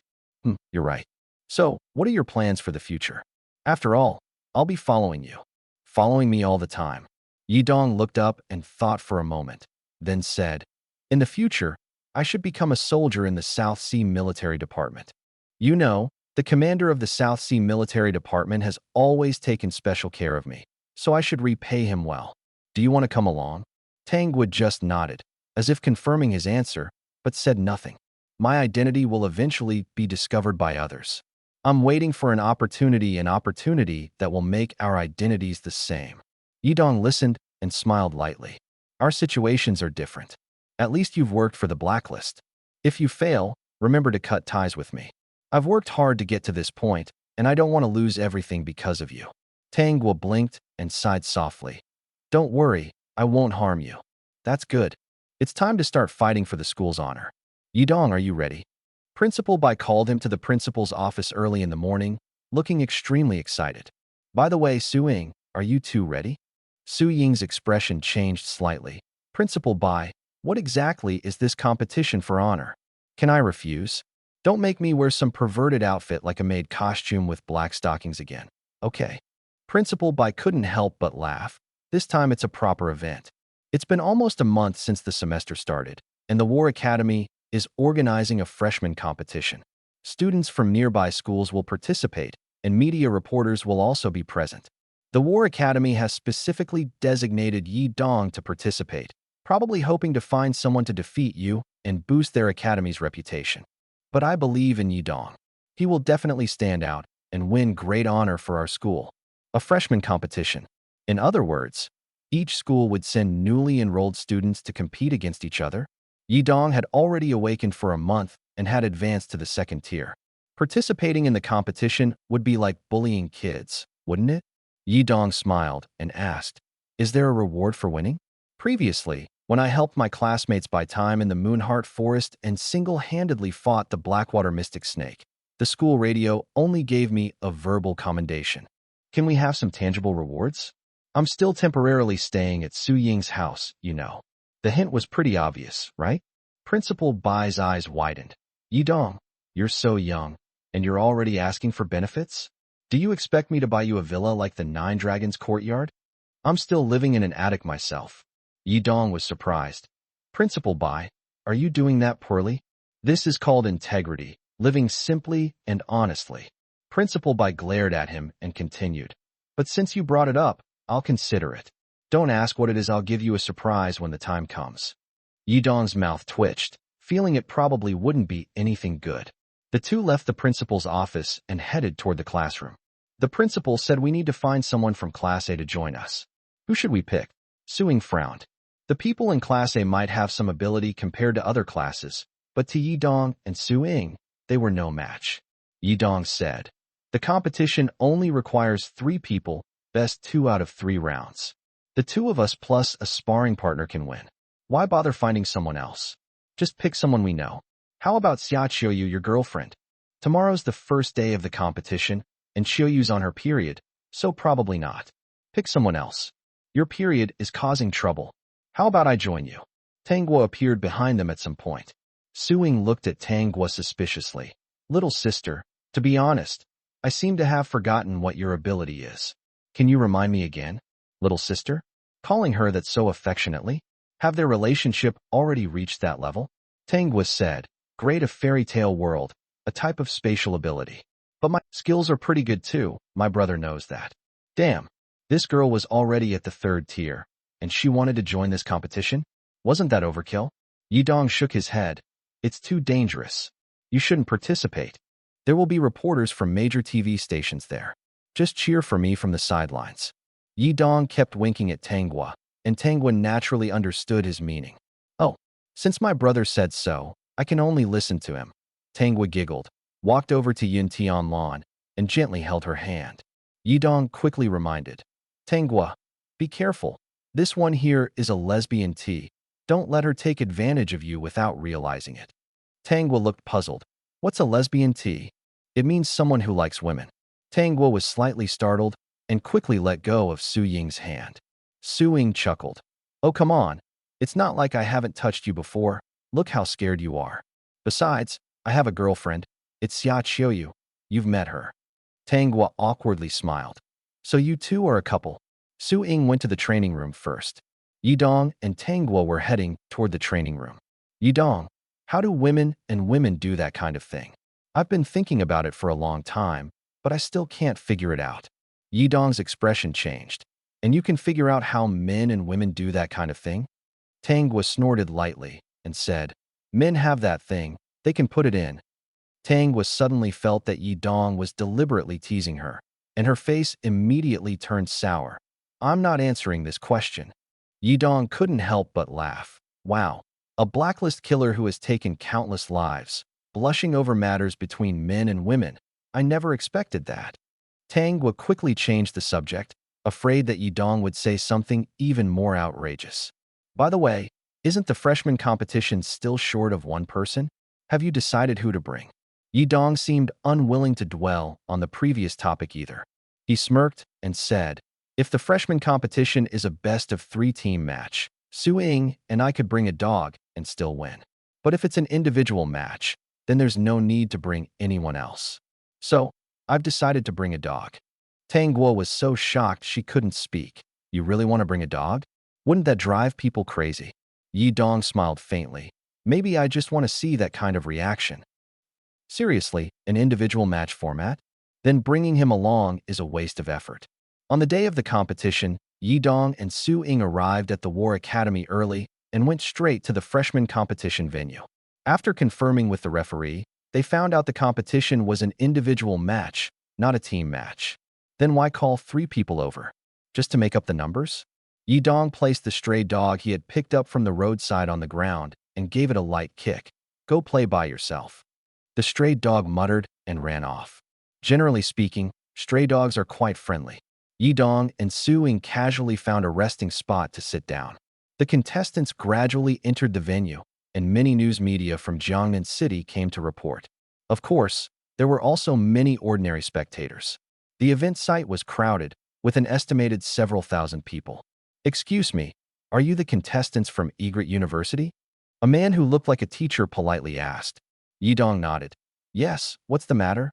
You're right. So, what are your plans for the future? After all, I'll be following you. Following me all the time. Yidong looked up and thought for a moment, then said, in the future, I should become a soldier in the South Sea Military Department. You know, the commander of the South Sea Military Department has always taken special care of me, so I should repay him well. Do you want to come along? Tanghua just nodded, as if confirming his answer, but said nothing. My identity will eventually be discovered by others. I'm waiting for an opportunity that will make our identities the same. Yidong listened and smiled lightly. Our situations are different. At least you've worked for the blacklist. If you fail, remember to cut ties with me. I've worked hard to get to this point, and I don't want to lose everything because of you. Tanghua blinked and sighed softly. Don't worry, I won't harm you. That's good. It's time to start fighting for the school's honor. Yidong, are you ready? Principal Bai called him to the principal's office early in the morning, looking extremely excited. By the way, Su Ying, are you two ready? Su Ying's expression changed slightly. Principal Bai, what exactly is this competition for honor? Can I refuse? Don't make me wear some perverted outfit like a maid costume with black stockings again. Okay. Principal Bai couldn't help but laugh. This time it's a proper event. It's been almost a month since the semester started, and the War Academy is organizing a freshman competition. Students from nearby schools will participate, and media reporters will also be present. The War Academy has specifically designated Yi Dong to participate, probably hoping to find someone to defeat you and boost their academy's reputation. But I believe in Yi Dong. He will definitely stand out and win great honor for our school. A freshman competition. In other words, each school would send newly enrolled students to compete against each other. Yi Dong had already awakened for a month and had advanced to the second tier. Participating in the competition would be like bullying kids, wouldn't it? Yi Dong smiled and asked, "Is there a reward for winning?" Previously, when I helped my classmates buy time in the Moonheart Forest and single-handedly fought the Blackwater Mystic Snake, the school radio only gave me a verbal commendation. Can we have some tangible rewards? I'm still temporarily staying at Su Ying's house, you know. The hint was pretty obvious, right? Principal Bai's eyes widened. Yi Dong, you're so young, and you're already asking for benefits? Do you expect me to buy you a villa like the Nine Dragons Courtyard? I'm still living in an attic myself. Yi Dong was surprised. Principal Bai, are you doing that poorly? This is called integrity, living simply and honestly. Principal Bai glared at him and continued. But since you brought it up, I'll consider it. Don't ask what it is, I'll give you a surprise when the time comes. Yi Dong's mouth twitched, feeling it probably wouldn't be anything good. The two left the principal's office and headed toward the classroom. The principal said we need to find someone from Class A to join us. Who should we pick? Su Ying frowned. The people in Class A might have some ability compared to other classes, but to Yi Dong and Su Ying, they were no match. Yi Dong said, the competition only requires 3 people, best 2 out of 3 rounds. The 2 of us plus a sparring partner can win. Why bother finding someone else? Just pick someone we know. How about Xia Qiuyu, your girlfriend? Tomorrow's the first day of the competition, and Qiuyu's on her period, so probably not. Pick someone else. Your period is causing trouble. How about I join you? Tang Guo appeared behind them at some point. Su Ying looked at Tang Guo suspiciously. Little sister, to be honest, I seem to have forgotten what your ability is. Can you remind me again? Little sister? Calling her that so affectionately? Have their relationship already reached that level? Tang Guo said, great a fairy tale world, a type of spatial ability. But my skills are pretty good too, my brother knows that. Damn, this girl was already at the 3rd tier, and she wanted to join this competition? Wasn't that overkill? Yi Dong shook his head. It's too dangerous. You shouldn't participate. There will be reporters from major TV stations there. Just cheer for me from the sidelines. Yi Dong kept winking at Tang Guo, and Tang Guo naturally understood his meaning. Oh, since my brother said so, I can only listen to him. Tang Guo giggled, walked over to Yun Tianlan, and gently held her hand. Yi Dong quickly reminded, Tang Guo, be careful. This one here is a lesbian tea. Don't let her take advantage of you without realizing it. Tang Guo looked puzzled. What's a lesbian tea? It means someone who likes women. Tang Guo was slightly startled and quickly let go of Su Ying's hand. Su Ying chuckled. Oh, come on. It's not like I haven't touched you before. Look how scared you are. Besides, I have a girlfriend. It's Xia Qiuyu. You've met her. Tang Guo awkwardly smiled. So you two are a couple. Su Ying went to the training room first. Yi Dong and Tang Guo were heading toward the training room. Yi Dong, how do women and women do that kind of thing? I've been thinking about it for a long time, but I still can't figure it out. Yi Dong's expression changed. And you can figure out how men and women do that kind of thing? Tang Guo snorted lightly and said, men have that thing, they can put it in. Tang Guo suddenly felt that Yi Dong was deliberately teasing her, and her face immediately turned sour. I'm not answering this question. Yi Dong couldn't help but laugh. Wow, a blacklist killer who has taken countless lives, blushing over matters between men and women. I never expected that. Tang Guo quickly changed the subject, afraid that Yi Dong would say something even more outrageous. By the way, isn't the freshman competition still short of 1 person? Have you decided who to bring? Yi Dong seemed unwilling to dwell on the previous topic either. He smirked and said, if the freshman competition is a best-of-3 team match, Su Ying and I could bring a dog and still win. But if it's an individual match, then there's no need to bring anyone else. So, I've decided to bring a dog. Tang Guo was so shocked she couldn't speak. You really want to bring a dog? Wouldn't that drive people crazy? Yi Dong smiled faintly. Maybe I just want to see that kind of reaction. Seriously, an individual match format? then bringing him along is a waste of effort. On the day of the competition, Yi Dong and Su Ying arrived at the War Academy early and went straight to the freshman competition venue. After confirming with the referee, they found out the competition was an individual match, not a team match. Then why call 3 people over? Just to make up the numbers? Yi Dong placed the stray dog he had picked up from the roadside on the ground and gave it a light kick. Go play by yourself. The stray dog muttered and ran off. Generally speaking, stray dogs are quite friendly. Yi Dong and Su Ying casually found a resting spot to sit down. The contestants gradually entered the venue, and many news media from Jiangnan City came to report. Of course, there were also many ordinary spectators. The event site was crowded, with an estimated several thousand people. Excuse me, are you the contestants from Egret University? A man who looked like a teacher politely asked. Yi Dong nodded. Yes, what's the matter?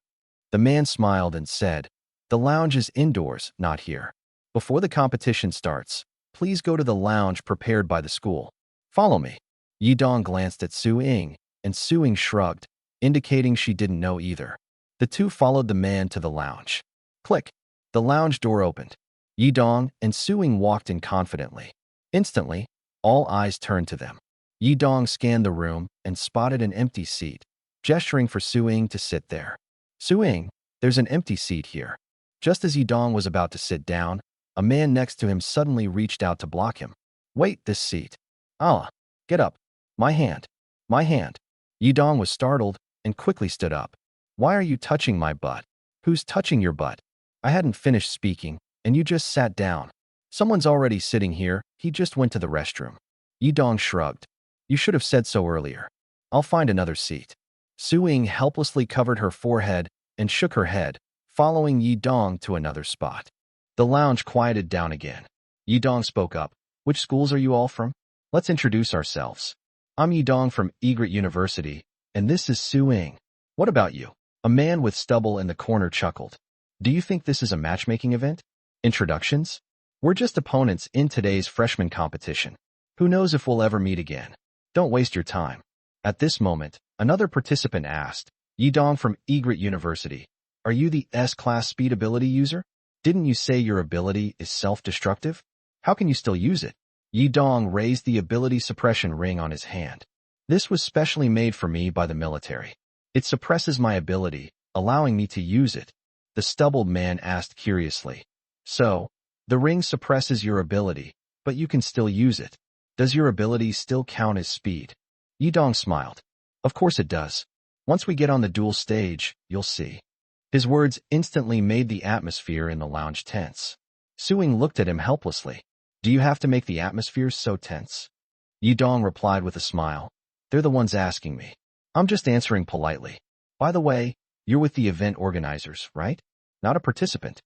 The man smiled and said, the lounge is indoors, not here. Before the competition starts, please go to the lounge prepared by the school. Follow me. Yi Dong glanced at Su Ying, and Su Ying shrugged, indicating she didn't know either. The two followed the man to the lounge. Click. The lounge door opened. Yi Dong and Su Ying walked in confidently. Instantly, all eyes turned to them. Yi Dong scanned the room and spotted an empty seat, gesturing for Su Ying to sit there. Su Ying, there's an empty seat here. Just as Yi Dong was about to sit down, a man next to him suddenly reached out to block him. Wait, this seat. Ah, get up. My hand. My hand. Yi Dong was startled and quickly stood up. Why are you touching my butt? Who's touching your butt? I hadn't finished speaking, and you just sat down. Someone's already sitting here, he just went to the restroom. Yi Dong shrugged. You should have said so earlier. I'll find another seat. Su Ying helplessly covered her forehead and shook her head, following Yi Dong to another spot. The lounge quieted down again. Yi Dong spoke up. Which schools are you all from? Let's introduce ourselves. I'm Yi Dong from Egret University, and this is Su Ying. What about you? A man with stubble in the corner chuckled. Do you think this is a matchmaking event? Introductions? We're just opponents in today's freshman competition. Who knows if we'll ever meet again? Don't waste your time. At this moment, another participant asked, Yi Dong from Egret University, are you the S-class speed ability user? Didn't you say your ability is self-destructive? How can you still use it? Yi Dong raised the ability suppression ring on his hand. This was specially made for me by the military. It suppresses my ability, allowing me to use it. The stubbled man asked curiously. So, the ring suppresses your ability, but you can still use it. Does your ability still count as speed? Yi Dong smiled. Of course it does. Once we get on the duel stage, you'll see. His words instantly made the atmosphere in the lounge tense. Su Ying looked at him helplessly. Do you have to make the atmosphere so tense? Yi Dong replied with a smile. They're the ones asking me. I'm just answering politely. By the way, you're with the event organizers, right? Not a participant.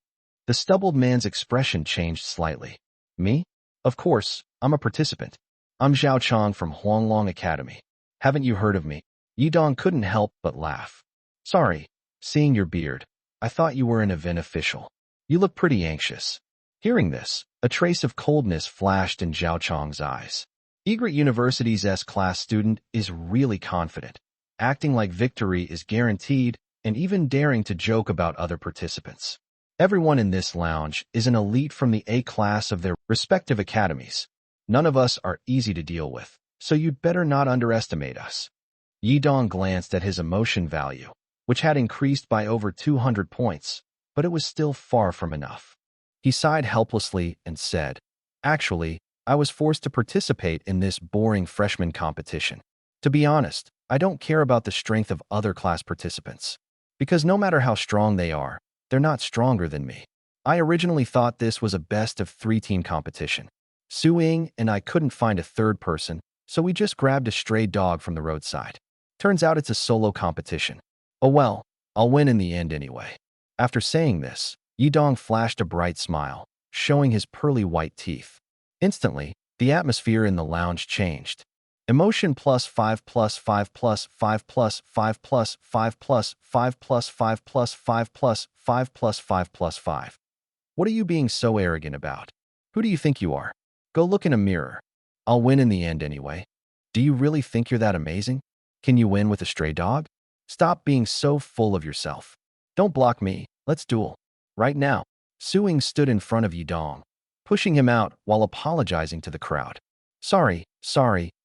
The stubbled man's expression changed slightly. Me? Of course, I'm a participant. I'm Zhao Chong from Huanglong Academy. Haven't you heard of me? Yi Dong couldn't help but laugh. Sorry, seeing your beard, I thought you were an event official. You look pretty anxious. Hearing this, a trace of coldness flashed in Zhao Chong's eyes. Egret University's S-class student is really confident, acting like victory is guaranteed and even daring to joke about other participants. Everyone in this lounge is an elite from the A class of their respective academies. None of us are easy to deal with, so you'd better not underestimate us. Yi Dong glanced at his emotion value, which had increased by over 200 points, but it was still far from enough. He sighed helplessly and said, Actually, I was forced to participate in this boring freshman competition. To be honest, I don't care about the strength of other class participants, because no matter how strong they are, they're not stronger than me. I originally thought this was a best-of-3 team competition. Su Ying and I couldn't find a third person, so we just grabbed a stray dog from the roadside. Turns out it's a solo competition. Oh well, I'll win in the end anyway. After saying this, Yi Dong flashed a bright smile, showing his pearly white teeth. Instantly, the atmosphere in the lounge changed. Emotion plus 5 plus 5 plus 5 plus 5 plus 5 plus 5 plus 5 plus 5 plus 5 plus 5 plus 5. What are you being so arrogant about? Who do you think you are? Go look in a mirror. I'll win in the end anyway. Do you really think you're that amazing? Can you win with a stray dog? Stop being so full of yourself. Don't block me. Let's duel. Right now. Suing stood in front of Yidong, pushing him out while apologizing to the crowd. Sorry,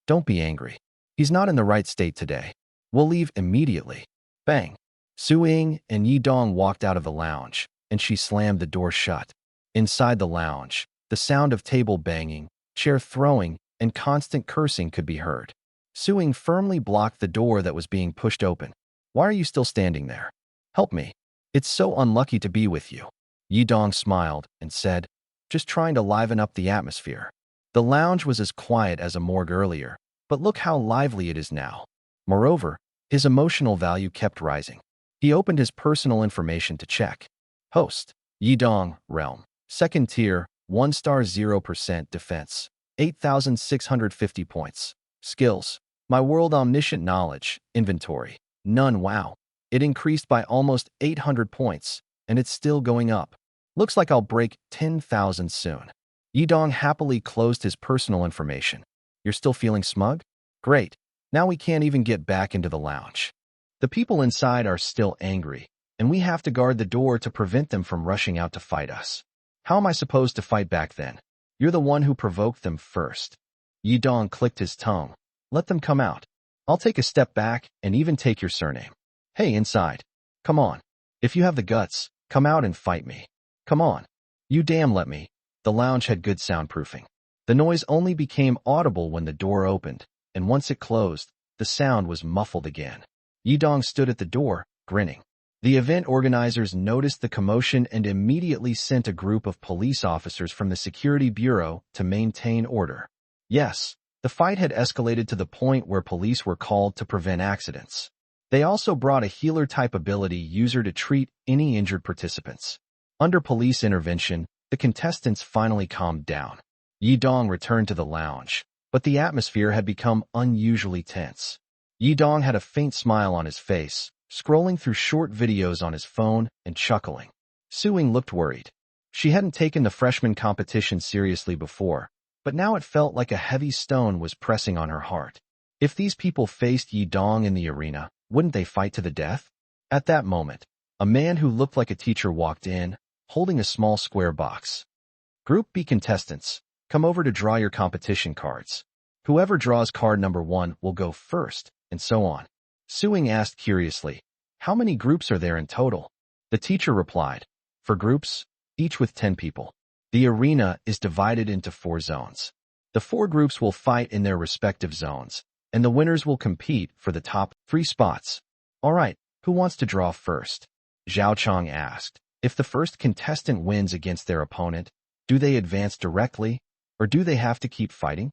don't be angry. He's not in the right state today. We'll leave immediately. Bang. Su-Ying and Yidong walked out of the lounge, and she slammed the door shut. Inside the lounge, the sound of table banging, chair throwing, and constant cursing could be heard. Su-Ying firmly blocked the door that was being pushed open. Why are you still standing there? Help me. It's so unlucky to be with you. Yidong smiled and said, just trying to liven up the atmosphere. The lounge was as quiet as a morgue earlier, but look how lively it is now. Moreover, his emotional value kept rising. He opened his personal information to check. Host, Yidong, Realm. Second tier, 1 star 0% defense. 8,650 points. Skills. My world omniscient knowledge. Inventory. None. Wow. It increased by almost 800 points, and it's still going up. Looks like I'll break 10,000 soon. Yidong happily closed his personal information. You're still feeling smug? Great. Now we can't even get back into the lounge. The people inside are still angry, and we have to guard the door to prevent them from rushing out to fight us. How am I supposed to fight back then? You're the one who provoked them first. Yidong clicked his tongue. Let them come out. I'll take a step back and even take your surname. Hey, inside. Come on. If you have the guts, come out and fight me. Come on. You damn let me. The lounge had good soundproofing. The noise only became audible when the door opened, and once it closed, the sound was muffled again. Yidong stood at the door, grinning. The event organizers noticed the commotion and immediately sent a group of police officers from the Security Bureau to maintain order. Yes, the fight had escalated to the point where police were called to prevent accidents. They also brought a healer-type ability user to treat any injured participants. Under police intervention, the contestants finally calmed down. Yidong returned to the lounge, but the atmosphere had become unusually tense. Yidong had a faint smile on his face, scrolling through short videos on his phone and chuckling. Su-Ying looked worried. She hadn't taken the freshman competition seriously before, but now it felt like a heavy stone was pressing on her heart. If these people faced Yidong in the arena, wouldn't they fight to the death? At that moment, a man who looked like a teacher walked in, holding a small square box. Group B contestants, come over to draw your competition cards. Whoever draws card number 1 will go first, and so on. Su-Ying asked curiously, how many groups are there in total? The teacher replied, 4 groups, each with 10 people. The arena is divided into 4 zones. The 4 groups will fight in their respective zones, and the winners will compete for the top 3 spots. All right, who wants to draw first? Zhao Chong asked. If the first contestant wins against their opponent, do they advance directly, or do they have to keep fighting?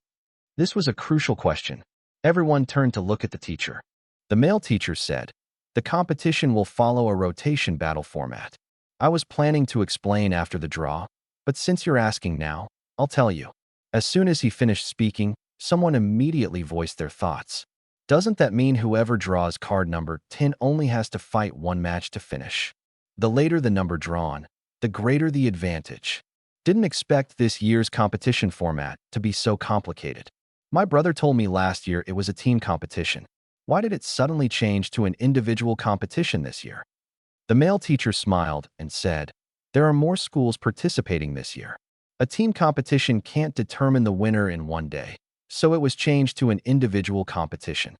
This was a crucial question. Everyone turned to look at the teacher. The male teacher said, the competition will follow a rotation battle format. I was planning to explain after the draw, but since you're asking now, I'll tell you. As soon as he finished speaking, someone immediately voiced their thoughts. Doesn't that mean whoever draws card number 10 only has to fight 1 match to finish? The later the number drawn, the greater the advantage. Didn't expect this year's competition format to be so complicated. My brother told me last year it was a team competition. Why did it suddenly change to an individual competition this year? The male teacher smiled and said, there are more schools participating this year. A team competition can't determine the winner in one day, so it was changed to an individual competition.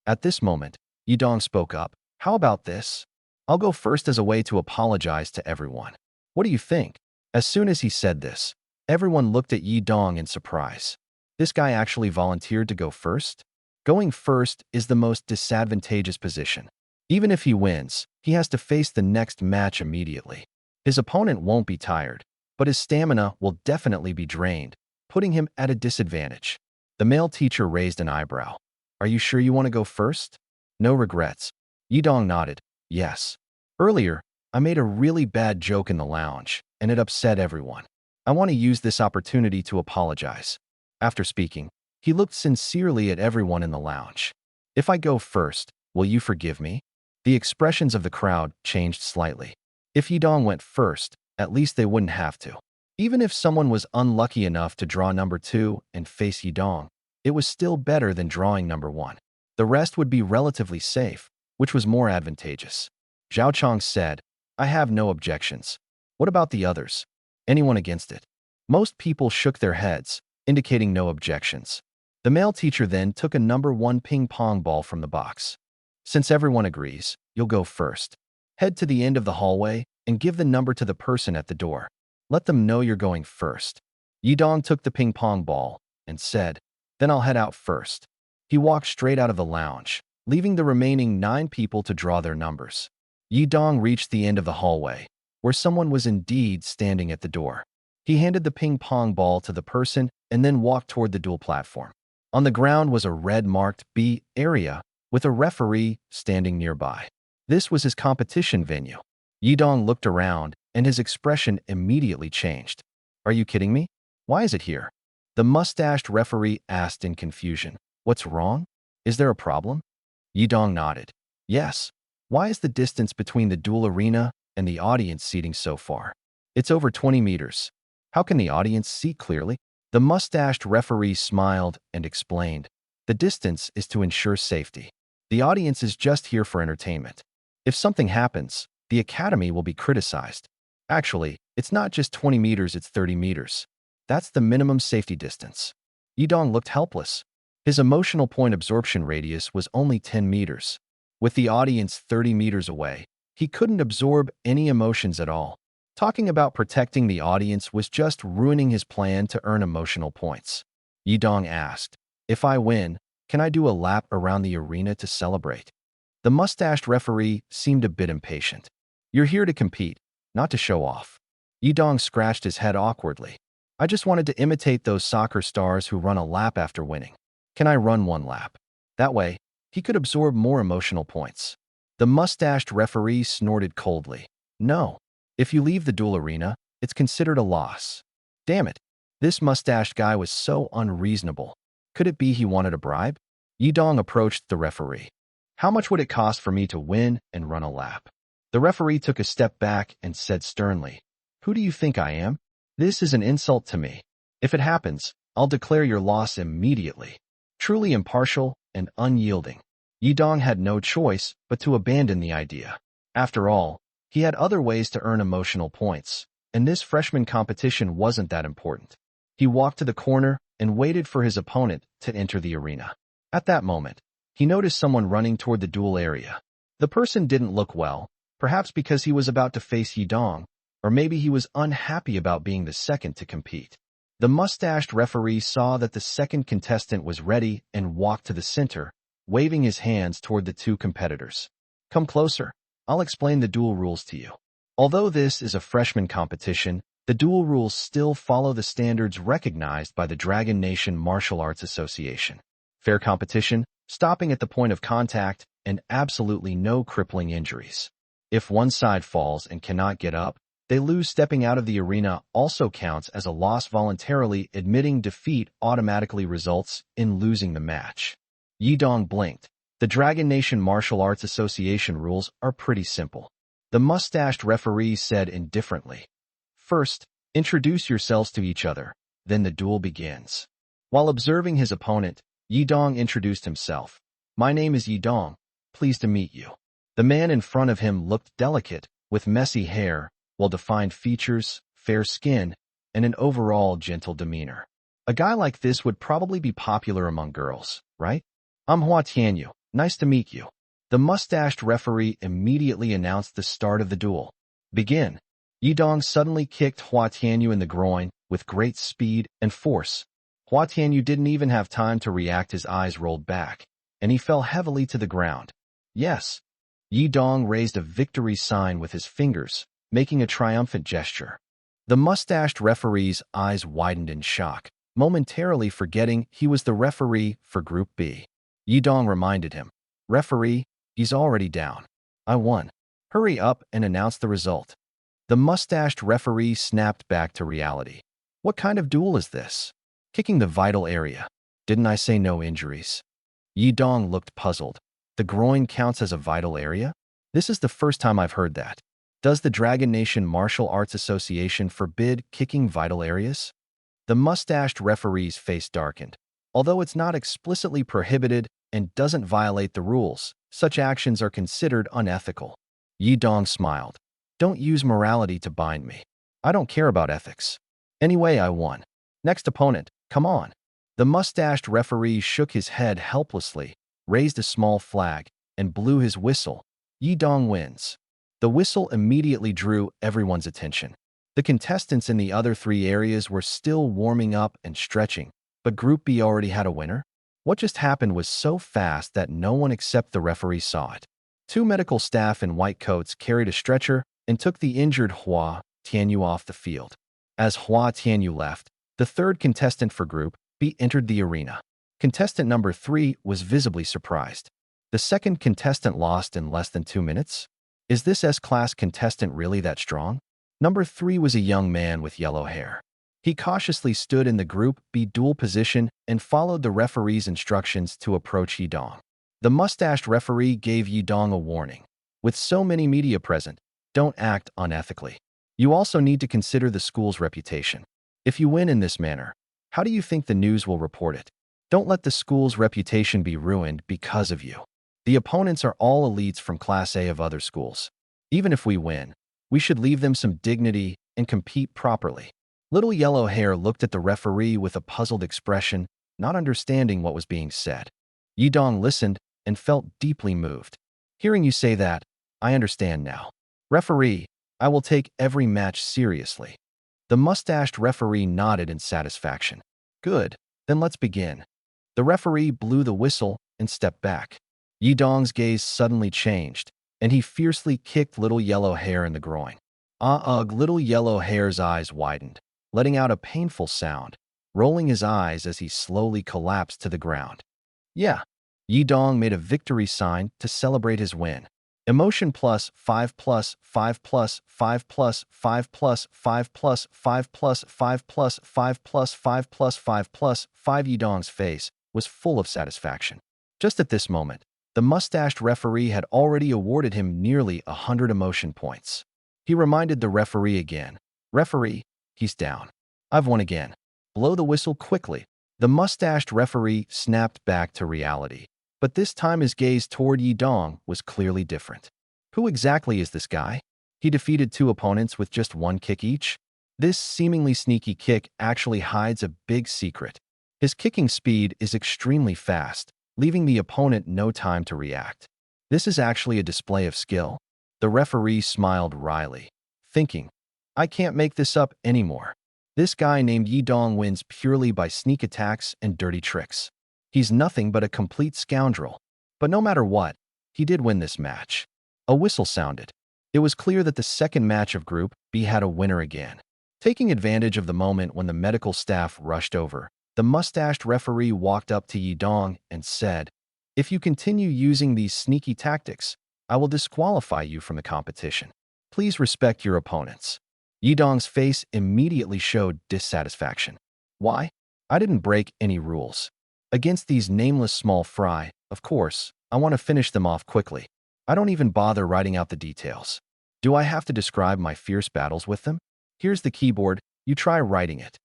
At this moment, Yidong spoke up. How about this? I'll go first as a way to apologize to everyone. What do you think? As soon as he said this, everyone looked at Yidong in surprise. This guy actually volunteered to go first? Going first is the most disadvantageous position. Even if he wins, he has to face the next match immediately. His opponent won't be tired, but his stamina will definitely be drained, putting him at a disadvantage. The male teacher raised an eyebrow. Are you sure you want to go first? No regrets. Yidong nodded. Yes. Earlier, I made a really bad joke in the lounge, and it upset everyone. I want to use this opportunity to apologize. After speaking, he looked sincerely at everyone in the lounge. If I go first, will you forgive me? The expressions of the crowd changed slightly. If Yidong went first, at least they wouldn't have to. Even if someone was unlucky enough to draw number 2 and face Yidong, it was still better than drawing number 1. The rest would be relatively safe, which was more advantageous. Zhao Chong said, I have no objections. What about the others? Anyone against it? Most people shook their heads, indicating no objections. The male teacher then took a number 1 ping pong ball from the box. Since everyone agrees, you'll go first. Head to the end of the hallway and give the number to the person at the door. Let them know you're going first. Yidong took the ping pong ball and said, then I'll head out first. He walked straight out of the lounge, leaving the remaining 9 people to draw their numbers. Yidong reached the end of the hallway, where someone was indeed standing at the door. He handed the ping pong ball to the person and then walked toward the duel platform. On the ground was a red-marked B area with a referee standing nearby. This was his competition venue. Yidong looked around and his expression immediately changed. Are you kidding me? Why is it here? The mustached referee asked in confusion. What's wrong? Is there a problem? Yidong nodded. Yes. Why is the distance between the duel arena and the audience seating so far? It's over 20 meters. How can the audience see clearly? The mustached referee smiled and explained. The distance is to ensure safety. The audience is just here for entertainment. If something happens, the academy will be criticized. Actually, it's not just 20 meters, it's 30 meters. That's the minimum safety distance. Yidong looked helpless. His emotional point absorption radius was only 10 meters. With the audience 30 meters away, he couldn't absorb any emotions at all. Talking about protecting the audience was just ruining his plan to earn emotional points. Yidong asked, if I win, can I do a lap around the arena to celebrate? The mustached referee seemed a bit impatient. You're here to compete, not to show off. Yidong scratched his head awkwardly. I just wanted to imitate those soccer stars who run a lap after winning. Can I run 1 lap? That way, he could absorb more emotional points. The mustached referee snorted coldly. No. If you leave the duel arena, it's considered a loss. Damn it. This mustached guy was so unreasonable. Could it be he wanted a bribe? Yidong approached the referee. How much would it cost for me to win and run a lap? The referee took a step back and said sternly, who do you think I am? This is an insult to me. If it happens, I'll declare your loss immediately. Truly impartial and unyielding. Yidong had no choice but to abandon the idea. After all, he had other ways to earn emotional points, and this freshman competition wasn't that important. He walked to the corner and waited for his opponent to enter the arena. At that moment, he noticed someone running toward the duel area. The person didn't look well, perhaps because he was about to face Yidong, or maybe he was unhappy about being the second to compete. The mustached referee saw that the second contestant was ready and walked to the center, waving his hands toward the 2 competitors. Come closer. I'll explain the duel rules to you. Although this is a freshman competition, the duel rules still follow the standards recognized by the Dragon Nation Martial Arts Association. Fair competition, stopping at the point of contact, and absolutely no crippling injuries. If one side falls and cannot get up, they lose. Stepping out of the arena also counts as a loss. Voluntarily admitting defeat automatically results in losing the match. Yidong blinked. The Dragon Nation Martial Arts Association rules are pretty simple. The mustached referee said indifferently. First, introduce yourselves to each other, then the duel begins. While observing his opponent, Yidong introduced himself. My name is Yidong. Pleased to meet you. The man in front of him looked delicate, with messy hair, well-defined features, fair skin, and an overall gentle demeanor. A guy like this would probably be popular among girls, right? I'm Hua Tianyu. Nice to meet you. The mustached referee immediately announced the start of the duel. Begin. Yidong suddenly kicked Hua Tianyu in the groin with great speed and force. Hua Tianyu didn't even have time to react. His eyes rolled back, and he fell heavily to the ground. Yes. Yidong raised a victory sign with his fingers, making a triumphant gesture. The mustached referee's eyes widened in shock, momentarily forgetting he was the referee for Group B. Yidong reminded him, Referee, he's already down. I won. Hurry up and announce the result. The mustached referee snapped back to reality. What kind of duel is this? Kicking the vital area. Didn't I say no injuries? Yidong looked puzzled. The groin counts as a vital area? This is the first time I've heard that. Does the Dragon Nation Martial Arts Association forbid kicking vital areas? The mustached referee's face darkened. Although it's not explicitly prohibited and doesn't violate the rules, such actions are considered unethical. Yidong smiled. Don't use morality to bind me. I don't care about ethics. Anyway, I won. Next opponent, come on. The mustached referee shook his head helplessly, raised a small flag, and blew his whistle. Yidong wins. The whistle immediately drew everyone's attention. The contestants in the other three areas were still warming up and stretching, but Group B already had a winner? What just happened was so fast that no one except the referee saw it. Two medical staff in white coats carried a stretcher and took the injured Hua Tianyu off the field. As Hua Tianyu left, the third contestant for Group B entered the arena. Contestant number 3 was visibly surprised. The second contestant lost in less than 2 minutes? Is this S-class contestant really that strong? Number 3 was a young man with yellow hair. He cautiously stood in the Group B duel position and followed the referee's instructions to approach Yidong. The mustached referee gave Yidong a warning. With so many media present, don't act unethically. You also need to consider the school's reputation. If you win in this manner, how do you think the news will report it? Don't let the school's reputation be ruined because of you. The opponents are all elites from Class A of other schools. Even if we win, we should leave them some dignity and compete properly. Little Yellow Hair looked at the referee with a puzzled expression, not understanding what was being said. Yidong listened and felt deeply moved. Hearing you say that, I understand now. Referee, I will take every match seriously. The mustached referee nodded in satisfaction. Good, then let's begin. The referee blew the whistle and stepped back. Yidong's gaze suddenly changed, and he fiercely kicked Little Yellow Hair in the groin. Ugh, Little Yellow Hair's eyes widened, letting out a painful sound, rolling his eyes as he slowly collapsed to the ground. Yeah. Yidong made a victory sign to celebrate his win. Emotion plus 5 plus 5 plus 5 plus 5 plus 5 plus 5 plus 5 plus 5 plus 5 plus 5 plus 5. Yidong's face was full of satisfaction. Just at this moment, the mustached referee had already awarded him nearly 100 emotion points. He reminded the referee again. Referee, he's down. I've won again. Blow the whistle quickly. The mustached referee snapped back to reality. But this time his gaze toward Yidong was clearly different. Who exactly is this guy? He defeated 2 opponents with just 1 kick each? This seemingly sneaky kick actually hides a big secret. His kicking speed is extremely fast, leaving the opponent no time to react. This is actually a display of skill. The referee smiled wryly, thinking, I can't make this up anymore. This guy named Yidong wins purely by sneak attacks and dirty tricks. He's nothing but a complete scoundrel. But no matter what, he did win this match. A whistle sounded. It was clear that the second match of Group B had a winner again. Taking advantage of the moment when the medical staff rushed over, the mustached referee walked up to Yidong and said, If you continue using these sneaky tactics, I will disqualify you from the competition. Please respect your opponents. Yidong's face immediately showed dissatisfaction. Why? I didn't break any rules. Against these nameless small fry, of course, I want to finish them off quickly. I don't even bother writing out the details. Do I have to describe my fierce battles with them? Here's the keyboard, you try writing it.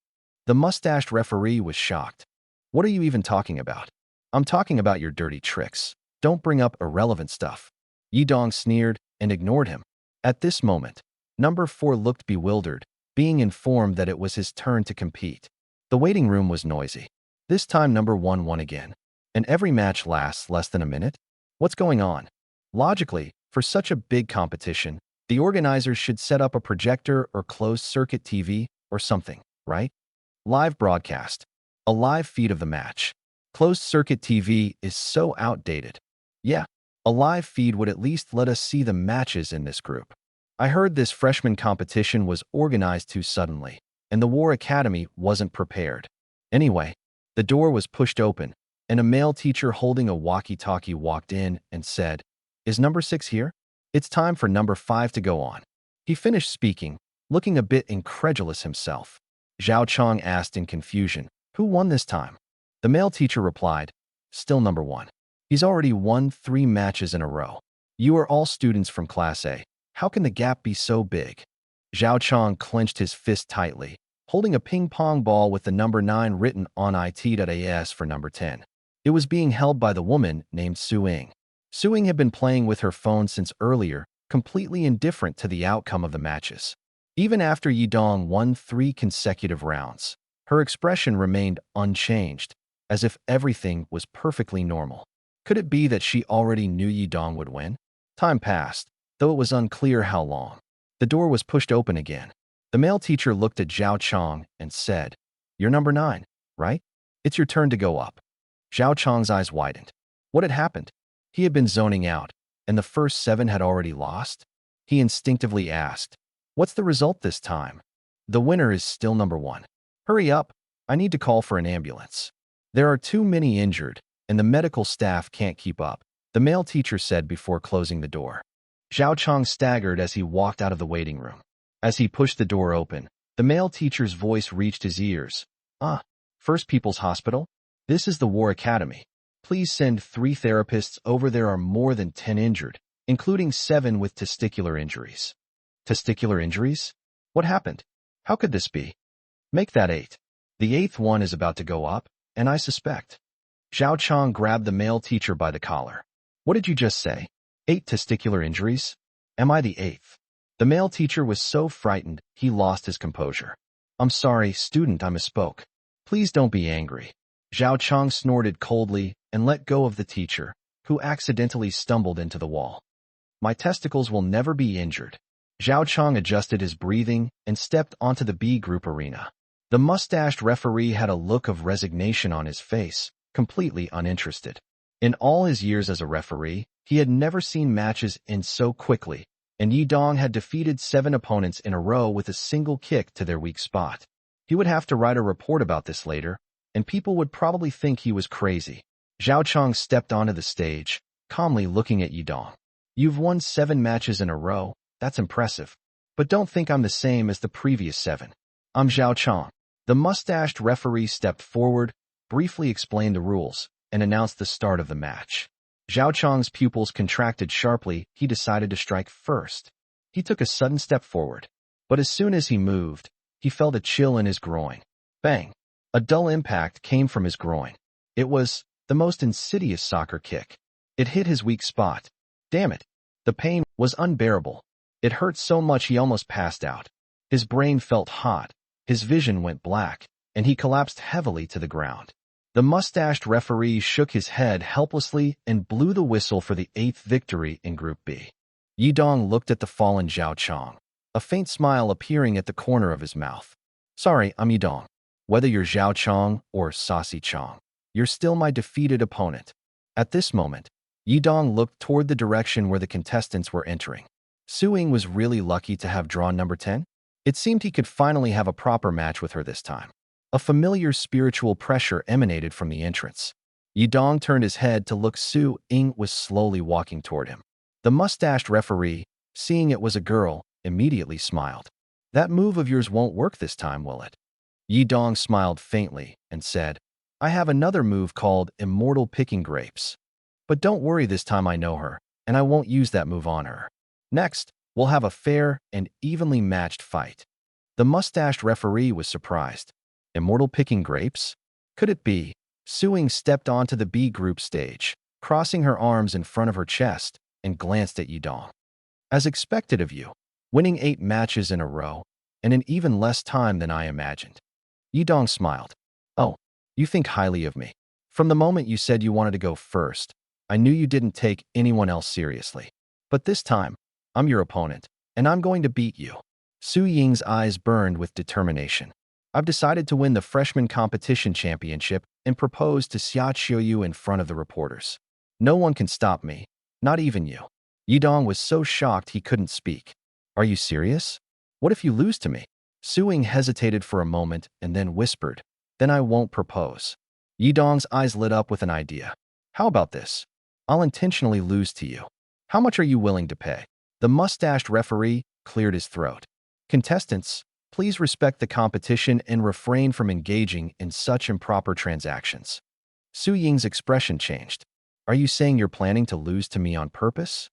The mustached referee was shocked. What are you even talking about? I'm talking about your dirty tricks. Don't bring up irrelevant stuff. Yidong sneered and ignored him. At this moment, number 4 looked bewildered, being informed that it was his turn to compete. The waiting room was noisy. This time number 1 won again. And every match lasts less than a minute? What's going on? Logically, for such a big competition, the organizers should set up a projector or closed-circuit TV or something, right? Live broadcast. A live feed of the match. Closed-circuit TV is so outdated. Yeah, a live feed would at least let us see the matches in this group. I heard this freshman competition was organized too suddenly, and the War Academy wasn't prepared. Anyway, the door was pushed open, and a male teacher holding a walkie-talkie walked in and said, Is number 6 here? It's time for number 5 to go on. He finished speaking, looking a bit incredulous himself. Zhao Chong asked in confusion, Who won this time? The male teacher replied, Still number 1. He's already won 3 matches in a row. You are all students from Class A. How can the gap be so big? Zhao Chong clenched his fist tightly, holding a ping-pong ball with the number 9 written on it.as for number 10. It was being held by the woman named Su Ying. Su Ying had been playing with her phone since earlier, completely indifferent to the outcome of the matches. Even after Yidong won 3 consecutive rounds, her expression remained unchanged, as if everything was perfectly normal. Could it be that she already knew Yidong would win? Time passed, though it was unclear how long. The door was pushed open again. The male teacher looked at Zhao Chong and said, "You're number 9, right? It's your turn to go up." Zhao Chong's eyes widened. What had happened? He had been zoning out, and the first 7 had already lost? He instinctively asked, "What's the result this time?" "The winner is still number 1. Hurry up, I need to call for an ambulance. There are too many injured, and the medical staff can't keep up," the male teacher said before closing the door. Zhao Chong staggered as he walked out of the waiting room. As he pushed the door open, the male teacher's voice reached his ears. First People's Hospital? This is the War Academy. Please send 3 therapists over. There are more than 10 injured, including 7 with testicular injuries." Testicular injuries? What happened? How could this be? Make that 8. The 8th one is about to go up, and I suspect. Zhao Chong grabbed the male teacher by the collar. "What did you just say? 8 testicular injuries? Am I the 8th? The male teacher was so frightened, he lost his composure. "I'm sorry, student, I misspoke. Please don't be angry." Zhao Chong snorted coldly and let go of the teacher, who accidentally stumbled into the wall. "My testicles will never be injured." Zhao Chong adjusted his breathing and stepped onto the B group arena. The mustached referee had a look of resignation on his face, completely uninterested. In all his years as a referee, he had never seen matches end so quickly, and Yidong had defeated 7 opponents in a row with a single kick to their weak spot. He would have to write a report about this later, and people would probably think he was crazy. Zhao Chong stepped onto the stage, calmly looking at Yidong. "You've won 7 matches in a row. That's impressive. But don't think I'm the same as the previous 7. I'm Zhao Chong." The mustached referee stepped forward, briefly explained the rules, and announced the start of the match. Zhao Chong's pupils contracted sharply. He decided to strike first. He took a sudden step forward. But as soon as he moved, he felt a chill in his groin. Bang! A dull impact came from his groin. It was the most insidious soccer kick. It hit his weak spot. Damn it! The pain was unbearable. It hurt so much he almost passed out. His brain felt hot, his vision went black, and he collapsed heavily to the ground. The mustached referee shook his head helplessly and blew the whistle for the 8th victory in Group B. Yidong looked at the fallen Zhao Chong, a faint smile appearing at the corner of his mouth. "Sorry, I'm Yidong. Whether you're Zhao Chong or Saucy Chong, you're still my defeated opponent." At this moment, Yidong looked toward the direction where the contestants were entering. Su Ying was really lucky to have drawn number 10. It seemed he could finally have a proper match with her this time. A familiar spiritual pressure emanated from the entrance. Yidong turned his head to look. Su Ying was slowly walking toward him. The mustached referee, seeing it was a girl, immediately smiled. "That move of yours won't work this time, will it?" Yidong smiled faintly and said, "I have another move called Immortal Picking Grapes. But don't worry, this time I know her, and I won't use that move on her. Next, we'll have a fair and evenly matched fight." The mustached referee was surprised. Immortal Picking Grapes? Could it be? Su Ying stepped onto the B group stage, crossing her arms in front of her chest, and glanced at Yidong. "As expected of you, winning 8 matches in a row, and in even less time than I imagined." Yidong smiled. "Oh, you think highly of me. From the moment you said you wanted to go first, I knew you didn't take anyone else seriously. But this time, I'm your opponent, and I'm going to beat you." Su Ying's eyes burned with determination. "I've decided to win the freshman competition championship and propose to Xia Qiuyu in front of the reporters. No one can stop me, not even you." Yidong was so shocked he couldn't speak. "Are you serious? What if you lose to me?" Su Ying hesitated for a moment and then whispered, "Then I won't propose." Yidong's eyes lit up with an idea. "How about this? I'll intentionally lose to you. How much are you willing to pay?" The mustached referee cleared his throat. "Contestants, please respect the competition and refrain from engaging in such improper transactions." Su Ying's expression changed. "Are you saying you're planning to lose to me on purpose?"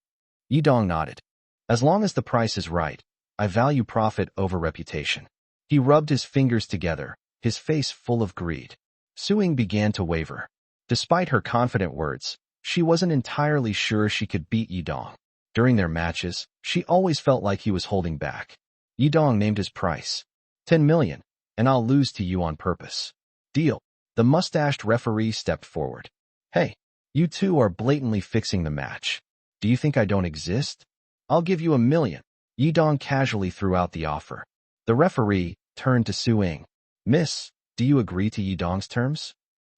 Yidong nodded. "As long as the price is right, I value profit over reputation." He rubbed his fingers together, his face full of greed. Su Ying began to waver. Despite her confident words, she wasn't entirely sure she could beat Yidong. During their matches, she always felt like he was holding back. Yidong named his price. 10 million, and I'll lose to you on purpose. Deal. The mustached referee stepped forward. Hey, you two are blatantly fixing the match. Do you think I don't exist? I'll give you 1 million. Yidong casually threw out the offer. The referee turned to Su Ying. Miss, do you agree to Yidong's terms?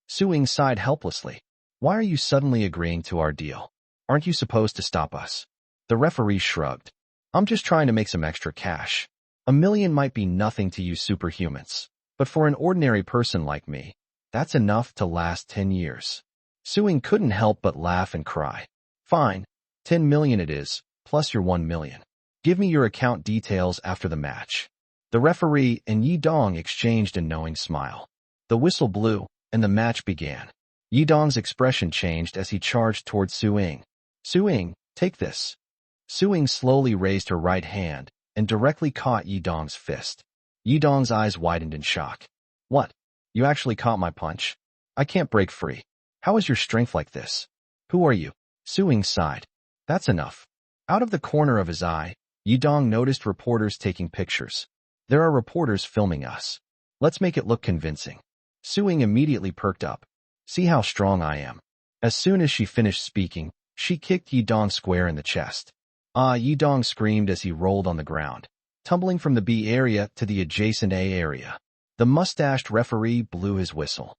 Su Ying sighed helplessly. Why are you suddenly agreeing to our deal? Aren't you supposed to stop us? The referee shrugged. I'm just trying to make some extra cash. 1 million might be nothing to you superhumans, but for an ordinary person like me, that's enough to last 10 years. Su Ying couldn't help but laugh and cry. Fine, 10 million it is, plus your 1 million. Give me your account details after the match. The referee and Yidong exchanged a knowing smile. The whistle blew, and the match began. Yidong's expression changed as he charged towards Su Ying. Su Ying, take this. Su Ying slowly raised her right hand and directly caught Yidong's fist. Yidong's eyes widened in shock. What? You actually caught my punch? I can't break free. How is your strength like this? Who are you? Su Ying sighed. That's enough. Out of the corner of his eye, Yidong noticed reporters taking pictures. There are reporters filming us. Let's make it look convincing. Su Ying immediately perked up. See how strong I am. As soon as she finished speaking, she kicked Yidong square in the chest. Ah, Yidong screamed as he rolled on the ground, tumbling from the B area to the adjacent A area. The mustached referee blew his whistle.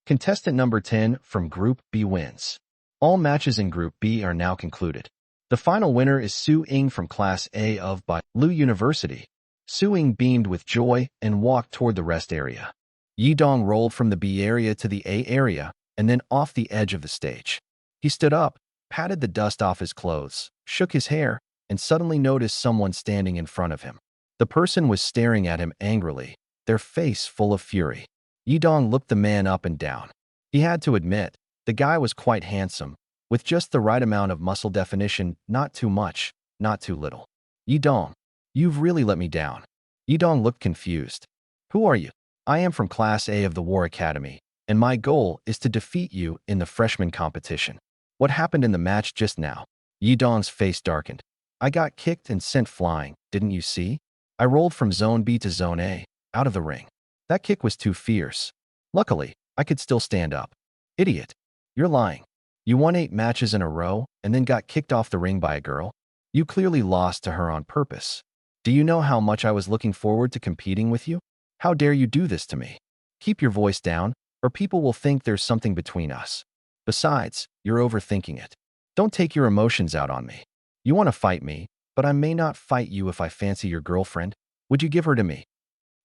Contestant number 10 from Group B wins. All matches in Group B are now concluded. The final winner is Su Ying from Class A of Bailu University. Su Ying beamed with joy and walked toward the rest area. Yidong rolled from the B area to the A area and then off the edge of the stage. He stood up, patted the dust off his clothes, shook his hair, and suddenly noticed someone standing in front of him. The person was staring at him angrily, their face full of fury. Yidong looked the man up and down. He had to admit, the guy was quite handsome, with just the right amount of muscle definition, not too much, not too little. Yidong, you've really let me down. Yidong looked confused. Who are you? I am from Class A of the War Academy, and my goal is to defeat you in the freshman competition. What happened in the match just now? Yidong's face darkened. I got kicked and sent flying, didn't you see? I rolled from Zone B to Zone A, out of the ring. That kick was too fierce. Luckily, I could still stand up. Idiot. You're lying. You won 8 matches in a row and then got kicked off the ring by a girl. You clearly lost to her on purpose. Do you know how much I was looking forward to competing with you? How dare you do this to me? Keep your voice down, or people will think there's something between us. Besides, you're overthinking it. Don't take your emotions out on me. You want to fight me, but I may not fight you if I fancy your girlfriend. Would you give her to me?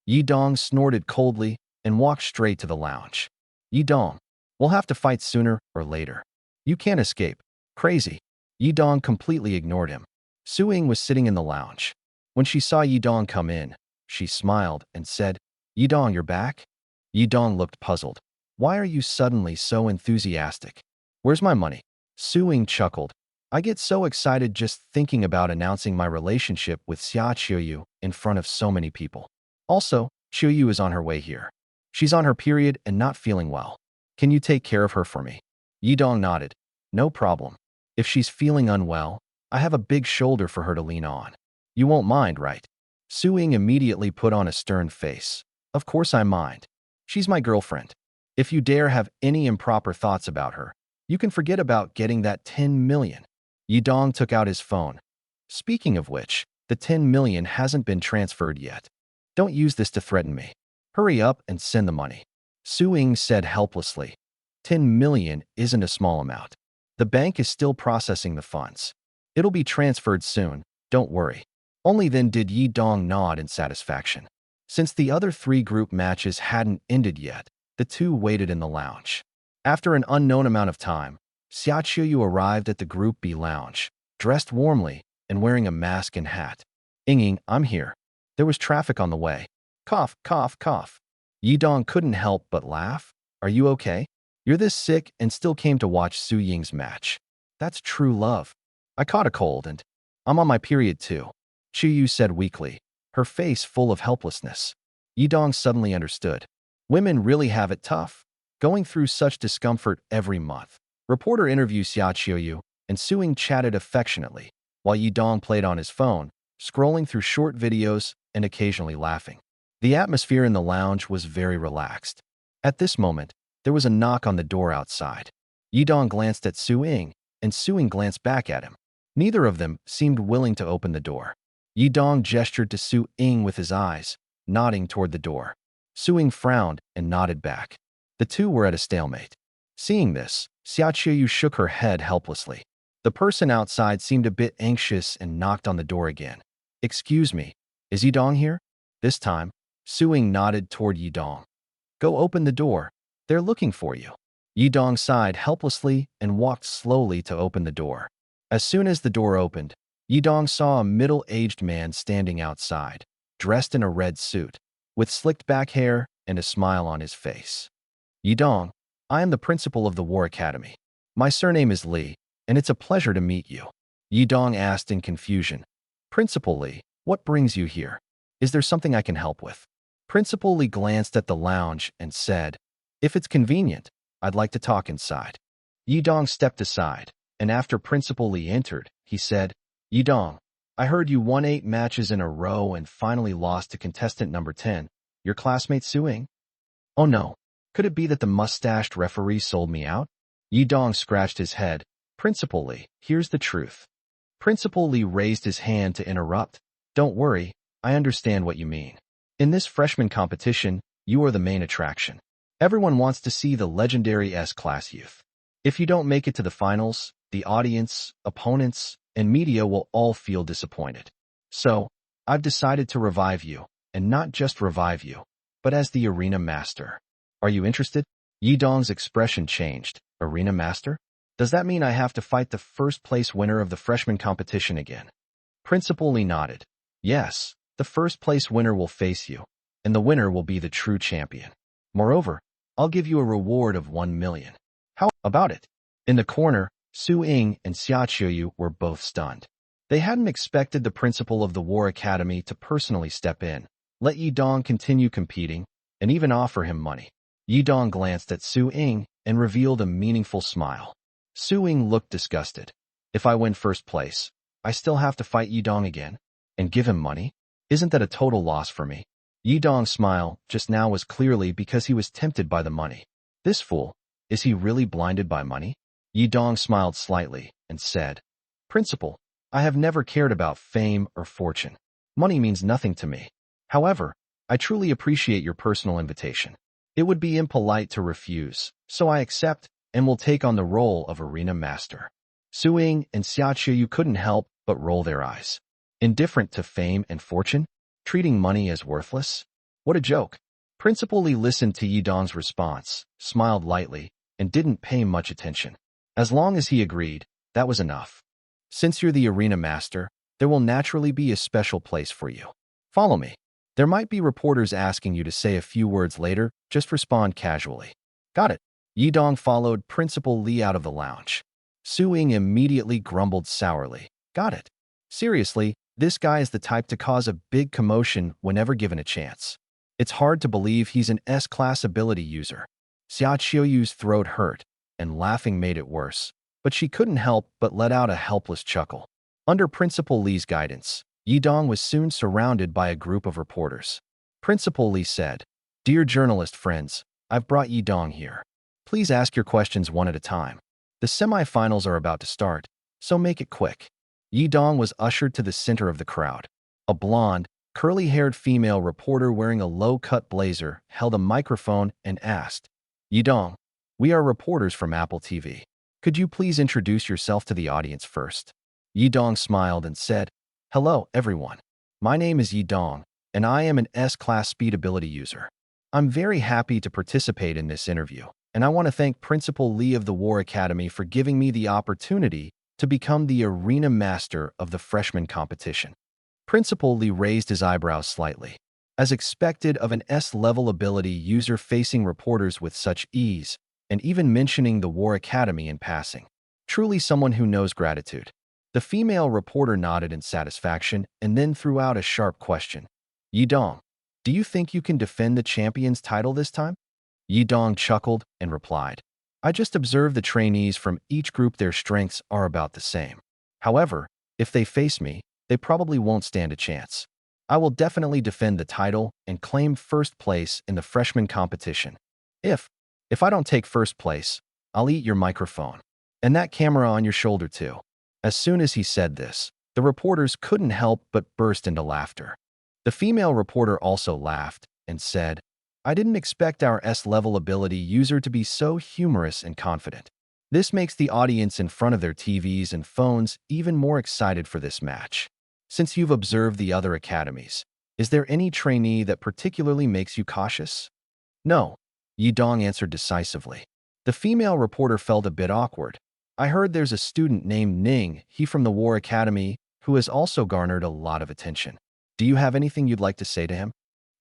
Yidong snorted coldly and walked straight to the lounge. Yidong, we'll have to fight sooner or later. You can't escape. Crazy. Yidong completely ignored him. Su Ying was sitting in the lounge. When she saw Yidong come in, she smiled and said, Yidong, you're back? Yidong looked puzzled. Why are you suddenly so enthusiastic? Where's my money? Su Ying chuckled. I get so excited just thinking about announcing my relationship with Xia Qiuyu in front of so many people. Also, Qiuyu is on her way here. She's on her period and not feeling well. Can you take care of her for me? Yidong nodded. No problem. If she's feeling unwell, I have a big shoulder for her to lean on. You won't mind, right? Su Ying immediately put on a stern face. Of course I mind. She's my girlfriend. If you dare have any improper thoughts about her, you can forget about getting that 10 million. Yidong took out his phone. Speaking of which, the 10 million hasn't been transferred yet. Don't use this to threaten me. Hurry up and send the money. Su Ying said helplessly. 10 million isn't a small amount. The bank is still processing the funds. It'll be transferred soon, don't worry. Only then did Yidong nod in satisfaction. Since the other 3 group matches hadn't ended yet, the two waited in the lounge. After an unknown amount of time, Xia Qiuyu arrived at the Group B lounge, dressed warmly and wearing a mask and hat. Ying, I'm here. There was traffic on the way. Cough, cough, cough. Yidong couldn't help but laugh. Are you okay? You're this sick and still came to watch Su Ying's match. That's true love. I caught a cold and I'm on my period too, Qiuyu said weakly, her face full of helplessness. Yidong suddenly understood. Women really have it tough, going through such discomfort every month. Reporter interviews Xia Qiuyu, and Su Ying chatted affectionately. while Yidong played on his phone, scrolling through short videos and occasionally laughing. The atmosphere in the lounge was very relaxed. At this moment, there was a knock on the door outside. Yidong glanced at Su Ying, and Su Ying glanced back at him. Neither of them seemed willing to open the door. Yidong gestured to Su Ying with his eyes, nodding toward the door. Su Ying frowned and nodded back. The two were at a stalemate. Seeing this, Xia Qiuyu shook her head helplessly. The person outside seemed a bit anxious and knocked on the door again. "Excuse me, is Yidong here?" This time, Su Ying nodded toward Yidong. "Go open the door. They're looking for you." Yidong sighed helplessly and walked slowly to open the door. As soon as the door opened, Yidong saw a middle-aged man standing outside, dressed in a red suit, with slicked back hair and a smile on his face. "Yidong, I am the principal of the War Academy. My surname is Li, and it's a pleasure to meet you." Yidong asked in confusion. "Principal Li, what brings you here? Is there something I can help with?" Principal Li glanced at the lounge and said, "If it's convenient, I'd like to talk inside." Yidong stepped aside, and after Principal Li entered, he said, "Yidong, I heard you won 8 matches in a row and finally lost to contestant number 10, your classmate Su Ying. Oh no, could it be that the mustached referee sold me out?" Yidong scratched his head. "Principal Li, here's the truth." Principal Li raised his hand to interrupt. "Don't worry, I understand what you mean. In this freshman competition, you are the main attraction. Everyone wants to see the legendary S-class youth. If you don't make it to the finals, the audience, opponents, and media will all feel disappointed. So, I've decided to revive you, and not just revive you, but as the arena master. Are you interested?" Yidong's expression changed. "Arena master? Does that mean I have to fight the first-place winner of the freshman competition again?" Principal Li nodded. "Yes, the first-place winner will face you, and the winner will be the true champion. Moreover, I'll give you a reward of 1 million. How about it?" In the corner, Su Ying and Xia Qiuyu were both stunned. They hadn't expected the principal of the War Academy to personally step in, let Yidong continue competing, and even offer him money. Yidong glanced at Su Ying and revealed a meaningful smile. Su Ying looked disgusted. "If I win first place, I still have to fight Yidong again? And give him money? Isn't that a total loss for me?" Yidong's smile just now was clearly because he was tempted by the money. This fool, is he really blinded by money? Yidong smiled slightly and said, "Principal, I have never cared about fame or fortune. Money means nothing to me. However, I truly appreciate your personal invitation. It would be impolite to refuse, so I accept and will take on the role of arena master." Su Ying and Xia Qiuyu couldn't help but roll their eyes. Indifferent to fame and fortune? Treating money as worthless? What a joke. Principal Li listened to Yidong's response, smiled lightly, and didn't pay much attention. As long as he agreed, that was enough. "Since you're the arena master, there will naturally be a special place for you. Follow me. There might be reporters asking you to say a few words later, just respond casually." "Got it." Yidong followed Principal Li out of the lounge. Su Ying immediately grumbled sourly. "Got it. Seriously, this guy is the type to cause a big commotion whenever given a chance. It's hard to believe he's an S-class ability user." Xia Qiuyu's throat hurt, and laughing made it worse, but she couldn't help but let out a helpless chuckle. Under Principal Li's guidance, Yidong was soon surrounded by a group of reporters. Principal Li said, "Dear journalist friends, I've brought Yidong here. Please ask your questions one at a time. The semifinals are about to start, so make it quick." Yidong was ushered to the center of the crowd. A blonde, curly-haired female reporter wearing a low-cut blazer held a microphone and asked, "Yidong, we are reporters from Apple TV. Could you please introduce yourself to the audience first?" Yidong smiled and said, "Hello, everyone. My name is Yidong, and I am an S-class speed ability user. I'm very happy to participate in this interview, and I want to thank Principal Li of the War Academy for giving me the opportunity to become the arena master of the freshman competition." Principal Li raised his eyebrows slightly. As expected of an S-level ability user facing reporters with such ease, and even mentioning the War Academy in passing. Truly someone who knows gratitude. The female reporter nodded in satisfaction and then threw out a sharp question. "Yidong, do you think you can defend the champion's title this time?" Yidong chuckled and replied, "I just observed the trainees from each group, their strengths are about the same. However, If they face me, they probably won't stand a chance. I will definitely defend the title and claim first place in the freshman competition. If, if I don't take first place, I'll eat your microphone. And that camera on your shoulder too. As soon as he said this, the reporters couldn't help but burst into laughter. The female reporter also laughed and said, I didn't expect our S-level ability user to be so humorous and confident. This makes the audience in front of their TVs and phones even more excited for this match. Since you've observed the other academies, is there any trainee that particularly makes you cautious? No, Yi Dong answered decisively. The female reporter felt a bit awkward. I heard there's a student named Ning, he from the War Academy, who has also garnered a lot of attention. Do you have anything you'd like to say to him?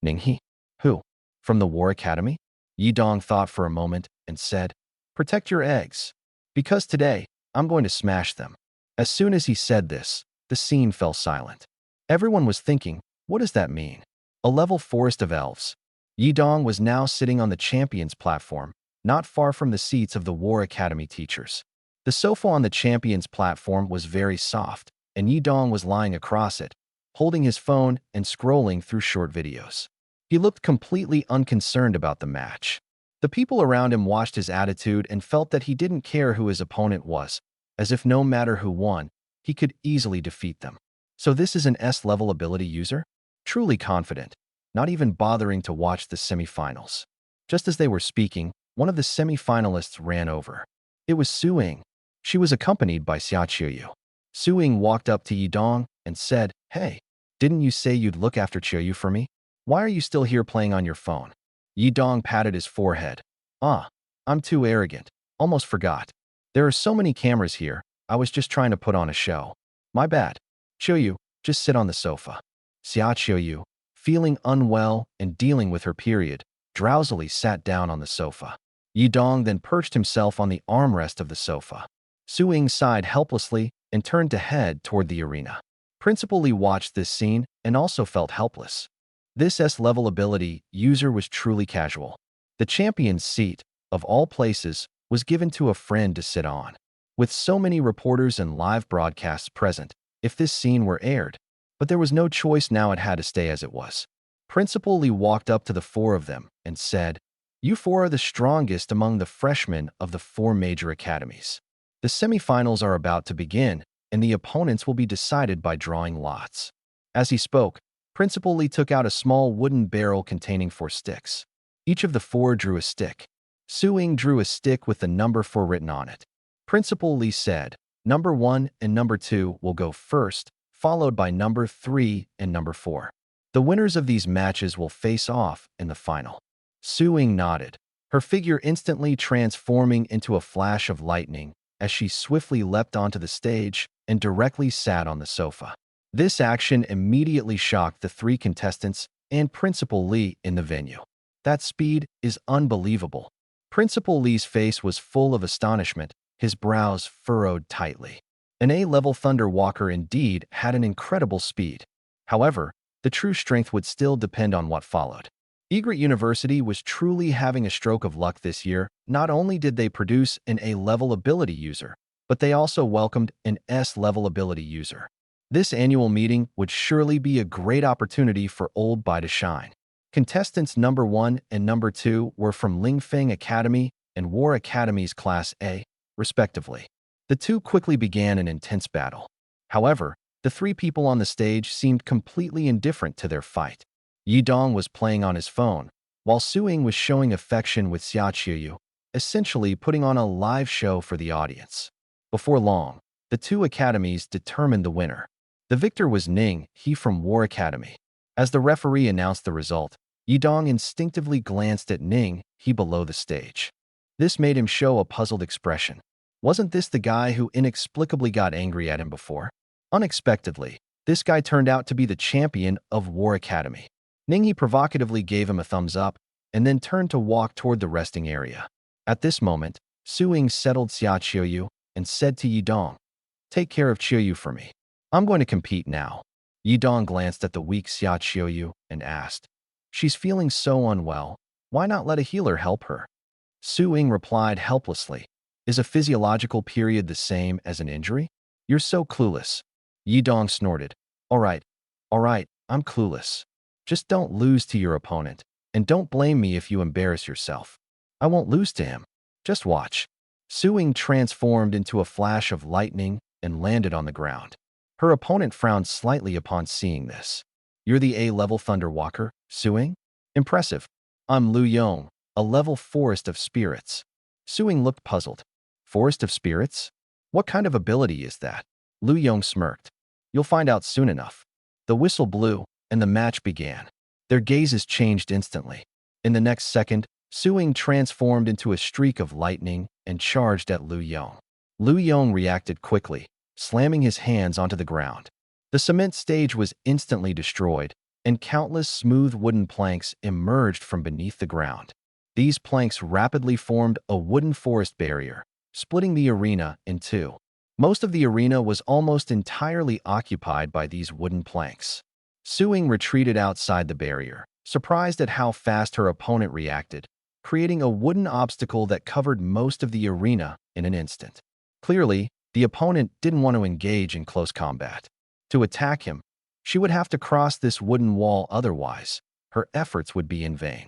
Ning he? Who? From the War Academy? Yi Dong thought for a moment and said, Protect your eggs. Because today, I'm going to smash them. As soon as he said this, the scene fell silent. Everyone was thinking, what does that mean? A level forest of elves. Yi Dong was now sitting on the Champions platform, not far from the seats of the War Academy teachers. The sofa on the Champions platform was very soft, and Yi Dong was lying across it, holding his phone and scrolling through short videos. He looked completely unconcerned about the match. The people around him watched his attitude and felt that he didn't care who his opponent was, as if no matter who won, he could easily defeat them. So this is an S-level ability user? Truly confident, not even bothering to watch the semifinals. Just as they were speaking, one of the semifinalists ran over. It was Su Ying. She was accompanied by Xia Qiuyu. Su Ying walked up to Yi Dong and said, Hey, didn't you say you'd look after Qiuyu for me? Why are you still here playing on your phone? Yi Dong patted his forehead. I'm too arrogant. Almost forgot. There are so many cameras here, I was just trying to put on a show. My bad. Qiuyu, just sit on the sofa. Xia Qiuyu, feeling unwell and dealing with her period, drowsily sat down on the sofa. Yi Dong then perched himself on the armrest of the sofa. Su Ying sighed helplessly and turned to head toward the arena. Principal Li watched this scene and also felt helpless. This S-level ability user was truly casual. The champion's seat, of all places, was given to a friend to sit on. With so many reporters and live broadcasts present, if this scene were aired, but there was no choice now, it had to stay as it was. Principal Li walked up to the four of them and said, You four are the strongest among the freshmen of the four major academies. The semifinals are about to begin, and the opponents will be decided by drawing lots. As he spoke, Principal Li took out a small wooden barrel containing 4 sticks. Each of the 4 drew a stick. Su Ying drew a stick with the number 4 written on it. Principal Li said, Number 1 and number 2 will go first, followed by number 3 and number 4. The winners of these matches will face off in the final. Su Ying nodded, her figure instantly transforming into a flash of lightning as she swiftly leapt onto the stage and directly sat on the sofa. This action immediately shocked the 3 contestants and Principal Li in the venue. That speed is unbelievable. Principal Li's face was full of astonishment, his brows furrowed tightly. An A-level Thunder Walker indeed had an incredible speed. However, the true strength would still depend on what followed. Egret University was truly having a stroke of luck this year. Not only did they produce an A-level ability user, but they also welcomed an S-level ability user. This annual meeting would surely be a great opportunity for Old Bai to shine. Contestants number 1 and number 2 were from Lingfeng Academy and War Academy's Class A, respectively. The two quickly began an intense battle. However, the 3 people on the stage seemed completely indifferent to their fight. Yi Dong was playing on his phone, while Su Ying was showing affection with Xia Qiuyu, essentially putting on a live show for the audience. Before long, the 2 academies determined the winner. The victor was Ning, he from War Academy. As the referee announced the result, Yi Dong instinctively glanced at Ning, he below the stage. This made him show a puzzled expression. Wasn't this the guy who inexplicably got angry at him before? Unexpectedly, this guy turned out to be the champion of War Academy. Ning he provocatively gave him a thumbs up and then turned to walk toward the resting area. At this moment, Su Ying settled Xia Qiuyu and said to Yi Dong, Take care of Qiuyu for me. I'm going to compete now. Yi Dong glanced at the weak Xia Qiuyu and asked, She's feeling so unwell. Why not let a healer help her? Su Ying replied helplessly, Is a physiological period the same as an injury? You're so clueless. Yidong snorted. All right, I'm clueless. Just don't lose to your opponent, and don't blame me if you embarrass yourself. I won't lose to him. Just watch. Su Ying transformed into a flash of lightning and landed on the ground. Her opponent frowned slightly upon seeing this. You're the A-level Thunder Walker, Su Ying? Impressive. I'm Lu Yong, a level Forest of Spirits. Su Ying looked puzzled. Forest of Spirits? What kind of ability is that? Lu Yong smirked. You'll find out soon enough. The whistle blew, and the match began. Their gazes changed instantly. In the next second, Su Ying transformed into a streak of lightning and charged at Lu Yong. Lu Yong reacted quickly, slamming his hands onto the ground. The cement stage was instantly destroyed, and countless smooth wooden planks emerged from beneath the ground. These planks rapidly formed a wooden forest barrier, splitting the arena in two. Most of the arena was almost entirely occupied by these wooden planks. Su Ying retreated outside the barrier, surprised at how fast her opponent reacted, creating a wooden obstacle that covered most of the arena in an instant. Clearly, the opponent didn't want to engage in close combat. To attack him, she would have to cross this wooden wall, otherwise, her efforts would be in vain.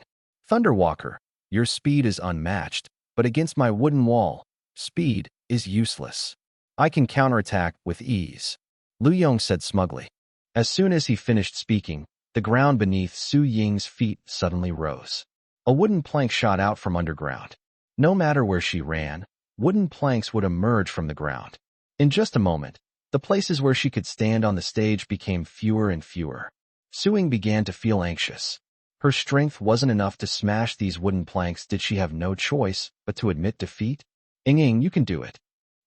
Thunderwalker, your speed is unmatched, but against my wooden wall, speed is useless. I can counterattack with ease, Lu Yong said smugly. As soon as he finished speaking, the ground beneath Su Ying's feet suddenly rose. A wooden plank shot out from underground. No matter where she ran, wooden planks would emerge from the ground. In just a moment, the places where she could stand on the stage became fewer and fewer. Su Ying began to feel anxious. Her strength wasn't enough to smash these wooden planks. Did she have no choice but to admit defeat? Ying, you can do it.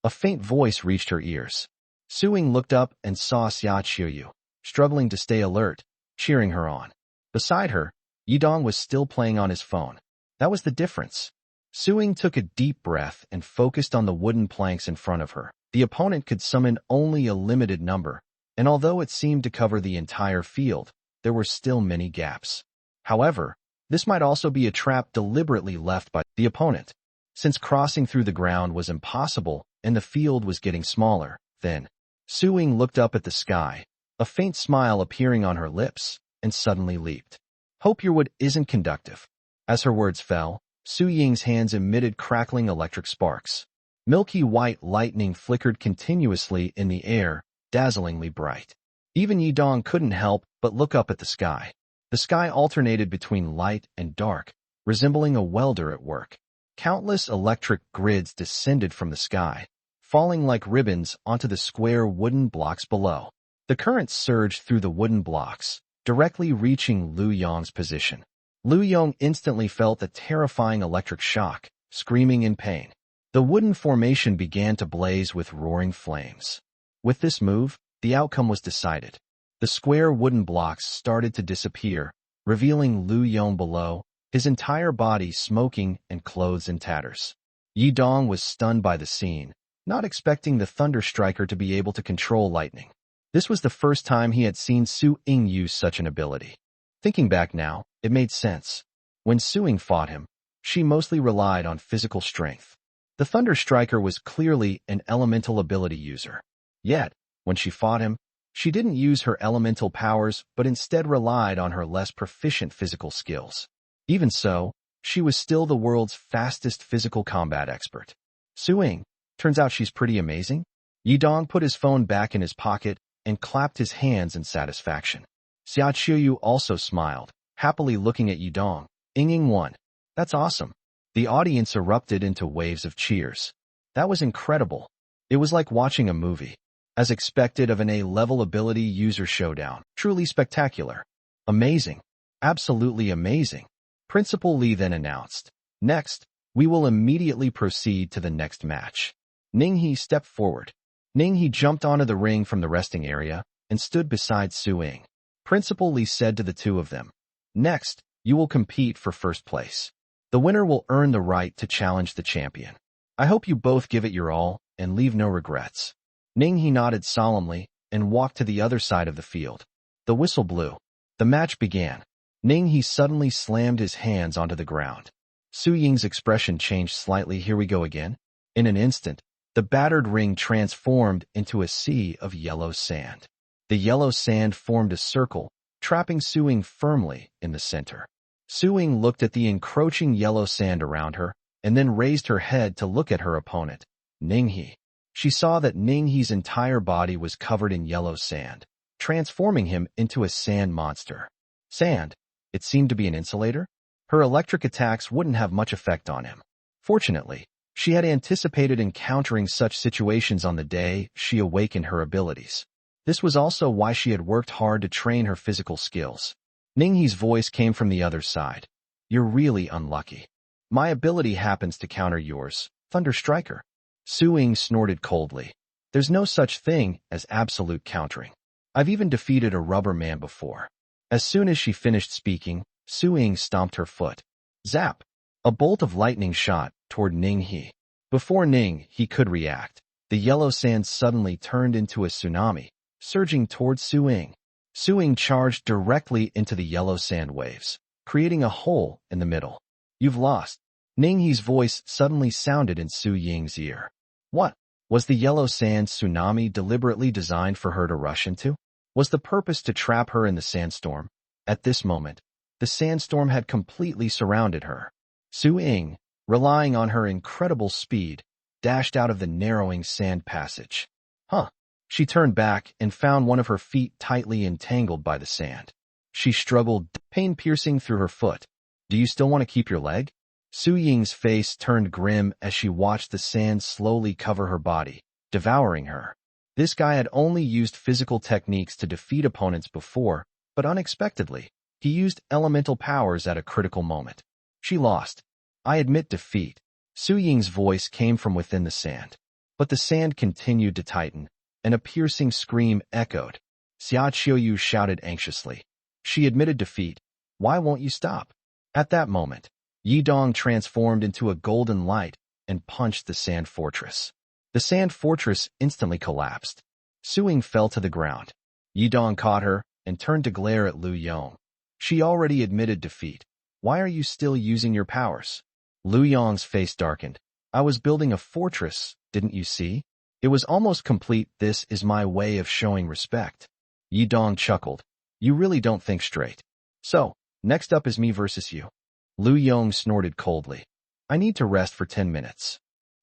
A faint voice reached her ears. Su Ying looked up and saw Xia Qiuyu, struggling to stay alert, cheering her on. Beside her, Yidong was still playing on his phone. That was the difference. Su Ying took a deep breath and focused on the wooden planks in front of her. The opponent could summon only a limited number, and although it seemed to cover the entire field, there were still many gaps. However, this might also be a trap deliberately left by the opponent. Since crossing through the ground was impossible and the field was getting smaller, then Su Ying looked up at the sky, a faint smile appearing on her lips, and suddenly leaped. Hope your wood isn't conductive. As her words fell, Su Ying's hands emitted crackling electric sparks. Milky white lightning flickered continuously in the air, dazzlingly bright. Even Yidong couldn't help but look up at the sky. The sky alternated between light and dark, resembling a welder at work. Countless electric grids descended from the sky, falling like ribbons onto the square wooden blocks below. The current surged through the wooden blocks, directly reaching Lu Yong's position. Lu Yong instantly felt a terrifying electric shock, screaming in pain. The wooden formation began to blaze with roaring flames. With this move, the outcome was decided. The square wooden blocks started to disappear, revealing Lu Yong below, his entire body smoking and clothes in tatters. Yidong was stunned by the scene, not expecting the Thunder Striker to be able to control lightning. This was the first time he had seen Su Ying use such an ability. Thinking back now, it made sense. When Su Ying fought him, she mostly relied on physical strength. The Thunder Striker was clearly an elemental ability user. Yet, when she fought him, she didn't use her elemental powers but instead relied on her less proficient physical skills. Even so, she was still the world's fastest physical combat expert. Su Ying, turns out she's pretty amazing. Yidong put his phone back in his pocket and clapped his hands in satisfaction. Xia Qiuyu also smiled, happily looking at Yidong. Ying won. That's awesome. The audience erupted into waves of cheers. That was incredible. It was like watching a movie. As expected of an A-level ability user showdown. Truly spectacular. Amazing. Absolutely amazing. Principal Li then announced, "Next, we will immediately proceed to the next match." Ninghe stepped forward. Ninghe jumped onto the ring from the resting area and stood beside Su Ying. Principal Li said to the two of them, "Next, you will compete for first place. The winner will earn the right to challenge the champion. I hope you both give it your all and leave no regrets." Ninghe nodded solemnly and walked to the other side of the field. The whistle blew. The match began. Ninghe suddenly slammed his hands onto the ground. Su Ying's expression changed slightly. Here we go again. In an instant, The battered ring transformed into a sea of yellow sand. The yellow sand formed a circle, trapping Su Ying firmly in the center. Su Ying looked at the encroaching yellow sand around her, and then raised her head to look at her opponent, Ninghe. She saw that Ninghe's entire body was covered in yellow sand, transforming him into a sand monster. Sand? It seemed to be an insulator? Her electric attacks wouldn't have much effect on him. Fortunately, she had anticipated encountering such situations on the day she awakened her abilities. This was also why she had worked hard to train her physical skills. Ninghe's voice came from the other side. You're really unlucky. My ability happens to counter yours, Thunder Striker. Su Ying snorted coldly. There's no such thing as absolute countering. I've even defeated a rubber man before. As soon as she finished speaking, Su Ying stomped her foot. Zap! A bolt of lightning shot toward Ninghe. Before Ninghe could react, the yellow sand suddenly turned into a tsunami, surging towards Su Ying. Su Ying charged directly into the yellow sand waves, creating a hole in the middle. You've lost. Ninghe's voice suddenly sounded in Su Ying's ear. What? Was the yellow sand tsunami deliberately designed for her to rush into? Was the purpose to trap her in the sandstorm? At this moment, the sandstorm had completely surrounded her. Su Ying, relying on her incredible speed, dashed out of the narrowing sand passage. Huh. She turned back and found one of her feet tightly entangled by the sand. She struggled, pain piercing through her foot. Do you still want to keep your leg? Su Ying's face turned grim as she watched the sand slowly cover her body, devouring her. This guy had only used physical techniques to defeat opponents before, but unexpectedly, he used elemental powers at a critical moment. She lost. I admit defeat. Su Ying's voice came from within the sand. But the sand continued to tighten, and a piercing scream echoed. Xia Qiuyu shouted anxiously. She admitted defeat. Why won't you stop? At that moment, Yidong transformed into a golden light and punched the sand fortress. The sand fortress instantly collapsed. Su Ying fell to the ground. Yidong caught her and turned to glare at Lu Yong. She already admitted defeat. Why are you still using your powers? Lu Yong's face darkened. I was building a fortress, didn't you see? It was almost complete. This is my way of showing respect. Yidong chuckled. You really don't think straight. So, next up is me versus you. Lu Yong snorted coldly. I need to rest for 10 minutes.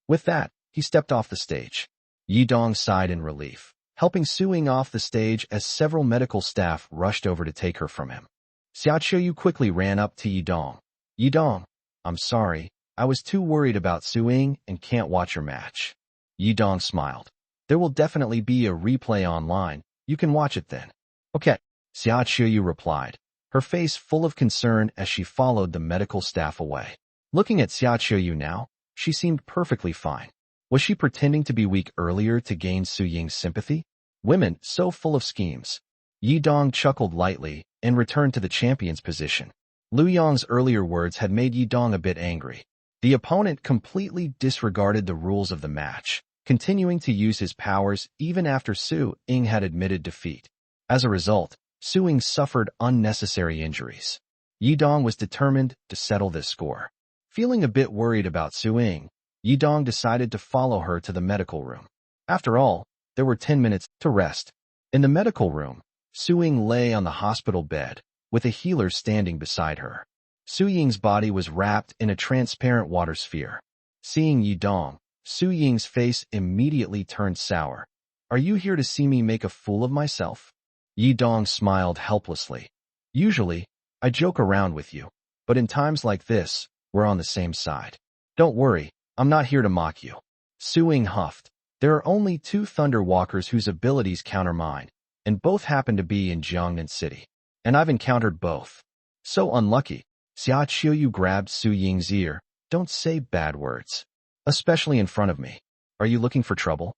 With that, he stepped off the stage. Yidong sighed in relief, helping Su Ying off the stage as several medical staff rushed over to take her from him. Xia Qiuyu quickly ran up to Yidong. Yidong, I'm sorry, I was too worried about Su Ying and can't watch your match. Yidong smiled. There will definitely be a replay online, you can watch it then. Okay, Xia Qiuyu replied, her face full of concern as she followed the medical staff away. Looking at Xia Qiuyu now, she seemed perfectly fine. Was she pretending to be weak earlier to gain Su Ying's sympathy? Women so full of schemes. Yidong chuckled lightly and returned to the champion's position. Lu Yong's earlier words had made Yidong a bit angry. The opponent completely disregarded the rules of the match, continuing to use his powers even after Su Ying had admitted defeat. As a result, Su Ying suffered unnecessary injuries. Yidong was determined to settle this score. Feeling a bit worried about Su Ying, Yidong decided to follow her to the medical room. After all, there were 10 minutes to rest. In the medical room, Su Ying lay on the hospital bed, with a healer standing beside her. Su Ying's body was wrapped in a transparent water sphere. Seeing Yidong, Su Ying's face immediately turned sour. Are you here to see me make a fool of myself? Yidong smiled helplessly. Usually, I joke around with you, but in times like this, we're on the same side. Don't worry, I'm not here to mock you. Su Ying huffed. There are only 2 Thunder Walkers whose abilities counter mine, and both happen to be in Jiangnan City. And I've encountered both. So unlucky. Xia Qiuyu grabbed Su Ying's ear. Don't say bad words. Especially in front of me. Are you looking for trouble?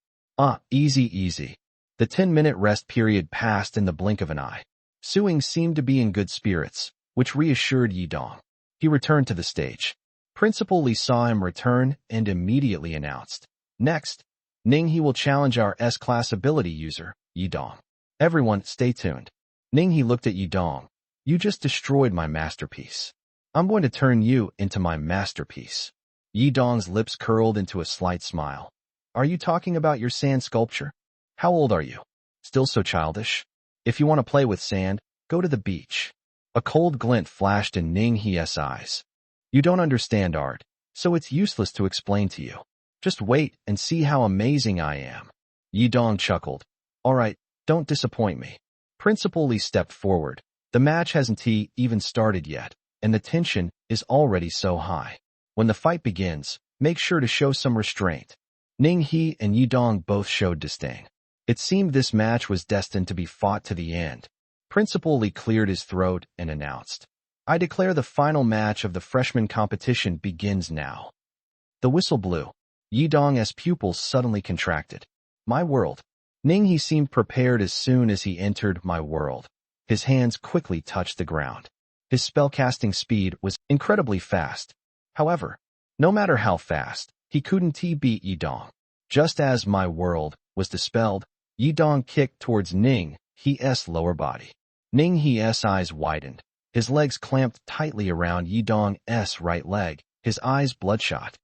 Easy. The 10-minute rest period passed in the blink of an eye. Su Ying seemed to be in good spirits, which reassured Yidong. He returned to the stage. Principal Li saw him return and immediately announced. Next, Ninghe will challenge our S-class ability user, Yidong. Everyone, stay tuned. Ninghe looked at Yidong. You just destroyed my masterpiece. I'm going to turn you into my masterpiece. Yidong's lips curled into a slight smile. Are you talking about your sand sculpture? How old are you? Still so childish? If you want to play with sand, go to the beach. A cold glint flashed in Ning Hie's eyes. You don't understand art, so it's useless to explain to you. Just wait and see how amazing I am. Yi Dong chuckled. All right, don't disappoint me. Principal Li stepped forward. The match hasn't even started yet, and the tension is already so high. When the fight begins, make sure to show some restraint. Ning He and Yi Dong both showed disdain. It seemed this match was destined to be fought to the end. Principal Li cleared his throat and announced, I declare the final match of the freshman competition begins now. The whistle blew. Yi Dong's pupils suddenly contracted. My world. Ning He seemed prepared as soon as he entered my world. His hands quickly touched the ground. His spellcasting speed was incredibly fast. However, no matter how fast, he couldn't beat Yi Dong. Just as my world was dispelled, Yi Dong kicked towards Ning He's lower body. Ning He's eyes widened. His legs clamped tightly around Yi Dong's right leg, his eyes bloodshot.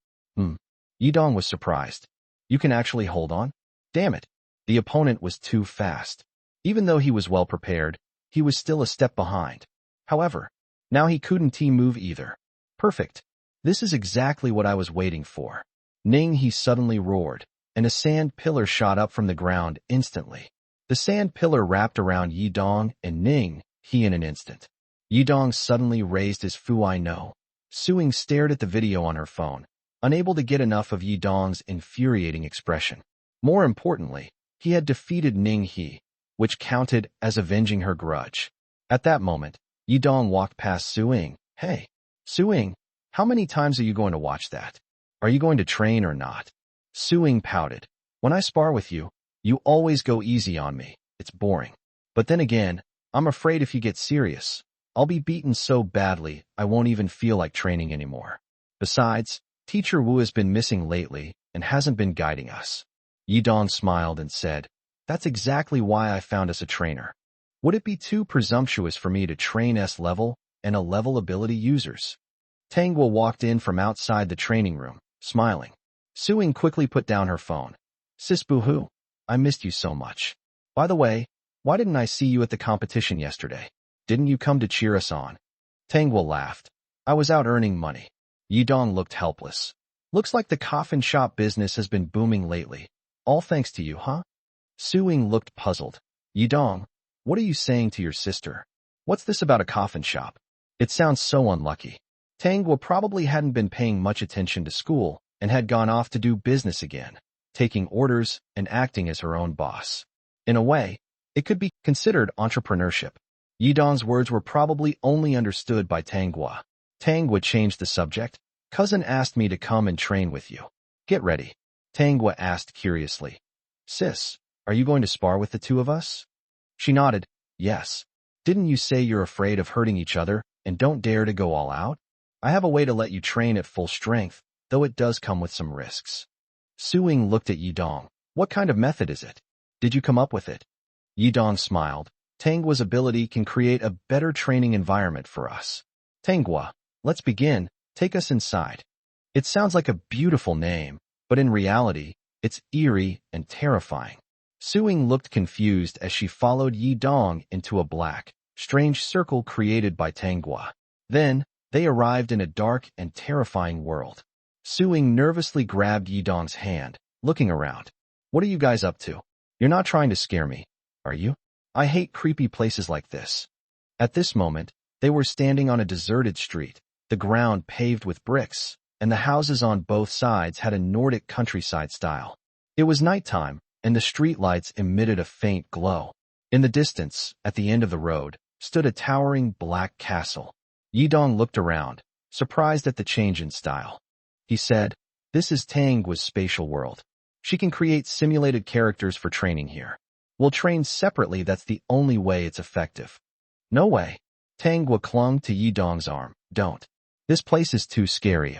Yi Dong was surprised. You can actually hold on? Damn it. The opponent was too fast. Even though he was well prepared, he was still a step behind. However, now he couldn't move either. Perfect. This is exactly what I was waiting for. Ning He suddenly roared, and a sand pillar shot up from the ground instantly. The sand pillar wrapped around Yi Dong and Ning He in an instant. Yi Dong suddenly raised his Fu I know. Suing stared at the video on her phone, unable to get enough of Yi Dong's infuriating expression. More importantly, he had defeated Ning He, which counted as avenging her grudge. At that moment, Yi Dong walked past Suing. Hey, Suing, how many times are you going to watch that? Are you going to train or not? Suing pouted. When I spar with you, you always go easy on me. It's boring. But then again, I'm afraid if you get serious, I'll be beaten so badly I won't even feel like training anymore. Besides, Teacher Wu has been missing lately and hasn't been guiding us. Yi Dong smiled and said, That's exactly why I found us a trainer. Would it be too presumptuous for me to train S-level and A-level ability users? Tang Guo walked in from outside the training room, smiling. Suing quickly put down her phone. Sis Boo-hoo, I missed you so much. By the way, why didn't I see you at the competition yesterday? Didn't you come to cheer us on? Tang Guo laughed. I was out earning money. Yi Dong looked helpless. Looks like the coffin shop business has been booming lately. All thanks to you, huh? Suing looked puzzled. Yi Dong, what are you saying to your sister? What's this about a coffin shop? It sounds so unlucky. Tang Guo probably hadn't been paying much attention to school and had gone off to do business again, taking orders and acting as her own boss. In a way, it could be considered entrepreneurship. Yi Dong's words were probably only understood by Tang Guo. Tang Guo changed the subject. Cousin asked me to come and train with you. Get ready. Tang Guo asked curiously. Sis, are you going to spar with the two of us? She nodded. Yes. Didn't you say you're afraid of hurting each other and don't dare to go all out? I have a way to let you train at full strength, though it does come with some risks. Suing looked at Yi Dong. What kind of method is it? Did you come up with it? Yi Dong smiled. Tang Guo's ability can create a better training environment for us. Tang Guo, let's begin. Take us inside. It sounds like a beautiful name, but in reality, it's eerie and terrifying. Suing looked confused as she followed Yi Dong into a black, strange circle created by Tang Guo. Then, they arrived in a dark and terrifying world. Suing nervously grabbed Yi Dong's hand, looking around. What are you guys up to? You're not trying to scare me, are you? I hate creepy places like this. At this moment, they were standing on a deserted street, the ground paved with bricks, and the houses on both sides had a Nordic countryside style. It was nighttime, and the streetlights emitted a faint glow. In the distance, at the end of the road, stood a towering black castle. Yi Dong looked around, surprised at the change in style. He said, This is Tang Guo's spatial world. She can create simulated characters for training here. We'll train separately, that's the only way it's effective. No way. Tang Guo clung to Yi Dong's arm. Don't. This place is too scary,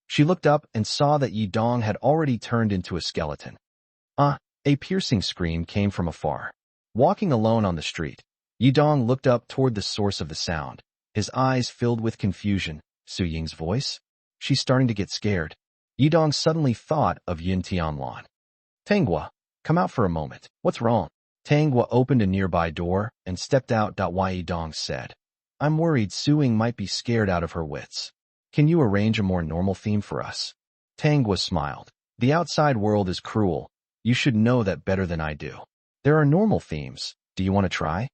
She looked up and saw that Yi Dong had already turned into a skeleton. A piercing scream came from afar. Walking alone on the street, Yi Dong looked up toward the source of the sound, his eyes filled with confusion. Su Ying's voice? She's starting to get scared. Yi Dong suddenly thought of Yin Tianlan. Tanghua, come out for a moment. What's wrong? Tanghua opened a nearby door and stepped out. Yi Dong said, I'm worried Su Ying might be scared out of her wits. Can you arrange a more normal theme for us? Tanghua smiled. The outside world is cruel. You should know that better than I do. There are normal themes. Do you want to try?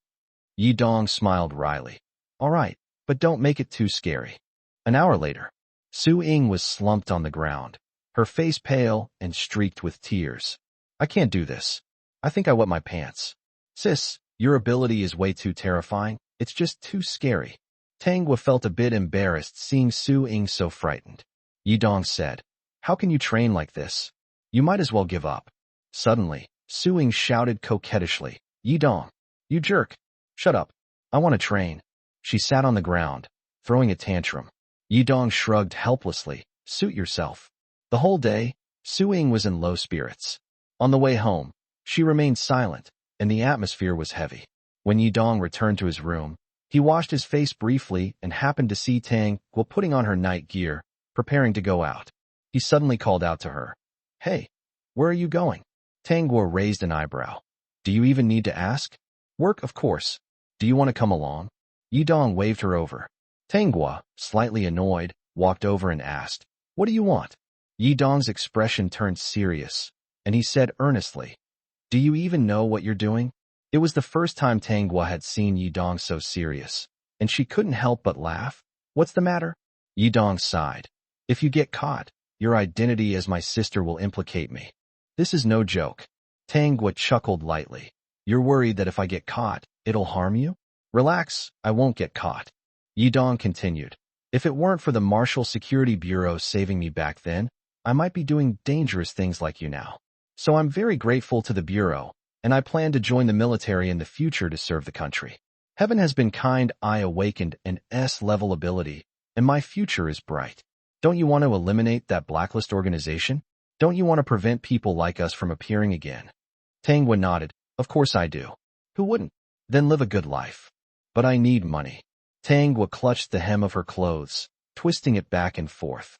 Yi Dong smiled wryly. All right, but don't make it too scary. An hour later, Su Ying was slumped on the ground, her face pale and streaked with tears. I can't do this. I think I wet my pants. Sis, your ability is way too terrifying. It's just too scary. Tanghua felt a bit embarrassed seeing Su Ying so frightened. Yi Dong said, How can you train like this? You might as well give up. Suddenly, Su Ying shouted coquettishly, Yi Dong, you jerk. Shut up. I want to train. She sat on the ground, throwing a tantrum. Yi Dong shrugged helplessly. Suit yourself. The whole day, Su Ying was in low spirits. On the way home, she remained silent, and the atmosphere was heavy. When Yi Dong returned to his room, he washed his face briefly and happened to see Tanghua putting on her night gear, preparing to go out. He suddenly called out to her. Hey, where are you going? Tanghua raised an eyebrow. Do you even need to ask? Work, of course. Do you want to come along? Yi Dong waved her over. Tanghua, slightly annoyed, walked over and asked, What do you want? Yi Dong's expression turned serious, and he said earnestly, Do you even know what you're doing? It was the first time Tanghua had seen Yi Dong so serious, and she couldn't help but laugh. What's the matter? Yi Dong sighed. If you get caught, your identity as my sister will implicate me. This is no joke. Tanghua chuckled lightly. You're worried that if I get caught, it'll harm you? Relax, I won't get caught. Yi Dong continued. If it weren't for the Marshall Security Bureau saving me back then, I might be doing dangerous things like you now. So I'm very grateful to the Bureau, and I plan to join the military in the future to serve the country. Heaven has been kind. I awakened an S-level ability, and my future is bright. Don't you want to eliminate that blacklist organization? Don't you want to prevent people like us from appearing again? Tanghua nodded. Of course I do. Who wouldn't? Then live a good life. But I need money. Tanghua clutched the hem of her clothes, twisting it back and forth.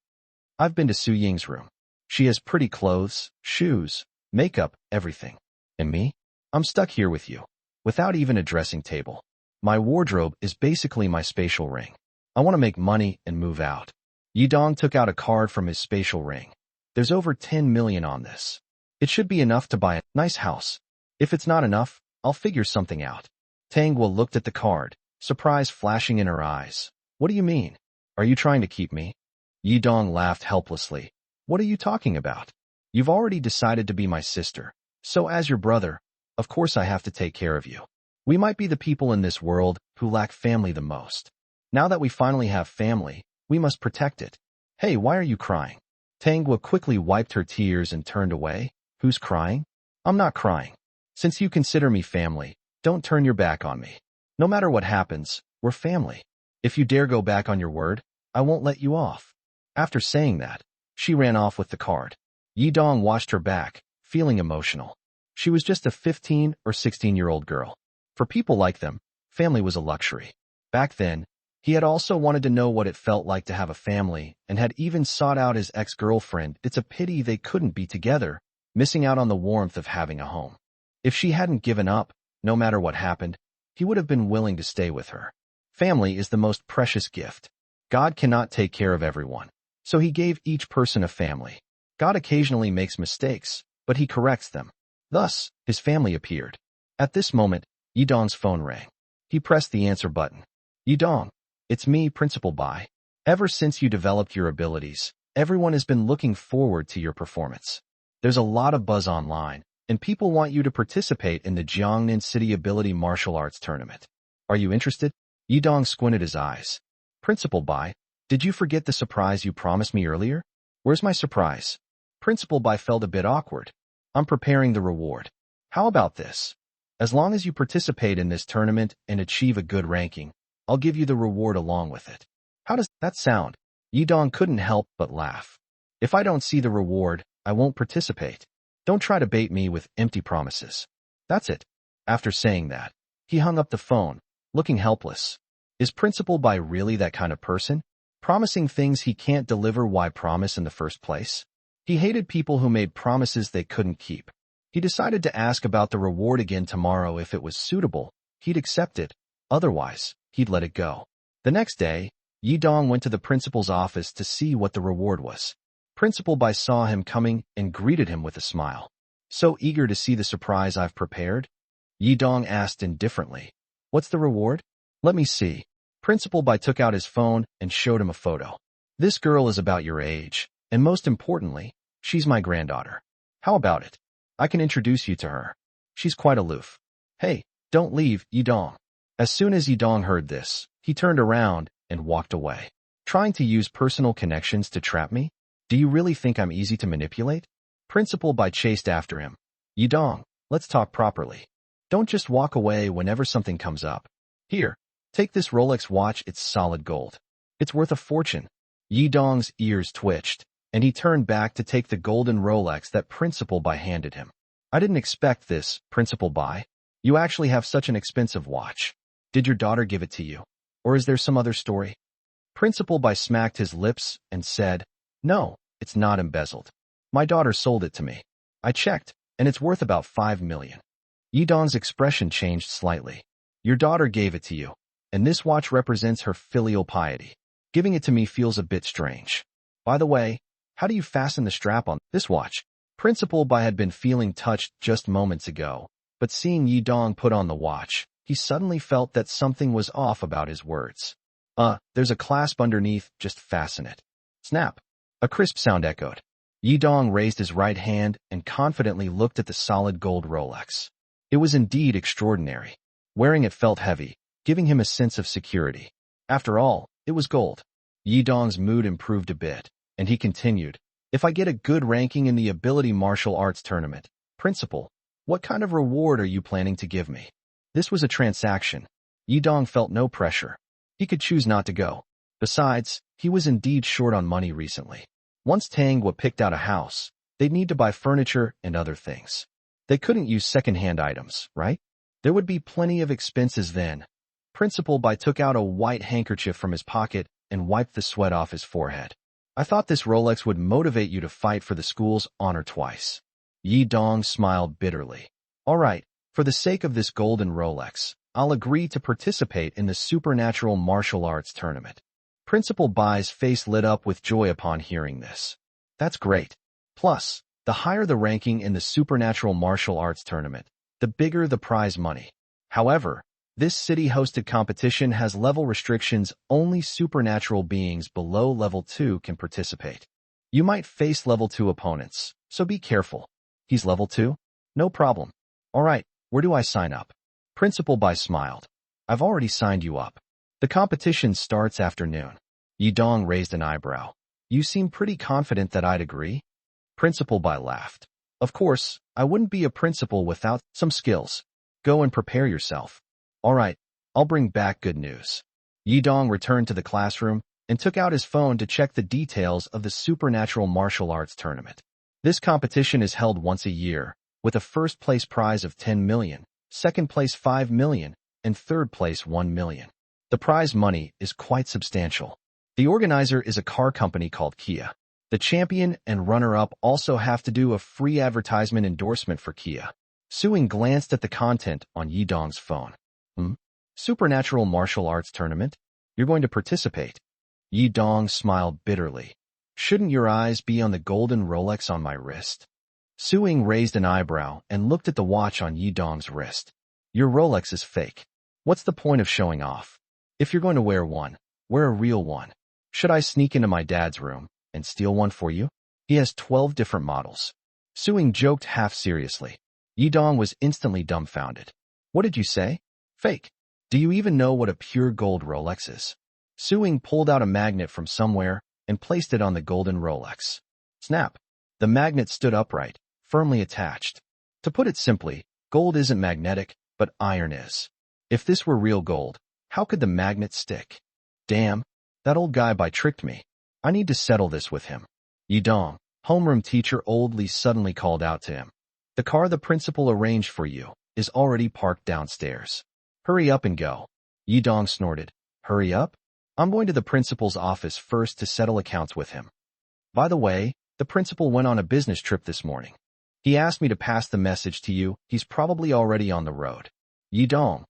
I've been to Su Ying's room. She has pretty clothes, shoes, makeup, everything. And me? I'm stuck here with you, without even a dressing table. My wardrobe is basically my spatial ring. I want to make money and move out. Yi Dong took out a card from his spatial ring. There's over 10 million on this. It should be enough to buy a nice house. If it's not enough, I'll figure something out. Tanghua looked at the card, surprise flashing in her eyes. What do you mean? Are you trying to keep me? Yi Dong laughed helplessly. What are you talking about? You've already decided to be my sister. So as your brother, of course I have to take care of you. We might be the people in this world who lack family the most. Now that we finally have family, we must protect it. Hey, why are you crying? Tanghua quickly wiped her tears and turned away. Who's crying? I'm not crying. Since you consider me family, don't turn your back on me. No matter what happens, we're family. If you dare go back on your word, I won't let you off. After saying that, she ran off with the card. Yi Dong watched her back, feeling emotional. She was just a 15 or 16-year-old girl. For people like them, family was a luxury. Back then, he had also wanted to know what it felt like to have a family and had even sought out his ex-girlfriend. It's a pity they couldn't be together, missing out on the warmth of having a home. If she hadn't given up, no matter what happened, he would have been willing to stay with her. Family is the most precious gift. God cannot take care of everyone, so he gave each person a family. God occasionally makes mistakes, but he corrects them. Thus, his family appeared. At this moment, Yi Dong's phone rang. He pressed the answer button. Yi Dong, it's me, Principal Bai. Ever since you developed your abilities, everyone has been looking forward to your performance. There's a lot of buzz online, and people want you to participate in the Jiangnan City Ability Martial Arts Tournament. Are you interested? Yi Dong squinted his eyes. Principal Bai, did you forget the surprise you promised me earlier? Where's my surprise? Principal Bai felt a bit awkward. I'm preparing the reward. How about this? As long as you participate in this tournament and achieve a good ranking, I'll give you the reward along with it. How does that sound? Yi Dong couldn't help but laugh. If I don't see the reward, I won't participate. Don't try to bait me with empty promises. That's it. After saying that, he hung up the phone, looking helpless. Is Principal Bai really that kind of person? Promising things he can't deliver? Why promise in the first place? He hated people who made promises they couldn't keep. He decided to ask about the reward again tomorrow. If it was suitable, he'd accept it. Otherwise, he'd let it go. The next day, Yi Dong went to the principal's office to see what the reward was. Principal Bai saw him coming and greeted him with a smile. "So eager to see the surprise I've prepared?" Yi Dong asked indifferently. "What's the reward?" "Let me see." Principal Bai took out his phone and showed him a photo. "This girl is about your age, and most importantly, she's my granddaughter. How about it? I can introduce you to her. She's quite aloof." "Hey, don't leave, Yi Dong." As soon as Yi Dong heard this, he turned around and walked away. "Trying to use personal connections to trap me? Do you really think I'm easy to manipulate?" Principal Bai chased after him. "Yi Dong, let's talk properly. Don't just walk away whenever something comes up. Here, take this Rolex watch. It's solid gold. It's worth a fortune." Yi Dong's ears twitched, and he turned back to take the golden Rolex that Principal Bai handed him. "I didn't expect this, Principal Bai. You actually have such an expensive watch. Did your daughter give it to you? Or is there some other story?" Principal Bai smacked his lips and said, "No, it's not embezzled. My daughter sold it to me. I checked, and it's worth about 5 million. Yi Dong's expression changed slightly. "Your daughter gave it to you, and this watch represents her filial piety. Giving it to me feels a bit strange. By the way, how do you fasten the strap on this watch?" Principal Bai had been feeling touched just moments ago, but seeing Yi Dong put on the watch, he suddenly felt that something was off about his words. There's a clasp underneath, just fasten it." Snap! A crisp sound echoed. Yi Dong raised his right hand and confidently looked at the solid gold Rolex. It was indeed extraordinary. Wearing it felt heavy, giving him a sense of security. After all, it was gold. Yi Dong's mood improved a bit, and he continued, "If I get a good ranking in the ability martial arts tournament, Principal, what kind of reward are you planning to give me?" This was a transaction. Yi Dong felt no pressure. He could choose not to go. Besides, he was indeed short on money recently. Once Tanghua picked out a house, they'd need to buy furniture and other things. They couldn't use second-hand items, right? There would be plenty of expenses then. Principal Bai took out a white handkerchief from his pocket and wiped the sweat off his forehead. "I thought this Rolex would motivate you to fight for the school's honor twice." Yi Dong smiled bitterly. "All right, for the sake of this golden Rolex, I'll agree to participate in the supernatural martial arts tournament." Principal Bai's face lit up with joy upon hearing this. "That's great. Plus, the higher the ranking in the supernatural martial arts tournament, the bigger the prize money. However, this city-hosted competition has level restrictions. Only supernatural beings below level 2 can participate. You might face level 2 opponents, so be careful." "He's level 2? No problem. All right, where do I sign up?" Principal Bai smiled. "I've already signed you up. The competition starts after noon." Yi Dong raised an eyebrow. "You seem pretty confident that I'd agree?" Principal Bai laughed. "Of course, I wouldn't be a principal without some skills. Go and prepare yourself." "All right, I'll bring back good news." Yi Dong returned to the classroom and took out his phone to check the details of the supernatural martial arts tournament. This competition is held once a year, with a first-place prize of 10 million, second place 5 million, and third place 1 million. The prize money is quite substantial. The organizer is a car company called Kia. The champion and runner-up also have to do a free advertisement endorsement for Kia. Suing glanced at the content on Yi Dong's phone. Supernatural martial arts tournament? You're going to participate?" Yi Dong smiled bitterly. "Shouldn't your eyes be on the golden Rolex on my wrist?" Suing raised an eyebrow and looked at the watch on Yi Dong's wrist. "Your Rolex is fake. What's the point of showing off? If you're going to wear one, wear a real one. Should I sneak into my dad's room and steal one for you? He has 12 different models." Suing joked half seriously. Yi Dong was instantly dumbfounded. "What did you say? Fake? Do you even know what a pure gold Rolex is?" Suing pulled out a magnet from somewhere and placed it on the golden Rolex. Snap! The magnet stood upright, firmly attached. To put it simply, gold isn't magnetic, but iron is. If this were real gold, how could the magnet stick? Damn, that old guy tricked me. I need to settle this with him. Yi Dong, homeroom teacher Old Lee suddenly called out to him. "The car the principal arranged for you is already parked downstairs. Hurry up and go." Yi Dong snorted. "Hurry up? I'm going to the principal's office first to settle accounts with him. By the way, the principal went on a business trip this morning." He asked me to pass the message to you. He's probably already on the road. Yidong.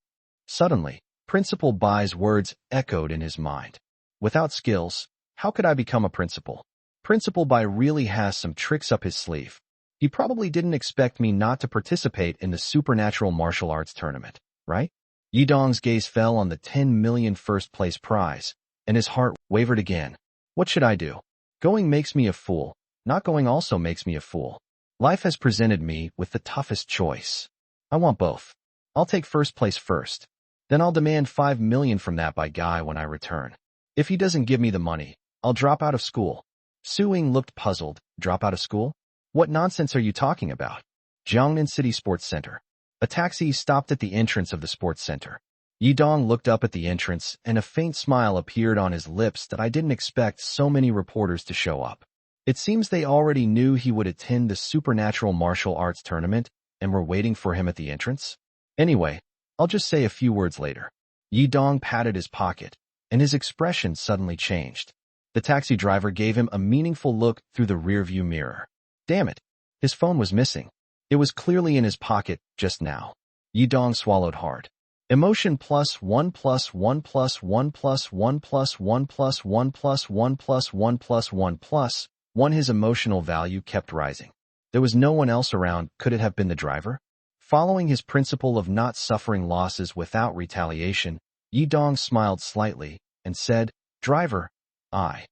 Suddenly, Principal Bai's words echoed in his mind. Without skills, how could I become a principal? Principal Bai really has some tricks up his sleeve. He probably didn't expect me not to participate in the supernatural martial arts tournament, right? Yidong's gaze fell on the 10 million first place prize, and his heart wavered again. What should I do? Going makes me a fool. Not going also makes me a fool. Life has presented me with the toughest choice. I want both. I'll take first place first. Then I'll demand 5 million from that by Guy when I return. If he doesn't give me the money, I'll drop out of school. Suing looked puzzled. Drop out of school? What nonsense are you talking about? Jiangnan City Sports Center. A taxi stopped at the entrance of the sports center. Yidong looked up at the entrance, and a faint smile appeared on his lips that I didn't expect so many reporters to show up. It seems they already knew he would attend the supernatural martial arts tournament and were waiting for him at the entrance. Anyway, I'll just say a few words later. Yidong patted his pocket, and his expression suddenly changed. The taxi driver gave him a meaningful look through the rearview mirror. Damn it, his phone was missing. It was clearly in his pocket just now. Yidong swallowed hard. Emotion plus 1 plus 1 plus 1 plus 1 plus 1 plus 1 plus 1 plus 1 plus 1 plus 1. His emotional value kept rising. There was no one else around. Could it have been the driver? Following his principle of not suffering losses without retaliation, Yidong smiled slightly and said, "Driver, I."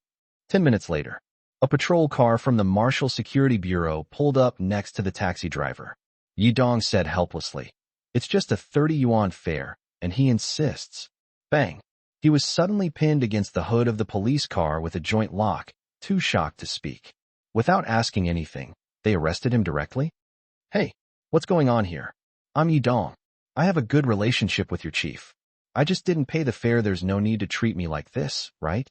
10 minutes later, a patrol car from the Marshal Security Bureau pulled up next to the taxi driver. Yidong said helplessly, "It's just a 30 yuan fare, and he insists." Bang! He was suddenly pinned against the hood of the police car with a joint lock, too shocked to speak. Without asking anything, they arrested him directly? "Hey, what's going on here? I'm Yidong. I have a good relationship with your chief. I just didn't pay the fare. There's no need to treat me like this, right?"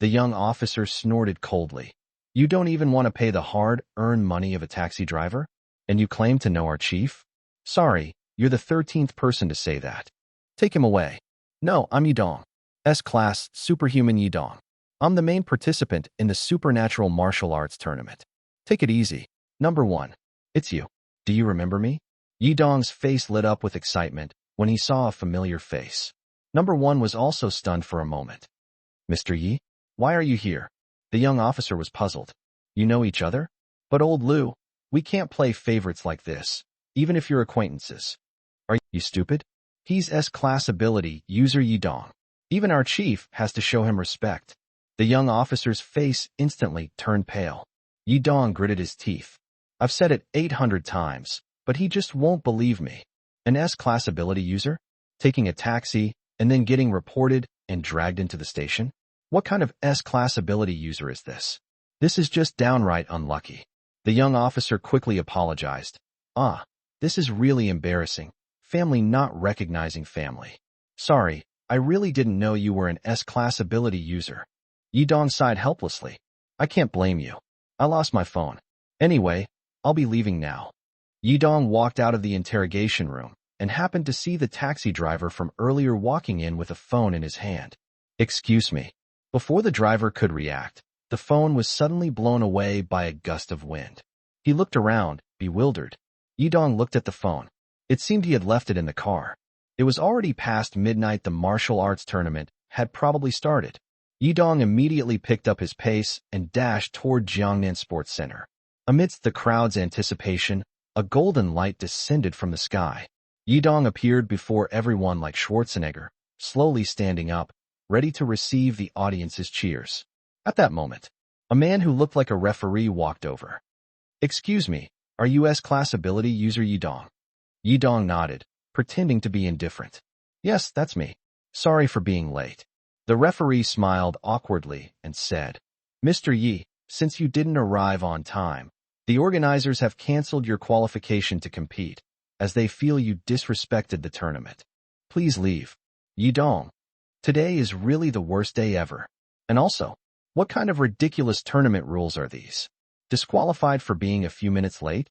The young officer snorted coldly. "You don't even want to pay the hard-earned money of a taxi driver? And you claim to know our chief? Sorry, you're the 13th person to say that. Take him away." "No, I'm Yidong. S-Class Superhuman Yidong. I'm the main participant in the supernatural martial arts tournament. Take it easy. Number 1. It's you. Do you remember me?" Yidong's face lit up with excitement when he saw a familiar face. Number 1 was also stunned for a moment. "Mr. Yi? Why are you here?" The young officer was puzzled. "You know each other? But old Lu, we can't play favorites like this, even if you're acquaintances. Are you stupid? He's S-Class ability user Yidong. Even our chief has to show him respect." The young officer's face instantly turned pale. Yidong gritted his teeth. "I've said it 800 times, but he just won't believe me. An S-Class ability user? Taking a taxi and then getting reported and dragged into the station? What kind of S-Class ability user is this? This is just downright unlucky." The young officer quickly apologized. This is really embarrassing. Family not recognizing family. Sorry, I really didn't know you were an S-Class ability user." Yidong sighed helplessly. "I can't blame you. I lost my phone. Anyway, I'll be leaving now." Yidong walked out of the interrogation room and happened to see the taxi driver from earlier walking in with a phone in his hand. "Excuse me." Before the driver could react, the phone was suddenly blown away by a gust of wind. He looked around, bewildered. Yidong looked at the phone. It seemed he had left it in the car. It was already past midnight. The martial arts tournament had probably started. Yidong immediately picked up his pace and dashed toward Jiangnan Sports Center. Amidst the crowd's anticipation, a golden light descended from the sky. Yidong appeared before everyone like Schwarzenegger, slowly standing up, ready to receive the audience's cheers. At that moment, a man who looked like a referee walked over. "Excuse me, are you S-Class ability user Yidong?" Yidong nodded, pretending to be indifferent. "Yes, that's me. Sorry for being late." The referee smiled awkwardly and said, "Mr. Yi, since you didn't arrive on time, the organizers have canceled your qualification to compete, as they feel you disrespected the tournament. Please leave." "Yidong, today is really the worst day ever. And also, what kind of ridiculous tournament rules are these? Disqualified for being a few minutes late?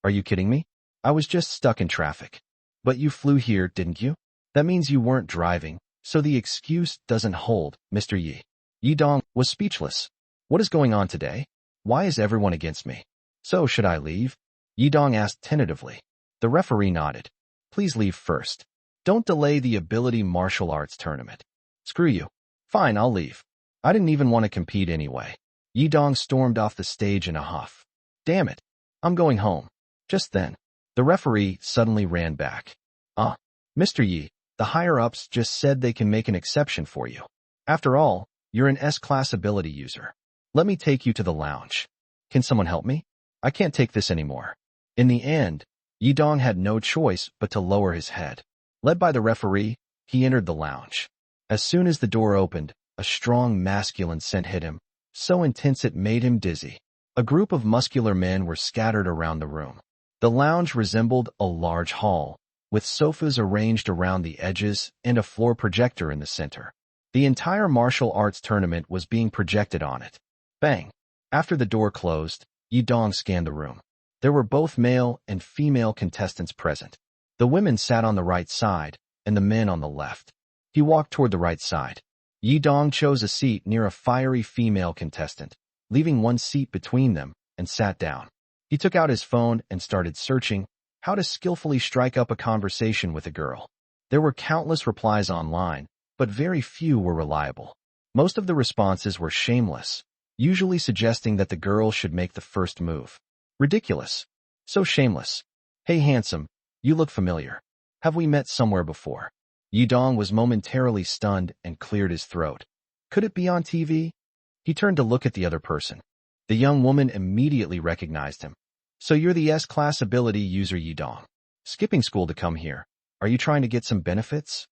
Are you kidding me? I was just stuck in traffic. But you flew here, didn't you? That means you weren't driving, so the excuse doesn't hold, Mr. Yi." Yidong was speechless. What is going on today? Why is everyone against me? So should I leave? Yidong asked tentatively. The referee nodded. Please leave first. Don't delay the ability martial arts tournament. Screw you. Fine, I'll leave. I didn't even want to compete anyway. Yidong stormed off the stage in a huff. Damn it. I'm going home. Just then, the referee suddenly ran back. Mr. Yi, the higher-ups just said they can make an exception for you. After all, you're an S-class ability user. Let me take you to the lounge. Can someone help me? I can't take this anymore. In the end, Yidong had no choice but to lower his head. Led by the referee, he entered the lounge. As soon as the door opened, a strong masculine scent hit him, so intense it made him dizzy. A group of muscular men were scattered around the room. The lounge resembled a large hall, with sofas arranged around the edges and a floor projector in the center. The entire martial arts tournament was being projected on it. Bang! After the door closed, Yidong scanned the room. There were both male and female contestants present. The women sat on the right side, and the men on the left. He walked toward the right side. Yidong chose a seat near a fiery female contestant, leaving one seat between them, and sat down. He took out his phone and started searching how to skillfully strike up a conversation with a girl. There were countless replies online, but very few were reliable. Most of the responses were shameless, usually suggesting that the girl should make the first move. Ridiculous. So shameless. Hey handsome, you look familiar. Have we met somewhere before? Yidong was momentarily stunned and cleared his throat. Could it be on TV? He turned to look at the other person. The young woman immediately recognized him. So you're the S-class ability user Yidong. Skipping school to come here. Are you trying to get some benefits?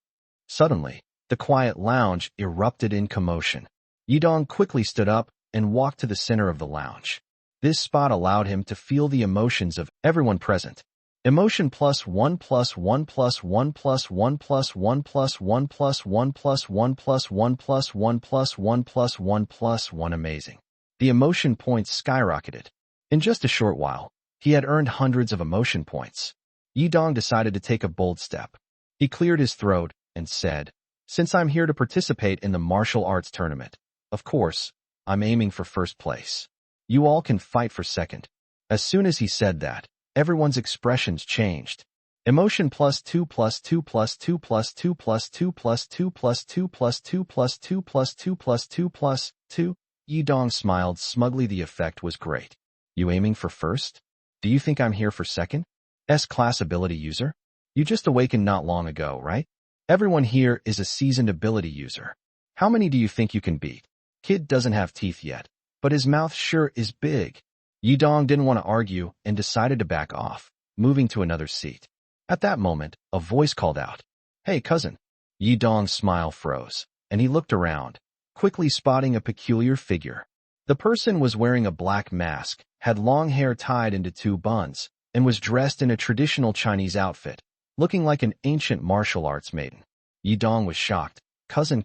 Suddenly, the quiet lounge erupted in commotion. Yidong quickly stood up and walked to the center of the lounge. This spot allowed him to feel the emotions of everyone present. Emotion +1 +1 +1 +1 +1 +1 +1 +1 +1 +1 +1 +1 +1 amazing. The emotion points skyrocketed. In just a short while, he had earned hundreds of emotion points. Yidong decided to take a bold step. He cleared his throat and said, Since I'm here to participate in the martial arts tournament, of course, I'm aiming for first place. You all can fight for second. As soon as he said that, everyone's expressions changed. Emotion +2 +2 +2 +2 +2 +2 +2 +2 +2 +2 +2 +2. Yidong smiled smugly. The effect was great. You aiming for first? Do you think I'm here for second? S-class ability user? You just awakened not long ago, right? Everyone here is a seasoned ability user. How many do you think you can beat? Kid doesn't have teeth yet, but his mouth sure is big. Yidong didn't want to argue and decided to back off, moving to another seat. At that moment, a voice called out, Hey cousin. Yidong's smile froze, and he looked around, quickly spotting a peculiar figure. The person was wearing a black mask, had long hair tied into two buns, and was dressed in a traditional Chinese outfit, looking like an ancient martial arts maiden. Yidong was shocked. Cousin.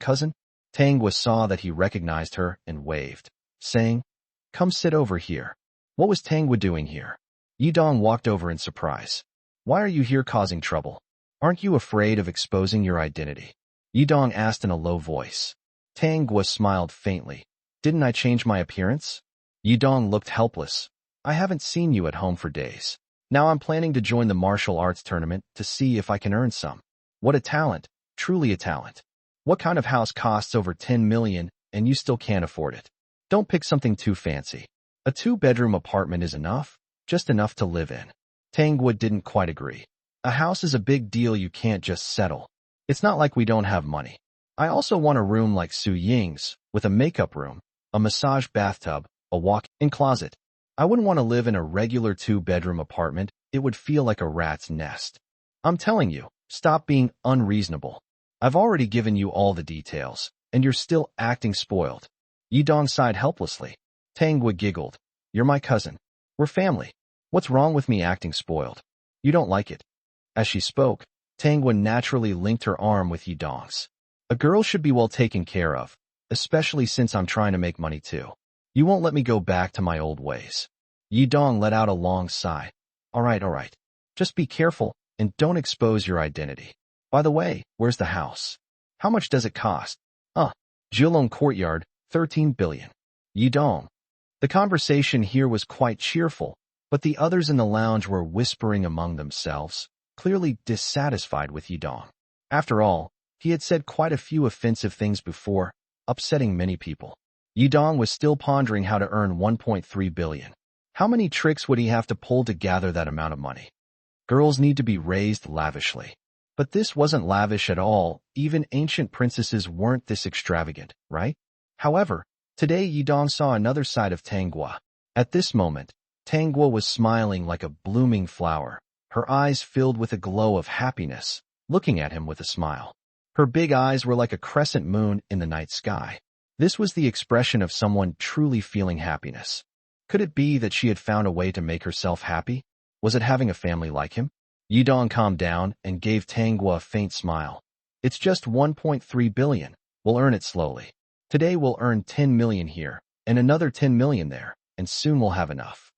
Tang saw that he recognized her and waved, saying, Come sit over here. What was Tang doing here? Yidong walked over in surprise. Why are you here causing trouble? Aren't you afraid of exposing your identity? Yidong asked in a low voice. Tang smiled faintly. Didn't I change my appearance? Yidong looked helpless. I haven't seen you at home for days. Now I'm planning to join the martial arts tournament to see if I can earn some. What a talent. Truly a talent. What kind of house costs over 10 million and you still can't afford it? Don't pick something too fancy. A 2-bedroom apartment is enough, just enough to live in. Tangwood didn't quite agree. A house is a big deal you can't just settle. It's not like we don't have money. I also want a room like Su Ying's, with a makeup room, a massage bathtub, a walk-in closet. I wouldn't want to live in a regular 2-bedroom apartment. It would feel like a rat's nest. I'm telling you, stop being unreasonable. I've already given you all the details, and you're still acting spoiled. Yidong sighed helplessly. Tangwood giggled. You're my cousin. We're family. What's wrong with me acting spoiled? You don't like it. As she spoke, Tangwood naturally linked her arm with Yidong's. A girl should be well taken care of, especially since I'm trying to make money too. You won't let me go back to my old ways. Yidong let out a long sigh. All right. Just be careful and don't expose your identity. By the way, where's the house? How much does it cost? Jilong Courtyard, 13 billion. Yidong. The conversation here was quite cheerful, But the others in the lounge were whispering among themselves, clearly dissatisfied with Yidong. After all, he had said quite a few offensive things before, upsetting many people. Yidong was still pondering how to earn 1.3 billion. How many tricks would he have to pull to gather that amount of money? Girls need to be raised lavishly. But this wasn't lavish at all. Even ancient princesses weren't this extravagant, right? However, today Yidong saw another side of Tanghua. At this moment, Tanghua was smiling like a blooming flower, her eyes filled with a glow of happiness, looking at him with a smile. Her big eyes were like a crescent moon in the night sky. This was the expression of someone truly feeling happiness. Could it be that she had found a way to make herself happy? Was it having a family like him? Yidong calmed down and gave Tanghua a faint smile. It's just 1.3 billion. We'll earn it slowly. Today we'll earn 10 million here, and another 10 million there, and soon we'll have enough.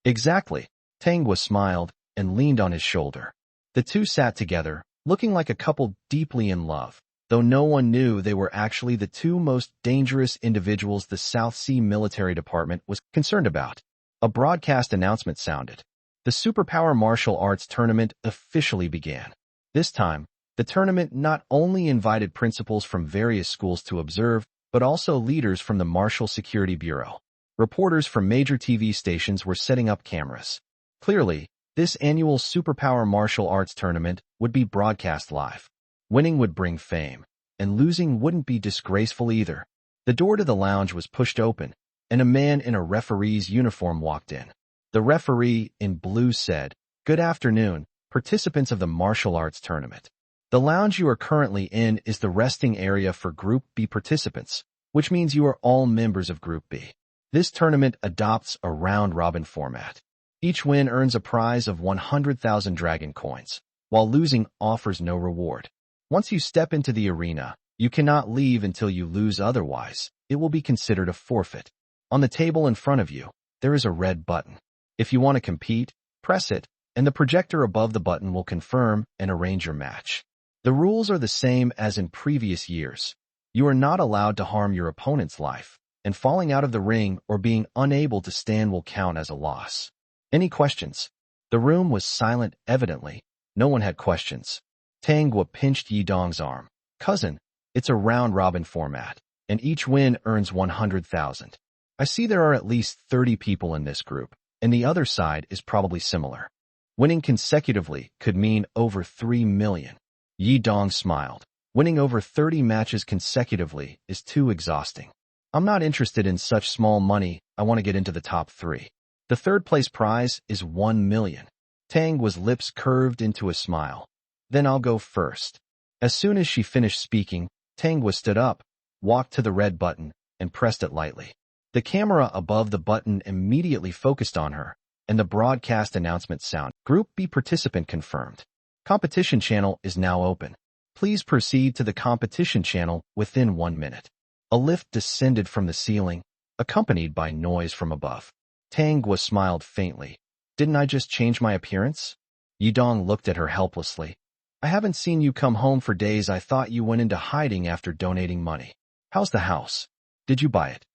Exactly. Tanghua smiled and leaned on his shoulder. The two sat together, looking like a couple deeply in love, though no one knew they were actually the two most dangerous individuals the South Sea Military Department was concerned about. A broadcast announcement sounded. The Superpower Martial Arts Tournament officially began. This time, the tournament not only invited principals from various schools to observe, but also leaders from the Martial Security Bureau. Reporters from major TV stations were setting up cameras. Clearly, this annual Superpower Martial Arts Tournament would be broadcast live. Winning would bring fame, and losing wouldn't be disgraceful either. The door to the lounge was pushed open, and a man in a referee's uniform walked in. The referee, in blue, said, "Good afternoon, participants of the martial arts tournament. The lounge you are currently in is the resting area for Group B participants, which means you are all members of Group B. This tournament adopts a round-robin format. Each win earns a prize of 100,000 dragon coins, while losing offers no reward. Once you step into the arena, you cannot leave until you lose, otherwise, it will be considered a forfeit. On the table in front of you, there is a red button. If you want to compete, press it, and the projector above the button will confirm and arrange your match. The rules are the same as in previous years. You are not allowed to harm your opponent's life, and falling out of the ring or being unable to stand will count as a loss. Any questions? The room was silent. Evidently, no one had questions. Tanghua pinched Yidong's arm. Cousin, it's a round-robin format, and each win earns 100,000. I see there are at least 30 people in this group, and the other side is probably similar. Winning consecutively could mean over 3 million. Yidong smiled. Winning over 30 matches consecutively is too exhausting. I'm not interested in such small money. I want to get into the top 3. The third-place prize is 1 million. Tangua's lips curved into a smile. Then I'll go first. As soon as she finished speaking, Tanghua stood up, walked to the red button, and pressed it lightly. The camera above the button immediately focused on her, and the broadcast announcement sound. Group B participant confirmed. Competition channel is now open. Please proceed to the competition channel within 1 minute. A lift descended from the ceiling, accompanied by noise from above. Tanghua smiled faintly. Didn't I just change my appearance? Yidong looked at her helplessly. I haven't seen you come home for days. I thought you went into hiding after donating money. How's the house? Did you buy it?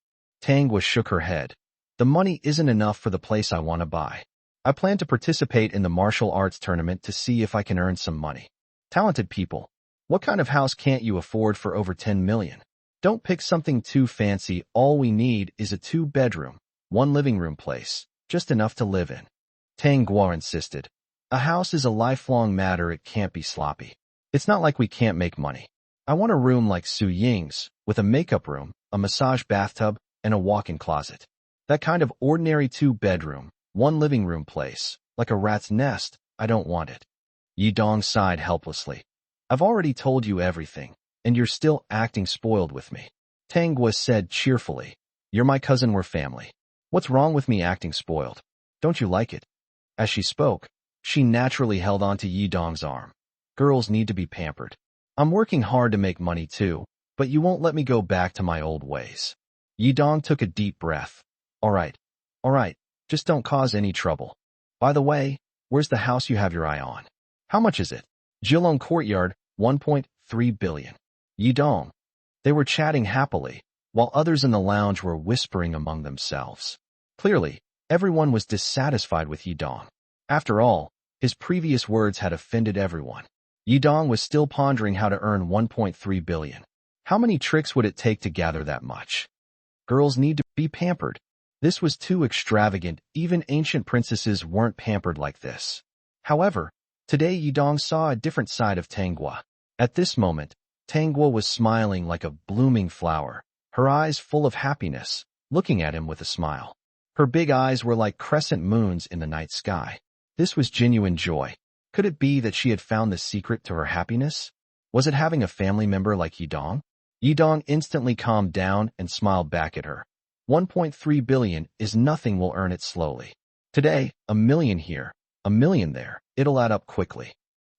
Tanghua shook her head. The money isn't enough for the place I want to buy. I plan to participate in the martial arts tournament to see if I can earn some money. Talented people, what kind of house can't you afford for over 10 million? Don't pick something too fancy. All we need is a 2-bedroom, 1 living room place, just enough to live in. Tanghua insisted. A house is a lifelong matter. It can't be sloppy. It's not like we can't make money. I want a room like Su Ying's, with a makeup room, a massage bathtub, and a walk-in closet. That kind of ordinary 2-bedroom, 1 living room place, like a rat's nest, I don't want it. Yidong sighed helplessly. I've already told you everything, and you're still acting spoiled with me. Tanghua said cheerfully. You're my cousin, we're family. What's wrong with me acting spoiled? Don't you like it? As she spoke, she naturally held on to Yidong's arm. Girls need to be pampered. I'm working hard to make money too, but you won't let me go back to my old ways. Yidong took a deep breath. All right, just don't cause any trouble. By the way, where's the house you have your eye on? How much is it? Jilong Courtyard, 1.3 billion. Yidong. They were chatting happily, while others in the lounge were whispering among themselves. Clearly, Everyone was dissatisfied with Yidong. After all, his previous words had offended everyone. Yidong was still pondering how to earn 1.3 billion. How many tricks would it take to gather that much? Girls need to be pampered. This was too extravagant. Even ancient princesses weren't pampered like this. However, today Yidong saw a different side of Tanghua. At this moment, Tanghua was smiling like a blooming flower, her eyes full of happiness, looking at him with a smile. Her big eyes were like crescent moons in the night sky. This was genuine joy. Could it be that she had found the secret to her happiness? Was it having a family member like Yidong? Yidong instantly calmed down and smiled back at her. 1.3 billion is nothing, we'll earn it slowly. Today, 1 million here, 1 million there, it'll add up quickly.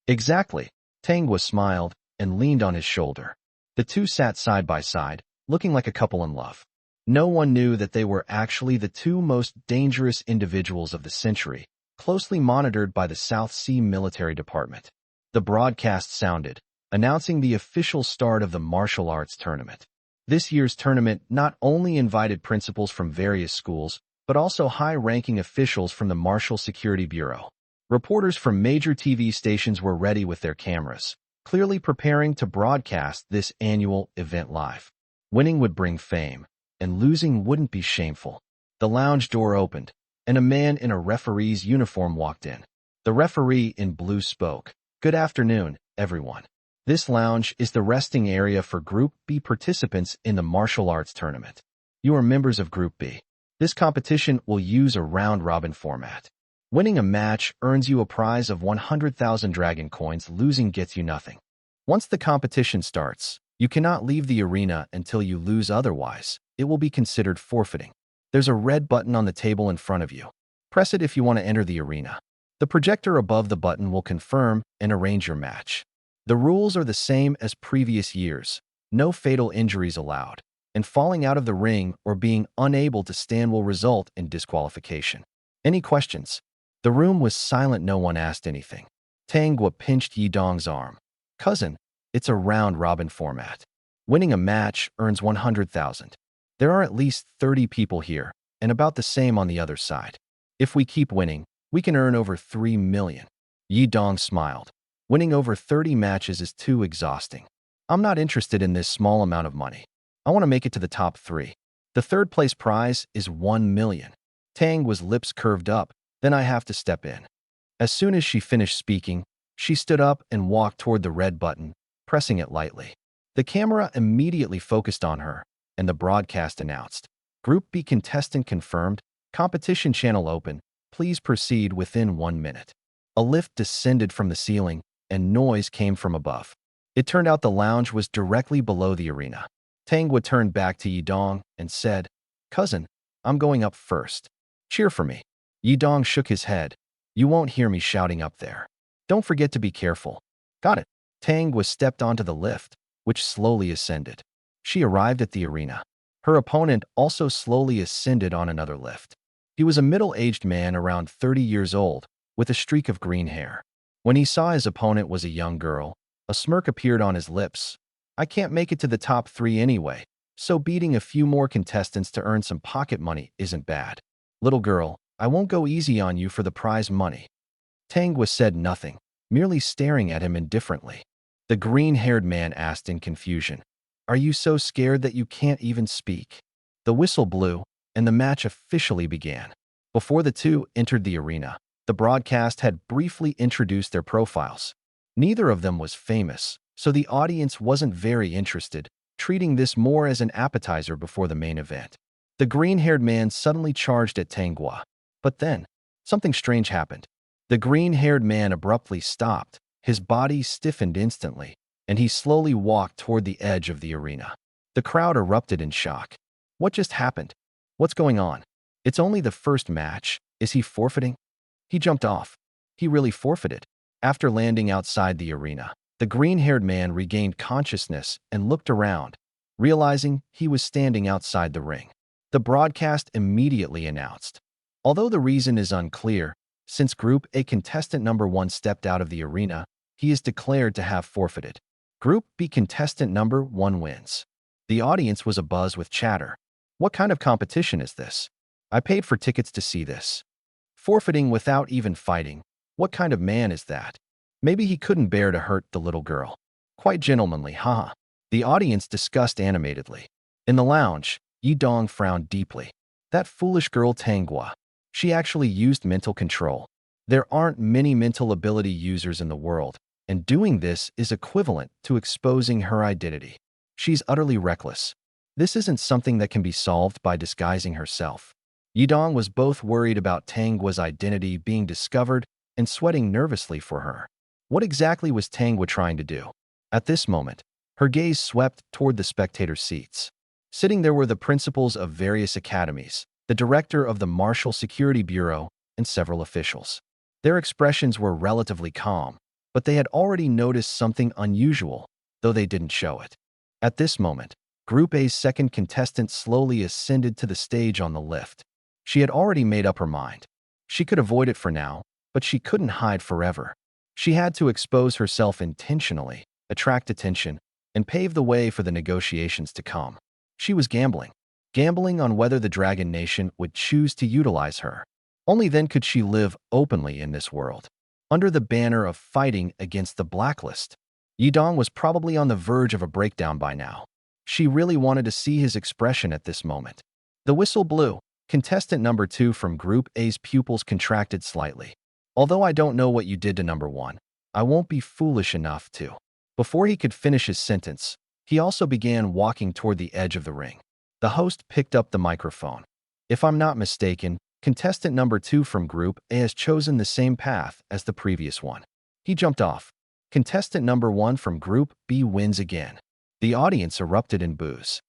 Exactly. Tanghua smiled and leaned on his shoulder. The two sat side by side, looking like a couple in love. No one knew that they were actually the two most dangerous individuals of the century, closely monitored by the South Sea Military Department. The broadcast sounded, announcing the official start of the martial arts tournament. This year's tournament not only invited principals from various schools, but also high-ranking officials from the Martial Security Bureau. Reporters from major TV stations were ready with their cameras, clearly preparing to broadcast this annual event live. Winning would bring fame, and losing wouldn't be shameful. The lounge door opened, and a man in a referee's uniform walked in. The referee in blue spoke, "Good afternoon, everyone. This lounge is the resting area for Group B participants in the martial arts tournament. You are members of Group B. This competition will use a round-robin format. Winning a match earns you a prize of 100,000 dragon coins, losing gets you nothing. Once the competition starts, you cannot leave the arena until you lose, otherwise, it will be considered forfeiting. There's a red button on the table in front of you. Press it if you want to enter the arena. The projector above the button will confirm and arrange your match. The rules are the same as previous years. No fatal injuries allowed, and falling out of the ring or being unable to stand will result in disqualification. Any questions?" The room was silent. No one asked anything. Tanghua pinched Yidong's arm. "Cousin, it's a round-robin format. Winning a match earns 100,000. There are at least 30 people here, and about the same on the other side. If we keep winning, we can earn over 3 million. Yidong smiled. "Winning over 30 matches is too exhausting. I'm not interested in this small amount of money. I want to make it to the top 3. The third-place prize is 1 million. Tanghua's lips curved up. "Then I have to step in." As soon as she finished speaking, she stood up and walked toward the red button, pressing it lightly. The camera immediately focused on her, and the broadcast announced, "Group B contestant confirmed, competition channel open, please proceed within 1 minute." A lift descended from the ceiling, and noise came from above. It turned out the lounge was directly below the arena. Tanghua turned back to Yidong and said, "Cousin, I'm going up first. Cheer for me." Yidong shook his head. "You won't hear me shouting up there. Don't forget to be careful." "Got it." Tanghua stepped onto the lift, which slowly ascended. She arrived at the arena. Her opponent also slowly ascended on another lift. He was a middle-aged man around 30 years old, with a streak of green hair. When he saw his opponent was a young girl, a smirk appeared on his lips. "I can't make it to the top 3 anyway, so beating a few more contestants to earn some pocket money isn't bad. Little girl, I won't go easy on you for the prize money." Tanghua said nothing, merely staring at him indifferently. The green-haired man asked in confusion, "Are you so scared that you can't even speak?" The whistle blew, and the match officially began. Before the two entered the arena, the broadcast had briefly introduced their profiles. Neither of them was famous, so the audience wasn't very interested, treating this more as an appetizer before the main event. The green-haired man suddenly charged at Tanghua. But then, something strange happened. The green-haired man abruptly stopped, his body stiffened instantly, and he slowly walked toward the edge of the arena. The crowd erupted in shock. What just happened? What's going on? It's only the first match. Is he forfeiting? He jumped off. He really forfeited. After landing outside the arena, the green-haired man regained consciousness and looked around, realizing he was standing outside the ring. The broadcast immediately announced, although the reason is unclear, since Group A contestant number 1 stepped out of the arena, he is declared to have forfeited. Group B contestant number 1 wins. The audience was abuzz with chatter. What kind of competition is this? I paid for tickets to see this. Forfeiting without even fighting. What kind of man is that? Maybe he couldn't bear to hurt the little girl. Quite gentlemanly, haha. The audience discussed animatedly. In the lounge, Yi Dong frowned deeply. That foolish girl Tanghua. She actually used mental control. There aren't many mental ability users in the world, and doing this is equivalent to exposing her identity. She's utterly reckless. This isn't something that can be solved by disguising herself. Yidong was both worried about Tanghua's identity being discovered and sweating nervously for her. What exactly was Tanghua trying to do? At this moment, her gaze swept toward the spectator seats. Sitting there were the principals of various academies, the director of the Martial Security Bureau, and several officials. Their expressions were relatively calm, but they had already noticed something unusual, though they didn't show it. At this moment, Group A's second contestant slowly ascended to the stage on the lift. She had already made up her mind. She could avoid it for now, but she couldn't hide forever. She had to expose herself intentionally, attract attention, and pave the way for the negotiations to come. She was gambling. Gambling on whether the Dragon Nation would choose to utilize her. Only then could she live openly in this world. Under the banner of fighting against the blacklist, Yidong was probably on the verge of a breakdown by now. She really wanted to see his expression at this moment. The whistle blew. Contestant number 2 from Group A's pupils contracted slightly. Although I don't know what you did to number 1, I won't be foolish enough to. Before he could finish his sentence, he also began walking toward the edge of the ring. The host picked up the microphone. If I'm not mistaken, contestant number 2 from Group A has chosen the same path as the previous one. He jumped off. Contestant number 1 from Group B wins again. The audience erupted in boos.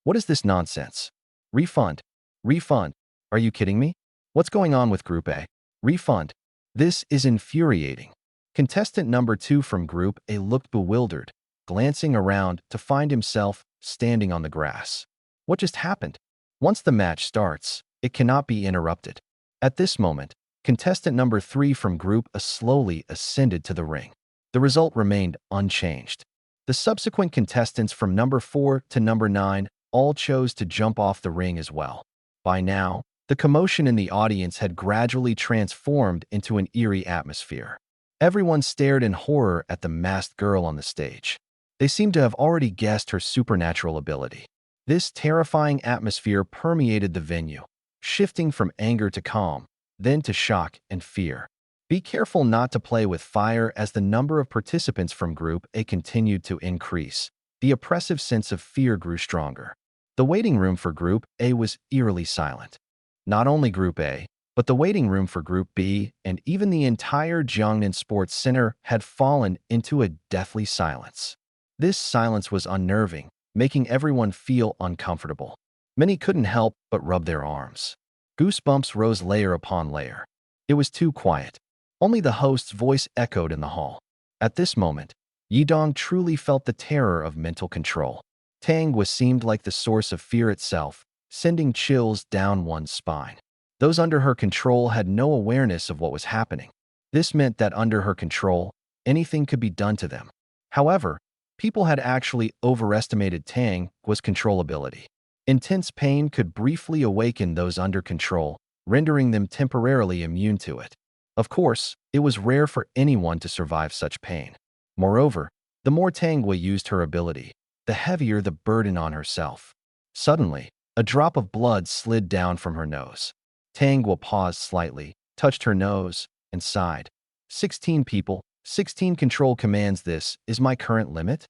What is this nonsense? Refund. Refund. Are you kidding me? What's going on with Group A? Refund. This is infuriating. Contestant number 2 from Group A looked bewildered, glancing around to find himself standing on the grass. What just happened? Once the match starts, it cannot be interrupted. At this moment, contestant number 3 from Group A slowly ascended to the ring. The result remained unchanged. The subsequent contestants from number 4 to number 9 all chose to jump off the ring as well. By now, the commotion in the audience had gradually transformed into an eerie atmosphere. Everyone stared in horror at the masked girl on the stage. They seemed to have already guessed her supernatural ability. This terrifying atmosphere permeated the venue, shifting from anger to calm, then to shock and fear. Be careful not to play with fire as the number of participants from Group A continued to increase. The oppressive sense of fear grew stronger. The waiting room for Group A was eerily silent. Not only Group A, but the waiting room for Group B and even the entire Jiangnan Sports Center had fallen into a deathly silence. This silence was unnerving, making everyone feel uncomfortable. Many couldn't help but rub their arms. Goosebumps rose layer upon layer. It was too quiet. Only the host's voice echoed in the hall. At this moment, Yidong truly felt the terror of mental control. Tanghua seemed like the source of fear itself, sending chills down one's spine. Those under her control had no awareness of what was happening. This meant that under her control, anything could be done to them. However, people had actually overestimated Tanghua's controllability. Intense pain could briefly awaken those under control, rendering them temporarily immune to it. Of course, it was rare for anyone to survive such pain. Moreover, the more Tanghua used her ability, the heavier the burden on herself. Suddenly, a drop of blood slid down from her nose. Tanghua paused slightly, touched her nose, and sighed. 16 people, 16 control commands. This is my current limit?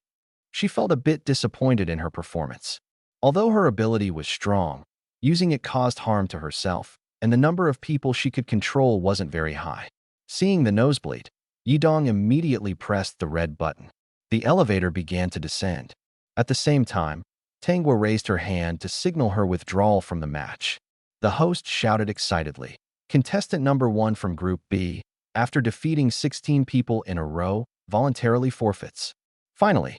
She felt a bit disappointed in her performance. Although her ability was strong, using it caused harm to herself, and the number of people she could control wasn't very high. Seeing the nosebleed, Yidong immediately pressed the red button. The elevator began to descend. At the same time, Tanghua raised her hand to signal her withdrawal from the match. The host shouted excitedly. Contestant number 1 from Group B, after defeating 16 people in a row, voluntarily forfeits. Finally.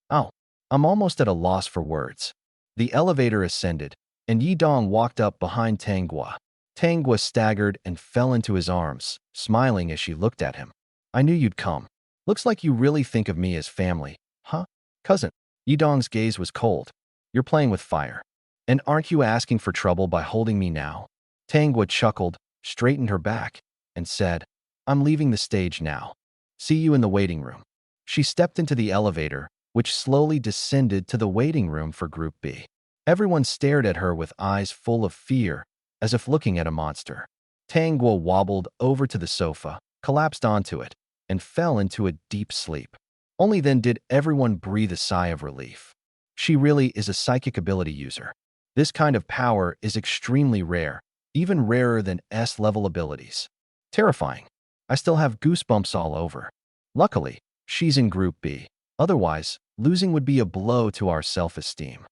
Oh, I'm almost at a loss for words. The elevator ascended, and Yidong walked up behind Tanghua. Tanghua staggered and fell into his arms, smiling as she looked at him. I knew you'd come. Looks like you really think of me as family, huh? Cousin. Yidong's gaze was cold. You're playing with fire. And aren't you asking for trouble by holding me now? Tangwa chuckled, straightened her back, and said, I'm leaving the stage now. See you in the waiting room. She stepped into the elevator, which slowly descended to the waiting room for Group B. Everyone stared at her with eyes full of fear, as if looking at a monster. Tangwa wobbled over to the sofa, collapsed onto it, and fell into a deep sleep. Only then did everyone breathe a sigh of relief. She really is a psychic ability user. This kind of power is extremely rare, even rarer than S-level abilities. Terrifying. I still have goosebumps all over. Luckily, she's in Group B. Otherwise, losing would be a blow to our self-esteem.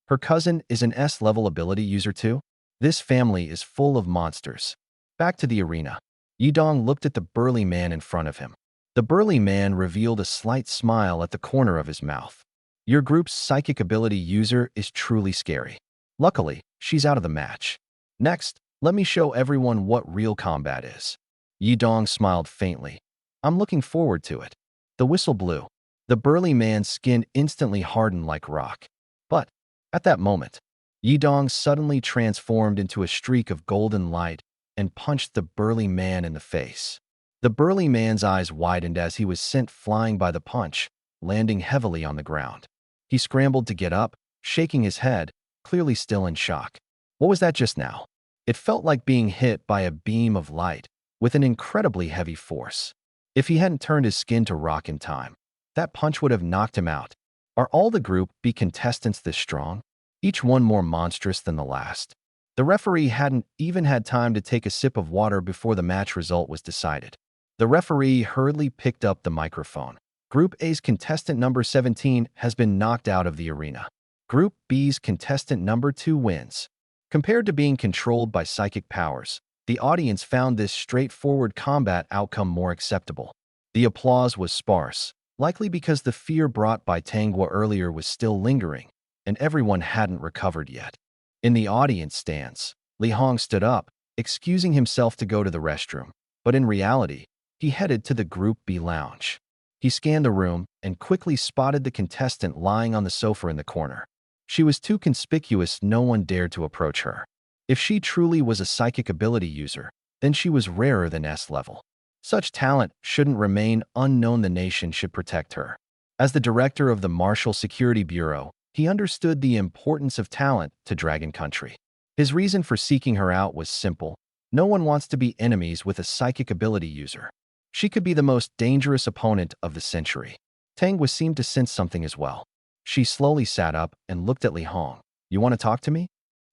Her cousin is an S-level ability user too? This family is full of monsters. Back to the arena. Yidong looked at the burly man in front of him. The burly man revealed a slight smile at the corner of his mouth. Your group's psychic ability user is truly scary. Luckily, she's out of the match. Next, let me show everyone what real combat is. Yidong smiled faintly. I'm looking forward to it. The whistle blew. The burly man's skin instantly hardened like rock. But, at that moment, Yidong suddenly transformed into a streak of golden light and punched the burly man in the face. The burly man's eyes widened as he was sent flying by the punch, landing heavily on the ground. He scrambled to get up, shaking his head, clearly still in shock. What was that just now? It felt like being hit by a beam of light with an incredibly heavy force. If he hadn't turned his skin to rock in time, that punch would have knocked him out. Are all the Group B contestants this strong? Each one more monstrous than the last. The referee hadn't even had time to take a sip of water before the match result was decided. The referee hurriedly picked up the microphone. Group A's contestant number 17 has been knocked out of the arena. Group B's contestant number 2 wins. Compared to being controlled by psychic powers, the audience found this straightforward combat outcome more acceptable. The applause was sparse, likely because the fear brought by Tangwa earlier was still lingering, and everyone hadn't recovered yet. In the audience stands, Li Hong stood up, excusing himself to go to the restroom, but in reality, he headed to the Group B lounge. He scanned the room and quickly spotted the contestant lying on the sofa in the corner. She was too conspicuous, no one dared to approach her. If she truly was a psychic ability user, then she was rarer than S-level. Such talent shouldn't remain unknown. The nation should protect her. As the director of the Martial Security Bureau, he understood the importance of talent to Dragon Country. His reason for seeking her out was simple. No one wants to be enemies with a psychic ability user. She could be the most dangerous opponent of the century. Tangwa seemed to sense something as well. She slowly sat up and looked at Li Hong. You want to talk to me?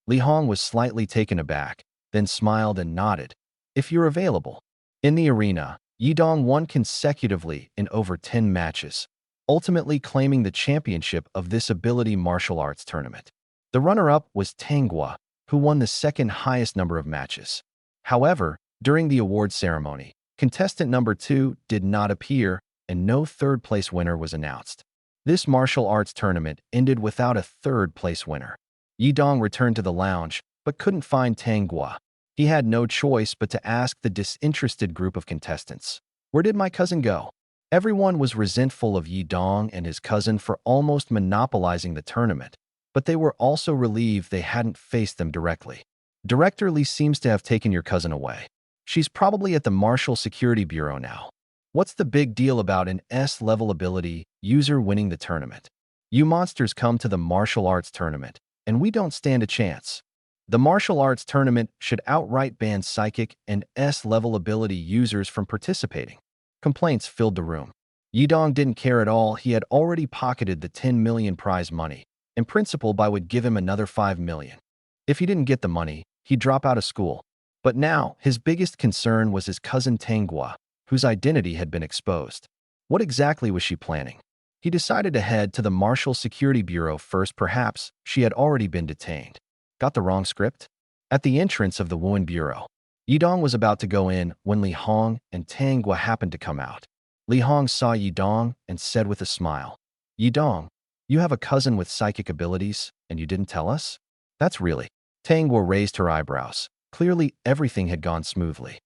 Li Hong was slightly taken aback, then smiled and nodded. If you're available. In the arena, Yidong won consecutively in over 10 matches, ultimately claiming the championship of this ability martial arts tournament. The runner-up was Tangwa, who won the second highest number of matches. However, during the award ceremony, contestant number 2 did not appear, and no third-place winner was announced. This martial arts tournament ended without a third-place winner. Yidong returned to the lounge, but couldn't find Tangwa. He had no choice but to ask the disinterested group of contestants, "Where did my cousin go?" Everyone was resentful of Yidong and his cousin for almost monopolizing the tournament, but they were also relieved they hadn't faced them directly. Director Lee seems to have taken your cousin away. She's probably at the Martial Security Bureau now. What's the big deal about an S-level ability user winning the tournament? You monsters come to the martial arts tournament, and we don't stand a chance. The martial arts tournament should outright ban psychic and S-level ability users from participating. Complaints filled the room. Yidong didn't care at all. He had already pocketed the 10 million prize money, and Principal Bai would give him another 5 million. If he didn't get the money, he'd drop out of school. But now, his biggest concern was his cousin Tangwa, whose identity had been exposed. What exactly was she planning? He decided to head to the Martial Security Bureau first. Perhaps she had already been detained. Got the wrong script? At the entrance of the Wuhan Bureau, Yidong was about to go in when Li Hong and Tangwa happened to come out. Li Hong saw Yidong and said with a smile, "Yidong, you have a cousin with psychic abilities, and you didn't tell us?" That's really. Tangwa raised her eyebrows. Clearly, everything had gone smoothly.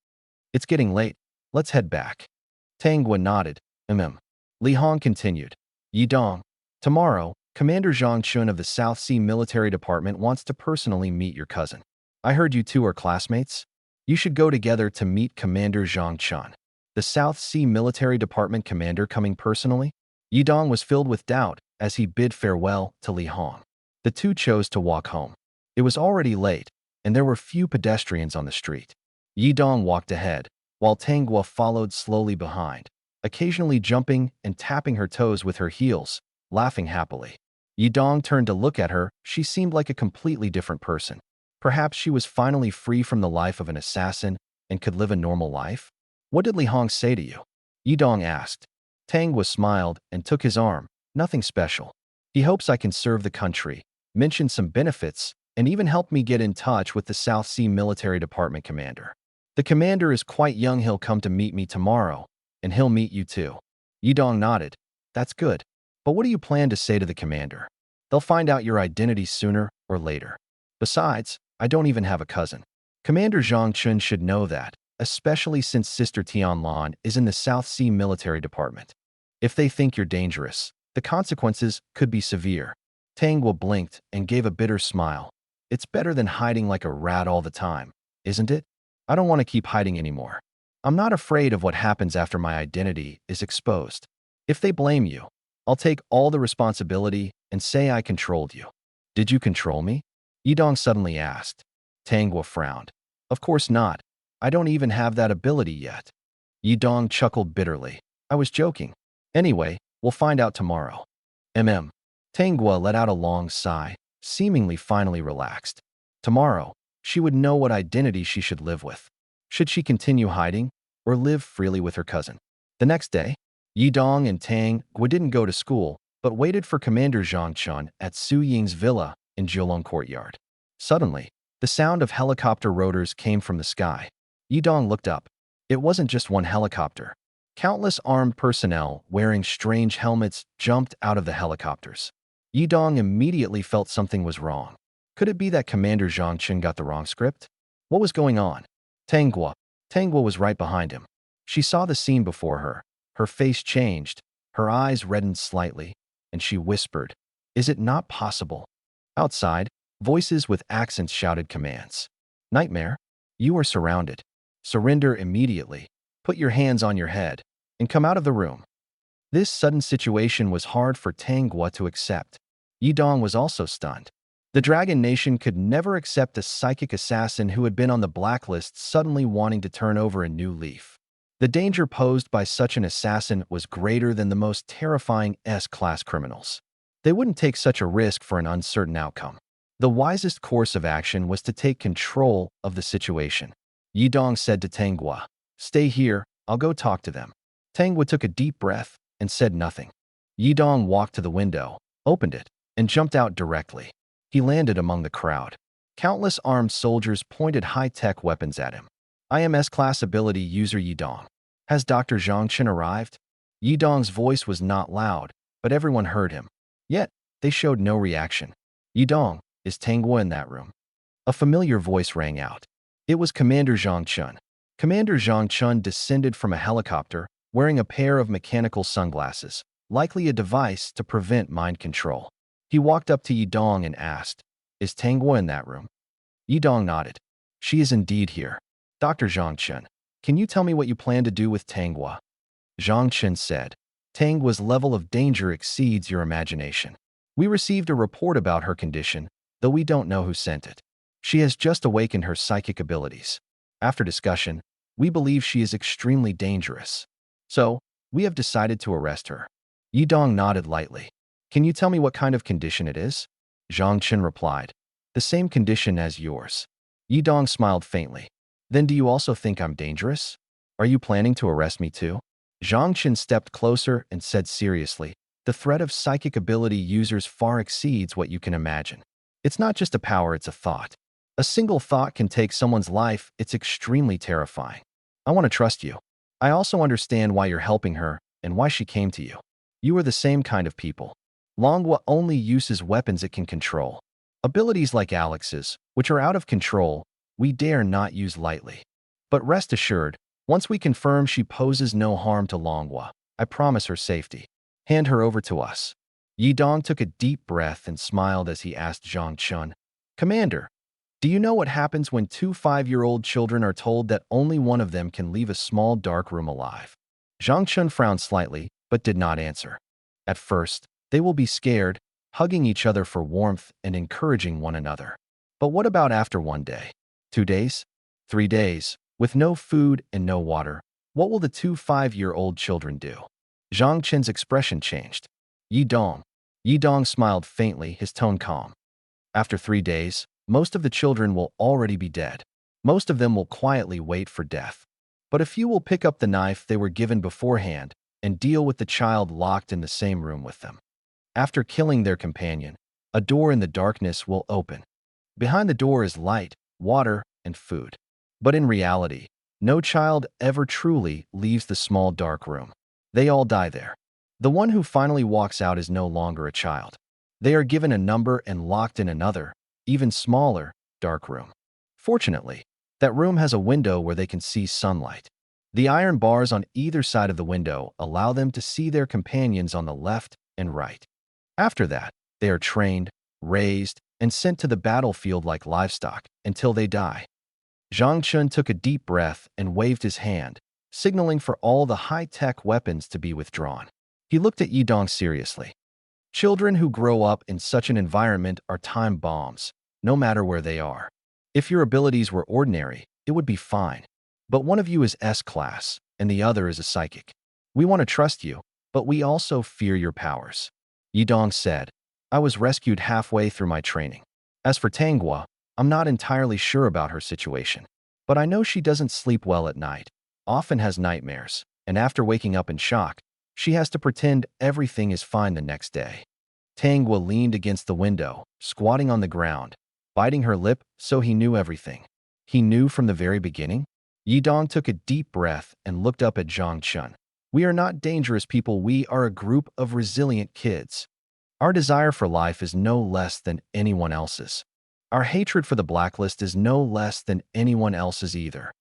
It's getting late. Let's head back. Tangwa nodded. Li Hong continued. Yidong, tomorrow, Commander Zhang Chun of the South Sea Military Department wants to personally meet your cousin. I heard you two are classmates. You should go together to meet Commander Zhang Chun. The South Sea Military Department commander coming personally? Yidong was filled with doubt as he bid farewell to Li Hong. The two chose to walk home. It was already late, and there were few pedestrians on the street. Yidong walked ahead, while Tang Guo followed slowly behind, occasionally jumping and tapping her toes with her heels, laughing happily. Yidong turned to look at her. She seemed like a completely different person. Perhaps she was finally free from the life of an assassin and could live a normal life? What did Li Hong say to you? Yidong asked. Tang Guo smiled and took his arm. Nothing special. He hopes I can serve the country, mentioned some benefits, and even helped me get in touch with the South Sea Military Department commander. The commander is quite young. He'll come to meet me tomorrow, and he'll meet you too. Yidong nodded. That's good. But what do you plan to say to the commander? They'll find out your identity sooner or later. Besides, I don't even have a cousin. Commander Zhang Chun should know that, especially since Sister Tianlan is in the South Sea Military Department. If they think you're dangerous, the consequences could be severe. Tang Guo blinked and gave a bitter smile. It's better than hiding like a rat all the time, isn't it? I don't want to keep hiding anymore. I'm not afraid of what happens after my identity is exposed. If they blame you, I'll take all the responsibility and say I controlled you. Did you control me? Yidong suddenly asked. Tang Guo frowned. Of course not. I don't even have that ability yet. Yidong chuckled bitterly. I was joking. Anyway, we'll find out tomorrow. Tang Guo let out a long sigh, seemingly finally relaxed. Tomorrow, she would know what identity she should live with. Should she continue hiding or live freely with her cousin? The next day, Yidong and Tang Guo didn't go to school, but waited for Commander Zhang Chun at Su Ying's villa in Jiulong Courtyard. Suddenly, the sound of helicopter rotors came from the sky. Yidong looked up. It wasn't just one helicopter. Countless armed personnel wearing strange helmets jumped out of the helicopters. Yidong immediately felt something was wrong. Could it be that Commander Zhang Chun got the wrong script? What was going on? Tang Guo was right behind him. She saw the scene before her. Her face changed, her eyes reddened slightly, and she whispered, "Is it not possible?" Outside, voices with accents shouted commands. "Nightmare, you are surrounded. Surrender immediately. Put your hands on your head and come out of the room." This sudden situation was hard for Tang Guo to accept. Yidong was also stunned. The Dragon Nation could never accept a psychic assassin who had been on the blacklist suddenly wanting to turn over a new leaf. The danger posed by such an assassin was greater than the most terrifying S-class criminals. They wouldn't take such a risk for an uncertain outcome. The wisest course of action was to take control of the situation. Yidong said to Tang Guo, "Stay here, I'll go talk to them." Tang Guo took a deep breath and said nothing. Yidong walked to the window, opened it, and jumped out directly. He landed among the crowd. Countless armed soldiers pointed high-tech weapons at him. IMS class ability user Yidong. Has Dr. Zhang Chun arrived? Yidong's voice was not loud, but everyone heard him. Yet, they showed no reaction. Yidong, is Tang Guo in that room? A familiar voice rang out. It was Commander Zhang Chun. Commander Zhang Chun descended from a helicopter, wearing a pair of mechanical sunglasses, likely a device to prevent mind control. He walked up to Yidong and asked, "Is Tang Guo in that room?" Yidong nodded. "She is indeed here. Dr. Zhang Chun, can you tell me what you plan to do with Tang Guo?" Zhang Chun said, "Tang Guo's level of danger exceeds your imagination. We received a report about her condition, though we don't know who sent it. She has just awakened her psychic abilities. After discussion, we believe she is extremely dangerous. So, we have decided to arrest her." Yidong nodded lightly. "Can you tell me what kind of condition it is?" Zhang Chun replied, "The same condition as yours." Yidong smiled faintly. "Then do you also think I'm dangerous? Are you planning to arrest me too?" Zhang Chun stepped closer and said seriously, "The threat of psychic ability users far exceeds what you can imagine. It's not just a power, it's a thought. A single thought can take someone's life. It's extremely terrifying. I want to trust you. I also understand why you're helping her and why she came to you. You are the same kind of people. Longwa only uses weapons it can control. Abilities like Alex's, which are out of control, we dare not use lightly. But rest assured, once we confirm she poses no harm to Longwa, I promise her safety. Hand her over to us." Yi Dong took a deep breath and smiled as he asked Zhang Chun, "Commander, do you know what happens when two 5-year-old children are told that only one of them can leave a small dark room alive?" Zhang Chun frowned slightly, but did not answer. At first, they will be scared, hugging each other for warmth and encouraging one another. But what about after 1 day, 2 days, 3 days, with no food and no water? What will the two 5-year-old children do? Zhang Chen's expression changed. Yi Dong. Yi Dong smiled faintly, his tone calm. After 3 days, most of the children will already be dead. Most of them will quietly wait for death. But a few will pick up the knife they were given beforehand and deal with the child locked in the same room with them. After killing their companion, a door in the darkness will open. Behind the door is light, water, and food. But in reality, no child ever truly leaves the small dark room. They all die there. The one who finally walks out is no longer a child. They are given a number and locked in another, even smaller, dark room. Fortunately, that room has a window where they can see sunlight. The iron bars on either side of the window allow them to see their companions on the left and right. After that, they are trained, raised, and sent to the battlefield like livestock until they die. Zhang Chun took a deep breath and waved his hand, signaling for all the high-tech weapons to be withdrawn. He looked at Yi Dong seriously. Children who grow up in such an environment are time bombs, no matter where they are. If your abilities were ordinary, it would be fine. But one of you is S-class, and the other is a psychic. We want to trust you, but we also fear your powers. Yi Dong said, "I was rescued halfway through my training. As for Tanghua, I'm not entirely sure about her situation. But I know she doesn't sleep well at night, often has nightmares, and after waking up in shock, she has to pretend everything is fine the next day." Tanghua leaned against the window, squatting on the ground, biting her lip so he knew everything. He knew from the very beginning? Yi Dong took a deep breath and looked up at Zhang Chun. "We are not dangerous people, we are a group of resilient kids. Our desire for life is no less than anyone else's. Our hatred for the blacklist is no less than anyone else's either.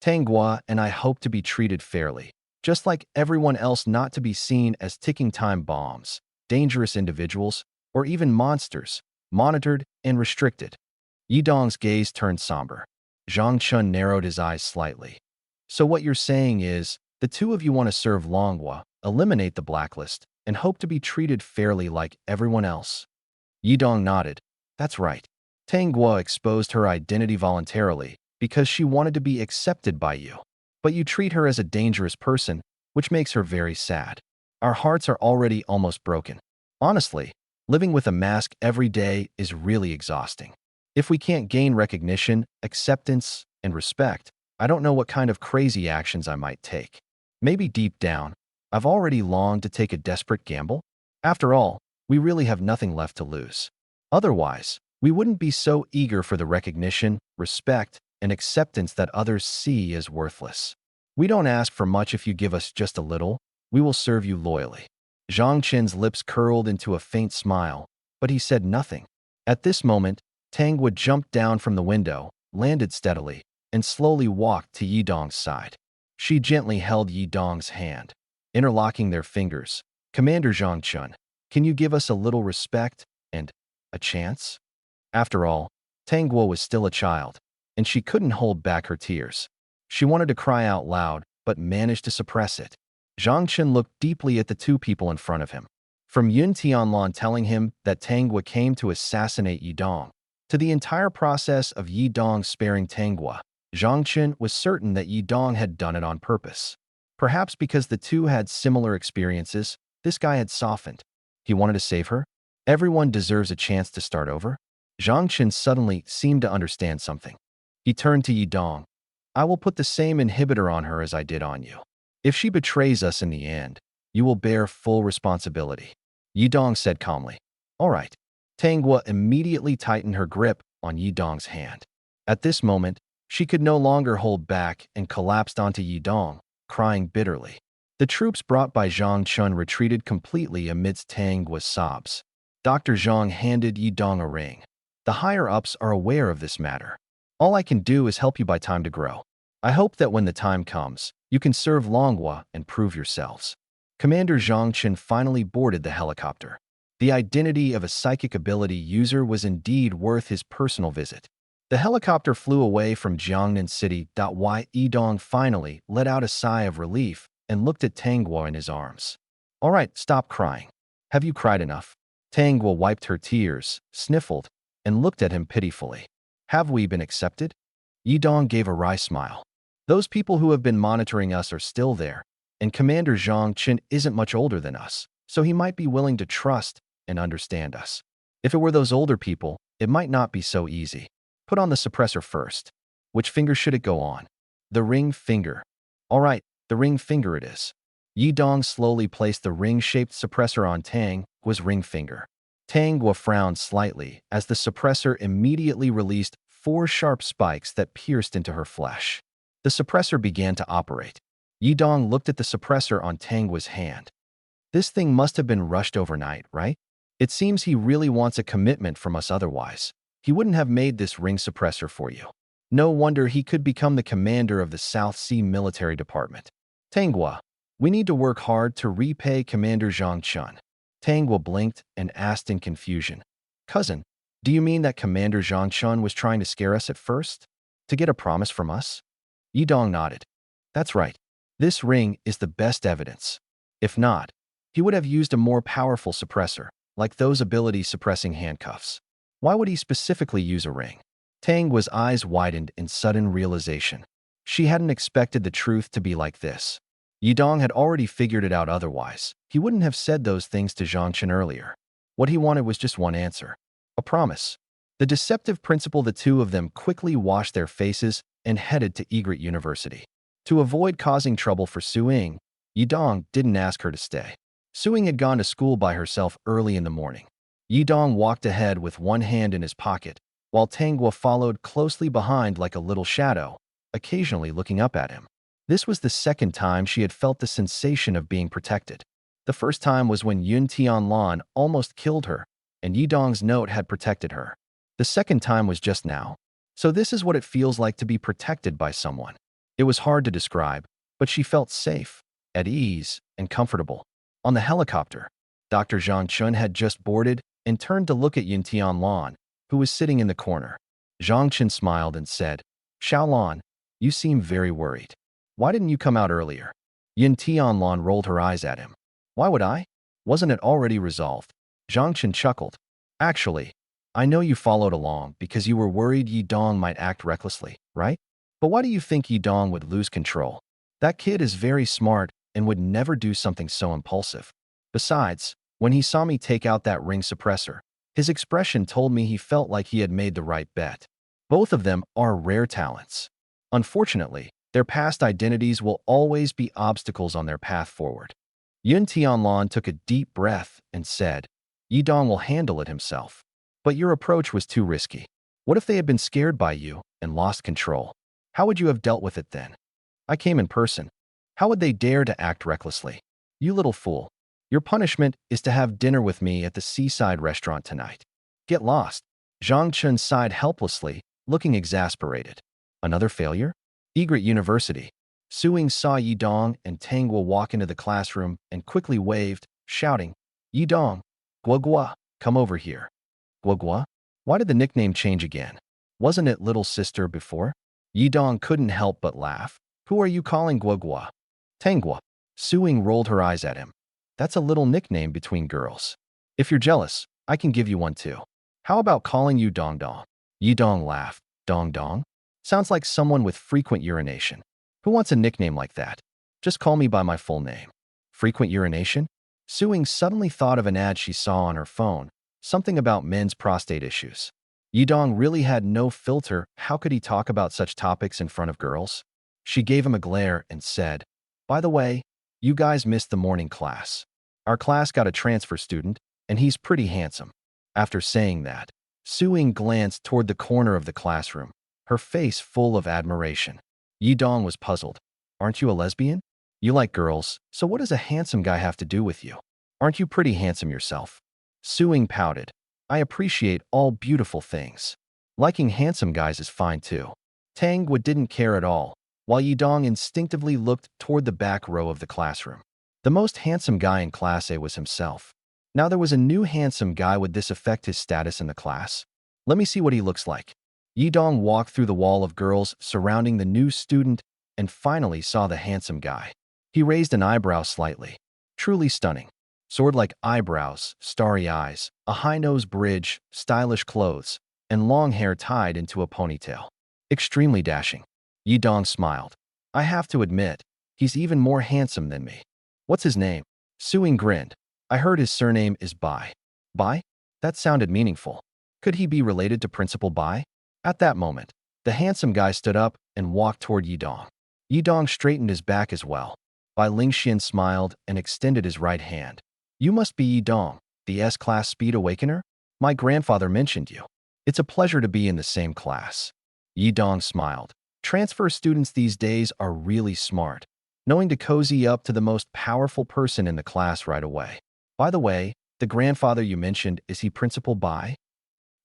Tanghua and I hope to be treated fairly, just like everyone else, not to be seen as ticking time bombs, dangerous individuals, or even monsters, monitored and restricted." Yi Dong's gaze turned somber. Zhang Chun narrowed his eyes slightly. "So what you're saying is, the two of you want to serve Longhua, eliminate the blacklist, and hope to be treated fairly like everyone else?" Yi Dong nodded. "That's right. Tanghua exposed her identity voluntarily because she wanted to be accepted by you. But you treat her as a dangerous person, which makes her very sad. Our hearts are already almost broken. Honestly, living with a mask every day is really exhausting. If we can't gain recognition, acceptance, and respect, I don't know what kind of crazy actions I might take. Maybe deep down, I've already longed to take a desperate gamble. After all, we really have nothing left to lose. Otherwise, we wouldn't be so eager for the recognition, respect, and acceptance that others see as worthless. We don't ask for much. If you give us just a little, we will serve you loyally." Zhang Chen's lips curled into a faint smile, but he said nothing. At this moment, Tanghua jumped down from the window, landed steadily, and slowly walked to Yi Dong's side. She gently held Yi Dong's hand. Interlocking their fingers, "Commander Zhang Chun, can you give us a little respect and a chance?" After all, Tanghua was still a child, and she couldn't hold back her tears. She wanted to cry out loud, but managed to suppress it. Zhang Chun looked deeply at the two people in front of him. From Yun Tianlan telling him that Tanghua came to assassinate Yi Dong, to the entire process of Yi Dong sparing Tanghua, Zhang Chun was certain that Yi Dong had done it on purpose. Perhaps because the two had similar experiences, this guy had softened. He wanted to save her? Everyone deserves a chance to start over? Zhang Chun suddenly seemed to understand something. He turned to Yi Dong. "I will put the same inhibitor on her as I did on you. If she betrays us in the end, you will bear full responsibility." Yi Dong said calmly. "All right." Tanghua immediately tightened her grip on Yi Dong's hand. At this moment, she could no longer hold back and collapsed onto Yi Dong, crying bitterly. The troops brought by Zhang Chun retreated completely amidst Tanghua's sobs. Dr. Zhang handed Yi Dong a ring. "The higher-ups are aware of this matter. All I can do is help you buy time to grow. I hope that when the time comes, you can serve Longhua and prove yourselves." Commander Zhang Chun finally boarded the helicopter. The identity of a psychic ability user was indeed worth his personal visit. The helicopter flew away from Jiangnan City. Yidong finally let out a sigh of relief and looked at Tang Guo in his arms. All right, stop crying. Have you cried enough? Tang Guo wiped her tears, sniffled, and looked at him pitifully. Have we been accepted? Yidong gave a wry smile. Those people who have been monitoring us are still there, and Commander Zhang Qin isn't much older than us, so he might be willing to trust and understand us. If it were those older people, it might not be so easy. Put on the suppressor first. Which finger should it go on? The ring finger. All right, the ring finger it is. Yidong slowly placed the ring-shaped suppressor on Tang Guo's ring finger. Tang Guo frowned slightly as the suppressor immediately released 4 sharp spikes that pierced into her flesh. The suppressor began to operate. Yidong looked at the suppressor on Tang Guo's hand. This thing must have been rushed overnight, right? It seems he really wants a commitment from us otherwise. He wouldn't have made this ring suppressor for you. No wonder he could become the commander of the South Sea Military Department. Tang Guo, we need to work hard to repay Commander Zhang Chun. Tang Guo blinked and asked in confusion. Cousin, do you mean that Commander Zhang Chun was trying to scare us at first? To get a promise from us? Yidong nodded. That's right. This ring is the best evidence. If not, he would have used a more powerful suppressor, like those ability-suppressing handcuffs. Why would he specifically use a ring? Tang Guo's eyes widened in sudden realization. She hadn't expected the truth to be like this. Yidong had already figured it out otherwise. He wouldn't have said those things to Zhang Qin earlier. What he wanted was just one answer. A promise. The deceptive principle. The two of them quickly washed their faces and headed to Egret University. To avoid causing trouble for Suing, Yidong didn't ask her to stay. Suing had gone to school by herself early in the morning. Yidong walked ahead with one hand in his pocket, while Tang Guo followed closely behind like a little shadow, occasionally looking up at him. This was the second time she had felt the sensation of being protected. The first time was when Yun Tianlan almost killed her, and Yidong's note had protected her. The second time was just now. So this is what it feels like to be protected by someone. It was hard to describe, but she felt safe, at ease, and comfortable. On the helicopter, Dr. Zhang Chun had just boarded and turned to look at Yun Tianlan, who was sitting in the corner. Zhang Chun smiled and said, Xiaolan, you seem very worried. Why didn't you come out earlier? Yun Tianlan rolled her eyes at him. Why would I? Wasn't it already resolved? Zhang Chun chuckled. Actually, I know you followed along because you were worried Yidong might act recklessly, right? But why do you think Yidong would lose control? That kid is very smart and would never do something so impulsive. Besides, when he saw me take out that ring suppressor, his expression told me he felt like he had made the right bet. Both of them are rare talents. Unfortunately, their past identities will always be obstacles on their path forward. Yun Tianlan took a deep breath and said, Yidong will handle it himself. But your approach was too risky. What if they had been scared by you and lost control? How would you have dealt with it then? I came in person. How would they dare to act recklessly? You little fool. Your punishment is to have dinner with me at the seaside restaurant tonight. Get lost. Zhang Chun sighed helplessly, looking exasperated. Another failure? Egret University. Suing saw Yidong and Tang Guo walk into the classroom and quickly waved, shouting, Yidong, Guo Guo, come over here. Guo Guo? Why did the nickname change again? Wasn't it little sister before? Yidong couldn't help but laugh. Who are you calling Guo Guo? Tang Guo. Suing rolled her eyes at him. That's a little nickname between girls. If you're jealous, I can give you one too. How about calling you Dong Dong? Yidong laughed. Dong Dong? Sounds like someone with frequent urination. Who wants a nickname like that? Just call me by my full name. Frequent urination? Suing suddenly thought of an ad she saw on her phone, something about men's prostate issues. Yidong really had no filter. How could he talk about such topics in front of girls? She gave him a glare and said, By the way, you guys missed the morning class. Our class got a transfer student, and he's pretty handsome. After saying that, Suing glanced toward the corner of the classroom, her face full of admiration. Yidong was puzzled. Aren't you a lesbian? You like girls, so what does a handsome guy have to do with you? Aren't you pretty handsome yourself? Suing pouted. I appreciate all beautiful things. Liking handsome guys is fine too. Tang Guo didn't care at all, while Yidong instinctively looked toward the back row of the classroom. The most handsome guy in Class A was himself. Now there was a new handsome guy. Would this affect his status in the class? Let me see what he looks like. Yidong walked through the wall of girls surrounding the new student and finally saw the handsome guy. He raised an eyebrow slightly. Truly stunning. Sword-like eyebrows, starry eyes, a high-nose bridge, stylish clothes, and long hair tied into a ponytail. Extremely dashing. Yidong smiled. I have to admit, he's even more handsome than me. What's his name? Suing grinned. I heard his surname is Bai. Bai? That sounded meaningful. Could he be related to Principal Bai? At that moment, the handsome guy stood up and walked toward Yidong. Yidong straightened his back as well. Bai Lingxian smiled and extended his right hand. You must be Yidong, the S-Class Speed Awakener? My grandfather mentioned you. It's a pleasure to be in the same class. Yidong smiled. Transfer students these days are really smart, knowing to cozy up to the most powerful person in the class right away. By the way, the grandfather you mentioned, is he Principal Bai?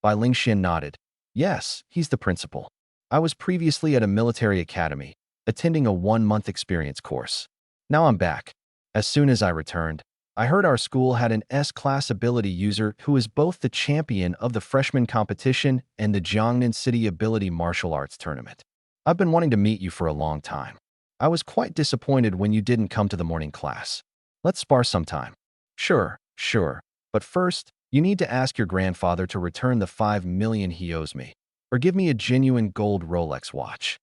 Bai Lingxian nodded. Yes, he's the principal. I was previously at a military academy, attending a 1-month experience course. Now I'm back. As soon as I returned, I heard our school had an S-Class ability user who is both the champion of the freshman competition and the Jiangnan City Ability Martial Arts Tournament. I've been wanting to meet you for a long time. I was quite disappointed when you didn't come to the morning class. Let's spar sometime. Sure. But first, you need to ask your grandfather to return the 5 million he owes me, or give me a genuine gold Rolex watch.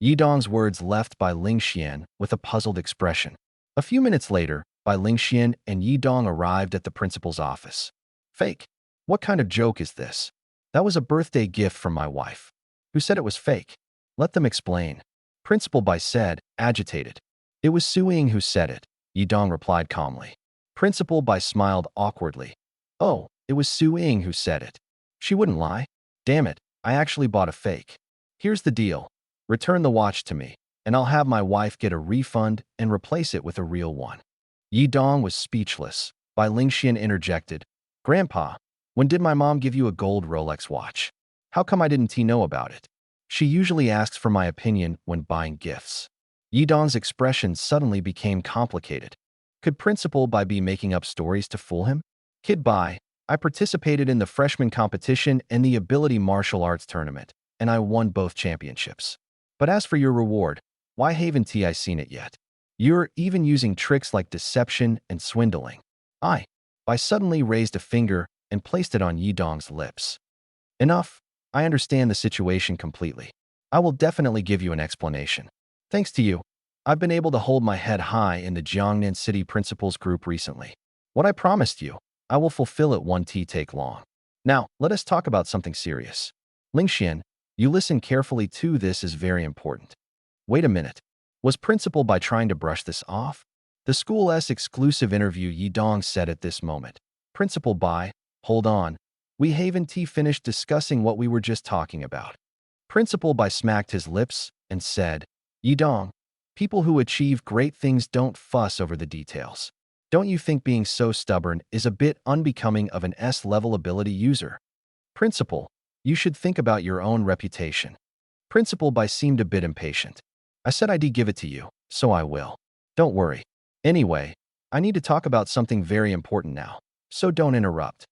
Yidong's words left Bai Lingxian with a puzzled expression. A few minutes later, Bai Lingxian and Yidong arrived at the principal's office. Fake? What kind of joke is this? That was a birthday gift from my wife. Who said it was fake? Let them explain. Principal Bai said, agitated. It was Su Ying who said it, Yidong replied calmly. Principal Bai smiled awkwardly. Oh, it was Su Ying who said it. She wouldn't lie. Damn it, I actually bought a fake. Here's the deal. Return the watch to me, and I'll have my wife get a refund and replace it with a real one. Yidong was speechless. Bai Lingxian interjected. Grandpa, when did my mom give you a gold Rolex watch? How come I didn't know about it? She usually asks for my opinion when buying gifts. Yidong's expression suddenly became complicated. Could Principal Bai be making up stories to fool him? Kid Bai, I participated in the freshman competition and the Ability Martial Arts Tournament, and I won both championships. But as for your reward, why haven't I seen it yet? You're even using tricks like deception and swindling. Bai suddenly raised a finger and placed it on Yidong's lips. Enough. I understand the situation completely. I will definitely give you an explanation. Thanks to you, I've been able to hold my head high in the Jiangnan City Principals group recently. What I promised you, I will fulfill it. Won't take long. Now, let us talk about something serious. Lingxian, you listen carefully too. This is very important. Wait a minute. Was Principal Bai trying to brush this off? The school's exclusive interview, Yidong said at this moment. Principal Bai, hold on. We haven't finished discussing what we were just talking about. Principal Bai smacked his lips and said, Yidong, people who achieve great things don't fuss over the details. Don't you think being so stubborn is a bit unbecoming of an S-level ability user? Principal, you should think about your own reputation. Principal Bai seemed a bit impatient. I said I'd give it to you, so I will. Don't worry. Anyway, I need to talk about something very important now, so don't interrupt.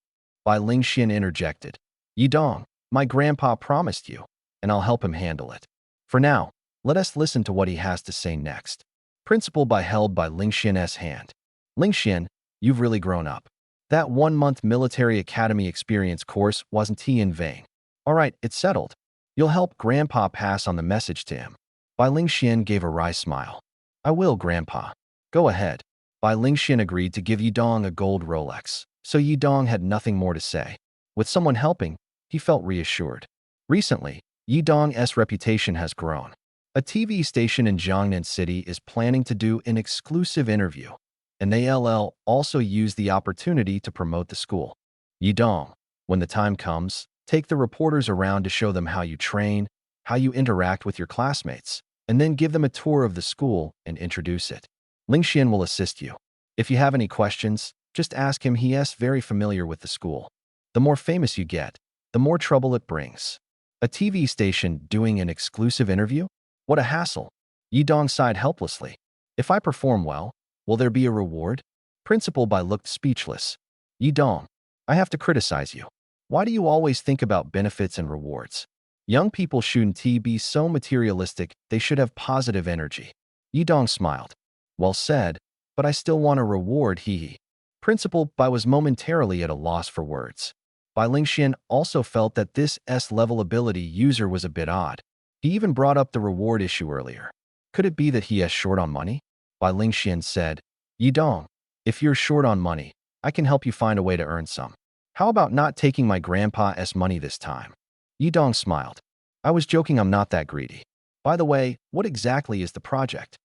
Bai Lingxian interjected. Yidong, my grandpa promised you, and I'll help him handle it. For now, let us listen to what he has to say next. Principal Bai held Bai Lingxian's hand. Lingxian, you've really grown up. That 1-month military academy experience course wasn't in vain. All right, it's settled. You'll help Grandpa pass on the message to him. Bai Lingxian gave a wry smile. I will, Grandpa. Go ahead. Bai Lingxian agreed to give Yidong a gold Rolex, so Yidong had nothing more to say. With someone helping, he felt reassured. Recently, Yidong's reputation has grown. A TV station in Jiangnan City is planning to do an exclusive interview, and they'll also use the opportunity to promote the school. Yidong, when the time comes, take the reporters around to show them how you train, how you interact with your classmates, and then give them a tour of the school and introduce it. Lingxian will assist you. If you have any questions, just ask him. He is very familiar with the school. The more famous you get, the more trouble it brings. A TV station doing an exclusive interview? What a hassle. Yidong sighed helplessly. If I perform well, will there be a reward? Principal Bai looked speechless. Yidong, I have to criticize you. Why do you always think about benefits and rewards? Young people shouldn't be so materialistic, they should have positive energy. Yidong smiled. Well said, but I still want a reward, hee. Principal Bai was momentarily at a loss for words. Bai Lingxian also felt that this S-level ability user was a bit odd. He even brought up the reward issue earlier. Could it be that he is short on money? Bai Lingxian said, Yidong, if you're short on money, I can help you find a way to earn some. How about not taking my grandpa's money this time? Yidong smiled. I was joking, I'm not that greedy. By the way, what exactly is the project?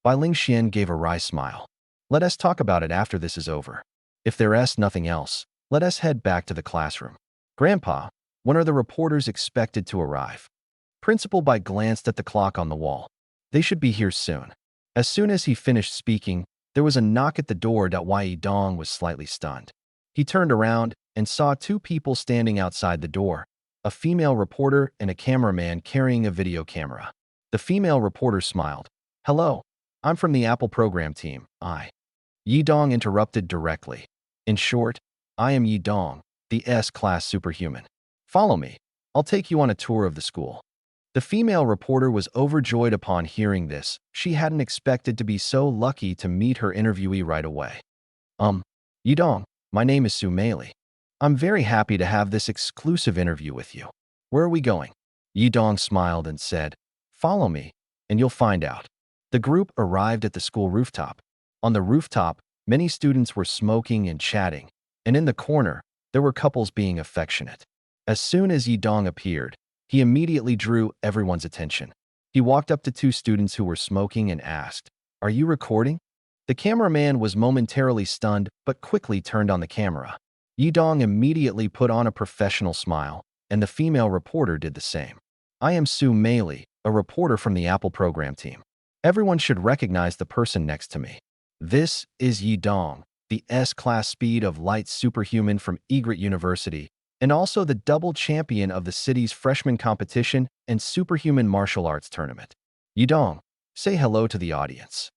Bai Lingxian gave a wry smile. Let us talk about it after this is over. If there is nothing else, let us head back to the classroom. Grandpa, when are the reporters expected to arrive? Principal Bai glanced at the clock on the wall. They should be here soon. As soon as he finished speaking, there was a knock at the door. Yidong was slightly stunned. He turned around and saw two people standing outside the door, a female reporter and a cameraman carrying a video camera. The female reporter smiled. Hello, I'm from the Apple program team. Yidong interrupted directly. In short, I am Yidong, the S-class superhuman. Follow me. I'll take you on a tour of the school. The female reporter was overjoyed upon hearing this. She hadn't expected to be so lucky to meet her interviewee right away. Yidong, my name is Su Meili. I'm very happy to have this exclusive interview with you. Where are we going? Yidong smiled and said, Follow me, and you'll find out. The group arrived at the school rooftop. On the rooftop, many students were smoking and chatting, and in the corner, there were couples being affectionate. As soon as Yidong appeared, he immediately drew everyone's attention. He walked up to two students who were smoking and asked, Are you recording? The cameraman was momentarily stunned but quickly turned on the camera. Yidong immediately put on a professional smile, and the female reporter did the same. I am Su Meili, a reporter from the Apple program team. Everyone should recognize the person next to me. This is Yidong, the S-class speed of light superhuman from Egret University, and also the double champion of the city's freshman competition and superhuman martial arts tournament. Yidong, say hello to the audience.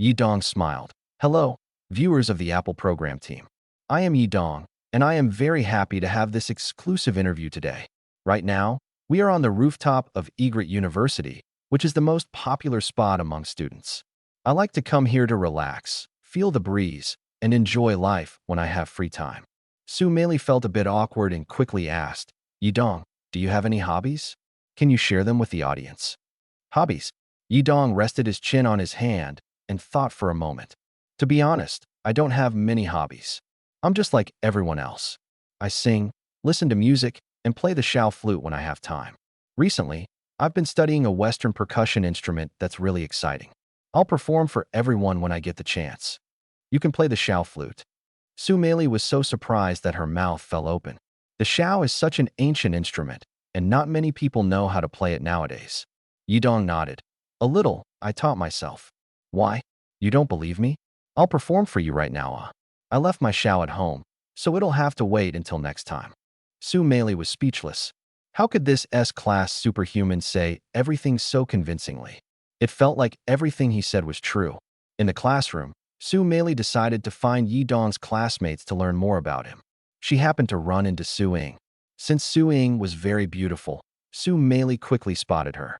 Yidong smiled. Hello, viewers of the Apple program team. I am Yidong, and I am very happy to have this exclusive interview today. Right now, we are on the rooftop of Egret University, which is the most popular spot among students. I like to come here to relax, feel the breeze, and enjoy life when I have free time. Su Meili felt a bit awkward and quickly asked, Yidong, do you have any hobbies? Can you share them with the audience? Hobbies? Yidong rested his chin on his hand and thought for a moment. To be honest, I don't have many hobbies. I'm just like everyone else. I sing, listen to music, and play the Xiao flute when I have time. Recently, I've been studying a Western percussion instrument that's really exciting. I'll perform for everyone when I get the chance. You can play the Xiao flute. Su Meili was so surprised that her mouth fell open. The Xiao is such an ancient instrument, and not many people know how to play it nowadays. Yidong nodded. A little, I taught myself. Why? You don't believe me? I'll perform for you right now. I left my Xiao at home, so it'll have to wait until next time. Su Meili was speechless. How could this S-class superhuman say everything so convincingly? It felt like everything he said was true. In the classroom, Su Meili decided to find Yidong's classmates to learn more about him. She happened to run into Su Ying. Since Su Ying was very beautiful, Su Meili quickly spotted her.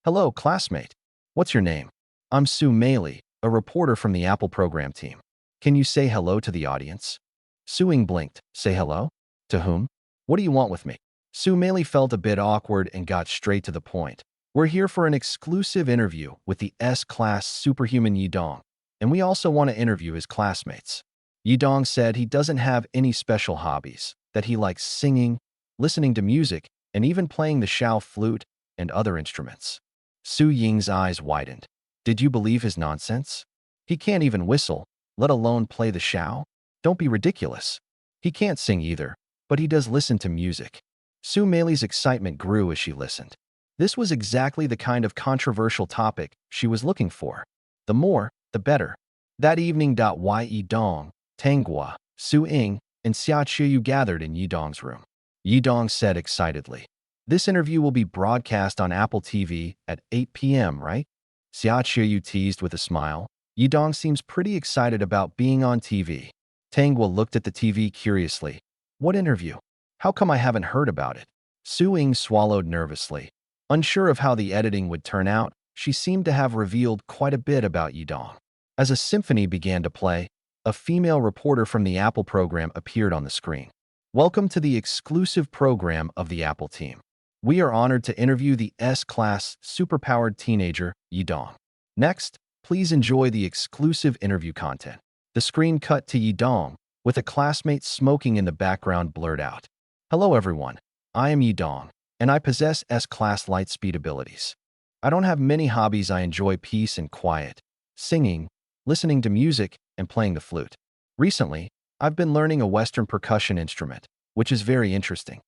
Hello, classmate. What's your name? I'm Su Meili, a reporter from the Apple program team. Can you say hello to the audience? Su Ying blinked. Say hello? To whom? What do you want with me? Su Meili felt a bit awkward and got straight to the point. We're here for an exclusive interview with the S-class superhuman Yidong, and we also want to interview his classmates. Yidong said he doesn't have any special hobbies, that he likes singing, listening to music, and even playing the Xiao flute and other instruments. Su Ying's eyes widened. Did you believe his nonsense? He can't even whistle, let alone play the Xiao? Don't be ridiculous. He can't sing either, but he does listen to music. Su Meili's excitement grew as she listened. This was exactly the kind of controversial topic she was looking for. The more, the better. That evening, Yidong, Tanghua, Su Ying, and Xia Qiyu gathered in Yidong's room. Yidong said excitedly, This interview will be broadcast on Apple TV at 8 p.m., right? Xia Qiyu teased with a smile. Yidong seems pretty excited about being on TV. Tangwa looked at the TV curiously. What interview? How come I haven't heard about it? Su Ying swallowed nervously. Unsure of how the editing would turn out, she seemed to have revealed quite a bit about Yidong. As a symphony began to play, a female reporter from the Apple program appeared on the screen. Welcome to the exclusive program of the Apple team. We are honored to interview the S-class superpowered teenager, Yidong. Next, please enjoy the exclusive interview content. The screen cut to Yidong, with a classmate smoking in the background blurred out. Hello everyone, I am Yidong, and I possess S-class light speed abilities. I don't have many hobbies. I enjoy peace and quiet, singing, listening to music, and playing the flute. Recently, I've been learning a Western percussion instrument, which is very interesting.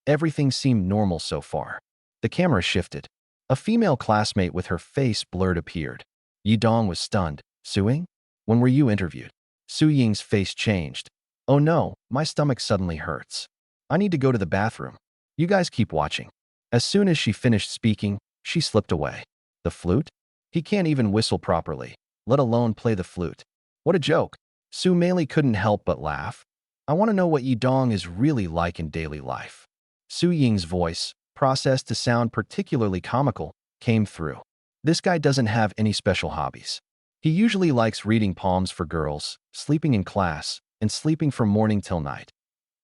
Everything seemed normal so far. The camera shifted. A female classmate with her face blurred appeared. Yidong was stunned. Su Ying? When were you interviewed? Su Ying's face changed. Oh no, my stomach suddenly hurts. I need to go to the bathroom. You guys keep watching. As soon as she finished speaking, she slipped away. The flute? He can't even whistle properly, let alone play the flute. What a joke. Su Mei couldn't help but laugh. I want to know what Yidong is really like in daily life. Su Ying's voice, processed to sound particularly comical, came through. This guy doesn't have any special hobbies. He usually likes reading poems for girls, sleeping in class, and sleeping from morning till night.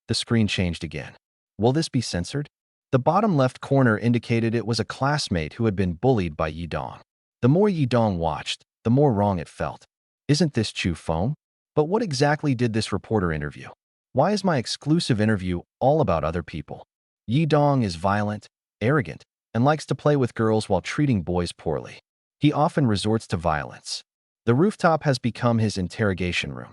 The screen changed again. Will this be censored? The bottom left corner indicated it was a classmate who had been bullied by Yidong. The more Yidong watched, the more wrong it felt. Isn't this Chu Feng? But what exactly did this reporter interview? Why is my exclusive interview all about other people? Yidong is violent, arrogant, and likes to play with girls while treating boys poorly. He often resorts to violence. The rooftop has become his interrogation room.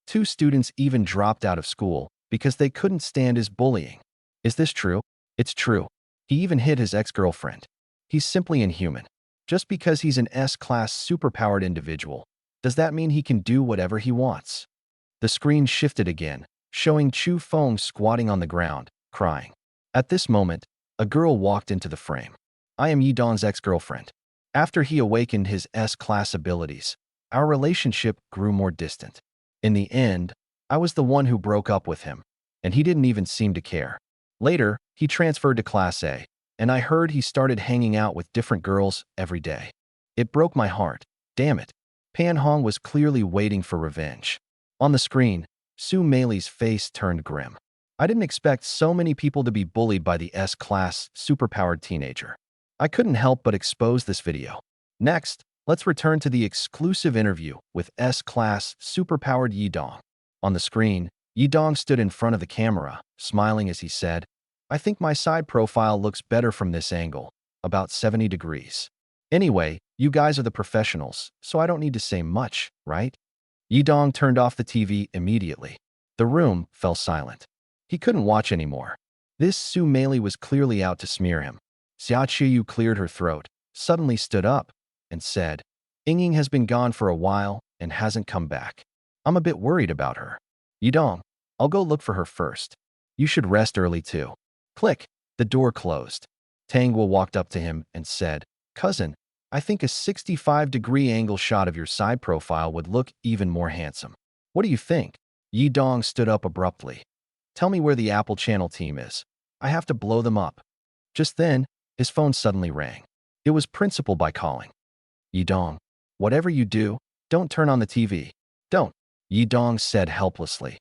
2 students even dropped out of school because they couldn't stand his bullying. Is this true? It's true. He even hit his ex-girlfriend. He's simply inhuman. Just because he's an S-class superpowered individual, does that mean he can do whatever he wants? The screen shifted again, showing Chu Feng squatting on the ground, crying. At this moment, a girl walked into the frame. I am Yidong's ex-girlfriend. After he awakened his S-class abilities, our relationship grew more distant. In the end, I was the one who broke up with him, and he didn't even seem to care. Later, he transferred to Class A, and I heard he started hanging out with different girls every day. It broke my heart. Damn it. Pan Hong was clearly waiting for revenge. On the screen, Su Mei's face turned grim. I didn't expect so many people to be bullied by the S-class superpowered teenager. I couldn't help but expose this video. Next, let's return to the exclusive interview with S-class superpowered Yidong. On the screen, Yidong stood in front of the camera, smiling as he said, I think my side profile looks better from this angle, about 70 degrees. Anyway, you guys are the professionals, so I don't need to say much, right? Yidong turned off the TV immediately. The room fell silent. He couldn't watch anymore. This Su Mei was clearly out to smear him. Xia Qiyu cleared her throat, suddenly stood up, and said, Ying has been gone for a while and hasn't come back. I'm a bit worried about her. Yidong, I'll go look for her first. You should rest early too. Click. The door closed. Tangwa walked up to him and said, Cousin, I think a 65-degree angle shot of your side profile would look even more handsome. What do you think? Yidong stood up abruptly. Tell me where the Apple Channel team is. I have to blow them up. Just then, his phone suddenly rang. It was Principal Bai calling. Yidong, whatever you do, don't turn on the TV. Don't. Yidong said helplessly.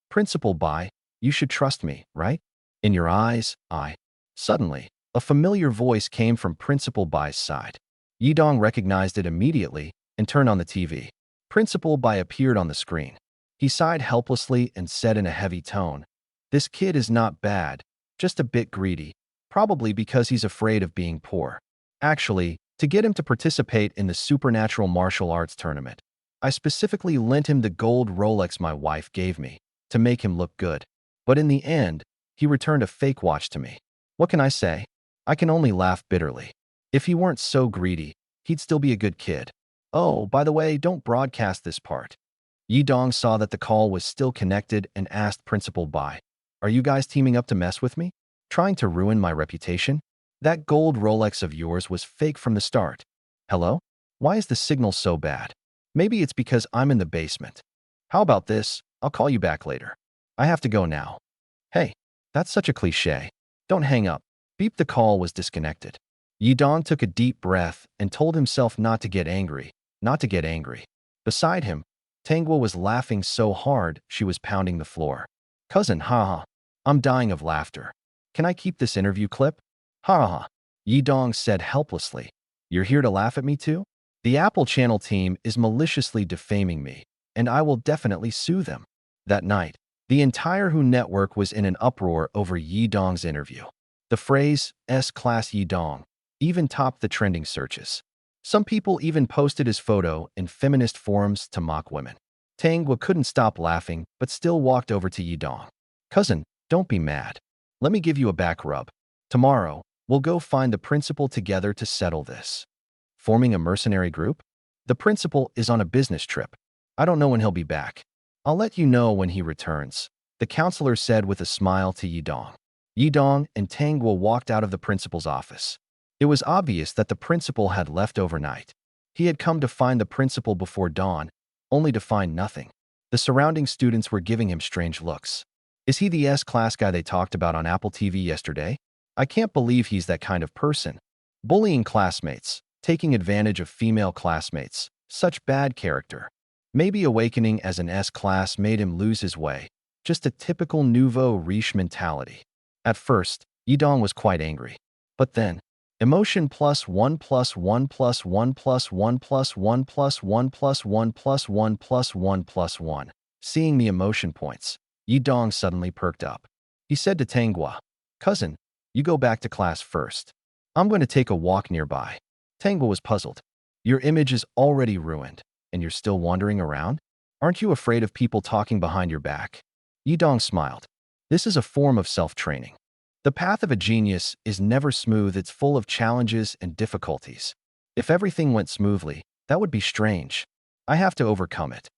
Principal Bai, you should trust me, right? In your eyes, I. Suddenly, a familiar voice came from Principal Bai's side. Yidong recognized it immediately and turned on the TV. Principal Bai appeared on the screen. He sighed helplessly and said in a heavy tone, This kid is not bad, just a bit greedy, probably because he's afraid of being poor. Actually, to get him to participate in the supernatural martial arts tournament, I specifically lent him the gold Rolex my wife gave me to make him look good. But in the end, he returned a fake watch to me. What can I say? I can only laugh bitterly. If he weren't so greedy, he'd still be a good kid. Oh, by the way, don't broadcast this part. Yidong saw that the call was still connected and asked Principal Bai, Are you guys teaming up to mess with me? Trying to ruin my reputation? That gold Rolex of yours was fake from the start. Hello? Why is the signal so bad? Maybe it's because I'm in the basement. How about this? I'll call you back later. I have to go now. Hey, that's such a cliché. Don't hang up. Beep, the call was disconnected. Yidong took a deep breath and told himself not to get angry, not to get angry. Beside him, Tangwa was laughing so hard she was pounding the floor. Cousin, haha. I'm dying of laughter. Can I keep this interview clip? Haha. Yidong said helplessly. You're here to laugh at me too? The Apple Channel team is maliciously defaming me, and I will definitely sue them. That night, the entire Who network was in an uproar over Yidong's interview. The phrase, S-Class Yidong, even topped the trending searches. Some people even posted his photo in feminist forums to mock women. Tangwa couldn't stop laughing, but still walked over to Yidong. Cousin, don't be mad. Let me give you a back rub. Tomorrow, we'll go find the principal together to settle this. Forming a mercenary group? The principal is on a business trip. I don't know when he'll be back. I'll let you know when he returns, the counselor said with a smile to Yidong. Yidong and Tangwa walked out of the principal's office. It was obvious that the principal had left overnight. He had come to find the principal before dawn, only to find nothing. The surrounding students were giving him strange looks. Is he the S-Class guy they talked about on Apple TV yesterday? I can't believe he's that kind of person. Bullying classmates, taking advantage of female classmates, such bad character. Maybe awakening as an S-Class made him lose his way. Just a typical nouveau riche mentality. At first, Yidong was quite angry. But then, emotion plus 1 plus 1 plus 1 plus 1 plus 1 plus 1 plus 1 plus 1 plus 1 plus 1. Seeing the emotion points, Yidong suddenly perked up. He said to Tangwa, Cousin, you go back to class first. I'm going to take a walk nearby. Tangwa was puzzled. Your image is already ruined, and you're still wandering around? Aren't you afraid of people talking behind your back? Yidong smiled. This is a form of self-training. The path of a genius is never smooth, it's full of challenges and difficulties. If everything went smoothly, that would be strange. I have to overcome it.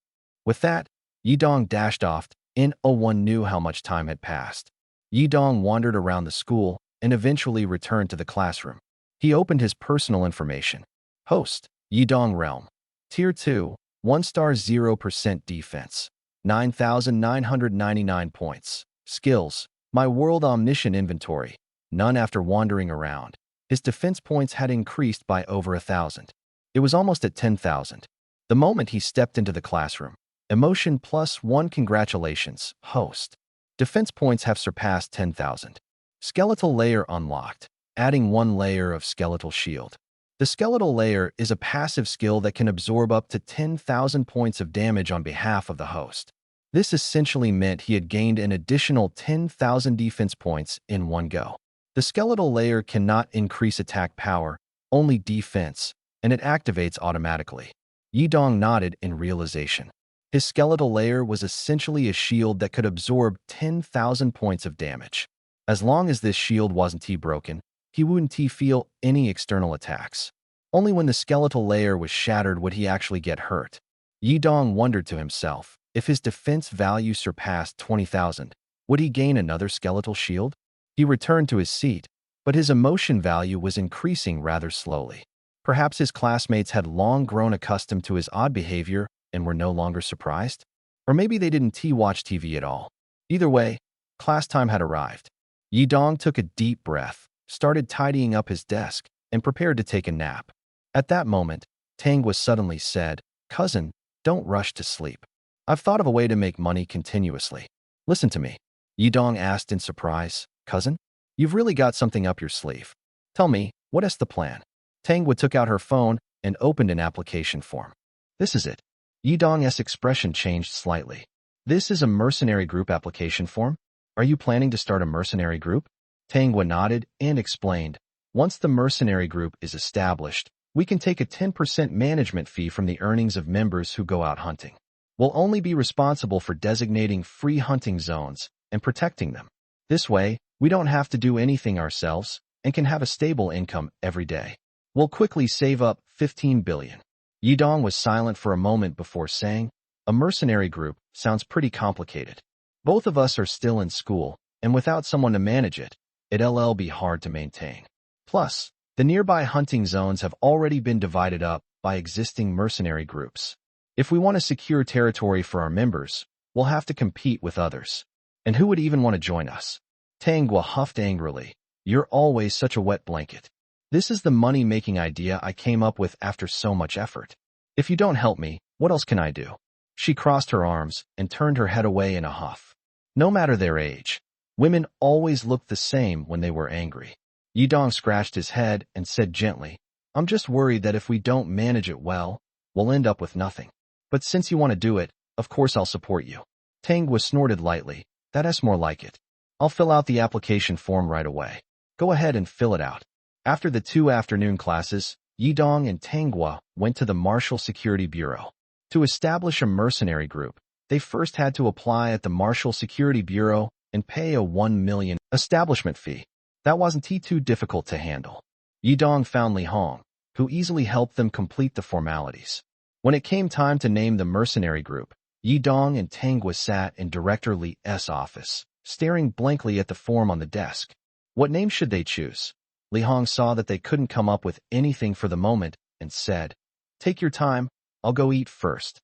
With that, Yidong dashed off, and no one knew how much time had passed. Yidong wandered around the school and eventually returned to the classroom. He opened his personal information. Host, Yidong Realm. Tier 2, 1-star 0% defense. 9,999 points. Skills, My World Omniscient Inventory. None after wandering around. His defense points had increased by over 1,000. It was almost at 10,000. The moment he stepped into the classroom. Emotion plus 1 Congratulations, host. Defense points have surpassed 10,000. Skeletal layer unlocked. Adding 1 layer of skeletal shield. The skeletal layer is a passive skill that can absorb up to 10,000 points of damage on behalf of the host. This essentially meant he had gained an additional 10,000 defense points in one go. The skeletal layer cannot increase attack power, only defense, and it activates automatically. Yidong nodded in realization. His skeletal layer was essentially a shield that could absorb 10,000 points of damage. As long as this shield wasn't broken, he wouldn't feel any external attacks. Only when the skeletal layer was shattered would he actually get hurt. Yidong wondered to himself, if his defense value surpassed 20,000, would he gain another skeletal shield? He returned to his seat, but his emotion value was increasing rather slowly. Perhaps his classmates had long grown accustomed to his odd behavior and were no longer surprised? Or maybe they didn't watch TV at all. Either way, class time had arrived. Yidong took a deep breath, started tidying up his desk, and prepared to take a nap. At that moment, Tangwa suddenly said, Cousin, don't rush to sleep. I've thought of a way to make money continuously. Listen to me. Yidong asked in surprise, Cousin? You've really got something up your sleeve. Tell me, what is the plan? Tangwa took out her phone and opened an application form. This is it. Yidong's expression changed slightly. This is a mercenary group application form? Are you planning to start a mercenary group? Tangwa nodded and explained, once the mercenary group is established, we can take a 10% management fee from the earnings of members who go out hunting. We'll only be responsible for designating free hunting zones and protecting them. This way, we don't have to do anything ourselves and can have a stable income every day. We'll quickly save up 15 billion. Yidong was silent for a moment before saying, a mercenary group sounds pretty complicated. Both of us are still in school, and without someone to manage it, it'll be hard to maintain. Plus, the nearby hunting zones have already been divided up by existing mercenary groups. If we want to secure territory for our members, We'll have to compete with others. And who would even want to join us? Tanghua huffed angrily. You're always such a wet blanket. This is the money-making idea I came up with after so much effort. If you don't help me, what else can I do? She crossed her arms and turned her head away in a huff. No matter their age, women always looked the same when they were angry. Yidong scratched his head and said gently, I'm just worried that if we don't manage it well, we'll end up with nothing. But since you want to do it, of course I'll support you. Tanghua snorted lightly. That's more like it. I'll fill out the application form right away. Go ahead and fill it out. After the 2 afternoon classes, Yidong and Tanghua went to the Marshall Security Bureau. To establish a mercenary group, they first had to apply at the Marshall Security Bureau and pay a 1 million establishment fee. That wasn't too difficult to handle. Yidong found Li Hong, who easily helped them complete the formalities. When it came time to name the mercenary group, Yidong and Tanghua sat in Director Li's office, staring blankly at the form on the desk. What name should they choose? Li Hong saw that they couldn't come up with anything for the moment and said, Take your time, I'll go eat first.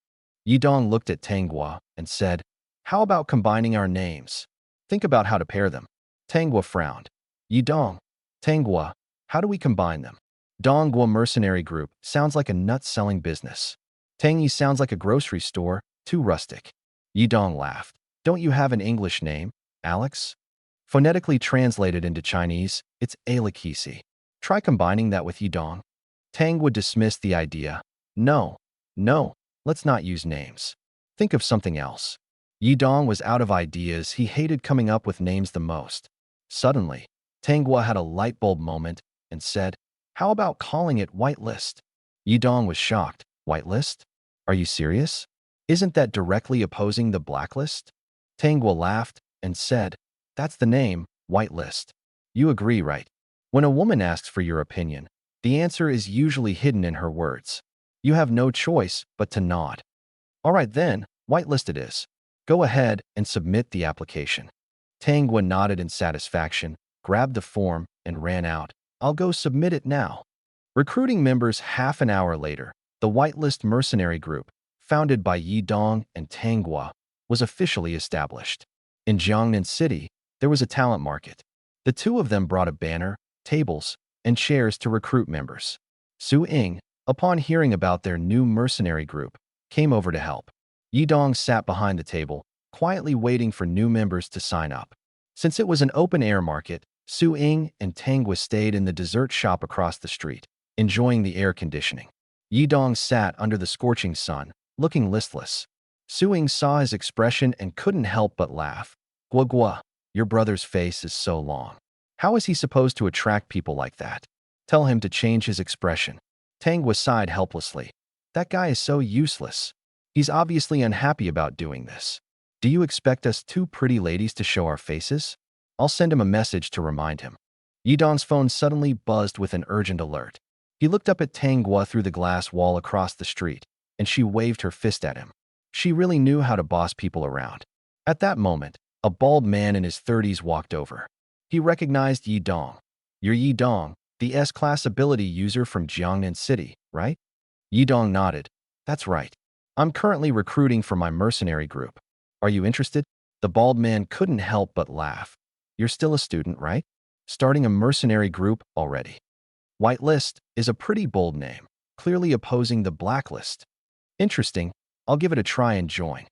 Yidong looked at Tanghua and said, How about combining our names? Think about how to pair them. Tanghua frowned. Yidong, Tanghua, how do we combine them? Donghua Mercenary Group sounds like a nut-selling business. Tangyi sounds like a grocery store, too rustic. Yidong laughed. Don't you have an English name, Alex? Phonetically translated into Chinese, it's Alekisi. Try combining that with Yidong. Tanghua dismissed the idea. No, let's not use names. Think of something else. Yidong was out of ideas. He hated coming up with names the most. Suddenly, Tanghua had a light bulb moment and said, How about calling it Whitelist? Yidong was shocked. Whitelist? Are you serious? Isn't that directly opposing the Blacklist? Tanghua laughed and said, That's the name, Whitelist. You agree, right? When a woman asks for your opinion, the answer is usually hidden in her words. You have no choice but to nod. All right then, Whitelist it is. Go ahead and submit the application. Tanghua nodded in satisfaction, grabbed the form, and ran out. I'll go submit it now. Recruiting members half an hour later, the Whitelist Mercenary Group, founded by Yidong and Tanghua, was officially established. In Jiangnan City, there was a talent market. The two of them brought a banner, tables, and chairs to recruit members. Su Ying, upon hearing about their new mercenary group, came over to help. Yidong sat behind the table, quietly waiting for new members to sign up. Since it was an open-air market, Su Ying and Tanghua stayed in the dessert shop across the street, enjoying the air conditioning. Yidong sat under the scorching sun, looking listless. Su Ying saw his expression and couldn't help but laugh. Gua, your brother's face is so long. How is he supposed to attract people like that? Tell him to change his expression. Tanghua sighed helplessly. That guy is so useless. He's obviously unhappy about doing this. Do you expect us two pretty ladies to show our faces? I'll send him a message to remind him. Yidong's phone suddenly buzzed with an urgent alert. He looked up at Tanghua through the glass wall across the street, and she waved her fist at him. She really knew how to boss people around. At that moment, a bald man in his 30s walked over. He recognized Yidong. You're Yidong, the S-Class ability user from Jiangnan City, right? Yidong nodded. That's right. I'm currently recruiting for my mercenary group. Are you interested? The bald man couldn't help but laugh. You're still a student, right? Starting a mercenary group already. Whitelist is a pretty bold name, clearly opposing the Blacklist. Interesting. I'll give it a try and join.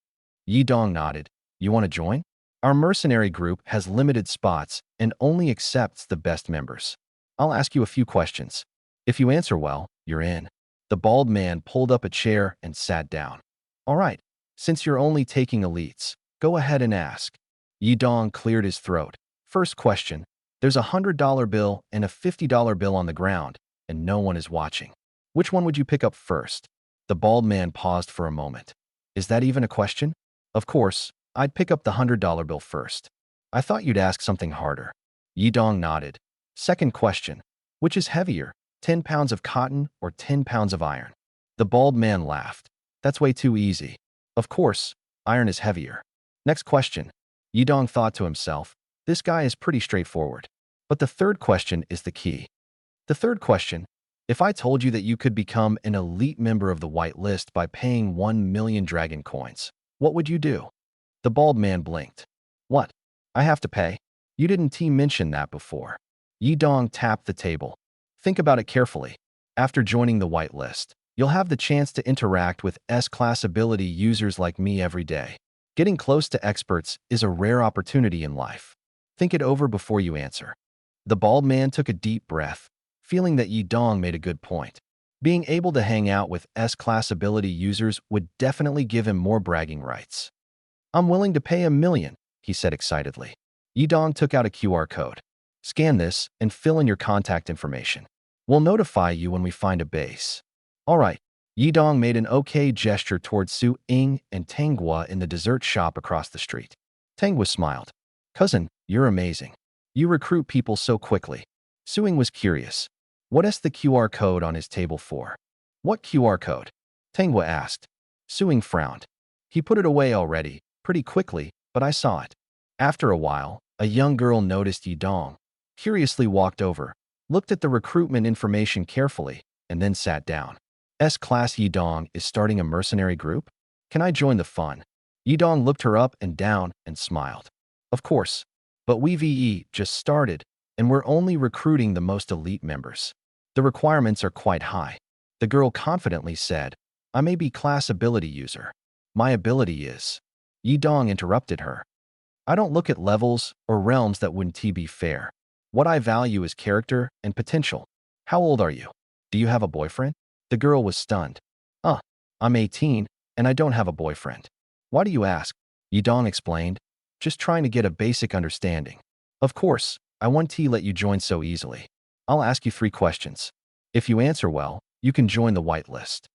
Yidong nodded. You want to join? Our mercenary group has limited spots and only accepts the best members. I'll ask you a few questions. If you answer well, you're in. The bald man pulled up a chair and sat down. All right, since you're only taking elites, go ahead and ask. Yidong cleared his throat. First question. There's a $100 bill and a $50 bill on the ground, and no one is watching. Which one would you pick up first? The bald man paused for a moment. Is that even a question? Of course, I'd pick up the $100 bill first. I thought you'd ask something harder. Yidong nodded. Second question. Which is heavier, 10 pounds of cotton or 10 pounds of iron? The bald man laughed. That's way too easy. Of course, iron is heavier. Next question. Yidong thought to himself, this guy is pretty straightforward. But the third question is the key. The third question, if I told you that you could become an elite member of the Whitelist by paying 1 million dragon coins, what would you do? The bald man blinked. What? I have to pay? You didn't mention that before. Yi Dong tapped the table. Think about it carefully. After joining the whitelist, you'll have the chance to interact with S-class ability users like me every day. Getting close to experts is a rare opportunity in life. Think it over before you answer. The bald man took a deep breath, feeling that Yi Dong made a good point. Being able to hang out with S-class ability users would definitely give him more bragging rights. I'm willing to pay $1 million, he said excitedly. Yi Dong took out a QR code. Scan this and fill in your contact information. We'll notify you when we find a base. All right. Yi Dong made an okay gesture towards Su Ying and Tanghua in the dessert shop across the street. Tanghua smiled. Cousin, you're amazing. You recruit people so quickly. Su Ying was curious. What is the QR code on his table for? What QR code? Tanghua asked. Su Ying frowned. He put it away already, pretty quickly, but I saw it. After a while, a young girl noticed Yi Dong, curiously walked over, looked at the recruitment information carefully, and then sat down. S-class Yi Dong is starting a mercenary group? Can I join the fun? Yi Dong looked her up and down and smiled. Of course, but we VE just started, and we're only recruiting the most elite members. The requirements are quite high. The girl confidently said, I may be class ability user. My ability is. Yi Dong interrupted her. I don't look at levels or realms that wouldn't be fair. What I value is character and potential. How old are you? Do you have a boyfriend? The girl was stunned. I'm 18, and I don't have a boyfriend. Why do you ask? Yi Dong explained. Just trying to get a basic understanding. Of course, I won't let you join so easily. I'll ask you 3 questions. If you answer well, you can join the whitelist.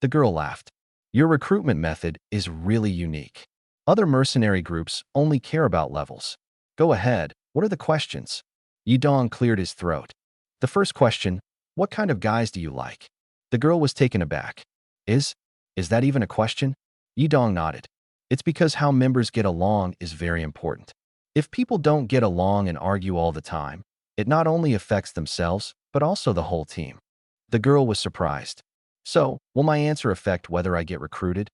The girl laughed. Your recruitment method is really unique. Other mercenary groups only care about levels. Go ahead, what are the questions? Yi Dong cleared his throat. The first question, what kind of guys do you like? The girl was taken aback. Is that even a question? Yi Dong nodded. It's because how members get along is very important. If people don't get along and argue all the time, it not only affects themselves, but also the whole team. The girl was surprised. So, will my answer affect whether I get recruited?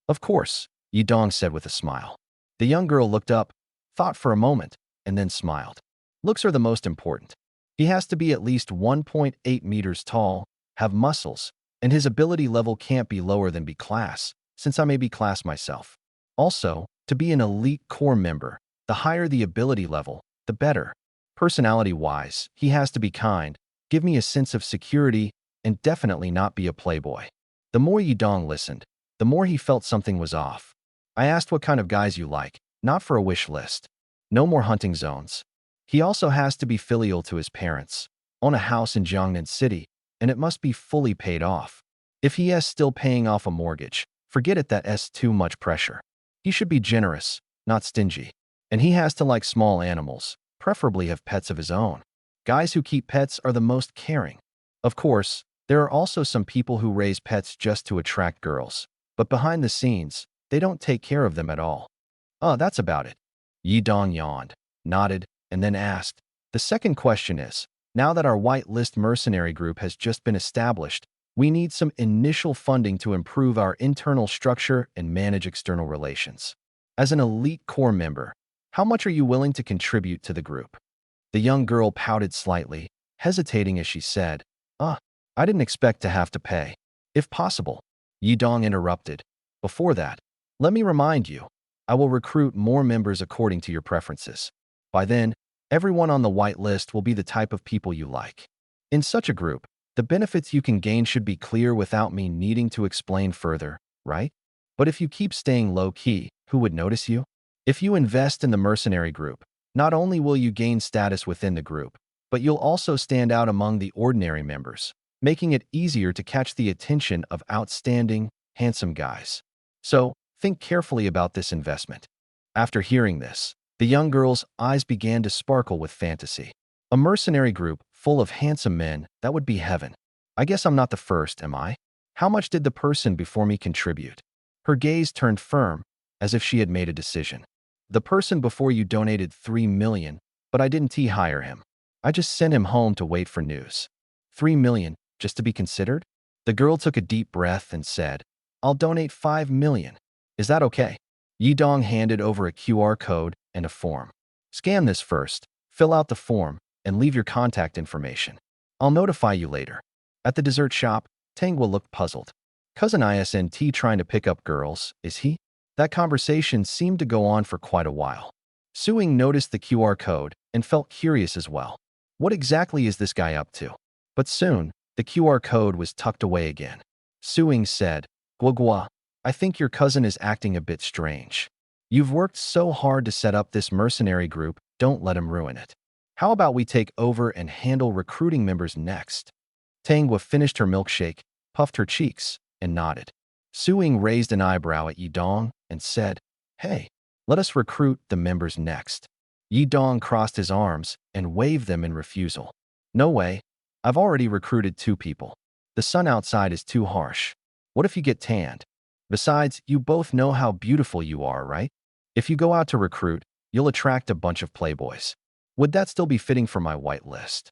Of course, Yi Dong said with a smile. The young girl looked up, thought for a moment, and then smiled. Looks are the most important. He has to be at least 1.8 meters tall, have muscles, and his ability level can't be lower than B class, since I may be class myself. Also, to be an elite core member, the higher the ability level, the better. Personality-wise, he has to be kind, give me a sense of security, and definitely not be a playboy. The more Yi Dong listened, the more he felt something was off. I asked what kind of guys you like, not for a wish list. No more hunting zones. He also has to be filial to his parents, own a house in Jiangnan City, and it must be fully paid off. If he is still paying off a mortgage, forget it, that's too much pressure. He should be generous, not stingy. And he has to like small animals, preferably have pets of his own. Guys who keep pets are the most caring. Of course, there are also some people who raise pets just to attract girls, but behind the scenes, they don't take care of them at all. That's about it. Yi Dong yawned, nodded, and then asked, the second question is, now that our whitelist mercenary group has just been established, we need some initial funding to improve our internal structure and manage external relations. As an elite core member, how much are you willing to contribute to the group? The young girl pouted slightly, hesitating as she said, I didn't expect to have to pay. If possible. Yi Dong interrupted. Before that, let me remind you, I will recruit more members according to your preferences. By then, everyone on the whitelist will be the type of people you like. In such a group, the benefits you can gain should be clear without me needing to explain further, right? But if you keep staying low-key, who would notice you? If you invest in the mercenary group, not only will you gain status within the group, but you'll also stand out among the ordinary members, making it easier to catch the attention of outstanding, handsome guys. So, think carefully about this investment. After hearing this, the young girl's eyes began to sparkle with fantasy. A mercenary group full of handsome men, that would be heaven. I guess I'm not the first, am I? How much did the person before me contribute? Her gaze turned firm, as if she had made a decision. The person before you donated 3 million, but I didn't hire him. I just sent him home to wait for news. 3 million, just to be considered? The girl took a deep breath and said, I'll donate 5 million. Is that okay? Yidong handed over a QR code and a form. Scan this first, fill out the form, and leave your contact information. I'll notify you later. At the dessert shop, Tanghua looked puzzled. Cousin ISNT trying to pick up girls, is he? That conversation seemed to go on for quite a while. Suing noticed the QR code and felt curious as well. What exactly is this guy up to? But soon, the QR code was tucked away again. Suing said, Guagua, I think your cousin is acting a bit strange. You've worked so hard to set up this mercenary group, don't let him ruin it. How about we take over and handle recruiting members next? Tanghua finished her milkshake, puffed her cheeks, and nodded. Suing raised an eyebrow at Yidong and said, Hey, let us recruit the members next. Yidong crossed his arms and waved them in refusal. No way. I've already recruited 2 people. The sun outside is too harsh. What if you get tanned? Besides, you both know how beautiful you are, right? If you go out to recruit, you'll attract a bunch of playboys. Would that still be fitting for my white list?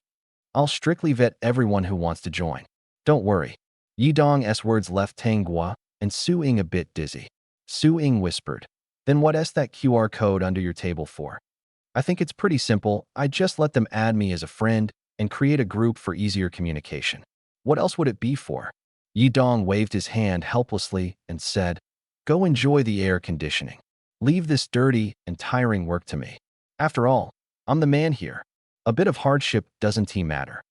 I'll strictly vet everyone who wants to join. Don't worry. Yidong's words left Tanghua and Suing a bit dizzy. Suing whispered, Then what's that QR code under your table for? I think it's pretty simple. I just let them add me as a friend and create a group for easier communication. What else would it be for? Yidong waved his hand helplessly and said, Go enjoy the air conditioning. Leave this dirty and tiring work to me. After all, I'm the man here. A bit of hardship doesn't matter.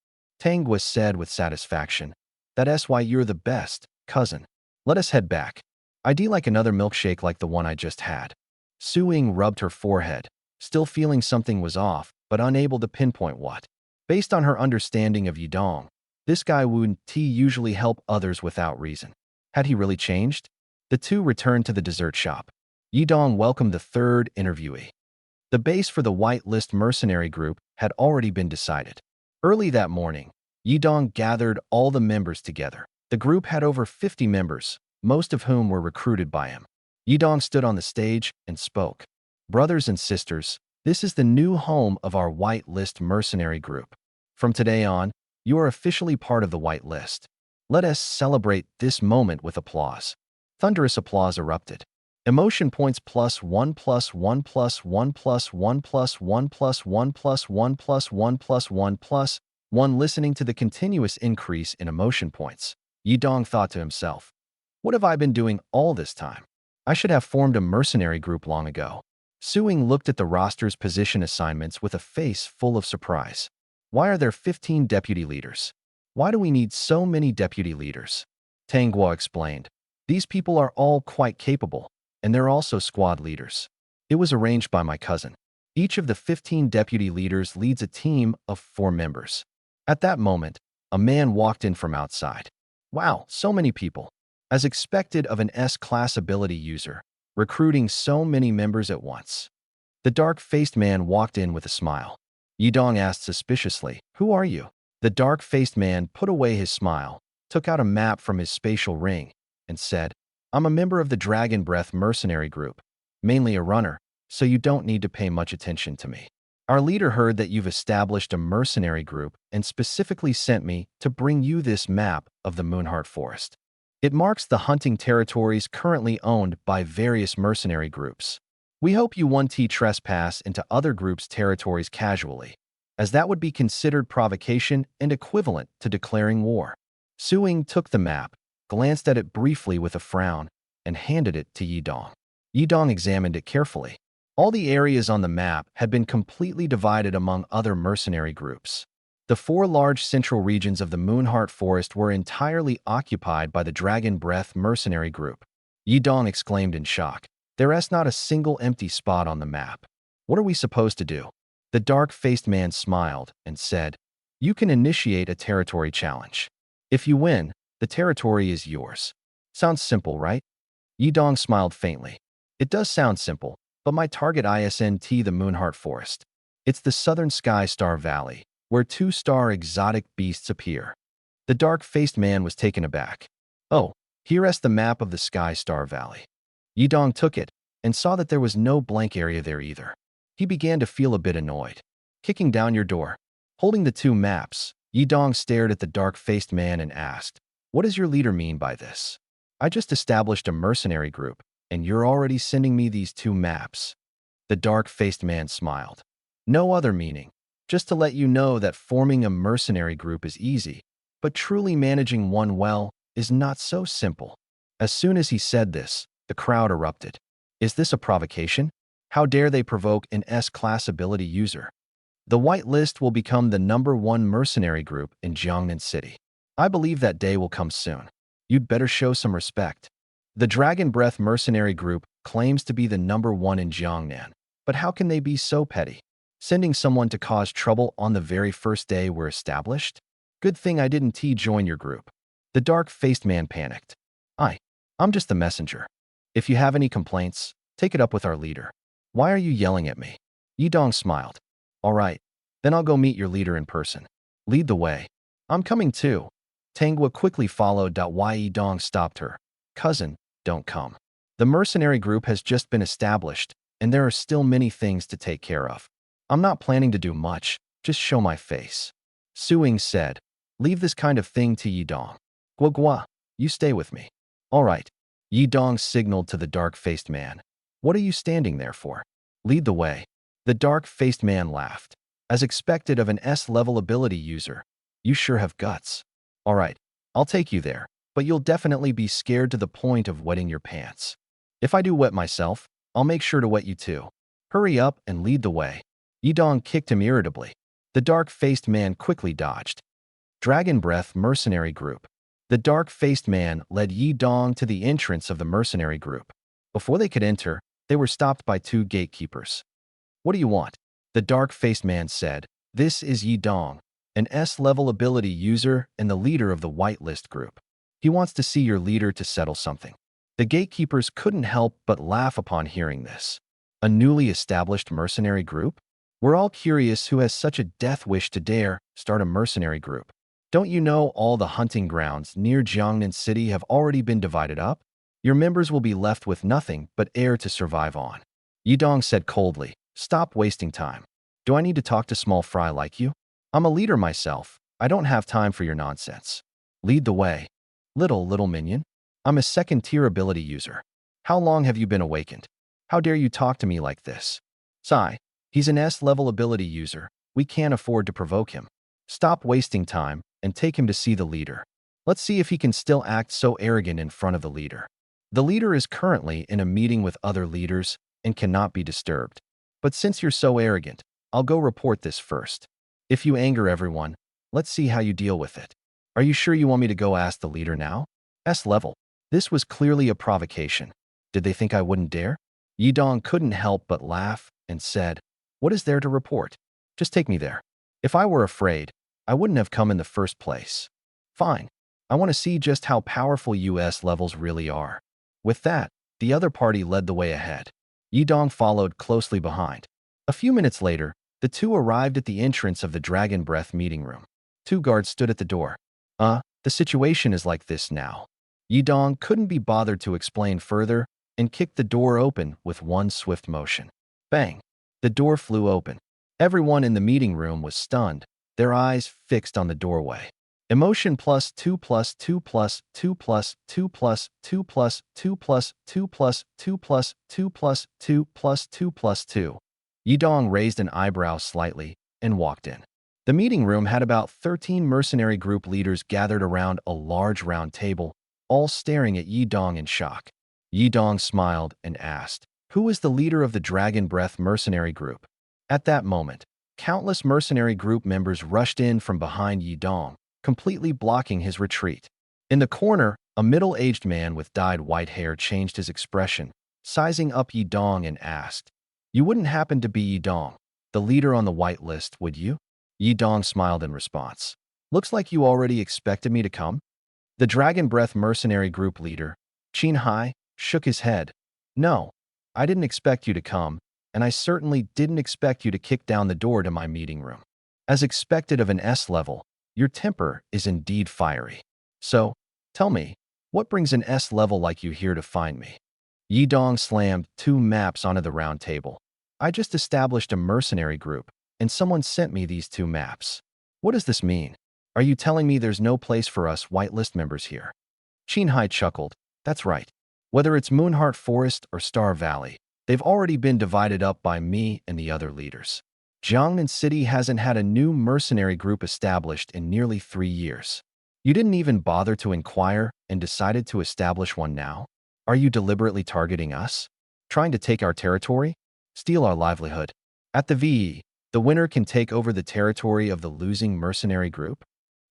Tanghua said with satisfaction, That's why you're the best, cousin. Let us head back. I'd like another milkshake like the one I just had. Suing rubbed her forehead, still feeling something was off, but unable to pinpoint what. Based on her understanding of Yidong, this guy wouldn't usually help others without reason. Had he really changed? The two returned to the dessert shop. Yidong welcomed the 3rd interviewee. The base for the whitelist mercenary group had already been decided. Early that morning, Yidong gathered all the members together. The group had over 50 members, most of whom were recruited by him. Yidong stood on the stage and spoke. Brothers and sisters, this is the new home of our whitelist mercenary group. From today on, you are officially part of the whitelist. Let us celebrate this moment with applause. Thunderous applause erupted. Emotion points +1 +1 +1 +1 +1 +1 +1 +1 +1 +1. Listening to the continuous increase in emotion points, Yidong thought to himself, What have I been doing all this time? I should have formed a mercenary group long ago. Suing looked at the roster's position assignments with a face full of surprise. Why are there 15 deputy leaders? Why do we need so many deputy leaders? Tanghua explained. These people are all quite capable, and they're also squad leaders. It was arranged by my cousin. Each of the 15 deputy leaders leads a team of 4 members. At that moment, a man walked in from outside. Wow, so many people. As expected of an S-class ability user, recruiting so many members at once. The dark-faced man walked in with a smile. Yidong asked suspiciously, Who are you? The dark-faced man put away his smile, took out a map from his spatial ring, and said, I'm a member of the Dragon Breath mercenary group, mainly a runner, so you don't need to pay much attention to me. Our leader heard that you've established a mercenary group and specifically sent me to bring you this map of the Moonheart Forest. It marks the hunting territories currently owned by various mercenary groups. We hope you won't trespass into other groups' territories casually, as that would be considered provocation and equivalent to declaring war. Suing took the map, glanced at it briefly with a frown, and handed it to Yidong. Yidong examined it carefully. All the areas on the map had been completely divided among other mercenary groups. The 4 large central regions of the Moonheart Forest were entirely occupied by the Dragon Breath mercenary group. Yidong exclaimed in shock. There's not a single empty spot on the map. What are we supposed to do? The dark-faced man smiled and said, You can initiate a territory challenge. If you win, the territory is yours. Sounds simple, right? Yidong smiled faintly. It does sound simple, but my target isn't the Moonheart Forest. It's the Southern Sky Star Valley, where 2-star exotic beasts appear. The dark-faced man was taken aback. Oh, here's the map of the Sky Star Valley. Yidong took it and saw that there was no blank area there either. He began to feel a bit annoyed. Kicking down your door. Holding the 2 maps, Yidong stared at the dark-faced man and asked, What does your leader mean by this? I just established a mercenary group, And you're already sending me these 2 maps. The dark-faced man smiled. No other meaning. Just to let you know that forming a mercenary group is easy, but truly managing one well is not so simple. As soon as he said this, the crowd erupted. Is this a provocation? How dare they provoke an S-class ability user? The whitelist will become the #1 mercenary group in Jiangnan City. I believe that day will come soon. You'd better show some respect. The Dragon Breath mercenary group claims to be the #1 in Jiangnan, but how can they be so petty? Sending someone to cause trouble on the very first day we're established? Good thing I didn't join your group. The dark-faced man panicked. I'm just the messenger. If you have any complaints, take it up with our leader. Why are you yelling at me? Yidong smiled. All right, then I'll go meet your leader in person. Lead the way. I'm coming too. Tanghua quickly followed. Yidong stopped her. Cousin, don't come. The mercenary group has just been established, and there are still many things to take care of. I'm not planning to do much, just show my face. Suing said, leave this kind of thing to Yidong. Guagua, you stay with me. All right. Yidong signaled to the dark-faced man. What are you standing there for? Lead the way. The dark-faced man laughed. As expected of an S-level ability user, you sure have guts. All right, I'll take you there, but you'll definitely be scared to the point of wetting your pants. If I do wet myself, I'll make sure to wet you too. Hurry up and lead the way. Yidong kicked him irritably. The dark-faced man quickly dodged. Dragon Breath mercenary group. The dark-faced man led Yidong to the entrance of the mercenary group. Before they could enter, they were stopped by 2 gatekeepers. What do you want? The dark-faced man said. This is Yidong, an S-level ability user and the leader of the whitelist group. He wants to see your leader to settle something. The gatekeepers couldn't help but laugh upon hearing this. A newly established mercenary group? We're all curious who has such a death wish to dare start a mercenary group. Don't you know all the hunting grounds near Jiangnan City have already been divided up? Your members will be left with nothing but air to survive on. Yidong said coldly, stop wasting time. Do I need to talk to small fry like you? I'm a leader myself. I don't have time for your nonsense. Lead the way. Little minion. I'm a second-tier ability user. How long have you been awakened? How dare you talk to me like this? Sigh. He's an S-level ability user. We can't afford to provoke him. Stop wasting time and take him to see the leader. Let's see if he can still act so arrogant in front of the leader. The leader is currently in a meeting with other leaders and cannot be disturbed. But since you're so arrogant, I'll go report this first. If you anger everyone, let's see how you deal with it. Are you sure you want me to go ask the leader now? S-level. This was clearly a provocation. Did they think I wouldn't dare? Yidong couldn't help but laugh and said, what is there to report? Just take me there. If I were afraid, I wouldn't have come in the first place. Fine. I want to see just how powerful US levels really are. With that, the other party led the way ahead. Yidong followed closely behind. A few minutes later, the 2 arrived at the entrance of the Dragon Breath meeting room. 2 guards stood at the door. The situation is like this now. Yidong couldn't be bothered to explain further and kicked the door open with one swift motion. Bang! The door flew open. Everyone in the meeting room was stunned, their eyes fixed on the doorway. Emotion plus 2 plus 2 plus 2 plus 2 plus 2 plus 2 plus 2 plus 2 plus 2 plus 2 plus 2 plus 2. Yidong raised an eyebrow slightly and walked in. The meeting room had about 13 mercenary group leaders gathered around a large round table, all staring at Yidong in shock. Yidong smiled and asked, who is the leader of the Dragon Breath mercenary group? At that moment, countless mercenary group members rushed in from behind Yidong, completely blocking his retreat. In the corner, a middle-aged man with dyed white hair changed his expression, sizing up Yidong and asked, you wouldn't happen to be Yidong, the leader on the white list, would you? Yidong smiled in response. Looks like you already expected me to come. The Dragon Breath mercenary group leader, Qin Hai, shook his head. No, I didn't expect you to come, and I certainly didn't expect you to kick down the door to my meeting room. As expected of an S-level, your temper is indeed fiery. So, tell me, what brings an S-level like you here to find me? Yidong slammed 2 maps onto the round table. I just established a mercenary group, and someone sent me these 2 maps. What does this mean? Are you telling me there's no place for us whitelist members here? Qin Hai chuckled. That's right. Whether it's Moonheart Forest or Star Valley, they've already been divided up by me and the other leaders. Jiangnan City hasn't had a new mercenary group established in nearly 3 years. You didn't even bother to inquire and decided to establish one now? Are you deliberately targeting us? Trying to take our territory? Steal our livelihood? At the VE, the winner can take over the territory of the losing mercenary group?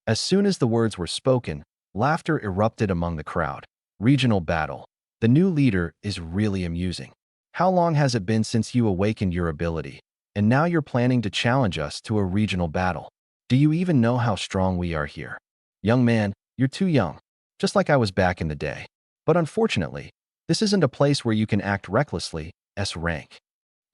As soon as the words were spoken, laughter erupted among the crowd. Regional battle. The new leader is really amusing. How long has it been since you awakened your ability? And now you're planning to challenge us to a regional battle. Do you even know how strong we are here? Young man, you're too young. Just like I was back in the day. But unfortunately, this isn't a place where you can act recklessly. S rank.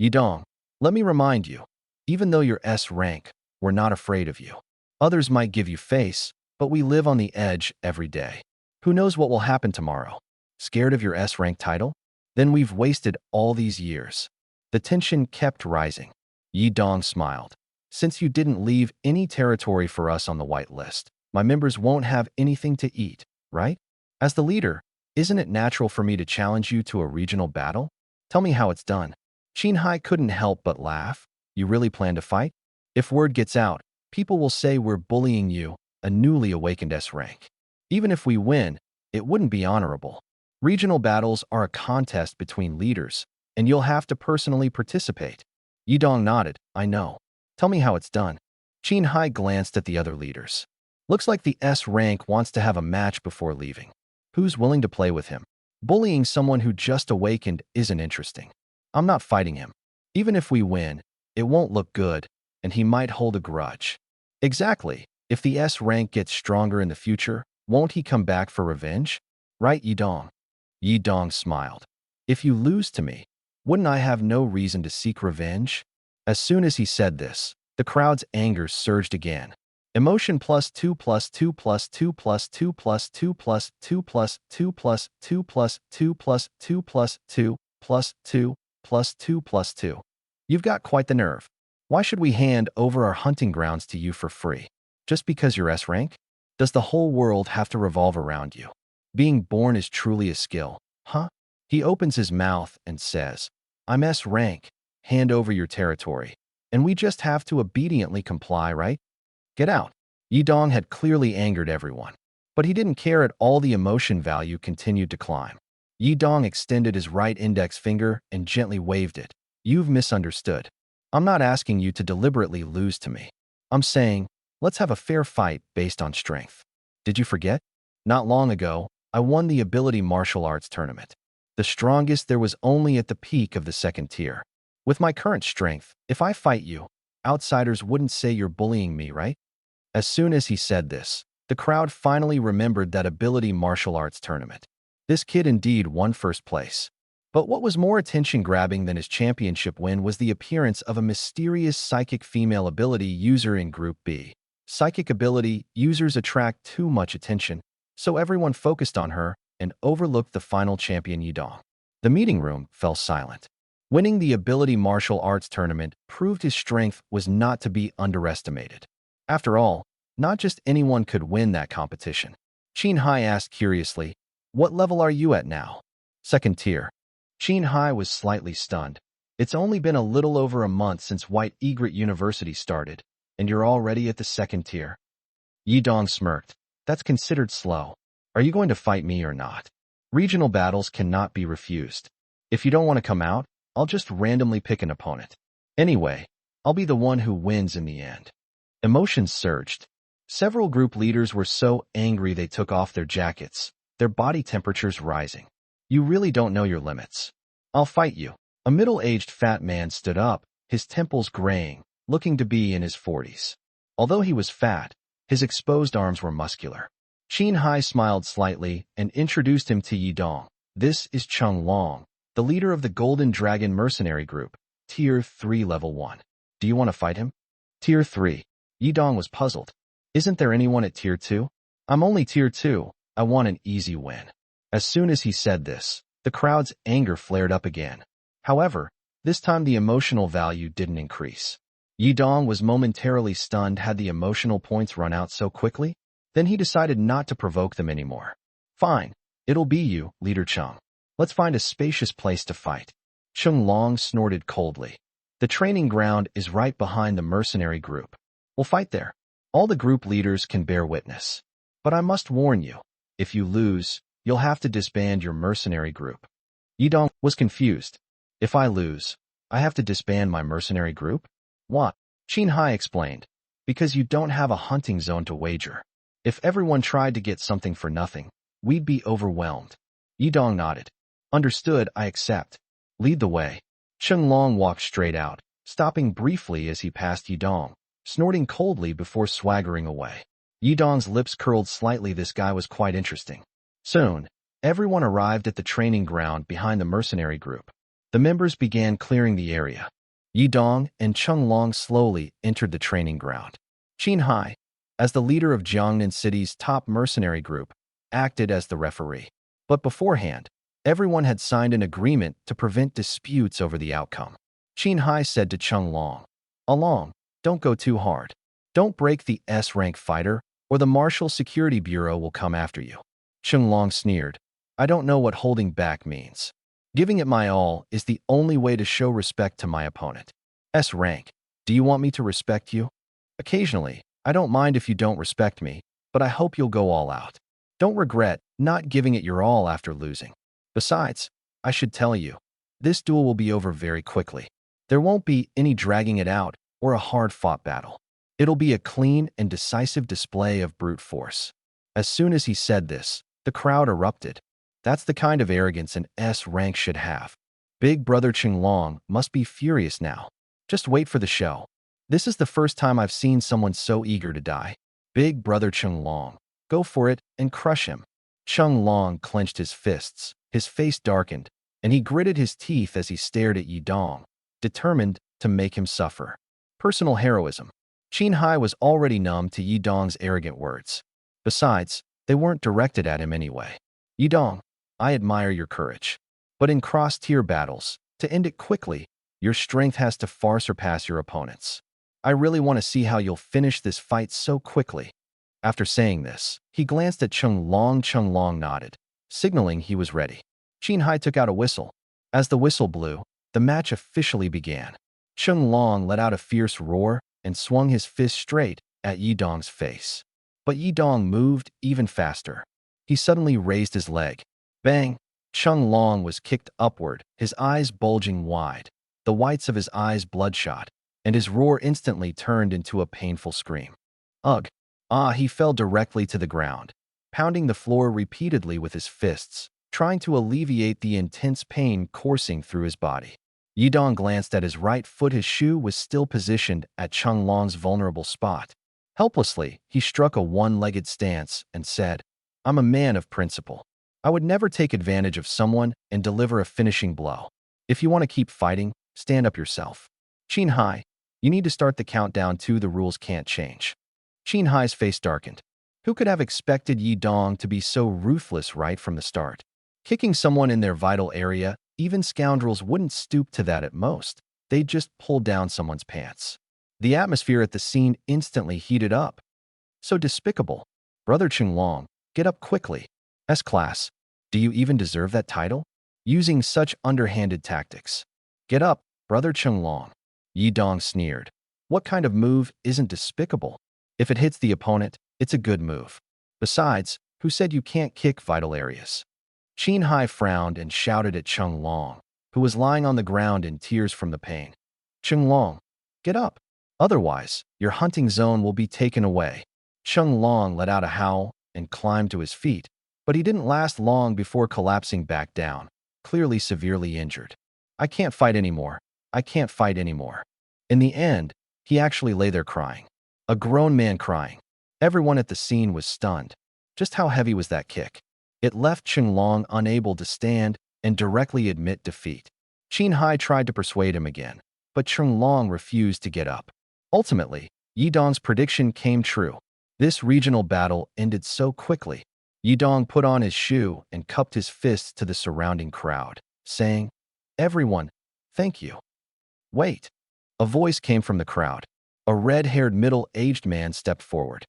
Yidong, let me remind you, even though you're S rank, we're not afraid of you. Others might give you face, but we live on the edge every day. Who knows what will happen tomorrow? Scared of your S rank title? Then we've wasted all these years. The tension kept rising. Yidong smiled. Since you didn't leave any territory for us on the white list, my members won't have anything to eat, right? As the leader, isn't it natural for me to challenge you to a regional battle? Tell me how it's done. Qin Hai couldn't help but laugh. You really plan to fight? If word gets out, people will say we're bullying you, a newly awakened S rank. Even if we win, it wouldn't be honorable. Regional battles are a contest between leaders, and you'll have to personally participate. Yidong nodded. I know. Tell me how it's done. Qin Hai glanced at the other leaders. Looks like the S rank wants to have a match before leaving. Who's willing to play with him? Bullying someone who just awakened isn't interesting. I'm not fighting him. Even if we win, it won't look good, and he might hold a grudge. Exactly. If the S rank gets stronger in the future, won't he come back for revenge? Right, Yidong? Yidong smiled. If you lose to me, wouldn't I have no reason to seek revenge? As soon as he said this, the crowd's anger surged again. Emotion +2 +2 +2 +2 +2 +2 +2 +2 +2 +2 +2 +2 +2 +2. You've got quite the nerve. Why should we hand over our hunting grounds to you for free? Just because you're S rank? Does the whole world have to revolve around you? Being born is truly a skill, huh? He opens his mouth and says, I'm S rank, hand over your territory. And we just have to obediently comply, right? Get out. Yidong had clearly angered everyone. But he didn't care at all. The emotion value continued to climb. Yidong extended his right index finger and gently waved it. You've misunderstood. I'm not asking you to deliberately lose to me. I'm saying, let's have a fair fight based on strength. Did you forget? Not long ago, I won the ability martial arts tournament. The strongest there was only at the peak of the second tier. With my current strength, if I fight you, outsiders wouldn't say you're bullying me, right? As soon as he said this, the crowd finally remembered that ability martial arts tournament. This kid indeed won first place. But what was more attention-grabbing than his championship win was the appearance of a mysterious psychic female ability user in Group B. Psychic ability users attract too much attention, so everyone focused on her and overlooked the final champion Yidong. The meeting room fell silent. Winning the ability martial arts tournament proved his strength was not to be underestimated. After all, not just anyone could win that competition. Qin Hai asked curiously, what level are you at now? Second tier. Qin Hai was slightly stunned. It's only been a little over a month since White Egret University started, and you're already at the second tier. Yidong smirked. That's considered slow. Are you going to fight me or not? Regional battles cannot be refused. If you don't want to come out, I'll just randomly pick an opponent. Anyway, I'll be the one who wins in the end. Emotions surged. Several group leaders were so angry they took off their jackets, their body temperatures rising. You really don't know your limits. I'll fight you. A middle-aged fat man stood up, his temples graying, looking to be in his 40s. Although he was fat, his exposed arms were muscular. Qin Hai smiled slightly and introduced him to Yidong. This is Cheng Long, the leader of the Golden Dragon Mercenary Group, Tier 3 Level 1. Do you want to fight him? Tier 3. Yidong was puzzled. Isn't there anyone at Tier 2? I'm only Tier 2. I want an easy win. As soon as he said this, the crowd's anger flared up again. However, this time the emotional value didn't increase. Yidong was momentarily stunned. Had the emotional points run out so quickly? Then he decided not to provoke them anymore. Fine, it'll be you, Leader Cheng. Let's find a spacious place to fight. Chung Long snorted coldly. The training ground is right behind the mercenary group. We'll fight there. All the group leaders can bear witness. But I must warn you, if you lose, you'll have to disband your mercenary group. Yidong was confused. If I lose, I have to disband my mercenary group? What? Qin Hai explained. Because you don't have a hunting zone to wager. If everyone tried to get something for nothing, we'd be overwhelmed. Yidong nodded. Understood, I accept. Lead the way. Chung Long walked straight out, stopping briefly as he passed Yidong, snorting coldly before swaggering away. Yidong's lips curled slightly. This guy was quite interesting. Soon, everyone arrived at the training ground behind the mercenary group. The members began clearing the area. Yidong and Chung Long slowly entered the training ground. Qin Hai, as the leader of Jiangnan City's top mercenary group, acted as the referee. But beforehand, everyone had signed an agreement to prevent disputes over the outcome. Qin Hai said to Chung Long, "Along, don't go too hard. Don't break the S-rank fighter, or the Martial Security Bureau will come after you." Chung Long sneered, "I don't know what holding back means. Giving it my all is the only way to show respect to my opponent. S-rank, do you want me to respect you? Occasionally, I don't mind if you don't respect me, but I hope you'll go all out. Don't regret not giving it your all after losing. Besides, I should tell you, this duel will be over very quickly. There won't be any dragging it out or a hard-fought battle. It'll be a clean and decisive display of brute force." As soon as he said this, the crowd erupted. That's the kind of arrogance an S-rank should have. Big Brother Chung Long must be furious now. Just wait for the show. This is the first time I've seen someone so eager to die. Big Brother Chung Long, go for it and crush him. Chung Long clenched his fists, his face darkened, and he gritted his teeth as he stared at Yidong, determined to make him suffer. Personal heroism. Qin Hai was already numb to Yidong's arrogant words. Besides, they weren't directed at him anyway. "Yidong, I admire your courage. But in cross-tier battles, to end it quickly, your strength has to far surpass your opponent's. I really want to see how you'll finish this fight so quickly." After saying this, he glanced at Chung Long. Chung Long nodded, signaling he was ready. Qin Hai took out a whistle. As the whistle blew, the match officially began. Chung Long let out a fierce roar and swung his fist straight at Yidong's face. But Yidong moved even faster. He suddenly raised his leg. Bang! Chung Long was kicked upward, his eyes bulging wide, the whites of his eyes bloodshot, and his roar instantly turned into a painful scream. Ugh! Ah! He fell directly to the ground, pounding the floor repeatedly with his fists, trying to alleviate the intense pain coursing through his body. Yidong glanced at his right foot. His shoe was still positioned at Chung Long's vulnerable spot. Helplessly, he struck a one-legged stance and said, "I'm a man of principle. I would never take advantage of someone and deliver a finishing blow. If you want to keep fighting, stand up yourself. Qin Hai, you need to start the countdown too. The rules can't change." Qin Hai's face darkened. Who could have expected Yidong to be so ruthless right from the start? Kicking someone in their vital area, even scoundrels wouldn't stoop to that at most. They'd just pull down someone's pants. The atmosphere at the scene instantly heated up. So despicable. Brother Chung Long, get up quickly. S-Class, do you even deserve that title? Using such underhanded tactics. Get up, Brother Chung Long. Yidong sneered. What kind of move isn't despicable? If it hits the opponent, it's a good move. Besides, who said you can't kick vital areas? Qin Hai frowned and shouted at Chung Long, who was lying on the ground in tears from the pain. Chung Long, get up. Otherwise, your hunting zone will be taken away. Chung Long let out a howl and climbed to his feet, but he didn't last long before collapsing back down, clearly severely injured. "I can't fight anymore. I can't fight anymore." In the end, he actually lay there crying. A grown man crying. Everyone at the scene was stunned. Just how heavy was that kick? It left Chung Long unable to stand and directly admit defeat. Qin Hai tried to persuade him again, but Chung Long refused to get up. Ultimately, Yidong's prediction came true. This regional battle ended so quickly. Yidong put on his shoe and cupped his fists to the surrounding crowd, saying, "Everyone, thank you." Wait. A voice came from the crowd. A red-haired middle-aged man stepped forward.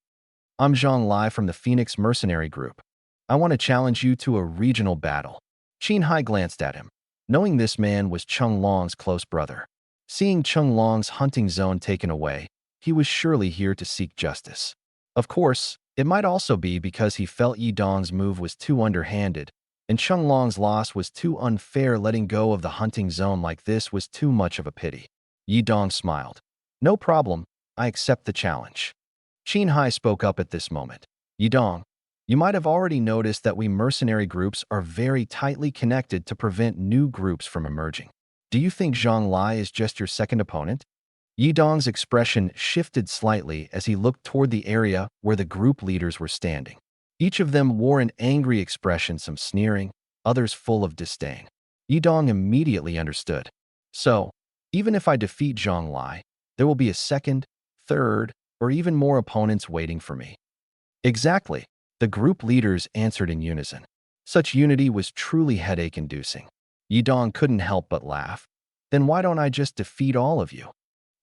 "I'm Zhang Lai from the Phoenix Mercenary Group. I want to challenge you to a regional battle." Qin Hai glanced at him, knowing this man was Cheng Long's close brother. Seeing Cheng Long's hunting zone taken away, he was surely here to seek justice. Of course, it might also be because he felt Yi Dong's move was too underhanded, and Cheng Long's loss was too unfair. Letting go of the hunting zone like this was too much of a pity. Yi Dong smiled. No problem, I accept the challenge. Qin Hai spoke up at this moment. Yi Dong, you might have already noticed that we mercenary groups are very tightly connected to prevent new groups from emerging. Do you think Zhang Lai is just your second opponent? Yi Dong's expression shifted slightly as he looked toward the area where the group leaders were standing. Each of them wore an angry expression, some sneering, others full of disdain. Yi Dong immediately understood. So, even if I defeat Zhang Lai, there will be a second, third, or even more opponents waiting for me. Exactly, the group leaders answered in unison. Such unity was truly headache-inducing. Yi Dong couldn't help but laugh. Then why don't I just defeat all of you?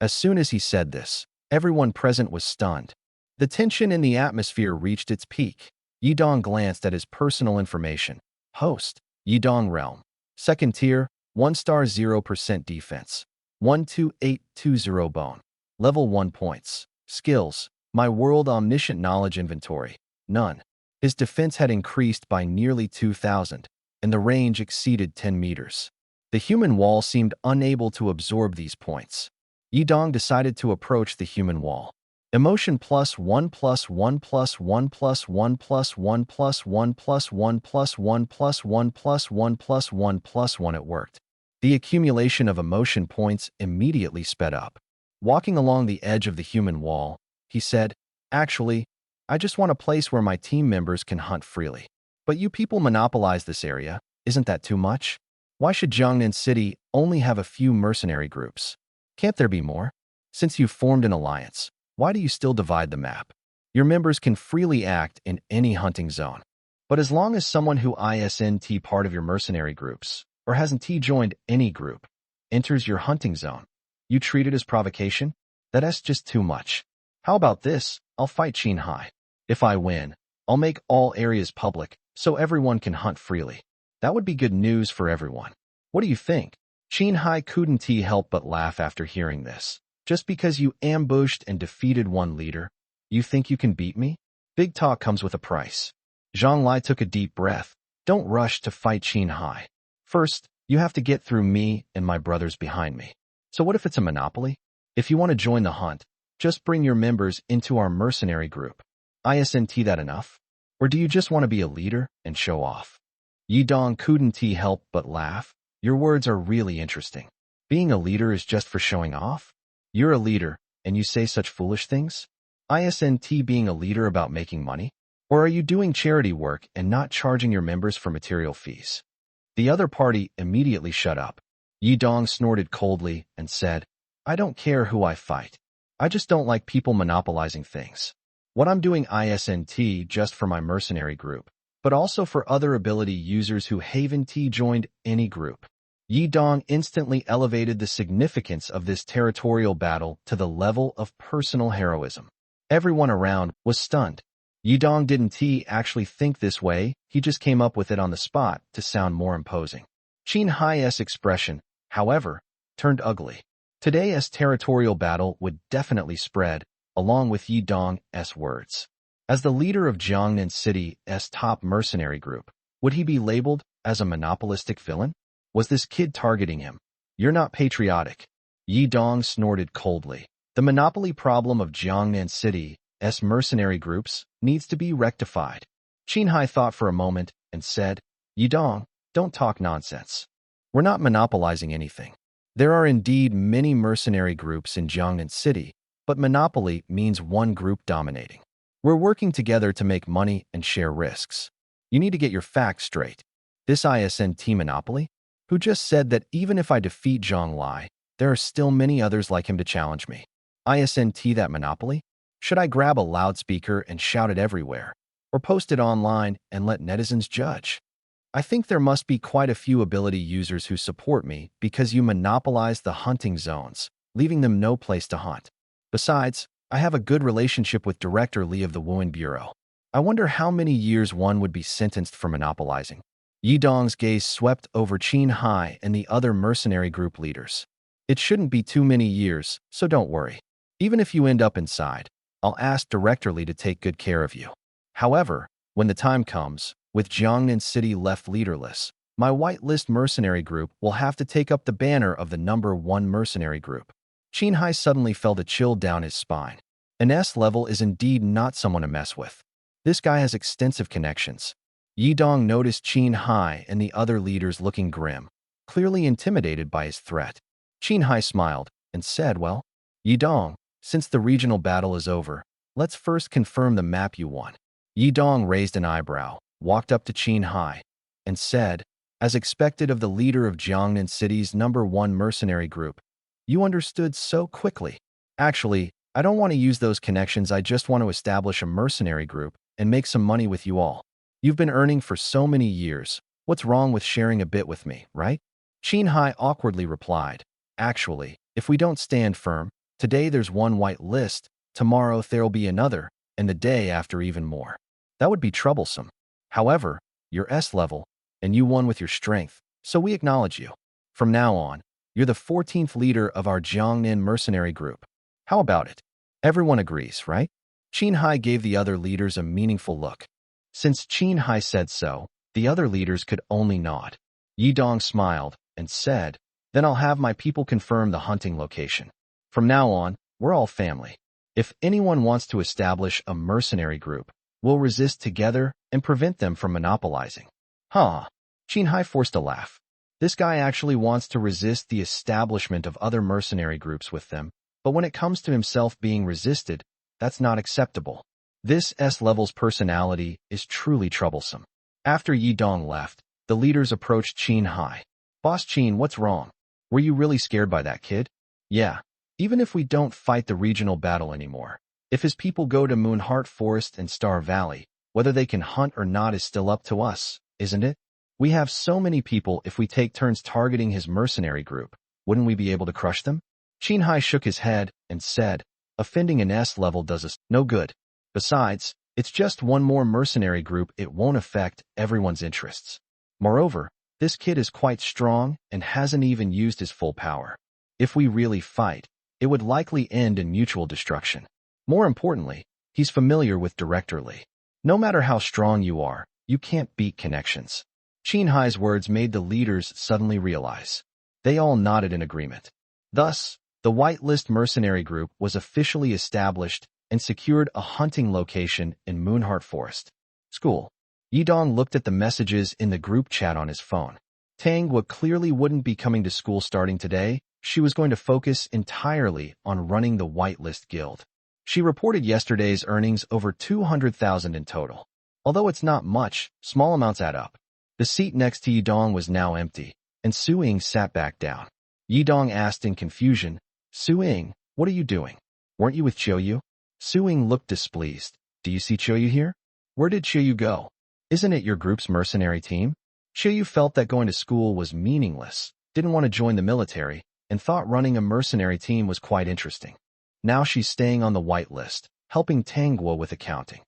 As soon as he said this, everyone present was stunned. The tension in the atmosphere reached its peak. Yi Dong glanced at his personal information. Host, Yi Dong Realm. Second tier, 1 star 0% defense. 12820 bone. Level 1 points. Skills, My World Omniscient Knowledge Inventory. None. His defense had increased by nearly 2,000, and the range exceeded 10 meters. The human wall seemed unable to absorb these points. Yi Dong decided to approach the human wall. Emotion +1 +1 +1 +1 +1 +1 +1 +1 +1 +1 +1 +1. It worked. The accumulation of emotion points immediately sped up. Walking along the edge of the human wall, he said, Actually, I just want a place where my team members can hunt freely. But you people monopolize this area. Isn't that too much? Why should Jiangnan City only have a few mercenary groups? Can't there be more? Since you've formed an alliance, why do you still divide the map? Your members can freely act in any hunting zone. But as long as someone who isn't part of your mercenary groups, or hasn't joined any group, enters your hunting zone, you treat it as provocation? That's just too much. How about this? I'll fight Qin Hai. If I win, I'll make all areas public so everyone can hunt freely. That would be good news for everyone. What do you think? Qin Hai couldn't help but laugh after hearing this. Just because you ambushed and defeated one leader, you think you can beat me? Big talk comes with a price. Zhang Lai took a deep breath. Don't rush to fight Qin Hai. First, you have to get through me and my brothers behind me. So what if it's a monopoly? If you want to join the hunt, just bring your members into our mercenary group. Isn't that enough? Or do you just want to be a leader and show off? Yi Dong couldn't help but laugh. Your words are really interesting. Being a leader is just for showing off? You're a leader, and you say such foolish things? Isn't being a leader about making money? Or are you doing charity work and not charging your members for material fees? The other party immediately shut up. Yi Dong snorted coldly and said, I don't care who I fight. I just don't like people monopolizing things. What I'm doing isn't just for my mercenary group, but also for other ability users who haven't joined any group. Yi Dong instantly elevated the significance of this territorial battle to the level of personal heroism. Everyone around was stunned. Yi Dong didn't actually think this way, he just came up with it on the spot to sound more imposing. Qin Hai's expression, however, turned ugly. Today's territorial battle would definitely spread, along with Yi Dong's words. As the leader of Jiangnan City's top mercenary group, would he be labeled as a monopolistic villain? Was this kid targeting him? You're not patriotic. Yi Dong snorted coldly. The monopoly problem of Jiangnan City's mercenary groups needs to be rectified. Qin Hai thought for a moment and said, Yi Dong, don't talk nonsense. We're not monopolizing anything. There are indeed many mercenary groups in Jiangnan City, but monopoly means one group dominating. We're working together to make money and share risks. You need to get your facts straight. This isn't monopoly? Who just said that even if I defeat Zhang Lai, there are still many others like him to challenge me. Isn't that monopoly? Should I grab a loudspeaker and shout it everywhere, or post it online and let netizens judge? I think there must be quite a few ability users who support me because you monopolize the hunting zones, leaving them no place to hunt. Besides, I have a good relationship with Director Li of the Wuhan Bureau. I wonder how many years one would be sentenced for monopolizing. Yidong's gaze swept over Qin Hai and the other mercenary group leaders. It shouldn't be too many years, so don't worry. Even if you end up inside, I'll ask Director Li to take good care of you. However, when the time comes, with Jiangnan City left leaderless, my whitelist mercenary group will have to take up the banner of the #1 mercenary group. Qin Hai suddenly felt a chill down his spine. An S level is indeed not someone to mess with. This guy has extensive connections. Yidong noticed Qin Hai and the other leaders looking grim, clearly intimidated by his threat. Qin Hai smiled and said, well, Yidong, since the regional battle is over, let's first confirm the map you want. Yidong raised an eyebrow, walked up to Qin Hai, and said, as expected of the leader of Jiangnan City's #1 mercenary group, you understood so quickly. Actually, I don't want to use those connections, I just want to establish a mercenary group and make some money with you all. You've been earning for so many years. What's wrong with sharing a bit with me, right? Qin Hai awkwardly replied, actually, if we don't stand firm, today there's one white list, tomorrow there'll be another, and the day after even more. That would be troublesome. However, you're S level, and you won with your strength, so we acknowledge you. From now on, you're the 14th leader of our Jiangnan mercenary group. How about it? Everyone agrees, right? Qin Hai gave the other leaders a meaningful look. Since Qin Hai said so, the other leaders could only nod. Yidong smiled and said, then I'll have my people confirm the hunting location. From now on, we're all family. If anyone wants to establish a mercenary group, we'll resist together and prevent them from monopolizing. Huh. Qin Hai forced a laugh. This guy actually wants to resist the establishment of other mercenary groups with them, but when it comes to himself being resisted, that's not acceptable. This S-level's personality is truly troublesome. After Yidong left, the leaders approached Qin Hai. Boss Qin, what's wrong? Were you really scared by that kid? Yeah. Even if we don't fight the regional battle anymore, if his people go to Moonheart Forest and Star Valley, whether they can hunt or not is still up to us, isn't it? We have so many people, if we take turns targeting his mercenary group, wouldn't we be able to crush them? Qin Hai shook his head and said, offending an S level does us no good. Besides, it's just one more mercenary group, it won't affect everyone's interests. Moreover, this kid is quite strong and hasn't even used his full power. If we really fight, it would likely end in mutual destruction. More importantly, he's familiar with Director Li. No matter how strong you are, you can't beat connections. Qin Hai's words made the leaders suddenly realize. They all nodded in agreement. Thus, the whitelist mercenary group was officially established and secured a hunting location in Moonheart Forest. School. Yidong looked at the messages in the group chat on his phone. Tanghua clearly wouldn't be coming to school starting today. She was going to focus entirely on running the whitelist guild. She reported yesterday's earnings over 200,000 in total. Although it's not much, small amounts add up. The seat next to Yidong was now empty, and Su Ying sat back down. Yidong asked in confusion, Su Ying, what are you doing? Weren't you with Qiuyu? Su Ying looked displeased. Do you see Qiuyu here? Where did Qiuyu go? Isn't it your group's mercenary team? Qiuyu felt that going to school was meaningless, didn't want to join the military, and thought running a mercenary team was quite interesting. Now she's staying on the whitelist, helping Tanghua with accounting.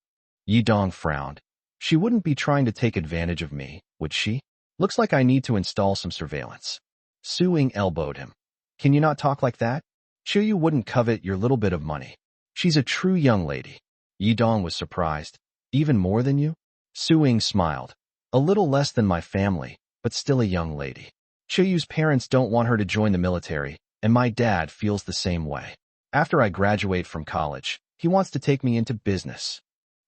Yidong frowned. She wouldn't be trying to take advantage of me, would she? Looks like I need to install some surveillance. Su Ying elbowed him. Can you not talk like that? Qiuyu wouldn't covet your little bit of money. She's a true young lady. Yidong was surprised. Even more than you? Su Ying smiled. A little less than my family, but still a young lady. Qiuyu's parents don't want her to join the military, and my dad feels the same way. After I graduate from college, he wants to take me into business.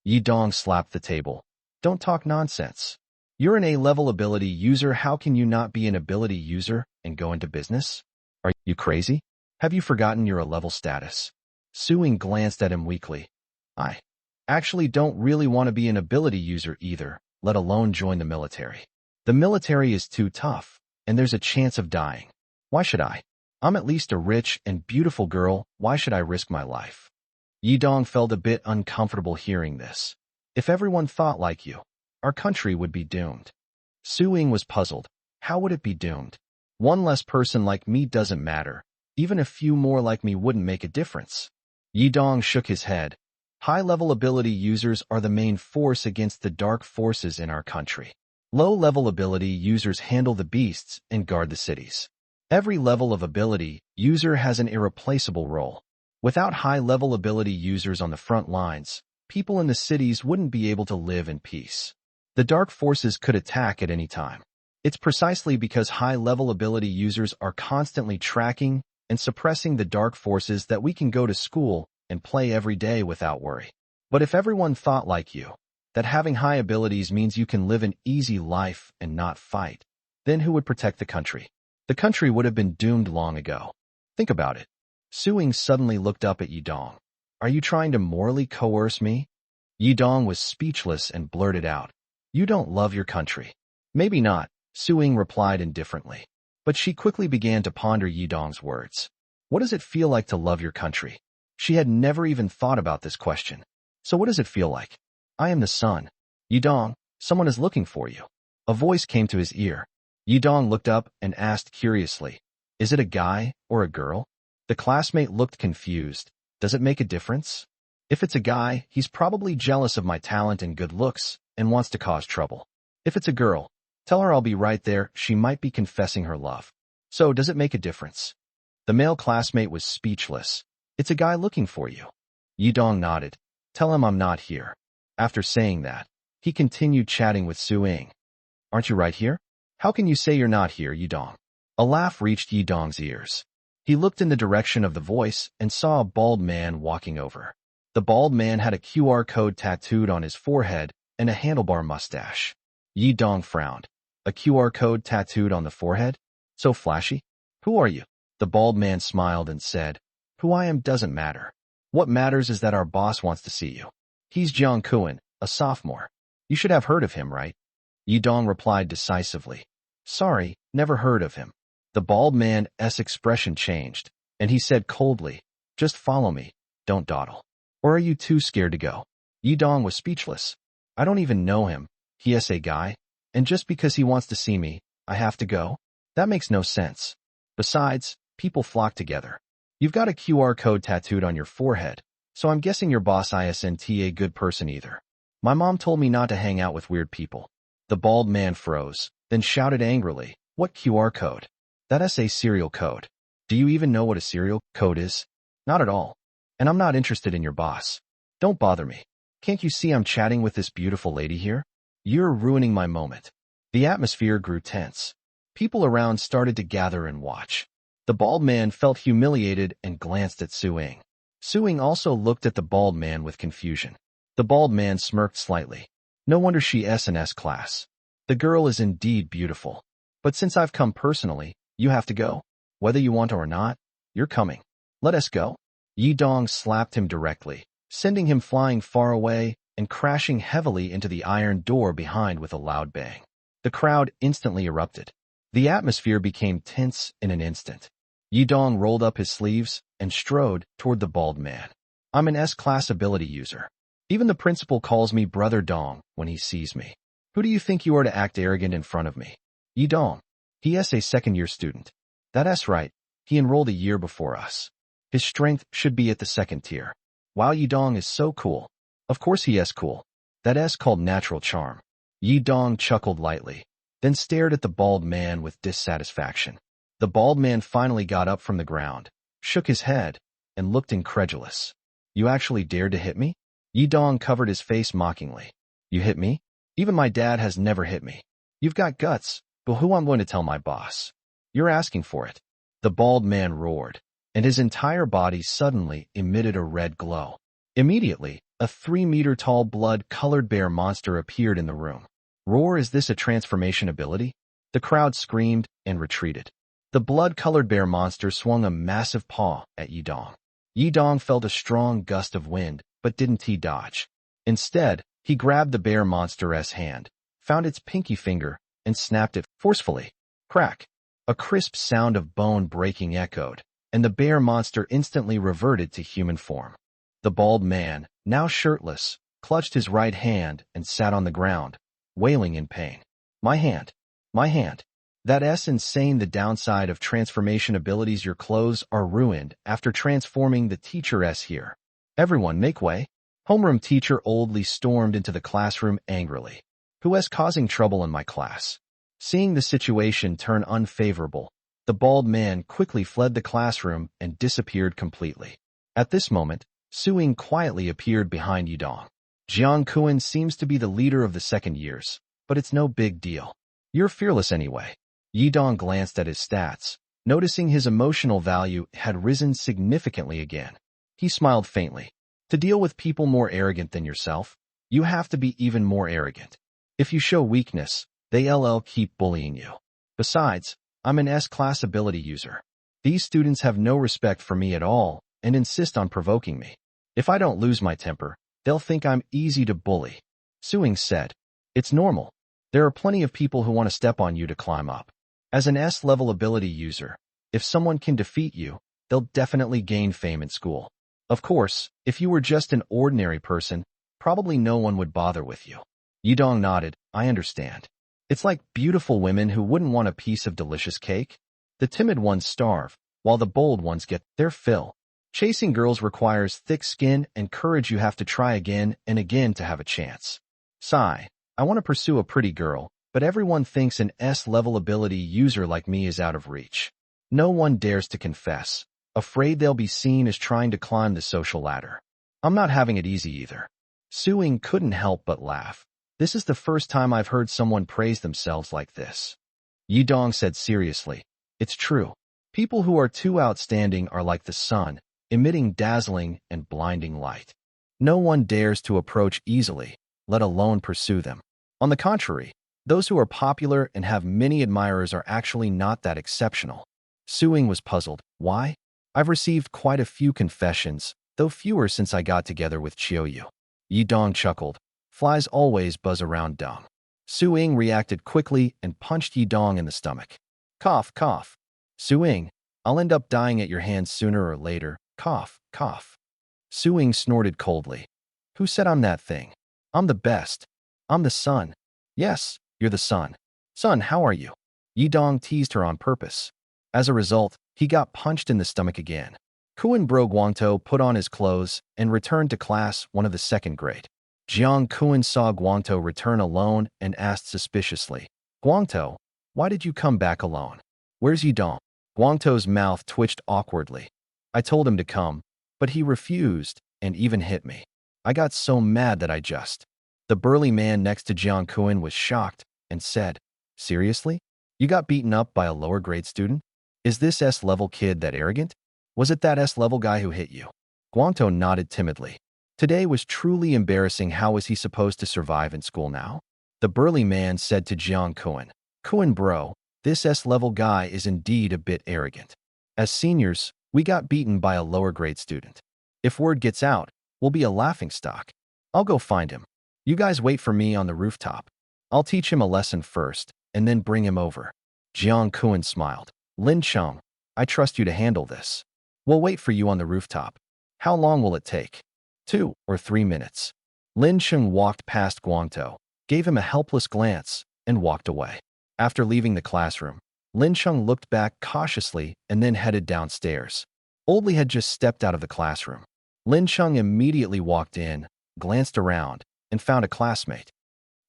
Yidong slapped the table. Don't talk nonsense. You're an A-level ability user, how can you not be an ability user and go into business? Are you crazy? Have you forgotten your A-level status? Su Ying glanced at him weakly. I actually don't really want to be an ability user either, let alone join the military. The military is too tough, and there's a chance of dying. Why should I? I'm at least a rich and beautiful girl, why should I risk my life? Yidong felt a bit uncomfortable hearing this. If everyone thought like you, our country would be doomed. Su Ying was puzzled. How would it be doomed? One less person like me doesn't matter. Even a few more like me wouldn't make a difference. Yidong shook his head. High-level ability users are the main force against the dark forces in our country. Low-level ability users handle the beasts and guard the cities. Every level of ability user has an irreplaceable role. Without high-level ability users on the front lines, people in the cities wouldn't be able to live in peace. The dark forces could attack at any time. It's precisely because high-level ability users are constantly tracking and suppressing the dark forces that we can go to school and play every day without worry. But if everyone thought like you, that having high abilities means you can live an easy life and not fight, then who would protect the country? The country would have been doomed long ago. Think about it. Suing suddenly looked up at Yidong. Are you trying to morally coerce me? Yidong was speechless and blurted out. You don't love your country. Maybe not, Suing replied indifferently. But she quickly began to ponder Yidong's words. What does it feel like to love your country? She had never even thought about this question. So what does it feel like? I am the sun. Yidong, someone is looking for you. A voice came to his ear. Yidong looked up and asked curiously, is it a guy or a girl? The classmate looked confused. Does it make a difference? If it's a guy, he's probably jealous of my talent and good looks and wants to cause trouble. If it's a girl, tell her I'll be right there, she might be confessing her love. So, does it make a difference? The male classmate was speechless. It's a guy looking for you. Yidong nodded. Tell him I'm not here. After saying that, he continued chatting with Suing. Aren't you right here? How can you say you're not here, Yidong? A laugh reached Yidong's ears. He looked in the direction of the voice and saw a bald man walking over. The bald man had a QR code tattooed on his forehead and a handlebar mustache. Yidong frowned. A QR code tattooed on the forehead? So flashy? Who are you? The bald man smiled and said, who I am doesn't matter. What matters is that our boss wants to see you. He's Jiang Kuan, a sophomore. You should have heard of him, right? Yidong replied decisively. Sorry, never heard of him. The bald man's expression changed, and he said coldly, just follow me, don't dawdle. Or are you too scared to go? Yidong was speechless. I don't even know him, he's a guy, and just because he wants to see me, I have to go? That makes no sense. Besides, people flock together. You've got a QR code tattooed on your forehead, so I'm guessing your boss isn't a good person either. My mom told me not to hang out with weird people. The bald man froze, then shouted angrily, what QR code? That's a serial code. Do you even know what a serial code is? Not at all. And I'm not interested in your boss. Don't bother me. Can't you see I'm chatting with this beautiful lady here? You're ruining my moment. The atmosphere grew tense. People around started to gather and watch. The bald man felt humiliated and glanced at Suing. Suing also looked at the bald man with confusion. The bald man smirked slightly. No wonder she is in S class. The girl is indeed beautiful. But since I've come personally, you have to go. Whether you want to or not, you're coming. Let us go. Yidong slapped him directly, sending him flying far away and crashing heavily into the iron door behind with a loud bang. The crowd instantly erupted. The atmosphere became tense in an instant. Yidong rolled up his sleeves and strode toward the bald man. I'm an S-class ability user. Even the principal calls me Brother Dong when he sees me. Who do you think you are to act arrogant in front of me? Yidong. He is a second-year student. That's right. He enrolled a year before us. His strength should be at the second tier. Wow, Yidong is so cool. Of course he is cool. That's called natural charm. Yidong chuckled lightly, then stared at the bald man with dissatisfaction. The bald man finally got up from the ground, shook his head, and looked incredulous. You actually dared to hit me? Yidong covered his face mockingly. You hit me? Even my dad has never hit me. You've got guts, but who I'm going to tell my boss? You're asking for it. The bald man roared, and his entire body suddenly emitted a red glow. Immediately, a 3-meter-tall blood-colored bear monster appeared in the room. Roar, is this a transformation ability? The crowd screamed and retreated. The blood-colored bear monster swung a massive paw at Yidong. Yidong felt a strong gust of wind, but didn't he dodge. Instead, he grabbed the bear monster's hand, found its pinky finger, and snapped it forcefully. Crack! A crisp sound of bone breaking echoed, and the bear monster instantly reverted to human form. The bald man, now shirtless, clutched his right hand and sat on the ground, wailing in pain. My hand. My hand. That's insane. The downside of transformation abilities, your clothes are ruined after transforming. The teacher is here. Everyone make way. Homeroom teacher Oldly stormed into the classroom angrily. Who is causing trouble in my class? Seeing the situation turn unfavorable, the bald man quickly fled the classroom and disappeared completely. At this moment, Suing quietly appeared behind Yidong. Jiang Kuan seems to be the leader of the second years, but it's no big deal. You're fearless anyway. Yidong glanced at his stats, noticing his emotional value had risen significantly again. He smiled faintly. To deal with people more arrogant than yourself, you have to be even more arrogant. If you show weakness, they'll keep bullying you. Besides, I'm an S-class ability user. These students have no respect for me at all and insist on provoking me. If I don't lose my temper, they'll think I'm easy to bully. Suing said, it's normal. There are plenty of people who want to step on you to climb up. As an S-level ability user, if someone can defeat you, they'll definitely gain fame in school. Of course, if you were just an ordinary person, probably no one would bother with you. Yidong nodded, I understand. It's like beautiful women who wouldn't want a piece of delicious cake. The timid ones starve, while the bold ones get their fill. Chasing girls requires thick skin and courage. You have to try again and again to have a chance. Sigh, I want to pursue a pretty girl, but everyone thinks an S-level ability user like me is out of reach. No one dares to confess, afraid they'll be seen as trying to climb the social ladder. I'm not having it easy either. Suing couldn't help but laugh. This is the first time I've heard someone praise themselves like this. Yidong said seriously, it's true. People who are too outstanding are like the sun, emitting dazzling and blinding light. No one dares to approach easily, let alone pursue them. On the contrary, those who are popular and have many admirers are actually not that exceptional. Suing was puzzled. Why? I've received quite a few confessions, though fewer since I got together with Chiyoyu. Yidong chuckled. Flies always buzz around dung. Suing reacted quickly and punched Yidong in the stomach. Cough, cough. Suing, I'll end up dying at your hands sooner or later. Cough, cough. Suing snorted coldly. Who said I'm that thing? I'm the best. I'm the sun. Yes, you're the sun. Sun, how are you? Yidong teased her on purpose. As a result, he got punched in the stomach again. Kuan Bro Guangtou put on his clothes and returned to class, one of the second grade. Jiang Kuan saw Guangtou return alone and asked suspiciously, Guangtou, why did you come back alone? Where's Yidong? Guangtou's mouth twitched awkwardly. I told him to come, but he refused and even hit me. I got so mad that I just... The burly man next to Jiang Kuan was shocked and said, seriously? You got beaten up by a lower grade student? Is this S-level kid that arrogant? Was it that S-level guy who hit you? Guangtou nodded timidly. Today was truly embarrassing. How was he supposed to survive in school now? The burly man said to Jiang Kuan, Kuan bro, this S-level guy is indeed a bit arrogant. As seniors, we got beaten by a lower grade student. If word gets out, we'll be a laughingstock. I'll go find him. You guys wait for me on the rooftop. I'll teach him a lesson first, and then bring him over. Jiang Kuan smiled. Lin Cheng, I trust you to handle this. We'll wait for you on the rooftop. How long will it take? 2 or 3 minutes. Lin Cheng walked past Guangtou, gave him a helpless glance, and walked away. After leaving the classroom, Lin Cheng looked back cautiously and then headed downstairs. Oldly had just stepped out of the classroom. Lin Cheng immediately walked in, glanced around, and found a classmate.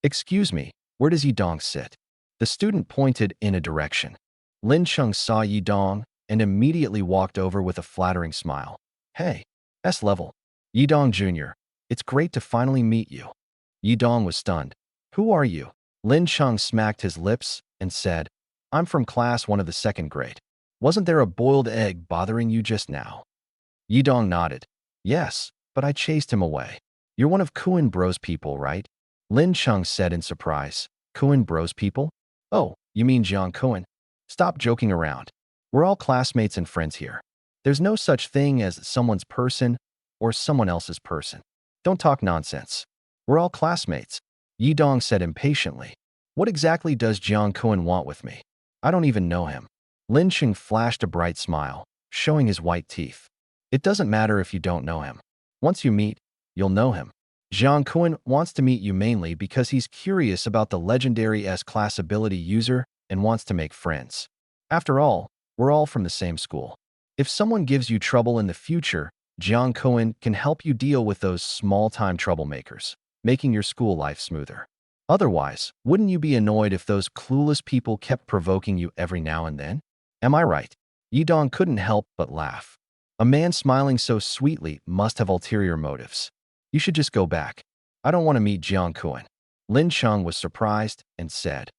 Excuse me, where does Yidong sit? The student pointed in a direction. Lin Cheng saw Yidong and immediately walked over with a flattering smile. Hey, S-level. Yidong Jr., it's great to finally meet you. Yidong was stunned. Who are you? Lin Cheng smacked his lips and said, I'm from class 1 of the second grade. Wasn't there a boiled egg bothering you just now? Yidong nodded. Yes, but I chased him away. You're one of Kuan Bro's people, right? Lin Cheng said in surprise. Kuan Bro's people? Oh, you mean Jiang Kuan? Stop joking around. We're all classmates and friends here. There's no such thing as someone's person or someone else's person. Don't talk nonsense. We're all classmates. Yidong said impatiently. What exactly does Jiang Kuan want with me? I don't even know him. Lin Cheng flashed a bright smile, showing his white teeth. It doesn't matter if you don't know him. Once you meet, you'll know him. Jiang Kuan wants to meet you mainly because he's curious about the legendary S-class ability user and wants to make friends. After all, we're all from the same school. If someone gives you trouble in the future, Jiang Kuan can help you deal with those small-time troublemakers, making your school life smoother. Otherwise, wouldn't you be annoyed if those clueless people kept provoking you every now and then? Am I right? Yidong couldn't help but laugh. A man smiling so sweetly must have ulterior motives. You should just go back. I don't want to meet Jiang Kuan. Lin Cheng was surprised and said,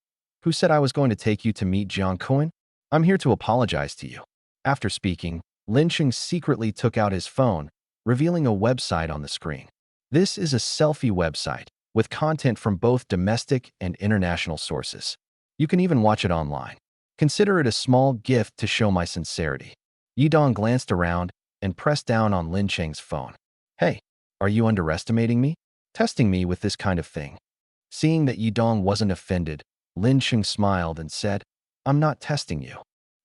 "Who said I was going to take you to meet Jiang Kuan? I'm here to apologize to you." After speaking, Lin Cheng secretly took out his phone, revealing a website on the screen. This is a selfie website with content from both domestic and international sources. You can even watch it online. Consider it a small gift to show my sincerity. Yidong glanced around and pressed down on Lin Cheng's phone. Hey, are you underestimating me? Testing me with this kind of thing? Seeing that Yidong wasn't offended, Lin Cheng smiled and said, I'm not testing you.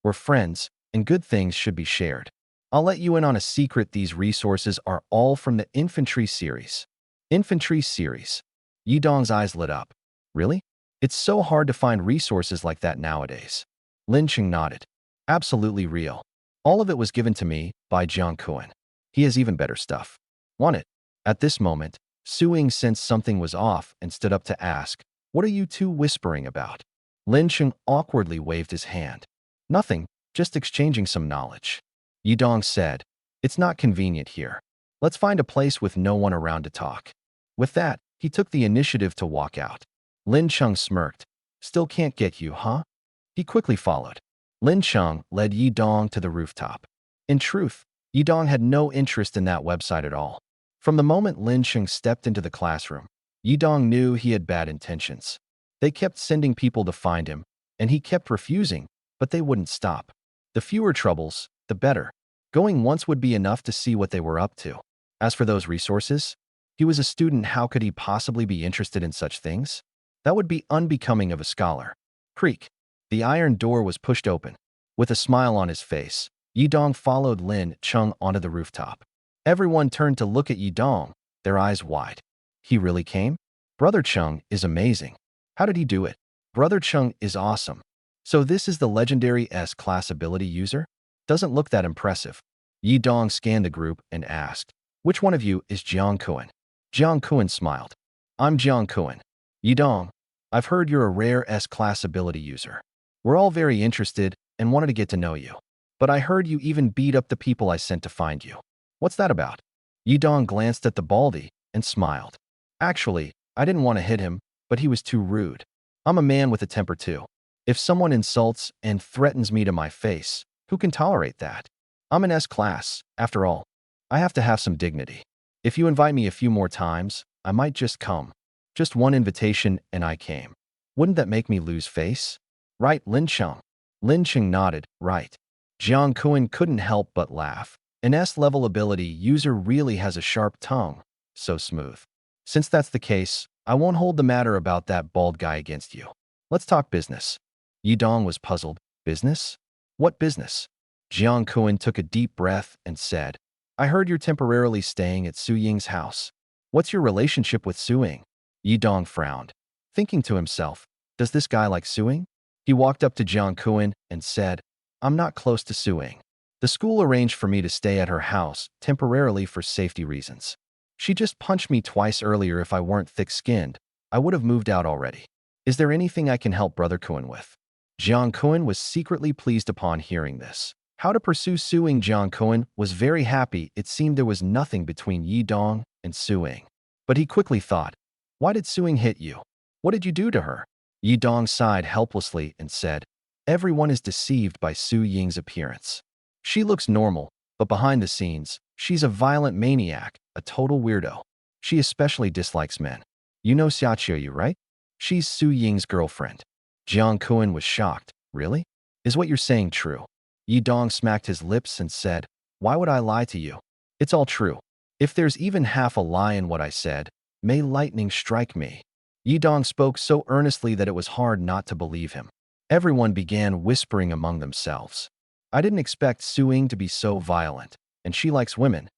We're friends, and good things should be shared. I'll let you in on a secret. These resources are all from the Infantry series. Infantry series. Yidong's eyes lit up. Really? It's so hard to find resources like that nowadays. Lin Cheng nodded. Absolutely real. All of it was given to me by Jiang Kuan. He has even better stuff. Want it? At this moment, Su Ying sensed something was off and stood up to ask, what are you two whispering about? Lin Cheng awkwardly waved his hand. Nothing, just exchanging some knowledge. Yidong said, it's not convenient here. Let's find a place with no one around to talk. With that, he took the initiative to walk out. Lin Cheng smirked. Still can't get you, huh? He quickly followed. Lin Cheng led Yidong to the rooftop. In truth, Yidong had no interest in that website at all. From the moment Lin Cheng stepped into the classroom, Yidong knew he had bad intentions. They kept sending people to find him, and he kept refusing, but they wouldn't stop. The fewer troubles, the better. Going once would be enough to see what they were up to. As for those resources, he was a student. How could he possibly be interested in such things? That would be unbecoming of a scholar. Creak. The iron door was pushed open. With a smile on his face, Yidong followed Lin Cheng onto the rooftop. Everyone turned to look at Yidong, their eyes wide. He really came? Brother Cheng is amazing. How did he do it? Brother Cheng is awesome. So this is the legendary S-class ability user? Doesn't look that impressive. Yidong scanned the group and asked, which one of you is Jiang Kuan? Jiang Kuan smiled. I'm Jiang Kuan. Yidong, I've heard you're a rare S-class ability user. We're all very interested and wanted to get to know you. But I heard you even beat up the people I sent to find you. What's that about? Yidong glanced at the baldy and smiled. Actually, I didn't want to hit him, but he was too rude. I'm a man with a temper too. If someone insults and threatens me to my face, who can tolerate that? I'm an S-class, after all. I have to have some dignity. If you invite me a few more times, I might just come. Just one invitation and I came. Wouldn't that make me lose face? Right, Lin Cheng? Lin Cheng nodded, right. Jiang Kuan couldn't help but laugh. An S-level ability user really has a sharp tongue. So smooth. Since that's the case, I won't hold the matter about that bald guy against you. Let's talk business. Yidong was puzzled. Business? What business? Jiang Kuan took a deep breath and said, I heard you're temporarily staying at Su Ying's house. What's your relationship with Su Ying? Yidong frowned, thinking to himself, does this guy like Su Ying? He walked up to Jiang Kuan and said, I'm not close to Su Ying. The school arranged for me to stay at her house temporarily for safety reasons. She just punched me twice earlier. If I weren't thick-skinned, I would have moved out already. Is there anything I can help Brother Kuan with? Jiang Kuan was secretly pleased upon hearing this. How to pursue Su Ying? Jiang Kuan was very happy. It seemed there was nothing between Yidong and Su Ying. But he quickly thought, why did Su Ying hit you? What did you do to her? Yidong sighed helplessly and said, everyone is deceived by Su Ying's appearance. She looks normal, but behind the scenes, she's a violent maniac, a total weirdo. She especially dislikes men. You know Xia Qiuyu, right? She's Su Ying's girlfriend. Jiang Kuan was shocked. Really? Is what you're saying true? Yidong smacked his lips and said, why would I lie to you? It's all true. If there's even half a lie in what I said, may lightning strike me. Yidong spoke so earnestly that it was hard not to believe him. Everyone began whispering among themselves. I didn't expect Su Ying to be so violent, and she likes women.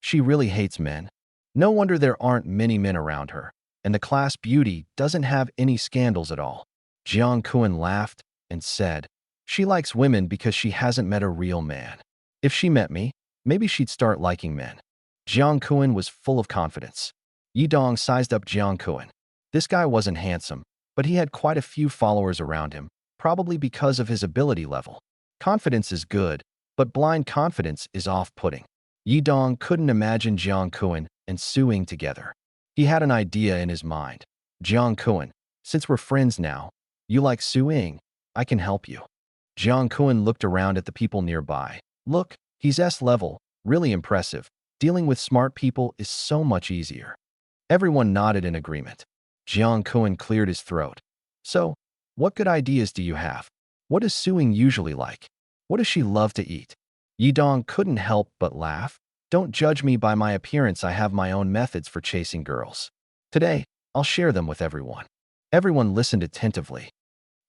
She really hates men. No wonder there aren't many men around her, and the class beauty doesn't have any scandals at all. Jiang Kuan laughed and said, she likes women because she hasn't met a real man. If she met me, maybe she'd start liking men. Jiang Kuan was full of confidence. Yidong sized up Jiang Kuan. This guy wasn't handsome, but he had quite a few followers around him, probably because of his ability level. Confidence is good, but blind confidence is off-putting. Yi Dong couldn't imagine Jiang Kuan and Su Ying together. He had an idea in his mind. Jiang Kuan, since we're friends now, you like Su Ying, I can help you. Jiang Kuan looked around at the people nearby. Look, he's S-level, really impressive. Dealing with smart people is so much easier. Everyone nodded in agreement. Jiang Kuan cleared his throat. So, what good ideas do you have? What does Su Ying usually like? What does she love to eat? Yi Dong couldn't help but laugh. Don't judge me by my appearance. I have my own methods for chasing girls. Today, I'll share them with everyone. Everyone listened attentively.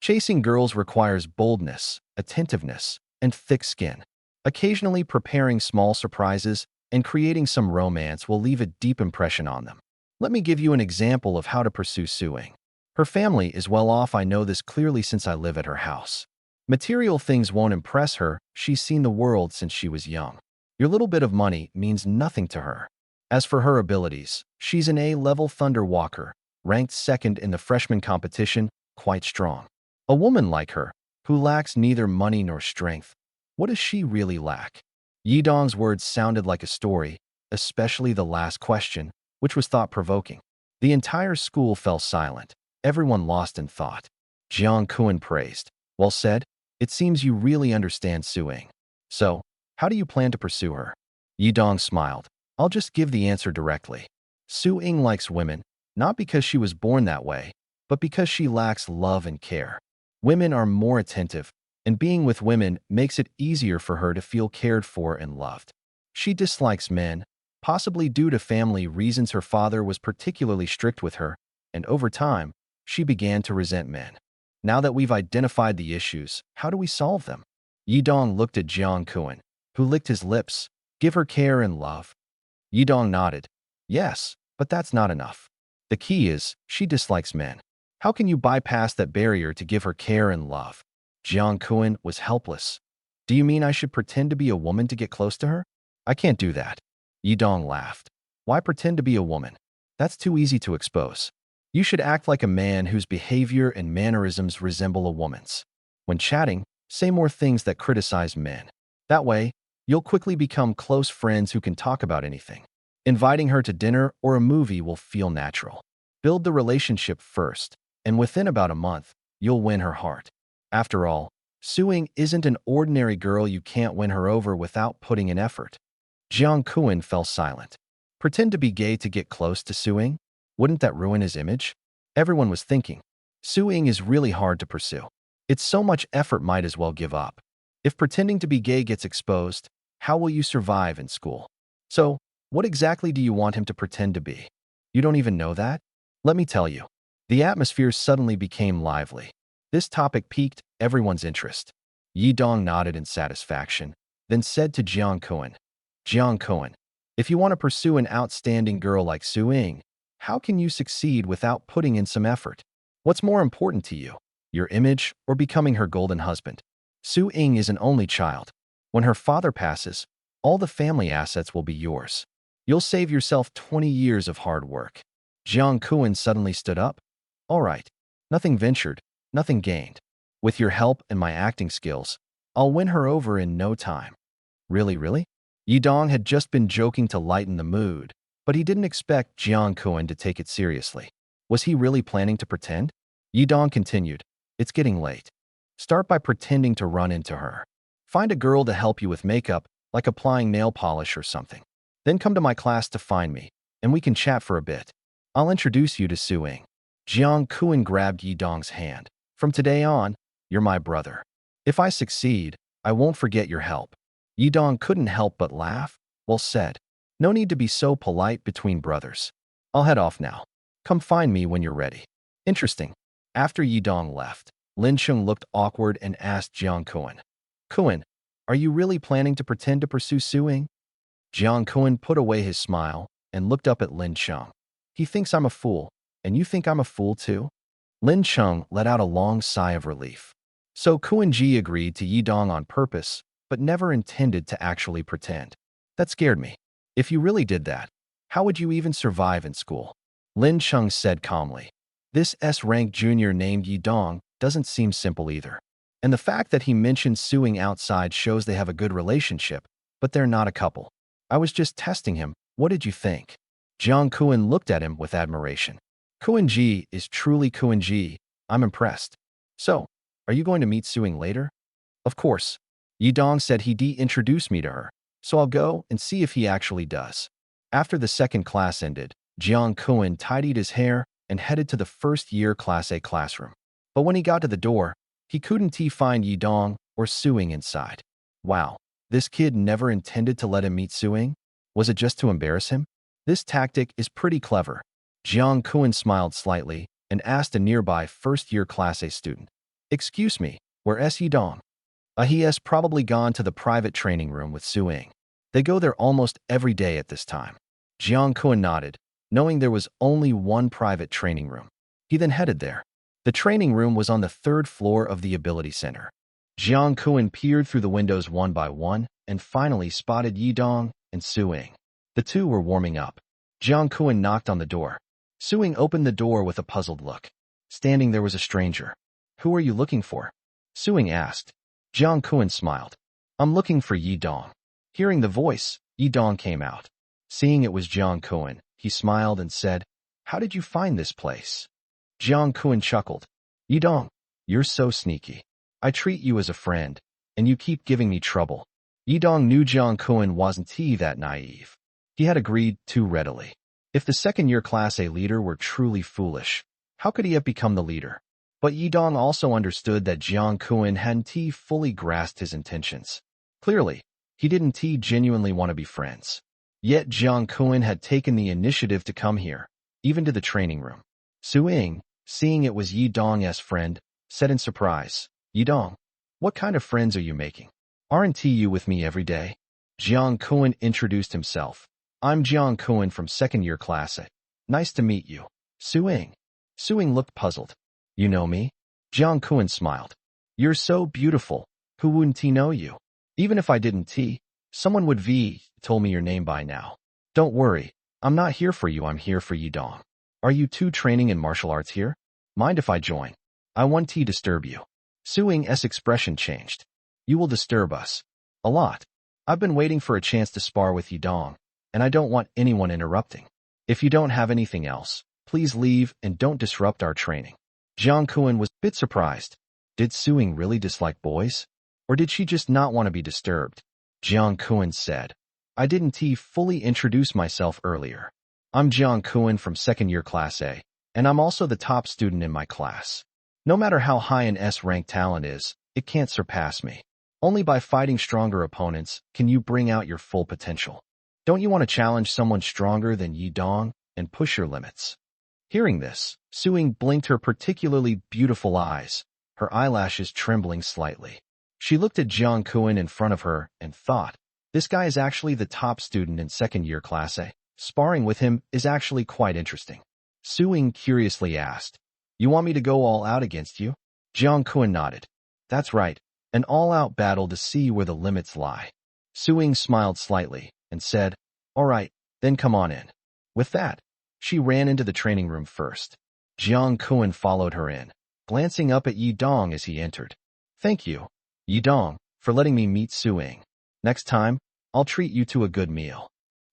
Chasing girls requires boldness, attentiveness, and thick skin. Occasionally preparing small surprises and creating some romance will leave a deep impression on them. Let me give you an example of how to pursue Su Ying. Her family is well off. I know this clearly since I live at her house. Material things won't impress her. She's seen the world since she was young. Your little bit of money means nothing to her. As for her abilities, she's an A-level Thunder Walker, ranked second in the freshman competition, quite strong. A woman like her, who lacks neither money nor strength, what does she really lack? Yi Dong's words sounded like a story, especially the last question, which was thought-provoking. The entire school fell silent. Everyone lost in thought. Jiang Kuan praised. Well said. It seems you really understand Su Ying. So, how do you plan to pursue her? Yi Dong smiled. I'll just give the answer directly. Su Ying likes women, not because she was born that way, but because she lacks love and care. Women are more attentive, and being with women makes it easier for her to feel cared for and loved. She dislikes men, possibly due to family reasons. Her father was particularly strict with her, and over time, she began to resent men. Now that we've identified the issues, how do we solve them? Yi Dong looked at Jiang Kuan, who licked his lips. Give her care and love. Yi Dong nodded. Yes, but that's not enough. The key is, she dislikes men. How can you bypass that barrier to give her care and love? Jiang Kuan was helpless. Do you mean I should pretend to be a woman to get close to her? I can't do that. Yi Dong laughed. Why pretend to be a woman? That's too easy to expose. You should act like a man whose behavior and mannerisms resemble a woman's. When chatting, say more things that criticize men. That way, you'll quickly become close friends who can talk about anything. Inviting her to dinner or a movie will feel natural. Build the relationship first, and within about a month, you'll win her heart. After all, Su Ying isn't an ordinary girl. You can't win her over without putting in effort. Jiang Kuan fell silent. Pretend to be gay to get close to Su Ying? Wouldn't that ruin his image? Everyone was thinking. Su Ying is really hard to pursue. It's so much effort, might as well give up. If pretending to be gay gets exposed, how will you survive in school? So, what exactly do you want him to pretend to be? You don't even know that? Let me tell you. The atmosphere suddenly became lively. This topic piqued everyone's interest. Yi Dong nodded in satisfaction, then said to Jiang Kuan, Jiang Kuan, if you want to pursue an outstanding girl like Su Ying, how can you succeed without putting in some effort? What's more important to you, your image or becoming her golden husband? Su Ying is an only child. When her father passes, all the family assets will be yours. You'll save yourself 20 years of hard work. Jiang Kuan suddenly stood up. All right, nothing ventured, nothing gained. With your help and my acting skills, I'll win her over in no time. Really? Yi Dong had just been joking to lighten the mood, but he didn't expect Jiang Kuan to take it seriously. Was he really planning to pretend? Yi Dong continued, it's getting late. Start by pretending to run into her. Find a girl to help you with makeup, like applying nail polish or something. Then come to my class to find me, and we can chat for a bit. I'll introduce you to Su Ying. Jiang Kuan grabbed Yi Dong's hand. From today on, you're my brother. If I succeed, I won't forget your help. Yi Dong couldn't help but laugh. Well said. No need to be so polite between brothers. I'll head off now. Come find me when you're ready. Interesting. After Yi Dong left, Lin Cheng looked awkward and asked Jiang Kuan, Kuan, are you really planning to pretend to pursue Su Ying? Jiang Kuan put away his smile and looked up at Lin Cheng. He thinks I'm a fool, and you think I'm a fool too? Lin Cheng let out a long sigh of relief. So Kuan Ji agreed to Yi Dong on purpose, but never intended to actually pretend. That scared me. If you really did that, how would you even survive in school? Lin Cheng said calmly. This S-rank junior named Yidong doesn't seem simple either. And the fact that he mentioned suing outside shows they have a good relationship, but they're not a couple. I was just testing him. What did you think? Jiang Kuan looked at him with admiration. Kuan-ji is truly Kuan-ji. I'm impressed. So, are you going to meet Suing later? Of course. Yidong said he'd introduce me to her, so I'll go and see if he actually does. After the second class ended, Jiang Kuan tidied his hair and headed to the first-year Class A classroom. But when he got to the door, he couldn't find Yidong or Suing inside. Wow, this kid never intended to let him meet Suing? Was it just to embarrass him? This tactic is pretty clever. Jiang Kuan smiled slightly and asked a nearby first-year Class A student, "Excuse me, where's Yidong?" He has probably gone to the private training room with Suing. They go there almost every day at this time. Jiang Kuan nodded, knowing there was only one private training room. He then headed there. The training room was on the third floor of the Ability Center. Jiang Kuan peered through the windows one by one and finally spotted Yidong and Suing. The two were warming up. Jiang Kuan knocked on the door. Suing opened the door with a puzzled look. Standing there was a stranger. "Who are you looking for?" Suing asked. Jiang Kuan smiled. "I'm looking for Yidong." Hearing the voice, Yidong came out. Seeing it was Jiang Kuan, he smiled and said, "How did you find this place?" Jiang Kuan chuckled. "Yidong, you're so sneaky. I treat you as a friend, and you keep giving me trouble." Yidong knew Jiang Kuan wasn't that naive. He had agreed too readily. If the second-year Class A leader were truly foolish, how could he have become the leader? But Yidong also understood that Jiang Kuan hadn't fully grasped his intentions. Clearly, he didn't genuinely want to be friends. Yet Jiang Kuan had taken the initiative to come here, even to the training room. Suing, seeing it was Yidong's friend, said in surprise, "Yidong, what kind of friends are you making? Aren't you with me every day?" Jiang Kuan introduced himself. "I'm Jiang Kuan from second-year Class A. Nice to meet you." Suing. Suing looked puzzled. "You know me?" Jiang Kuan smiled. "You're so beautiful. Who wouldn't know you? Even if I didn't someone would told me your name by now. Don't worry, I'm not here for you, I'm here for Yidong. Are you two training in martial arts here? Mind if I join? I won't disturb you." Suing's expression changed. "You will disturb us. A lot. I've been waiting for a chance to spar with Yidong, and I don't want anyone interrupting. If you don't have anything else, please leave and don't disrupt our training." Jiang Kuan was a bit surprised. Did Suing really dislike boys? Or did she just not want to be disturbed? Jiang Kuan said, "I didn't fully introduce myself earlier. I'm Jiang Kuan from second-year Class A, and I'm also the top student in my class. No matter how high an S-rank talent is, it can't surpass me. Only by fighting stronger opponents can you bring out your full potential. Don't you want to challenge someone stronger than Yidong and push your limits?" Hearing this, Suing blinked her particularly beautiful eyes, her eyelashes trembling slightly. She looked at Jiang Kuan in front of her and thought, this guy is actually the top student in second-year Class A. Sparring with him is actually quite interesting. Suing curiously asked, "You want me to go all out against you?" Jiang Kuan nodded. "That's right, an all-out battle to see where the limits lie." Suing smiled slightly and said, "All right, then come on in." With that, she ran into the training room first. Jiang Kuan followed her in, glancing up at Yidong as he entered. "Thank you, Yidong, for letting me meet Suing. Next time, I'll treat you to a good meal.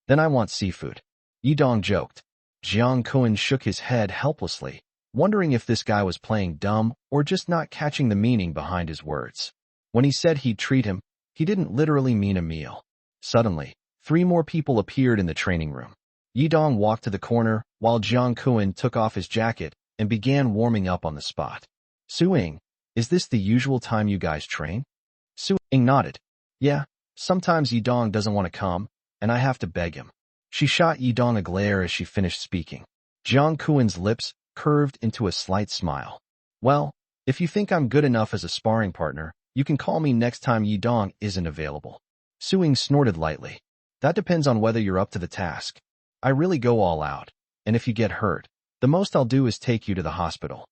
Then I want seafood." Yidong joked. Jiang Kuan shook his head helplessly, wondering if this guy was playing dumb or just not catching the meaning behind his words. When he said he'd treat him, he didn't literally mean a meal. Suddenly, 3 more people appeared in the training room. Yidong walked to the corner while Jiang Kuan took off his jacket and began warming up on the spot. "Suing, is this the usual time you guys train?" Suing nodded. "Yeah, sometimes Yidong doesn't want to come, and I have to beg him." She shot Yidong a glare as she finished speaking. Jiang Kuan's lips curved into a slight smile. "Well, if you think I'm good enough as a sparring partner, you can call me next time Yidong isn't available." Suing snorted lightly. "That depends on whether you're up to the task. I really go all out, and if you get hurt, the most I'll do is take you to the hospital."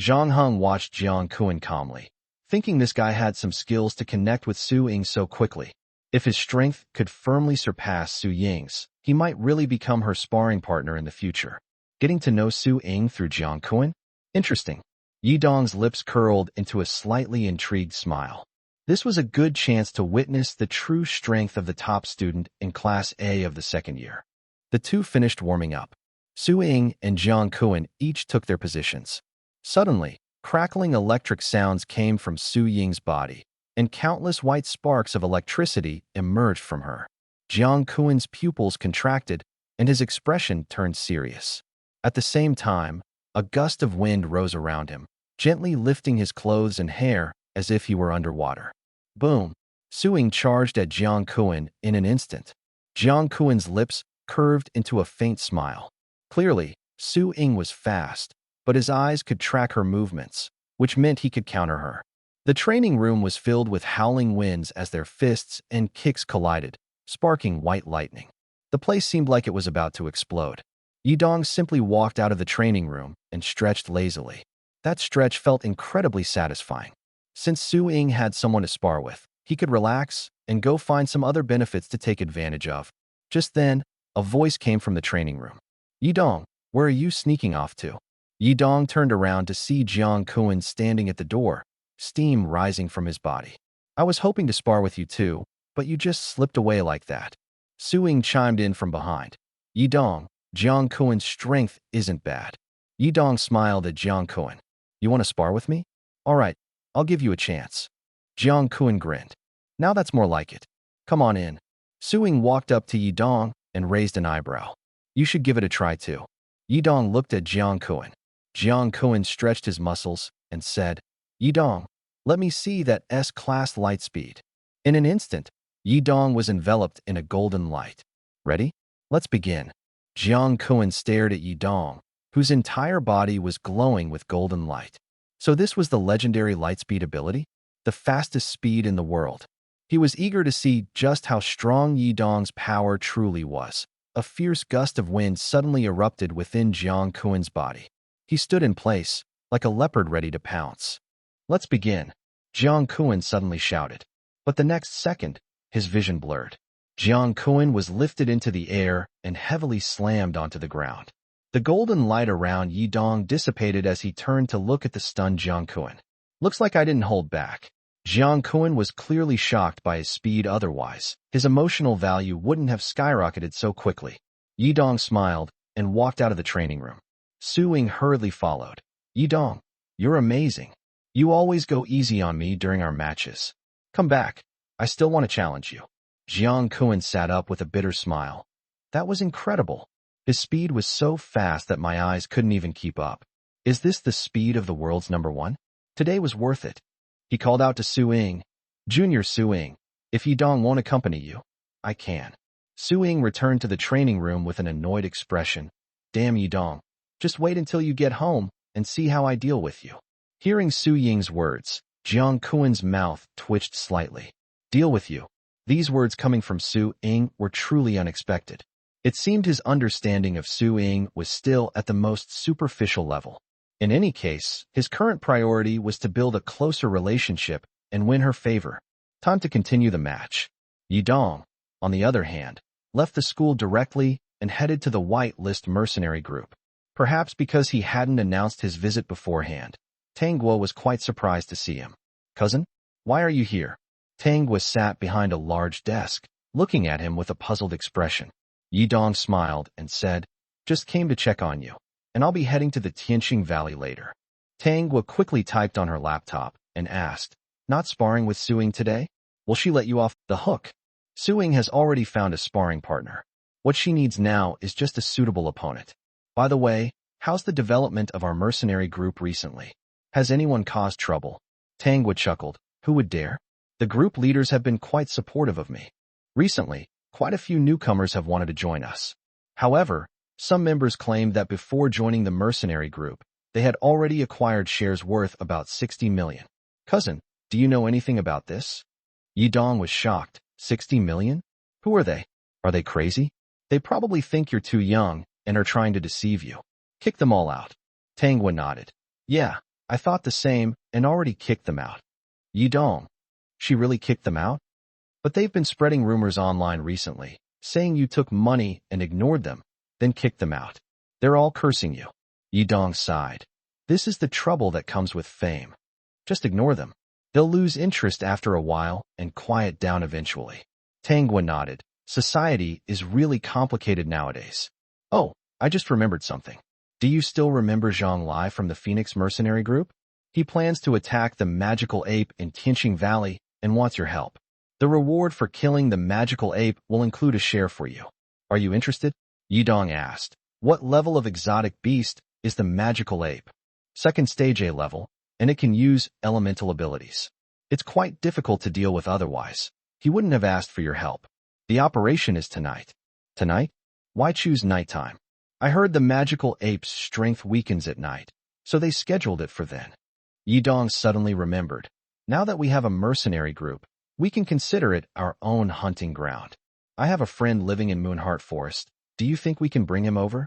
Zhang Heng watched Jiang Kuan calmly, thinking this guy had some skills to connect with Suing so quickly. If his strength could firmly surpass Su Ying's, he might really become her sparring partner in the future. Getting to know Suing through Jiang Kuan? Interesting. Yi Dong's lips curled into a slightly intrigued smile. This was a good chance to witness the true strength of the top student in Class A of the second year. The two finished warming up. Su Ying and Jiang Kuan each took their positions. Suddenly, crackling electric sounds came from Su Ying's body, and countless white sparks of electricity emerged from her. Jiang Kuan's pupils contracted, and his expression turned serious. At the same time, a gust of wind rose around him, gently lifting his clothes and hair as if he were underwater. Boom! Su Ying charged at Jiang Kuan in an instant. Jiang Kuan's lips curved into a faint smile. Clearly, Su Ying was fast, but his eyes could track her movements, which meant he could counter her. The training room was filled with howling winds as their fists and kicks collided, sparking white lightning. The place seemed like it was about to explode. Yi Dong simply walked out of the training room and stretched lazily. That stretch felt incredibly satisfying. Since Su Ying had someone to spar with, he could relax and go find some other benefits to take advantage of. Just then, a voice came from the training room. Yi Dong, where are you sneaking off to? Yi Dong turned around to see Jiang Kuan standing at the door, steam rising from his body. I was hoping to spar with you too, but you just slipped away like that. Su Ying chimed in from behind. Yi Dong, Jiang Kuan's strength isn't bad. Yi Dong smiled at Jiang Kuan. You want to spar with me? All right, I'll give you a chance. Jiang Kuan grinned. Now that's more like it. Come on in. Su Ying walked up to Yi Dong and raised an eyebrow. You should give it a try too. Yi Dong looked at Jiang Kuan. Jiang Kuan stretched his muscles and said, Yi Dong, let me see that S-class light speed. In an instant, Yi Dong was enveloped in a golden light. Ready? Let's begin. Jiang Kuan stared at Yi Dong, whose entire body was glowing with golden light. So this was the legendary lightspeed ability? The fastest speed in the world. He was eager to see just how strong Yi Dong's power truly was. A fierce gust of wind suddenly erupted within Jiang Kuan's body. He stood in place, like a leopard ready to pounce. Let's begin, Jiang Kuan suddenly shouted. But the next second, his vision blurred. Jiang Kuan was lifted into the air and heavily slammed onto the ground. The golden light around Yi Dong dissipated as he turned to look at the stunned Jiang Kuan. Looks like I didn't hold back. Jiang Kuan was clearly shocked by his speed otherwise. His emotional value wouldn't have skyrocketed so quickly. Yi Dong smiled and walked out of the training room. Su Ying hurriedly followed. Yi Dong, you're amazing. You always go easy on me during our matches. Come back. I still want to challenge you. Jiang Kuan sat up with a bitter smile. That was incredible. His speed was so fast that my eyes couldn't even keep up. Is this the speed of the world's #1? Today was worth it. He called out to Su Ying. Junior Su Ying, if Yi Dong won't accompany you, I can. Su Ying returned to the training room with an annoyed expression. Damn Yi Dong. Just wait until you get home and see how I deal with you. Hearing Su Ying's words, Jiang Kuan's mouth twitched slightly. Deal with you. These words coming from Su Ying were truly unexpected. It seemed his understanding of Su Ying was still at the most superficial level. In any case, his current priority was to build a closer relationship and win her favor. Time to continue the match. Yi Dong, on the other hand, left the school directly and headed to the White List mercenary group. Perhaps because he hadn't announced his visit beforehand, Tang Guo was quite surprised to see him. Cousin, why are you here? Tang Guo sat behind a large desk, looking at him with a puzzled expression. Yi Dong smiled and said, Just came to check on you, and I'll be heading to the Tianxing Valley later. Tang Guo quickly typed on her laptop and asked, Not sparring with Su Ying today? Will she let you off the hook? Su Ying has already found a sparring partner. What she needs now is just a suitable opponent. By the way, how's the development of our mercenary group recently? Has anyone caused trouble? Tang Guo chuckled. Who would dare? The group leaders have been quite supportive of me. Recently, quite a few newcomers have wanted to join us. However, some members claimed that before joining the mercenary group, they had already acquired shares worth about 60 million. Cousin, do you know anything about this? Yi Dong was shocked. 60 million? Who are they? Are they crazy? They probably think you're too young and are trying to deceive you. Kick them all out. Tang Guo nodded. Yeah, I thought the same and already kicked them out. Yi Dong. She really kicked them out? But they've been spreading rumors online recently, saying you took money and ignored them, then kicked them out. They're all cursing you. Yi Dong sighed. This is the trouble that comes with fame. Just ignore them. They'll lose interest after a while and quiet down eventually. Tanguo nodded. Society is really complicated nowadays. Oh, I just remembered something. Do you still remember Zhang Lai from the Phoenix Mercenary Group? He plans to attack the magical ape in Tianqing Valley and wants your help. The reward for killing the magical ape will include a share for you. Are you interested? Yidong asked. What level of exotic beast is the magical ape? Second stage A level, and it can use elemental abilities. It's quite difficult to deal with otherwise. He wouldn't have asked for your help. The operation is tonight. Tonight? Why choose nighttime? I heard the magical ape's strength weakens at night, so they scheduled it for then. Yidong suddenly remembered. Now that we have a mercenary group, we can consider it our own hunting ground. I have a friend living in Moonheart Forest. Do you think we can bring him over?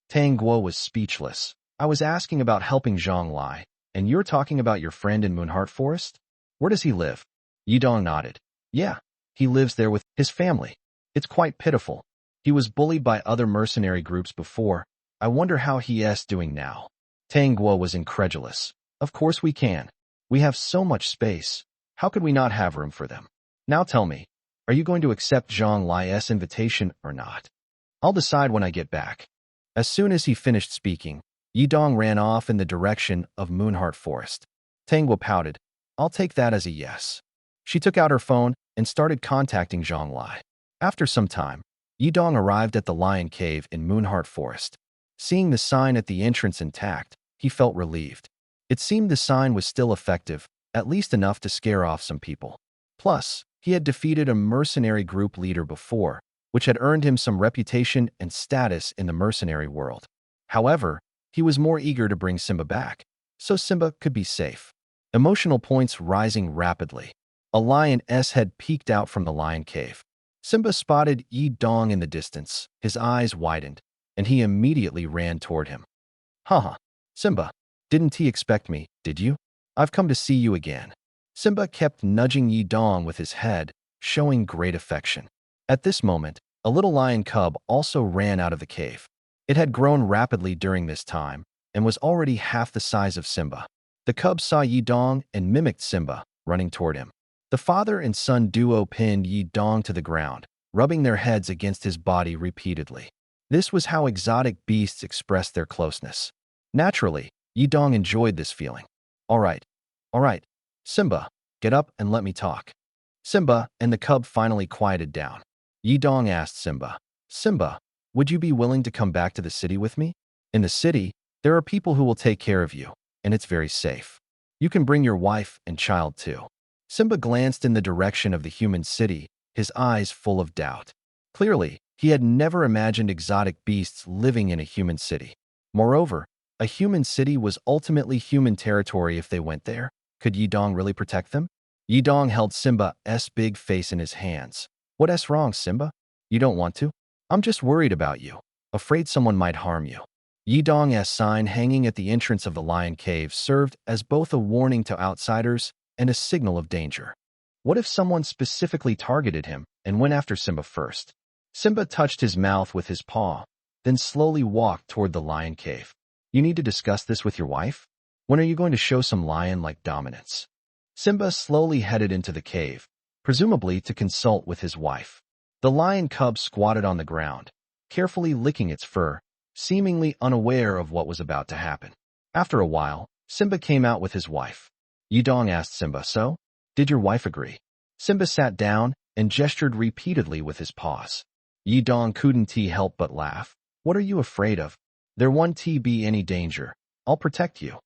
Tang Guo was speechless. I was asking about helping Zhang Lai, and you're talking about your friend in Moonheart Forest? Where does he live? Yidong nodded. Yeah, he lives there with his family. It's quite pitiful. He was bullied by other mercenary groups before. I wonder how he is doing now. Tang Guo was incredulous. Of course we can. We have so much space. How could we not have room for them? Now tell me, are you going to accept Zhang Lai's invitation or not? I'll decide when I get back. As soon as he finished speaking, Yidong ran off in the direction of Moonheart Forest. Tang Guo pouted. I'll take that as a yes. She took out her phone and started contacting Zhang Lai. After some time, Yidong arrived at the Lion Cave in Moonheart Forest. Seeing the sign at the entrance intact, he felt relieved. It seemed the sign was still effective, at least enough to scare off some people. Plus, he had defeated a mercenary group leader before, which had earned him some reputation and status in the mercenary world. However, he was more eager to bring Simba back, so Simba could be safe. Emotional points rising rapidly. A lion's head peeked out from the lion cave. Simba spotted Yidong in the distance. His eyes widened, and he immediately ran toward him. Haha, Simba, didn't he expect me, did you? I've come to see you again. Simba kept nudging Yidong with his head, showing great affection. At this moment, a little lion cub also ran out of the cave. It had grown rapidly during this time and was already half the size of Simba. The cub saw Yidong and mimicked Simba, running toward him. The father and son duo pinned Yidong to the ground, rubbing their heads against his body repeatedly. This was how exotic beasts expressed their closeness. Naturally, Yidong enjoyed this feeling. All right, Simba, get up and let me talk. Simba and the cub finally quieted down. Yidong asked Simba, Simba, would you be willing to come back to the city with me? In the city, there are people who will take care of you, and it's very safe. You can bring your wife and child too. Simba glanced in the direction of the human city, his eyes full of doubt. Clearly, he had never imagined exotic beasts living in a human city. Moreover, a human city was ultimately human territory if they went there. Could Yidong really protect them? Yidong held Simba's big face in his hands. What's wrong, Simba? You don't want to? I'm just worried about you, afraid someone might harm you. Yidong's sign hanging at the entrance of the lion cave served as both a warning to outsiders and a signal of danger. What if someone specifically targeted him and went after Simba first? Simba touched his mouth with his paw, then slowly walked toward the lion cave. You need to discuss this with your wife? When are you going to show some lion-like dominance? Simba slowly headed into the cave, presumably to consult with his wife. The lion cub squatted on the ground, carefully licking its fur, seemingly unaware of what was about to happen. After a while, Simba came out with his wife. Yidong asked Simba, so? Did your wife agree? Simba sat down and gestured repeatedly with his paws. Yidong couldn't help but laugh. What are you afraid of? There won't be any danger. I'll protect you.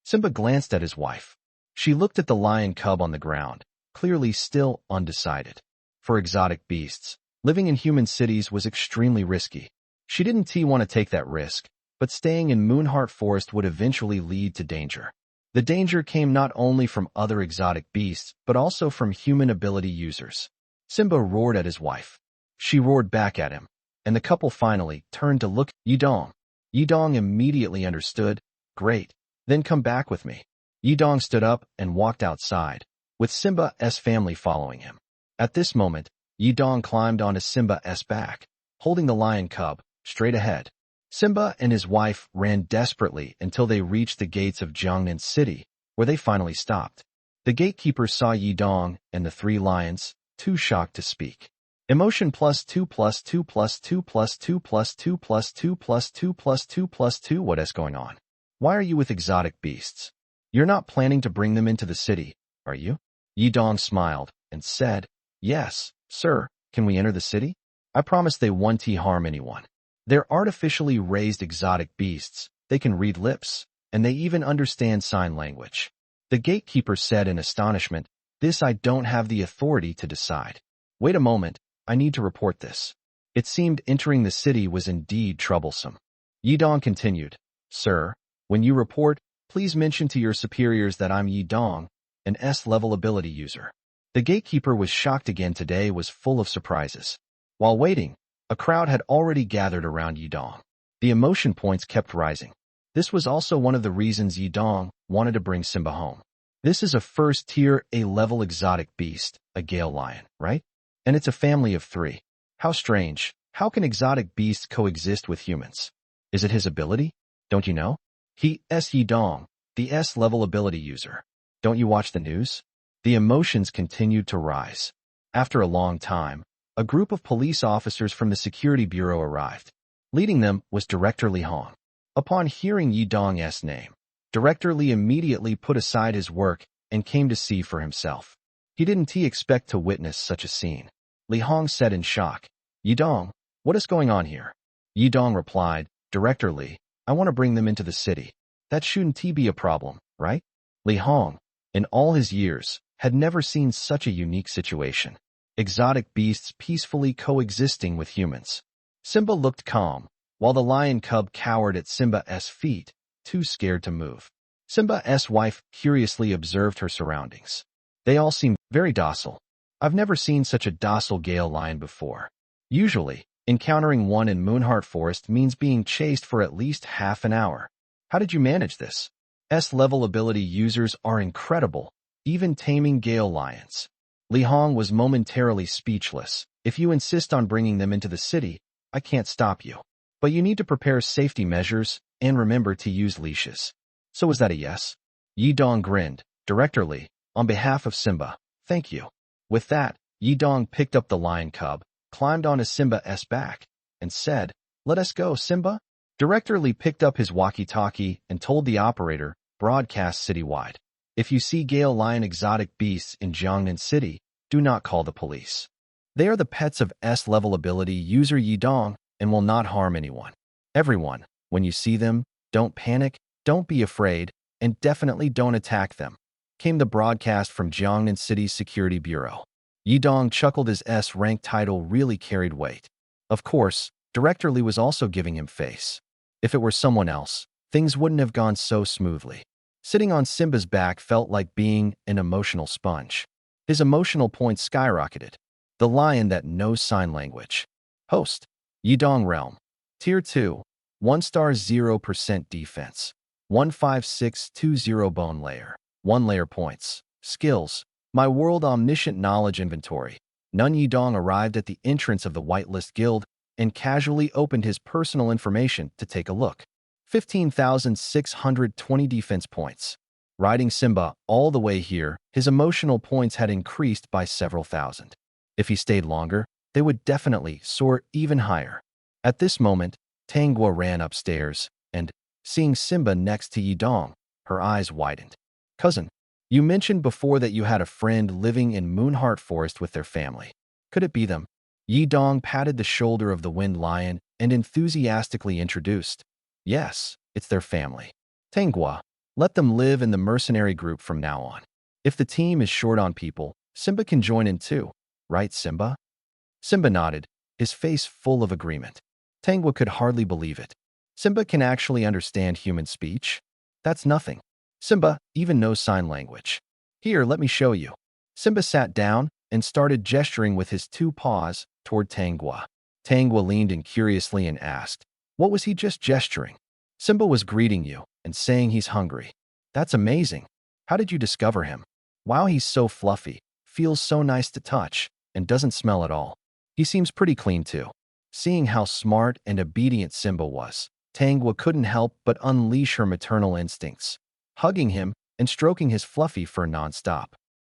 Simba glanced at his wife. She looked at the lion cub on the ground, clearly still undecided. For exotic beasts, living in human cities was extremely risky. She didn't want to take that risk, but staying in Moonheart Forest would eventually lead to danger. The danger came not only from other exotic beasts, but also from human ability users. Simba roared at his wife. She roared back at him, and the couple finally turned to look at Yidong. Yidong immediately understood. Great, then come back with me. Yidong stood up and walked outside, with Simba's family following him. At this moment, Yidong climbed onto Simba's back, holding the lion cub straight ahead. Simba and his wife ran desperately until they reached the gates of Jiangnan City, where they finally stopped. The gatekeeper saw Yidong and the three lions, too shocked to speak. Emotion +2 +2 +2 +2 +2 +2 +2 +2 +2. What is going on? Why are you with exotic beasts? You're not planning to bring them into the city, are you? Yidong smiled and said, Yes, sir. Can we enter the city? I promise they won't harm anyone. They're artificially raised exotic beasts. They can read lips, and they even understand sign language. The gatekeeper said in astonishment, This I don't have the authority to decide. Wait a moment, I need to report this. It seemed entering the city was indeed troublesome. Yidong continued, Sir, when you report, please mention to your superiors that I'm Yidong, an S-level ability user. The gatekeeper was shocked again. Today was full of surprises. While waiting, a crowd had already gathered around Yidong. The emotion points kept rising. This was also one of the reasons Yidong wanted to bring Simba home. This is a first-tier A-level exotic beast, a Gale lion, right? And it's a family of 3. How strange. How can exotic beasts coexist with humans? Is it his ability? Don't you know? He is Yidong, the S-level ability user. Don't you watch the news? The emotions continued to rise. After a long time, a group of police officers from the Security Bureau arrived. Leading them was Director Li Hong. Upon hearing Yidong's name, Director Li immediately put aside his work and came to see for himself. He didn't expect to witness such a scene. Li Hong said in shock, Yidong, what is going on here? Yidong replied, Director Li, I want to bring them into the city. That shouldn't be a problem, right? Li Hong, in all his years, had never seen such a unique situation. Exotic beasts peacefully coexisting with humans. Simba looked calm, while the lion cub cowered at Simba's feet, too scared to move. Simba's wife curiously observed her surroundings. They all seemed very docile. I've never seen such a docile Gale lion before. Usually, encountering one in Moonheart Forest means being chased for at least half an hour. How did you manage this? S-level ability users are incredible, even taming Gale lions. Li Hong was momentarily speechless. If you insist on bringing them into the city, I can't stop you. But you need to prepare safety measures and remember to use leashes. So is that a yes? Yidong grinned. Director Li, on behalf of Simba, thank you. With that, Yidong picked up the lion cub, climbed onto Simba's back, and said, Let us go, Simba. Director Li picked up his walkie-talkie and told the operator, broadcast citywide. If you see Gale lion exotic beasts in Jiangnan City, do not call the police. They are the pets of S-level ability user Yidong and will not harm anyone. Everyone, when you see them, don't panic, don't be afraid, and definitely don't attack them. Came the broadcast from Jiangnan City's Security Bureau. Yidong chuckled. His S-rank title really carried weight. Of course, Director Li was also giving him face. If it were someone else, things wouldn't have gone so smoothly. Sitting on Simba's back felt like being an emotional sponge. His emotional points skyrocketed. The lion that knows sign language. Host. Yidong Realm. Tier 2. 1 star 0% defense. 15620 bone layer. 1 layer points. Skills. My World Omniscient Knowledge Inventory. Nun Yidong arrived at the entrance of the Whitelist Guild and casually opened his personal information to take a look. 15,620 defense points. Riding Simba all the way here, his emotional points had increased by several thousand. If he stayed longer, they would definitely soar even higher. At this moment, Tangua ran upstairs, and, seeing Simba next to Yidong, her eyes widened. Cousin, you mentioned before that you had a friend living in Moonheart Forest with their family. Could it be them? Yidong patted the shoulder of the Wind Lion and enthusiastically introduced. Yes, it's their family. Tangua, let them live in the mercenary group from now on. If the team is short on people, Simba can join in too. Right, Simba? Simba nodded, his face full of agreement. Tangua could hardly believe it. Simba can actually understand human speech? That's nothing. Simba even knows sign language. Here, let me show you. Simba sat down and started gesturing with his 2 paws toward Tangua. Tangua leaned in curiously and asked, what was he just gesturing? Simba was greeting you and saying he's hungry. That's amazing. How did you discover him? Wow, he's so fluffy, feels so nice to touch, and doesn't smell at all. He seems pretty clean too. Seeing how smart and obedient Simba was, Tangwa couldn't help but unleash her maternal instincts, hugging him and stroking his fluffy fur nonstop.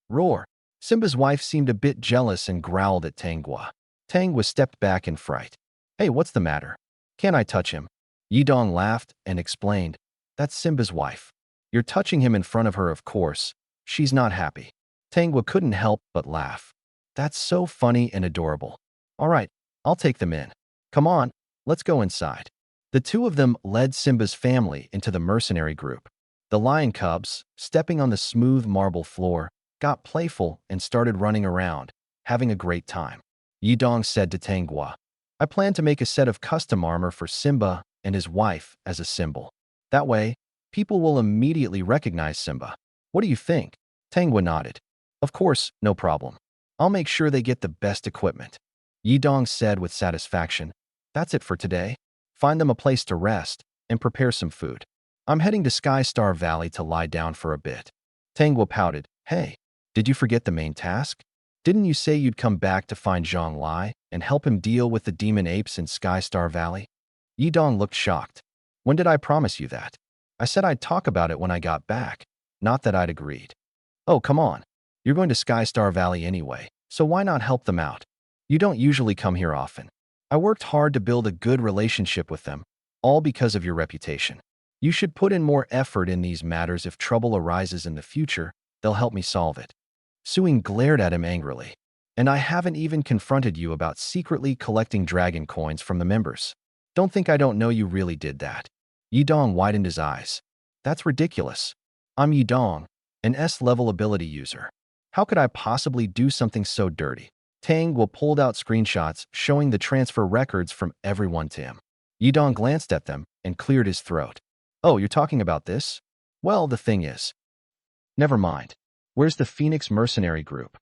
Roar! Simba's wife seemed a bit jealous and growled at Tangwa. Tangwa stepped back in fright. Hey, what's the matter? Can't I touch him? Yidong laughed and explained. That's Simba's wife. You're touching him in front of her, of course. She's not happy. Tangwa couldn't help but laugh. That's so funny and adorable. All right, I'll take them in. Come on, let's go inside. The two of them led Simba's family into the mercenary group. The lion cubs, stepping on the smooth marble floor, got playful and started running around, having a great time. Yidong said to Tangwa, I plan to make a set of custom armor for Simba and his wife as a symbol. That way, people will immediately recognize Simba. What do you think? Tangwa nodded. Of course, no problem. I'll make sure they get the best equipment. Yidong said with satisfaction. That's it for today. Find them a place to rest and prepare some food. I'm heading to Sky Star Valley to lie down for a bit. Tangwa pouted. Hey, did you forget the main task? Didn't you say you'd come back to find Zhang Lai and help him deal with the demon apes in Sky Star Valley? Yidong looked shocked. When did I promise you that? I said I'd talk about it when I got back, not that I'd agreed. Oh, come on. You're going to Sky Star Valley anyway, so why not help them out? You don't usually come here often. I worked hard to build a good relationship with them, all because of your reputation. You should put in more effort in these matters. If trouble arises in the future, they'll help me solve it. Suing glared at him angrily. And I haven't even confronted you about secretly collecting dragon coins from the members. Don't think I don't know you really did that. Yidong widened his eyes. That's ridiculous. I'm Yidong, an S-level ability user. How could I possibly do something so dirty? Tangwa pulled out screenshots showing the transfer records from everyone to him. Yidong glanced at them and cleared his throat. Oh, you're talking about this? Well, the thing is. Never mind. Where's the Phoenix mercenary group?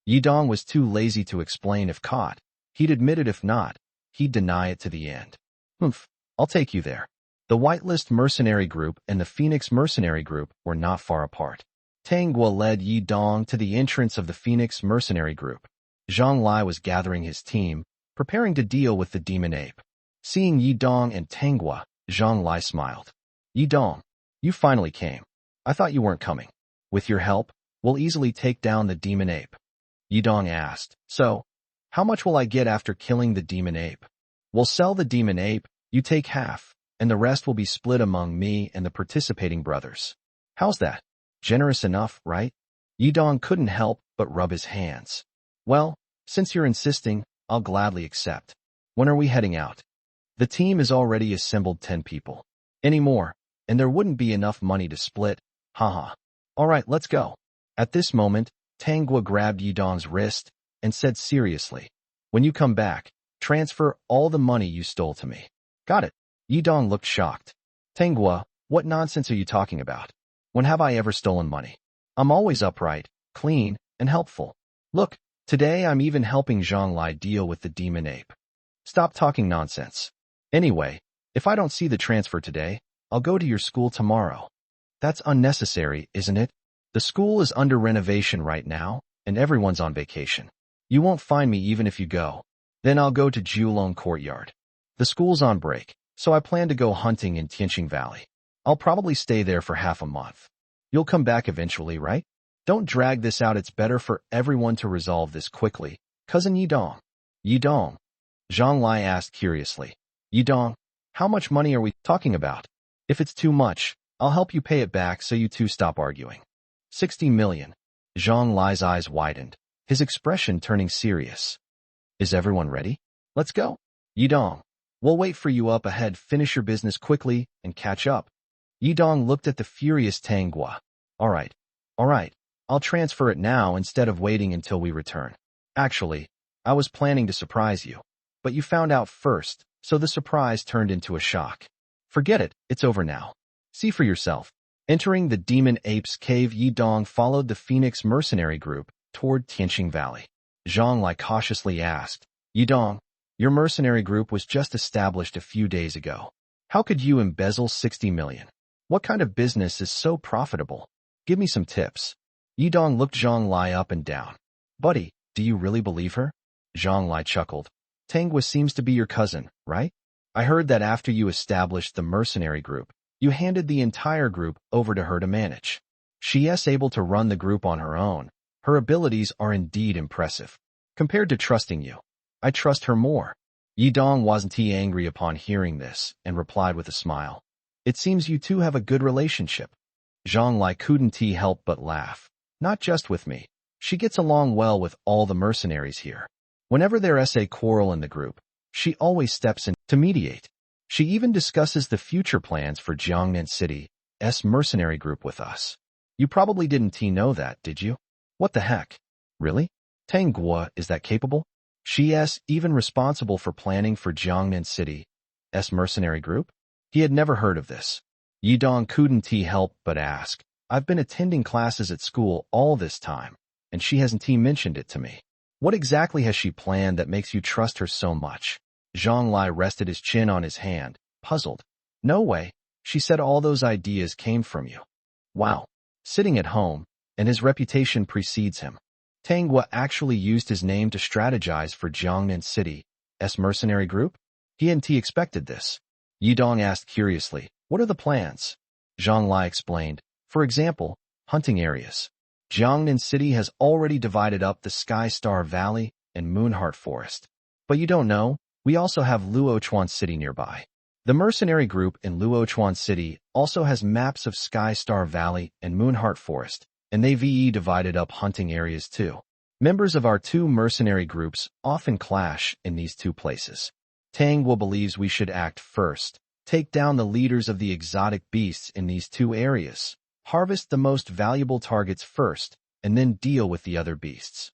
Yidong was too lazy to explain if caught. He'd admit it if not. He'd deny it to the end. Humph, I'll take you there. The Whitelist mercenary group and the Phoenix mercenary group were not far apart. Tangwa led Yidong to the entrance of the Phoenix mercenary group. Zhang Lai was gathering his team, preparing to deal with the demon ape. Seeing Yidong and Tangwa, Zhang Lai smiled. Yidong, you finally came. I thought you weren't coming. With your help, we'll easily take down the demon ape. Yidong asked, so, how much will I get after killing the demon ape? We'll sell the demon ape, you take half, and the rest will be split among me and the participating brothers. How's that? Generous enough, right? Yidong couldn't help but rub his hands. Well, since you're insisting, I'll gladly accept. When are we heading out? The team has already assembled 10 people. Any more, and there wouldn't be enough money to split. Haha. All right, let's go. At this moment, Tangwa grabbed Yidong's wrist and said seriously, when you come back, transfer all the money you stole to me. Got it. Yidong looked shocked. Tangwa, what nonsense are you talking about? When have I ever stolen money? I'm always upright, clean, and helpful. Look, today I'm even helping Zhang Lai deal with the demon ape. Stop talking nonsense. Anyway, if I don't see the transfer today, I'll go to your school tomorrow. That's unnecessary, isn't it? The school is under renovation right now, and everyone's on vacation. You won't find me even if you go. Then I'll go to Julong Courtyard. The school's on break, so I plan to go hunting in Tianqing Valley. I'll probably stay there for half a month. You'll come back eventually, right? Don't drag this out. It's better for everyone to resolve this quickly. Cousin Yidong. Yidong? Zhang Lai asked curiously. Yidong, how much money are we talking about? If it's too much, I'll help you pay it back so you two stop arguing. 60 million. Zhang Lai's eyes widened, his expression turning serious. Is everyone ready? Let's go. Yidong, we'll wait for you up ahead. Finish your business quickly and catch up. Yidong looked at the furious Tangwa. All right. I'll transfer it now instead of waiting until we return. Actually, I was planning to surprise you. But you found out first, so the surprise turned into a shock. Forget it, it's over now. See for yourself. Entering the demon ape's cave, Yidong followed the Phoenix mercenary group toward Tianqing Valley. Zhang Lai cautiously asked, Yidong, your mercenary group was just established a few days ago. How could you embezzle 60 million? What kind of business is so profitable? Give me some tips. Yidong looked Zhang Lai up and down. Buddy, do you really believe her? Zhang Lai chuckled. Tangwa seems to be your cousin, right? I heard that after you established the mercenary group, you handed the entire group over to her to manage. She is able to run the group on her own. Her abilities are indeed impressive. Compared to trusting you, I trust her more. Yidong wasn't he angry upon hearing this and replied with a smile. It seems you two have a good relationship. Zhang Lai couldn't he help but laugh. Not just with me. She gets along well with all the mercenaries here. Whenever there is a quarrel in the group, she always steps in to mediate. She even discusses the future plans for Jiangnan City's mercenary group with us. You probably didn't know that, did you? What the heck? Really? Tang Guo is that capable? She is even responsible for planning for Jiangnan City's mercenary group? He had never heard of this. Yidong couldn't he help but ask. I've been attending classes at school all this time, and she hasn't mentioned it to me. What exactly has she planned that makes you trust her so much? Zhang Lai rested his chin on his hand, puzzled. No way. She said all those ideas came from you. Wow. Sitting at home, and his reputation precedes him. Tang Guo actually used his name to strategize for Jiangnan City's mercenary group? He hadn't expected this. Yidong asked curiously, what are the plans? Zhang Lai explained, for example, hunting areas. Jiangnan City has already divided up the Sky Star Valley and Moonheart Forest. But you don't know, we also have Luochuan City nearby. The mercenary group in Luochuan City also has maps of Sky Star Valley and Moonheart Forest, and they've divided up hunting areas too. Members of our two mercenary groups often clash in these two places. Tang Guo believes we should act first, take down the leaders of the exotic beasts in these two areas, harvest the most valuable targets first, and then deal with the other beasts.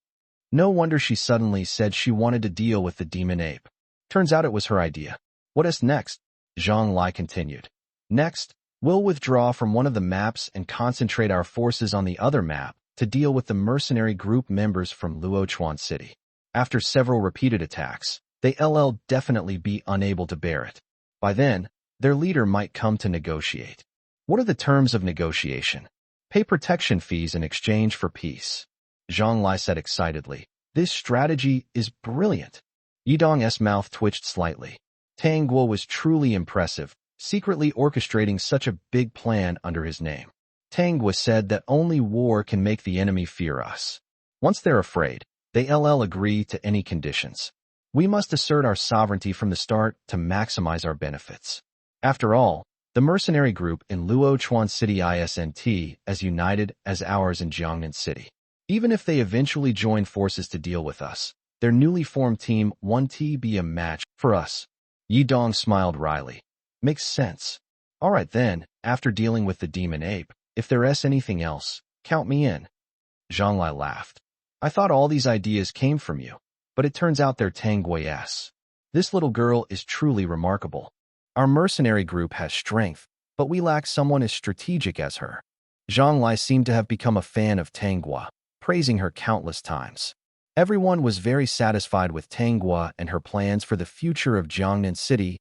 No wonder she suddenly said she wanted to deal with the demon ape. Turns out it was her idea. What is next? Zhang Lai continued. Next, we'll withdraw from one of the maps and concentrate our forces on the other map to deal with the mercenary group members from Luochuan City. After several repeated attacks, they'll definitely be unable to bear it. By then, their leader might come to negotiate. What are the terms of negotiation? Pay protection fees in exchange for peace. Zhang Lai said excitedly. This strategy is brilliant. Yidong's mouth twitched slightly. Tang Guo was truly impressive, secretly orchestrating such a big plan under his name. Tang Guo said that only war can make the enemy fear us. Once they're afraid, they'll agree to any conditions. We must assert our sovereignty from the start to maximize our benefits. After all, the mercenary group in Luochuan City isn't as united as ours in Jiangnan City. Even if they eventually join forces to deal with us, their newly formed team won't be a match for us. Yidong smiled wryly. Makes sense. All right then, after dealing with the demon ape, if there is anything else, count me in. Zhang Lai laughed. I thought all these ideas came from you, but it turns out they're Tang Guo's. This little girl is truly remarkable. Our mercenary group has strength, but we lack someone as strategic as her. Zhang Lai seemed to have become a fan of Tang Guo, praising her countless times. Everyone was very satisfied with Tang Guo and her plans for the future of Jiangnan City's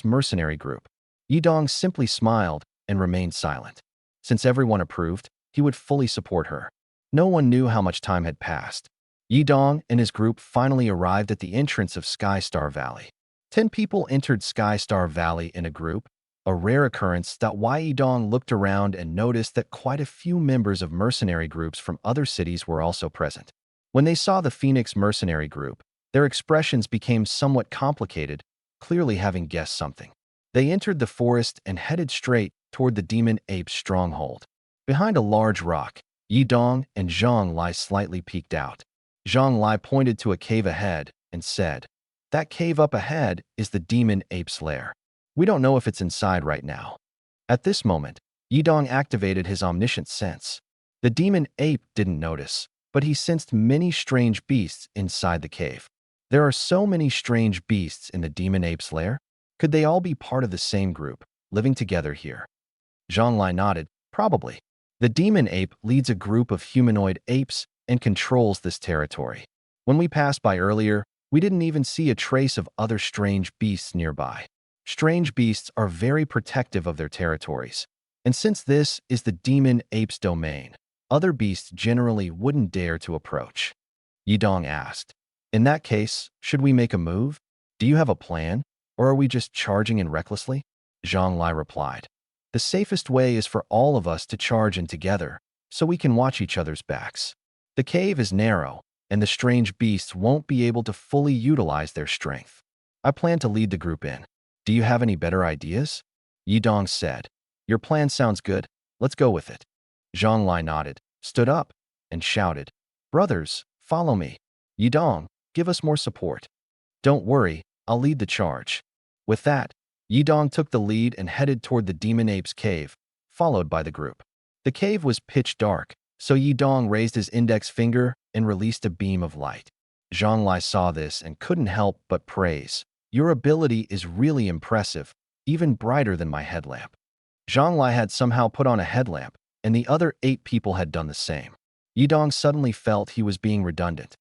mercenary group. Yidong simply smiled and remained silent. Since everyone approved, he would fully support her. No one knew how much time had passed. Yidong and his group finally arrived at the entrance of Sky Star Valley. 10 people entered Sky Star Valley in a group, a rare occurrence that Yidong looked around and noticed that quite a few members of mercenary groups from other cities were also present. When they saw the Phoenix mercenary group, their expressions became somewhat complicated, clearly having guessed something. They entered the forest and headed straight toward the demon ape's stronghold. Behind a large rock, Yidong and Zhang Lai slightly peeked out. Zhang Lai pointed to a cave ahead and said, that cave up ahead is the demon ape's lair. We don't know if it's inside right now. At this moment, Yidong activated his omniscient sense. The demon ape didn't notice, but he sensed many strange beasts inside the cave. There are so many strange beasts in the demon ape's lair. Could they all be part of the same group, living together here? Zhang Lai nodded, probably. The demon ape leads a group of humanoid apes and controls this territory. When we passed by earlier, we didn't even see a trace of other strange beasts nearby. Strange beasts are very protective of their territories. And since this is the demon ape's domain, other beasts generally wouldn't dare to approach. Yidong asked, in that case, should we make a move? Do you have a plan? Or are we just charging in recklessly? Zhang replied. The safest way is for all of us to charge in together, so we can watch each other's backs. The cave is narrow, and the strange beasts won't be able to fully utilize their strength. I plan to lead the group in. Do you have any better ideas? Yidong said. Your plan sounds good. Let's go with it. Zhang Lai nodded, stood up, and shouted, Brothers, follow me. Yidong, give us more support. Don't worry, I'll lead the charge. With that, Yidong took the lead and headed toward the Demon Ape's cave, followed by the group. The cave was pitch dark, so Yidong raised his index finger and released a beam of light. Zhang Lai saw this and couldn't help but praise. Your ability is really impressive, even brighter than my headlamp. Zhang Lai had somehow put on a headlamp, and the other 8 people had done the same. Yidong suddenly felt he was being redundant.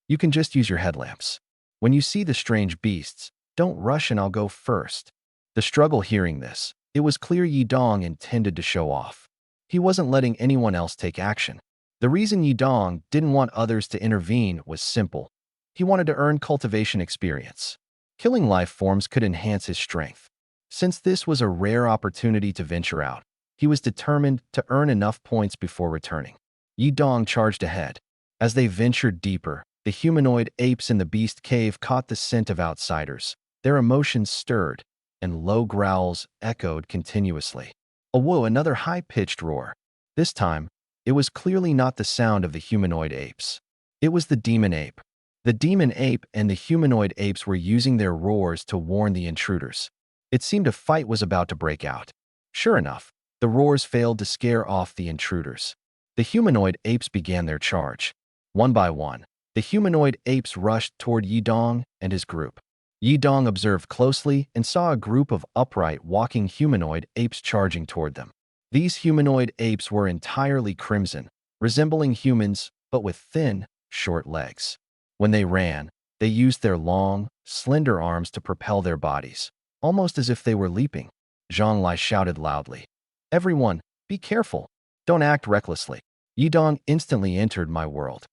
You can just use your headlamps. When you see the strange beasts, don't rush and I'll go first. The struggle hearing this, it was clear Yidong intended to show off. He wasn't letting anyone else take action. The reason Yidong didn't want others to intervene was simple. He wanted to earn cultivation experience. Killing life forms could enhance his strength. Since this was a rare opportunity to venture out, he was determined to earn enough points before returning. Yidong charged ahead. As they ventured deeper, the humanoid apes in the beast cave caught the scent of outsiders. Their emotions stirred, and low growls echoed continuously. Whoa, another high-pitched roar. This time, it was clearly not the sound of the humanoid apes. It was the demon ape. The demon ape and the humanoid apes were using their roars to warn the intruders. It seemed a fight was about to break out. Sure enough, the roars failed to scare off the intruders. The humanoid apes began their charge. One by one, the humanoid apes rushed toward Yidong and his group. Yidong observed closely and saw a group of upright walking humanoid apes charging toward them. These humanoid apes were entirely crimson, resembling humans but with thin, short legs. When they ran, they used their long, slender arms to propel their bodies, almost as if they were leaping. Zhang Lai shouted loudly, Everyone, be careful. Don't act recklessly. Yidong instantly entered my world.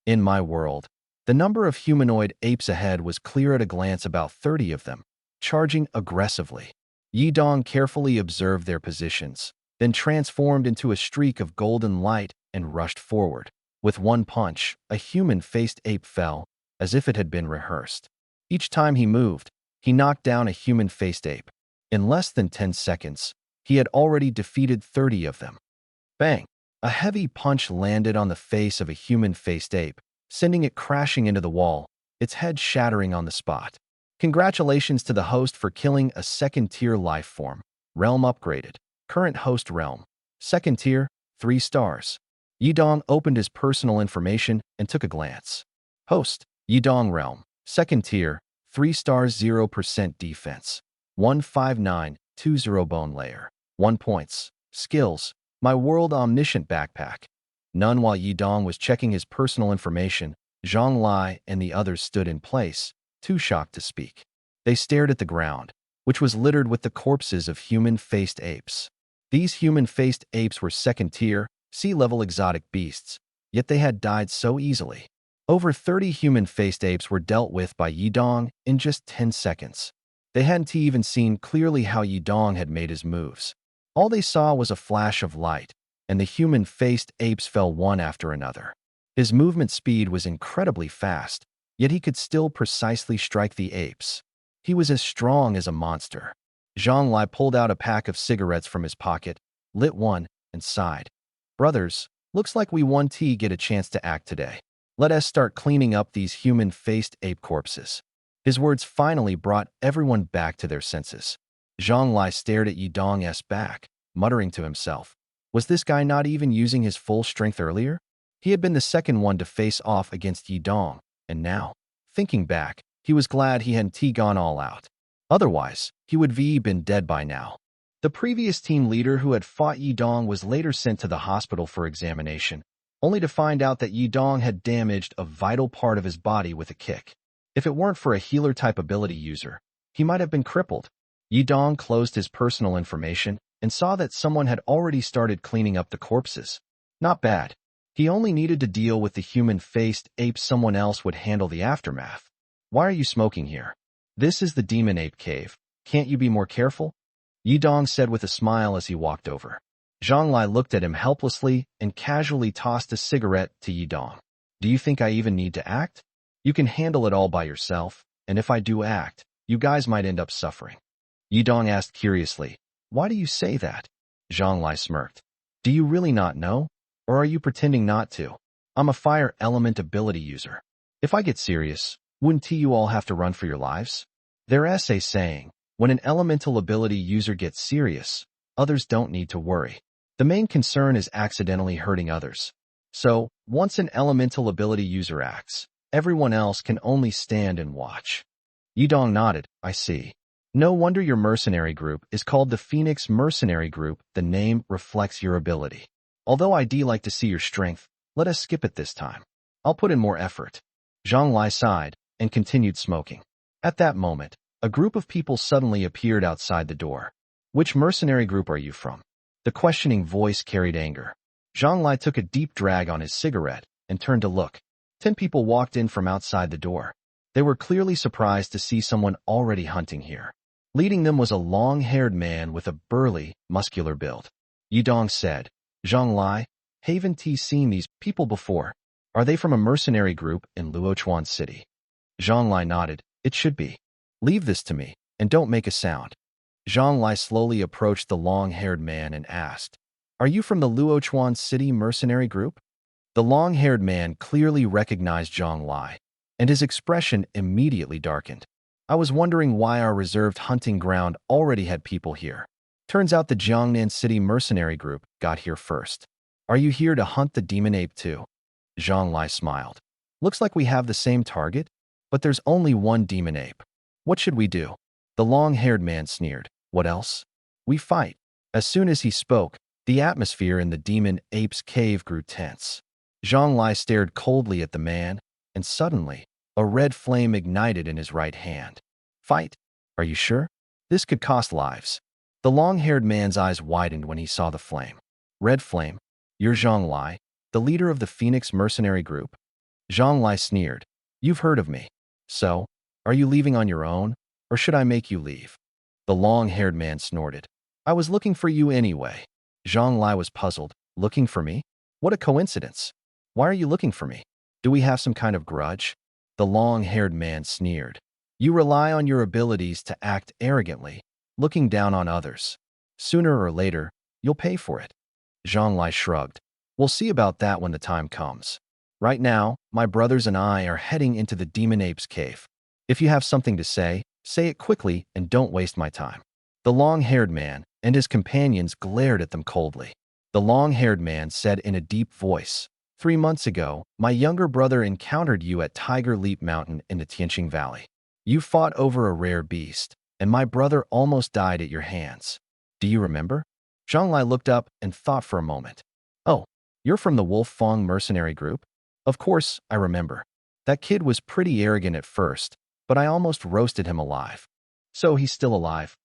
In my world, the number of humanoid apes ahead was clear at a glance, about 30 of them, charging aggressively. Yidong carefully observed their positions, then transformed into a streak of golden light and rushed forward. With one punch, a human-faced ape fell, as if it had been rehearsed. Each time he moved, he knocked down a human-faced ape. In less than 10 seconds, he had already defeated 30 of them. Bang! A heavy punch landed on the face of a human-faced ape, sending it crashing into the wall, its head shattering on the spot. Congratulations to the host for killing a second-tier life form. Realm upgraded. Current host realm. Second tier, 3 stars. Yidong opened his personal information and took a glance. Host, Yidong realm. Second tier, 3 stars, 0% defense. 15920 bone layer. 1 points. Skills. My world omniscient backpack. None. While Yidong was checking his personal information, Zhang Lai and the others stood in place, too shocked to speak. They stared at the ground, which was littered with the corpses of human-faced apes. These human-faced apes were second-tier, sea-level exotic beasts, yet they had died so easily. Over 30 human-faced apes were dealt with by Yidong in just 10 seconds. They hadn't even seen clearly how Yidong had made his moves. All they saw was a flash of light, and the human-faced apes fell one after another. His movement speed was incredibly fast, yet he could still precisely strike the apes. He was as strong as a monster. Zhang Lai pulled out a pack of cigarettes from his pocket, lit one, and sighed. Brothers, looks like we won T get a chance to act today. Let us start cleaning up these human-faced ape corpses. His words finally brought everyone back to their senses. Zhang Lai stared at Yidong's back, muttering to himself. Was this guy not even using his full strength earlier? He had been the second one to face off against Yidong, and now, thinking back, he was glad he hadn't gone all out. Otherwise, he would have been dead by now. The previous team leader who had fought Yidong was later sent to the hospital for examination, only to find out that Yidong had damaged a vital part of his body with a kick. If it weren't for a healer-type ability user, he might have been crippled. Yidong closed his personal information and saw that someone had already started cleaning up the corpses. Not bad. He only needed to deal with the human-faced ape. Someone else would handle the aftermath. Why are you smoking here? This is the Demon Ape Cave. Can't you be more careful? Yidong said with a smile as he walked over. Zhonglai looked at him helplessly and casually tossed a cigarette to Yidong. Do you think I even need to act? You can handle it all by yourself, and if I do act, you guys might end up suffering. Yidong asked curiously, Why do you say that? Zhonglai smirked. Do you really not know? Or are you pretending not to? I'm a fire element ability user. If I get serious, wouldn't you all have to run for your lives? Their essay saying, when an elemental ability user gets serious, others don't need to worry. The main concern is accidentally hurting others. So, once an elemental ability user acts, everyone else can only stand and watch. Yidong nodded, I see. No wonder your mercenary group is called the Phoenix Mercenary Group. The name reflects your ability. Although I'd like to see your strength, let us skip it this time. I'll put in more effort. Zhonglai sighed and continued smoking. At that moment, a group of people suddenly appeared outside the door. Which mercenary group are you from? The questioning voice carried anger. Zhonglai took a deep drag on his cigarette and turned to look. 10 people walked in from outside the door. They were clearly surprised to see someone already hunting here. Leading them was a long-haired man with a burly, muscular build. Yidong said, Zhonglai, haven't you seen these people before? Are they from a mercenary group in Luochuan City? Zhonglai nodded. It should be. Leave this to me, and don't make a sound. Zhonglai slowly approached the long-haired man and asked, Are you from the Luochuan City mercenary group? The long-haired man clearly recognized Zhonglai, and his expression immediately darkened. I was wondering why our reserved hunting ground already had people here. Turns out the Jiangnan City mercenary group got here first. Are you here to hunt the demon ape too? Zhonglai smiled. Looks like we have the same target, but there's only one demon ape. What should we do? The long-haired man sneered. What else? We fight. As soon as he spoke, the atmosphere in the demon ape's cave grew tense. Zhonglai stared coldly at the man, and suddenly, a red flame ignited in his right hand. Fight? Are you sure? This could cost lives. The long-haired man's eyes widened when he saw the flame. Red flame? You're Zhonglai, the leader of the Phoenix Mercenary Group? Zhonglai sneered. You've heard of me. So, are you leaving on your own, or should I make you leave? The long-haired man snorted. I was looking for you anyway. Zhonglai was puzzled. Looking for me? What a coincidence. Why are you looking for me? Do we have some kind of grudge? The long-haired man sneered. You rely on your abilities to act arrogantly, looking down on others. Sooner or later, you'll pay for it. Zhonglai shrugged. We'll see about that when the time comes. Right now, my brothers and I are heading into the Demon Ape's cave. If you have something to say it quickly and don't waste my time. The long-haired man and his companions glared at them coldly. The long-haired man said in a deep voice, 3 months ago, my younger brother encountered you at Tiger Leap Mountain in the Tianqing Valley. You fought over a rare beast, and my brother almost died at your hands. Do you remember? Zhonglai looked up and thought for a moment. Oh, you're from the Wolf Fong mercenary group? Of course, I remember. That kid was pretty arrogant at first, but I almost roasted him alive. So he's still alive.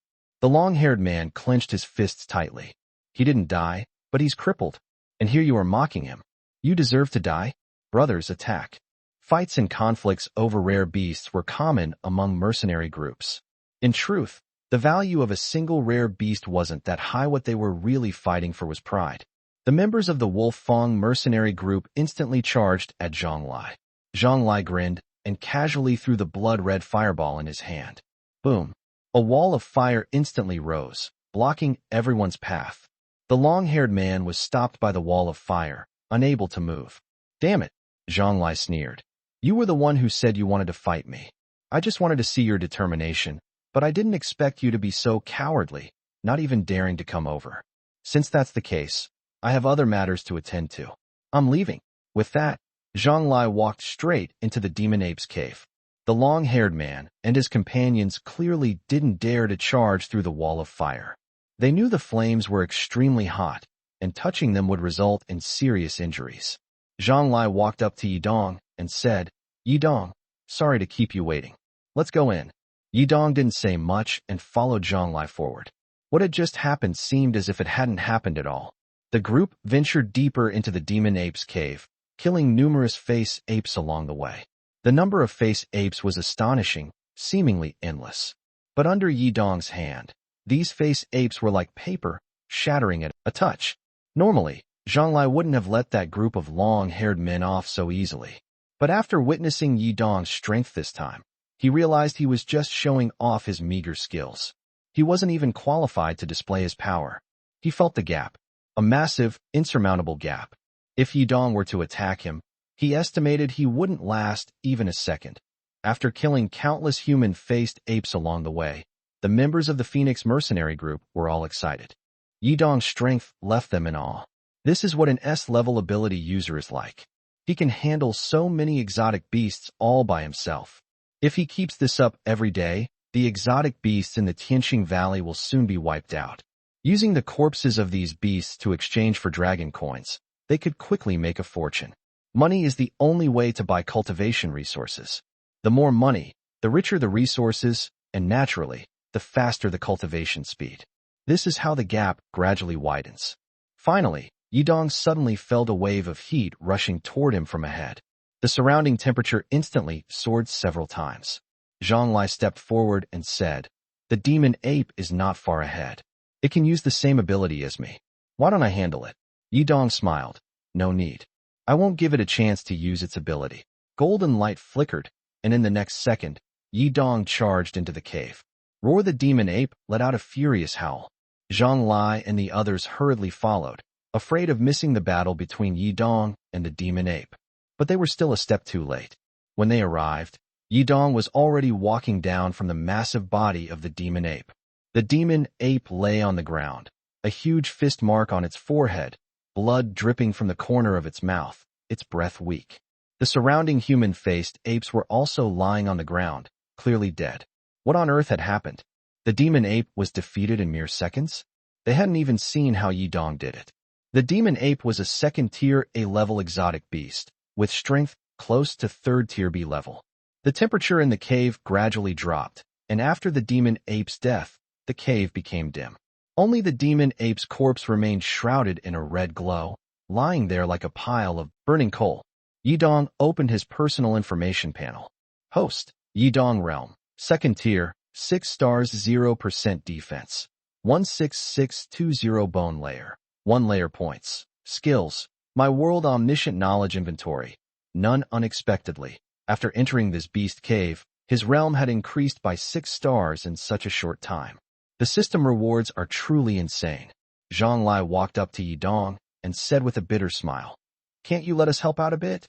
The long-haired man clenched his fists tightly. He didn't die, but he's crippled. And here you are mocking him. You deserve to die. Brothers attack. Fights and conflicts over rare beasts were common among mercenary groups. In truth, the value of a single rare beast wasn't that high. What they were really fighting for was pride. The members of the Wolf Fong mercenary group instantly charged at Zhonglai. Zhonglai grinned and casually threw the blood-red fireball in his hand. Boom. A wall of fire instantly rose, blocking everyone's path. The long-haired man was stopped by the wall of fire, unable to move. Damn it, Zhonglai sneered. You were the one who said you wanted to fight me. I just wanted to see your determination, but I didn't expect you to be so cowardly, not even daring to come over. Since that's the case, I have other matters to attend to. I'm leaving. With that, Zhonglai walked straight into the Demon Ape's cave. The long-haired man and his companions clearly didn't dare to charge through the wall of fire. They knew the flames were extremely hot, and touching them would result in serious injuries. Zhonglai walked up to Yidong and said, Yidong, sorry to keep you waiting. Let's go in. Yidong didn't say much and followed Zhonglai forward. What had just happened seemed as if it hadn't happened at all. The group ventured deeper into the Demon Ape's cave, killing numerous face apes along the way. The number of face apes was astonishing, seemingly endless. But under Yi Dong's hand, these face apes were like paper, shattering at a touch. Normally, Zhang wouldn't have let that group of long-haired men off so easily. But after witnessing Yi Dong's strength this time, he realized he was just showing off his meager skills. He wasn't even qualified to display his power. He felt the gap, a massive, insurmountable gap. If Yi Dong were to attack him, he estimated he wouldn't last even a second. After killing countless human-faced apes along the way, the members of the Phoenix mercenary group were all excited. Yi Dong's strength left them in awe. This is what an S-level ability user is like. He can handle so many exotic beasts all by himself. If he keeps this up every day, the exotic beasts in the Tianqing Valley will soon be wiped out. Using the corpses of these beasts to exchange for dragon coins, they could quickly make a fortune. Money is the only way to buy cultivation resources. The more money, the richer the resources, and naturally, the faster the cultivation speed. This is how the gap gradually widens. Finally, Yi Dong suddenly felt a wave of heat rushing toward him from ahead. The surrounding temperature instantly soared several times. Zhang Lai stepped forward and said, "The demon ape is not far ahead. It can use the same ability as me. Why don't I handle it?" Yi Dong smiled. "No need. I won't give it a chance to use its ability." Golden light flickered, and in the next second, Yi Dong charged into the cave. Roar the demon ape let out a furious howl. Zhang Lai and the others hurriedly followed, afraid of missing the battle between Yi Dong and the demon ape. But they were still a step too late. When they arrived, Yi Dong was already walking down from the massive body of the demon ape. The demon ape lay on the ground, a huge fist mark on its forehead, blood dripping from the corner of its mouth, its breath weak. The surrounding human-faced apes were also lying on the ground, clearly dead. What on earth had happened? The demon ape was defeated in mere seconds? They hadn't even seen how Yi Dong did it. The demon ape was a second-tier A-level exotic beast, with strength close to third-tier B level. The temperature in the cave gradually dropped, and after the demon ape's death, the cave became dim. Only the demon ape's corpse remained shrouded in a red glow, lying there like a pile of burning coal. Yi Dong opened his personal information panel. Host, Yi Dong Realm, second tier, 6 stars 0% defense, 16620 bone layer, 1 layer points. Skills, my world omniscient knowledge inventory, none unexpectedly. After entering this beast cave, his realm had increased by 6 stars in such a short time. The system rewards are truly insane. Zhang Lai walked up to Yi Dong and said with a bitter smile, "Can't you let us help out a bit?"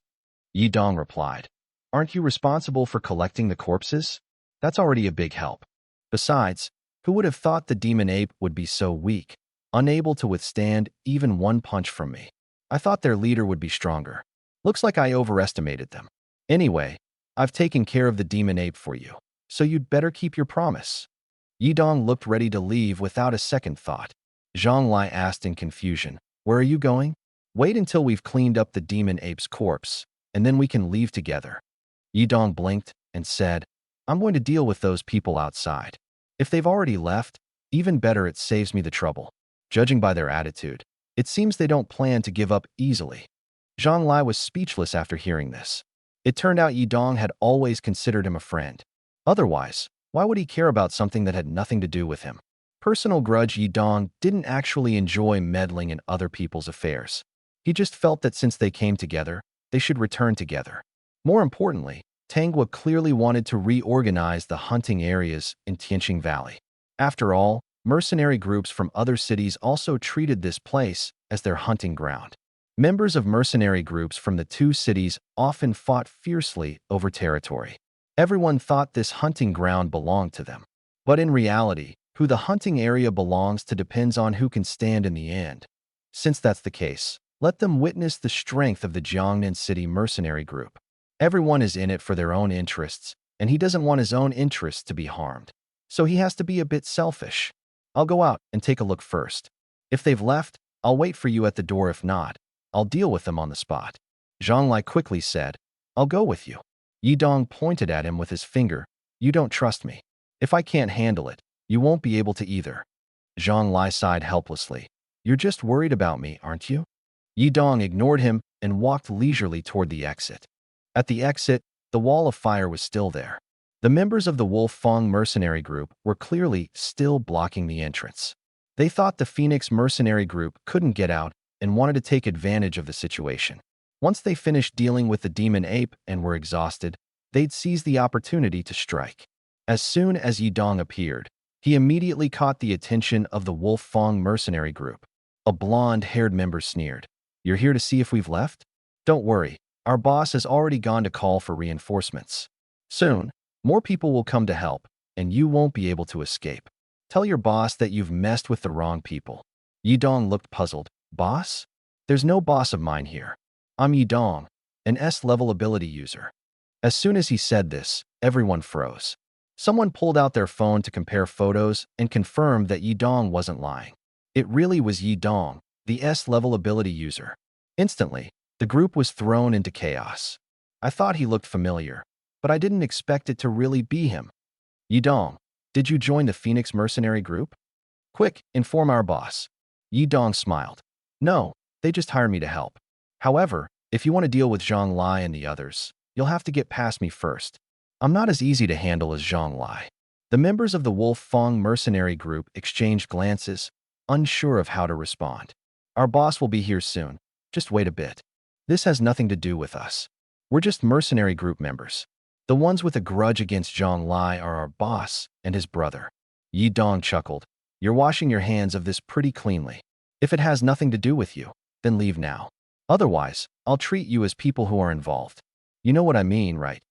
Yi Dong replied, "Aren't you responsible for collecting the corpses? That's already a big help. Besides, who would have thought the demon ape would be so weak, unable to withstand even one punch from me? I thought their leader would be stronger. Looks like I overestimated them. Anyway, I've taken care of the demon ape for you, so you'd better keep your promise." Yi Dong looked ready to leave without a second thought. Zhang Lai asked in confusion, "Where are you going?" "Wait until we've cleaned up the demon ape's corpse, and then we can leave together." Yi Dong blinked and said, "I'm going to deal with those people outside. If they've already left, even better, it saves me the trouble. Judging by their attitude, it seems they don't plan to give up easily." Zhang Lai was speechless after hearing this. It turned out Yi Dong had always considered him a friend. Otherwise, why would he care about something that had nothing to do with him? Personal grudge, Yi Dong didn't actually enjoy meddling in other people's affairs. He just felt that since they came together, they should return together. More importantly, Tanghua clearly wanted to reorganize the hunting areas in Tianqing Valley. After all, mercenary groups from other cities also treated this place as their hunting ground. Members of mercenary groups from the two cities often fought fiercely over territory. Everyone thought this hunting ground belonged to them. But in reality, who the hunting area belongs to depends on who can stand in the end. Since that's the case, let them witness the strength of the Jiangnan City mercenary group. Everyone is in it for their own interests, and he doesn't want his own interests to be harmed. So he has to be a bit selfish. "I'll go out and take a look first. If they've left, I'll wait for you at the door. If not, I'll deal with them on the spot." Zhang Lai quickly said, "I'll go with you." Yi Dong pointed at him with his finger. "You don't trust me. If I can't handle it, you won't be able to either." Zhang Lai sighed helplessly. "You're just worried about me, aren't you?" Yi Dong ignored him and walked leisurely toward the exit. At the exit, the wall of fire was still there. The members of the Wolf Fong mercenary group were clearly still blocking the entrance. They thought the Phoenix mercenary group couldn't get out and wanted to take advantage of the situation. Once they finished dealing with the demon ape and were exhausted, they'd seize the opportunity to strike. As soon as Yidong appeared, he immediately caught the attention of the Wolf Fong mercenary group. A blonde-haired member sneered. "You're here to see if we've left? Don't worry, our boss has already gone to call for reinforcements. Soon, more people will come to help, and you won't be able to escape. Tell your boss that you've messed with the wrong people." Yidong looked puzzled. "Boss? There's no boss of mine here. I'm Yidong, an S-level ability user." As soon as he said this, everyone froze. Someone pulled out their phone to compare photos and confirmed that Yidong wasn't lying. It really was Yidong, the S-level ability user. Instantly, the group was thrown into chaos. I thought he looked familiar, but I didn't expect it to really be him. "Yidong, did you join the Phoenix mercenary group? Quick, inform our boss." Yidong smiled. "No, they just hired me to help. However, if you want to deal with Zhang Lai and the others, you'll have to get past me first. I'm not as easy to handle as Zhang Lai." The members of the Wolf Fong mercenary group exchanged glances, unsure of how to respond. "Our boss will be here soon. Just wait a bit. This has nothing to do with us. We're just mercenary group members. The ones with a grudge against Zhang Lai are our boss and his brother." Yidong chuckled. "You're washing your hands of this pretty cleanly. If it has nothing to do with you, then leave now. Otherwise, I'll treat you as people who are involved. You know what I mean, right?"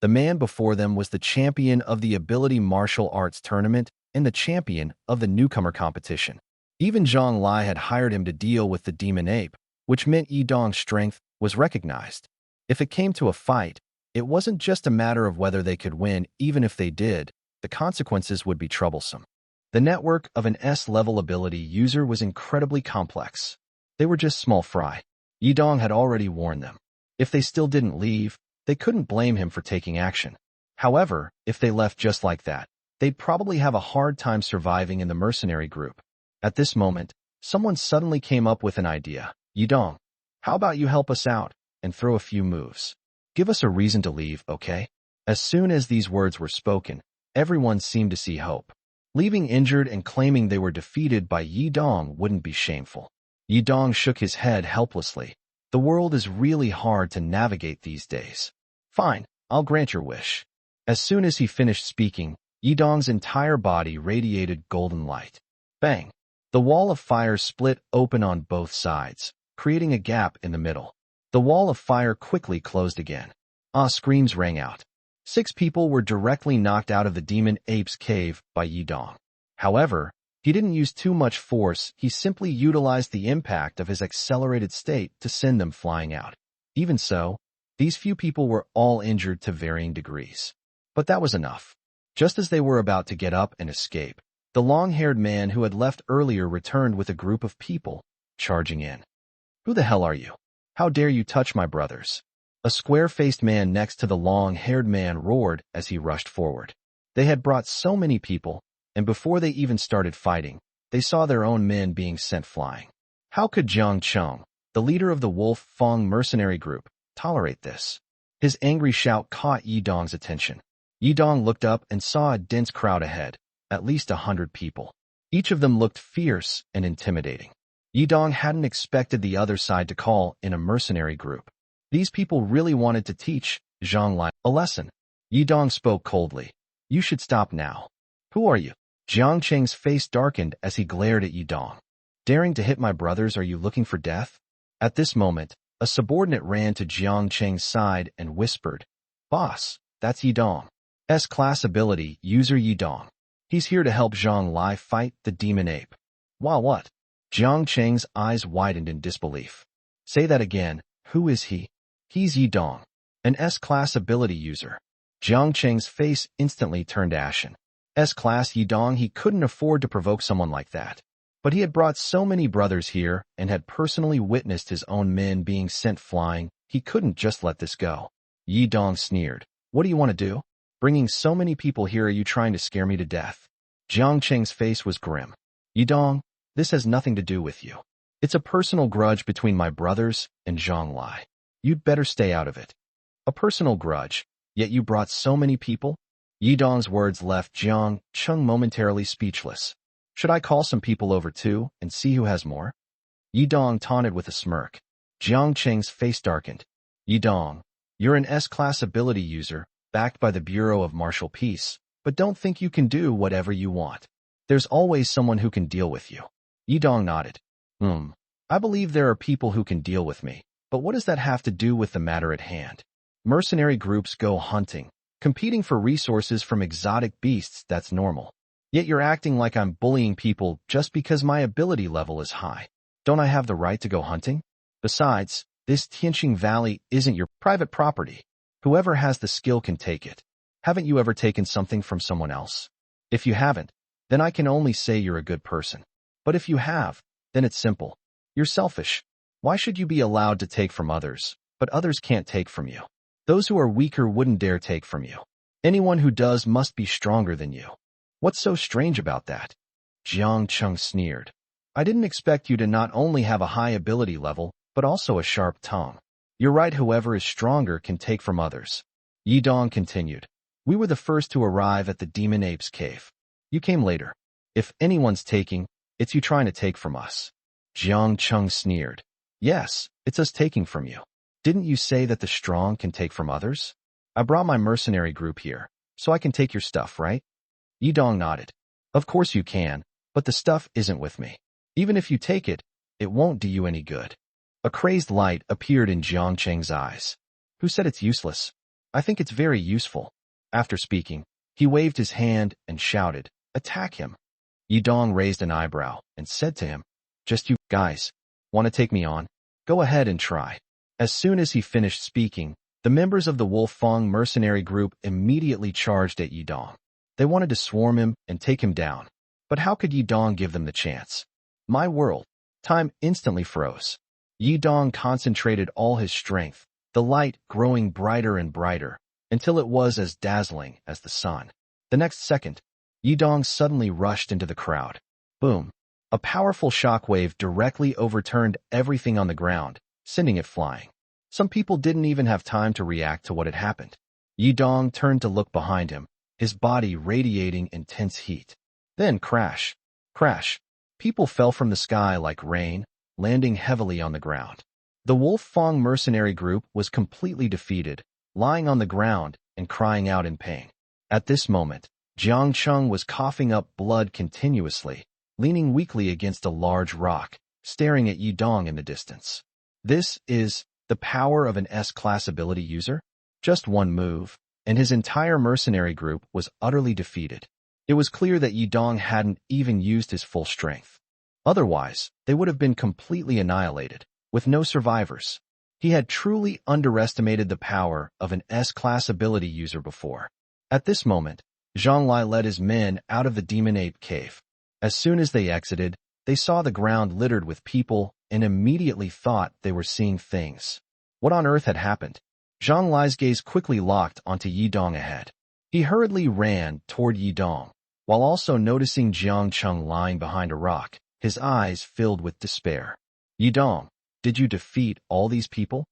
The man before them was the champion of the Ability Martial Arts Tournament and the champion of the newcomer competition. Even Zhang Lai had hired him to deal with the demon ape, which meant Yidong's strength was recognized. If it came to a fight, it wasn't just a matter of whether they could win. Even if they did, the consequences would be troublesome. The network of an S-level ability user was incredibly complex. They were just small fry. Yidong had already warned them. If they still didn't leave, they couldn't blame him for taking action. However, if they left just like that, they'd probably have a hard time surviving in the mercenary group. At this moment, someone suddenly came up with an idea. "Yidong, how about you help us out and throw a few moves? Give us a reason to leave, okay?" As soon as these words were spoken, everyone seemed to see hope. Leaving injured and claiming they were defeated by Yidong wouldn't be shameful. Yidong shook his head helplessly. The world is really hard to navigate these days. "Fine, I'll grant your wish." As soon as he finished speaking, Yidong's entire body radiated golden light. Bang! The wall of fire split open on both sides, creating a gap in the middle. The wall of fire quickly closed again. Screams rang out. 6 people were directly knocked out of the demon ape's cave by Yidong. However, he didn't use too much force. He simply utilized the impact of his accelerated state to send them flying out. Even so, these few people were all injured to varying degrees. But that was enough. Just as they were about to get up and escape, the long-haired man who had left earlier returned with a group of people, charging in. "Who the hell are you? How dare you touch my brothers?" A square-faced man next to the long-haired man roared as he rushed forward. They had brought so many people, and before they even started fighting, they saw their own men being sent flying. How could Jiang Cheng, the leader of the Wolf Fong mercenary group, tolerate this? His angry shout caught Yidong's attention. Yidong looked up and saw a dense crowd ahead, at least 100 people. Each of them looked fierce and intimidating. Yidong hadn't expected the other side to call in a mercenary group. These people really wanted to teach Zhang Lai a lesson. Yidong spoke coldly. "You should stop now." "Who are you?" Jiang Cheng's face darkened as he glared at Yidong. "Daring to hit my brothers, are you looking for death?" At this moment, a subordinate ran to Jiang Cheng's side and whispered, "Boss, that's Yidong. S-class ability user Yidong. He's here to help Zhang Lai fight the demon ape." "Wow, what?" Jiang Cheng's eyes widened in disbelief. "Say that again. Who is he?" "He's Yidong, an S-class ability user." Jiang Cheng's face instantly turned ashen. S-class Yidong, he couldn't afford to provoke someone like that. But he had brought so many brothers here and had personally witnessed his own men being sent flying. He couldn't just let this go. Yidong sneered. "What do you want to do? Bringing so many people here, are you trying to scare me to death?" Jiang Cheng's face was grim. "Yidong, this has nothing to do with you. It's a personal grudge between my brothers and Zhang Lai. You'd better stay out of it." "A personal grudge, yet you brought so many people?" Yidong's words left Jiang Cheng momentarily speechless. Should I call some people over too and see who has more? Yidong taunted with a smirk. Jiang Cheng's face darkened. Yidong, you're an S-class ability user, backed by the Bureau of Martial Peace, but don't think you can do whatever you want. There's always someone who can deal with you. Yidong nodded. I believe there are people who can deal with me, but what does that have to do with the matter at hand? Mercenary groups go hunting, competing for resources from exotic beasts, that's normal. Yet you're acting like I'm bullying people just because my ability level is high. Don't I have the right to go hunting? Besides, this Tianqing Valley isn't your private property. Whoever has the skill can take it. Haven't you ever taken something from someone else? If you haven't, then I can only say you're a good person. But if you have, then it's simple. You're selfish. Why should you be allowed to take from others, but others can't take from you? Those who are weaker wouldn't dare take from you. Anyone who does must be stronger than you. What's so strange about that? Jiang Cheng sneered. I didn't expect you to not only have a high ability level, but also a sharp tongue. You're right, whoever is stronger can take from others. Yidong continued. We were the first to arrive at the Demon Apes Cave. You came later. If anyone's taking, it's you trying to take from us. Jiang Cheng sneered. Yes, it's us taking from you. Didn't you say that the strong can take from others? I brought my mercenary group here, so I can take your stuff, right? Yidong nodded. Of course you can, but the stuff isn't with me. Even if you take it, it won't do you any good. A crazed light appeared in Jiang Cheng's eyes. Who said it's useless? I think it's very useful. After speaking, he waved his hand and shouted, Attack him. Yidong raised an eyebrow and said to him, Just you guys. Want to take me on? Go ahead and try. As soon as he finished speaking, the members of the Wolfang mercenary group immediately charged at Yidong. They wanted to swarm him and take him down. But how could Yidong give them the chance? My world. Time instantly froze. Yidong concentrated all his strength, the light growing brighter and brighter, until it was as dazzling as the sun. The next second, Yidong suddenly rushed into the crowd. Boom! A powerful shockwave directly overturned everything on the ground, sending it flying. Some people didn't even have time to react to what had happened. Yidong turned to look behind him, his body radiating intense heat. Then crash, crash. People fell from the sky like rain, landing heavily on the ground. The Wolfang mercenary group was completely defeated, lying on the ground and crying out in pain. At this moment, Jiang Cheng was coughing up blood continuously, leaning weakly against a large rock, staring at Yidong in the distance. This is the power of an S-class ability user? Just one move, and his entire mercenary group was utterly defeated. It was clear that Yidong hadn't even used his full strength. Otherwise, they would have been completely annihilated, with no survivors. He had truly underestimated the power of an S-class ability user before. At this moment, Zhang Lai led his men out of the Demon Ape Cave. As soon as they exited, they saw the ground littered with people and immediately thought they were seeing things. What on earth had happened? Zhang Lai's gaze quickly locked onto Yidong ahead. He hurriedly ran toward Yidong, while also noticing Jiang Cheng lying behind a rock, his eyes filled with despair. Yidong, did you defeat all these people?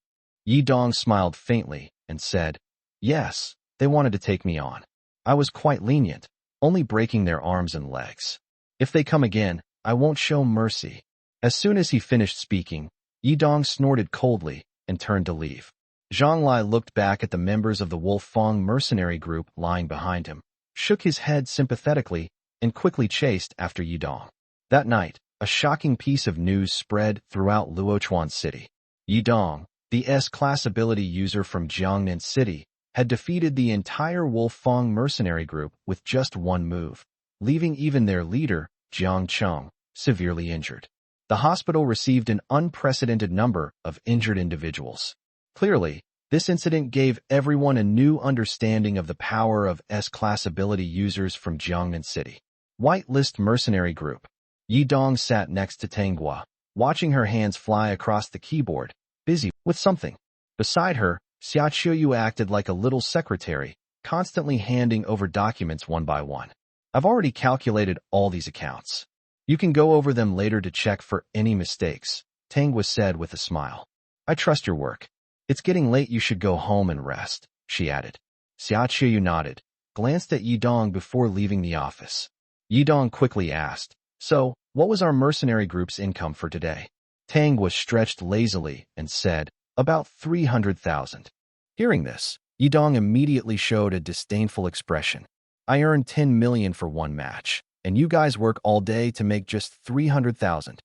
Yidong smiled faintly and said, Yes, they wanted to take me on. I was quite lenient, only breaking their arms and legs. If they come again, I won't show mercy. As soon as he finished speaking, Yidong snorted coldly and turned to leave. Zhang Lai looked back at the members of the Wolfang mercenary group lying behind him, shook his head sympathetically, and quickly chased after Yidong. That night, a shocking piece of news spread throughout Luochuan City. Yidong, the S-class ability user from Jiangnan City, had defeated the entire Wolfang mercenary group with just one move, leaving even their leader, Jiang Cheng, severely injured. The hospital received an unprecedented number of injured individuals. Clearly, this incident gave everyone a new understanding of the power of S-class ability users from Jiangnan City. Whitelist mercenary group. Yidong sat next to Tanghua, watching her hands fly across the keyboard, busy with something. Beside her, Xia Qiuyu acted like a little secretary, constantly handing over documents one by one. I've already calculated all these accounts. You can go over them later to check for any mistakes, Tanghua said with a smile. I trust your work. It's getting late, you should go home and rest, she added. Xia Qiuyu nodded, glanced at Yidong before leaving the office. Yidong quickly asked, "So, what was our mercenary group's income for today?" Tang was stretched lazily and said, "About 300,000. Hearing this, Yidong immediately showed a disdainful expression. "I earned 10 million for one match, and you guys work all day to make just 300,000.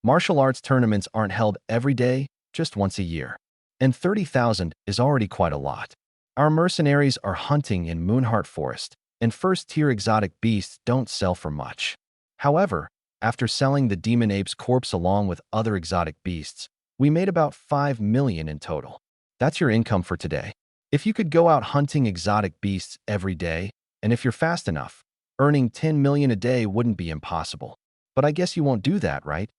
Martial arts tournaments aren't held every day, just once a year. And 30,000 is already quite a lot. Our mercenaries are hunting in Moonheart Forest, and first-tier exotic beasts don't sell for much. However, after selling the demon ape's corpse along with other exotic beasts, we made about 5 million in total. That's your income for today. If you could go out hunting exotic beasts every day, and if you're fast enough, earning 10 million a day wouldn't be impossible. But I guess you won't do that, right?"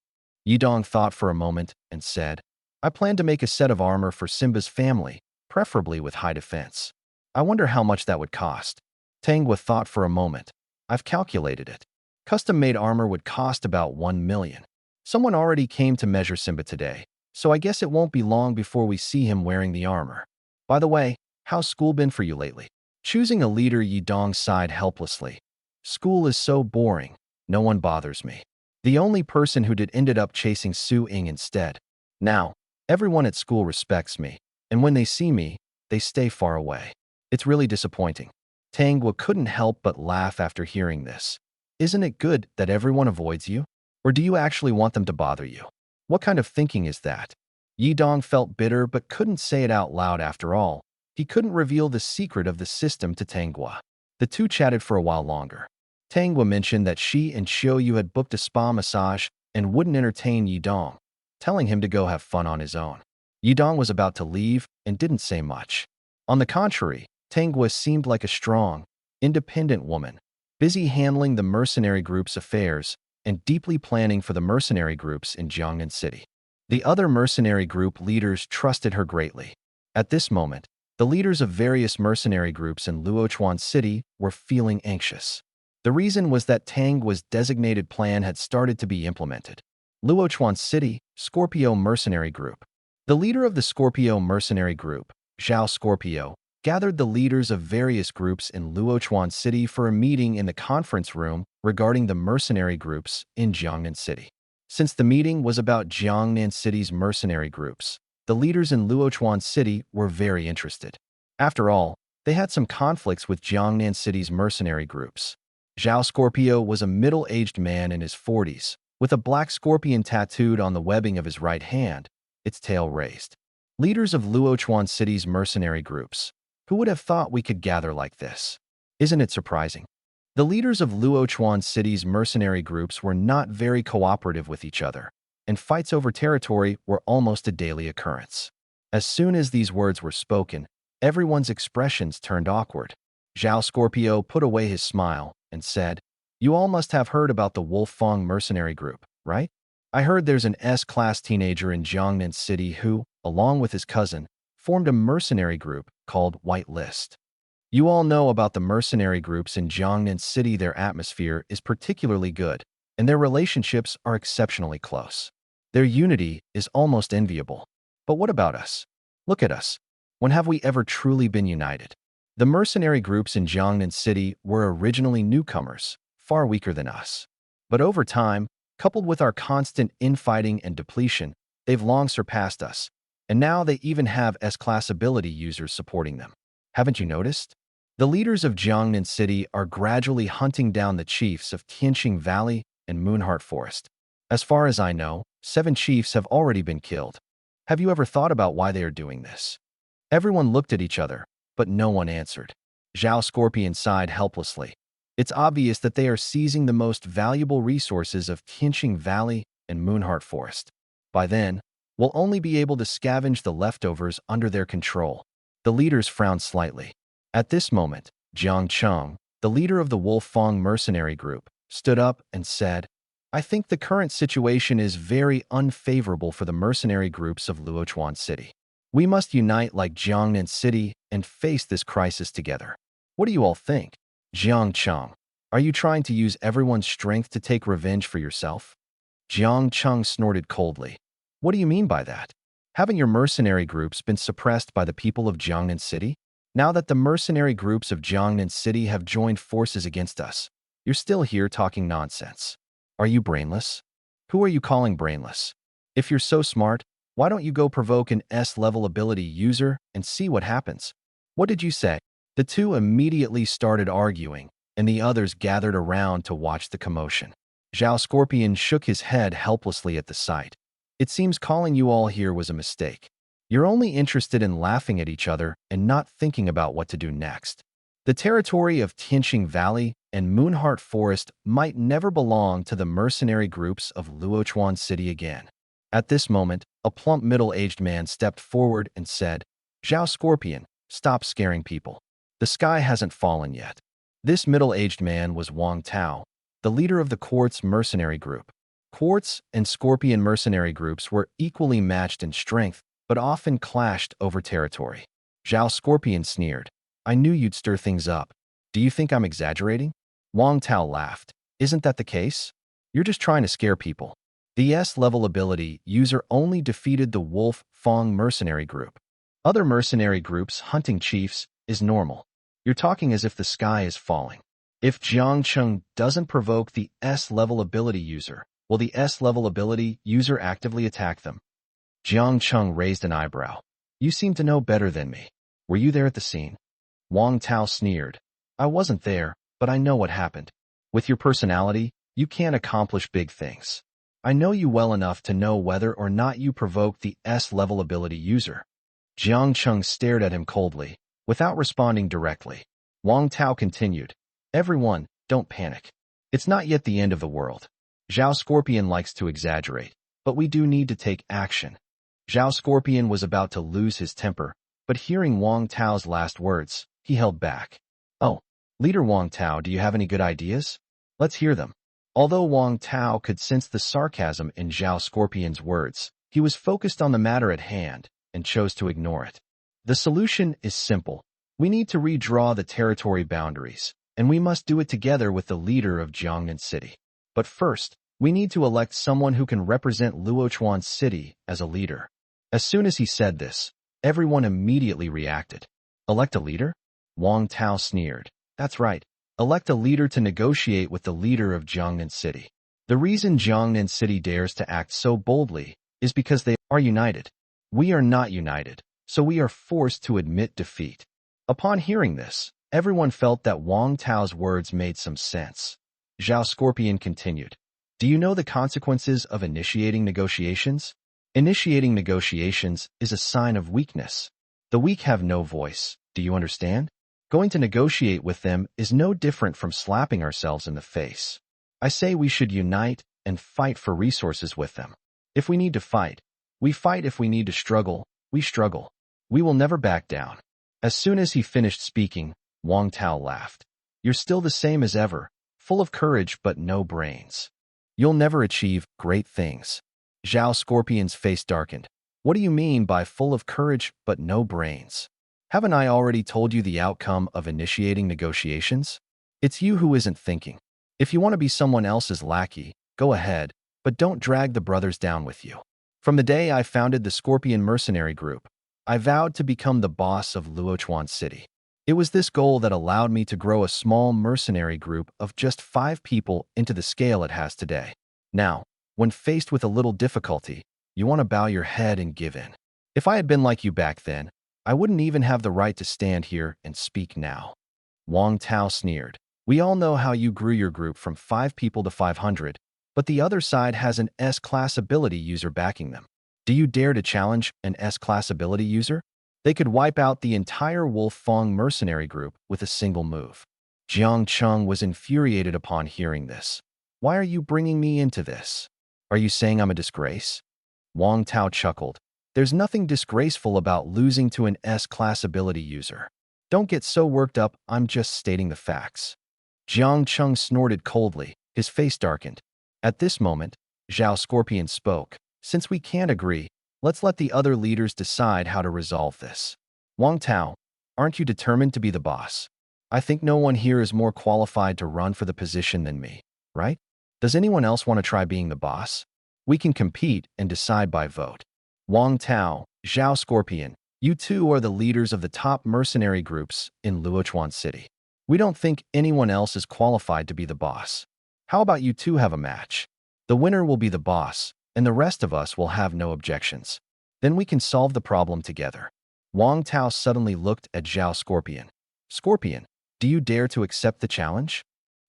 Yidong thought for a moment and said, "I plan to make a set of armor for Simba's family, preferably with high defense. I wonder how much that would cost." Tangwa thought for a moment. "I've calculated it. Custom-made armor would cost about 1 million. Someone already came to measure Simba today, so I guess it won't be long before we see him wearing the armor. By the way, how's school been for you lately?" Choosing a leader, Yidong sighed helplessly. "School is so boring. No one bothers me. The only person who did ended up chasing Su Ying instead. Now, everyone at school respects me, and when they see me, they stay far away. It's really disappointing." Tangwa couldn't help but laugh after hearing this. "Isn't it good that everyone avoids you? Or do you actually want them to bother you? What kind of thinking is that?" Yidong felt bitter but couldn't say it out loud after all. He couldn't reveal the secret of the system to Tangwa. The two chatted for a while longer. Tangwa mentioned that she and Xiaoyu had booked a spa massage and wouldn't entertain Yidong, telling him to go have fun on his own. Yidong was about to leave and didn't say much. On the contrary, Tangwa seemed like a strong, independent woman, busy handling the mercenary group's affairs and deeply planning for the mercenary groups in Jiangnan City. The other mercenary group leaders trusted her greatly. At this moment, the leaders of various mercenary groups in Luochuan City were feeling anxious. The reason was that Tangwa's designated plan had started to be implemented. Luochuan City, Scorpio Mercenary Group. The leader of the Scorpio Mercenary Group, Zhao Scorpio, gathered the leaders of various groups in Luochuan City for a meeting in the conference room regarding the mercenary groups in Jiangnan City. Since the meeting was about Jiangnan City's mercenary groups, the leaders in Luochuan City were very interested. After all, they had some conflicts with Jiangnan City's mercenary groups. Zhao Scorpio was a middle-aged man in his 40s, with a black scorpion tattooed on the webbing of his right hand, its tail raised. Leaders of Luochuan City's mercenary groups. Who would have thought we could gather like this? Isn't it surprising? The leaders of Luochuan City's mercenary groups were not very cooperative with each other, and fights over territory were almost a daily occurrence. As soon as these words were spoken, everyone's expressions turned awkward. Zhao Scorpio put away his smile and said, "You all must have heard about the Wolf Fong mercenary group, right? I heard there's an S-class teenager in Jiangnan City who, along with his cousin, formed a mercenary group called White List. You all know about the mercenary groups in Jiangnan City. Their atmosphere is particularly good, and their relationships are exceptionally close. Their unity is almost enviable. But what about us? Look at us. When have we ever truly been united? The mercenary groups in Jiangnan City were originally newcomers, far weaker than us. But over time, coupled with our constant infighting and depletion, they've long surpassed us, and now they even have S-class ability users supporting them. Haven't you noticed? The leaders of Jiangnan City are gradually hunting down the chiefs of Tianqing Valley and Moonheart Forest. As far as I know, 7 chiefs have already been killed. Have you ever thought about why they are doing this?" Everyone looked at each other, but no one answered. Zhao Scorpion sighed helplessly. It's obvious that they are seizing the most valuable resources of Tianqing Valley and Moonheart Forest. By then, we'll only be able to scavenge the leftovers under their control. The leaders frowned slightly. At this moment, Jiang Cheng, the leader of the Wolf Fong mercenary group, stood up and said, "I think the current situation is very unfavorable for the mercenary groups of Luochuan City. We must unite like Jiangnan City and face this crisis together. What do you all think?" Jiang Cheng, are you trying to use everyone's strength to take revenge for yourself? Jiang Cheng snorted coldly. What do you mean by that? Haven't your mercenary groups been suppressed by the people of Jiangnan City? Now that the mercenary groups of Jiangnan City have joined forces against us, you're still here talking nonsense. Are you brainless? Who are you calling brainless? If you're so smart, why don't you go provoke an S-level ability user and see what happens? What did you say? The two immediately started arguing, and the others gathered around to watch the commotion. Zhao Scorpion shook his head helplessly at the sight. It seems calling you all here was a mistake. You're only interested in laughing at each other and not thinking about what to do next. The territory of Tianqing Valley and Moonheart Forest might never belong to the mercenary groups of Luochuan City again. At this moment, a plump middle-aged man stepped forward and said, "Zhao Scorpion, stop scaring people. The sky hasn't fallen yet." This middle-aged man was Wang Tao, the leader of the Quartz mercenary group. Quartz and Scorpion mercenary groups were equally matched in strength, but often clashed over territory. Zhao Scorpion sneered. "I knew you'd stir things up. Do you think I'm exaggerating?" Wang Tao laughed. "Isn't that the case? You're just trying to scare people." The S-level ability user only defeated the Wolf Fong mercenary group. Other mercenary groups hunting chiefs is normal. You're talking as if the sky is falling. If Jiang Cheng doesn't provoke the S-level ability user, will the S-level ability user actively attack them? Jiang Cheng raised an eyebrow. "You seem to know better than me. Were you there at the scene?" Wang Tao sneered. "I wasn't there, but I know what happened. With your personality, you can't accomplish big things. I know you well enough to know whether or not you provoked the S-level ability user." Jiang Cheng stared at him coldly, without responding directly. Wang Tao continued, "Everyone, don't panic. It's not yet the end of the world. Zhao Scorpion likes to exaggerate, but we do need to take action." Zhao Scorpion was about to lose his temper, but hearing Wang Tao's last words, he held back. "Oh, Leader Wang Tao, do you have any good ideas? Let's hear them." Although Wang Tao could sense the sarcasm in Zhao Scorpion's words, he was focused on the matter at hand and chose to ignore it. "The solution is simple. We need to redraw the territory boundaries, and we must do it together with the leader of Jiangnan City. But first, we need to elect someone who can represent Luochuan City as a leader." As soon as he said this, everyone immediately reacted. "Elect a leader?" Wang Tao sneered. "That's right. Elect a leader to negotiate with the leader of Jiangnan City. The reason Jiangnan City dares to act so boldly is because they are united. We are not united, so we are forced to admit defeat." Upon hearing this, everyone felt that Wang Tao's words made some sense. Zhao Scorpion continued, "Do you know the consequences of initiating negotiations? Initiating negotiations is a sign of weakness. The weak have no voice. Do you understand? Going to negotiate with them is no different from slapping ourselves in the face. I say we should unite and fight for resources with them. If we need to fight, we fight. If we need to struggle, we struggle. We will never back down." As soon as he finished speaking, Wang Tao laughed. "You're still the same as ever, full of courage but no brains. You'll never achieve great things." Zhao Scorpion's face darkened. "What do you mean by full of courage but no brains? Haven't I already told you the outcome of initiating negotiations? It's you who isn't thinking. If you want to be someone else's lackey, go ahead, but don't drag the brothers down with you. From the day I founded the Scorpion Mercenary Group, I vowed to become the boss of Luochuan City. It was this goal that allowed me to grow a small mercenary group of just 5 people into the scale it has today. Now, when faced with a little difficulty, you want to bow your head and give in. If I had been like you back then, I wouldn't even have the right to stand here and speak now." Wang Tao sneered. "We all know how you grew your group from 5 people to 500, but the other side has an S-class ability user backing them. Do you dare to challenge an S-class ability user? They could wipe out the entire Wolf Fong mercenary group with a single move." Jiang Cheng was infuriated upon hearing this. "Why are you bringing me into this? Are you saying I'm a disgrace?" Wang Tao chuckled. "There's nothing disgraceful about losing to an S-class ability user. Don't get so worked up, I'm just stating the facts." Jiang Cheng snorted coldly, his face darkened. At this moment, Zhao Scorpion spoke. "Since we can't agree, let's let the other leaders decide how to resolve this. Wang Tao, aren't you determined to be the boss? I think no one here is more qualified to run for the position than me, right? Does anyone else want to try being the boss? We can compete and decide by vote." Wang Tao, Zhao Scorpion, You two are the leaders of the top mercenary groups in Luochuan City. We don't think anyone else is qualified to be the boss. How about you two have a match? The winner will be the boss, and the rest of us will have no objections. Then we can solve the problem together. Wang Tao suddenly looked at Zhao Scorpion. Scorpion, do you dare to accept the challenge?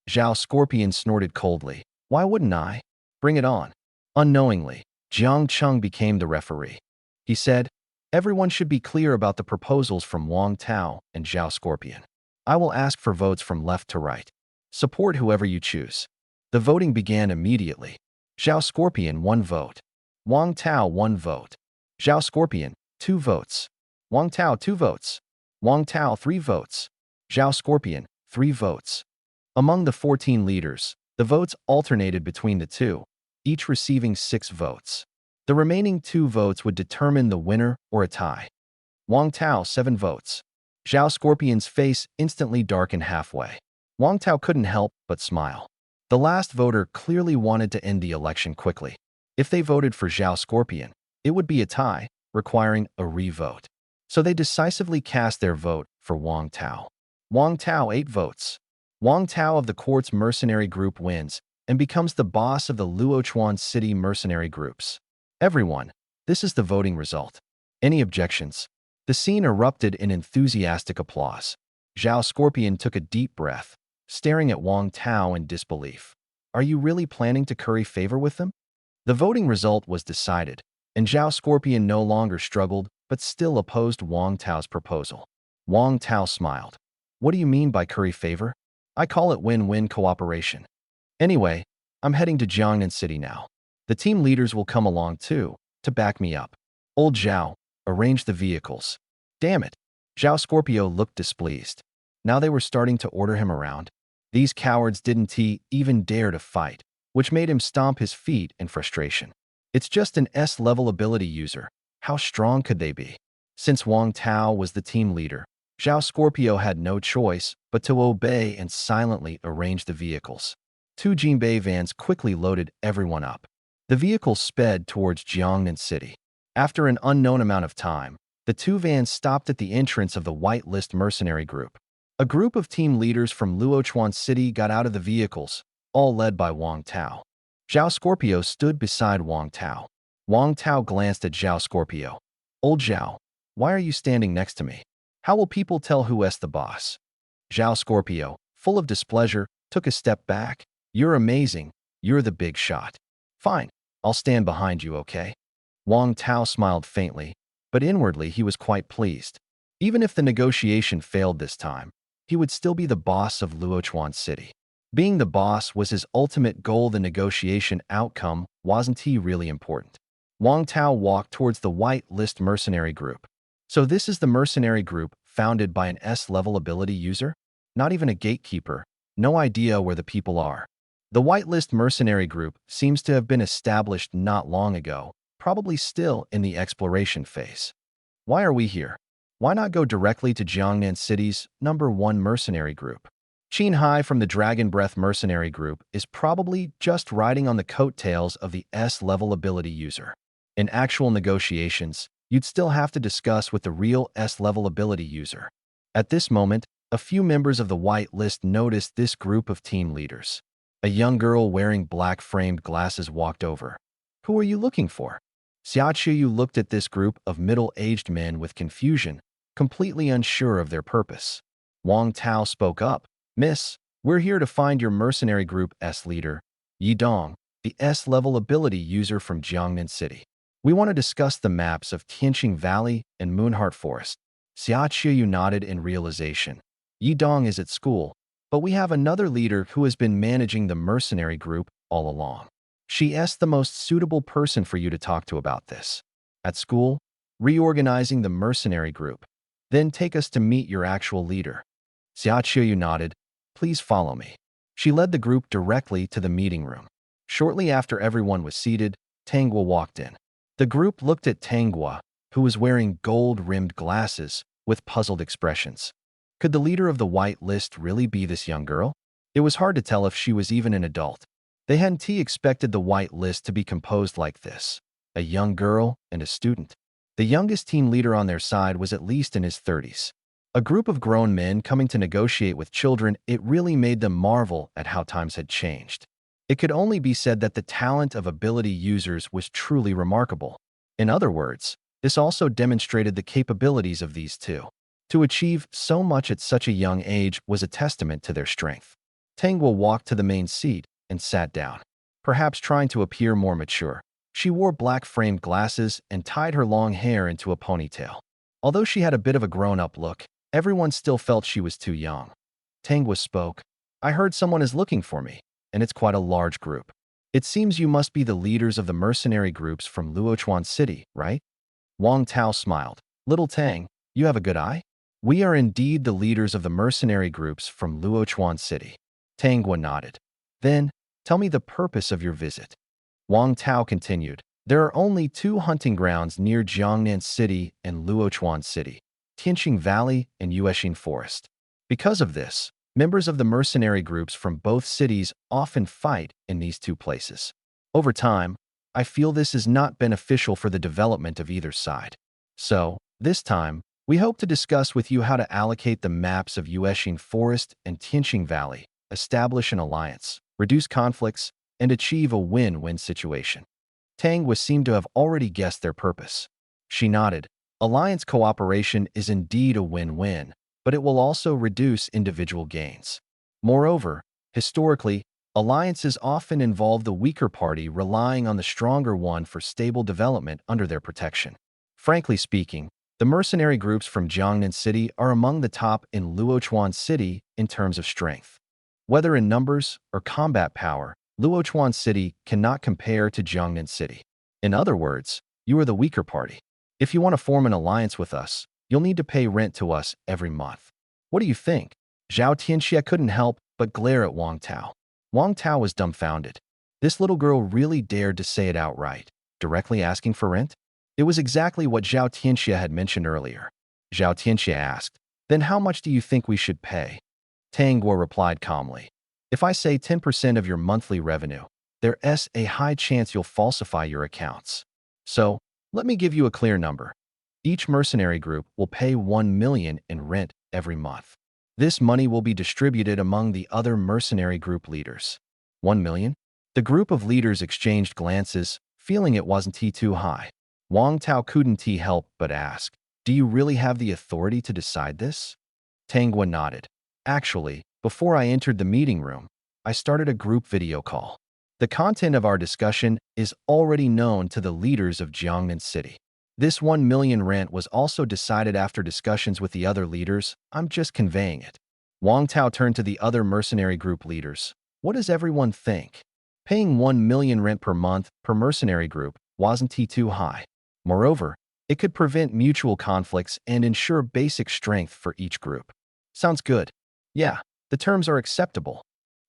Zhao Scorpion snorted coldly. Why wouldn't I? Bring it on. Unknowingly, Jiang Cheng became the referee. He said, everyone should be clear about the proposals from Wang Tao and Zhao Scorpion. I will ask for votes from left to right. Support whoever you choose. The voting began immediately. Zhao Scorpion 1 vote. Wang Tao 1 vote. Zhao Scorpion 2 votes. Wang Tao 2 votes. Wang Tao 3 votes. Zhao Scorpion 3 votes. Among the 14 leaders, the votes alternated between the two, each receiving 6 votes. The remaining 2 votes would determine the winner or a tie. Wang Tao 7 votes. Zhao Scorpion's face instantly darkened halfway. Wang Tao couldn't help but smile. The last voter clearly wanted to end the election quickly. If they voted for Zhao Scorpion, it would be a tie, requiring a re-vote. So they decisively cast their vote for Wang Tao. Wang Tao 8 votes. Wang Tao of the Quartz Mercenary Group wins and becomes the boss of the Luochuan City Mercenary Groups. Everyone, this is the voting result. Any objections? The scene erupted in enthusiastic applause. Zhao Scorpion took a deep breath, staring at Wang Tao in disbelief. Are you really planning to curry favor with them? The voting result was decided, and Zhao Scorpion no longer struggled but still opposed Wang Tao's proposal. Wang Tao smiled. What do you mean by curry favor? I call it win-win cooperation. Anyway, I'm heading to Jiangnan City now. The team leaders will come along too, to back me up. Old Zhao, arrange the vehicles. Damn it. Zhao Scorpio looked displeased. Now they were starting to order him around. These cowards didn't even dare to fight, which made him stomp his feet in frustration. It's just an S-level ability user. How strong could they be? Since Wang Tao was the team leader, Zhao Scorpio had no choice but to obey and silently arrange the vehicles. 2 Jinbei vans quickly loaded everyone up. The vehicles sped towards Jiangnan City. After an unknown amount of time, the 2 vans stopped at the entrance of the Whitelist Mercenary Group. A group of team leaders from Luochuan City got out of the vehicles, all led by Wang Tao. Zhao Scorpio stood beside Wang Tao. Wang Tao glanced at Zhao Scorpio. Old Zhao, why are you standing next to me? How will people tell who's the boss? Zhao Scorpio, full of displeasure, took a step back. You're amazing. You're the big shot. Fine, I'll stand behind you, okay? Wang Tao smiled faintly, but inwardly he was quite pleased. Even if the negotiation failed this time, he would still be the boss of Luochuan City. Being the boss was his ultimate goal. The negotiation outcome wasn't really important. Wang Tao walked towards the Whitelist Mercenary Group. So this is the mercenary group founded by an S-level ability user? Not even a gatekeeper, no idea where the people are. The Whitelist Mercenary Group seems to have been established not long ago, probably still in the exploration phase. Why are we here? Why not go directly to Jiangnan City's #1 mercenary group? Qin Hai from the Dragon Breath Mercenary Group is probably just riding on the coattails of the S-level ability user. In actual negotiations, you'd still have to discuss with the real S-level ability user. At this moment, a few members of the White List noticed this group of team leaders. A young girl wearing black-framed glasses walked over. Who are you looking for? Xia Chuyu looked at this group of middle-aged men with confusion, completely unsure of their purpose. Wang Tao spoke up. Miss, we're here to find your mercenary group S leader, Yi Dong, the S-level ability user from Jiangnan City. We want to discuss the maps of Tianqing Valley and Moonheart Forest. Xia Chuyu nodded in realization. Yi Dong is at school, but we have another leader who has been managing the mercenary group all along. She's the most suitable person for you to talk to about this. At school, reorganizing the mercenary group. Then take us to meet your actual leader. Xia Chuyu nodded. Please follow me. She led the group directly to the meeting room. Shortly after everyone was seated, Tanghua walked in. The group looked at Tanghua, who was wearing gold-rimmed glasses with puzzled expressions. Could the leader of the White List really be this young girl? It was hard to tell if she was even an adult. They hadn't expected the White List to be composed like this. A young girl and a student. The youngest team leader on their side was at least in his 30s. A group of grown men coming to negotiate with children, it really made them marvel at how times had changed. It could only be said that the talent of ability users was truly remarkable. In other words, this also demonstrated the capabilities of these two. To achieve so much at such a young age was a testament to their strength. Tanghua walked to the main seat and sat down, perhaps trying to appear more mature. She wore black-framed glasses and tied her long hair into a ponytail. Although she had a bit of a grown-up look, everyone still felt she was too young. Tanghua spoke. "I heard someone is looking for me, and it's quite a large group. It seems you must be the leaders of the mercenary groups from Luochuan City, right?" Wang Tao smiled. "Little Tang, you have a good eye? We are indeed the leaders of the mercenary groups from Luochuan City." Tanghua nodded. "Then, tell me the purpose of your visit." Wang Tao continued. "There are only two hunting grounds near Jiangnan City and Luochuan City, Tianqing Valley and Yuexin Forest. Because of this, members of the mercenary groups from both cities often fight in these two places. Over time, I feel this is not beneficial for the development of either side. So, this time, we hope to discuss with you how to allocate the maps of Yuexin Forest and Tianqing Valley, establish an alliance, reduce conflicts, and achieve a win-win situation." Tanghua seemed to have already guessed their purpose. She nodded. "Alliance cooperation is indeed a win-win, but it will also reduce individual gains. Moreover, historically, alliances often involve the weaker party relying on the stronger one for stable development under their protection. Frankly speaking, the mercenary groups from Jiangnan City are among the top in Luochuan City in terms of strength. Whether in numbers or combat power, Luochuan City cannot compare to Jiangnan City. In other words, you are the weaker party. If you want to form an alliance with us, you'll need to pay rent to us every month. What do you think?" Zhao Tianxia couldn't help but glare at Wang Tao. Wang Tao was dumbfounded. This little girl really dared to say it outright, directly asking for rent? It was exactly what Zhao Tianxia had mentioned earlier. Zhao Tianxia asked, "Then how much do you think we should pay?" Tanghua replied calmly, "If I say 10% of your monthly revenue, there's a high chance you'll falsify your accounts. So, let me give you a clear number. Each mercenary group will pay 1 million in rent every month. This money will be distributed among the other mercenary group leaders." 1 million? The group of leaders exchanged glances, feeling it wasn't too high. Wang Tao couldn't help but ask, "Do you really have the authority to decide this?" Tanghua nodded. "Actually, before I entered the meeting room, I started a group video call. The content of our discussion is already known to the leaders of Jiangnan City. This 1 million rent was also decided after discussions with the other leaders. I'm just conveying it." Wang Tao turned to the other mercenary group leaders. "What does everyone think? Paying 1 million rent per month per mercenary group wasn't too high. Moreover, it could prevent mutual conflicts and ensure basic strength for each group." "Sounds good. Yeah, the terms are acceptable.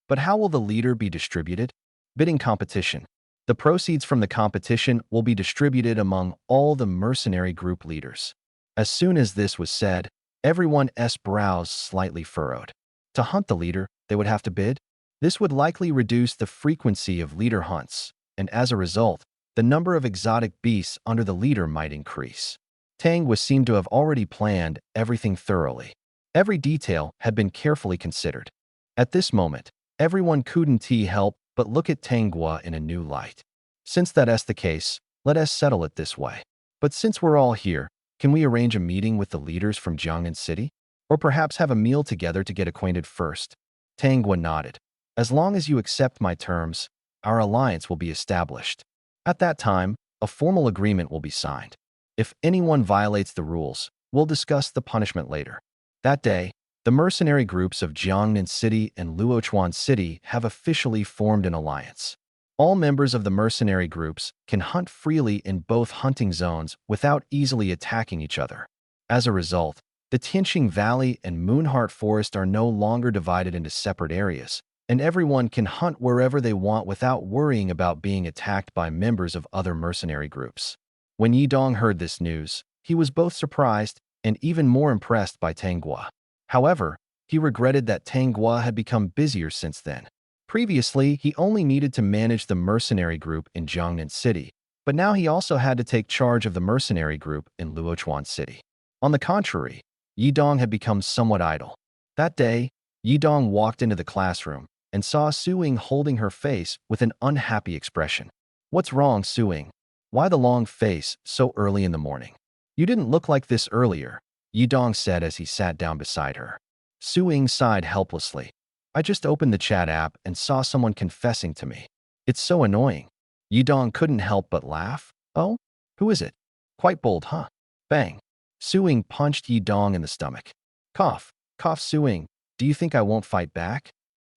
But how will the leader be distributed?" "Bidding competition. The proceeds from the competition will be distributed among all the mercenary group leaders." As soon as this was said, everyone's brows slightly furrowed. To hunt the leader, they would have to bid? This would likely reduce the frequency of leader hunts, and as a result, the number of exotic beasts under the leader might increase. Tanghua seemed to have already planned everything thoroughly. Every detail had been carefully considered. At this moment, everyone couldn't help but look at Tanghua in a new light. "Since that's the case, let us settle it this way. But since we're all here, can we arrange a meeting with the leaders from Jiangnan City? Or perhaps have a meal together to get acquainted first?" Tanghua nodded. "As long as you accept my terms, our alliance will be established. At that time, a formal agreement will be signed. If anyone violates the rules, we'll discuss the punishment later." That day, the mercenary groups of Jiangnan City and Luochuan City have officially formed an alliance. All members of the mercenary groups can hunt freely in both hunting zones without easily attacking each other. As a result, the Tianqing Valley and Moonheart Forest are no longer divided into separate areas, and everyone can hunt wherever they want without worrying about being attacked by members of other mercenary groups. When Yidong heard this news, he was both surprised and even more impressed by Tanghua. However, he regretted that Tanghua had become busier since then. Previously, he only needed to manage the mercenary group in Jiangnan City, But now he also had to take charge of the mercenary group in Luochuan City. On the contrary, Yidong had become somewhat idle. That day, Yidong walked into the classroom and saw Suing holding her face with an unhappy expression. "What's wrong, Suing? Why the long face so early in the morning? You didn't look like this earlier," Yidong said as he sat down beside her. Suing sighed helplessly. "I just opened the chat app and saw someone confessing to me. It's so annoying." Yidong couldn't help but laugh. "Oh? Who is it? Quite bold, huh?" Bang. Suing punched Yidong in the stomach. "Cough, cough, Suing. Do you think I won't fight back?"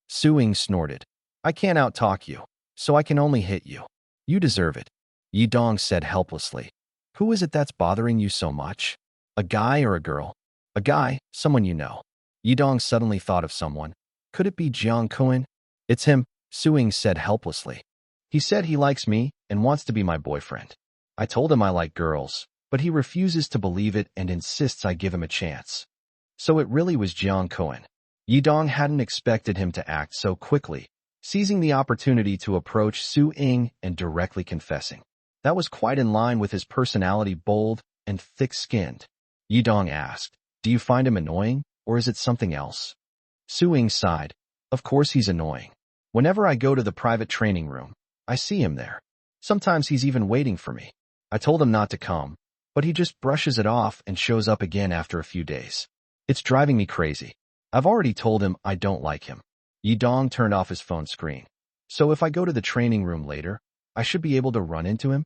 Suing snorted. "I can't outtalk you, so I can only hit you. You deserve it," Yidong said helplessly. "Who is it that's bothering you so much? A guy or a girl?" "A guy, someone you know." Yidong suddenly thought of someone. "Could it be Jiang Kuan?" "It's him," Suing said helplessly. "He said he likes me and wants to be my boyfriend. I told him I like girls, but he refuses to believe it and insists I give him a chance." So it really was Jiang Kuan. Yidong hadn't expected him to act so quickly, seizing the opportunity to approach Su Ying and directly confessing. That was quite in line with his personality, bold and thick-skinned. Yidong asked, "Do you find him annoying, or is it something else?" Su Ying sighed. "Of course he's annoying. Whenever I go to the private training room, I see him there. Sometimes he's even waiting for me. I told him not to come, but he just brushes it off and shows up again after a few days. It's driving me crazy. I've already told him I don't like him." Yidong turned off his phone screen. "So if I go to the training room later, I should be able to run into him?"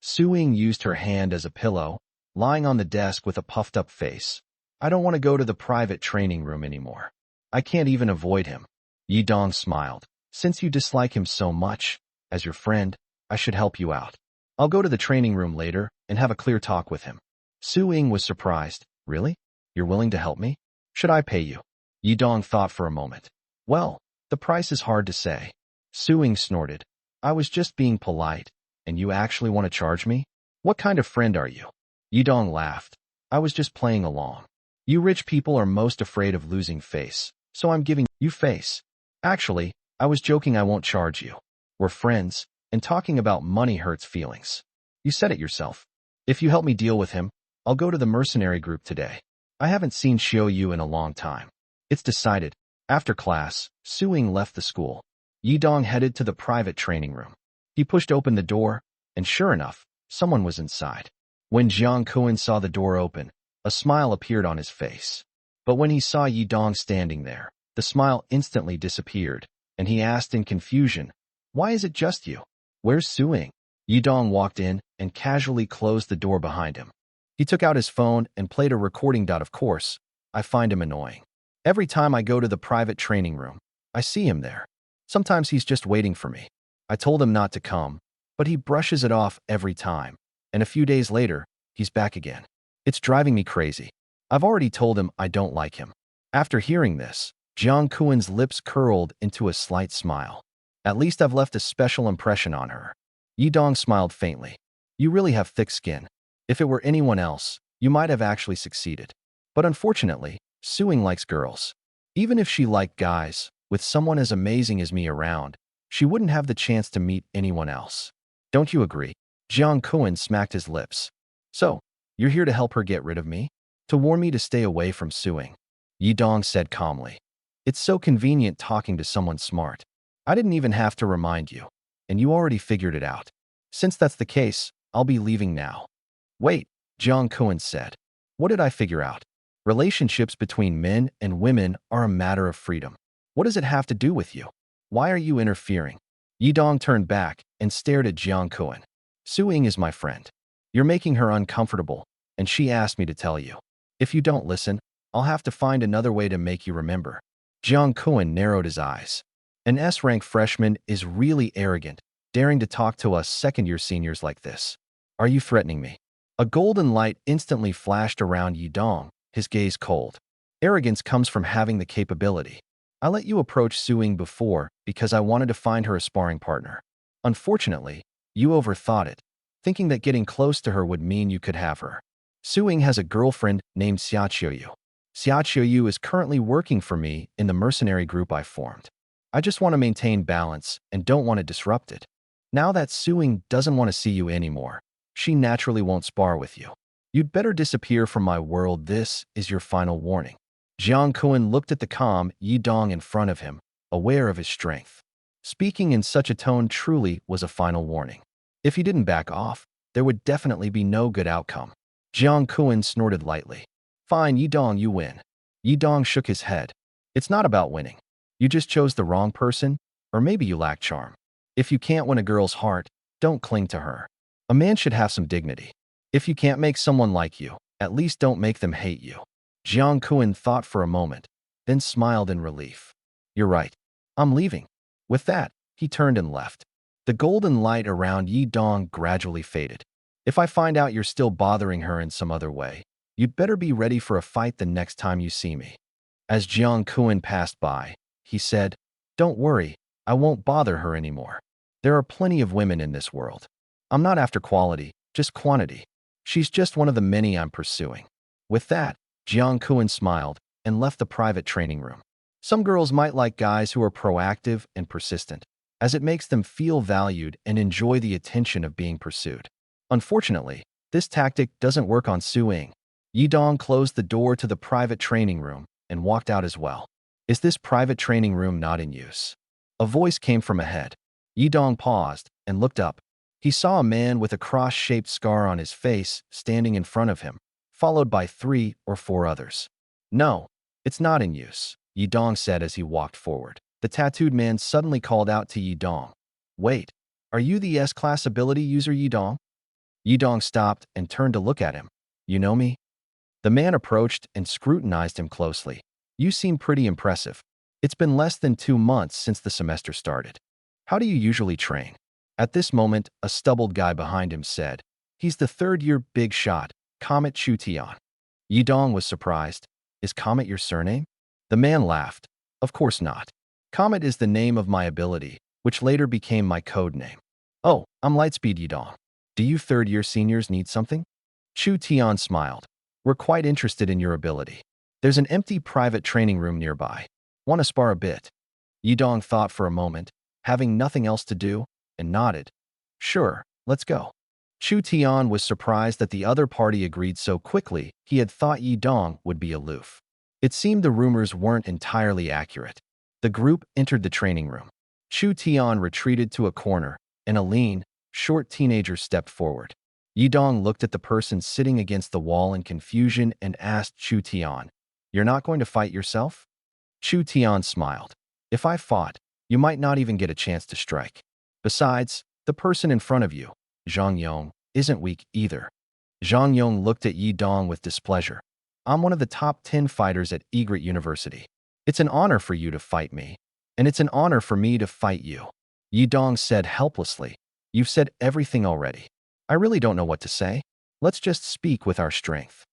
Suing used her hand as a pillow, lying on the desk with a puffed-up face. "I don't want to go to the private training room anymore. I can't even avoid him." Yidong smiled. "Since you dislike him so much, as your friend, I should help you out. I'll go to the training room later and have a clear talk with him." Suing was surprised. "Really? You're willing to help me? Should I pay you?" Yidong thought for a moment. "Well, the price is hard to say." Suing snorted. "I was just being polite, and you actually want to charge me? What kind of friend are you?" Yidong laughed. "I was just playing along. You rich people are most afraid of losing face, so I'm giving you face. Actually, I was joking, I won't charge you. We're friends, and talking about money hurts feelings. You said it yourself. If you help me deal with him, I'll go to the mercenary group today. I haven't seen Xiao Yu in a long time." "It's decided." After class, Suing left the school. Yidong headed to the private training room. He pushed open the door, and sure enough, someone was inside. When Jiang Kuan saw the door open, a smile appeared on his face. But when he saw Yidong standing there, the smile instantly disappeared, and he asked in confusion, "Why is it just you? Where's Suing?" Yidong walked in and casually closed the door behind him. He took out his phone and played a recording. "Of course, I find him annoying. Every time I go to the private training room, I see him there. Sometimes he's just waiting for me. I told him not to come, but he brushes it off every time, and a few days later, he's back again. It's driving me crazy. I've already told him I don't like him." After hearing this, Jiang Kuan's lips curled into a slight smile. "At least I've left a special impression on her." Yidong smiled faintly. "You really have thick skin. If it were anyone else, you might have actually succeeded. But unfortunately, Suing likes girls. Even if she liked guys, with someone as amazing as me around, she wouldn't have the chance to meet anyone else. Don't you agree?" Jiang Kuan smacked his lips. "So, you're here to help her get rid of me? To warn me to stay away from Suing?" Yidong said calmly. "It's so convenient talking to someone smart. I didn't even have to remind you, and you already figured it out. Since that's the case, I'll be leaving now." "Wait," Jiang Kuan said. "What did I figure out? Relationships between men and women are a matter of freedom. What does it have to do with you? Why are you interfering?" Yidong turned back and stared at Jiang Kuan. "Suing is my friend. You're making her uncomfortable, and she asked me to tell you. If you don't listen, I'll have to find another way to make you remember." Jiang Kuan narrowed his eyes. "An S-rank freshman is really arrogant, daring to talk to us second-year seniors like this. Are you threatening me?" A golden light instantly flashed around Yidong, his gaze cold. "Arrogance comes from having the capability. I let you approach Suing before because I wanted to find her a sparring partner. Unfortunately, you overthought it, thinking that getting close to her would mean you could have her. Suing has a girlfriend named Xia Qiuyu. Xia Qiuyu is currently working for me in the mercenary group I formed. I just want to maintain balance and don't want to disrupt it." Now that Suing doesn't want to see you anymore, she naturally won't spar with you. You'd better disappear from my world. This is your final warning. Jiang Kun looked at the calm Yi Dong in front of him, aware of his strength. Speaking in such a tone truly was a final warning. If he didn't back off, there would definitely be no good outcome. Jiang Kun snorted lightly. Fine, Yi Dong, you win. Yi Dong shook his head. It's not about winning. You just chose the wrong person, or maybe you lack charm. If you can't win a girl's heart, don't cling to her. A man should have some dignity. If you can't make someone like you, at least don't make them hate you. Jiang Kun thought for a moment, then smiled in relief. You're right. I'm leaving. With that, he turned and left. The golden light around Yi Dong gradually faded. If I find out you're still bothering her in some other way, you'd better be ready for a fight the next time you see me. As Jiang Kun passed by, he said, Don't worry, I won't bother her anymore. There are plenty of women in this world. I'm not after quality, just quantity. She's just one of the many I'm pursuing. With that, Jiang Kun smiled and left the private training room. Some girls might like guys who are proactive and persistent, as it makes them feel valued and enjoy the attention of being pursued. Unfortunately, this tactic doesn't work on Suing. Yi Dong closed the door to the private training room and walked out as well. Is this private training room not in use? A voice came from ahead. Yi Dong paused and looked up. He saw a man with a cross-shaped scar on his face standing in front of him, followed by 3 or 4 others. No, it's not in use, Yi Dong said as he walked forward. The tattooed man suddenly called out to Yi Dong. Wait, are you the S-class ability user Yi Dong? Yi Dong stopped and turned to look at him. You know me? The man approached and scrutinized him closely. You seem pretty impressive. It's been less than 2 months since the semester started. How do you usually train? At this moment, a stubbled guy behind him said, He's the 3rd-year big shot, Comet Chu Tian. Yi Dong was surprised. Is Comet your surname? The man laughed. Of course not. Comet is the name of my ability, which later became my code name. Oh, I'm Lightspeed Yi Dong. Do you 3rd-year seniors need something? Chu Tian smiled. We're quite interested in your ability. There's an empty private training room nearby. Want to spar a bit? Yi Dong thought for a moment, having nothing else to do, and nodded. Sure, let's go. Chu Tian was surprised that the other party agreed so quickly. He had thought Yi Dong would be aloof. It seemed the rumors weren't entirely accurate. The group entered the training room. Chu Tian retreated to a corner, and a lean, short teenager stepped forward. Yi Dong looked at the person sitting against the wall in confusion and asked Chu Tian, You're not going to fight yourself? Chu Tian smiled. If I fought, you might not even get a chance to strike. Besides, the person in front of you, Zhang Yong, isn't weak either. Zhang Yong looked at Yi Dong with displeasure. I'm one of the top 10 fighters at Egret University. It's an honor for you to fight me, and it's an honor for me to fight you. Yi Dong said helplessly. You've said everything already. I really don't know what to say. Let's just speak with our strength.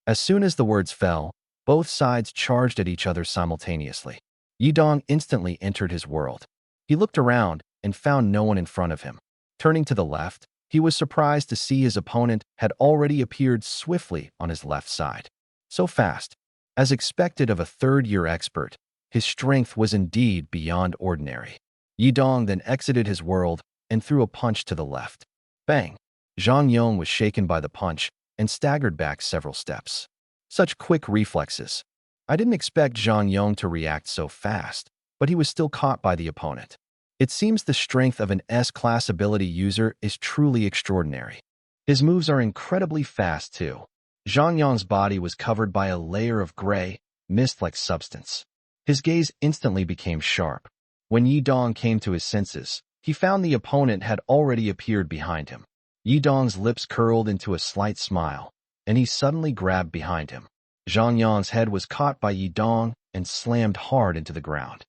As soon as the words fell, both sides charged at each other simultaneously. Yi Dong instantly entered his world. He looked around and found no one in front of him. Turning to the left, he was surprised to see his opponent had already appeared swiftly on his left side. So fast. As expected of a 3rd-year expert, his strength was indeed beyond ordinary. Yi Dong then exited his world and threw a punch to the left. Bang! Zhang Yong was shaken by the punch and staggered back several steps. Such quick reflexes. I didn't expect Zhang Yong to react so fast, but he was still caught by the opponent. It seems the strength of an S-class ability user is truly extraordinary. His moves are incredibly fast too. Zhang Yong's body was covered by a layer of gray, mist-like substance. His gaze instantly became sharp. When Yi Dong came to his senses, he found the opponent had already appeared behind him. Yi Dong's lips curled into a slight smile, and he suddenly grabbed behind him. Zhang Yong's head was caught by Yi Dong and slammed hard into the ground.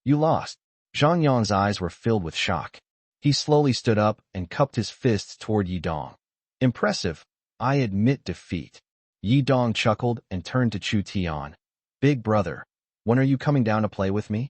You lost. Zhang Yong's eyes were filled with shock. He slowly stood up and cupped his fists toward Yi Dong. Impressive. I admit defeat. Yi Dong chuckled and turned to Chu Tian. Big brother, when are you coming down to play with me?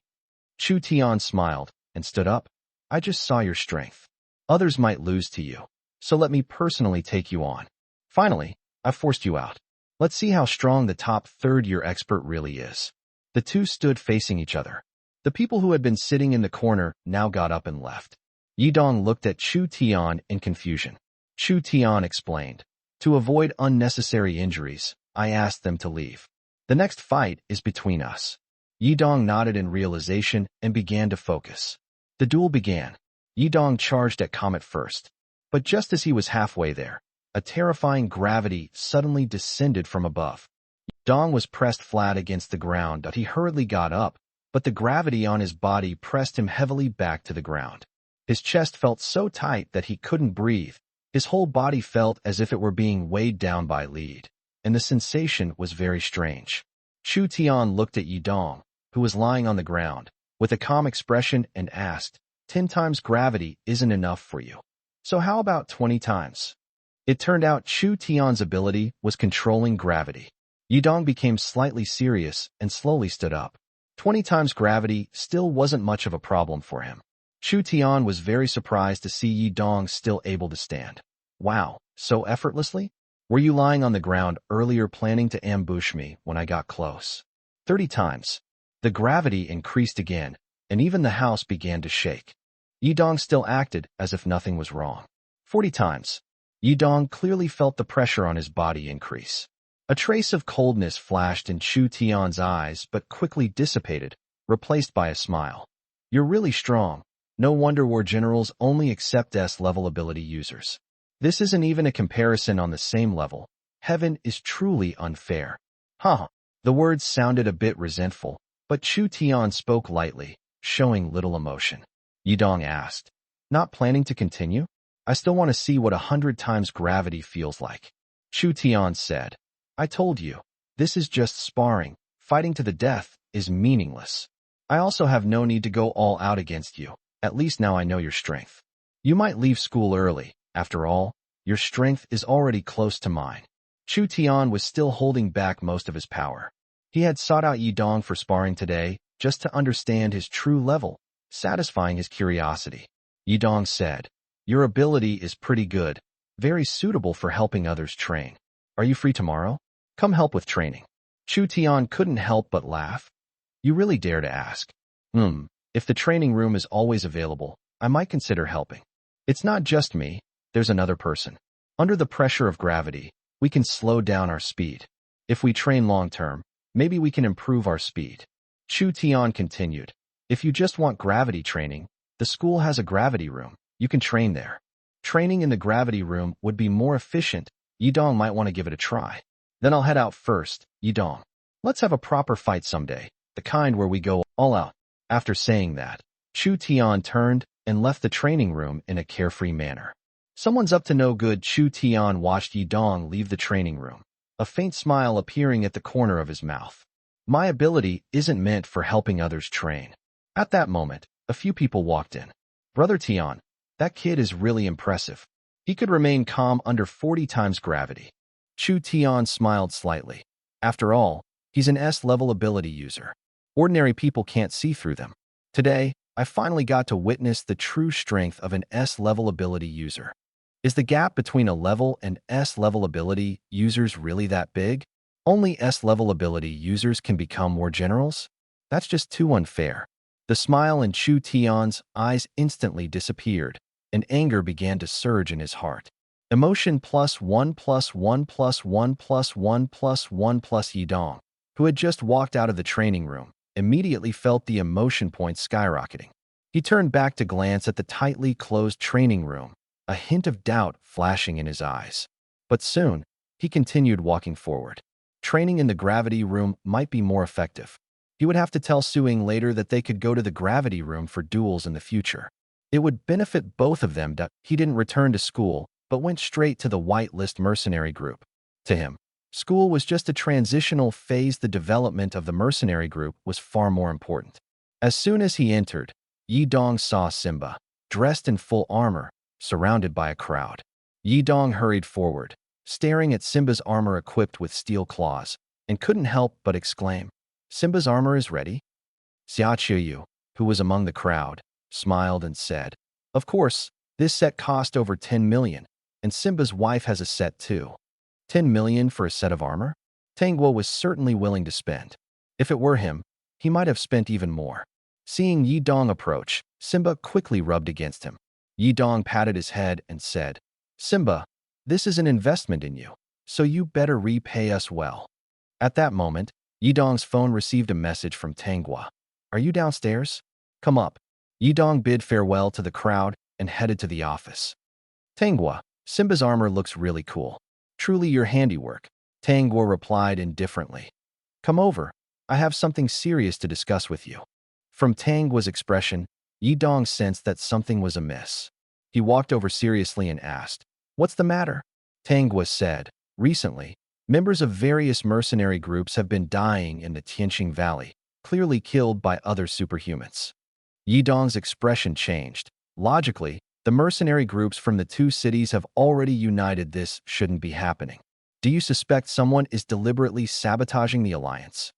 Chu Tian smiled and stood up. I just saw your strength. Others might lose to you, so let me personally take you on. Finally, I forced you out. Let's see how strong the top 3rd-year expert really is. The two stood facing each other. The people who had been sitting in the corner now got up and left. Yidong looked at Chu Tian in confusion. Chu Tian explained, "To avoid unnecessary injuries, I asked them to leave. The next fight is between us." Yidong nodded in realization and began to focus. The duel began. Yidong charged at Comet first. But just as he was halfway there, a terrifying gravity suddenly descended from above. Yidong was pressed flat against the ground. He hurriedly got up, but the gravity on his body pressed him heavily back to the ground. His chest felt so tight that he couldn't breathe. His whole body felt as if it were being weighed down by lead, and the sensation was very strange. Chu Tian looked at Yidong, who was lying on the ground, with a calm expression and asked, 10 times gravity isn't enough for you. So how about 20 times? It turned out Chu Tian's ability was controlling gravity. Yidong became slightly serious and slowly stood up. 20 times gravity still wasn't much of a problem for him. Chu Tian was very surprised to see Yidong still able to stand. Wow, so effortlessly? Were you lying on the ground earlier planning to ambush me when I got close? 30 times. The gravity increased again, and even the house began to shake. Yidong still acted as if nothing was wrong. 40 times. Yidong clearly felt the pressure on his body increase. A trace of coldness flashed in Chu Tian's eyes but quickly dissipated, replaced by a smile. You're really strong. No wonder war generals only accept S-level ability users. This isn't even a comparison on the same level. Heaven is truly unfair. Huh. The words sounded a bit resentful, but Chu Tian spoke lightly, showing little emotion. Yidong asked, "Not planning to continue? I still want to see what 100 times gravity feels like." Chu Tian said, "I told you, this is just sparring. Fighting to the death is meaningless. I also have no need to go all out against you. At least now I know your strength. You might leave school early. After all, your strength is already close to mine." Chu Tian was still holding back most of his power. He had sought out Yidong for sparring today just to understand his true level, satisfying his curiosity. Yidong said, "Your ability is pretty good, very suitable for helping others train. Are you free tomorrow? Come help with training." Chu Tian couldn't help but laugh. "You really dare to ask? If the training room is always available, I might consider helping. It's not just me, there's another person. Under the pressure of gravity, we can slow down our speed. If we train long-term, maybe we can improve our speed." Chu Tian continued, "If you just want gravity training, the school has a gravity room. You can train there. Training in the gravity room would be more efficient. Yidong might want to give it a try. Then I'll head out first, Yidong. Let's have a proper fight someday, the kind where we go all out." After saying that, Chu Tian turned and left the training room in a carefree manner. Someone's up to no good. Chu Tian watched Yidong leave the training room, a faint smile appearing at the corner of his mouth. My ability isn't meant for helping others train. At that moment, a few people walked in. "Brother Tian, that kid is really impressive. He could remain calm under 40 times gravity." Chu Tian smiled slightly. After all, he's an S-level ability user. Ordinary people can't see through them. Today, I finally got to witness the true strength of an S-level ability user. Is the gap between a level and S-level ability users really that big? Only S-level ability users can become war generals? That's just too unfair. The smile in Chu Tian's eyes instantly disappeared, and anger began to surge in his heart. Emotion +1 +1 +1 +1 +1 plus Yidong, who had just walked out of the training room, immediately felt the emotion points skyrocketing. He turned back to glance at the tightly closed training room, a hint of doubt flashing in his eyes. But soon, he continued walking forward. Training in the gravity room might be more effective. He would have to tell Suing later that they could go to the gravity room for duels in the future. It would benefit both of them that he didn't return to school, but went straight to the whitelist mercenary group. To him, school was just a transitional phase. The development of the mercenary group was far more important. As soon as he entered, Yidong saw Simba, dressed in full armor, surrounded by a crowd. Yidong hurried forward, staring at Simba's armor equipped with steel claws, and couldn't help but exclaim, "Simba's armor is ready?" Xia Qiyu, who was among the crowd, smiled and said, "Of course, this set cost over 10 million, and Simba's wife has a set too. 10 million for a set of armor?" Tang Guo was certainly willing to spend. If it were him, he might have spent even more. Seeing Yidong approach, Simba quickly rubbed against him. Yidong patted his head and said, Simba, this is an investment in you, so you better repay us well. At that moment, Yidong's phone received a message from Tanghua. Are you downstairs? Come up. Yidong bid farewell to the crowd and headed to the office. Tanghua, Simba's armor looks really cool. Truly your handiwork, Tanghua replied indifferently. Come over. I have something serious to discuss with you. From Tanghua's expression, Yidong sensed that something was amiss. He walked over seriously and asked, What's the matter? Tanghua said, Recently, members of various mercenary groups have been dying in the Tianqing Valley, clearly killed by other superhumans. Yidong's expression changed. Logically, the mercenary groups from the two cities have already united. This shouldn't be happening. Do you suspect someone is deliberately sabotaging the alliance?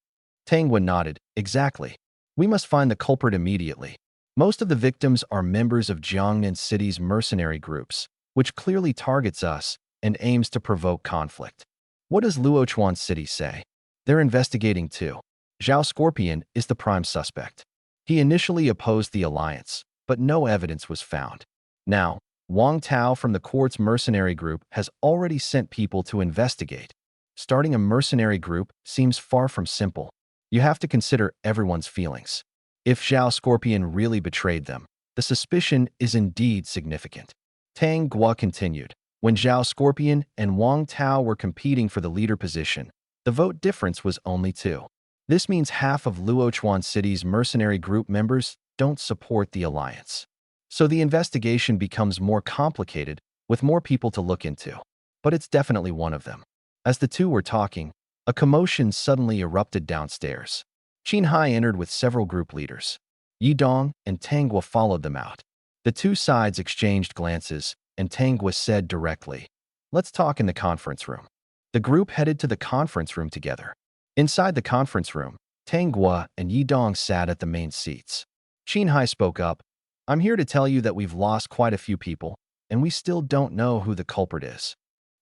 Tanghua nodded. Exactly. We must find the culprit immediately. Most of the victims are members of Jiangnan City's mercenary groups, which clearly targets us and aims to provoke conflict. What does Luochuan City say? They're investigating too. Zhao Scorpion is the prime suspect. He initially opposed the alliance, but no evidence was found. Now, Wang Tao from the Quartz mercenary group has already sent people to investigate. Starting a mercenary group seems far from simple. You have to consider everyone's feelings. If Zhao Scorpion really betrayed them, the suspicion is indeed significant. Tanghua continued. When Zhao Scorpion and Wang Tao were competing for the leader position, the vote difference was only 2. This means half of Luochuan City's mercenary group members don't support the alliance. So the investigation becomes more complicated with more people to look into. But it's definitely one of them. As the two were talking, a commotion suddenly erupted downstairs. Qin Hai entered with several group leaders. Yidong and Tanghua followed them out. The two sides exchanged glances, and Tanghua said directly, Let's talk in the conference room. The group headed to the conference room together. Inside the conference room, Tanghua and Yidong sat at the main seats. Qin Hai spoke up, I'm here to tell you that we've lost quite a few people, and we still don't know who the culprit is.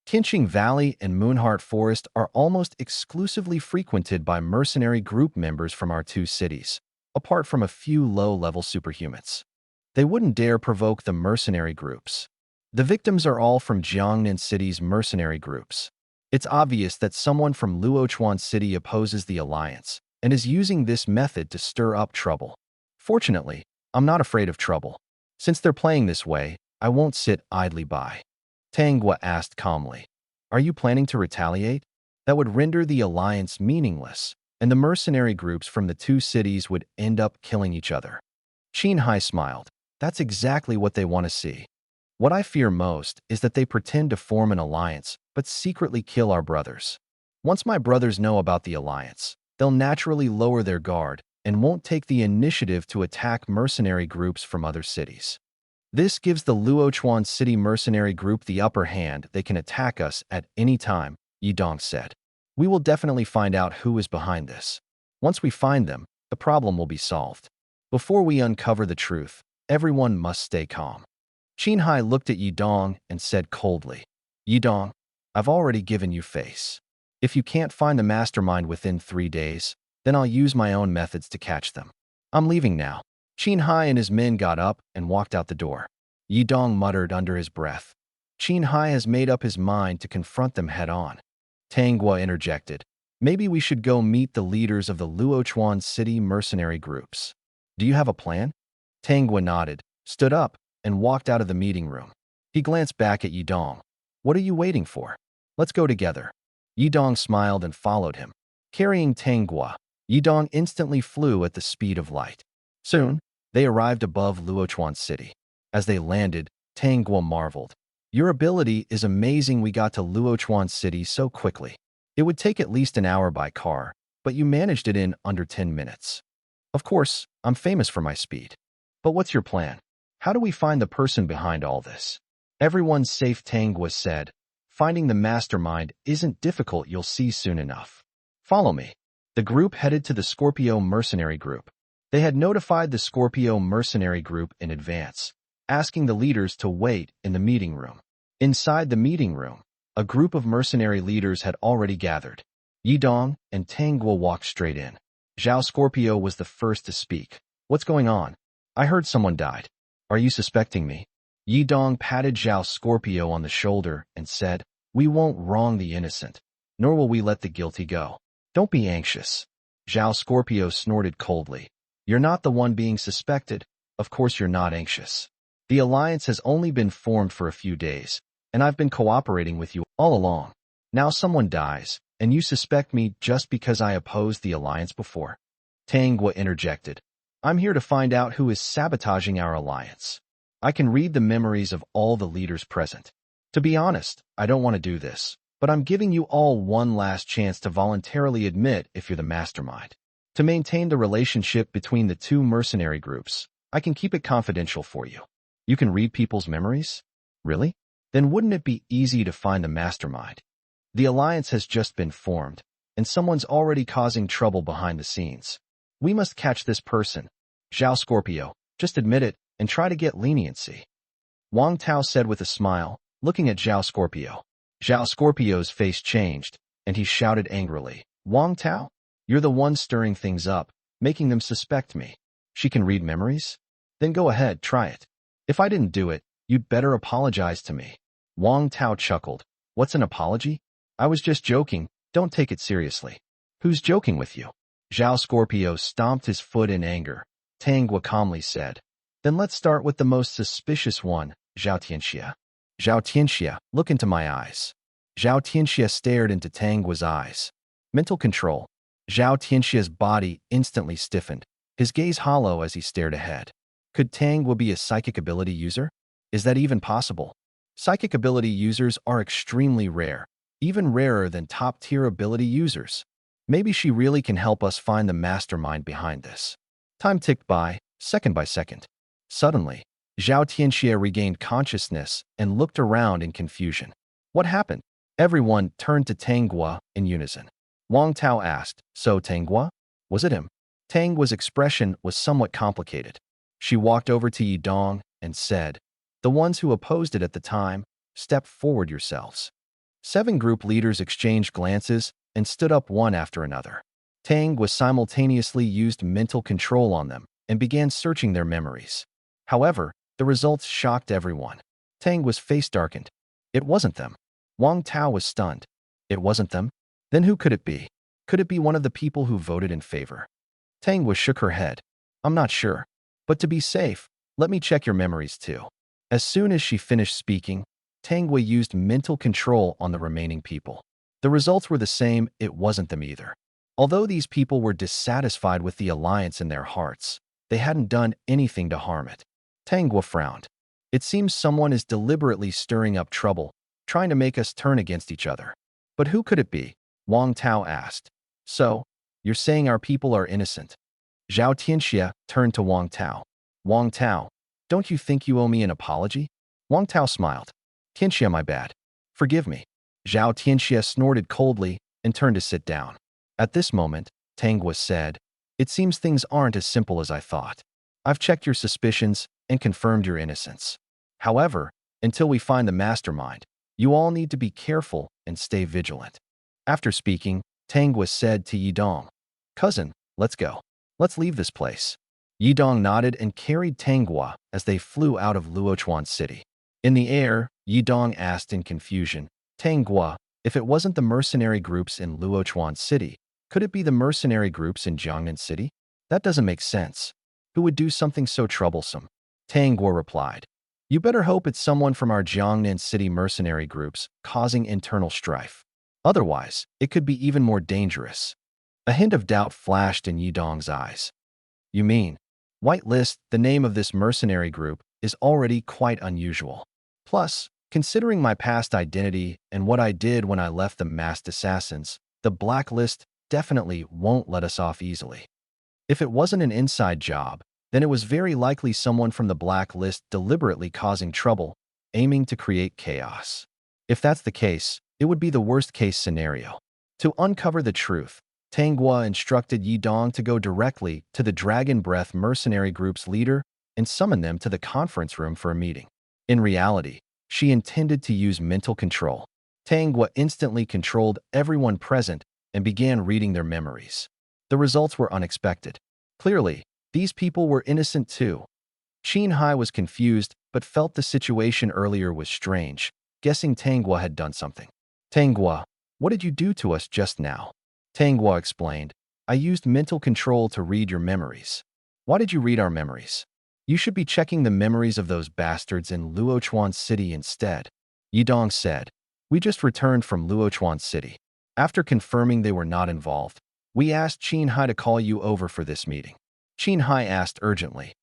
Tianqing Valley and Moonheart Forest are almost exclusively frequented by mercenary group members from our two cities, apart from a few low-level superhumans. They wouldn't dare provoke the mercenary groups. The victims are all from Jiangnan City's mercenary groups. It's obvious that someone from Luochuan City opposes the alliance and is using this method to stir up trouble. Fortunately, I'm not afraid of trouble. Since they're playing this way, I won't sit idly by. Tanghua asked calmly, Are you planning to retaliate? That would render the alliance meaningless, and the mercenary groups from the two cities would end up killing each other. Qin Hai smiled. That's exactly what they want to see. What I fear most is that they pretend to form an alliance, but secretly kill our brothers. Once my brothers know about the alliance, they'll naturally lower their guard and won't take the initiative to attack mercenary groups from other cities. This gives the Luochuan City mercenary group the upper hand. They can attack us at any time, Yidong said. We will definitely find out who is behind this. Once we find them, the problem will be solved. Before we uncover the truth, everyone must stay calm. Qin Hai looked at Yidong and said coldly, Yidong, I've already given you face. If you can't find the mastermind within 3 days, then I'll use my own methods to catch them. I'm leaving now. Qin Hai and his men got up and walked out the door. Yidong muttered under his breath. Qin Hai has made up his mind to confront them head-on. Tanghua interjected. Maybe we should go meet the leaders of the Luochuan City mercenary groups. Do you have a plan? Tanghua nodded, stood up, and walked out of the meeting room. He glanced back at Yidong. What are you waiting for? Let's go together. Yidong smiled and followed him. Carrying Tanghua, Yidong instantly flew at the speed of light. Soon, they arrived above Luochuan City. As they landed, Tanghua marveled. Your ability is amazing. We got to Luochuan City so quickly. It would take at least an hour by car, but you managed it in under 10 minutes. Of course, I'm famous for my speed. But what's your plan? How do we find the person behind all this? Everyone's safe, Tanghua said. Finding the mastermind isn't difficult. You'll see soon enough. Follow me. The group headed to the Scorpio mercenary group. They had notified the Scorpio mercenary group in advance, asking the leaders to wait in the meeting room. Inside the meeting room, a group of mercenary leaders had already gathered. Yidong and Tanghua walked straight in. Zhao Scorpio was the first to speak. What's going on? I heard someone died. Are you suspecting me? Yidong patted Zhao Scorpio on the shoulder and said, "We won't wrong the innocent, nor will we let the guilty go. Don't be anxious." Zhao Scorpio snorted coldly. "You're not the one being suspected. Of course you're not anxious. The alliance has only been formed for a few days, and I've been cooperating with you all along. Now someone dies, and you suspect me just because I opposed the alliance before." Tang Gua interjected. "I'm here to find out who is sabotaging our alliance. I can read the memories of all the leaders present. To be honest, I don't want to do this, but I'm giving you all one last chance to voluntarily admit if you're the mastermind. To maintain the relationship between the two mercenary groups, I can keep it confidential for you. You can read people's memories? Really? Then wouldn't it be easy to find the mastermind? The alliance has just been formed, and someone's already causing trouble behind the scenes. We must catch this person. Zhao Scorpio, just admit it and try to get leniency." Wang Tao said with a smile, looking at Zhao Scorpio. Zhao Scorpio's face changed, and he shouted angrily, "Wang Tao? You're the one stirring things up, making them suspect me. She can read memories? Then go ahead, try it. If I didn't do it, you'd better apologize to me." Wang Tao chuckled. "What's an apology? I was just joking, don't take it seriously." "Who's joking with you?" Zhao Scorpio stomped his foot in anger. Tang Gua calmly said, "Then let's start with the most suspicious one, Zhao Tianxia." "Zhao Tianxia, look into my eyes." Zhao Tianxia stared into Tang Gua's eyes. Mental control. Zhao Tianxia's body instantly stiffened, his gaze hollow as he stared ahead. Could Tang Gua be a psychic ability user? Is that even possible? Psychic ability users are extremely rare, even rarer than top-tier ability users. Maybe she really can help us find the mastermind behind this. Time ticked by second. Suddenly, Zhao Tianxia regained consciousness and looked around in confusion. What happened? Everyone turned to Tang Gua in unison. Wang Tao asked, "So Tang Gua? Was it him?" Tang Gua's expression was somewhat complicated. She walked over to Yidong and said, "The ones who opposed it at the time, step forward yourselves." 7 group leaders exchanged glances and stood up one after another. Tang Gua simultaneously used mental control on them and began searching their memories. However, the results shocked everyone. Tang Gua's face darkened. It wasn't them. Wang Tao was stunned. It wasn't them? Then who could it be? Could it be one of the people who voted in favor? Tang Gua shook her head. "I'm not sure. But to be safe, let me check your memories too." As soon as she finished speaking, Tang Gua used mental control on the remaining people. The results were the same, it wasn't them either. Although these people were dissatisfied with the alliance in their hearts, they hadn't done anything to harm it. Tang Gua frowned. "It seems someone is deliberately stirring up trouble, trying to make us turn against each other. But who could it be?" Wang Tao asked. "So, you're saying our people are innocent?" Zhao Tianxia turned to Wang Tao. "Wang Tao, don't you think you owe me an apology?" Wang Tao smiled. "Tianxia, my bad. Forgive me." Zhao Tianxia snorted coldly and turned to sit down. At this moment, Tang Gua said, "It seems things aren't as simple as I thought. I've checked your suspicions and confirmed your innocence. However, until we find the mastermind, you all need to be careful and stay vigilant." After speaking, Tang Gua said to Yidong, "Cousin, let's go. Let's leave this place." Yidong nodded and carried Tang Gua as they flew out of Luochuan City. In the air, Yidong asked in confusion, "Tang Gua, if it wasn't the mercenary groups in Luochuan City, could it be the mercenary groups in Jiangnan City? That doesn't make sense. Who would do something so troublesome?" Tang Gua replied, "You better hope it's someone from our Jiangnan City mercenary groups causing internal strife. Otherwise, it could be even more dangerous." A hint of doubt flashed in Yidong's eyes. "You mean, Whitelist, the name of this mercenary group, is already quite unusual. Plus, considering my past identity and what I did when I left the masked assassins, the Blacklist definitely won't let us off easily. If it wasn't an inside job, then it was very likely someone from the Blacklist deliberately causing trouble, aiming to create chaos. If that's the case, it would be the worst-case scenario." To uncover the truth, Tang Gua instructed Yidong to go directly to the Dragon Breath mercenary group's leader and summon them to the conference room for a meeting. In reality, she intended to use mental control. Tang Gua instantly controlled everyone present and began reading their memories. The results were unexpected. Clearly, these people were innocent too. Qin Hai was confused but felt the situation earlier was strange, guessing Tanghua had done something. Tanghua, what did you do to us just now? Tanghua explained, I used mental control to read your memories. Why did you read our memories? You should be checking the memories of those bastards in Luochuan City instead. Yidong said, we just returned from Luochuan City. After confirming they were not involved, we asked Qin Hai to call you over for this meeting. Qin Hai asked urgently,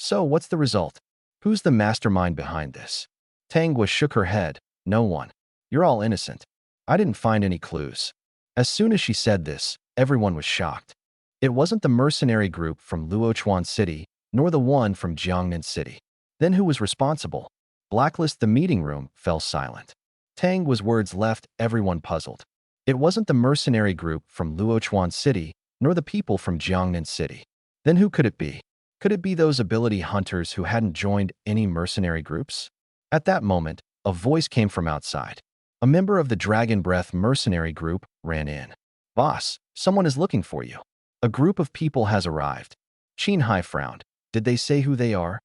so what's the result? Who's the mastermind behind this? Tanghua shook her head, no one. You're all innocent. I didn't find any clues. As soon as she said this, everyone was shocked. It wasn't the mercenary group from Luochuan City, nor the one from Jiangnan City. Then who was responsible? Blacklist. The meeting room fell silent. Tanghua's words left everyone puzzled. It wasn't the mercenary group from Luochuan City, nor the people from Jiangnan City. Then who could it be? Could it be those ability hunters who hadn't joined any mercenary groups? At that moment, a voice came from outside. A member of the Dragon Breath mercenary group ran in. Boss, someone is looking for you. A group of people has arrived. Qin Hai frowned. Did they say who they are?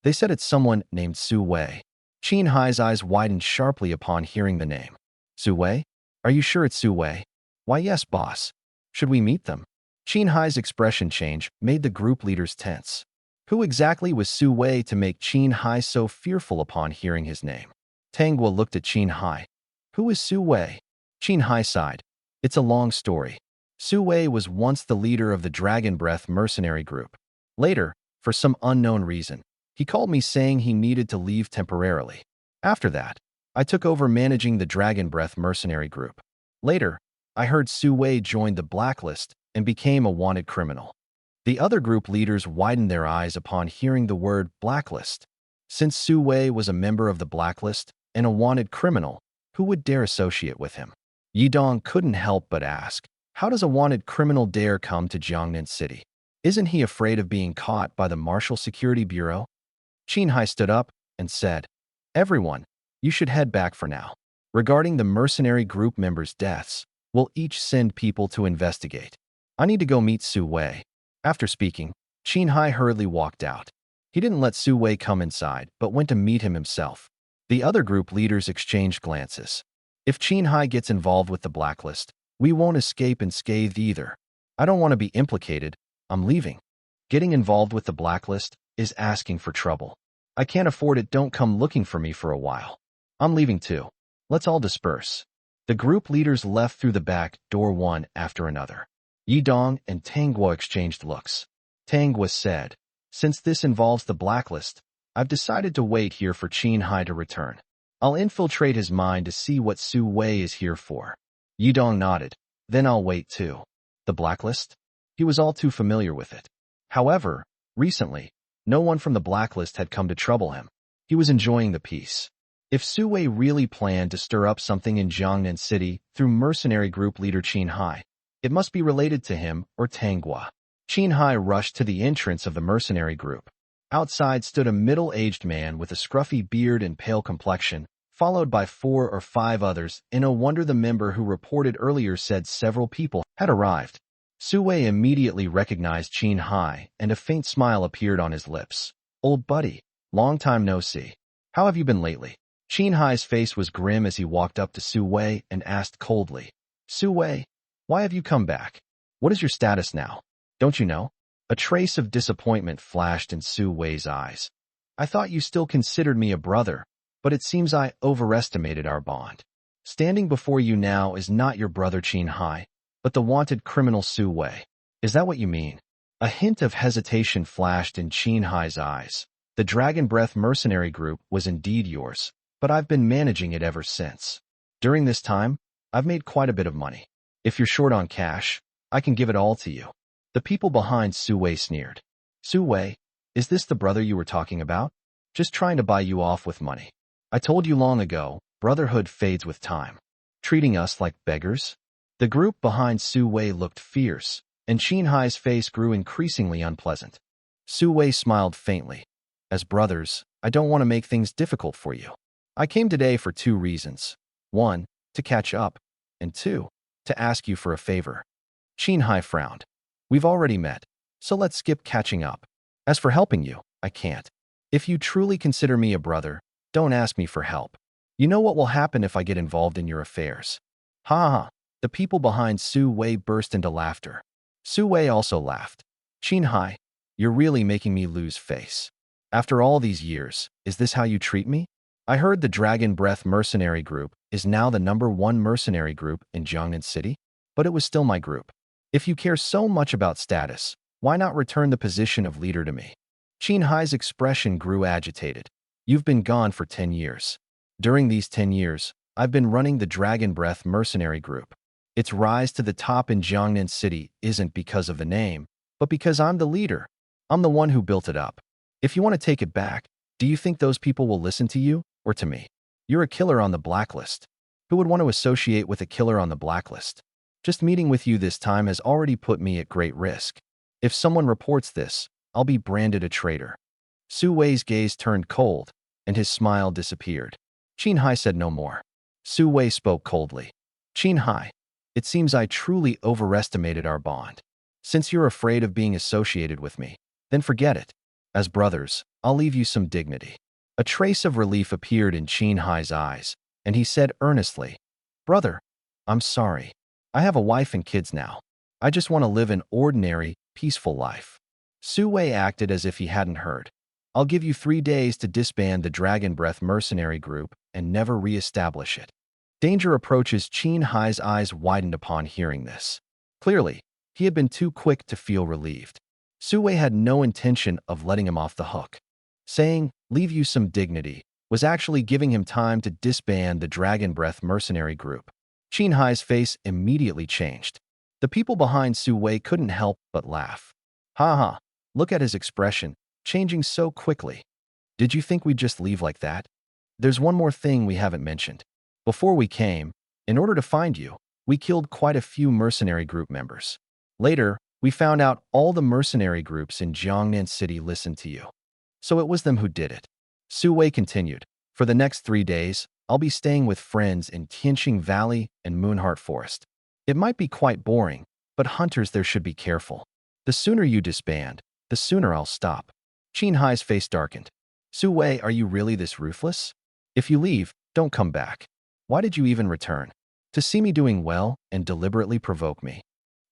They said it's someone named Su Wei. Qin Hai's eyes widened sharply upon hearing the name. Su Wei? Are you sure it's Su Wei? Why yes, boss. Should we meet them? Qin Hai's expression change made the group leaders tense. Who exactly was Su Wei to make Qin Hai so fearful upon hearing his name? Tanghua looked at Qin Hai. Who is Su Wei? Qin Hai sighed. It's a long story. Su Wei was once the leader of the Dragon Breath mercenary group. Later, for some unknown reason, he called me saying he needed to leave temporarily. After that, I took over managing the Dragon Breath mercenary group. Later, I heard Su Wei joined the Blacklist and became a wanted criminal. The other group leaders widened their eyes upon hearing the word Blacklist. Since Su Wei was a member of the Blacklist and a wanted criminal, who would dare associate with him? Yidong couldn't help but ask, how does a wanted criminal dare come to Jiangnan City? Isn't he afraid of being caught by the Martial Security Bureau? Qin Hai stood up and said, everyone, you should head back for now. Regarding the mercenary group members' deaths, we'll each send people to investigate. I need to go meet Su Wei. After speaking, Qin Hai hurriedly walked out. He didn't let Su Wei come inside, but went to meet him himself. The other group leaders exchanged glances. If Qin Hai gets involved with the Blacklist, we won't escape unscathed either. I don't want to be implicated. I'm leaving. Getting involved with the Blacklist is asking for trouble. I can't afford it. Don't come looking for me for a while. I'm leaving too. Let's all disperse. The group leaders left through the back door one after another. Yidong and Tanghua exchanged looks. Tanghua said, since this involves the Blacklist, I've decided to wait here for Qin Hai to return. I'll infiltrate his mind to see what Su Wei is here for. Yidong nodded. Then I'll wait too. The Blacklist? He was all too familiar with it. However, recently, no one from the Blacklist had come to trouble him. He was enjoying the peace. If Su Wei really planned to stir up something in Jiangnan City through mercenary group leader Qin Hai, it must be related to him or Tanghua. Qin Hai rushed to the entrance of the mercenary group. Outside stood a middle-aged man with a scruffy beard and pale complexion, followed by 4 or 5 others. In no wonder the member who reported earlier said several people had arrived. Su Wei immediately recognized Qin Hai, and a faint smile appeared on his lips. Old buddy, long time no see. How have you been lately? Qin Hai's face was grim as he walked up to Su Wei and asked coldly, Su Wei, why have you come back? What is your status now? Don't you know? A trace of disappointment flashed in Su Wei's eyes. I thought you still considered me a brother, but it seems I overestimated our bond. Standing before you now is not your brother Qin Hai, but the wanted criminal Su Wei. Is that what you mean? A hint of hesitation flashed in Qin Hai's eyes. The Dragon Breath mercenary group was indeed yours, but I've been managing it ever since. During this time, I've made quite a bit of money. If you're short on cash, I can give it all to you. The people behind Su Wei sneered. Su Wei, is this the brother you were talking about? Just trying to buy you off with money. I told you long ago, brotherhood fades with time. Treating us like beggars? The group behind Su Wei looked fierce, and Qin Hai's face grew increasingly unpleasant. Su Wei smiled faintly. As brothers, I don't want to make things difficult for you. I came today for 2 reasons. 1, to catch up, and 2, to ask you for a favor. Qin Hai frowned. We've already met, so let's skip catching up. As for helping you, I can't. If you truly consider me a brother, don't ask me for help. You know what will happen if I get involved in your affairs. Ha ha. The people behind Su Wei burst into laughter. Su Wei also laughed. Qin Hai, you're really making me lose face. After all these years, is this how you treat me? I heard the Dragon Breath Mercenary Group is now the #1 mercenary group in Jiangnan City, but it was still my group. If you care so much about status, why not return the position of leader to me? Qin Hai's expression grew agitated. You've been gone for 10 years. During these 10 years, I've been running the Dragon Breath Mercenary Group. Its rise to the top in Jiangnan City isn't because of the name, but because I'm the leader. I'm the one who built it up. If you want to take it back, do you think those people will listen to you or to me? You're a killer on the blacklist. Who would want to associate with a killer on the blacklist? Just meeting with you this time has already put me at great risk. If someone reports this, I'll be branded a traitor. Su Wei's gaze turned cold, and his smile disappeared. Qin Hai said no more. Su Wei spoke coldly. Qin Hai, it seems I truly overestimated our bond. Since you're afraid of being associated with me, then forget it. As brothers, I'll leave you some dignity. A trace of relief appeared in Qin Hai's eyes, and he said earnestly, Brother, I'm sorry. I have a wife and kids now. I just want to live an ordinary, peaceful life. Su Wei acted as if he hadn't heard. I'll give you 3 days to disband the Dragon Breath Mercenary Group and never re-establish it. Danger approaches. Qin Hai's eyes widened upon hearing this. Clearly, he had been too quick to feel relieved. Su Wei had no intention of letting him off the hook. Saying, leave you some dignity, was actually giving him time to disband the Dragon Breath Mercenary Group. Qin Hai's face immediately changed. The people behind Su Wei couldn't help but laugh. Ha ha, look at his expression, changing so quickly. Did you think we'd just leave like that? There's one more thing we haven't mentioned. Before we came, in order to find you, we killed quite a few mercenary group members. Later, we found out all the mercenary groups in Jiangnan City listened to you. So it was them who did it. Su Wei continued, for the next 3 days, I'll be staying with friends in Tianqing Valley and Moonheart Forest. It might be quite boring, but hunters there should be careful. The sooner you disband, the sooner I'll stop. Qin Hai's face darkened. Su Wei, are you really this ruthless? If you leave, don't come back. Why did you even return? To see me doing well and deliberately provoke me?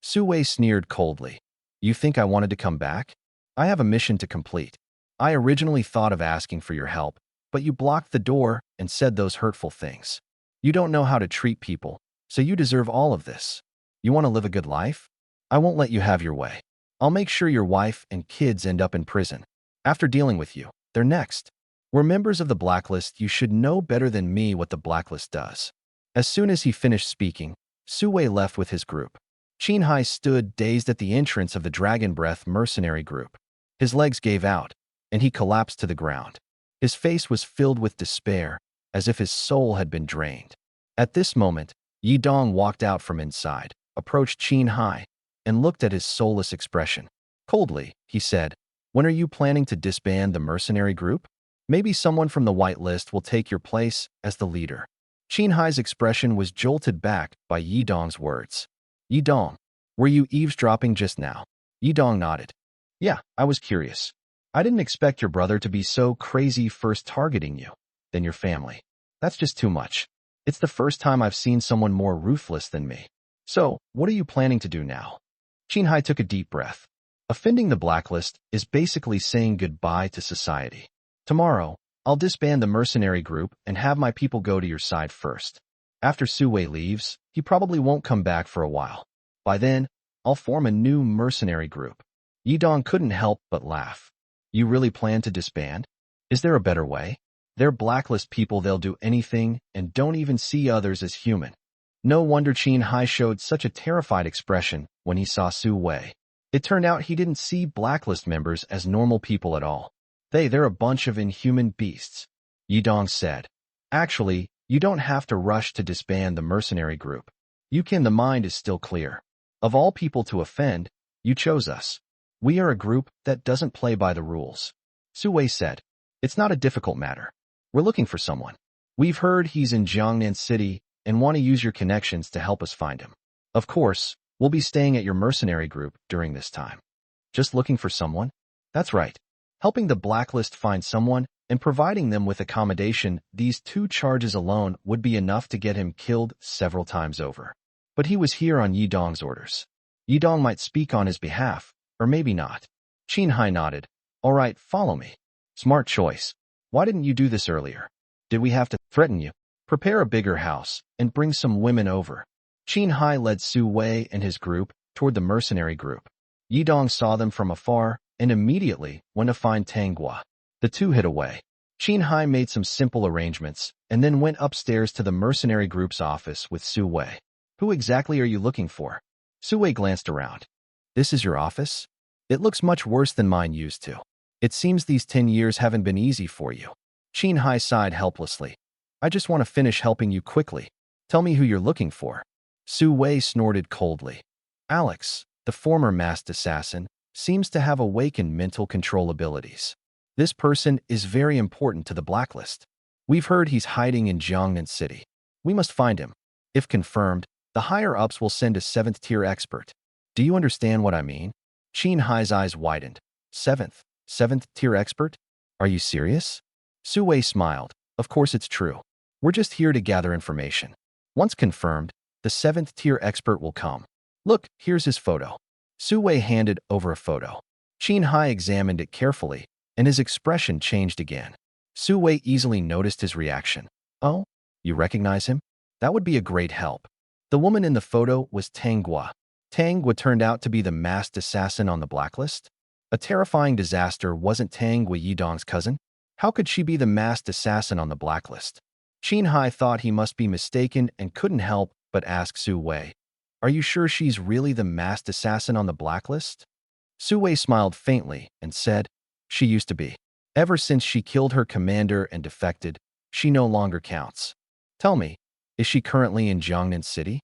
Su Wei sneered coldly. You think I wanted to come back? I have a mission to complete. I originally thought of asking for your help, but you blocked the door and said those hurtful things. You don't know how to treat people, so you deserve all of this. You want to live a good life? I won't let you have your way. I'll make sure your wife and kids end up in prison. After dealing with you, they're next. We're members of the blacklist. You should know better than me what the blacklist does. As soon as he finished speaking, Su Wei left with his group. Qin Hai stood dazed at the entrance of the Dragon Breath Mercenary Group. His legs gave out, and he collapsed to the ground. His face was filled with despair, as if his soul had been drained. At this moment, Yi Dong walked out from inside, approached Qin Hai, and looked at his soulless expression. Coldly, he said, when are you planning to disband the mercenary group? Maybe someone from the white list will take your place as the leader. Qin Hai's expression was jolted back by Yi Dong's words. Yi Dong, were you eavesdropping just now? Yi Dong nodded. Yeah, I was curious. I didn't expect your brother to be so crazy, first targeting you, then your family. That's just too much. It's the first time I've seen someone more ruthless than me. So, what are you planning to do now? Qin Hai took a deep breath. Offending the blacklist is basically saying goodbye to society. Tomorrow, I'll disband the mercenary group and have my people go to your side first. After Su Wei leaves, he probably won't come back for a while. By then, I'll form a new mercenary group. Yi Dong couldn't help but laugh. You really plan to disband? Is there a better way? They're blacklist people. They'll do anything and don't even see others as human. No wonder Qin Hai showed such a terrified expression when he saw Su Wei. It turned out he didn't see blacklist members as normal people at all. They're a bunch of inhuman beasts. Yi Dong said. Actually, you don't have to rush to disband the mercenary group. You can. The mind is still clear. Of all people to offend, you chose us. We are a group that doesn't play by the rules. Su Wei said. It's not a difficult matter. We're looking for someone. We've heard he's in Jiangnan City and want to use your connections to help us find him. Of course, we'll be staying at your mercenary group during this time. Just looking for someone? That's right. helping the blacklist find someone, and providing them with accommodation. These two charges alone would be enough to get him killed several times over. But he was here on Yi Dong's orders. Yi Dong might speak on his behalf, or maybe not. Qin Hai nodded. All right, follow me. Smart choice. Why didn't you do this earlier? Did we have to threaten you? Prepare a bigger house, and bring some women over. Qin Hai led Su Wei and his group toward the mercenary group. Yi Dong saw them from afar, and immediately went to find Tang Guo. The two hid away. Qin Hai made some simple arrangements, and then went upstairs to the mercenary group's office with Su Wei. Who exactly are you looking for? Su Wei glanced around. This is your office? It looks much worse than mine used to. It seems these 10 years haven't been easy for you. Qin Hai sighed helplessly. I just want to finish helping you quickly. Tell me who you're looking for. Su Wei snorted coldly. Alex, the former masked assassin, seems to have awakened mental control abilities. This person is very important to the blacklist. We've heard he's hiding in Jiangnan City. We must find him. If confirmed, the higher-ups will send a 7th-tier expert. Do you understand what I mean? Qin Hai's eyes widened. 7th-tier expert? Are you serious? Su Wei smiled. Of course it's true. We're just here to gather information. Once confirmed, the 7th-tier expert will come. Look, here's his photo. Su Wei handed over a photo. Qin Hai examined it carefully, and his expression changed again. Su Wei easily noticed his reaction. Oh, you recognize him? That would be a great help. The woman in the photo was Tang Guo. Tang Guo turned out to be the masked assassin on the blacklist. A terrifying disaster. Wasn't Tang Guo Yi Dong's cousin? How could she be the masked assassin on the blacklist? Qin Hai thought he must be mistaken and couldn't help but ask Su Wei, are you sure she's really the masked assassin on the blacklist? Su Wei smiled faintly and said, she used to be. Ever since she killed her commander and defected, she no longer counts. Tell me, is she currently in Jiangnan City?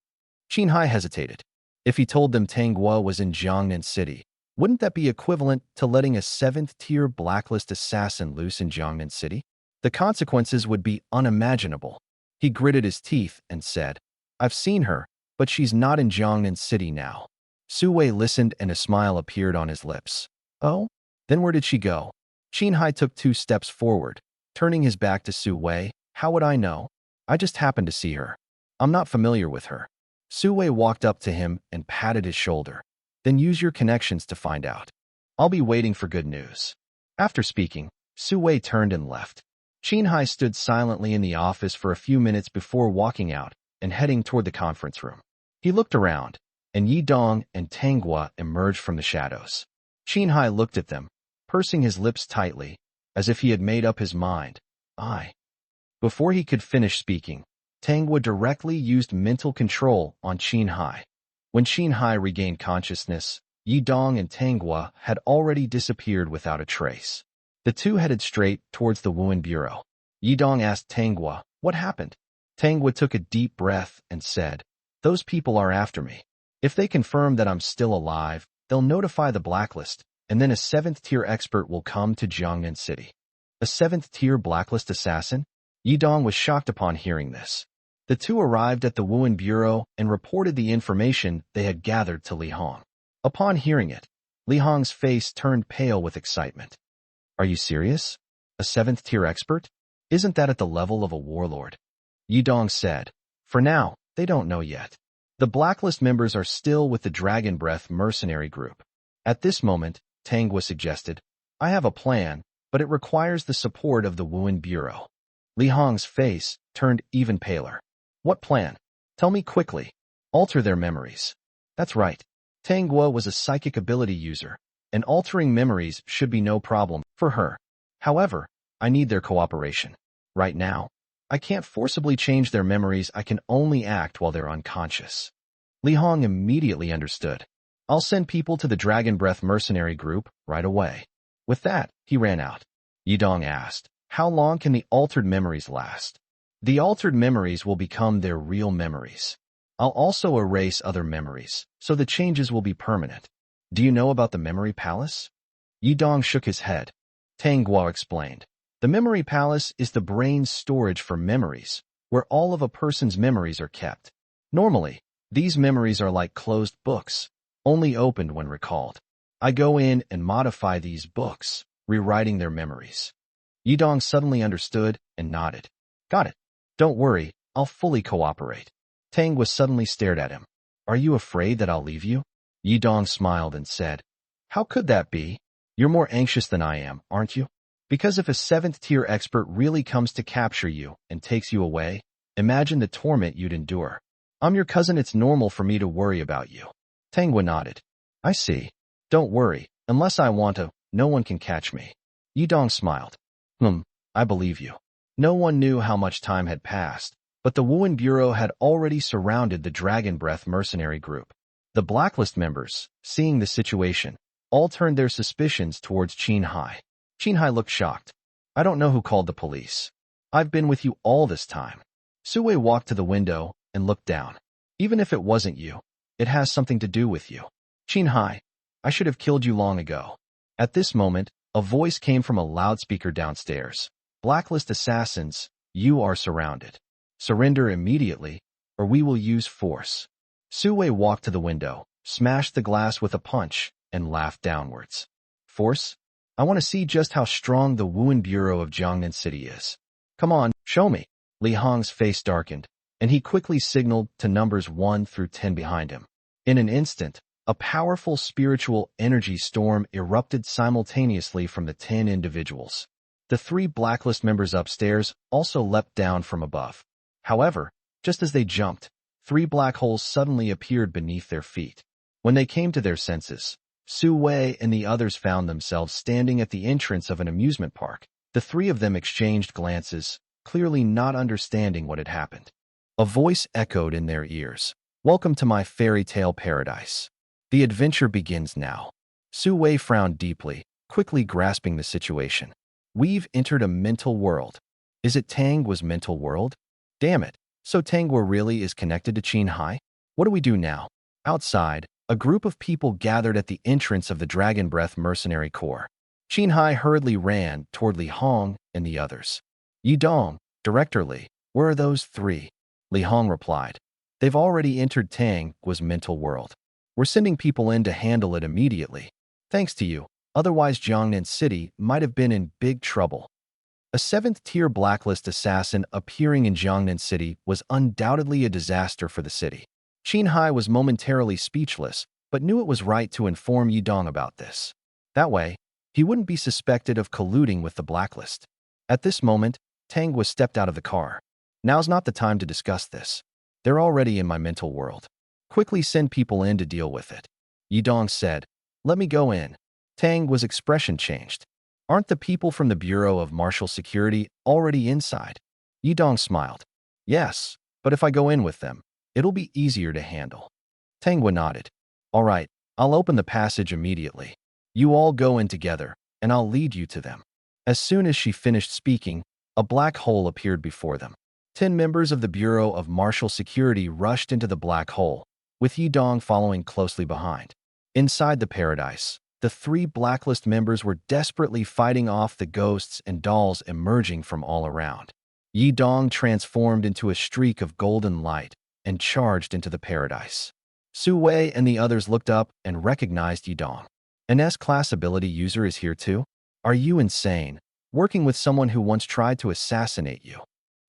Qin Hai hesitated. If he told them Tang Guo was in Jiangnan City, wouldn't that be equivalent to letting a 7th-tier blacklist assassin loose in Jiangnan City? The consequences would be unimaginable. He gritted his teeth and said, I've seen her, but she's not in Jiangnan City now. Su Wei listened and a smile appeared on his lips. Oh? Then where did she go? Qin Hai took 2 steps forward, turning his back to Su Wei. How would I know? I just happened to see her. I'm not familiar with her. Su Wei walked up to him and patted his shoulder. Then use your connections to find out. I'll be waiting for good news. After speaking, Su Wei turned and left. Qin Hai stood silently in the office for a few minutes before walking out and heading toward the conference room. He looked around, and Yi Dong and Tang Guo emerged from the shadows. Qin Hai looked at them, pursing his lips tightly, as if he had made up his mind. Before he could finish speaking, Tang Guo directly used mental control on Qin Hai. When Qin Hai regained consciousness, Yi Dong and Tang Guo had already disappeared without a trace. The two headed straight towards the Wuhan Bureau. Yi Dong asked Tang Guo, what happened? Tang Guo took a deep breath and said, those people are after me. If they confirm that I'm still alive, they'll notify the blacklist, and then a 7th-tier expert will come to Jiangnan City. A 7th-tier blacklist assassin? Yi Dong was shocked upon hearing this. The two arrived at the Wuhan Bureau and reported the information they had gathered to Li Hong. Upon hearing it, Li Hong's face turned pale with excitement. Are you serious? A 7th-tier expert? Isn't that at the level of a warlord? Yi Dong said, for now, they don't know yet. The blacklist members are still with the Dragon Breath mercenary group. At this moment, Tang Guo suggested, I have a plan, but it requires the support of the Wuhan Bureau. Li Hong's face turned even paler. What plan? Tell me quickly. Alter their memories. That's right. Tang Guo was a psychic ability user, and altering memories should be no problem for her. However, I need their cooperation. Right now, I can't forcibly change their memories. I can only act while they're unconscious. Li Hong immediately understood. I'll send people to the Dragon Breath mercenary group right away. With that, he ran out. Yi Dong asked, how long can the altered memories last? The altered memories will become their real memories. I'll also erase other memories, so the changes will be permanent. Do you know about the Memory Palace? Yi Dong shook his head. Tang Guo explained. The Memory Palace is the brain's storage for memories, where all of a person's memories are kept. Normally, these memories are like closed books, only opened when recalled. I go in and modify these books, rewriting their memories. Yidong suddenly understood and nodded. Got it. Don't worry, I'll fully cooperate. Tang was suddenly stared at him. Are you afraid that I'll leave you? Yidong smiled and said, how could that be? You're more anxious than I am, aren't you? Because if a 7th-tier expert really comes to capture you and takes you away, imagine the torment you'd endure. I'm your cousin, it's normal for me to worry about you. Tangwa nodded. I see. Don't worry, unless I want to, no one can catch me. Yidong smiled. I believe you. No one knew how much time had passed, but the Wuhan Bureau had already surrounded the Dragon Breath mercenary group. The Blacklist members, seeing the situation, all turned their suspicions towards Qin Hai. Qin Hai looked shocked. I don't know who called the police. I've been with you all this time. Su Wei walked to the window and looked down. Even if it wasn't you, it has something to do with you. Qin Hai, I should have killed you long ago. At this moment, a voice came from a loudspeaker downstairs. Blacklist assassins, you are surrounded. Surrender immediately, or we will use force. Su Wei walked to the window, smashed the glass with a punch, and laughed downwards. Force? I want to see just how strong the Wuhan Bureau of Jiangnan City is. Come on, show me. Li Hong's face darkened, and he quickly signaled to numbers 1 through 10 behind him. In an instant, a powerful spiritual energy storm erupted simultaneously from the 10 individuals. The 3 Blacklist members upstairs also leapt down from above. However, just as they jumped, 3 black holes suddenly appeared beneath their feet. When they came to their senses, Su Wei and the others found themselves standing at the entrance of an amusement park. The 3 of them exchanged glances, clearly not understanding what had happened. A voice echoed in their ears. Welcome to my fairy tale paradise. The adventure begins now. Su Wei frowned deeply, quickly grasping the situation. We've entered a mental world. Is it Tangwa's mental world? Damn it. So Tangwa really is connected to Qin Hai? What do we do now? Outside, a group of people gathered at the entrance of the Dragon Breath Mercenary Corps. Qin Hai hurriedly ran toward Li Hong and the others. Yidong, Director Li, where are those 3? Li Hong replied. They've already entered Tangwa's mental world. We're sending people in to handle it immediately. Thanks to you, otherwise Jiangnan City might have been in big trouble. A 7th-tier Blacklist assassin appearing in Jiangnan City was undoubtedly a disaster for the city. Qin Hai was momentarily speechless, but knew it was right to inform Yidong about this. That way, he wouldn't be suspected of colluding with the Blacklist. At this moment, Tangwa stepped out of the car. Now's not the time to discuss this. They're already in my mental world. Quickly send people in to deal with it. Yidong said, let me go in. Tangwa's expression changed. Aren't the people from the Bureau of Martial Security already inside? Yidong smiled. Yes, but if I go in with them, it'll be easier to handle. Tangwa nodded. All right, I'll open the passage immediately. You all go in together, and I'll lead you to them. As soon as she finished speaking, a black hole appeared before them. 10 members of the Bureau of Martial Security rushed into the black hole, with Yidong following closely behind. Inside the paradise, the 3 Blacklist members were desperately fighting off the ghosts and dolls emerging from all around. Yidong transformed into a streak of golden light and charged into the paradise. Su Wei and the others looked up and recognized Yidong. An S-class ability user is here too? Are you insane, working with someone who once tried to assassinate you?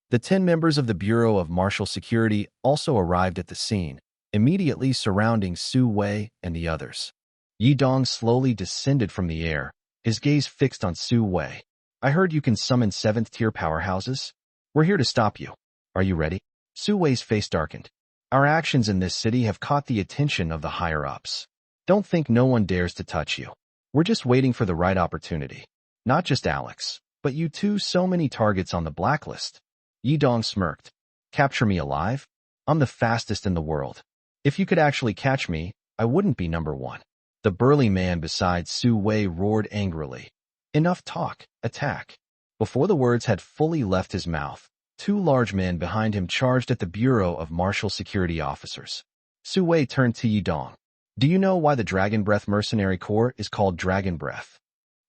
The 10 members of the Bureau of Martial Security also arrived at the scene, immediately surrounding Su Wei and the others. Yidong slowly descended from the air, his gaze fixed on Su Wei. I heard you can summon 7th-tier powerhouses. We're here to stop you. Are you ready? Su Wei's face darkened. Our actions in this city have caught the attention of the higher-ups. Don't think no one dares to touch you. We're just waiting for the right opportunity. Not just Alex, but you too, so many targets on the blacklist. Yidong smirked. Capture me alive? I'm the fastest in the world. If you could actually catch me, I wouldn't be number 1. The burly man beside Su Wei roared angrily. Enough talk, attack. Before the words had fully left his mouth, 2 large men behind him charged at the Bureau of Martial Security officers. Su Wei turned to Yidong. Do you know why the Dragon Breath Mercenary Corps is called Dragon Breath?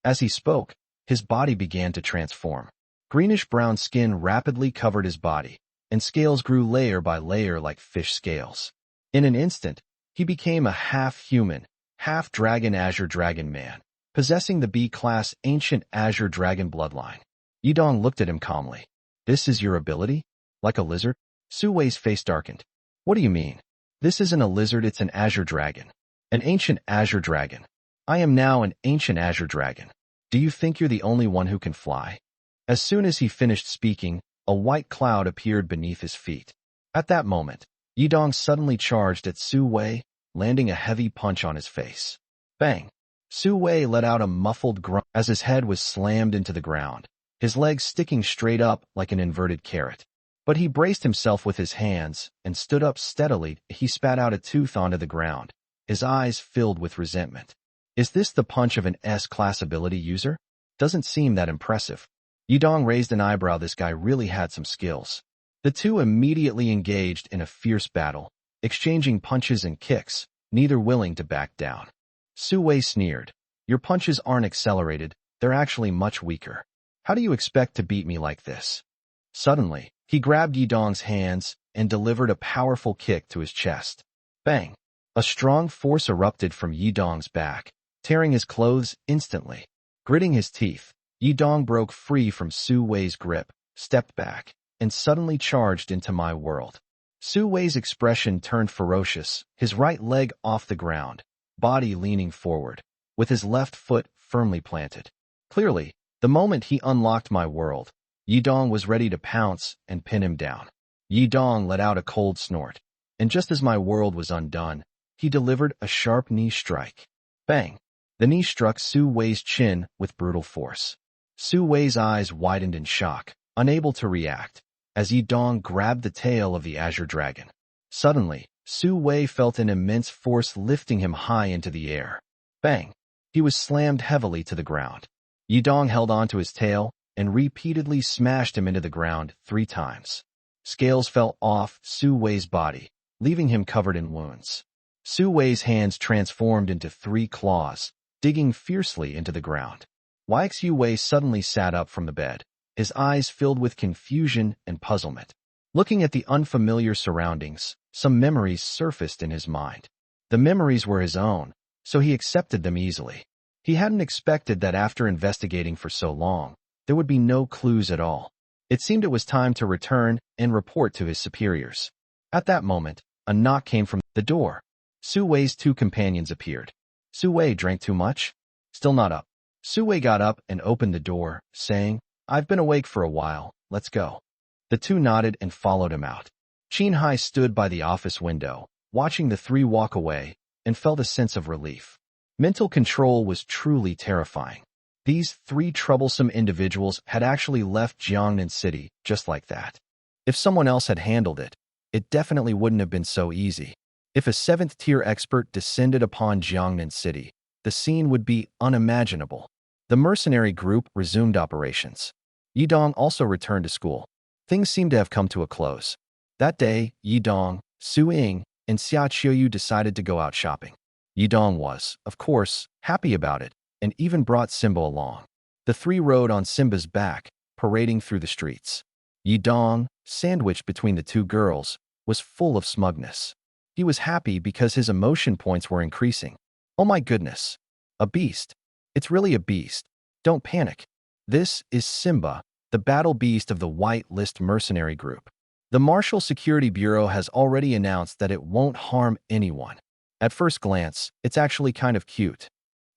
As he spoke, his body began to transform. Greenish-brown skin rapidly covered his body, and scales grew layer by layer like fish scales. In an instant, he became a half-human, half-dragon Azure Dragon Man. possessing the B-class ancient Azure Dragon bloodline. Yidong looked at him calmly. This is your ability? Like a lizard? Su Wei's face darkened. What do you mean? This isn't a lizard, it's an Azure Dragon. An ancient Azure Dragon. I am now an ancient Azure Dragon. Do you think you're the only one who can fly? As soon as he finished speaking, a white cloud appeared beneath his feet. At that moment, Yidong suddenly charged at Su Wei, landing a heavy punch on his face. Bang! Su Wei let out a muffled grunt as his head was slammed into the ground, his legs sticking straight up like an inverted carrot. But he braced himself with his hands and stood up steadily. He spat out a tooth onto the ground, his eyes filled with resentment. Is this the punch of an S-class ability user? Doesn't seem that impressive. Yidong raised an eyebrow. This guy really had some skills. The two immediately engaged in a fierce battle, exchanging punches and kicks, neither willing to back down. Su Wei sneered. Your punches aren't accelerated, they're actually much weaker. How do you expect to beat me like this? Suddenly, he grabbed Yidong's hands and delivered a powerful kick to his chest. Bang! A strong force erupted from Yidong's back, tearing his clothes instantly. Gritting his teeth, Yidong broke free from Su Wei's grip, stepped back, and suddenly charged into my world. Su Wei's expression turned ferocious, his right leg off the ground, body leaning forward, with his left foot firmly planted. Clearly, the moment he unlocked my world, Yidong was ready to pounce and pin him down. Yidong let out a cold snort, and just as my world was undone, he delivered a sharp knee strike. Bang! The knee struck Su Wei's chin with brutal force. Su Wei's eyes widened in shock, unable to react, as Yidong grabbed the tail of the Azure Dragon. Suddenly, Su Wei felt an immense force lifting him high into the air. Bang! He was slammed heavily to the ground. Yidong held onto his tail and repeatedly smashed him into the ground 3 times. Scales fell off Su Wei's body, leaving him covered in wounds. Su Wei's hands transformed into 3 claws, digging fiercely into the ground. Su Wei suddenly sat up from the bed, his eyes filled with confusion and puzzlement. Looking at the unfamiliar surroundings, some memories surfaced in his mind. The memories were his own, so he accepted them easily. He hadn't expected that after investigating for so long, there would be no clues at all. It seemed it was time to return and report to his superiors. At that moment, a knock came from the door. Su Wei's 2 companions appeared. Su Wei drank too much? Still not up. Su Wei got up and opened the door, saying, I've been awake for a while, let's go. The 2 nodded and followed him out. Qin Hai stood by the office window, watching the 3 walk away, and felt a sense of relief. Mental control was truly terrifying. These 3 troublesome individuals had actually left Jiangnan City just like that. If someone else had handled it, it definitely wouldn't have been so easy. If a 7th-tier expert descended upon Jiangnan City, the scene would be unimaginable. The mercenary group resumed operations. Yidong also returned to school. Things seemed to have come to a close. That day, Yidong, Su Ying, and Xia Qiuyu decided to go out shopping. Yidong was, of course, happy about it, and even brought Simba along. The 3 rode on Simba's back, parading through the streets. Yidong, sandwiched between the 2 girls, was full of smugness. He was happy because his emotion points were increasing. Oh my goodness. A beast. It's really a beast. Don't panic. This is Simba, the battle beast of the White List mercenary group. The Marshall Security Bureau has already announced that it won't harm anyone. At first glance, it's actually kind of cute.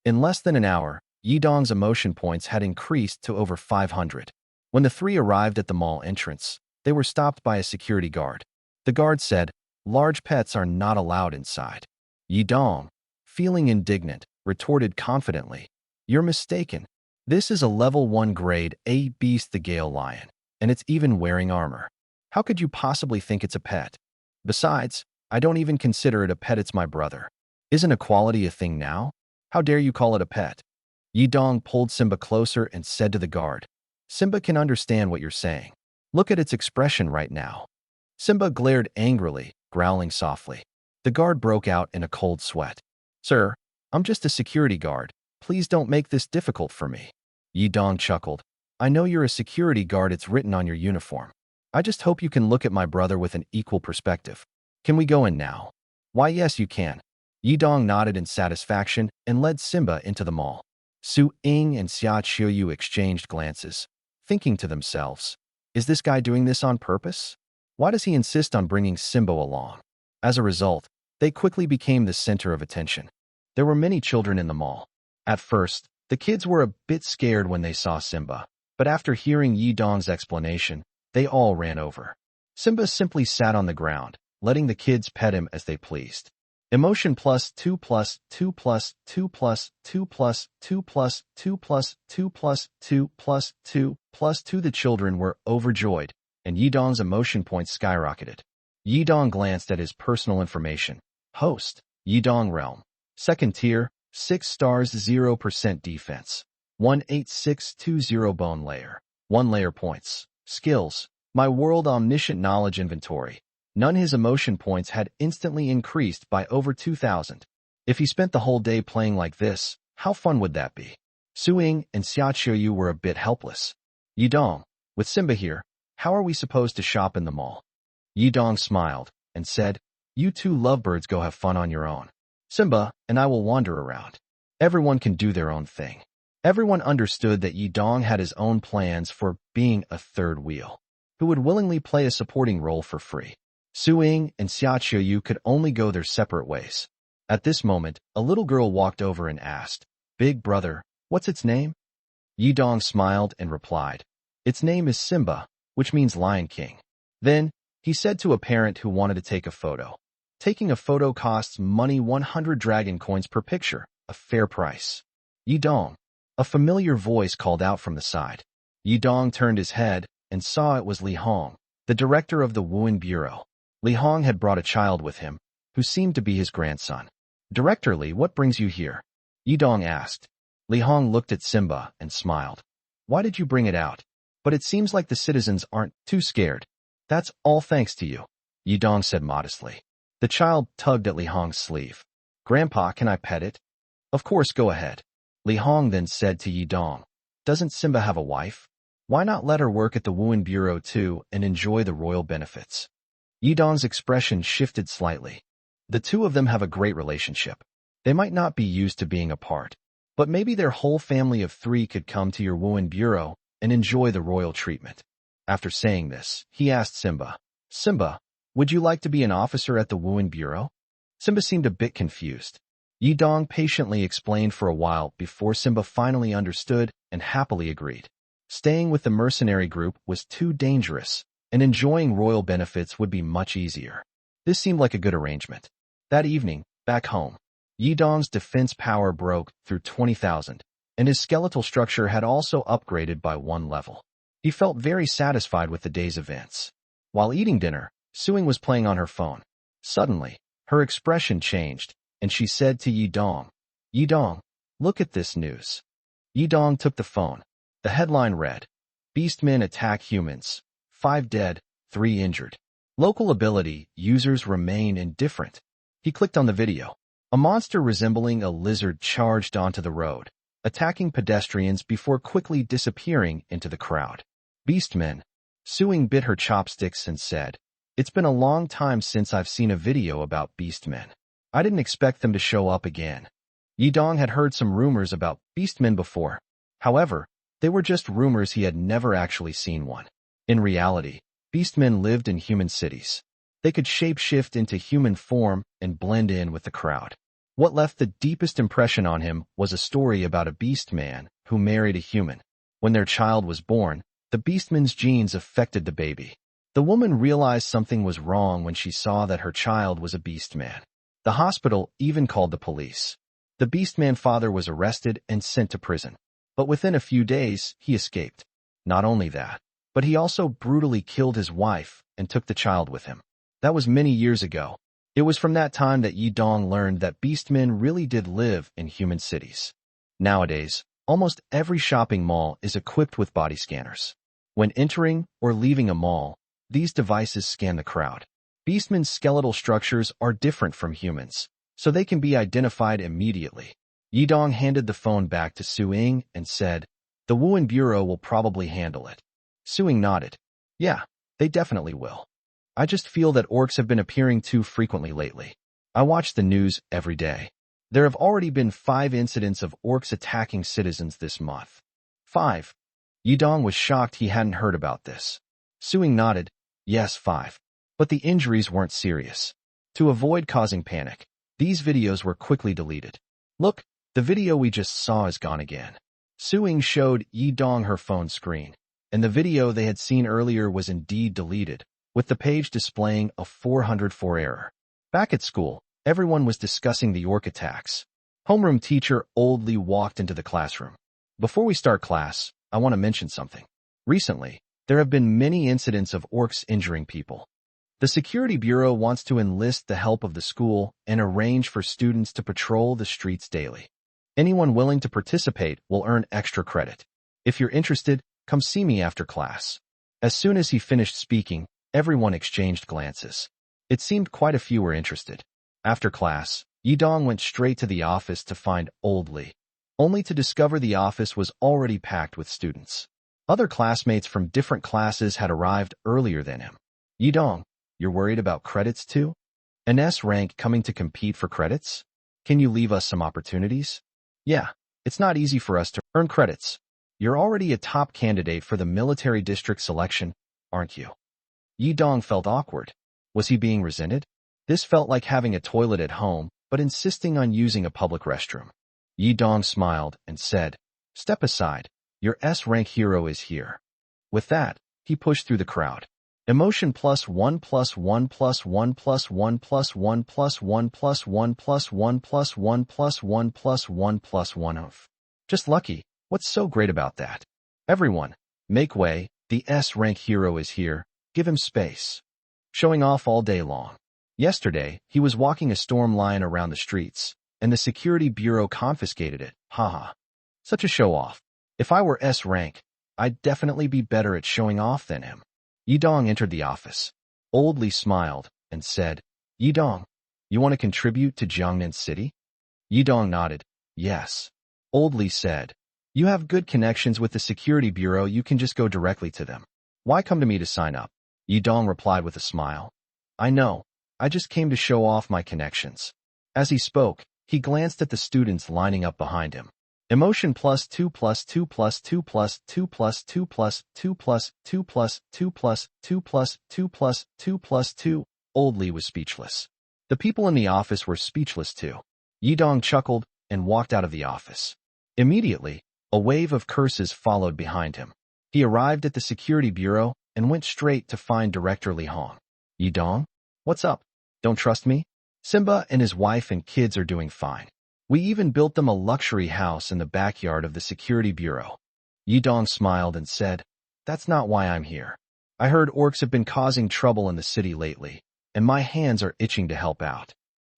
In less than an hour, Yidong's emotion points had increased to over 500. When the 3 arrived at the mall entrance, they were stopped by a security guard. The guard said, large pets are not allowed inside. Yidong, feeling indignant, retorted confidently, You're mistaken. This is a level 1 grade A beast, the Gale Lion, and it's even wearing armor. How could you possibly think it's a pet? Besides, I don't even consider it a pet, it's my brother. Isn't equality a thing now? How dare you call it a pet? Yidong pulled Simba closer and said to the guard, Simba can understand what you're saying. Look at its expression right now. Simba glared angrily, growling softly. The guard broke out in a cold sweat. Sir, I'm just a security guard. Please don't make this difficult for me. Yidong chuckled. I know you're a security guard, it's written on your uniform. I just hope you can look at my brother with an equal perspective. Can we go in now? Why, yes, you can. Yidong nodded in satisfaction and led Simba into the mall. Su Ying and Xia Qiuyu exchanged glances, thinking to themselves, is this guy doing this on purpose? Why does he insist on bringing Simbo along? As a result, they quickly became the center of attention. There were many children in the mall. At first, the kids were a bit scared when they saw Simba, but after hearing Yi Dong's explanation, they all ran over. Simba simply sat on the ground, letting the kids pet him as they pleased. Emotion plus 2 plus 2 plus 2 plus 2 plus 2 plus 2 plus 2 plus 2 plus 2 plus 2. The children were overjoyed, and Yi Dong's emotion points skyrocketed. Yi Dong glanced at his personal information. Host, Yi Dong Realm. Second tier, 6 stars 0% defense. 18620 bone layer. 1 layer points. Skills. My world omniscient knowledge inventory. None. His emotion points had instantly increased by over 2,000. If he spent the whole day playing like this, how fun would that be? Su Ying and Xia Qiuyu were a bit helpless. Yi Dong, with Simba here, how are we supposed to shop in the mall? Yi Dong smiled and said, you two lovebirds go have fun on your own. Simba and I will wander around. Everyone can do their own thing. Everyone understood that Yi Dong had his own plans for being a third wheel, who would willingly play a supporting role for free. Su Ying and Xia Qiuyu could only go their separate ways. At this moment, a little girl walked over and asked, Big brother, what's its name? Yi Dong smiled and replied, its name is Simba, which means Lion King. Then, he said to a parent who wanted to take a photo, taking a photo costs money 100 dragon coins per picture, a fair price. Yi Dong. A familiar voice called out from the side. Yi Dong turned his head and saw it was Li Hong, the director of the Wuhan Bureau. Li Hong had brought a child with him, who seemed to be his grandson. Director Li, what brings you here? Yi Dong asked. Li Hong looked at Simba and smiled. Why did you bring it out? But it seems like the citizens aren't too scared. That's all thanks to you, Yi Dong said modestly. The child tugged at Li Hong's sleeve. Grandpa, can I pet it? Of course, go ahead. Li Hong then said to Yi Dong, doesn't Simba have a wife? Why not let her work at the Wuhan Bureau too and enjoy the royal benefits? Yi Dong's expression shifted slightly. The two of them have a great relationship. They might not be used to being apart, but maybe their whole family of 3 could come to your Wuhan Bureau and enjoy the royal treatment. After saying this, he asked Simba, Simba, would you like to be an officer at the Wuhan Bureau? Simba seemed a bit confused. Yi Dong patiently explained for a while before Simba finally understood and happily agreed. Staying with the mercenary group was too dangerous, and enjoying royal benefits would be much easier. This seemed like a good arrangement. That evening, back home, Yi Dong's defense power broke through 20,000, and his skeletal structure had also upgraded by 1 level. He felt very satisfied with the day's events. While eating dinner, Su Ying was playing on her phone. Suddenly, her expression changed, and she said to Yi Dong, Yi Dong, look at this news. Yi Dong took the phone. The headline read, Beastmen attack humans. 5 dead, 3 injured. Local ability, users remain indifferent. He clicked on the video. A monster resembling a lizard charged onto the road, attacking pedestrians before quickly disappearing into the crowd. Beastmen. Su Ying bit her chopsticks and said, it's been a long time since I've seen a video about beastmen. I didn't expect them to show up again. Yi Dong had heard some rumors about beastmen before. However, they were just rumors. He had never actually seen one. In reality, beastmen lived in human cities. They could shapeshift into human form and blend in with the crowd. What left the deepest impression on him was a story about a beastman who married a human. When their child was born, the beastman's genes affected the baby. The woman realized something was wrong when she saw that her child was a beastman. The hospital even called the police. The beastman father was arrested and sent to prison. But within a few days, he escaped. Not only that, but he also brutally killed his wife and took the child with him. That was many years ago. It was from that time that Yi Dong learned that beastmen really did live in human cities. Nowadays, almost every shopping mall is equipped with body scanners. When entering or leaving a mall, these devices scan the crowd. Beastmen's skeletal structures are different from humans, so they can be identified immediately. Yi Dong handed the phone back to Su Ying and said, the Wuhan Bureau will probably handle it. Su Ying nodded. Yeah, they definitely will. I just feel that orcs have been appearing too frequently lately. I watch the news every day. There have already been 5 incidents of orcs attacking citizens this month. 5. Yidong was shocked he hadn't heard about this. Suing nodded, yes, 5. But the injuries weren't serious. To avoid causing panic, these videos were quickly deleted. Look, the video we just saw is gone again. Suing showed Yidong her phone screen, and the video they had seen earlier was indeed deleted, with the page displaying a 404 error. Back at school, everyone was discussing the orc attacks. Homeroom teacher Old Lee walked into the classroom. Before we start class, I want to mention something. Recently, there have been many incidents of orcs injuring people. The Security Bureau wants to enlist the help of the school and arrange for students to patrol the streets daily. Anyone willing to participate will earn extra credit. If you're interested, come see me after class. As soon as he finished speaking, everyone exchanged glances. It seemed quite a few were interested. After class, Yidong went straight to the office to find Old Lee, only to discover the office was already packed with students. Other classmates from different classes had arrived earlier than him. Yidong, you're worried about credits too? An S rank coming to compete for credits? Can you leave us some opportunities? Yeah, it's not easy for us to earn credits. You're already a top candidate for the military district selection, aren't you? Yidong felt awkward. Was he being resented? This felt like having a toilet at home, but insisting on using a public restroom. Yidong smiled and said, "Step aside. Your S-rank hero is here." With that, he pushed through the crowd. Emotion +1 +1 +1 +1 +1 +1 +1 +1 +1 +1 +1 +1 of. Just lucky. What's so great about that? Everyone, make way. The S-rank hero is here. Give him space. Showing off all day long. Yesterday, he was walking a storm lion around the streets, and the Security Bureau confiscated it. Haha. Such a show-off. If I were S-rank, I'd definitely be better at showing off than him. Yidong entered the office. Old Lee smiled and said, "Yidong, you want to contribute to Jiangnan City?" Yidong nodded, yes. Old Lee said, "You have good connections with the Security Bureau, you can just go directly to them. Why come to me to sign up?" Yidong replied with a smile. "I know, I just came to show off my connections." As he spoke, he glanced at the students lining up behind him. Emotion +2 +2 +2 +2 +2 +2 +2 +2 +2 +2 +2 +2. Old Lee was speechless. The people in the office were speechless too. Yidong chuckled and walked out of the office. Immediately, a wave of curses followed behind him. He arrived at the Security Bureau and went straight to find Director Li Hong. "Yidong? What's up? Don't trust me?" "Simba and his wife and kids are doing fine. We even built them a luxury house in the backyard of the Security Bureau." Yidong smiled and said, "That's not why I'm here. I heard orcs have been causing trouble in the city lately, and my hands are itching to help out."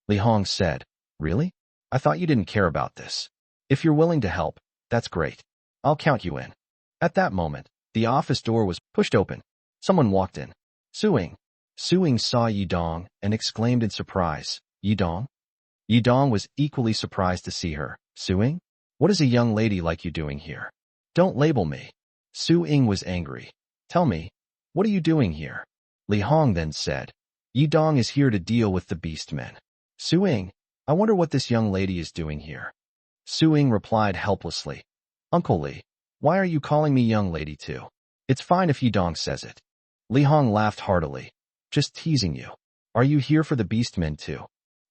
Li Hong said, "Really? I thought you didn't care about this. If you're willing to help, that's great. I'll count you in." At that moment, the office door was pushed open. Someone walked in. Suing. Suing saw Yidong and exclaimed in surprise, "Yidong?" Yidong was equally surprised to see her. "Suing? What is a young lady like you doing here? Don't label me." Suing was angry. "Tell me, what are you doing here?" Li Hong then said, "Yidong is here to deal with the beastmen." "Suing, I wonder what this young lady is doing here." Suing replied helplessly, "Uncle Li, why are you calling me young lady too? It's fine if Yidong says it." Li Hong laughed heartily. "Just teasing you. Are you here for the beastmen too?"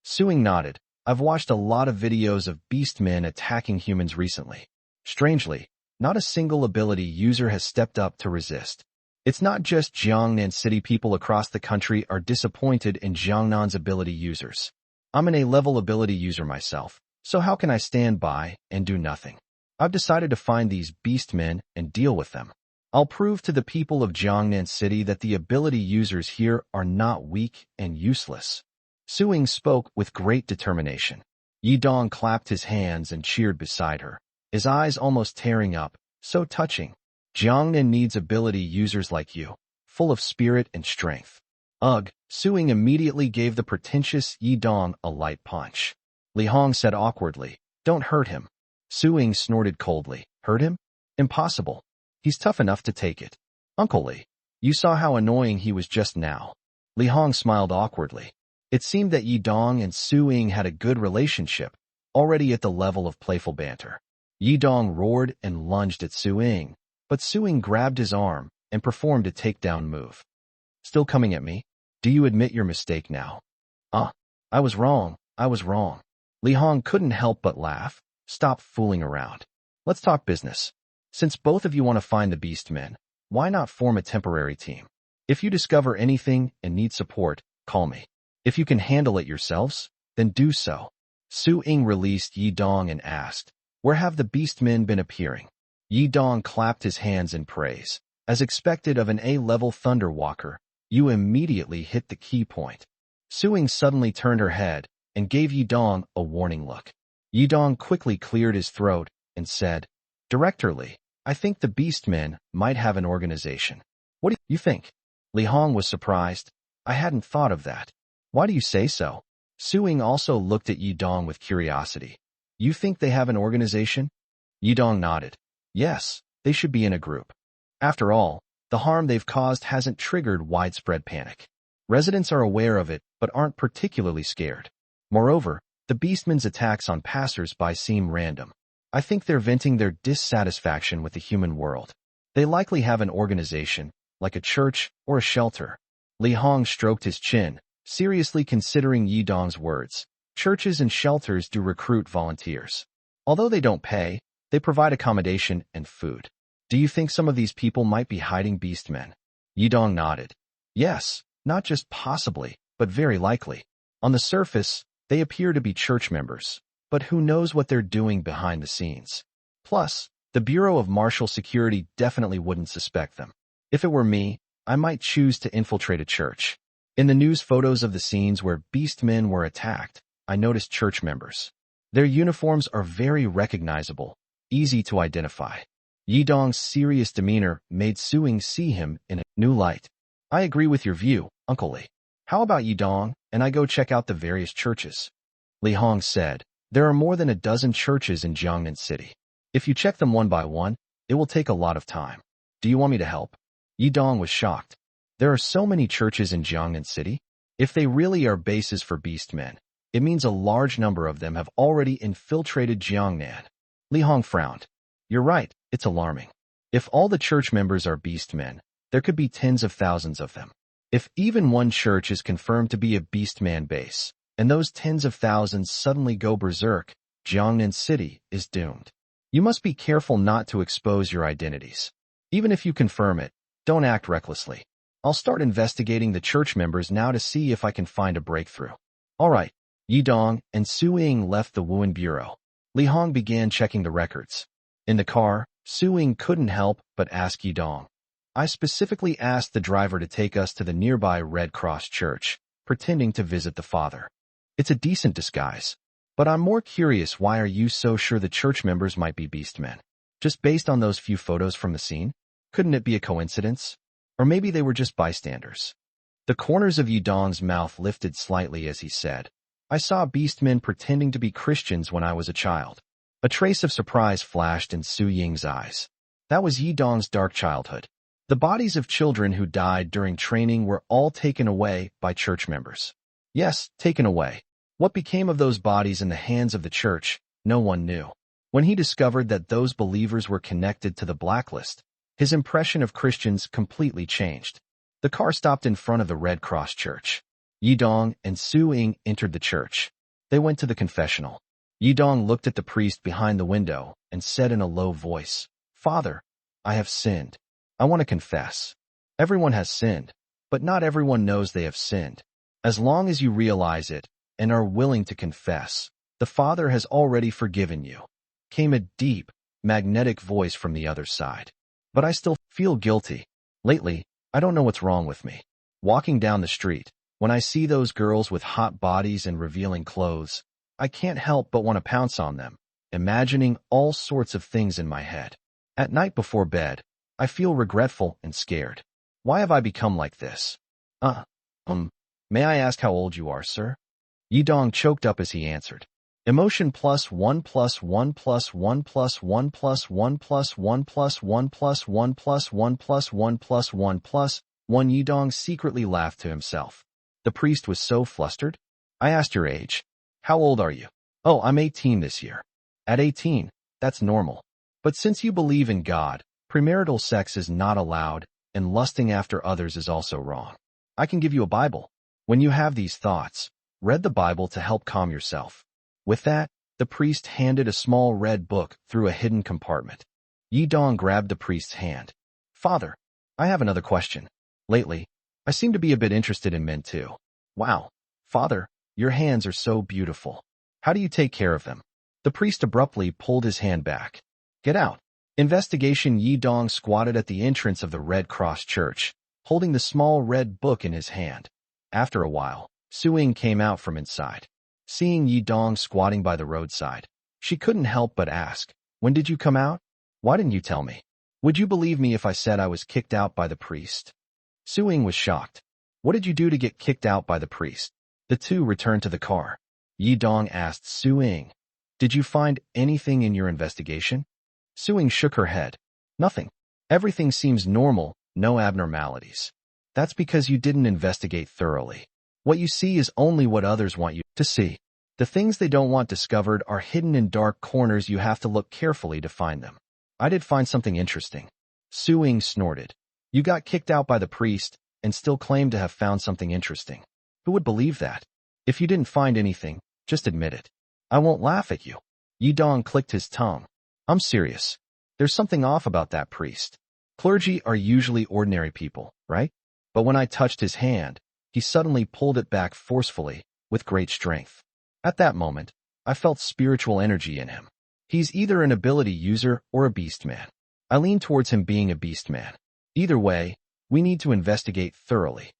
Suing nodded. "I've watched a lot of videos of beastmen attacking humans recently. Strangely, not a single ability user has stepped up to resist. It's not just Jiangnan City, people across the country are disappointed in Jiangnan's ability users. I'm an A-level ability user myself, so how can I stand by and do nothing? I've decided to find these beastmen and deal with them. I'll prove to the people of Jiangnan City that the ability users here are not weak and useless." Suing spoke with great determination. Yidong clapped his hands and cheered beside her, his eyes almost tearing up. "So touching. Jiangnan needs ability users like you, full of spirit and strength." Ugh! Suing immediately gave the pretentious Yidong a light punch. Li Hong said awkwardly, "Don't hurt him." Suing snorted coldly, "Hurt him? Impossible. He's tough enough to take it." "Uncle Li, you saw how annoying he was just now." Li Hong smiled awkwardly. It seemed that Yidong and Suing had a good relationship, already at the level of playful banter. Yidong roared and lunged at Su Ying, but Su Ying grabbed his arm and performed a takedown move. Still coming at me? Do you admit your mistake now? I was wrong. I was wrong. Li Hong couldn't help but laugh. Stop fooling around. Let's talk business. Since both of you want to find the Beastmen, why not form a temporary team? If you discover anything and need support, call me. If you can handle it yourselves, then do so. Su Ying released Yidong and asked, where have the Beastmen been appearing? Yidong clapped his hands in praise. As expected of an A-level Thunderwalker, you immediately hit the key point. Su Ying suddenly turned her head and gave Yidong a warning look. Yidong quickly cleared his throat and said, Director Li, I think the Beastmen might have an organization. What do you think? Li Hong was surprised. I hadn't thought of that. Why do you say so? Su Ying also looked at Yidong with curiosity. You think they have an organization? Yidong nodded. Yes, they should be in a group. After all, the harm they've caused hasn't triggered widespread panic. Residents are aware of it, but aren't particularly scared. Moreover, the Beastmen's attacks on passers-by seem random. I think they're venting their dissatisfaction with the human world. They likely have an organization, like a church or a shelter. Li Hong stroked his chin, seriously considering Yidong's words. Churches and shelters do recruit volunteers. Although they don't pay, they provide accommodation and food. Do you think some of these people might be hiding Beastmen? Yidong nodded. Yes, not just possibly, but very likely. On the surface, they appear to be church members, but who knows what they're doing behind the scenes. Plus, the Bureau of Martial Security definitely wouldn't suspect them. If it were me, I might choose to infiltrate a church. In the news photos of the scenes where Beastmen were attacked, I noticed church members. Their uniforms are very recognizable, easy to identify. Yidong's serious demeanor made Su Ying see him in a new light. I agree with your view, Uncle Li. How about Yidong and I go check out the various churches? Li Hong said, there are more than a dozen churches in Jiangnan City. If you check them one by one, it will take a lot of time. Do you want me to help? Yidong was shocked. There are so many churches in Jiangnan City. If they really are bases for Beastmen, it means a large number of them have already infiltrated Jiangnan. Li Hong frowned. You're right, it's alarming. If all the church members are Beastmen, there could be tens of thousands of them. If even one church is confirmed to be a Beastman base, and those tens of thousands suddenly go berserk, Jiangnan City is doomed. You must be careful not to expose your identities. Even if you confirm it, don't act recklessly. I'll start investigating the church members now to see if I can find a breakthrough. All right. Yidong and Su Ying left the Wuhan Bureau. Li Hong began checking the records. In the car, Su Ying couldn't help but ask Yidong. I specifically asked the driver to take us to the nearby Red Cross Church, pretending to visit the father. It's a decent disguise. But I'm more curious, why are you so sure the church members might be Beastmen? Just based on those few photos from the scene? Couldn't it be a coincidence? Or maybe they were just bystanders. The corners of Yidong's mouth lifted slightly as he said, I saw Beastmen pretending to be Christians when I was a child. A trace of surprise flashed in Su Ying's eyes. That was Yidong's dark childhood. The bodies of children who died during training were all taken away by church members. Yes, taken away. What became of those bodies in the hands of the church, no one knew. When he discovered that those believers were connected to the blacklist, his impression of Christians completely changed. The car stopped in front of the Red Cross Church. Yidong and Su Ying entered the church. They went to the confessional. Yidong looked at the priest behind the window and said in a low voice, Father, I have sinned. I want to confess. Everyone has sinned, but not everyone knows they have sinned. As long as you realize it and are willing to confess, the Father has already forgiven you. Came a deep, magnetic voice from the other side. But I still feel guilty. Lately, I don't know what's wrong with me. Walking down the street, when I see those girls with hot bodies and revealing clothes, I can't help but want to pounce on them, imagining all sorts of things in my head. At night before bed, I feel regretful and scared. Why have I become like this? May I ask how old you are, sir? Yidong choked up as he answered. Emotion +1 +1 +1 +1 +1 +1 +1 +1 +1 +1 +1 +1. Yidong secretly laughed to himself. The priest was so flustered. I asked your age. How old are you? Oh, I'm 18 this year. At 18, that's normal. But since you believe in God, premarital sex is not allowed, and lusting after others is also wrong. I can give you a Bible. When you have these thoughts, read the Bible to help calm yourself. With that, the priest handed a small red book through a hidden compartment. Yidong grabbed the priest's hand. Father, I have another question. Lately, I seem to be a bit interested in men too. Wow. Father, your hands are so beautiful. How do you take care of them? The priest abruptly pulled his hand back. Get out. Investigation. Yidong squatted at the entrance of the Red Cross Church, holding the small red book in his hand. After a while, Suing came out from inside. Seeing Yidong squatting by the roadside, she couldn't help but ask, when did you come out? Why didn't you tell me? Would you believe me if I said I was kicked out by the priest? Suing was shocked. What did you do to get kicked out by the priest? The two returned to the car. Yidong asked Suing, did you find anything in your investigation? Suing shook her head. Nothing. Everything seems normal, no abnormalities. That's because you didn't investigate thoroughly. What you see is only what others want you to see. The things they don't want discovered are hidden in dark corners. You have to look carefully to find them. I did find something interesting. Suing snorted. You got kicked out by the priest and still claim to have found something interesting. Who would believe that? If you didn't find anything, just admit it. I won't laugh at you. Yidong clicked his tongue. I'm serious. There's something off about that priest. Clergy are usually ordinary people, right? But when I touched his hand, he suddenly pulled it back forcefully, with great strength. At that moment, I felt spiritual energy in him. He's either an ability user or a beast man. I lean towards him being a beast man. Either way, we need to investigate thoroughly.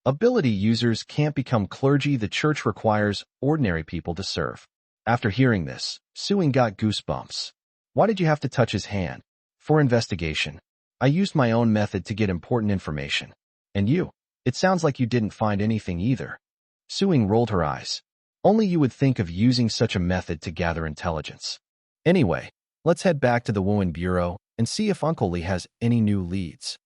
Ability users can't become clergy. The church requires ordinary people to serve. After hearing this, Suing got goosebumps. Why did you have to touch his hand? For investigation. I used my own method to get important information. And you? It sounds like you didn't find anything either. Suing rolled her eyes. Only you would think of using such a method to gather intelligence. Anyway, let's head back to the Wuhan Bureau and see if Uncle Li has any new leads.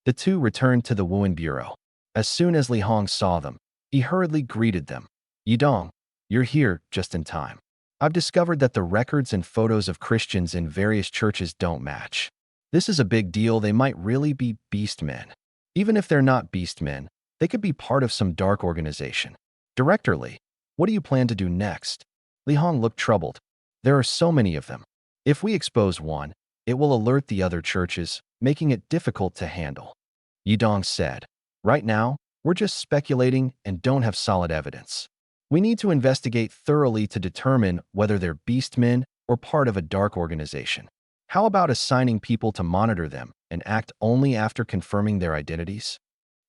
The two returned to the Wuhan Bureau. As soon as Li Hong saw them, he hurriedly greeted them. Yidong, you're here just in time. I've discovered that the records and photos of Christians in various churches don't match. This is a big deal. They might really be beast men. Even if they're not beast men, they could be part of some dark organization. Director Li, what do you plan to do next? Li Hong looked troubled. There are so many of them. If we expose one, it will alert the other churches, making it difficult to handle. Yidong said, right now, we're just speculating and don't have solid evidence. We need to investigate thoroughly to determine whether they're beastmen or part of a dark organization. How about assigning people to monitor them and act only after confirming their identities?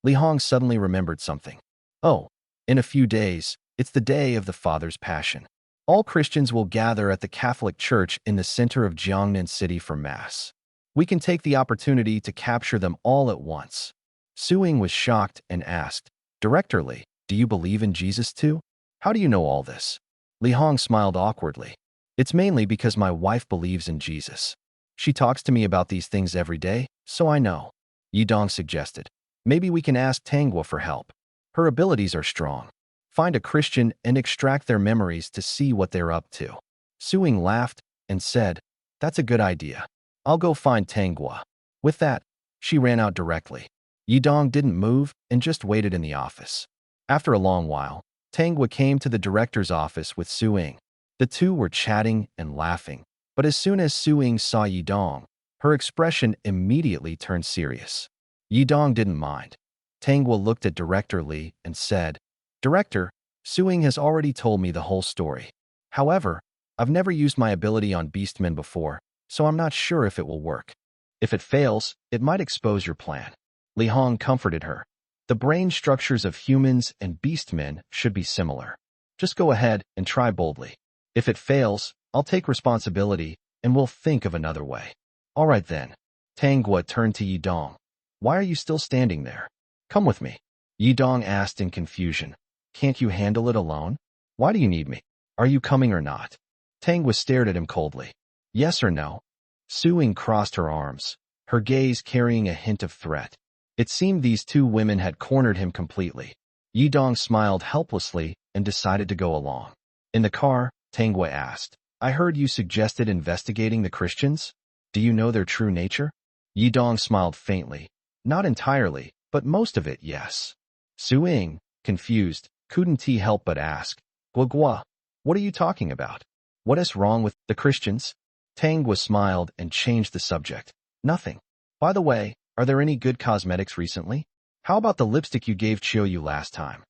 Li Hong suddenly remembered something. Oh, in a few days, it's the day of the Father's Passion. All Christians will gather at the Catholic Church in the center of Jiangnan City for Mass. We can take the opportunity to capture them all at once. Suing was shocked and asked, Director Li, do you believe in Jesus too? How do you know all this? Li Hong smiled awkwardly. It's mainly because my wife believes in Jesus. She talks to me about these things every day, so I know. Yidong suggested. Maybe we can ask Tanghua for help. Her abilities are strong. Find a Christian and extract their memories to see what they're up to. Suing laughed and said, that's a good idea. I'll go find Tanghua. With that, she ran out directly. Yidong didn't move and just waited in the office. After a long while, Tanghua came to the director's office with Suing. The two were chatting and laughing, but as soon as Suing saw Yidong, her expression immediately turned serious. Yidong didn't mind. Tanghua looked at Director Li and said, Director, Suing has already told me the whole story. However, I've never used my ability on beastmen before, so I'm not sure if it will work. If it fails, it might expose your plan. Li Hong comforted her. The brain structures of humans and beastmen should be similar. Just go ahead and try boldly. If it fails, I'll take responsibility and we'll think of another way. All right then. Tanghua turned to Yidong. Why are you still standing there? Come with me. Yidong asked in confusion. Can't you handle it alone? Why do you need me? Are you coming or not? Tanghua stared at him coldly. Yes or no? Suing crossed her arms, her gaze carrying a hint of threat. It seemed these two women had cornered him completely. Yidong smiled helplessly and decided to go along. In the car, Tangwa asked. I heard you suggested investigating the Christians? Do you know their true nature? Yidong smiled faintly. Not entirely, but most of it, yes. Su Ying, confused, couldn't he help but ask, Gua, what are you talking about? What is wrong with the Christians? Tangwa smiled and changed the subject. Nothing. By the way, are there any good cosmetics recently? How about the lipstick you gave Chiu last time?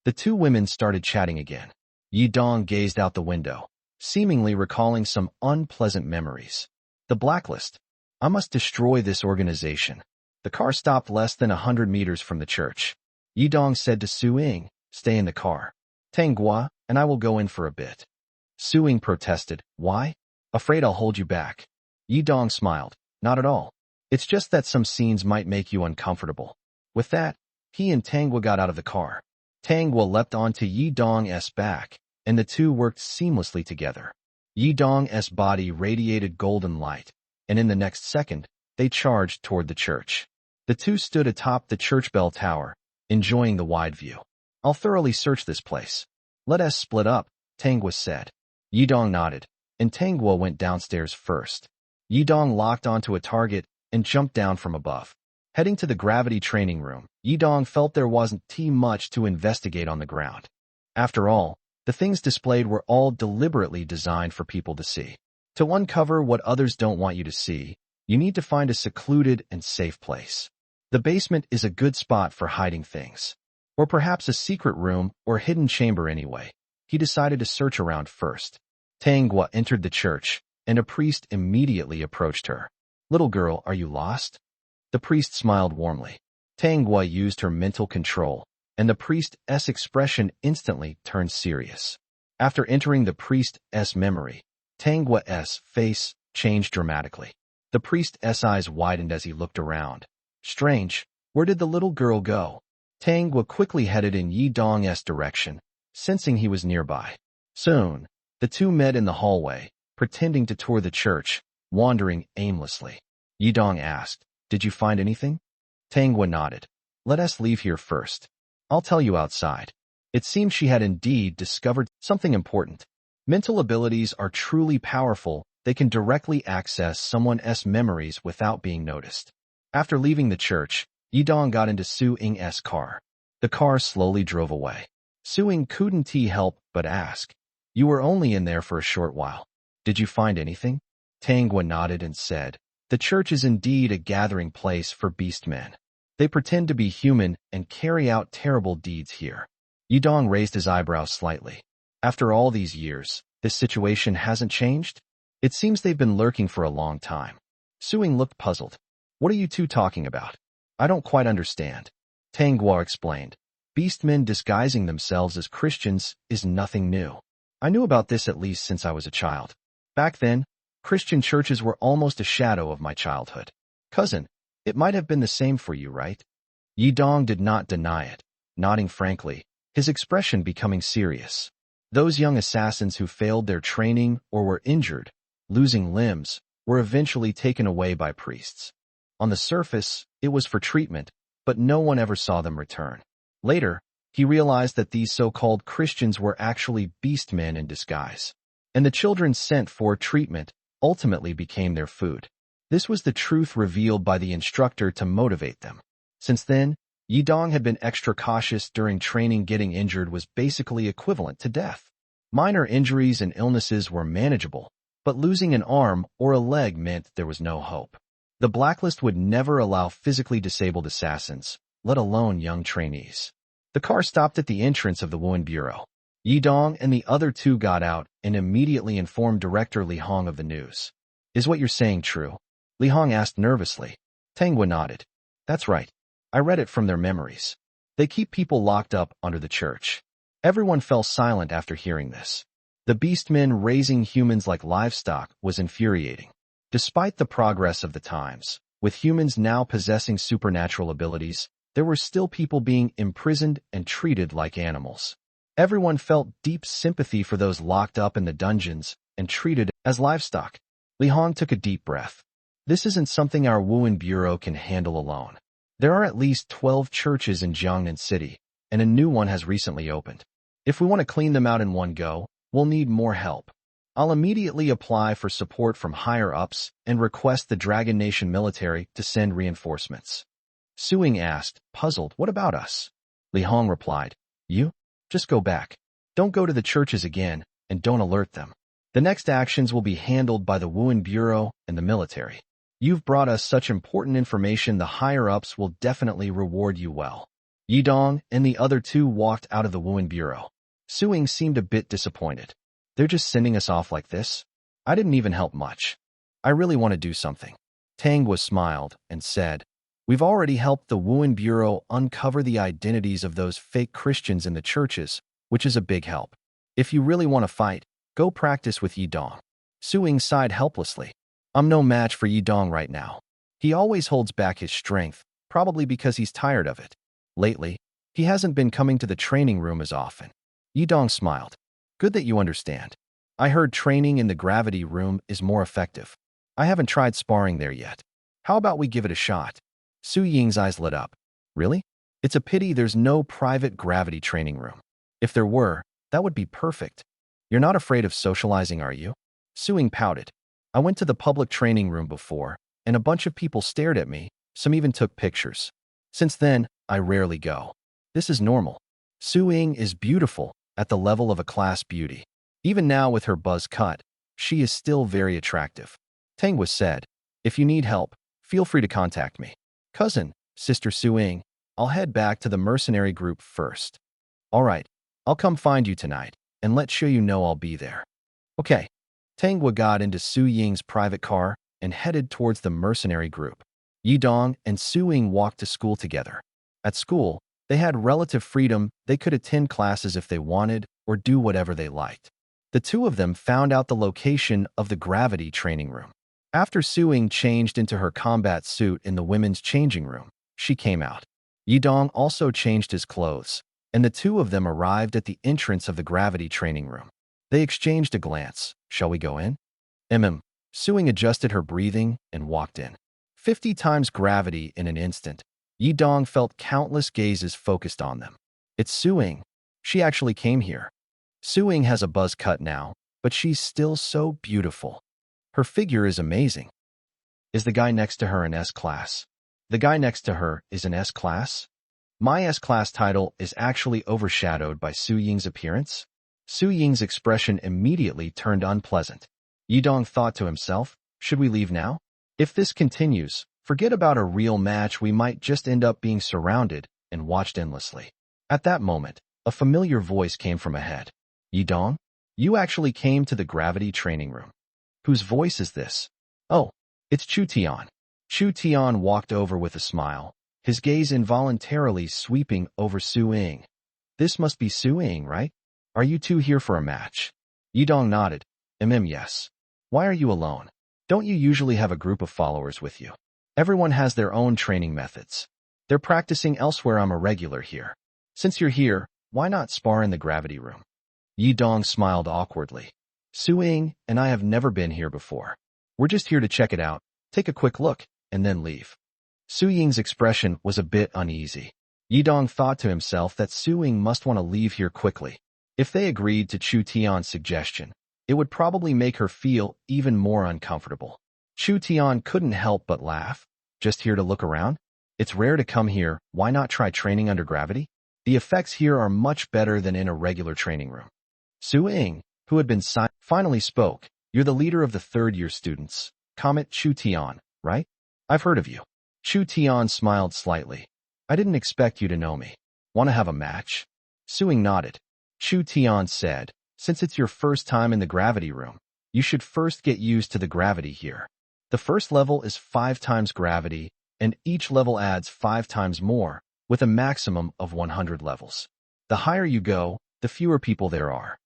The two women started chatting again. Yidong gazed out the window, seemingly recalling some unpleasant memories. The blacklist. I must destroy this organization. The car stopped less than 100 meters from the church. Yidong said to Su Ying, stay in the car. Tangwa and I will go in for a bit. Su Ying protested, why? Afraid I'll hold you back. Yidong smiled, not at all. It's just that some scenes might make you uncomfortable. With that, he and Tangwa got out of the car. Tangwa leapt onto Yidong's back, and the two worked seamlessly together. Yidong's body radiated golden light, and in the next second, they charged toward the church. The two stood atop the church bell tower, enjoying the wide view. I'll thoroughly search this place. Let us split up, Tangwa said. Yidong nodded, and Tangwa went downstairs first. Yidong locked onto a target and jumped down from above. Heading to the gravity training room, Yidong felt there wasn't too much to investigate on the ground. After all, the things displayed were all deliberately designed for people to see. To uncover what others don't want you to see, you need to find a secluded and safe place. The basement is a good spot for hiding things. Or perhaps a secret room or hidden chamber anyway. He decided to search around first. Tangwa entered the church, and a priest immediately approached her. Little girl, are you lost? The priest smiled warmly. Tangwa used her mental control, and the priest's expression instantly turned serious. After entering the priest's memory, Tangwa's face changed dramatically. The priest's eyes widened as he looked around. Strange, where did the little girl go? Tangwa quickly headed in Yidong's direction, sensing he was nearby. Soon, the two met in the hallway, pretending to tour the church, wandering aimlessly. Yidong asked, did you find anything? Tangwa nodded. Let us leave here first. I'll tell you outside. It seemed she had indeed discovered something important. Mental abilities are truly powerful. They can directly access someone's memories without being noticed. After leaving the church, Yidong got into Su Ying's car. The car slowly drove away. Su Ying couldn't help but ask, you were only in there for a short while. Did you find anything? Tangwa nodded and said, the church is indeed a gathering place for beastmen. They pretend to be human and carry out terrible deeds here. Yidong raised his eyebrows slightly. After all these years, this situation hasn't changed? It seems they've been lurking for a long time. Su Ying looked puzzled. What are you two talking about? I don't quite understand. Tangwa explained. Beastmen disguising themselves as Christians is nothing new. I knew about this at least since I was a child. Back then, Christian churches were almost a shadow of my childhood. Cousin, it might have been the same for you, right? Yidong did not deny it, nodding frankly, his expression becoming serious. Those young assassins who failed their training or were injured, losing limbs, were eventually taken away by priests. On the surface, it was for treatment, but no one ever saw them return. Later, he realized that these so-called Christians were actually beastmen in disguise, and the children sent for treatment ultimately became their food. This was the truth revealed by the instructor to motivate them. Since then, Yidong had been extra cautious during training. Getting injured was basically equivalent to death. Minor injuries and illnesses were manageable, but losing an arm or a leg meant there was no hope. The blacklist would never allow physically disabled assassins, let alone young trainees. The car stopped at the entrance of the Wuhan Bureau. Yidong and the other two got out and immediately informed Director Li Hong of the news. Is what you're saying true? Li Hong asked nervously. Tangwa nodded. That's right. I read it from their memories. They keep people locked up under the church. Everyone fell silent after hearing this. The beastmen raising humans like livestock was infuriating. Despite the progress of the times, with humans now possessing supernatural abilities, there were still people being imprisoned and treated like animals. Everyone felt deep sympathy for those locked up in the dungeons and treated as livestock. Li Hong took a deep breath. This isn't something our Wuhan Bureau can handle alone. There are at least 12 churches in Jiangnan City, and a new one has recently opened. If we want to clean them out in one go, we'll need more help. I'll immediately apply for support from higher-ups and request the Dragon Nation military to send reinforcements. Su Ying asked, puzzled, what about us? Li Hong replied, you? Just go back. Don't go to the churches again, and don't alert them. The next actions will be handled by the Wuhan Bureau and the military. You've brought us such important information, the higher-ups will definitely reward you well. Yidong and the other two walked out of the Wuhan Bureau. Su Ying seemed a bit disappointed. They're just sending us off like this? I didn't even help much. I really want to do something. Tang was smiled and said, we've already helped the Wuhan Bureau uncover the identities of those fake Christians in the churches, which is a big help. If you really want to fight, go practice with Yidong. Su Ying sighed helplessly. I'm no match for Yidong right now. He always holds back his strength, probably because he's tired of it. Lately, he hasn't been coming to the training room as often. Yidong smiled. Good that you understand. I heard training in the gravity room is more effective. I haven't tried sparring there yet. How about we give it a shot? Su Ying's eyes lit up. Really? It's a pity there's no private gravity training room. If there were, that would be perfect. You're not afraid of socializing, are you? Su Ying pouted. I went to the public training room before, and a bunch of people stared at me, some even took pictures. Since then, I rarely go. This is normal. Su Ying is beautiful, at the level of a class beauty. Even now with her buzz cut, she is still very attractive. Tang was said, if you need help, feel free to contact me. Cousin, Sister Su Ying, I'll head back to the mercenary group first. All right, I'll come find you tonight, and let sure you know I'll be there. Okay. Tang got into Su Ying's private car and headed towards the mercenary group. Yidong and Su Ying walked to school together. At school, they had relative freedom. They could attend classes if they wanted or do whatever they liked. The two of them found out the location of the gravity training room. After Su Ying changed into her combat suit in the women's changing room, she came out. Yidong also changed his clothes, and the two of them arrived at the entrance of the gravity training room. They exchanged a glance. Shall we go in? Su Ying adjusted her breathing and walked in. 50 times gravity in an instant. Yidong felt countless gazes focused on them. It's Su Ying. She actually came here. Su Ying has a buzz cut now, but she's still so beautiful. Her figure is amazing. Is the guy next to her an S-class? The guy next to her is an S-class? My S-class title is actually overshadowed by Su Ying's appearance? Su Ying's expression immediately turned unpleasant. Yidong thought to himself, should we leave now? If this continues, forget about a real match, we might just end up being surrounded and watched endlessly. At that moment, a familiar voice came from ahead. Yidong? You actually came to the gravity training room. Whose voice is this? Oh, it's Chu Tian. Chu Tian walked over with a smile, his gaze involuntarily sweeping over Su Ying. This must be Su Ying, right? Are you two here for a match? Yidong nodded. Yes. Why are you alone? Don't you usually have a group of followers with you? Everyone has their own training methods. They're practicing elsewhere. I'm a regular here. Since you're here, why not spar in the gravity room? Yidong smiled awkwardly. Su Ying and I have never been here before. We're just here to check it out, take a quick look, and then leave. Su Ying's expression was a bit uneasy. Yidong thought to himself that Su Ying must want to leave here quickly. If they agreed to Chu Tian's suggestion, it would probably make her feel even more uncomfortable. Chu Tian couldn't help but laugh. Just here to look around? It's rare to come here, why not try training under gravity? The effects here are much better than in a regular training room. Su Ying, who had been silent, finally spoke. You're the leader of the third-year students. Comet Chu Tian, right? I've heard of you. Chu Tian smiled slightly. I didn't expect you to know me. Want to have a match? Su Ying nodded. Chu Tian said, since it's your first time in the gravity room, you should first get used to the gravity here. The first level is 5 times gravity, and each level adds 5 times more, with a maximum of 100 levels. The higher you go, the fewer people there are.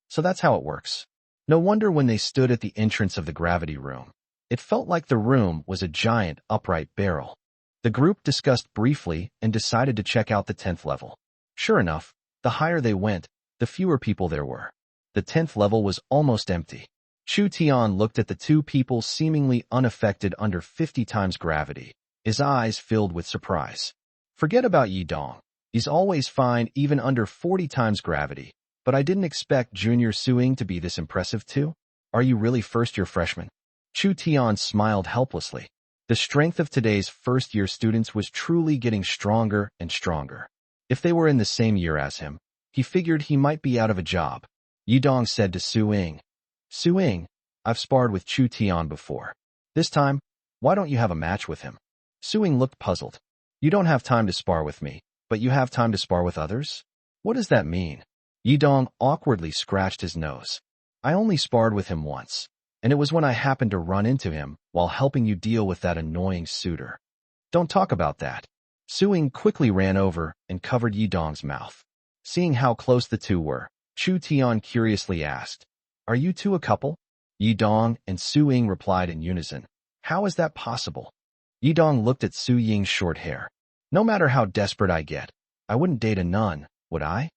So that's how it works. No wonder when they stood at the entrance of the gravity room, it felt like the room was a giant upright barrel. The group discussed briefly and decided to check out the 10th level. Sure enough, the higher they went, the fewer people there were. The 10th level was almost empty. Chu Tian looked at the two people seemingly unaffected under 50 times gravity, his eyes filled with surprise. Forget about Yidong. He's always fine even under 40 times gravity. But I didn't expect Junior Suing to be this impressive too. Are you really first-year freshman? Chu Tian smiled helplessly. The strength of today's first-year students was truly getting stronger and stronger. If they were in the same year as him, he figured he might be out of a job. Yidong said to Suing. Suing, I've sparred with Chu Tian before. This time, why don't you have a match with him? Suing looked puzzled. You don't have time to spar with me, but you have time to spar with others? What does that mean? Yidong awkwardly scratched his nose. I only sparred with him once, and it was when I happened to run into him while helping you deal with that annoying suitor. Don't talk about that. Suing quickly ran over and covered Yidong's mouth. Seeing how close the two were, Chu Tian curiously asked, Are you two a couple? Yidong and Suing replied in unison. How is that possible? Yidong looked at Su Ying's short hair. No matter how desperate I get, I wouldn't date a nun, would I?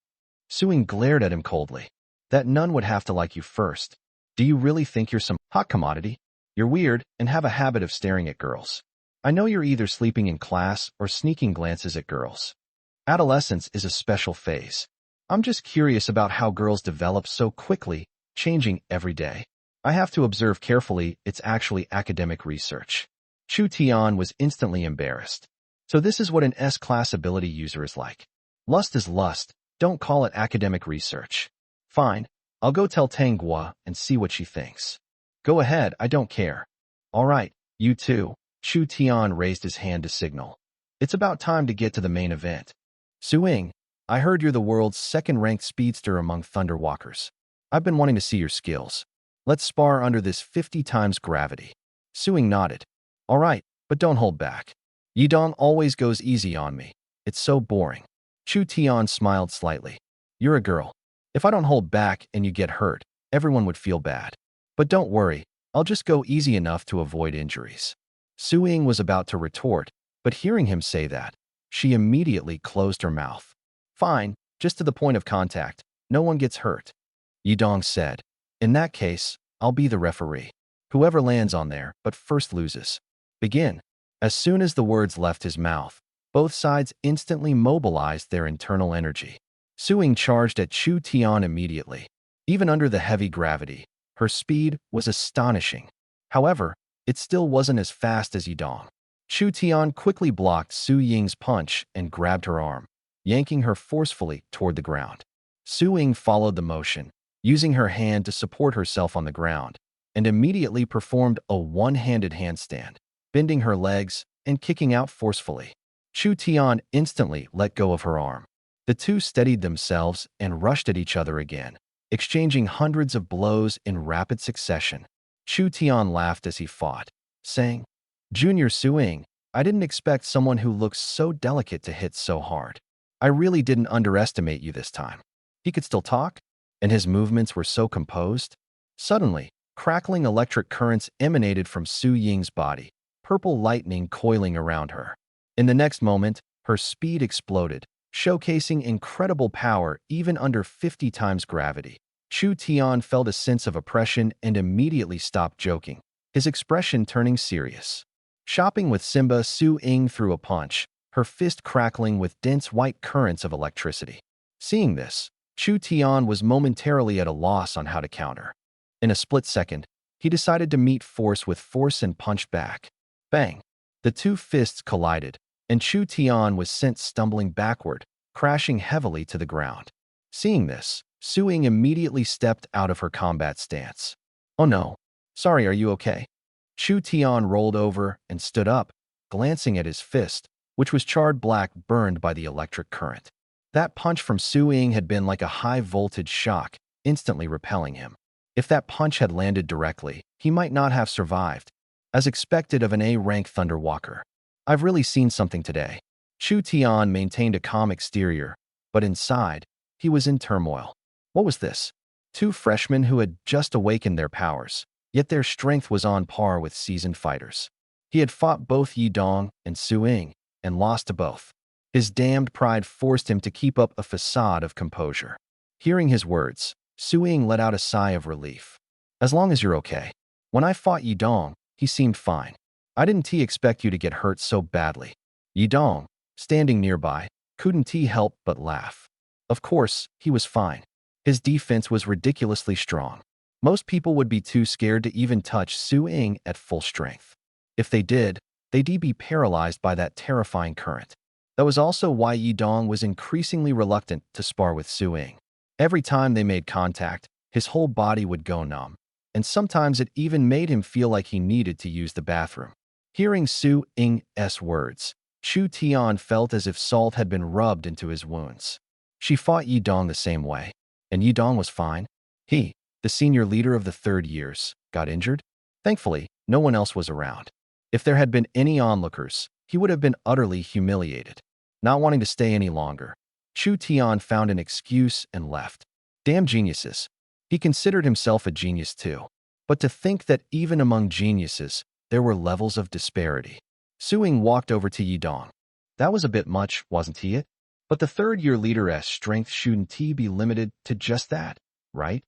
Suing glared at him coldly. That nun would have to like you first. Do you really think you're some hot commodity? You're weird and have a habit of staring at girls. I know you're either sleeping in class or sneaking glances at girls. Adolescence is a special phase. I'm just curious about how girls develop so quickly, changing every day. I have to observe carefully, it's actually academic research. Chu Tian was instantly embarrassed. So this is what an S-class ability user is like. Lust is lust, don't call it academic research. Fine, I'll go tell Tang Gua and see what she thinks. Go ahead, I don't care. All right, you too. Chu Tian raised his hand to signal. It's about time to get to the main event. Suing, I heard you're the world's second-ranked speedster among Thunderwalkers. I've been wanting to see your skills. Let's spar under this 50 times gravity. Suing nodded. All right, but don't hold back. Yidong always goes easy on me. It's so boring. Chu Tian smiled slightly. You're a girl. If I don't hold back and you get hurt, everyone would feel bad. But don't worry, I'll just go easy enough to avoid injuries. Suing was about to retort, but hearing him say that, she immediately closed her mouth. Fine, just to the point of contact. No one gets hurt. Yidong said. In that case, I'll be the referee. Whoever lands on there, but first loses. Begin. As soon as the words left his mouth, both sides instantly mobilized their internal energy. Suing charged at Chu Tian immediately. Even under the heavy gravity, her speed was astonishing. However, it still wasn't as fast as Yidong. Chu Tian quickly blocked Su Ying's punch and grabbed her arm, yanking her forcefully toward the ground. Su Ying followed the motion, using her hand to support herself on the ground, and immediately performed a one-handed handstand, bending her legs and kicking out forcefully. Chu Tian instantly let go of her arm. The two steadied themselves and rushed at each other again, exchanging hundreds of blows in rapid succession. Chu Tian laughed as he fought, saying, Junior Suing, I didn't expect someone who looks so delicate to hit so hard. I really didn't underestimate you this time. He could still talk, and his movements were so composed. Suddenly, crackling electric currents emanated from Su Ying's body, purple lightning coiling around her. In the next moment, her speed exploded, showcasing incredible power even under 50 times gravity. Chu Tian felt a sense of oppression and immediately stopped joking, his expression turning serious. Shopping with Simba, Su Ying threw a punch, her fist crackling with dense white currents of electricity. Seeing this, Chu Tian was momentarily at a loss on how to counter. In a split second, he decided to meet force with force and punched back. Bang! The two fists collided, and Chu Tian was sent stumbling backward, crashing heavily to the ground. Seeing this, Su Ying immediately stepped out of her combat stance. Oh no. Sorry, are you okay? Chu Tian rolled over and stood up, glancing at his fist, which was charred black burned by the electric current. That punch from Su Ying had been like a high-voltage shock, instantly repelling him. If that punch had landed directly, he might not have survived, as expected of an A-rank Thunderwalker. I've really seen something today. Chu Tian maintained a calm exterior, but inside, he was in turmoil. What was this? Two freshmen who had just awakened their powers, yet their strength was on par with seasoned fighters. He had fought both Yidong and Su Ying, and lost to both. His damned pride forced him to keep up a facade of composure. Hearing his words, Su Ying let out a sigh of relief. As long as you're okay. When I fought Yidong, he seemed fine. I didn't expect you to get hurt so badly. Yidong, standing nearby, couldn't help but laugh. Of course, he was fine. His defense was ridiculously strong. Most people would be too scared to even touch Su Ying at full strength. If they did, they'd be paralyzed by that terrifying current. That was also why Yi Dong was increasingly reluctant to spar with Su Ying. Every time they made contact, his whole body would go numb, and sometimes it even made him feel like he needed to use the bathroom. Hearing Su Ying's words, Chu Tian felt as if salt had been rubbed into his wounds. She fought Yi Dong the same way, and Yi Dong was fine. He, the senior leader of the third years, got injured. Thankfully, no one else was around. If there had been any onlookers, he would have been utterly humiliated. Not wanting to stay any longer, Chu Tian found an excuse and left. Damn geniuses. He considered himself a genius too. But to think that even among geniuses, there were levels of disparity. Su Ying walked over to Yi Dong. That was a bit much, wasn't it? But the third-year leader's strength shouldn't be limited to just that, right?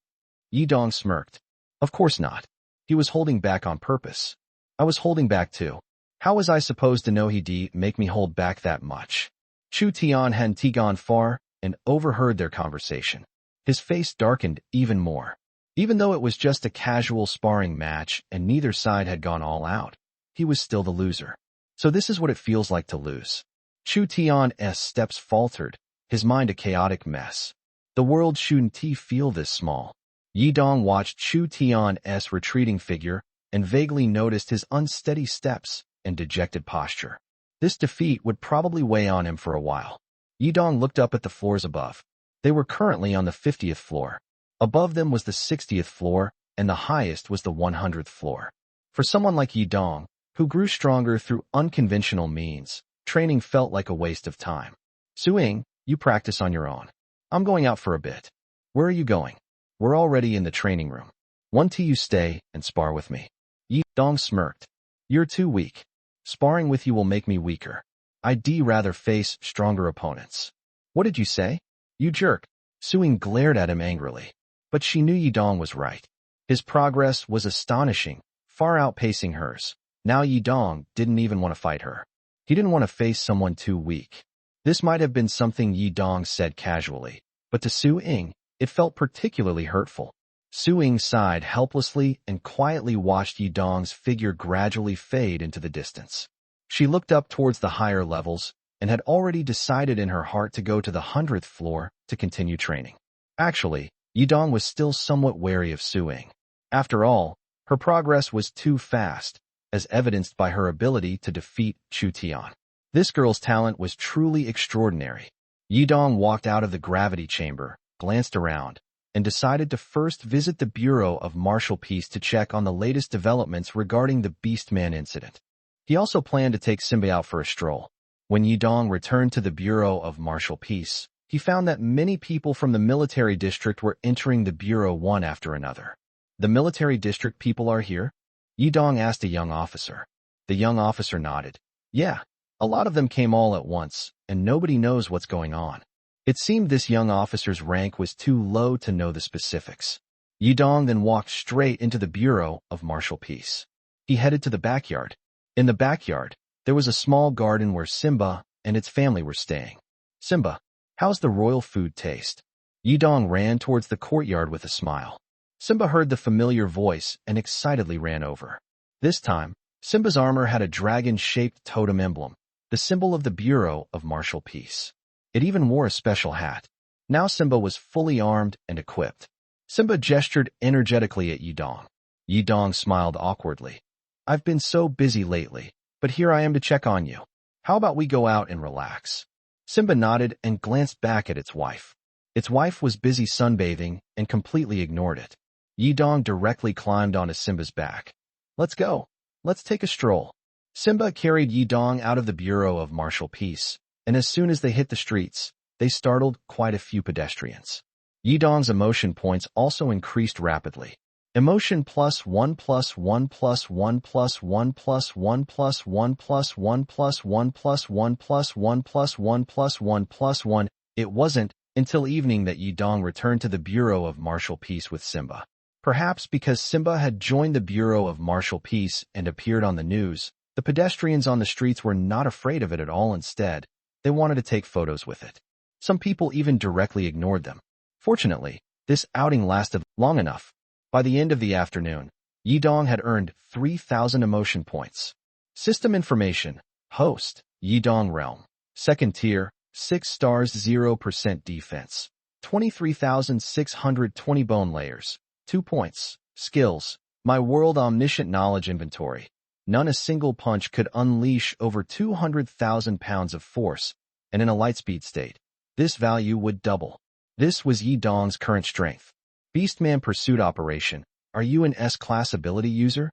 Yi Dong smirked. Of course not. He was holding back on purpose. I was holding back too. How was I supposed to know he'd make me hold back that much? Chu Tian hadn't gone far and overheard their conversation. His face darkened even more. Even though it was just a casual sparring match and neither side had gone all out, he was still the loser. So this is what it feels like to lose. Chu Tian's steps faltered, his mind a chaotic mess. The world shouldn't feel this small. Yi Dong watched Chu Tian's retreating figure and vaguely noticed his unsteady steps and dejected posture. This defeat would probably weigh on him for a while. Yi Dong looked up at the floors above. They were currently on the 50th floor. Above them was the 60th floor, and the highest was the 100th floor. For someone like Yi Dong, who grew stronger through unconventional means, training felt like a waste of time. Su Ying, you practice on your own. I'm going out for a bit. Where are you going? We're already in the training room. You stay and spar with me. Yi Dong smirked. You're too weak. Sparring with you will make me weaker. I'd rather face stronger opponents. What did you say? You jerk. Su Ying glared at him angrily. But she knew Yi Dong was right. His progress was astonishing, far outpacing hers. Now Yi Dong didn't even want to fight her. He didn't want to face someone too weak. This might have been something Yi Dong said casually, but to Su Ying, it felt particularly hurtful. Su Ying sighed helplessly and quietly watched Yi Dong's figure gradually fade into the distance. She looked up towards the higher levels and had already decided in her heart to go to the 100th floor to continue training. Actually, Yi Dong was still somewhat wary of Su Ying. After all, her progress was too fast, as evidenced by her ability to defeat Chu Tian. This girl's talent was truly extraordinary. Yi Dong walked out of the gravity chamber, glanced around, and decided to first visit the Bureau of Martial Peace to check on the latest developments regarding the Beastman incident. He also planned to take Simba out for a stroll. When Yi Dong returned to the Bureau of Martial Peace, he found that many people from the military district were entering the Bureau one after another. The military district people are here? Yi Dong asked a young officer. The young officer nodded. Yeah, a lot of them came all at once, and nobody knows what's going on. It seemed this young officer's rank was too low to know the specifics. Yi Dong then walked straight into the Bureau of Martial Peace. He headed to the backyard. In the backyard, there was a small garden where Simba and its family were staying. Simba, how's the royal food taste? Yi Dong ran towards the courtyard with a smile. Simba heard the familiar voice and excitedly ran over. This time, Simba's armor had a dragon-shaped totem emblem, the symbol of the Bureau of Martial Peace. It even wore a special hat. Now Simba was fully armed and equipped. Simba gestured energetically at Yi Dong. Yi Dong smiled awkwardly. I've been so busy lately, but here I am to check on you. How about we go out and relax? Simba nodded and glanced back at its wife. Its wife was busy sunbathing and completely ignored it. Yi Dong directly climbed onto Simba's back. Let's go. Let's take a stroll. Simba carried Yi Dong out of the Bureau of Martial Peace, and as soon as they hit the streets, they startled quite a few pedestrians. Yi Dong's emotion points also increased rapidly. Emotion +1 +1 +1 +1 +1 +1 +1 +1 +1 +1 +1 +1 +1. It wasn't until evening that Yi Dong returned to the Bureau of Martial Peace with Simba. Perhaps because Simba had joined the Bureau of Martial Peace and appeared on the news, the pedestrians on the streets were not afraid of it at all. Instead, they wanted to take photos with it. Some people even directly ignored them. Fortunately, This outing lasted long enough. By the end of the afternoon, Yidong had earned 3,000 emotion points. System information. Host, Yidong Realm. Second tier, 6 stars 0% defense. 23,620 bone layers. 2 points. Skills. My world omniscient knowledge inventory. None a single punch could unleash over 200,000 pounds of force, and in a lightspeed state, this value would double. This was Yidong's current strength. Beastman Pursuit Operation. Are you an S-class ability user?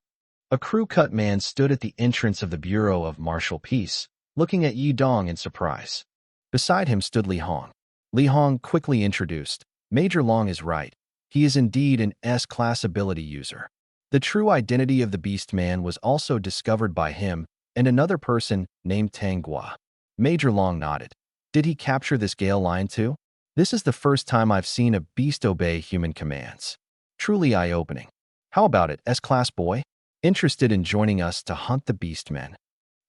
A crew-cut man stood at the entrance of the Bureau of Martial Peace, looking at Yidong in surprise. Beside him stood Li Hong. Li Hong quickly introduced, Major Long is right. He is indeed an S-class ability user. The true identity of the Beastman was also discovered by him and another person named Tang Gua. Major Long nodded. Did he capture this Gale line too? This is the first time I've seen a beast obey human commands. Truly eye-opening. How about it, S-class boy? Interested in joining us to hunt the Beastmen?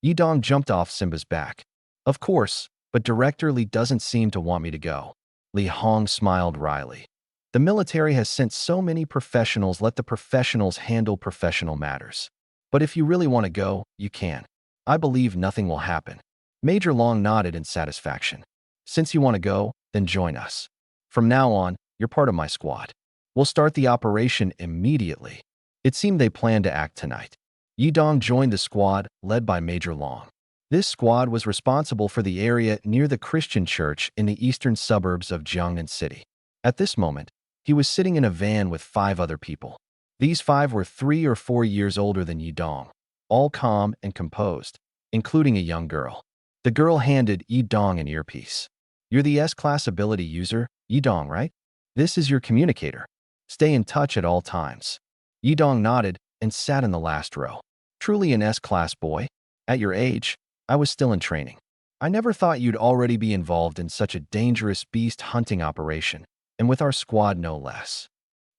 Yidong jumped off Simba's back. Of course, but Director Li doesn't seem to want me to go. Li Hong smiled wryly. The military has sent so many professionals, let the professionals handle professional matters. But if you really want to go, you can. I believe nothing will happen. Major Long nodded in satisfaction. Since you want to go, then join us. From now on, you're part of my squad. We'll start the operation immediately. It seemed they planned to act tonight. Yidong joined the squad, led by Major Long. This squad was responsible for the area near the Christian church in the eastern suburbs of Jiangnan City. At this moment, he was sitting in a van with 5 other people. These 5 were 3 or 4 years older than Yidong, all calm and composed, including a young girl. The girl handed Yidong an earpiece. You're the S-class ability user, Yidong, right? This is your communicator. Stay in touch at all times. Yidong nodded and sat in the last row. Truly an S-class boy. At your age, I was still in training. I never thought you'd already be involved in such a dangerous beast hunting operation, and with our squad no less.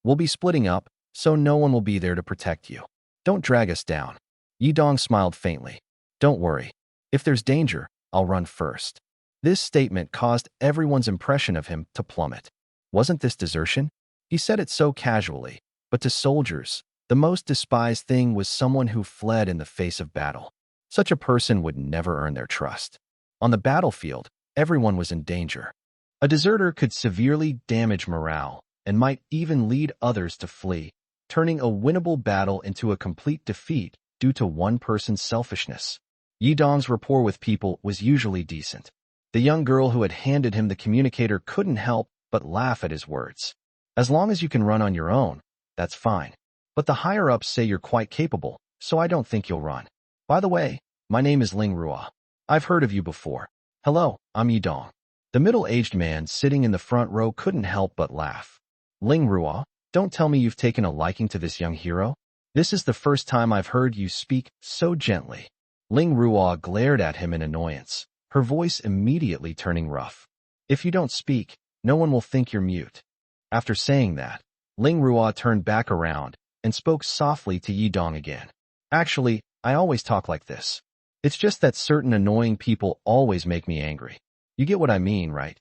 We'll be splitting up, so no one will be there to protect you. Don't drag us down. Yidong smiled faintly. Don't worry. If there's danger, I'll run first. This statement caused everyone's impression of him to plummet. Wasn't this desertion? He said it so casually, but to soldiers, the most despised thing was someone who fled in the face of battle. Such a person would never earn their trust. On the battlefield, everyone was in danger. A deserter could severely damage morale and might even lead others to flee, turning a winnable battle into a complete defeat due to one person's selfishness. Yidong's rapport with people was usually decent. The young girl who had handed him the communicator couldn't help but laugh at his words. As long as you can run on your own, that's fine. But the higher-ups say you're quite capable, so I don't think you'll run. By the way, my name is Ling Ruo. I've heard of you before. Hello, I'm Yidong. The middle-aged man sitting in the front row couldn't help but laugh. Ling Ruo, don't tell me you've taken a liking to this young hero? This is the first time I've heard you speak so gently. Ling Ruo glared at him in annoyance, her voice immediately turning rough. If you don't speak, no one will think you're mute. After saying that, Ling Ruo turned back around and spoke softly to Yidong again. Actually, I always talk like this. It's just that certain annoying people always make me angry. You get what I mean, right?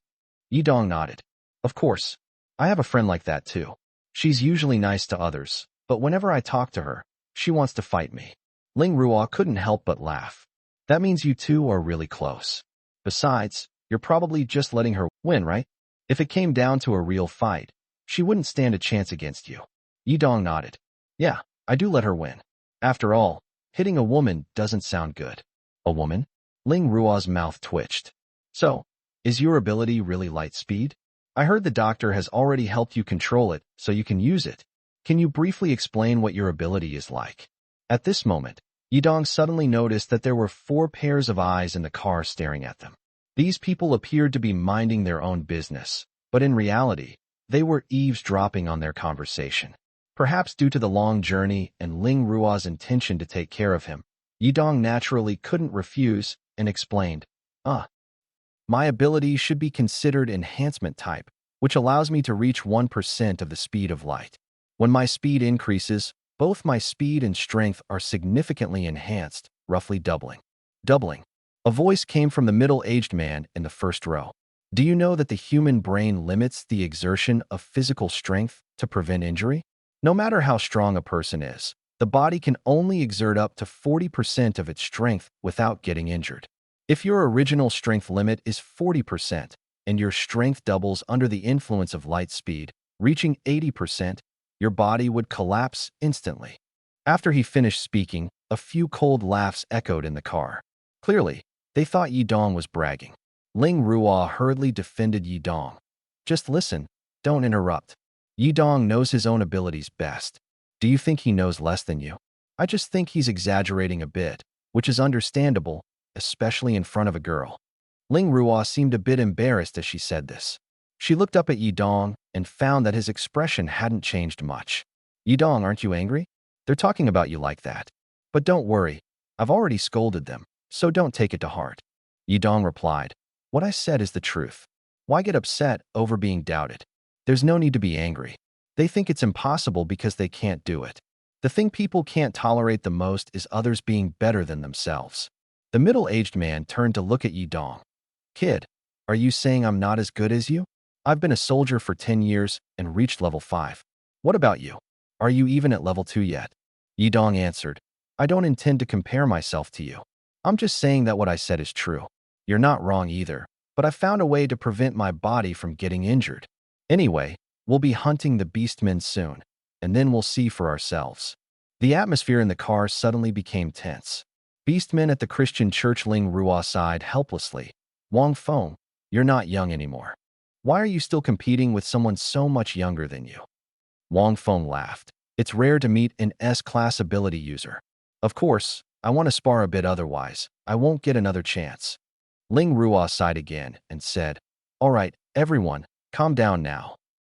Yidong nodded. Of course. I have a friend like that too. She's usually nice to others, but whenever I talk to her, she wants to fight me. Ling Ruo couldn't help but laugh. That means you two are really close. Besides, you're probably just letting her win, right? If it came down to a real fight, she wouldn't stand a chance against you. Yidong nodded. Yeah, I do let her win. After all, hitting a woman doesn't sound good. A woman? Ling Ruo's mouth twitched. So, is your ability really light speed? I heard the doctor has already helped you control it, so you can use it. Can you briefly explain what your ability is like? At this moment, Yidong suddenly noticed that there were 4 pairs of eyes in the car staring at them. These people appeared to be minding their own business, but in reality, they were eavesdropping on their conversation. Perhaps due to the long journey and Ling Ruo's intention to take care of him, Yidong naturally couldn't refuse and explained, my ability should be considered enhancement type, which allows me to reach 1% of the speed of light. When my speed increases, both my speed and strength are significantly enhanced, roughly doubling. Doubling. A voice came from the middle-aged man in the first row. Do you know that the human brain limits the exertion of physical strength to prevent injury? No matter how strong a person is, the body can only exert up to 40% of its strength without getting injured. If your original strength limit is 40% and your strength doubles under the influence of light speed, reaching 80%, your body would collapse instantly. After he finished speaking, a few cold laughs echoed in the car. Clearly, they thought Yi Dong was bragging. Ling Ruo hurriedly defended Yi Dong. Just listen, don't interrupt. Yi Dong knows his own abilities best. Do you think he knows less than you? I just think he's exaggerating a bit, which is understandable, especially in front of a girl. Ling Ruo seemed a bit embarrassed as she said this. She looked up at Yi Dong and found that his expression hadn't changed much. Yi Dong, aren't you angry? They're talking about you like that. But don't worry, I've already scolded them, so don't take it to heart. Yi Dong replied, what I said is the truth. Why get upset over being doubted? There's no need to be angry. They think it's impossible because they can't do it. The thing people can't tolerate the most is others being better than themselves. The middle-aged man turned to look at Yi Dong. Kid, are you saying I'm not as good as you? I've been a soldier for 10 years and reached level 5. What about you? Are you even at level 2 yet? Yi Dong answered, I don't intend to compare myself to you. I'm just saying that what I said is true. You're not wrong either, but I found a way to prevent my body from getting injured. Anyway, we'll be hunting the beastmen soon, and then we'll see for ourselves. The atmosphere in the car suddenly became tense. Beastmen at the Christian church. Ling Ruo sighed helplessly. Wang Feng, you're not young anymore. Why are you still competing with someone so much younger than you? Wang Feng laughed. It's rare to meet an S-class ability user. Of course, I want to spar a bit, otherwise I won't get another chance. Ling Ruo sighed again and said, all right, everyone, calm down now.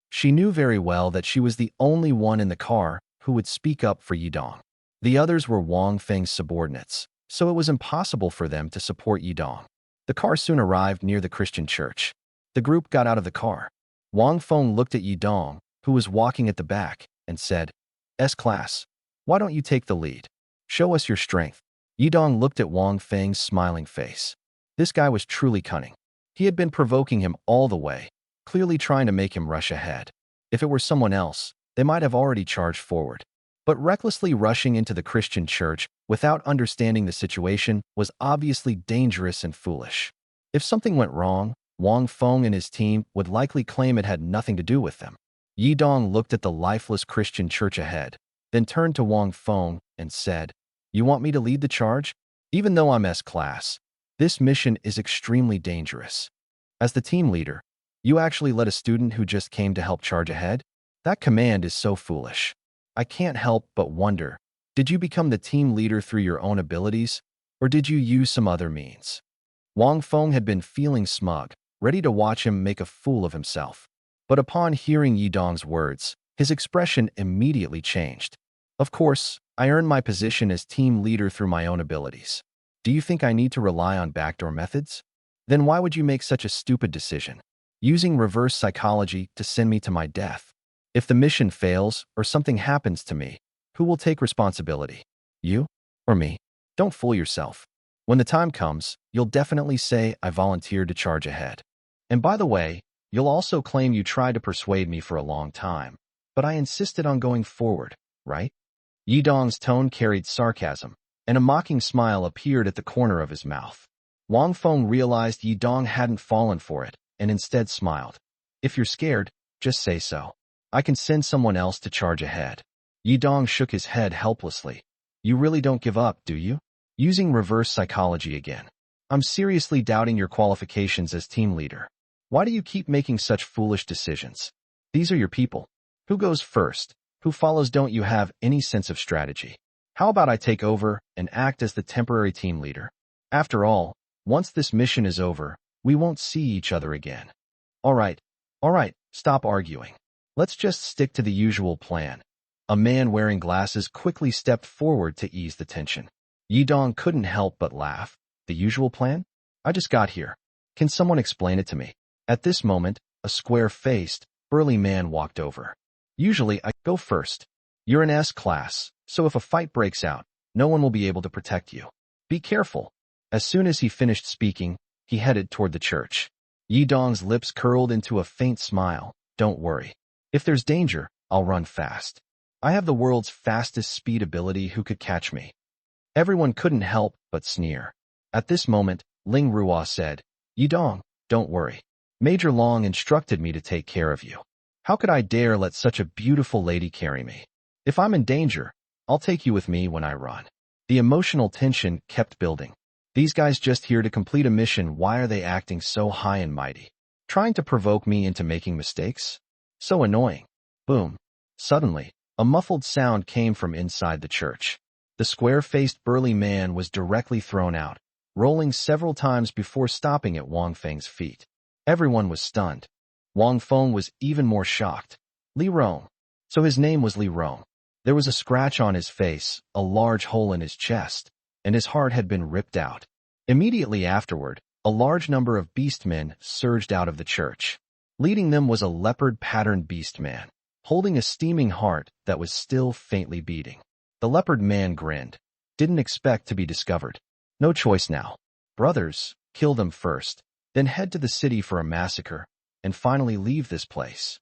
She knew very well that she was the only one in the car who would speak up for Yi Dong. The others were Wang Feng's subordinates, so it was impossible for them to support Yi Dong. The car soon arrived near the Christian church. The group got out of the car. Wang Feng looked at Yi Dong, who was walking at the back, and said, S-class, why don't you take the lead? Show us your strength. Yi Dong looked at Wang Feng's smiling face. This guy was truly cunning. He had been provoking him all the way, clearly trying to make him rush ahead. If it were someone else, they might have already charged forward. But recklessly rushing into the Christian church without understanding the situation was obviously dangerous and foolish. If something went wrong, Wang Feng and his team would likely claim it had nothing to do with them. Yi Dong looked at the lifeless Christian church ahead, then turned to Wang Feng and said, you want me to lead the charge? Even though I'm S-class, this mission is extremely dangerous. As the team leader, you actually let a student who just came to help charge ahead? That command is so foolish. I can't help but wonder, did you become the team leader through your own abilities, or did you use some other means? Wang Feng had been feeling smug, ready to watch him make a fool of himself. But upon hearing Yi Dong's words, his expression immediately changed. Of course, I earned my position as team leader through my own abilities. Do you think I need to rely on backdoor methods? Then why would you make such a stupid decision, using reverse psychology to send me to my death? If the mission fails or something happens to me, who will take responsibility? You or me? Don't fool yourself. When the time comes, you'll definitely say I volunteered to charge ahead. And by the way, you'll also claim you tried to persuade me for a long time, but I insisted on going forward, right? Yi Dong's tone carried sarcasm, and a mocking smile appeared at the corner of his mouth. Wang Feng realized Yi Dong hadn't fallen for it, and instead smiled. If you're scared, just say so. I can send someone else to charge ahead. Yi Dong shook his head helplessly. You really don't give up, do you? Using reverse psychology again. I'm seriously doubting your qualifications as team leader. Why do you keep making such foolish decisions? These are your people. Who goes first? Who follows? Don't you have any sense of strategy? How about I take over and act as the temporary team leader? After all, once this mission is over, we won't see each other again. All right, stop arguing. Let's just stick to the usual plan. A man wearing glasses quickly stepped forward to ease the tension. Yi Dong couldn't help but laugh. The usual plan? I just got here. Can someone explain it to me? At this moment, a square-faced, burly man walked over. Usually, I go first. You're an S-class, so if a fight breaks out, no one will be able to protect you. Be careful. As soon as he finished speaking, he headed toward the church. Yidong's lips curled into a faint smile. Don't worry. If there's danger, I'll run fast. I have the world's fastest speed ability. Who could catch me? Everyone couldn't help but sneer. At this moment, Ling Ruo said, Yidong, don't worry. Major Long instructed me to take care of you. How could I dare let such a beautiful lady carry me? If I'm in danger, I'll take you with me when I run. The emotional tension kept building. These guys just here to complete a mission. Why are they acting so high and mighty? Trying to provoke me into making mistakes? So annoying. Boom. Suddenly, a muffled sound came from inside the church. The square-faced burly man was directly thrown out, rolling several times before stopping at Wang Feng's feet. Everyone was stunned. Wang Feng was even more shocked. Li Rong. So his name was Li Rong. There was a scratch on his face, a large hole in his chest, and his heart had been ripped out. Immediately afterward, a large number of beastmen surged out of the church. Leading them was a leopard-patterned beastman, holding a steaming heart that was still faintly beating. The leopard man grinned. Didn't expect to be discovered. No choice now. Brothers, kill them first, then head to the city for a massacre, and finally leave this place.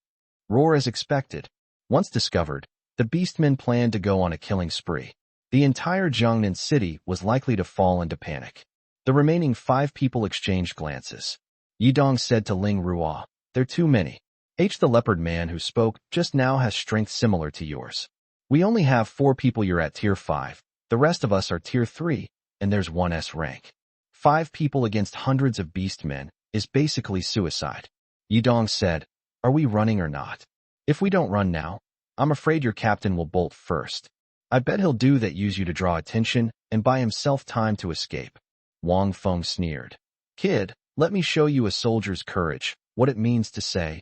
Roar as expected. Once discovered, the beastmen planned to go on a killing spree. The entire Jiangnan city was likely to fall into panic. The remaining 5 people exchanged glances. Yidong said to Ling Ruo, "They're too many. The leopard man who spoke just now has strength similar to yours. We only have 4 people. You're at tier 5. The rest of us are tier 3, and there's 1S rank. 5 people against hundreds of beastmen is basically suicide." Yidong said, "Are we running or not? If we don't run now, I'm afraid your captain will bolt first. I bet he'll do that, use you to draw attention and buy himself time to escape." Wang Feng sneered. "Kid, let me show you a soldier's courage, what it means to say,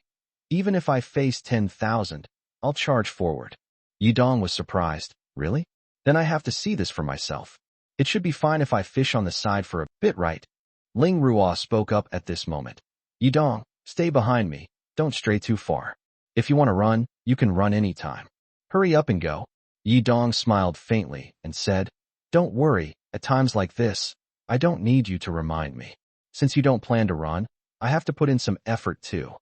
even if I face 10,000, I'll charge forward." Yidong was surprised. Really? Then I have to see this for myself. It should be fine if I fish on the side for a bit, right? Ling Ruo spoke up at this moment. "Yidong, stay behind me. Don't stray too far. If you want to run, you can run anytime. Hurry up and go." Yidong smiled faintly and said, "Don't worry, at times like this, I don't need you to remind me. Since you don't plan to run, I have to put in some effort too."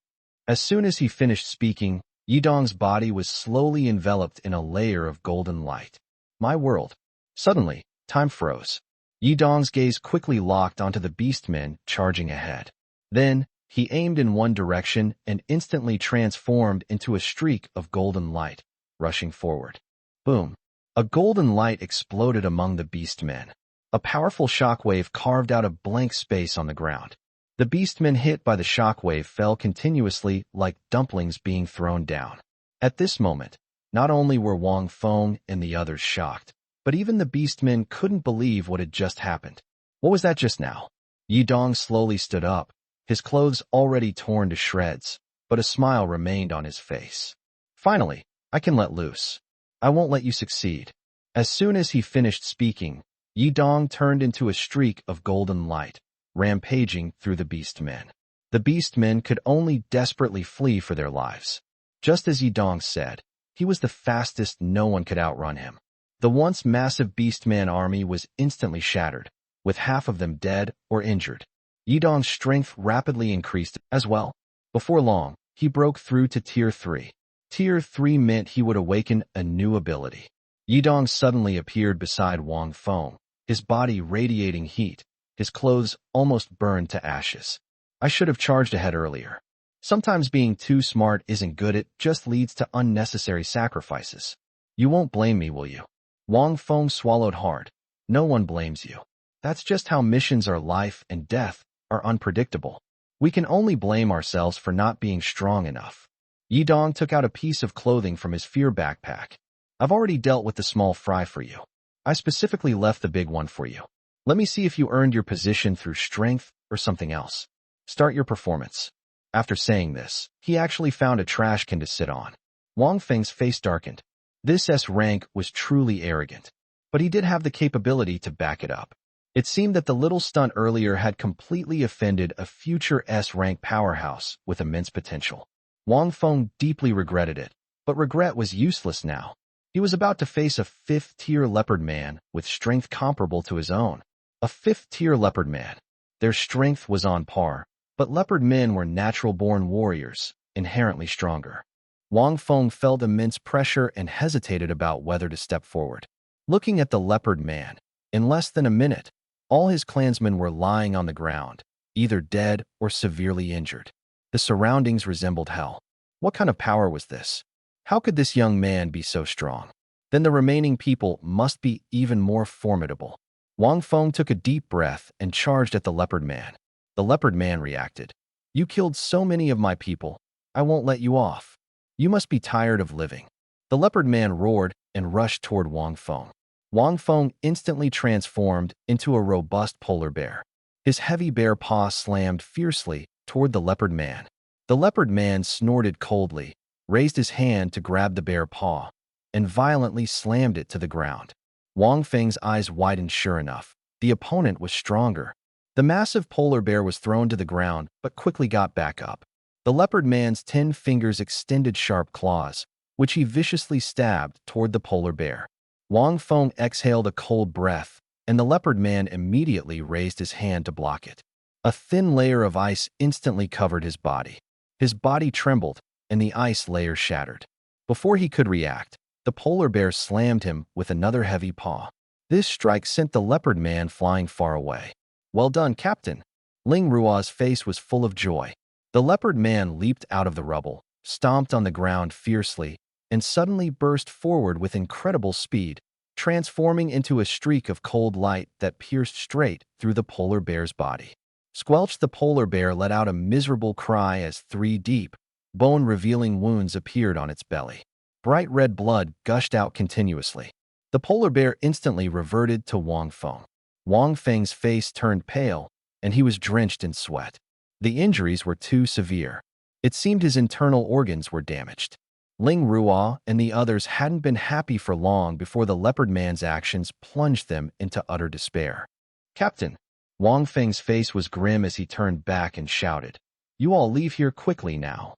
As soon as he finished speaking, Yidong's body was slowly enveloped in a layer of golden light. My world. Suddenly, time froze. Yidong's gaze quickly locked onto the beastmen charging ahead. Then, he aimed in one direction and instantly transformed into a streak of golden light, rushing forward. Boom. A golden light exploded among the beastmen. A powerful shockwave carved out a blank space on the ground. The beastmen hit by the shockwave fell continuously like dumplings being thrown down. At this moment, not only were Wang Feng and the others shocked, but even the beastmen couldn't believe what had just happened. What was that just now? Yidong slowly stood up, his clothes already torn to shreds, but a smile remained on his face. "Finally, I can let loose. I won't let you succeed." As soon as he finished speaking, Yidong turned into a streak of golden light, rampaging through the beastmen. The beastmen could only desperately flee for their lives. Just as Yidong said, he was the fastest, no one could outrun him. The once massive beastman army was instantly shattered, with half of them dead or injured. Yidong's strength rapidly increased as well. Before long, he broke through to Tier 3. Tier 3 meant he would awaken a new ability. Yidong suddenly appeared beside Wang Feng, his body radiating heat, his clothes almost burned to ashes. I should have charged ahead earlier. Sometimes being too smart isn't good, it just leads to unnecessary sacrifices. You won't blame me, will you? Wang Feng swallowed hard. No one blames you. That's just how missions are. Life and death are unpredictable. We can only blame ourselves for not being strong enough. Yidong took out a piece of clothing from his fear backpack. I've already dealt with the small fry for you. I specifically left the big one for you. Let me see if you earned your position through strength or something else. Start your performance. After saying this, he actually found a trash can to sit on. Wang Feng's face darkened. This S rank was truly arrogant, but he did have the capability to back it up. It seemed that the little stunt earlier had completely offended a future S rank powerhouse with immense potential. Wang Feng deeply regretted it, but regret was useless now. He was about to face a 5th-tier leopard man with strength comparable to his own. A 5th-tier leopard man. Their strength was on par, But leopard men were natural-born warriors, inherently stronger. Wang Feng felt immense pressure and hesitated about whether to step forward. Looking at the leopard man, in less than a minute, all his clansmen were lying on the ground, either dead or severely injured. The surroundings resembled hell. What kind of power was this? How could this young man be so strong? Then the remaining people must be even more formidable. Wang Feng took a deep breath and charged at the leopard man. The leopard man reacted. You killed so many of my people. I won't let you off. You must be tired of living. The leopard man roared and rushed toward Wang Feng. Wang Feng instantly transformed into a robust polar bear. His heavy bear paw slammed fiercely toward the leopard man. The leopard man snorted coldly, raised his hand to grab the bear paw, and violently slammed it to the ground. Wang Feng's eyes widened. Sure enough, the opponent was stronger. The massive polar bear was thrown to the ground but quickly got back up. The leopard man's 10 fingers extended sharp claws, which he viciously stabbed toward the polar bear. Wang Feng exhaled a cold breath, and the leopard man immediately raised his hand to block it. A thin layer of ice instantly covered his body. His body trembled, and the ice layer shattered. Before he could react, the polar bear slammed him with another heavy paw. This strike sent the leopard man flying far away. Well done, Captain. Ling Ruo's face was full of joy. The leopard man leaped out of the rubble, stomped on the ground fiercely, and suddenly burst forward with incredible speed, transforming into a streak of cold light that pierced straight through the polar bear's body. Squelch the polar bear let out a miserable cry as 3 deep, bone-revealing wounds appeared on its belly. Bright red blood gushed out continuously. The polar bear instantly reverted to Wang Feng. Wang Feng's face turned pale, and he was drenched in sweat. The injuries were too severe. It seemed his internal organs were damaged. Ling Ruo and the others hadn't been happy for long before the leopard man's actions plunged them into utter despair. Captain, Wang Feng's face was grim as he turned back and shouted, "You all leave here quickly now."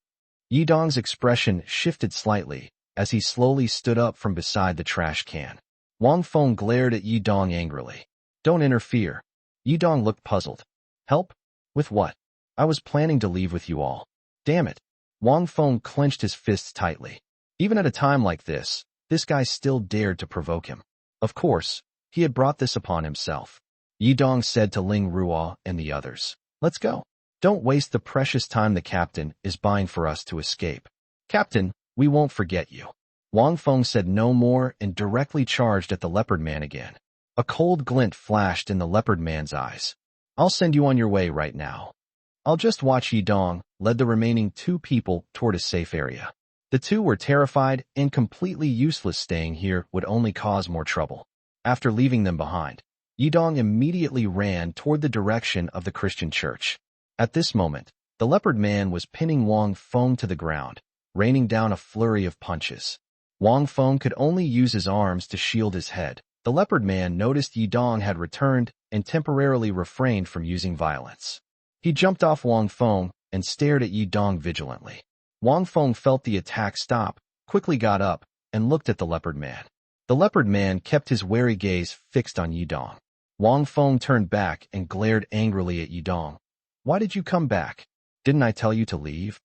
Yidong's expression shifted slightly as he slowly stood up from beside the trash can. Wang Feng glared at Yidong angrily. "Don't interfere." Yidong looked puzzled. "Help? With what? I was planning to leave with you all." "Damn it." Wang Feng clenched his fists tightly. Even at a time like this guy still dared to provoke him. Of course, he had brought this upon himself. Yidong said to Ling Ruo and the others, "Let's go. Don't waste the precious time the captain is buying for us to escape." "Captain, we won't forget you." Wang Feng said no more and directly charged at the leopard man again. A cold glint flashed in the leopard man's eyes. "I'll send you on your way right now." "I'll just watch." Yidong led the remaining 2 people toward a safe area. The 2 were terrified and completely useless. Staying here would only cause more trouble. After leaving them behind, Yidong immediately ran toward the direction of the Christian church. At this moment, the leopard man was pinning Wang Feng to the ground, raining down a flurry of punches. Wang Feng could only use his arms to shield his head. The leopard man noticed Yidong had returned and temporarily refrained from using violence. He jumped off Wang Feng and stared at Yidong vigilantly. Wang Feng felt the attack stop, quickly got up, and looked at the leopard man. The leopard man kept his wary gaze fixed on Yidong. Wang Feng turned back and glared angrily at Yidong. "Why did you come back? Didn't I tell you to leave?"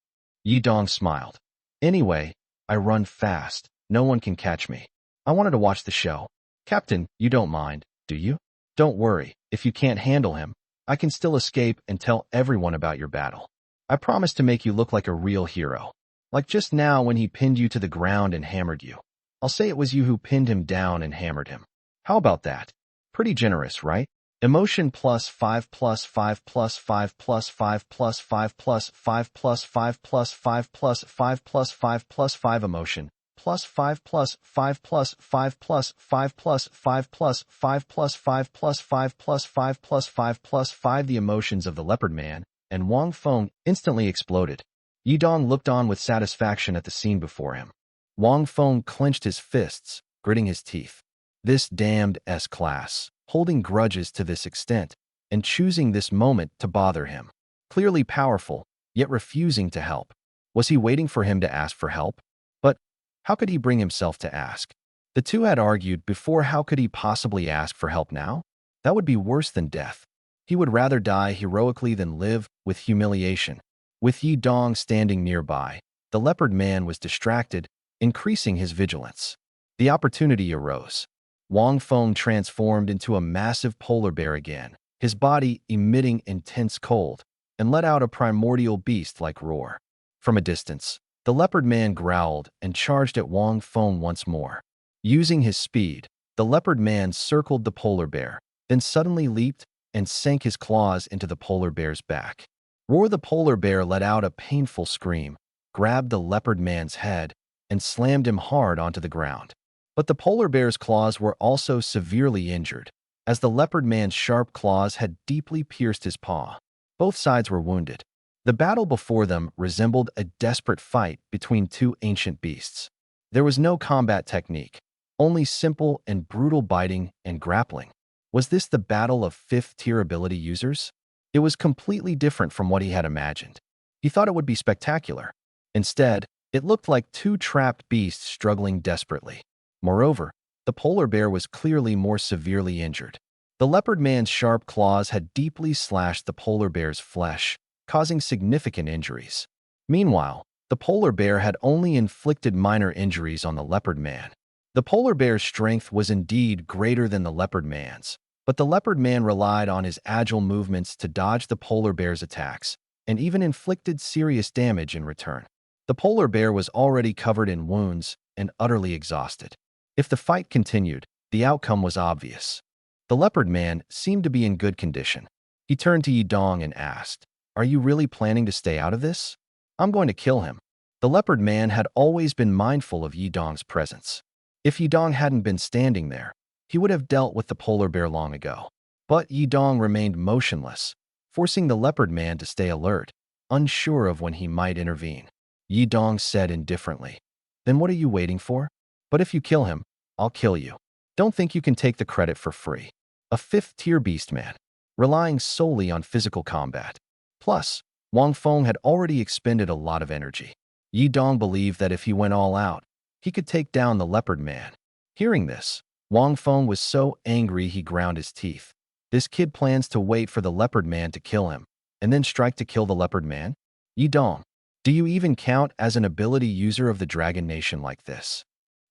Yidong smiled. "Anyway, I run fast. No one can catch me. I wanted to watch the show." "Captain, you don't mind, do you?" "Don't worry. If you can't handle him, I can still escape and tell everyone about your battle. I promise to make you look like a real hero. Like just now when he pinned you to the ground and hammered you. I'll say it was you who pinned him down and hammered him. How about that? Pretty generous, right?" Emotion +5 +5 +5 +5 +5 +5 +5 +5 +5 +5 +5 emotion +5 +5 +5 +5 +5 +5 +5 +5 +5 +5 +5. The emotions of the leopard man and Wang Feng instantly exploded. Yidong looked on with satisfaction at the scene before him. Wang Feng clenched his fists, gritting his teeth. This damned S-class, holding grudges to this extent, and choosing this moment to bother him. Clearly powerful, yet refusing to help. Was he waiting for him to ask for help? But how could he bring himself to ask? The 2 had argued before. How could he possibly ask for help now? That would be worse than death. He would rather die heroically than live with humiliation. With Yi Dong standing nearby, the leopard man was distracted, increasing his vigilance. The opportunity arose. Wang Feng transformed into a massive polar bear again, his body emitting intense cold, and let out a primordial beast-like roar. From a distance, the leopard man growled and charged at Wang Feng once more. Using his speed, the leopard man circled the polar bear, then suddenly leaped and sank his claws into the polar bear's back. Roar the polar bear let out a painful scream, grabbed the leopard man's head, and slammed him hard onto the ground. But the polar bear's claws were also severely injured, as the leopard man's sharp claws had deeply pierced his paw. Both sides were wounded. The battle before them resembled a desperate fight between two ancient beasts. There was no combat technique, only simple and brutal biting and grappling. Was this the battle of fifth-tier ability users? It was completely different from what he had imagined. He thought it would be spectacular. Instead, it looked like two trapped beasts struggling desperately. Moreover, the polar bear was clearly more severely injured. The leopard man's sharp claws had deeply slashed the polar bear's flesh, causing significant injuries. Meanwhile, the polar bear had only inflicted minor injuries on the leopard man. The polar bear's strength was indeed greater than the leopard man's, but the leopard man relied on his agile movements to dodge the polar bear's attacks, and even inflicted serious damage in return. The polar bear was already covered in wounds and utterly exhausted. If the fight continued, the outcome was obvious. The leopard man seemed to be in good condition. He turned to Yi Dong and asked, "Are you really planning to stay out of this? I'm going to kill him." The leopard man had always been mindful of Yi Dong's presence. If Yi Dong hadn't been standing there, he would have dealt with the polar bear long ago. But Yi Dong remained motionless, forcing the leopard man to stay alert, unsure of when he might intervene. Yi Dong said indifferently, "Then what are you waiting for? But if you kill him, I'll kill you. Don't think you can take the credit for free. A fifth-tier beastman, relying solely on physical combat." Plus, Wang Feng had already expended a lot of energy. Yi Dong believed that if he went all out, he could take down the leopard man. Hearing this, Wang Feng was so angry he ground his teeth. This kid plans to wait for the leopard man to kill him, and then strike to kill the leopard man? Yi Dong, do you even count as an ability user of the Dragon Nation like this?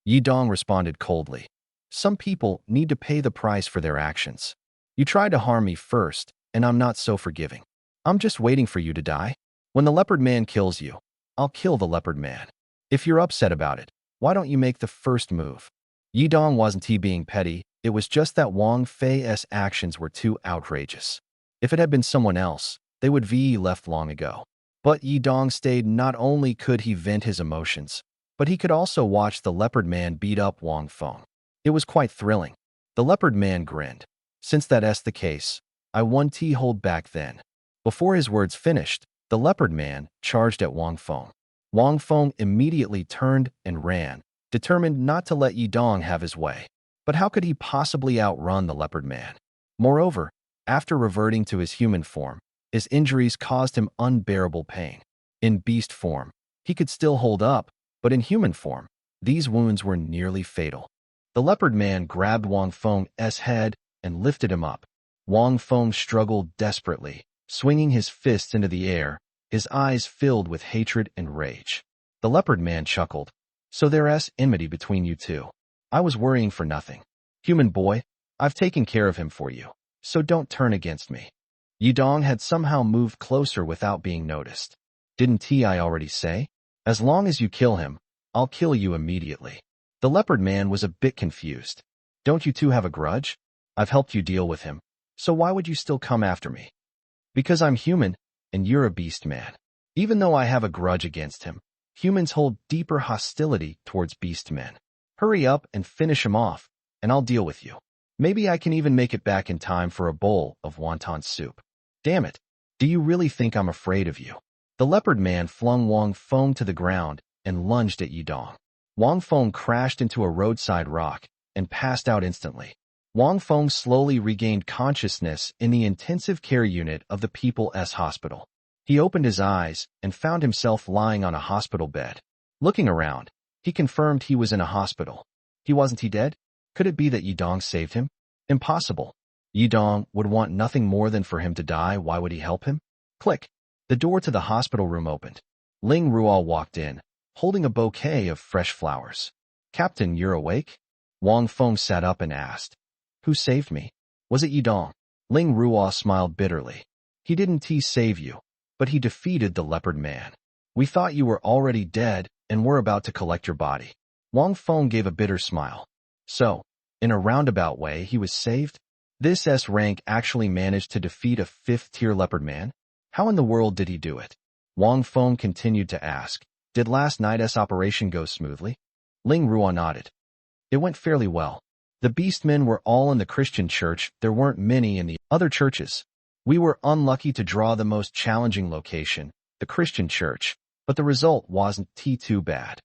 Yi Dong responded coldly. Some people need to pay the price for their actions. You tried to harm me first, and I'm not so forgiving. I'm just waiting for you to die. When the leopard man kills you, I'll kill the leopard man. If you're upset about it, why don't you make the first move? Yi Dong wasn't being petty, it was just that Wang Fei's actions were too outrageous. If it had been someone else, they would be left long ago. But Yi Dong stayed. Not only could he vent his emotions, but he could also watch the leopard man beat up Wang Feng. It was quite thrilling. The leopard man grinned. Since that's the case, I won't hold back then. Before his words finished, the leopard man charged at Wang Feng. Wang Feng immediately turned and ran, determined not to let Yi Dong have his way. But how could he possibly outrun the leopard man? Moreover, after reverting to his human form, his injuries caused him unbearable pain. In beast form, he could still hold up, but in human form, these wounds were nearly fatal. The leopard man grabbed Wang Feng's head and lifted him up. Wang Feng struggled desperately, swinging his fists into the air, his eyes filled with hatred and rage. The leopard man chuckled. So there's enmity between you two. I was worrying for nothing. Human boy, I've taken care of him for you, so don't turn against me. Yi Dong had somehow moved closer without being noticed. Didn't I already say? As long as you kill him, I'll kill you immediately. The leopard man was a bit confused. Don't you two have a grudge? I've helped you deal with him, so why would you still come after me? Because I'm human, and you're a beast man. Even though I have a grudge against him, humans hold deeper hostility towards beast men. Hurry up and finish him off, and I'll deal with you. Maybe I can even make it back in time for a bowl of wonton soup. Damn it, do you really think I'm afraid of you? The leopard man flung Wang Feng to the ground and lunged at Yi Dong. Wang Feng crashed into a roadside rock and passed out instantly. Wang Feng slowly regained consciousness in the intensive care unit of the People's Hospital. He opened his eyes and found himself lying on a hospital bed. Looking around, he confirmed he was in a hospital. He wasn't dead? Could it be that Yi Dong saved him? Impossible. Yi Dong would want nothing more than for him to die. Why would he help him? Click. The door to the hospital room opened. Ling Ruo walked in, holding a bouquet of fresh flowers. "Captain, you're awake?" Wang Feng sat up and asked. "Who saved me? Was it Yidong?" Ling Ruo smiled bitterly. "He didn't save you, but he defeated the leopard man. We thought you were already dead and were about to collect your body." Wang Feng gave a bitter smile. "So, in a roundabout way, he was saved? This S-rank actually managed to defeat a 5th-tier leopard man? How in the world did he do it?" Wang Feng continued to ask. "Did last night's operation go smoothly?" Ling Ruo nodded. "It went fairly well. The beastmen were all in the Christian church. There weren't many in the other churches. We were unlucky to draw the most challenging location, the Christian church, but the result wasn't too bad."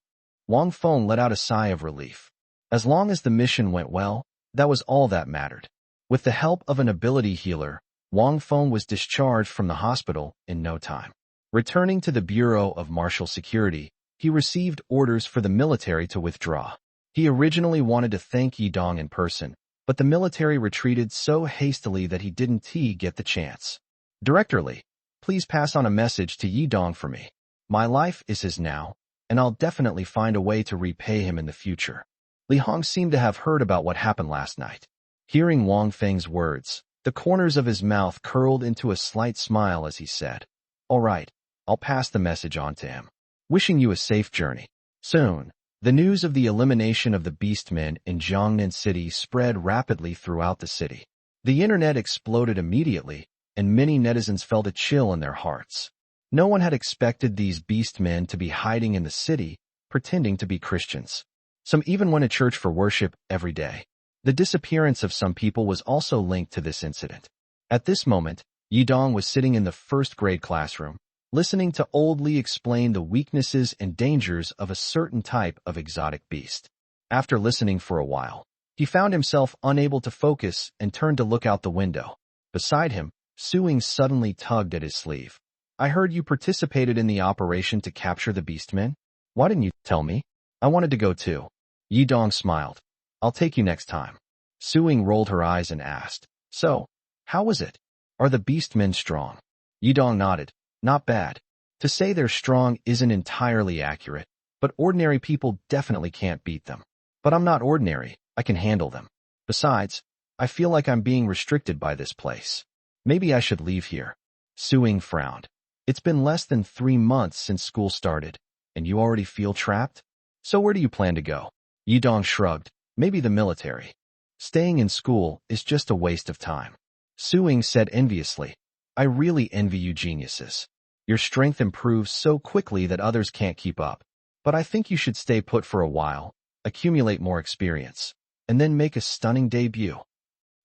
Wang Feng let out a sigh of relief. As long as the mission went well, that was all that mattered. With the help of an ability healer, Wang Feng was discharged from the hospital in no time. Returning to the Bureau of Martial Security, he received orders for the military to withdraw. He originally wanted to thank Yidong in person, but the military retreated so hastily that he didn't get the chance. "Director Li, please pass on a message to Yidong for me. My life is his now, and I'll definitely find a way to repay him in the future." Li Hong seemed to have heard about what happened last night. Hearing Wang Feng's words, the corners of his mouth curled into a slight smile as he said, "All right, I'll pass the message on to him. Wishing you a safe journey." Soon, the news of the elimination of the beastmen in Jiangnan City spread rapidly throughout the city. The internet exploded immediately, and many netizens felt a chill in their hearts. No one had expected these beastmen to be hiding in the city, pretending to be Christians. Some even went to church for worship every day. The disappearance of some people was also linked to this incident. At this moment, Yidong was sitting in the first-grade classroom, listening to Old Li explain the weaknesses and dangers of a certain type of exotic beast. After listening for a while, he found himself unable to focus and turned to look out the window. Beside him, Suing suddenly tugged at his sleeve. "I heard you participated in the operation to capture the beastmen. Why didn't you tell me? I wanted to go too." Yidong smiled. "I'll take you next time." Suing rolled her eyes and asked, "So, how was it? Are the beastmen strong?" Yidong nodded. "Not bad. To say they're strong isn't entirely accurate, but ordinary people definitely can't beat them. But I'm not ordinary, I can handle them. Besides, I feel like I'm being restricted by this place. Maybe I should leave here." Suing frowned. "It's been less than 3 months since school started, and you already feel trapped? So where do you plan to go?" Yidong shrugged. "Maybe the military. Staying in school is just a waste of time." Suing said enviously, "I really envy you geniuses. Your strength improves so quickly that others can't keep up. But I think you should stay put for a while, accumulate more experience, and then make a stunning debut."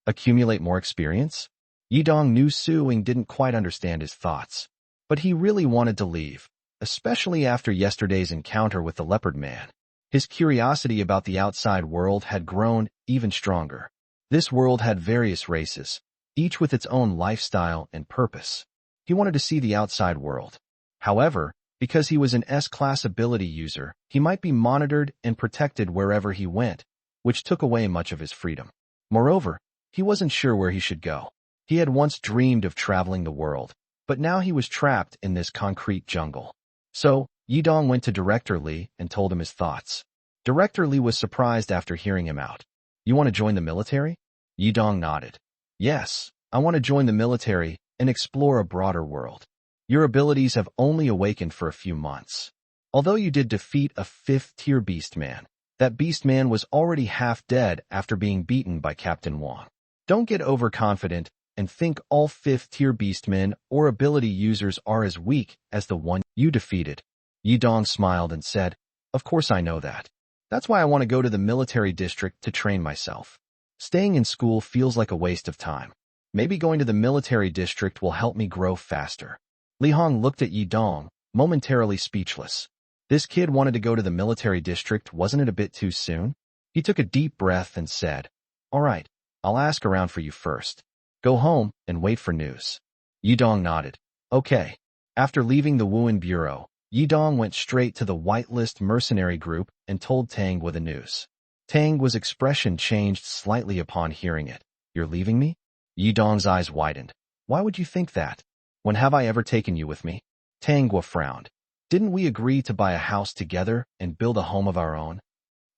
Accumulate more experience? Yidong knew Suing didn't quite understand his thoughts, but he really wanted to leave, especially after yesterday's encounter with the leopard man. His curiosity about the outside world had grown even stronger. This world had various races, each with its own lifestyle and purpose. He wanted to see the outside world. However, because he was an S-class ability user, he might be monitored and protected wherever he went, which took away much of his freedom. Moreover, he wasn't sure where he should go. He had once dreamed of traveling the world, but now he was trapped in this concrete jungle. So, Yidong went to Director Li and told him his thoughts. Director Li was surprised after hearing him out. "You want to join the military?" Yidong nodded. "Yes, I want to join the military and explore a broader world. Your abilities have only awakened for a few months. Although you did defeat a 5th-tier beastman, that beastman was already half dead after being beaten by Captain Wang. Don't get overconfident and think all 5th-tier beastmen or ability users are as weak as the one you defeated." Yidong smiled and said, "Of course I know that. That's why I want to go to the military district to train myself. Staying in school feels like a waste of time. Maybe going to the military district will help me grow faster." Li Hong looked at Yidong, momentarily speechless. This kid wanted to go to the military district, wasn't it a bit too soon? He took a deep breath and said, "All right, I'll ask around for you first. Go home and wait for news." Yidong nodded. "Okay." After leaving the Wuhan Bureau, Yidong went straight to the whitelist mercenary group and told Tang with the news. Tang's expression changed slightly upon hearing it. "You're leaving me?" Yidong's eyes widened. "Why would you think that?" When have I ever taken you with me? Tang Guo frowned. Didn't we agree to buy a house together and build a home of our own?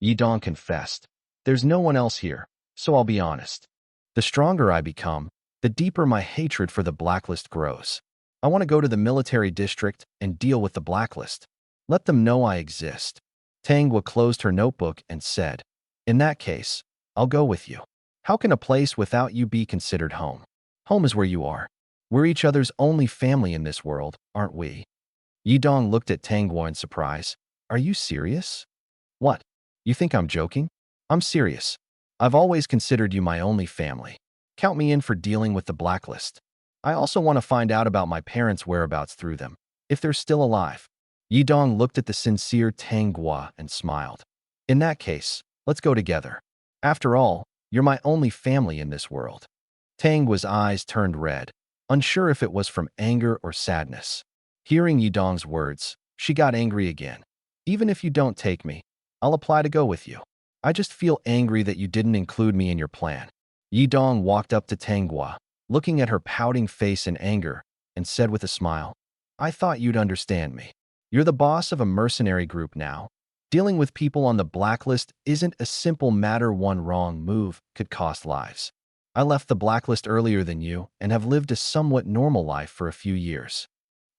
Yidong confessed. There's no one else here, so I'll be honest. The stronger I become, the deeper my hatred for the blacklist grows. I want to go to the military district and deal with the blacklist. Let them know I exist. Tang Guo closed her notebook and said, in that case, I'll go with you. How can a place without you be considered home? Home is where you are. We're each other's only family in this world, aren't we? Yidong looked at Tang Guo in surprise. Are you serious? What? You think I'm joking? I'm serious. I've always considered you my only family. Count me in for dealing with the blacklist. I also want to find out about my parents' whereabouts through them, if they're still alive. Yidong looked at the sincere Tang Guo and smiled. In that case, let's go together. After all, you're my only family in this world. Tang Guo's eyes turned red, unsure if it was from anger or sadness. Hearing Yidong's words, she got angry again. Even if you don't take me, I'll apply to go with you. I just feel angry that you didn't include me in your plan. Yidong walked up to Tang Guo, looking at her pouting face in anger, and said with a smile, I thought you'd understand me. You're the boss of a mercenary group now. Dealing with people on the blacklist isn't a simple matter. One wrong move could cost lives. I left the blacklist earlier than you and have lived a somewhat normal life for a few years.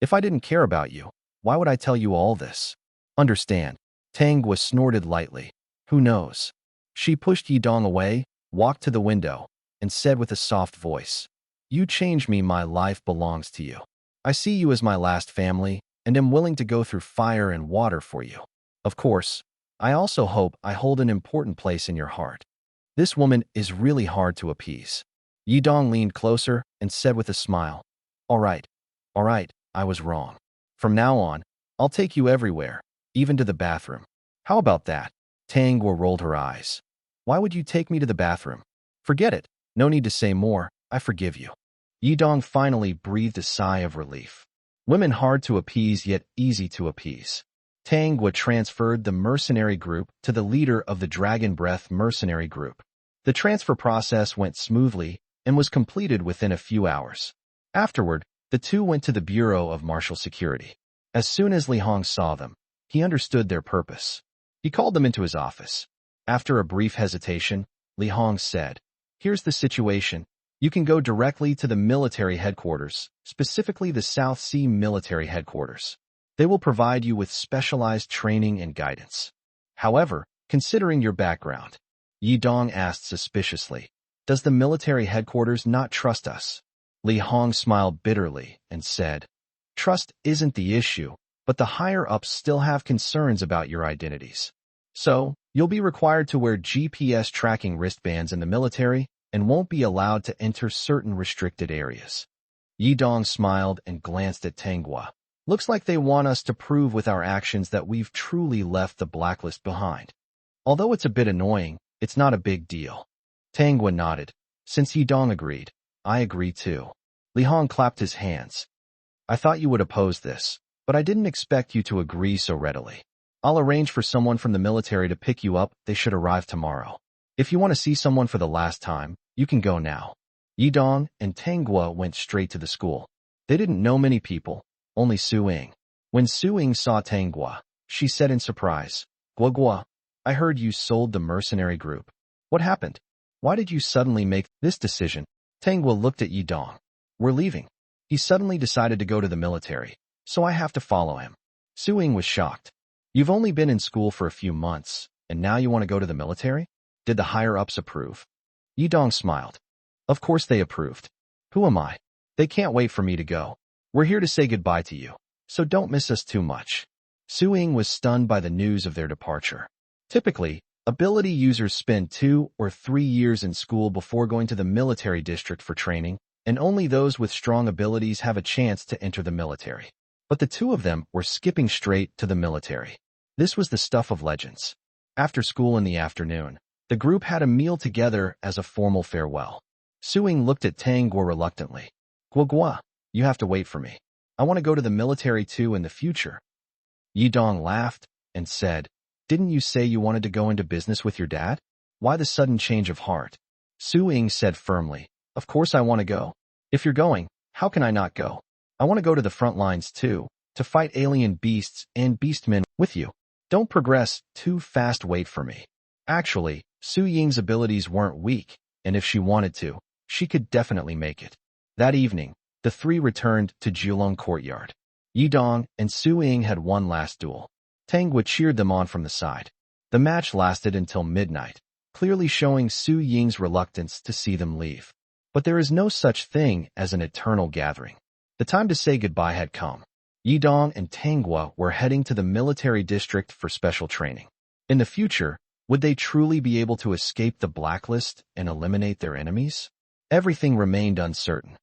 If I didn't care about you, why would I tell you all this? Understand. Tang Guo snorted lightly. Who knows? She pushed Yidong away, walked to the window, and said with a soft voice, You changed me. My life belongs to you. I see you as my last family and am willing to go through fire and water for you. Of course, I also hope I hold an important place in your heart. This woman is really hard to appease. Yidong leaned closer and said with a smile, all right, I was wrong. From now on, I'll take you everywhere, even to the bathroom. How about that? Tang Guo rolled her eyes. Why would you take me to the bathroom? Forget it. No need to say more. I forgive you. Yidong finally breathed a sigh of relief. Women hard to appease yet easy to appease. Tang Guo transferred the mercenary group to the leader of the Dragon Breath mercenary group. The transfer process went smoothly and was completed within a few hours. Afterward, the two went to the Bureau of Martial Security. As soon as Li Hong saw them, he understood their purpose. He called them into his office. After a brief hesitation, Li Hong said, Here's the situation. You can go directly to the military headquarters, specifically the South Sea Military Headquarters. They will provide you with specialized training and guidance. However, considering your background, Yidong asked suspiciously, Does the military headquarters not trust us? Li Hong smiled bitterly and said, Trust isn't the issue, but the higher-ups still have concerns about your identities. So, you'll be required to wear GPS tracking wristbands in the military and won't be allowed to enter certain restricted areas. Yidong smiled and glanced at Tang Guo. Looks like they want us to prove with our actions that we've truly left the blacklist behind. Although it's a bit annoying, it's not a big deal. Tang Guo nodded. Since Yidong agreed, I agree too. Li Hong clapped his hands. I thought you would oppose this, but I didn't expect you to agree so readily. I'll arrange for someone from the military to pick you up. They should arrive tomorrow. If you want to see someone for the last time, you can go now. Yidong and Tang Guo went straight to the school. They didn't know many people, only Su Ying. When Su Ying saw Tang Guo, she said in surprise, Guo Guo, I heard you sold the mercenary group. What happened? Why did you suddenly make this decision? Tang Guo looked at Yidong. We're leaving. He suddenly decided to go to the military, so I have to follow him. Su Ying was shocked. You've only been in school for a few months, and now you want to go to the military? Did the higher-ups approve? Yidong smiled. Of course they approved. Who am I? They can't wait for me to go. We're here to say goodbye to you, so don't miss us too much. Su Ying was stunned by the news of their departure. Typically, ability users spend 2 or 3 years in school before going to the military district for training, and only those with strong abilities have a chance to enter the military. But the two of them were skipping straight to the military. This was the stuff of legends. After school in the afternoon, the group had a meal together as a formal farewell. Su Ying looked at Tang Guo reluctantly. Guo Guo, you have to wait for me. I want to go to the military too in the future. Yidong laughed and said, Didn't you say you wanted to go into business with your dad? Why the sudden change of heart? Su Ying said firmly, Of course I want to go. If you're going, how can I not go? I want to go to the front lines too, to fight alien beasts and beastmen with you. Don't progress too fast, wait for me. Actually, Su Ying's abilities weren't weak, and if she wanted to, she could definitely make it. That evening, the three returned to Julong Courtyard. Yidong and Su Ying had one last duel. Tang Hua cheered them on from the side. The match lasted until midnight, clearly showing Su Ying's reluctance to see them leave. But there is no such thing as an eternal gathering. The time to say goodbye had come. Yidong and Tang Hua were heading to the military district for special training. In the future, would they truly be able to escape the blacklist and eliminate their enemies? Everything remained uncertain.